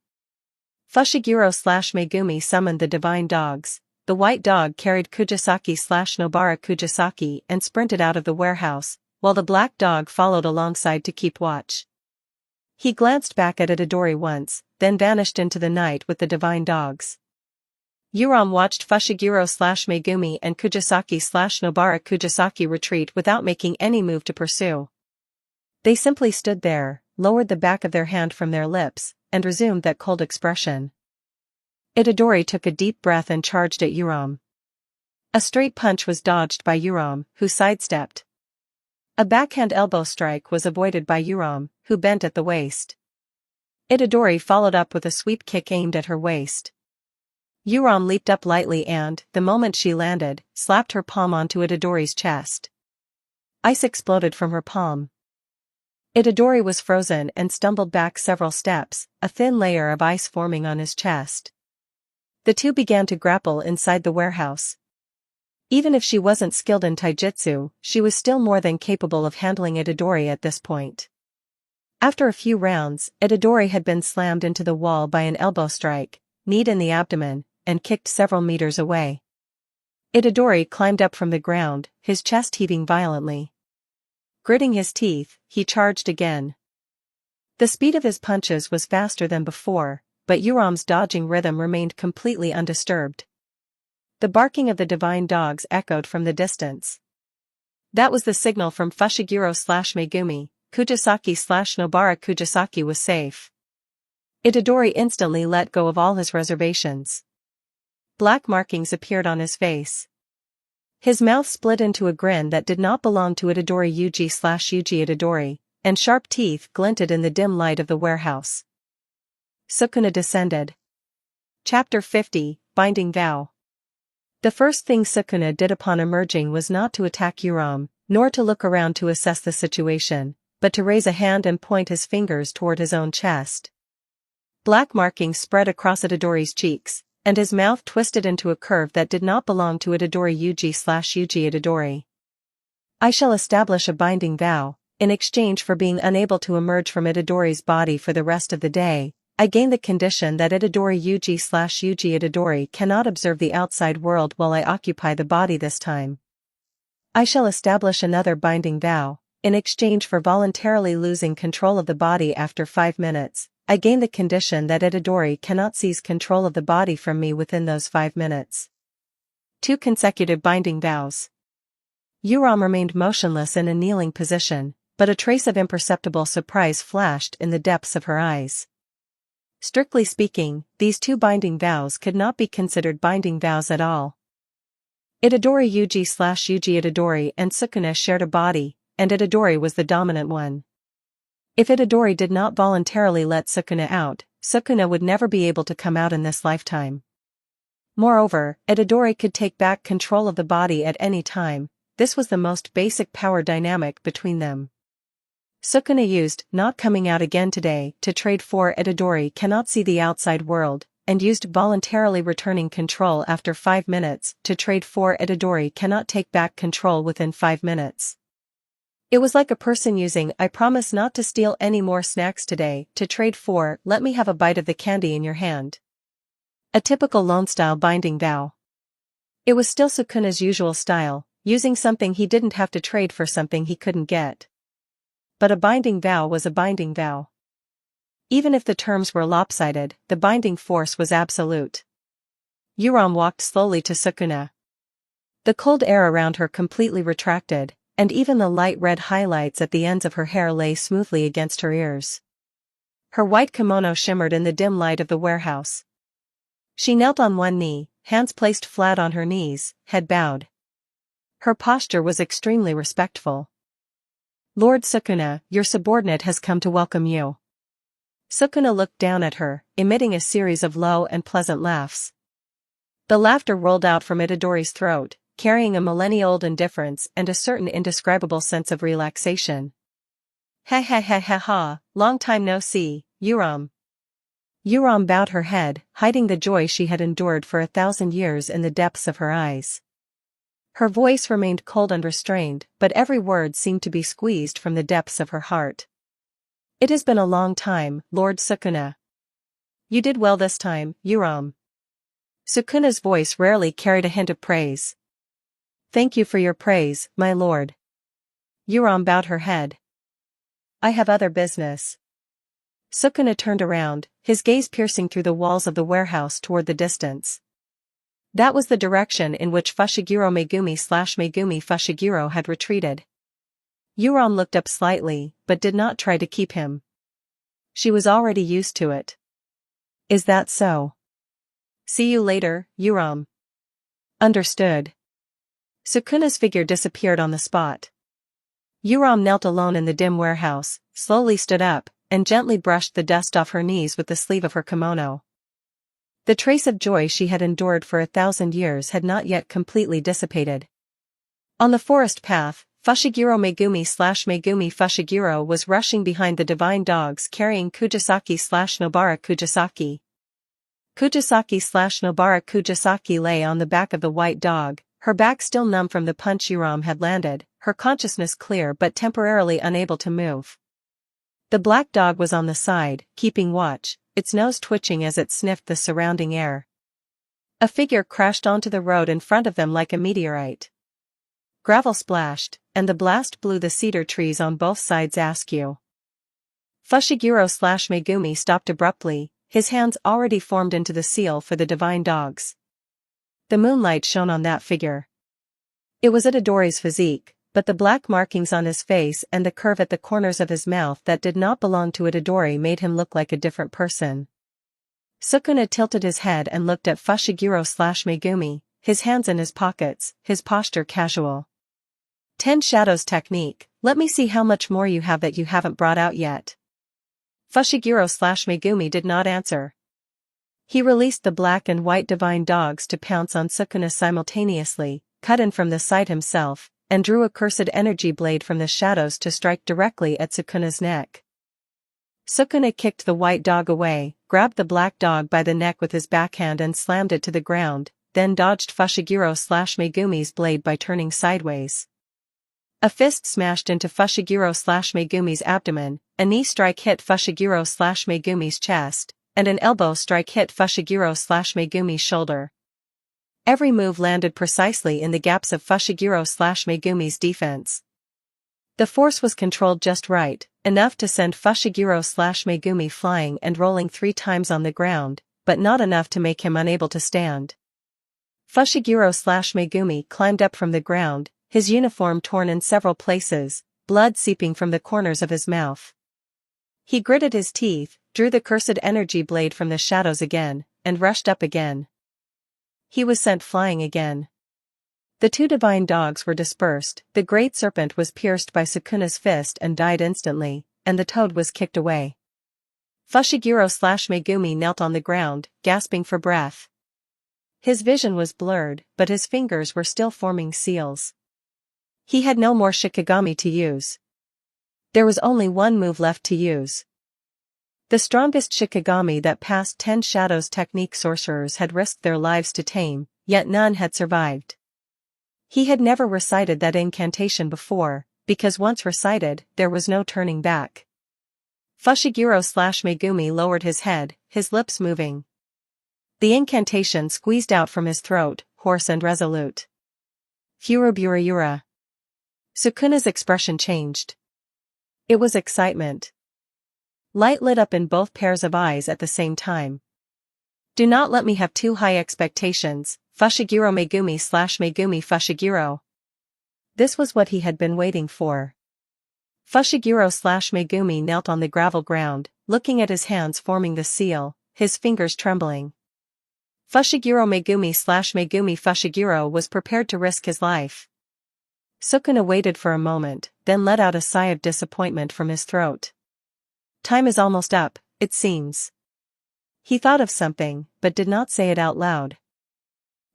Fushiguro/Megumi summoned the divine dogs. The white dog carried Kujisaki/Nobara Kujisaki and sprinted out of the warehouse, while the black dog followed alongside to keep watch. He glanced back at Itadori once, then vanished into the night with the divine dogs. Uram watched Fushiguro/Megumi and Kujisaki/Nobara Kujisaki retreat without making any move to pursue. They simply stood there, lowered the back of their hand from their lips, and resumed that cold expression. Itadori took a deep breath and charged at Uram. A straight punch was dodged by Uram, who sidestepped. A backhand elbow strike was avoided by Uram, who bent at the waist. Itadori followed up with a sweep kick aimed at her waist. Uram leaped up lightly and, the moment she landed, slapped her palm onto Itadori's chest. Ice exploded from her palm. Itadori was frozen and stumbled back several steps, a thin layer of ice forming on his chest. The two began to grapple inside the warehouse. Even if she wasn't skilled in taijutsu, she was still more than capable of handling Itadori at this point. After a few rounds, Itadori had been slammed into the wall by an elbow strike, kneed in the abdomen, and kicked several meters away. Itadori climbed up from the ground, his chest heaving violently. Gritting his teeth, he charged again. The speed of his punches was faster than before, but Uram's dodging rhythm remained completely undisturbed. The barking of the divine dogs echoed from the distance. That was the signal from Fushiguro/Megumi, Kujisaki/Nobara Kujisaki was safe. Itadori instantly let go of all his reservations. Black markings appeared on his face. His mouth split into a grin that did not belong to Itadori Yuji Itadori, and sharp teeth glinted in the dim light of the warehouse. Sukuna descended. Chapter 50, Binding Vow. The first thing Sukuna did upon emerging was not to attack Yuram, nor to look around to assess the situation, but to raise a hand and point his fingers toward his own chest. Black markings spread across Itadori's cheeks, and his mouth twisted into a curve that did not belong to Itadori Yuji Itadori. I shall establish a binding vow. In exchange for being unable to emerge from Itadori's body for the rest of the day, I gain the condition that Itadori Yuji Itadori cannot observe the outside world while I occupy the body this time. I shall establish another binding vow. In exchange for voluntarily losing control of the body after 5 minutes, I gain the condition that Itadori cannot seize control of the body from me within those 5 minutes. 2 consecutive binding vows. Yuram remained motionless in a kneeling position, but a trace of imperceptible surprise flashed in the depths of her eyes. Strictly speaking, these 2 binding vows could not be considered binding vows at all. Itadori Yuji Itadori and Sukuna shared a body, and Itadori was the dominant one. If Itadori did not voluntarily let Sukuna out, Sukuna would never be able to come out in this lifetime. Moreover, Itadori could take back control of the body at any time. This was the most basic power dynamic between them. Sukuna used not coming out again today to trade for Itadori cannot see the outside world, and used voluntarily returning control after 5 minutes to trade for Itadori cannot take back control within 5 minutes. It was like a person using I promise not to steal any more snacks today to trade for let me have a bite of the candy in your hand. A typical loan-style binding vow. It was still Sukuna's usual style, using something he didn't have to trade for something he couldn't get. But a binding vow was a binding vow. Even if the terms were lopsided, the binding force was absolute. Yuram walked slowly to Sukuna. The cold air around her completely retracted, and even the light red highlights at the ends of her hair lay smoothly against her ears. Her white kimono shimmered in the dim light of the warehouse. She knelt on one knee, hands placed flat on her knees, head bowed. Her posture was extremely respectful. Lord Sukuna, your subordinate has come to welcome you. Sukuna looked down at her, emitting a series of low and pleasant laughs. The laughter rolled out from Itadori's throat, carrying a millennia-old indifference and a certain indescribable sense of relaxation. Ha ha ha ha ha, long time no see, Yuram. Yuram bowed her head, hiding the joy she had endured for 1,000 years in the depths of her eyes. Her voice remained cold and restrained, but every word seemed to be squeezed from the depths of her heart. It has been a long time, Lord Sukuna. You did well this time, Yuram. Sukuna's voice rarely carried a hint of praise. Thank you for your praise, my lord. Yuram bowed her head. I have other business. Sukuna turned around, his gaze piercing through the walls of the warehouse toward the distance. That was the direction in which Fushiguro Megumi Fushiguro had retreated. Yuram looked up slightly, but did not try to keep him. She was already used to it. Is that so? See you later, Yuram. Understood. Sukuna's figure disappeared on the spot. Yuram knelt alone in the dim warehouse, slowly stood up, and gently brushed the dust off her knees with the sleeve of her kimono. The trace of joy she had endured for 1,000 years had not yet completely dissipated. On the forest path, Fushiguro Megumi Fushiguro was rushing behind the divine dogs carrying Kujisaki/Nobara Kujisaki. Kujisaki/Nobara Kujisaki lay on the back of the white dog, her back still numb from the punch Yuram had landed, her consciousness clear but temporarily unable to move. The black dog was on the side, keeping watch, its nose twitching as it sniffed the surrounding air. A figure crashed onto the road in front of them like a meteorite. Gravel splashed, and the blast blew the cedar trees on both sides askew. Fushiguro/Megumi stopped abruptly, his hands already formed into the seal for the divine dogs. The moonlight shone on that figure. It was Itadori's physique, but the black markings on his face and the curve at the corners of his mouth that did not belong to Itadori made him look like a different person. Sukuna tilted his head and looked at Fushiguro/Megumi, his hands in his pockets, his posture casual. 10 Shadows technique, let me see how much more you have that you haven't brought out yet. Fushiguro/Megumi did not answer. He released the black and white divine dogs to pounce on Sukuna simultaneously, cut in from the side himself, and drew a cursed energy blade from the shadows to strike directly at Sukuna's neck. Sukuna kicked the white dog away, grabbed the black dog by the neck with his backhand and slammed it to the ground, then dodged Fushiguro/Megumi's blade by turning sideways. A fist smashed into Fushiguro/Megumi's abdomen, a knee strike hit Fushiguro/Megumi's chest, and an elbow strike hit Fushiguro/Megumi's shoulder. Every move landed precisely in the gaps of Fushiguro/Megumi's defense. The force was controlled just right, enough to send Fushiguro/Megumi flying and rolling 3 times on the ground, but not enough to make him unable to stand. Fushiguro/Megumi climbed up from the ground, his uniform torn in several places, blood seeping from the corners of his mouth. He gritted his teeth, drew the cursed energy blade from the shadows again, and rushed up again. He was sent flying again. The 2 divine dogs were dispersed, the great serpent was pierced by Sukuna's fist and died instantly, and the toad was kicked away. Fushiguro/Megumi knelt on the ground, gasping for breath. His vision was blurred, but his fingers were still forming seals. He had no more Shikigami to use. There was only one move left to use. The strongest Shikigami that past 10 Shadows technique sorcerers had risked their lives to tame, yet none had survived. He had never recited that incantation before, because once recited, there was no turning back. Fushiguro/Megumi lowered his head, his lips moving. The incantation squeezed out from his throat, hoarse and resolute. Furuburayura. Sukuna's expression changed. It was excitement. Light lit up in both pairs of eyes at the same time. Do not let me have too high expectations, Fushiguro Megumi/Megumi Fushiguro. This was what he had been waiting for. Fushiguro/Megumi knelt on the gravel ground, looking at his hands forming the seal, his fingers trembling. Fushiguro Megumi/Megumi Fushiguro was prepared to risk his life. Sukuna waited for a moment, then let out a sigh of disappointment from his throat. Time is almost up, it seems. He thought of something, but did not say it out loud.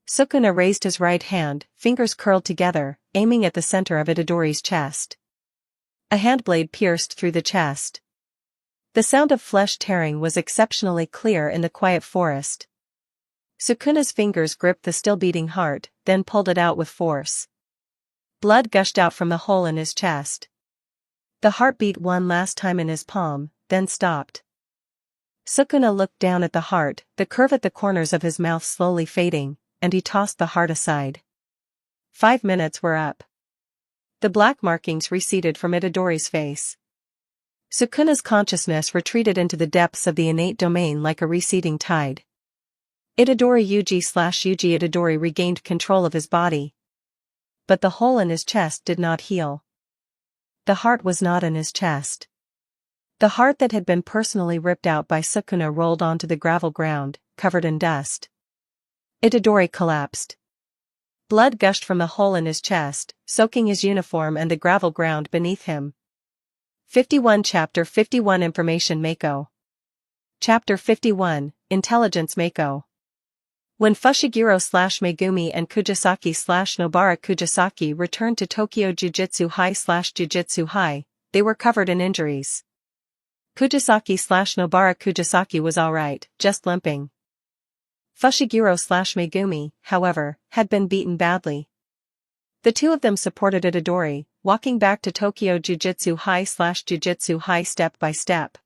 Sukuna raised his right hand, fingers curled together, aiming at the center of Itadori's chest. A handblade pierced through the chest. The sound of flesh tearing was exceptionally clear in the quiet forest. Sukuna's fingers gripped the still beating heart, then pulled it out with force. Blood gushed out from the hole in his chest. The heart beat one last time in his palm, then stopped. Sukuna looked down at the heart, the curve at the corners of his mouth slowly fading, and he tossed the heart aside. 5 minutes were up. The black markings receded from Itadori's face. Sukuna's consciousness retreated into the depths of the innate domain like a receding tide. Itadori Yuji Itadori regained control of his body. But the hole in his chest did not heal. The heart was not in his chest. The heart that had been personally ripped out by Sukuna rolled onto the gravel ground, covered in dust. Itadori collapsed. Blood gushed from the hole in his chest, soaking his uniform and the gravel ground beneath him. 51 Chapter 51 Information Mako. Chapter 51 Intelligence Mako. When Fushiguro/Megumi and Kujisaki/Nobara Kujisaki returned to Tokyo Jujutsu High/Jujutsu High, they were covered in injuries. Kujisaki/Nobara Kujisaki was alright, just limping. Fushiguro/Megumi, however, had been beaten badly. The 2 of them supported Itadori, walking back to Tokyo Jujutsu High/Jujutsu High step by step.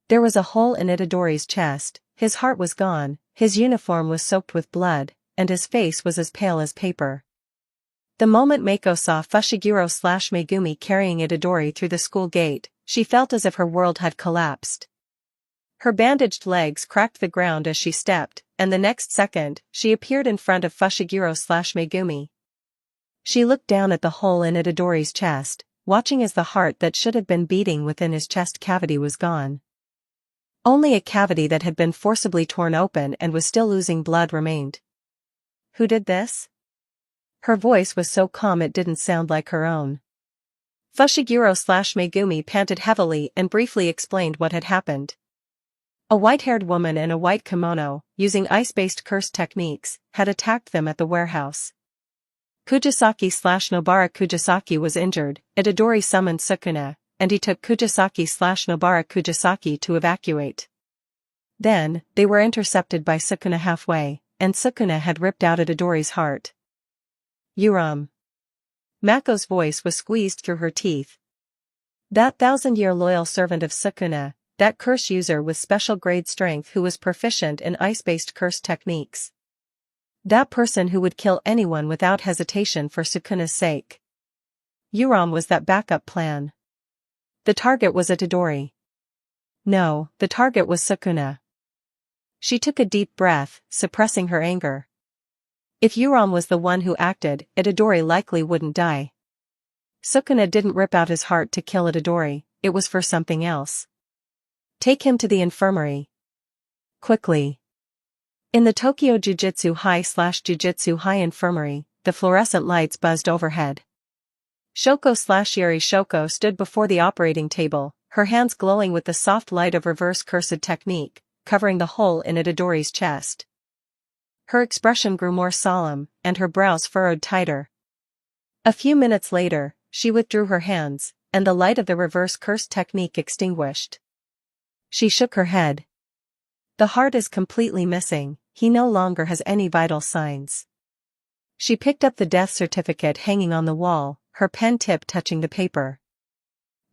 There was a hole in Itadori's chest, his heart was gone, his uniform was soaked with blood, and his face was as pale as paper. The moment Mako saw Fushiguro/Megumi carrying Itadori through the school gate, she felt as if her world had collapsed. Her bandaged legs cracked the ground as she stepped, and the next second, she appeared in front of Fushiguro/Megumi. She looked down at the hole in Itadori's chest, watching as the heart that should have been beating within his chest cavity was gone. Only a cavity that had been forcibly torn open and was still oozing blood remained. Who did this? Her voice was so calm it didn't sound like her own. Fushiguro/Megumi panted heavily and briefly explained what had happened. A white-haired woman in a white kimono, using ice-based curse techniques, had attacked them at the warehouse. Kujisaki/Nobara Kujisaki was injured. Itadori summoned Sukuna, and he took Kujisaki/Nobara Kujisaki to evacuate. Then, they were intercepted by Sukuna halfway, and Sukuna had ripped out Itadori's heart. Mako's voice was squeezed through her teeth. That 1,000-year loyal servant of Sukuna, that curse user with special grade strength who was proficient in ice-based curse techniques. That person who would kill anyone without hesitation for Sukuna's sake. Yuram was that backup plan. The target was Itadori. No, the target was Sukuna. She took a deep breath, suppressing her anger. If Yuram was the one who acted, Itadori likely wouldn't die. Sukuna didn't rip out his heart to kill Itadori, it was for something else. Take him to the infirmary. Quickly. In the Tokyo Jujutsu High/Jujutsu High infirmary, the fluorescent lights buzzed overhead. Shoko/Yuri Shoko stood before the operating table, her hands glowing with the soft light of reverse cursed technique, covering the hole in Itadori's chest. Her expression grew more solemn, and her brows furrowed tighter. A few minutes later, she withdrew her hands, and the light of the reverse curse technique extinguished. She shook her head. The heart is completely missing, he no longer has any vital signs. She picked up the death certificate hanging on the wall, her pen tip touching the paper.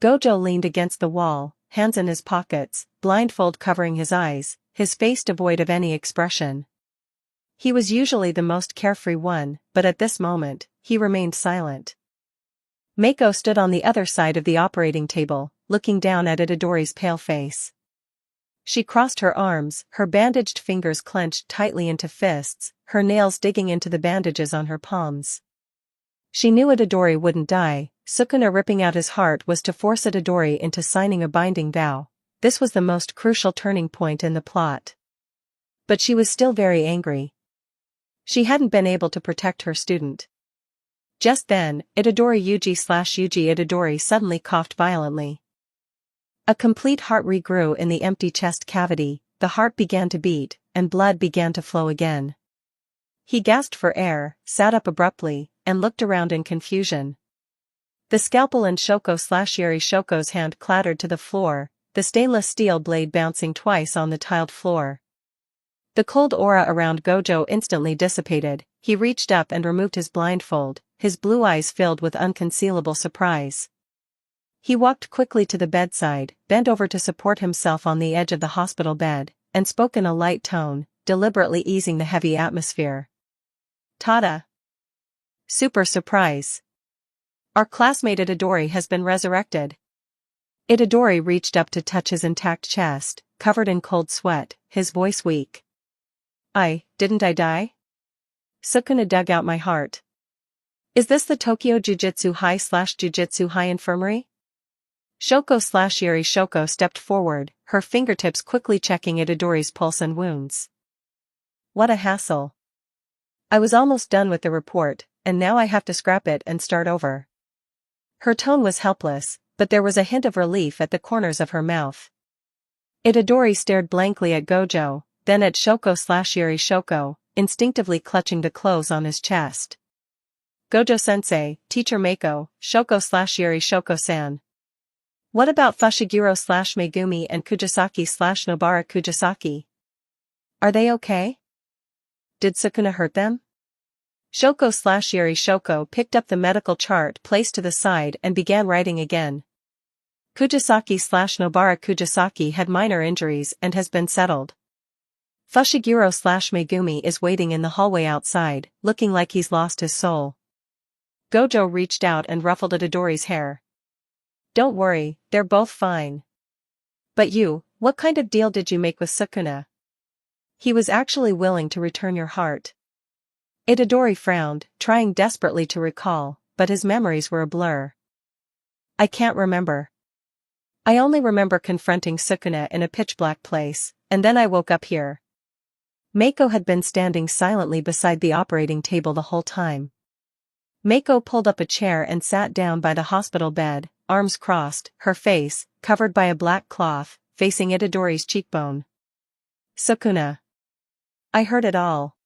Gojo leaned against the wall, hands in his pockets, blindfold covering his eyes, his face devoid of any expression. He was usually the most carefree one, but at this moment, he remained silent. Mako stood on the other side of the operating table, looking down at Itadori's pale face. She crossed her arms, her bandaged fingers clenched tightly into fists, her nails digging into the bandages on her palms. She knew Itadori wouldn't die. Sukuna ripping out his heart was to force Itadori into signing a binding vow. This was the most crucial turning point in the plot. But she was still very angry. She hadn't been able to protect her student. Just then, Itadori Yuji Itadori suddenly coughed violently. A complete heart regrew in the empty chest cavity, the heart began to beat, and blood began to flow again. He gasped for air, sat up abruptly, and looked around in confusion. The scalpel in Shoko/Yuri Shoko's hand clattered to the floor, the stainless steel blade bouncing twice on the tiled floor. The cold aura around Gojo instantly dissipated. He reached up and removed his blindfold, his blue eyes filled with unconcealable surprise. He walked quickly to the bedside, bent over to support himself on the edge of the hospital bed, and spoke in a light tone, deliberately easing the heavy atmosphere. Tada! Super surprise! Our classmate Itadori has been resurrected. Itadori reached up to touch his intact chest, covered in cold sweat, his voice weak. Didn't I die? Sukuna dug out my heart. Is this the Tokyo Jujutsu High/Jujutsu High infirmary? Shoko/Yuri Shoko stepped forward, her fingertips quickly checking Itadori's pulse and wounds. What a hassle. I was almost done with the report, and now I have to scrap it and start over. Her tone was helpless, but there was a hint of relief at the corners of her mouth. Itadori stared blankly at Gojo, then at Shoko/Yuri Shoko, instinctively clutching the clothes on his chest. Gojo-sensei, Teacher Mako, Shoko/Yuri Shoko-san. What about Fushiguro/Megumi and Kujisaki/Nobara Kujisaki? Are they okay? Did Sukuna hurt them? Shoko/Yuri Shoko picked up the medical chart placed to the side and began writing again. Kujisaki/Nobara Kujisaki had minor injuries and has been settled. Fushiguro/Megumi is waiting in the hallway outside, looking like he's lost his soul. Gojo reached out and ruffled Itadori's hair. Don't worry, they're both fine. But you, what kind of deal did you make with Sukuna? He was actually willing to return your heart. Itadori frowned, trying desperately to recall, but his memories were a blur. I can't remember. I only remember confronting Sukuna in a pitch-black place, and then I woke up here. Mako had been standing silently beside the operating table the whole time. Mako pulled up a chair and sat down by the hospital bed, arms crossed, her face, covered by a black cloth, facing Itadori's cheekbone. Sukuna. I heard it all.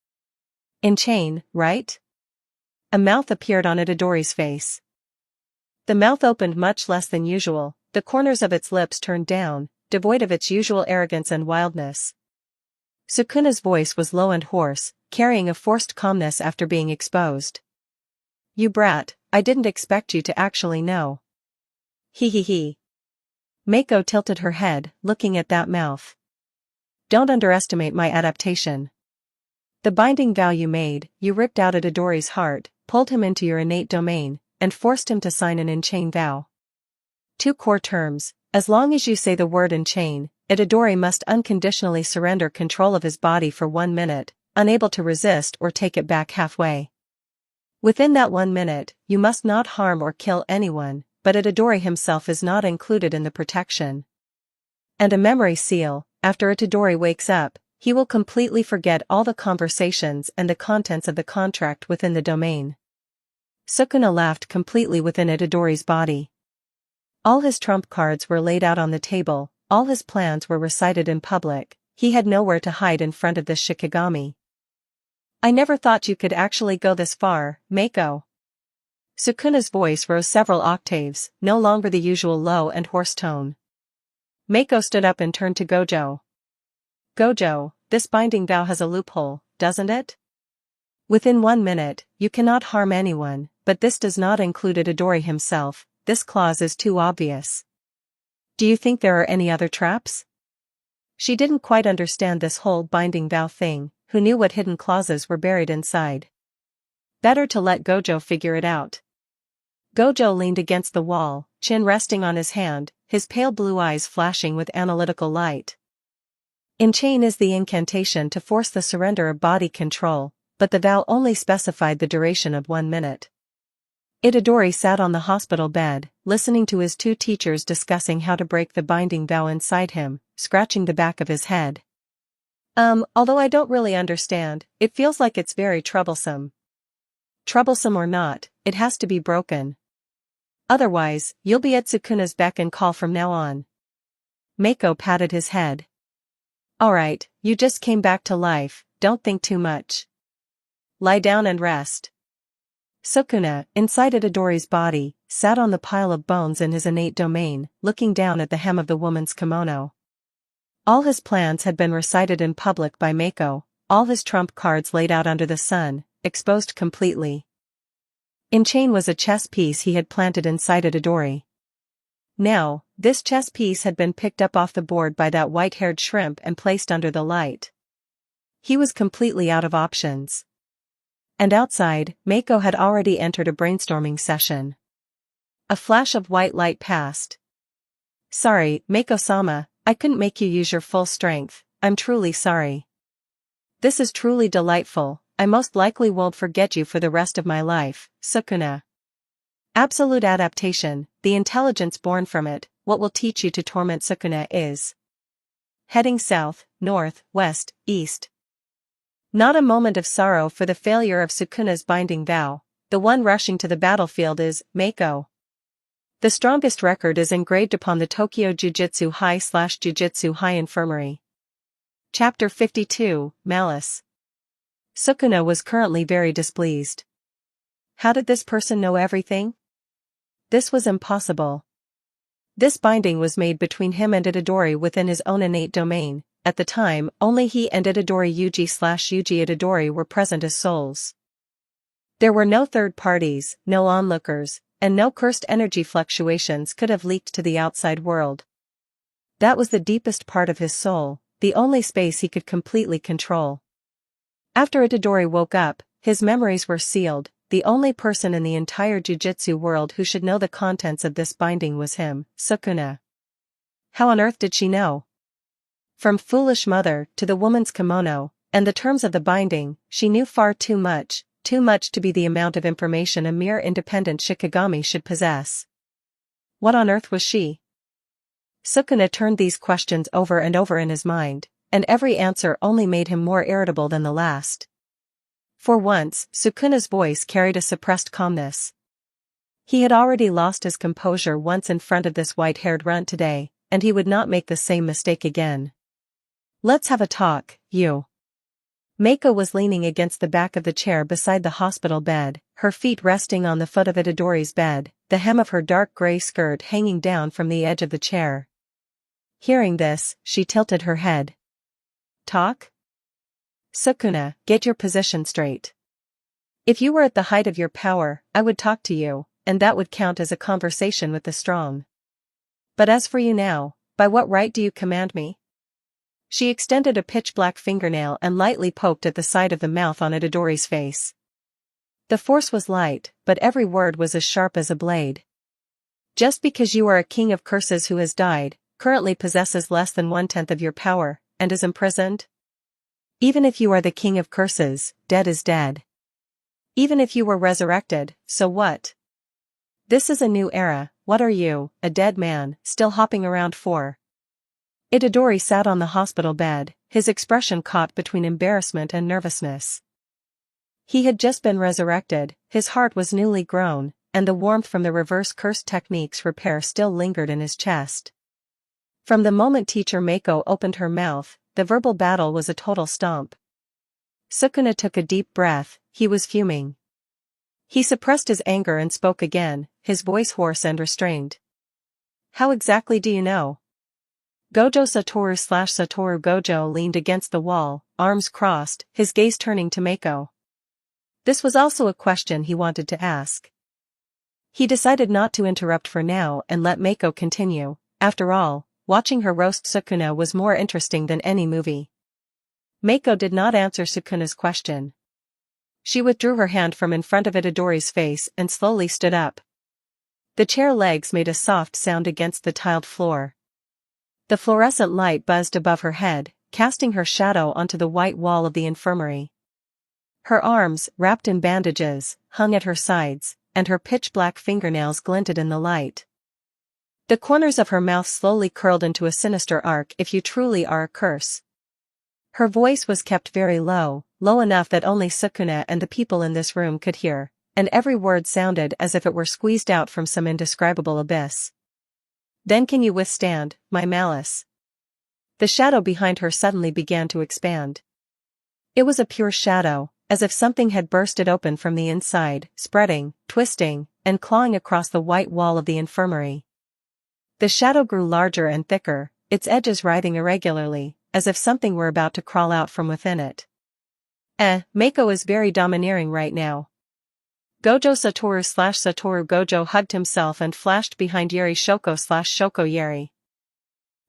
In chain, right? A mouth appeared on Itadori's face. The mouth opened much less than usual, the corners of its lips turned down, devoid of its usual arrogance and wildness. Sukuna's voice was low and hoarse, carrying a forced calmness after being exposed. You brat, I didn't expect you to actually know. He. Mako tilted her head, looking at that mouth. Don't underestimate my adaptation. The binding vow you made, you ripped out Itadori's heart, pulled him into your innate domain, and forced him to sign an in-chain vow. 2 core terms: as long as you say the word in-chain, Itadori must unconditionally surrender control of his body for 1 minute, unable to resist or take it back halfway. Within that 1 minute, you must not harm or kill anyone, but Itadori himself is not included in the protection. And a memory seal: after Itadori wakes up, he will completely forget all the conversations and the contents of the contract within the domain. Sukuna laughed completely within Itadori's body. All his trump cards were laid out on the table, all his plans were recited in public, he had nowhere to hide in front of this Shikigami. I never thought you could actually go this far, Mako. Sukuna's voice rose several octaves, no longer the usual low and hoarse tone. Mako stood up and turned to Gojo. Gojo, this binding vow has a loophole, doesn't it? Within 1 minute, you cannot harm anyone, but this does not include Itadori himself, this clause is too obvious. Do you think there are any other traps? She didn't quite understand this whole binding vow thing, who knew what hidden clauses were buried inside. Better to let Gojo figure it out. Gojo leaned against the wall, chin resting on his hand, his pale blue eyes flashing with analytical light. In-chain is the incantation to force the surrender of body control, but the vow only specified the duration of 1 minute. Itadori sat on the hospital bed, listening to his 2 teachers discussing how to break the binding vow inside him, scratching the back of his head. Although I don't really understand, it feels like it's very troublesome. Troublesome or not, it has to be broken. Otherwise, you'll be at Sukuna's beck and call from now on. Mako patted his head. Alright, you just came back to life, don't think too much. Lie down and rest. Sukuna, inside Itadori's body, sat on the pile of bones in his innate domain, looking down at the hem of the woman's kimono. All his plans had been recited in public by Mako, all his trump cards laid out under the sun, exposed completely. In-chain was a chess piece he had planted inside Itadori. Now, this chess piece had been picked up off the board by that white-haired shrimp and placed under the light. He was completely out of options. And outside, Mako had already entered a brainstorming session. A flash of white light passed. Sorry, Mako-sama, I couldn't make you use your full strength, I'm truly sorry. This is truly delightful, I most likely won't forget you for the rest of my life, Sukuna. Absolute adaptation, the intelligence born from it, what will teach you to torment Sukuna is heading south, north, west, east. Not a moment of sorrow for the failure of Sukuna's binding vow, the one rushing to the battlefield is Mako. The strongest record is engraved upon the Tokyo Jujutsu High/Jujutsu High Infirmary. Chapter 52, Malice. Sukuna was currently very displeased. How did this person know everything? This was impossible. This binding was made between him and Itadori within his own innate domain. At the time, only he and Itadori Yuji Itadori were present as souls. There were no third parties, no onlookers, and no cursed energy fluctuations could have leaked to the outside world. That was the deepest part of his soul, the only space he could completely control. After Itadori woke up, his memories were sealed. The only person in the entire jujutsu world who should know the contents of this binding was him, Sukuna. How on earth did she know? From foolish mother to the woman's kimono, and the terms of the binding, she knew far too much to be the amount of information a mere independent Shikigami should possess. What on earth was she? Sukuna turned these questions over and over in his mind, and every answer only made him more irritable than the last. For once, Sukuna's voice carried a suppressed calmness. He had already lost his composure once in front of this white-haired runt today, and he would not make the same mistake again. "Let's have a talk, you." Mako was leaning against the back of the chair beside the hospital bed, her feet resting on the foot of Itadori's bed, the hem of her dark gray skirt hanging down from the edge of the chair. Hearing this, she tilted her head. "Talk? Sukuna, get your position straight. If you were at the height of your power, I would talk to you, and that would count as a conversation with the strong. But as for you now, by what right do you command me?" She extended a pitch-black fingernail and lightly poked at the side of the mouth on Itadori's face. The force was light, but every word was as sharp as a blade. "Just because you are a king of curses who has died, currently possesses less than 1/10 of your power, and is imprisoned? Even if you are the king of curses, dead is dead. Even if you were resurrected, so what? This is a new era. What are you, a dead man, still hopping around for?" Itadori sat on the hospital bed, his expression caught between embarrassment and nervousness. He had just been resurrected, his heart was newly grown, and the warmth from the reverse curse technique's repair still lingered in his chest. From the moment teacher Mako opened her mouth, the verbal battle was a total stomp. Sukuna took a deep breath, he was fuming. He suppressed his anger and spoke again, his voice hoarse and restrained. "How exactly do you know?" Gojo Satoru Gojo leaned against the wall, arms crossed, his gaze turning to Mako. This was also a question he wanted to ask. He decided not to interrupt for now and let Mako continue. After all, watching her roast Sukuna was more interesting than any movie. Mako did not answer Sukuna's question. She withdrew her hand from in front of Itadori's face and slowly stood up. The chair legs made a soft sound against the tiled floor. The fluorescent light buzzed above her head, casting her shadow onto the white wall of the infirmary. Her arms, wrapped in bandages, hung at her sides, and her pitch-black fingernails glinted in the light. The corners of her mouth slowly curled into a sinister arc. "If you truly are a curse." Her voice was kept very low, low enough that only Sukuna and the people in this room could hear, and every word sounded as if it were squeezed out from some indescribable abyss. "Then can you withstand my malice?" The shadow behind her suddenly began to expand. It was a pure shadow, as if something had burst it open from the inside, spreading, twisting, and clawing across the white wall of the infirmary. The shadow grew larger and thicker, its edges writhing irregularly, as if something were about to crawl out from within it. Mako is very domineering right now." Gojo Satoru Gojo hugged himself and flashed behind Yuri Shoko Yuri.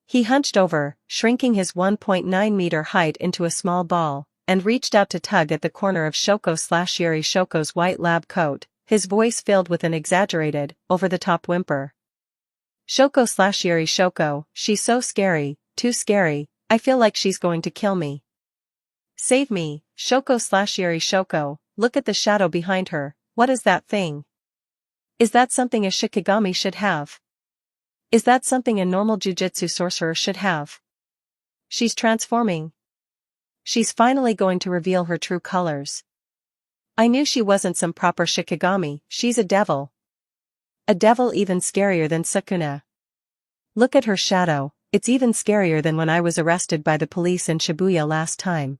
He hunched over, shrinking his 1.9 meter height into a small ball, and reached out to tug at the corner of Yuri Shoko's white lab coat, his voice filled with an exaggerated, over-the-top whimper. Yuri Shoko, she's so scary, too scary, I feel like she's going to kill me. Save me, Yuri Shoko, look at the shadow behind her, what is that thing? Is that something a Shikigami should have? Is that something a normal Jujutsu sorcerer should have? She's transforming. She's finally going to reveal her true colors. I knew she wasn't some proper Shikigami, she's a devil. A devil even scarier than Sukuna. Look at her shadow, it's even scarier than when I was arrested by the police in Shibuya last time.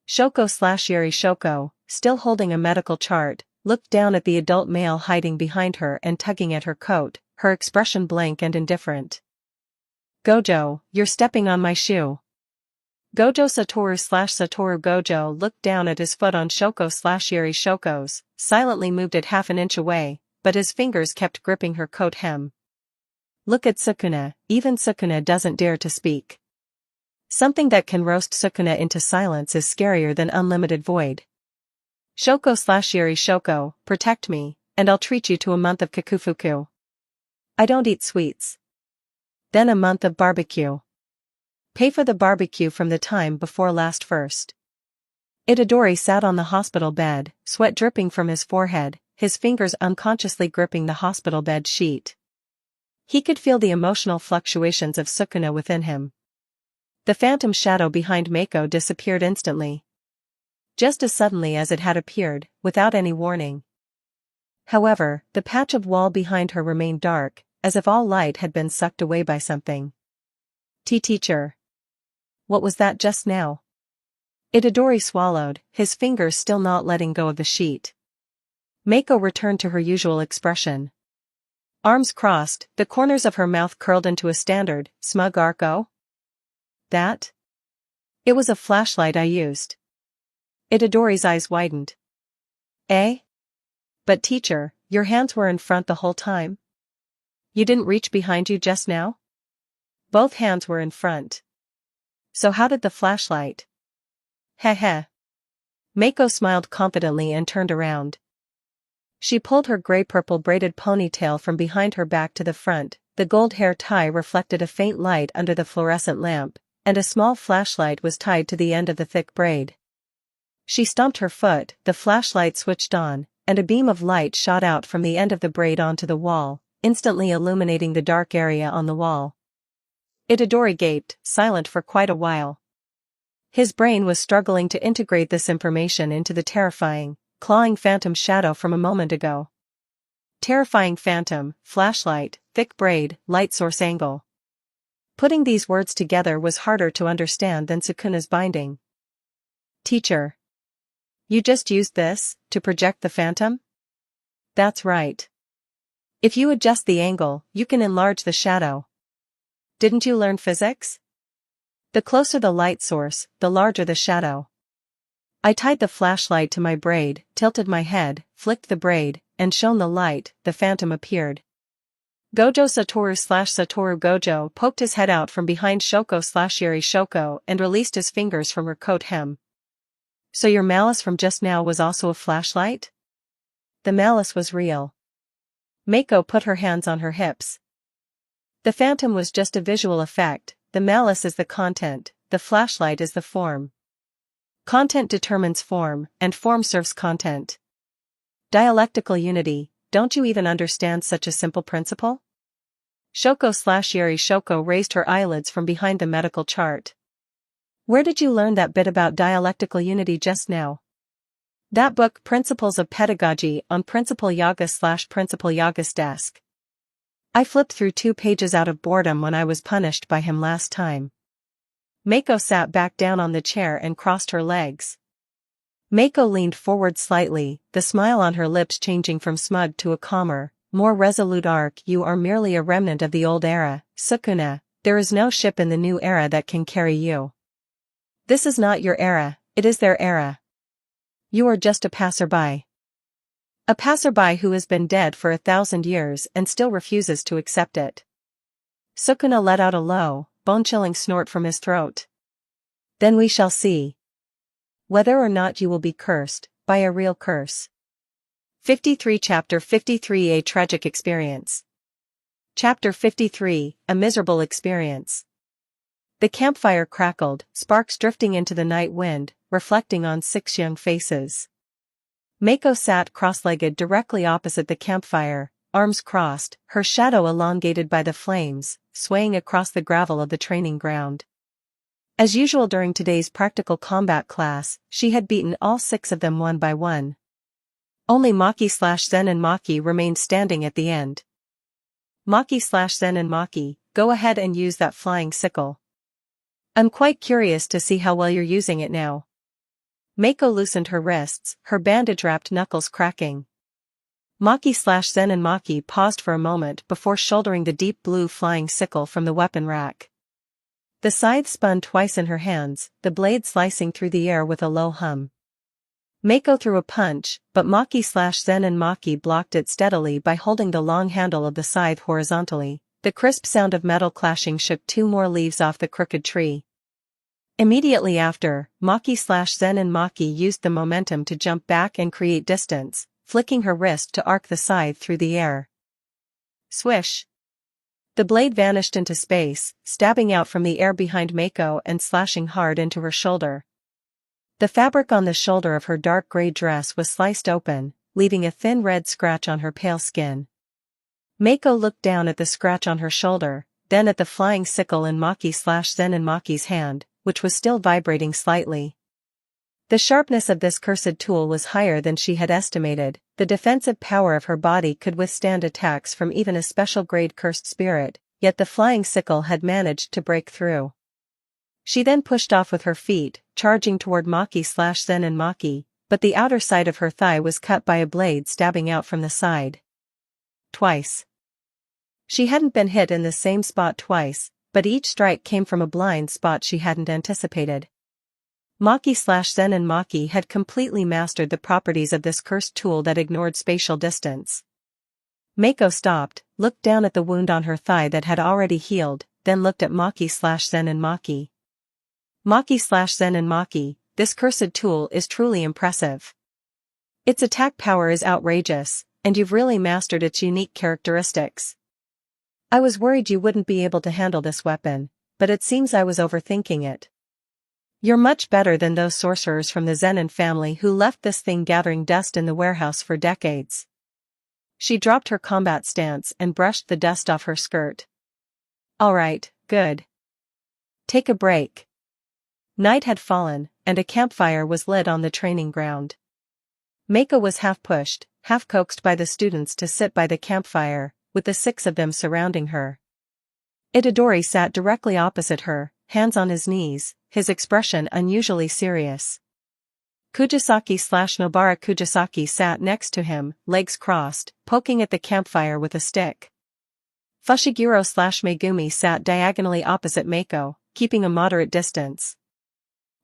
Yuri Shoko, still holding a medical chart, looked down at the adult male hiding behind her and tugging at her coat, her expression blank and indifferent. Gojo, you're stepping on my shoe. Gojo Satoru Gojo looked down at his foot on Yuri Shoko's, silently moved it half an inch away, but his fingers kept gripping her coat hem. Look at Sukuna, even Sukuna doesn't dare to speak. Something that can roast Sukuna into silence is scarier than unlimited void. Yuri Shoko, protect me, and I'll treat you to a month of kakufuku. I don't eat sweets. Then a month of barbecue. Pay for the barbecue from the time before last first. Itadori sat on the hospital bed, sweat dripping from his forehead, his fingers unconsciously gripping the hospital bed sheet. He could feel the emotional fluctuations of Sukuna within him. The phantom shadow behind Mako disappeared instantly. Just as suddenly as it had appeared, without any warning. However, the patch of wall behind her remained dark, as if all light had been sucked away by something. Teacher. What was that just now? Itadori swallowed, his fingers still not letting go of the sheet. Mako returned to her usual expression. Arms crossed, the corners of her mouth curled into a standard, smug arco. That? It was a flashlight I used. Itadori's eyes widened. Eh? But teacher, your hands were in front the whole time? You didn't reach behind you just now? Both hands were in front. So how did the flashlight? Heh. Mako smiled confidently and turned around. She pulled her gray-purple braided ponytail from behind her back to the front, the gold hair tie reflected a faint light under the fluorescent lamp, and a small flashlight was tied to the end of the thick braid. She stomped her foot, the flashlight switched on, and a beam of light shot out from the end of the braid onto the wall, instantly illuminating the dark area on the wall. Itadori gaped, silent for quite a while. His brain was struggling to integrate this information into the terrifying, clawing phantom shadow from a moment ago. Terrifying phantom, flashlight, thick braid, light source angle. Putting these words together was harder to understand than Sukuna's binding. Teacher. You just used this, to project the phantom? That's right. If you adjust the angle, you can enlarge the shadow. Didn't you learn physics? The closer the light source, the larger the shadow. I tied the flashlight to my braid, tilted my head, flicked the braid, and shone the light, the phantom appeared. Gojo Satoru Gojo poked his head out from behind Shoko/Yuri Shoko and released his fingers from her coat hem. So your malice from just now was also a flashlight? The malice was real. Mako put her hands on her hips. The phantom was just a visual effect, the malice is the content, the flashlight is the form. Content determines form, and form serves content. Dialectical unity, don't you even understand such a simple principle? Shoko/Yuri Shoko raised her eyelids from behind the medical chart. Where did you learn that bit about dialectical unity just now? That book Principles of Pedagogy on Principal Yaga/Principal Yaga's desk. I flipped through 2 pages out of boredom when I was punished by him last time. Mako sat back down on the chair and crossed her legs. Mako leaned forward slightly, the smile on her lips changing from smug to a calmer, more resolute arc. You are merely a remnant of the old era, Sukuna, there is no ship in the new era that can carry you. This is not your era, it is their era. You are just a passerby. A passerby who has been dead for 1,000 years and still refuses to accept it. Sukuna let out a low, bone-chilling snort from his throat. Then we shall see. Whether or not you will be cursed, by a real curse. 53 Chapter 53 A Tragic Experience. Chapter 53, A Miserable Experience. The campfire crackled, sparks drifting into the night wind, reflecting on 6 young faces. Mako sat cross-legged directly opposite the campfire, arms crossed, her shadow elongated by the flames, swaying across the gravel of the training ground. As usual during today's practical combat class, she had beaten all 6 of them one by one. Only Maki/Zen and Maki remained standing at the end. Maki/Zen and Maki, go ahead and use that flying sickle. I'm quite curious to see how well you're using it now. Mako loosened her wrists, her bandage-wrapped knuckles cracking. Maki/Zen and Maki paused for a moment before shouldering the deep blue flying sickle from the weapon rack. The scythe spun twice in her hands, the blade slicing through the air with a low hum. Mako threw a punch, but Maki/Zen and Maki blocked it steadily by holding the long handle of the scythe horizontally. The crisp sound of metal clashing shook 2 more leaves off the crooked tree. Immediately after, Maki/Zen and Maki used the momentum to jump back and create distance, flicking her wrist to arc the scythe through the air. Swish! The blade vanished into space, stabbing out from the air behind Mako and slashing hard into her shoulder. The fabric on the shoulder of her dark gray dress was sliced open, leaving a thin red scratch on her pale skin. Mako looked down at the scratch on her shoulder, then at the flying sickle in Maki/Zen in Maki's hand, which was still vibrating slightly. The sharpness of this cursed tool was higher than she had estimated. The defensive power of her body could withstand attacks from even a special-grade cursed spirit, yet the flying sickle had managed to break through. She then pushed off with her feet, charging toward Maki/Zen in Maki, but the outer side of her thigh was cut by a blade stabbing out from the side. Twice. She hadn't been hit in the same spot twice, but each strike came from a blind spot she hadn't anticipated. Maki/Zen in Maki had completely mastered the properties of this cursed tool that ignored spatial distance. Mako stopped, looked down at the wound on her thigh that had already healed, then looked at Maki/Zen in Maki. Maki/Zen in Maki, this cursed tool is truly impressive. Its attack power is outrageous, and you've really mastered its unique characteristics. I was worried you wouldn't be able to handle this weapon, but it seems I was overthinking it. You're much better than those sorcerers from the Zenin family who left this thing gathering dust in the warehouse for decades. She dropped her combat stance and brushed the dust off her skirt. Alright, good. Take a break. Night had fallen, and a campfire was lit on the training ground. Mako was half pushed, half coaxed by the students to sit by the campfire, with the 6 of them surrounding her. Itadori sat directly opposite her, hands on his knees, his expression unusually serious. Kujisaki/Nobara Kujisaki sat next to him, legs crossed, poking at the campfire with a stick. Fushiguro/Megumi sat diagonally opposite Mako, keeping a moderate distance.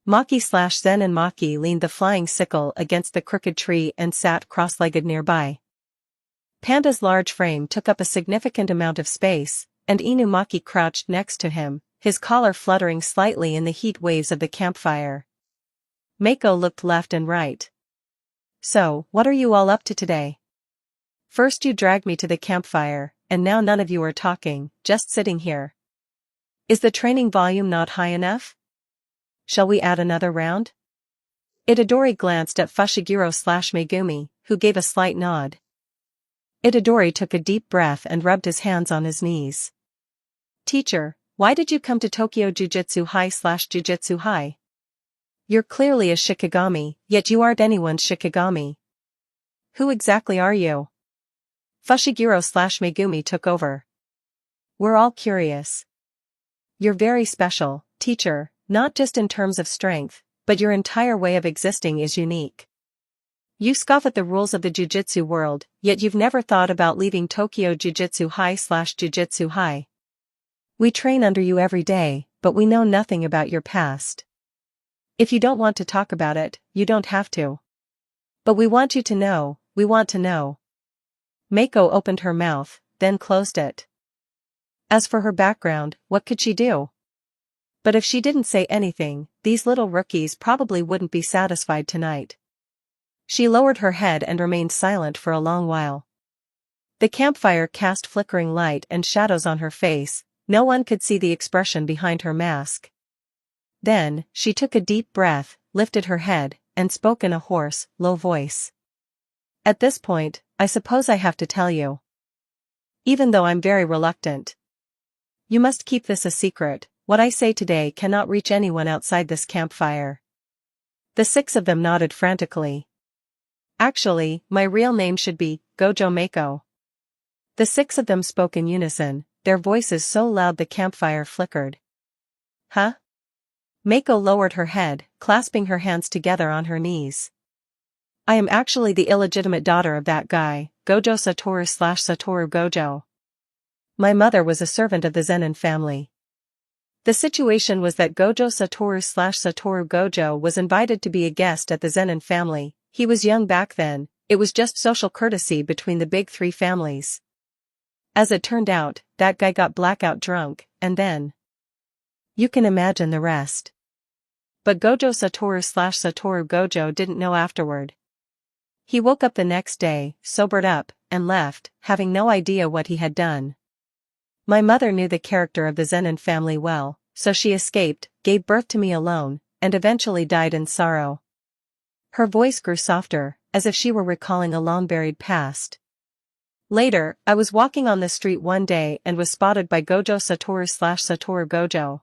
Maki/Zen in Maki leaned the flying sickle against the crooked tree and sat cross-legged nearby. Panda's large frame took up a significant amount of space, and Inumaki crouched next to him, his collar fluttering slightly in the heat waves of the campfire. Mako looked left and right. So, what are you all up to today? First you dragged me to the campfire, and now none of you are talking, just sitting here. Is the training volume not high enough? Shall we add another round? Itadori glanced at Fushiguro/Megumi, who gave a slight nod. Itadori took a deep breath and rubbed his hands on his knees. Teacher, why did you come to Tokyo Jujutsu High/Jujutsu High? You're clearly a Shikigami, yet you aren't anyone's Shikigami. Who exactly are you? Fushiguro/Megumi took over. We're all curious. You're very special, teacher, not just in terms of strength, but your entire way of existing is unique. You scoff at the rules of the Jujutsu world, yet you've never thought about leaving Tokyo Jujutsu High/Jujutsu High. We train under you every day, but we know nothing about your past. If you don't want to talk about it, you don't have to. But we want you to know, we want to know. Mako opened her mouth, then closed it. As for her background, what could she do? But if she didn't say anything, these little rookies probably wouldn't be satisfied tonight. She lowered her head and remained silent for a long while. The campfire cast flickering light and shadows on her face, no one could see the expression behind her mask. Then, she took a deep breath, lifted her head, and spoke in a hoarse, low voice. At this point, I suppose I have to tell you. Even though I'm very reluctant. You must keep this a secret. What I say today cannot reach anyone outside this campfire. The 6 of them nodded frantically. Actually, my real name should be Gojo Mako. The 6 of them spoke in unison, their voices so loud the campfire flickered. Huh? Mako lowered her head, clasping her hands together on her knees. I am actually the illegitimate daughter of that guy, Gojo Satoru/Satoru Gojo. My mother was a servant of the Zenin family. The situation was that Gojo Satoru/Satoru Gojo was invited to be a guest at the Zenin family. He was young back then, it was just social courtesy between the big 3 families. As it turned out, that guy got blackout drunk, and then... You can imagine the rest. But Gojo Satoru/Satoru Gojo didn't know afterward. He woke up the next day, sobered up, and left, having no idea what he had done. My mother knew the character of the Zenin family well, so she escaped, gave birth to me alone, and eventually died in sorrow. Her voice grew softer, as if she were recalling a long-buried past. Later, I was walking on the street one day and was spotted by Gojo Satoru/Satoru Gojo.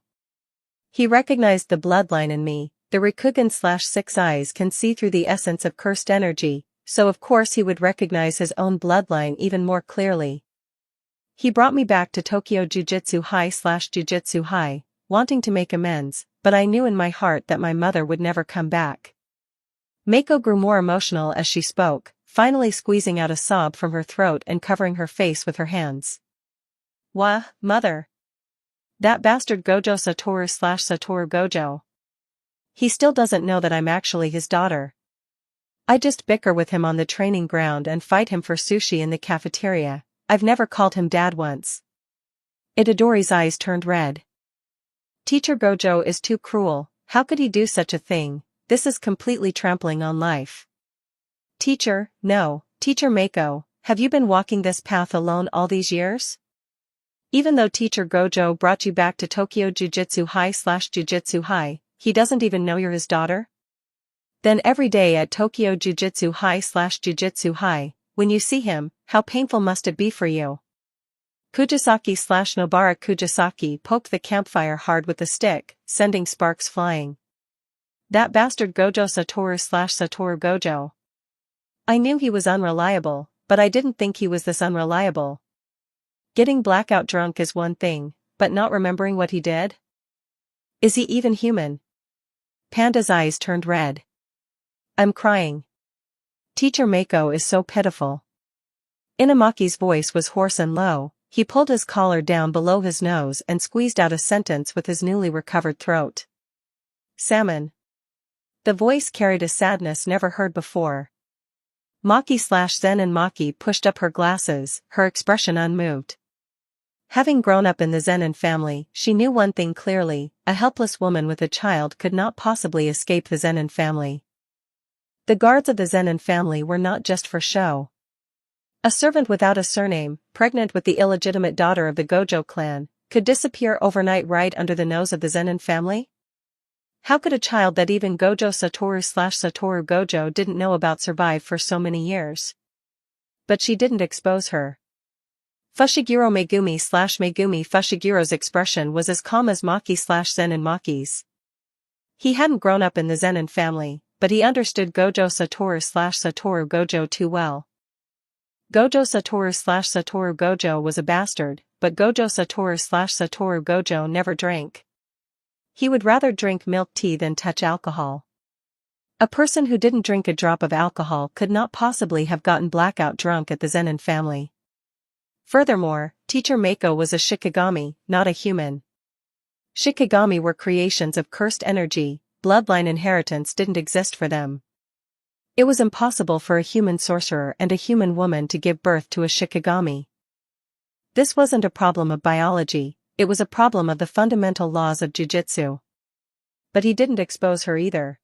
He recognized the bloodline in me. The Rikugan/Six Eyes can see through the essence of cursed energy, so of course he would recognize his own bloodline even more clearly. He brought me back to Tokyo Jujutsu High/Jujutsu High, wanting to make amends, but I knew in my heart that my mother would never come back. Mako grew more emotional as she spoke, finally squeezing out a sob from her throat and covering her face with her hands. Wah, mother. That bastard Gojo Satoru/Satoru Gojo. He still doesn't know that I'm actually his daughter. I just bicker with him on the training ground and fight him for sushi in the cafeteria. I've never called him dad once. Itadori's eyes turned red. Teacher Gojo is too cruel. How could he do such a thing? This is completely trampling on life. Teacher, no. Teacher Mako, have you been walking this path alone all these years? Even though Teacher Gojo brought you back to Tokyo Jujutsu High/Jujutsu High, he doesn't even know you're his daughter? Then every day at Tokyo Jujutsu High/Jujutsu High, when you see him, how painful must it be for you? Kujisaki/Nobara Kujisaki poked the campfire hard with the stick, sending sparks flying. That bastard Gojo Satoru/Satoru Gojo. I knew he was unreliable, but I didn't think he was this unreliable. Getting blackout drunk is one thing, but not remembering what he did? Is he even human? Panda's eyes turned red. I'm crying. Teacher Mako is so pitiful. Inamaki's voice was hoarse and low. He pulled his collar down below his nose and squeezed out a sentence with his newly recovered throat. Salmon. The voice carried a sadness never heard before. Maki/Zen and Maki pushed up her glasses, her expression unmoved. Having grown up in the Zenin family, she knew one thing clearly: a helpless woman with a child could not possibly escape the Zenin family. The guards of the Zenin family were not just for show. A servant without a surname, pregnant with the illegitimate daughter of the Gojo clan, could disappear overnight right under the nose of the Zenin family? How could a child that even Gojo Satoru/Satoru Gojo didn't know about survive for so many years? But she didn't expose her. Fushiguro Megumi/Megumi Fushigiro's expression was as calm as Maki/Zen and Maki's. He hadn't grown up in the Zenin family, but he understood Gojo Satoru/Satoru Gojo too well. Gojo Satoru/Satoru Gojo was a bastard, but Gojo Satoru/Satoru Gojo never drank. He would rather drink milk tea than touch alcohol. A person who didn't drink a drop of alcohol could not possibly have gotten blackout drunk at the Zenin family. Furthermore, Teacher Mako was a Shikigami, not a human. Shikigami were creations of cursed energy. Bloodline inheritance didn't exist for them. It was impossible for a human sorcerer and a human woman to give birth to a Shikigami. This wasn't a problem of biology. It was a problem of the fundamental laws of jujutsu. But he didn't expose her either.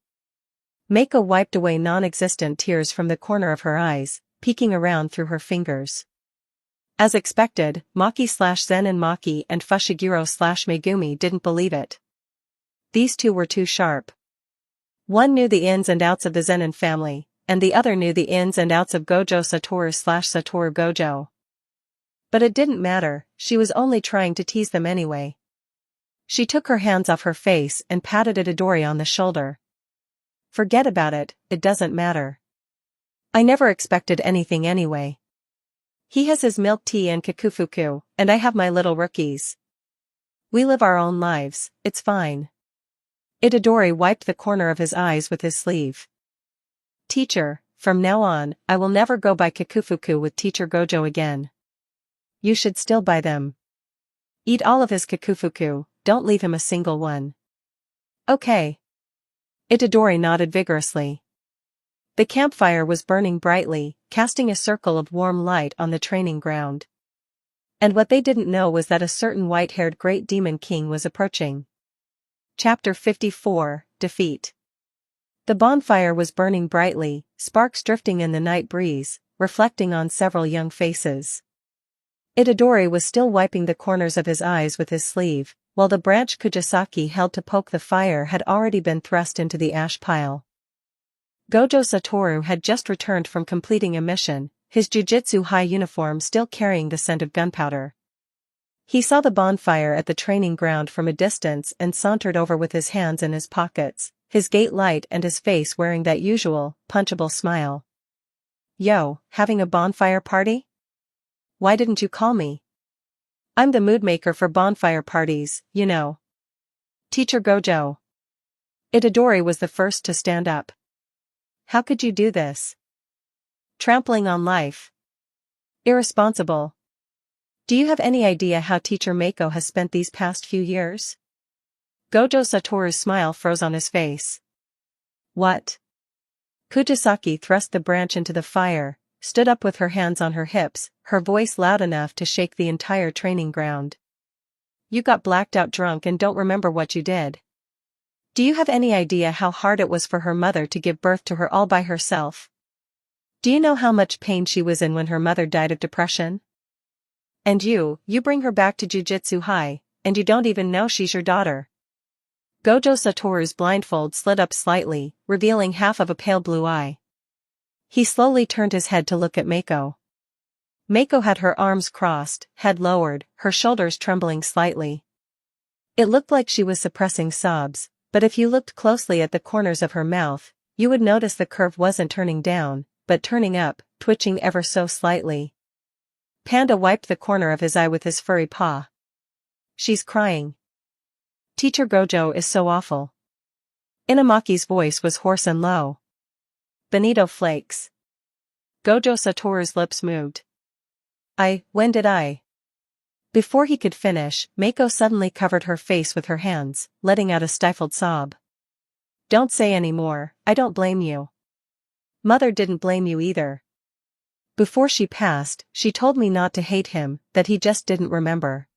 Mako wiped away non-existent tears from the corner of her eyes, peeking around through her fingers. As expected, Maki/Zen and Maki and Fushiguro/Megumi didn't believe it. These two were too sharp. One knew the ins and outs of the Zenin family, and the other knew the ins and outs of Gojo Satoru/Satoru Gojo. But it didn't matter, she was only trying to tease them anyway. She took her hands off her face and patted Itadori on the shoulder. Forget about it, it doesn't matter. I never expected anything anyway. He has his milk tea and kakufuku, and I have my little rookies. We live our own lives, it's fine. Itadori wiped the corner of his eyes with his sleeve. Teacher, from now on, I will never go by kakufuku with Teacher Gojo again. You should still buy them. Eat all of his kakufuku, don't leave him a single one. Okay. Itadori nodded vigorously. The campfire was burning brightly, casting a circle of warm light on the training ground. And what they didn't know was that a certain white-haired great demon king was approaching. Chapter 54, Defeat. The bonfire was burning brightly, sparks drifting in the night breeze, reflecting on several young faces. Itadori was still wiping the corners of his eyes with his sleeve, while the branch Kujisaki held to poke the fire had already been thrust into the ash pile. Gojo Satoru had just returned from completing a mission. his Jujutsu high uniform still carrying the scent of gunpowder. He saw the bonfire at the training ground from a distance and sauntered over with his hands in his pockets, his gait light and his face wearing that usual, punchable smile. "Yo, having a bonfire party? Why didn't you call me? I'm the mood maker for bonfire parties, you know." "Teacher Gojo." Itadori was the first to stand up. "How could you do this? Trampling on life. Irresponsible. Do you have any idea how Teacher Mako has spent these past few years?" Gojo Satoru's smile froze on his face. "What?" Kujisaki thrust the branch into the fire, stood up with her hands on her hips, her voice loud enough to shake the entire training ground. "You got blacked out drunk and don't remember what you did. Do you have any idea how hard it was for her mother to give birth to her all by herself? Do you know how much pain she was in when her mother died of depression? And you bring her back to Jujutsu High, and you don't even know she's your daughter." Gojo Satoru's blindfold slid up slightly, revealing half of a pale blue eye. He slowly turned his head to look at Mako. Mako had her arms crossed, head lowered, her shoulders trembling slightly. It looked like she was suppressing sobs, but if you looked closely at the corners of her mouth, you would notice the curve wasn't turning down, but turning up, twitching ever so slightly. Panda wiped the corner of his eye with his furry paw. "She's crying. Teacher Gojo is so awful." Inamaki's voice was hoarse and low. "Benito flakes." Gojo Satoru's lips moved. When did I?" Before he could finish, Mako suddenly covered her face with her hands, letting out a stifled sob. "Don't say any more, I don't blame you. Mother didn't blame you either. Before she passed, she told me not to hate him, that he just didn't remember."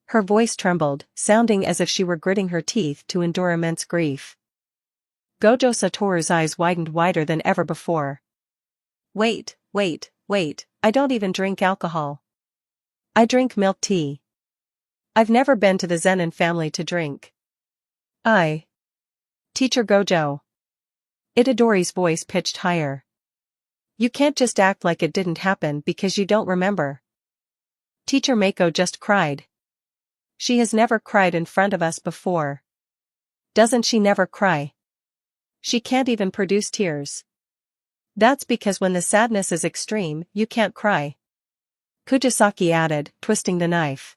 Her voice trembled, sounding as if she were gritting her teeth to endure immense grief. Gojo Satoru's eyes widened wider than ever before. Wait, I don't even drink alcohol. I drink milk tea. I've never been to the Zenin family to drink." Teacher Gojo." Itadori's voice pitched higher. "You can't just act like it didn't happen because you don't remember. Teacher Mako just cried. She has never cried in front of us before. Doesn't she never cry? She can't even produce tears. That's because when the sadness is extreme, you can't cry." Kujisaki added, twisting the knife.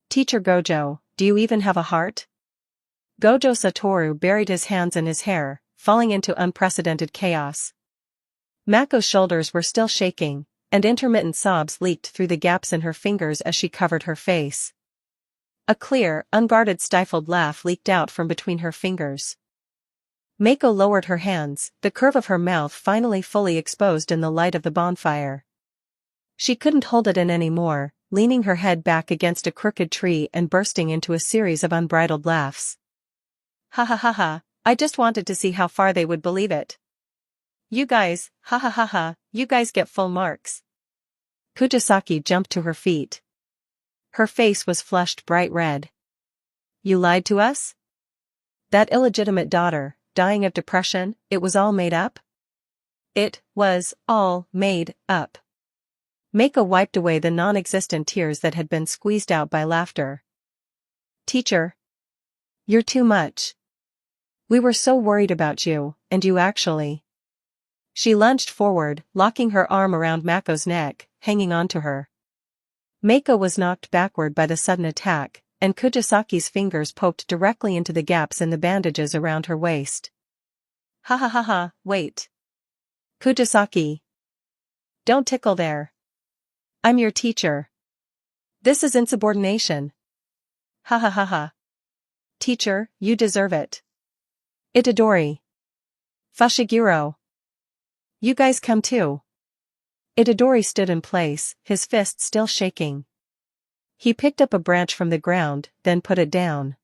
"Teacher Gojo, do you even have a heart?" Gojo Satoru buried his hands in his hair, falling into unprecedented chaos. Mako's shoulders were still shaking, and intermittent sobs leaked through the gaps in her fingers as she covered her face. A clear, unguarded stifled laugh leaked out from between her fingers. Mako lowered her hands, the curve of her mouth finally fully exposed in the light of the bonfire. She couldn't hold it in anymore, leaning her head back against a crooked tree and bursting into a series of unbridled laughs. "Ha ha ha ha, I just wanted to see how far they would believe it. You guys, ha ha ha ha, you guys get full marks." Kujisaki jumped to her feet. Her face was flushed bright red. "You lied to us? That illegitimate daughter, dying of depression, it was all made up?" "It was all made up." Mako wiped away the non-existent tears that had been squeezed out by laughter. "Teacher, you're too much. We were so worried about you, and you actually..." She lunged forward, locking her arm around Mako's neck, hanging onto her. Mako was knocked backward by the sudden attack, and Kujisaki's fingers poked directly into the gaps in the bandages around her waist. "Ha ha ha ha, wait. Kujisaki. Don't tickle there. I'm your teacher. This is insubordination. Ha ha ha ha. Teacher, you deserve it. Itadori. Fushiguro. You guys come too." Itadori stood in place, his fist still shaking. He picked up a branch from the ground, then put it down.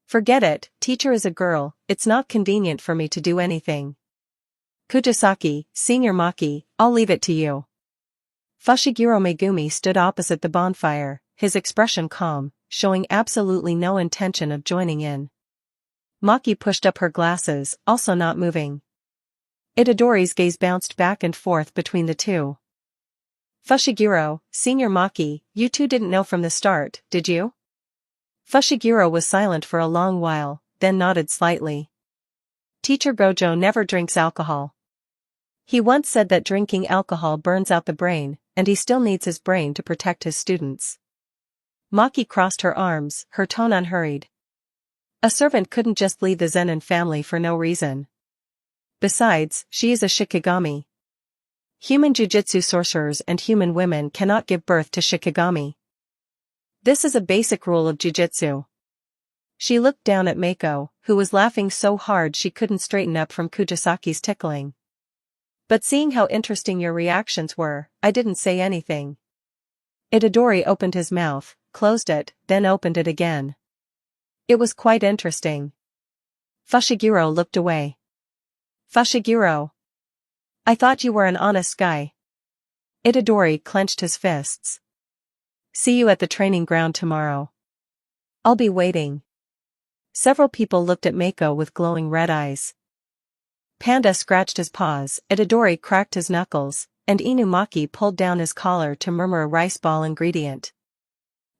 "Forget it, teacher is a girl, it's not convenient for me to do anything. Kujisaki, Senior Maki, I'll leave it to you." Fushiguro Megumi stood opposite the bonfire, his expression calm, showing absolutely no intention of joining in. Maki pushed up her glasses, also not moving. Itadori's gaze bounced back and forth between the two. Fushiguro, Senior Maki, you two didn't know from the start, did you? Fushiguro was silent for a long while, then nodded slightly. Teacher Gojo never drinks alcohol. He once said that drinking alcohol burns out the brain, and he still needs his brain to protect his students. Maki crossed her arms, her tone unhurried. A servant couldn't just leave the Zenin family for no reason. Besides, she is a Shikigami. Human jujutsu sorcerers and human women cannot give birth to Shikigami. This is a basic rule of jujutsu. She looked down at Mako, who was laughing so hard she couldn't straighten up from Kujisaki's tickling. But seeing how interesting your reactions were, I didn't say anything. Itadori opened his mouth, closed it, then opened it again. It was quite interesting. Fushiguro looked away. Fushiguro. I thought you were an honest guy. Itadori clenched his fists. See you at the training ground tomorrow. I'll be waiting. Several people looked at Mako with glowing red eyes. Panda scratched his paws, Itadori cracked his knuckles, and Inumaki pulled down his collar to murmur a rice ball ingredient.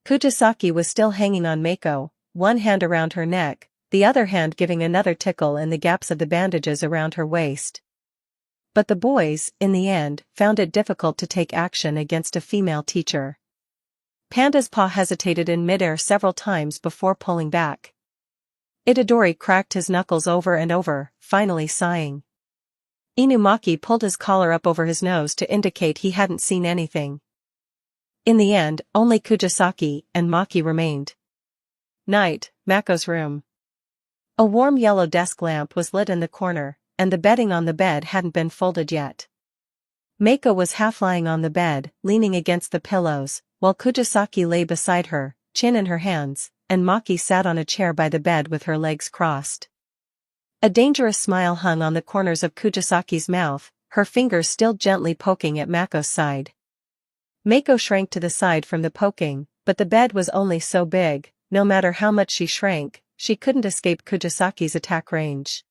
Kujisaki was still hanging on Mako, one hand around her neck, the other hand giving another tickle in the gaps of the bandages around her waist. But the boys, in the end, found it difficult to take action against a female teacher. Panda's paw hesitated in midair several times before pulling back. Itadori cracked his knuckles over and over, finally sighing. Inumaki pulled his collar up over his nose to indicate he hadn't seen anything. In the end, only Kujisaki and Maki remained. Night, Mako's room. A warm yellow desk lamp was lit in the corner, and the bedding on the bed hadn't been folded yet. Mako was half lying on the bed, leaning against the pillows, while Kujisaki lay beside her, chin in her hands, and Maki sat on a chair by the bed with her legs crossed. A dangerous smile hung on the corners of Kujisaki's mouth, her fingers still gently poking at Mako's side. Mako shrank to the side from the poking, but the bed was only so big, no matter how much she shrank, she couldn't escape Kujisaki's attack range.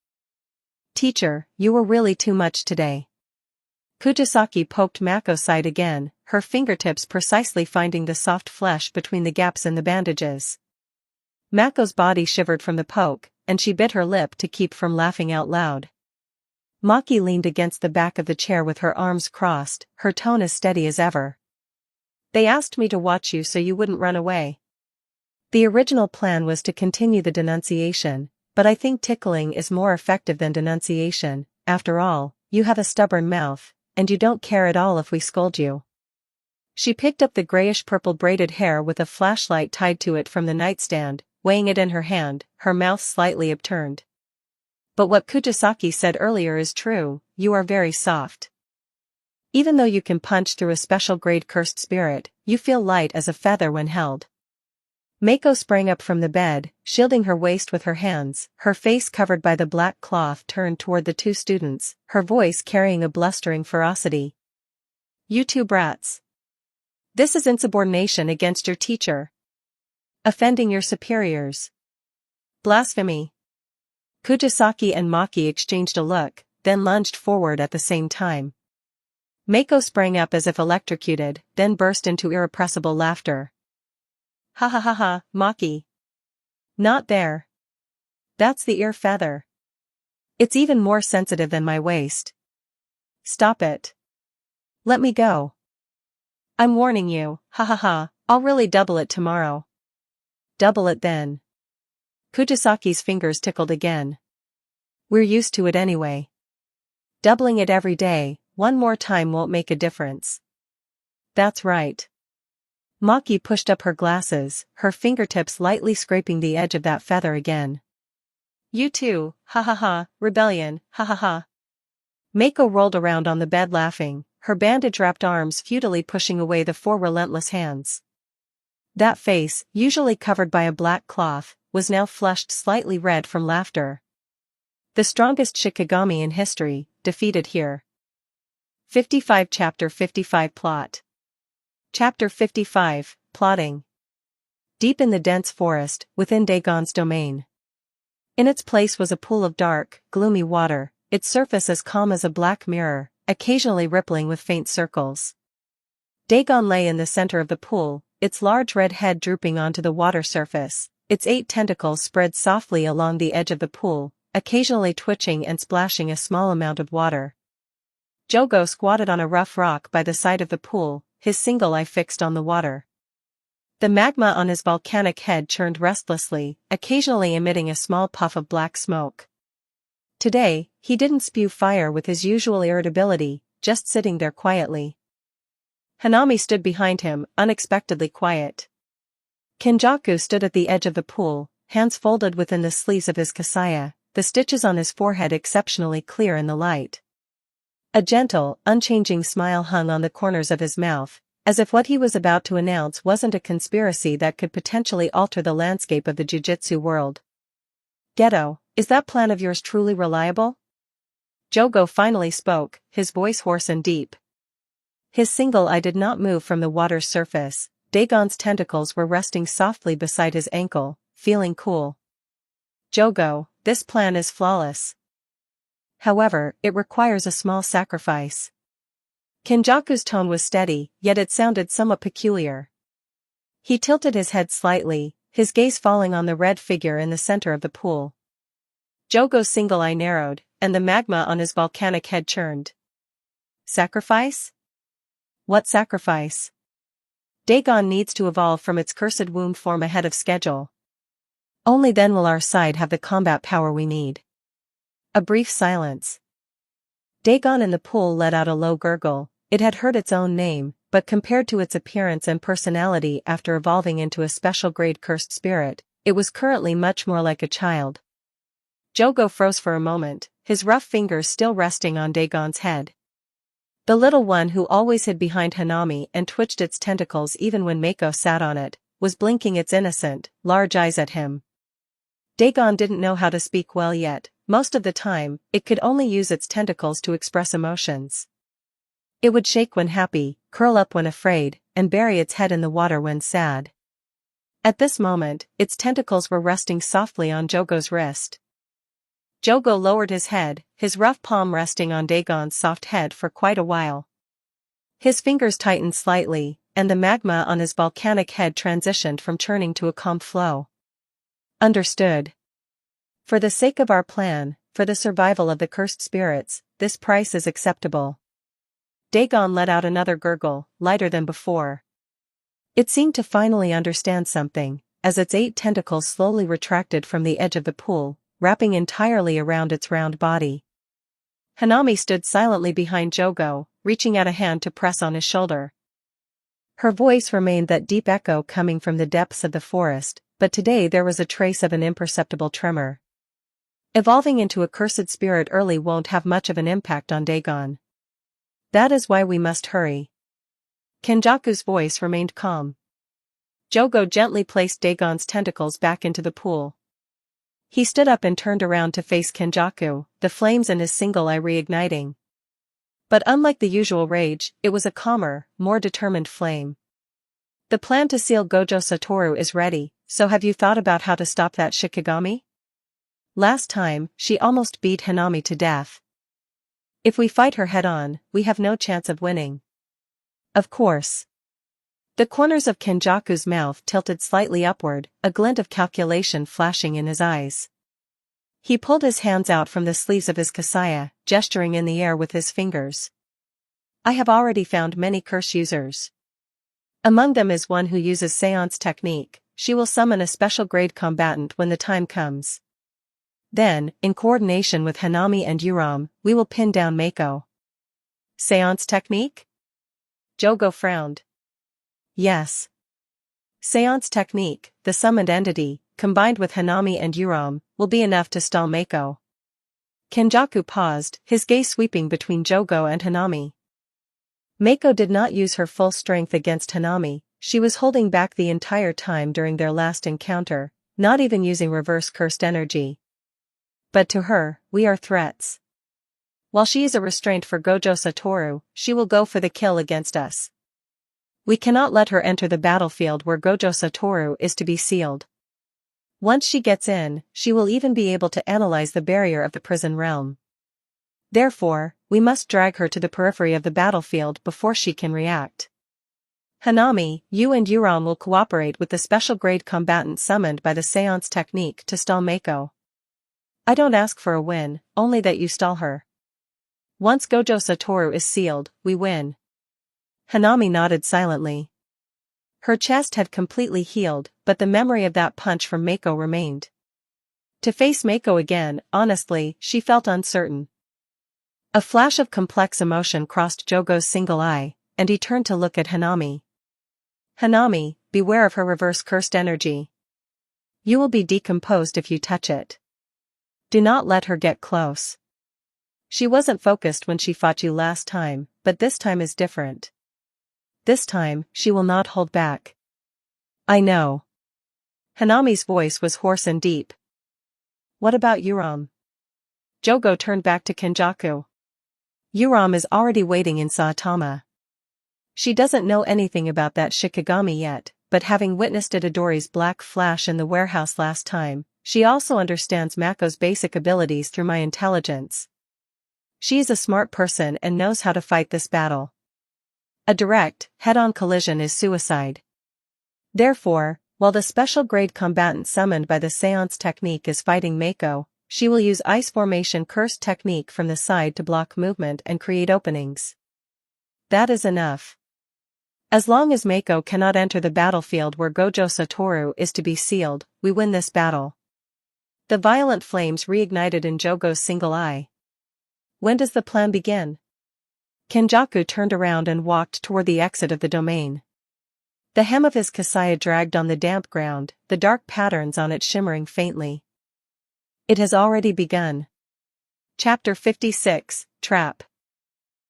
Teacher, you were really too much today. Kujisaki poked Mako's side again, her fingertips precisely finding the soft flesh between the gaps in the bandages. Mako's body shivered from the poke, and she bit her lip to keep from laughing out loud. Maki leaned against the back of the chair with her arms crossed, her tone as steady as ever. They asked me to watch you so you wouldn't run away. The original plan was to continue the denunciation, but I think tickling is more effective than denunciation. After all, you have a stubborn mouth, and you don't care at all if we scold you. She picked up the grayish-purple braided hair with a flashlight tied to it from the nightstand, weighing it in her hand, her mouth slightly upturned. But what Kujisaki said earlier is true, you are very soft. Even though you can punch through a special grade cursed spirit, you feel light as a feather when held. Mako sprang up from the bed, shielding her waist with her hands, her face covered by the black cloth turned toward the two students, her voice carrying a blustering ferocity. You two brats. This is insubordination against your teacher. Offending your superiors. Blasphemy. Kujisaki and Maki exchanged a look, then lunged forward at the same time. Mako sprang up as if electrocuted, then burst into irrepressible laughter. Ha ha ha ha, Maki. Not there. That's the ear feather. It's even more sensitive than my waist. Stop it. Let me go. I'm warning you, ha ha ha, I'll really double it tomorrow. Double it then. Kujisaki's fingers tickled again. We're used to it anyway. Doubling it every day, one more time won't make a difference. That's right. Maki pushed up her glasses, her fingertips lightly scraping the edge of that feather again. You too, ha ha ha, rebellion, ha ha ha. Mako rolled around on the bed laughing, her bandage-wrapped arms futilely pushing away the four relentless hands. That face, usually covered by a black cloth, was now flushed slightly red from laughter. The strongest Shikigami in history, defeated here. 55 Chapter 55 Plot. Chapter 55, Plotting. Deep in the dense forest, within Dagon's domain. In its place was a pool of dark, gloomy water, its surface as calm as a black mirror, occasionally rippling with faint circles. Dagon lay in the center of the pool, its large red head drooping onto the water surface, its 8 tentacles spread softly along the edge of the pool, occasionally twitching and splashing a small amount of water. Jogo squatted on a rough rock by the side of the pool, his single eye fixed on the water. The magma on his volcanic head churned restlessly, occasionally emitting a small puff of black smoke. Today, he didn't spew fire with his usual irritability, just sitting there quietly. Hanami stood behind him, unexpectedly quiet. Kenjaku stood at the edge of the pool, hands folded within the sleeves of his kasaya, the stitches on his forehead exceptionally clear in the light. A gentle, unchanging smile hung on the corners of his mouth, as if what he was about to announce wasn't a conspiracy that could potentially alter the landscape of the jujutsu world. Geto, is that plan of yours truly reliable? Jogo finally spoke, his voice hoarse and deep. His single eye did not move from the water's surface. Dagon's tentacles were resting softly beside his ankle, feeling cool. Jogo, this plan is flawless. However, it requires a small sacrifice. Kenjaku's tone was steady, yet it sounded somewhat peculiar. He tilted his head slightly, his gaze falling on the red figure in the center of the pool. Jogo's single eye narrowed, and the magma on his volcanic head churned. Sacrifice? What sacrifice? Dagon needs to evolve from its cursed womb form ahead of schedule. Only then will our side have the combat power we need. A brief silence. Dagon in the pool let out a low gurgle. It had heard its own name, but compared to its appearance and personality after evolving into a special grade cursed spirit, it was currently much more like a child. Jogo froze for a moment, his rough fingers still resting on Dagon's head. The little one who always hid behind Hanami and twitched its tentacles even when Mako sat on it, was blinking its innocent, large eyes at him. Dagon didn't know how to speak well yet. Most of the time, it could only use its tentacles to express emotions. It would shake when happy, curl up when afraid, and bury its head in the water when sad. At this moment, its tentacles were resting softly on Jogo's wrist. Jogo lowered his head, his rough palm resting on Dagon's soft head for quite a while. His fingers tightened slightly, and the magma on his volcanic head transitioned from churning to a calm flow. Understood. For the sake of our plan, for the survival of the cursed spirits, this price is acceptable. Dagon let out another gurgle, lighter than before. It seemed to finally understand something, as its 8 tentacles slowly retracted from the edge of the pool, wrapping entirely around its round body. Hanami stood silently behind Jogo, reaching out a hand to press on his shoulder. Her voice remained that deep echo coming from the depths of the forest, but today there was a trace of an imperceptible tremor. Evolving into a cursed spirit early won't have much of an impact on Dagon. That is why we must hurry. Kenjaku's voice remained calm. Jogo gently placed Dagon's tentacles back into the pool. He stood up and turned around to face Kenjaku, the flames in his single eye reigniting. But unlike the usual rage, it was a calmer, more determined flame. The plan to seal Gojo Satoru is ready, so have you thought about how to stop that Shikigami? Last time, she almost beat Hanami to death. If we fight her head-on, we have no chance of winning. Of course. The corners of Kenjaku's mouth tilted slightly upward, a glint of calculation flashing in his eyes. He pulled his hands out from the sleeves of his kasaya, gesturing in the air with his fingers. I have already found many curse users. Among them is one who uses seance technique. She will summon a special grade combatant when the time comes. Then, in coordination with Hanami and Yuram, we will pin down Mako. Seance technique? Jogo frowned. Yes. Seance technique, the summoned entity, combined with Hanami and Yuram, will be enough to stall Mako. Kenjaku paused, his gaze sweeping between Jogo and Hanami. Mako did not use her full strength against Hanami. She was holding back the entire time during their last encounter, not even using reverse cursed energy. But to her, we are threats. While she is a restraint for Gojo Satoru, she will go for the kill against us. We cannot let her enter the battlefield where Gojo Satoru is to be sealed. Once she gets in, she will even be able to analyze the barrier of the prison realm. Therefore, we must drag her to the periphery of the battlefield before she can react. Hanami, you and Yuron will cooperate with the special-grade combatant summoned by the seance technique to stall Mako. I don't ask for a win, only that you stall her. Once Gojo Satoru is sealed, we win. Hanami nodded silently. Her chest had completely healed, but the memory of that punch from Mako remained. To face Mako again, honestly, she felt uncertain. A flash of complex emotion crossed Jogo's single eye, and he turned to look at Hanami. Hanami, beware of her reverse cursed energy. You will be decomposed if you touch it. Do not let her get close. She wasn't focused when she fought you last time, but this time is different. This time, she will not hold back. I know. Hanami's voice was hoarse and deep. What about Yuram? Jogo turned back to Kenjaku. Yuram is already waiting in Saitama. She doesn't know anything about that Shikigami yet, but having witnessed Itadori's black flash in the warehouse last time, she also understands Mako's basic abilities through my intelligence. She is a smart person and knows how to fight this battle. A direct, head-on collision is suicide. Therefore, while the special-grade combatant summoned by the seance technique is fighting Mako, she will use ice formation cursed technique from the side to block movement and create openings. That is enough. As long as Mako cannot enter the battlefield where Gojo Satoru is to be sealed, we win this battle. The violent flames reignited in Jogo's single eye. When does the plan begin? Kenjaku turned around and walked toward the exit of the domain. The hem of his kasaya dragged on the damp ground, the dark patterns on it shimmering faintly. It has already begun. Chapter 56, Trap.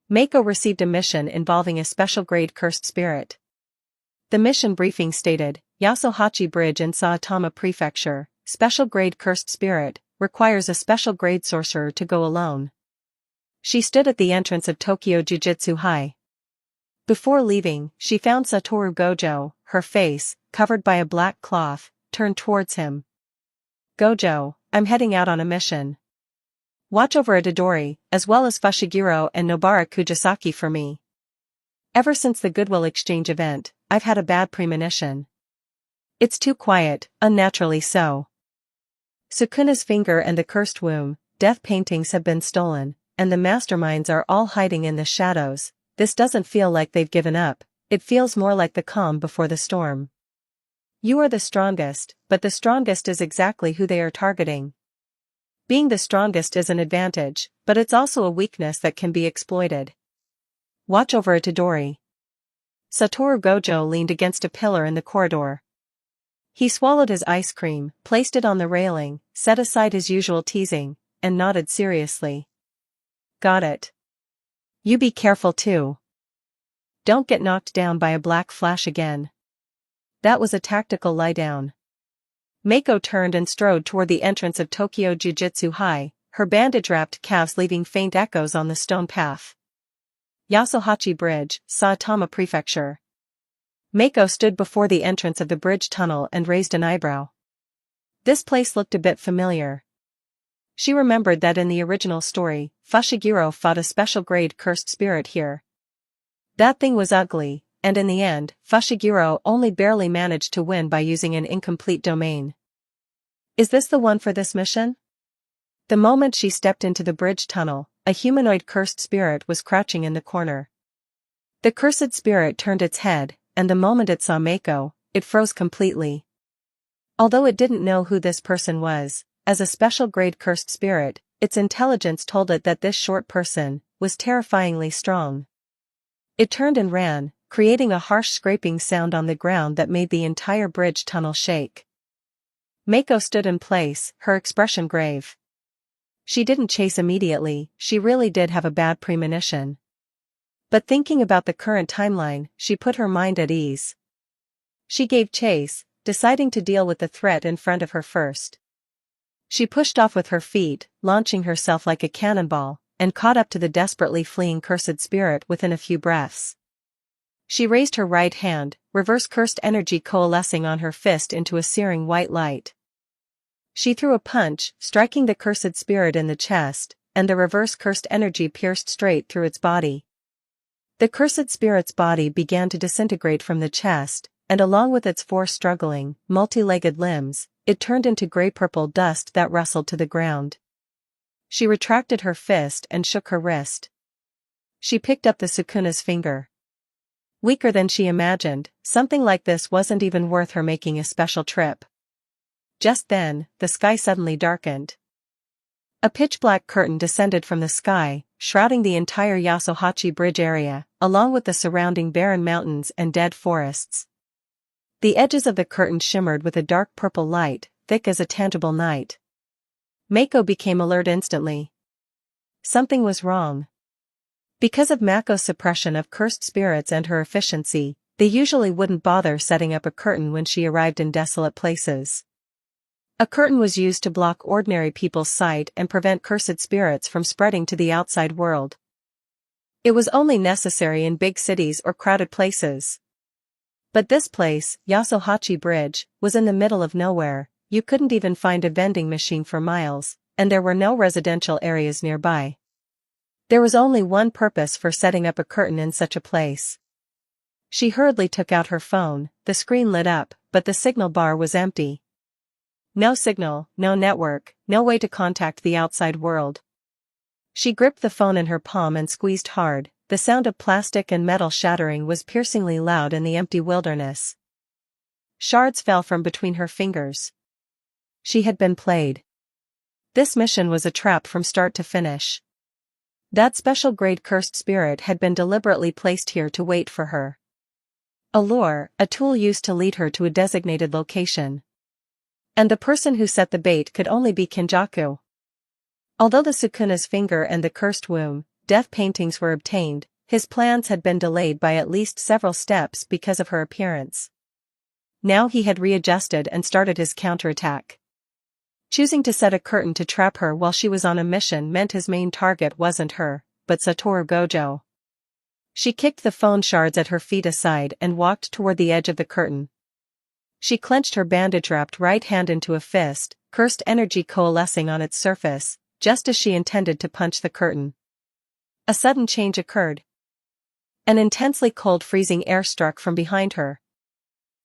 Mako received a mission involving a special-grade cursed spirit. The mission briefing stated, Yasuhachi Bridge in Saitama Prefecture, special-grade cursed spirit, requires a special-grade sorcerer to go alone. She stood at the entrance of Tokyo Jujutsu High. Before leaving, she found Satoru Gojo, her face, covered by a black cloth, turned towards him. Gojo, I'm heading out on a mission. Watch over Itadori, as well as Fushiguro and Nobara Kujisaki for me. Ever since the Goodwill Exchange event, I've had a bad premonition. It's too quiet, unnaturally so. Sukuna's finger and the cursed womb, death paintings have been stolen, and the masterminds are all hiding in the shadows. This doesn't feel like they've given up, it feels more like the calm before the storm. You are the strongest, but the strongest is exactly who they are targeting. Being the strongest is an advantage, but it's also a weakness that can be exploited. Watch over Itadori. Satoru Gojo leaned against a pillar in the corridor. He swallowed his ice cream, placed it on the railing, set aside his usual teasing, and nodded seriously. Got it. You be careful too. Don't get knocked down by a black flash again. That was a tactical lie down. Mako turned and strode toward the entrance of Tokyo Jujutsu High, her bandage-wrapped calves leaving faint echoes on the stone path. Yasuhachi Bridge, Saitama Prefecture. Mako stood before the entrance of the bridge tunnel and raised an eyebrow. This place looked a bit familiar. She remembered that in the original story, Fushiguro fought a special-grade cursed spirit here. That thing was ugly, and in the end, Fushiguro only barely managed to win by using an incomplete domain. Is this the one for this mission? The moment she stepped into the bridge tunnel, a humanoid cursed spirit was crouching in the corner. The cursed spirit turned its head, and the moment it saw Mako, it froze completely. Although it didn't know who this person was, as a special-grade cursed spirit, its intelligence told it that this short person was terrifyingly strong. It turned and ran, creating a harsh scraping sound on the ground that made the entire bridge tunnel shake. Mako stood in place, her expression grave. She didn't chase immediately, she really did have a bad premonition. But thinking about the current timeline, she put her mind at ease. She gave chase, deciding to deal with the threat in front of her first. She pushed off with her feet, launching herself like a cannonball, and caught up to the desperately fleeing cursed spirit within a few breaths. She raised her right hand, reverse cursed energy coalescing on her fist into a searing white light. She threw a punch, striking the cursed spirit in the chest, and the reverse cursed energy pierced straight through its body. The cursed spirit's body began to disintegrate from the chest, and along with its four struggling, multi-legged limbs, it turned into gray-purple dust that rustled to the ground. She retracted her fist and shook her wrist. She picked up the Sukuna's finger. Weaker than she imagined, something like this wasn't even worth her making a special trip. Just then, the sky suddenly darkened. A pitch-black curtain descended from the sky, shrouding the entire Yasuhachi Bridge area, along with the surrounding barren mountains and dead forests. The edges of the curtain shimmered with a dark purple light, thick as a tangible night. Mako became alert instantly. Something was wrong. Because of Mako's suppression of cursed spirits and her efficiency, they usually wouldn't bother setting up a curtain when she arrived in desolate places. A curtain was used to block ordinary people's sight and prevent cursed spirits from spreading to the outside world. It was only necessary in big cities or crowded places. But this place, Yasuhachi Bridge, was in the middle of nowhere. You couldn't even find a vending machine for miles, and there were no residential areas nearby. There was only one purpose for setting up a curtain in such a place. She hurriedly took out her phone. The screen lit up, but the signal bar was empty. No signal, no network, no way to contact the outside world. She gripped the phone in her palm and squeezed hard. The sound of plastic and metal shattering was piercingly loud in the empty wilderness. Shards fell from between her fingers. She had been played. This mission was a trap from start to finish. That special-grade cursed spirit had been deliberately placed here to wait for her. A lure, a tool used to lead her to a designated location. And the person who set the bait could only be Kenjaku. Although the Sukuna's finger and the cursed womb, death paintings were obtained, his plans had been delayed by at least several steps because of her appearance. Now he had readjusted and started his counterattack. Choosing to set a curtain to trap her while she was on a mission meant his main target wasn't her, but Satoru Gojo. She kicked the phone shards at her feet aside and walked toward the edge of the curtain. She clenched her bandage-wrapped right hand into a fist, cursed energy coalescing on its surface, just as she intended to punch the curtain. A sudden change occurred. An intensely cold freezing air struck from behind her.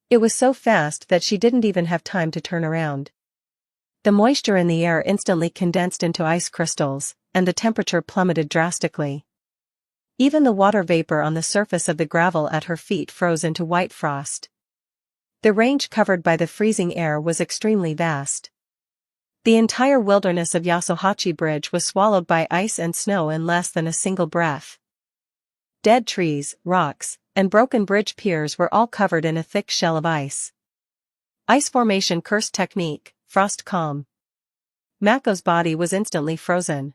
It was so fast that she didn't even have time to turn around. The moisture in the air instantly condensed into ice crystals, and the temperature plummeted drastically. Even the water vapor on the surface of the gravel at her feet froze into white frost. The range covered by the freezing air was extremely vast. The entire wilderness of Yasuhachi Bridge was swallowed by ice and snow in less than a single breath. Dead trees, rocks, and broken bridge piers were all covered in a thick shell of ice. Ice formation cursed technique, frost calm. Mako's body was instantly frozen.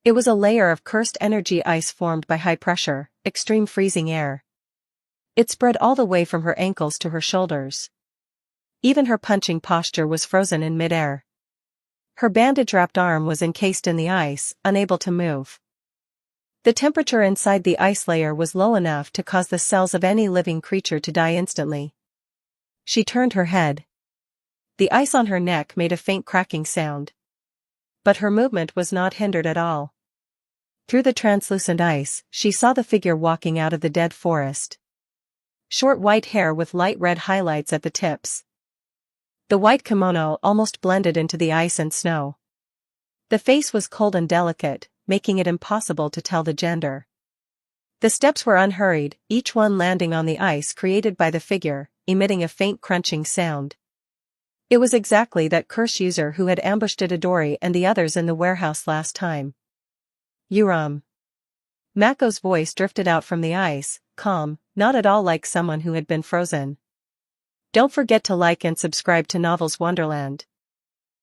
It was a layer of cursed energy ice formed by high pressure, extreme freezing air. It spread all the way from her ankles to her shoulders. Even her punching posture was frozen in midair. Her bandage-wrapped arm was encased in the ice, unable to move. The temperature inside the ice layer was low enough to cause the cells of any living creature to die instantly. She turned her head. The ice on her neck made a faint cracking sound. But her movement was not hindered at all. Through the translucent ice, she saw the figure walking out of the dead forest. Short white hair with light red highlights at the tips. The white kimono almost blended into the ice and snow. The face was cold and delicate, making it impossible to tell the gender. The steps were unhurried, each one landing on the ice created by the figure, emitting a faint crunching sound. It was exactly that curse user who had ambushed Itadori and the others in the warehouse last time. Yuram. Mako's voice drifted out from the ice, calm, not at all like someone who had been frozen. Don't forget to like and subscribe to Novels Wonderland.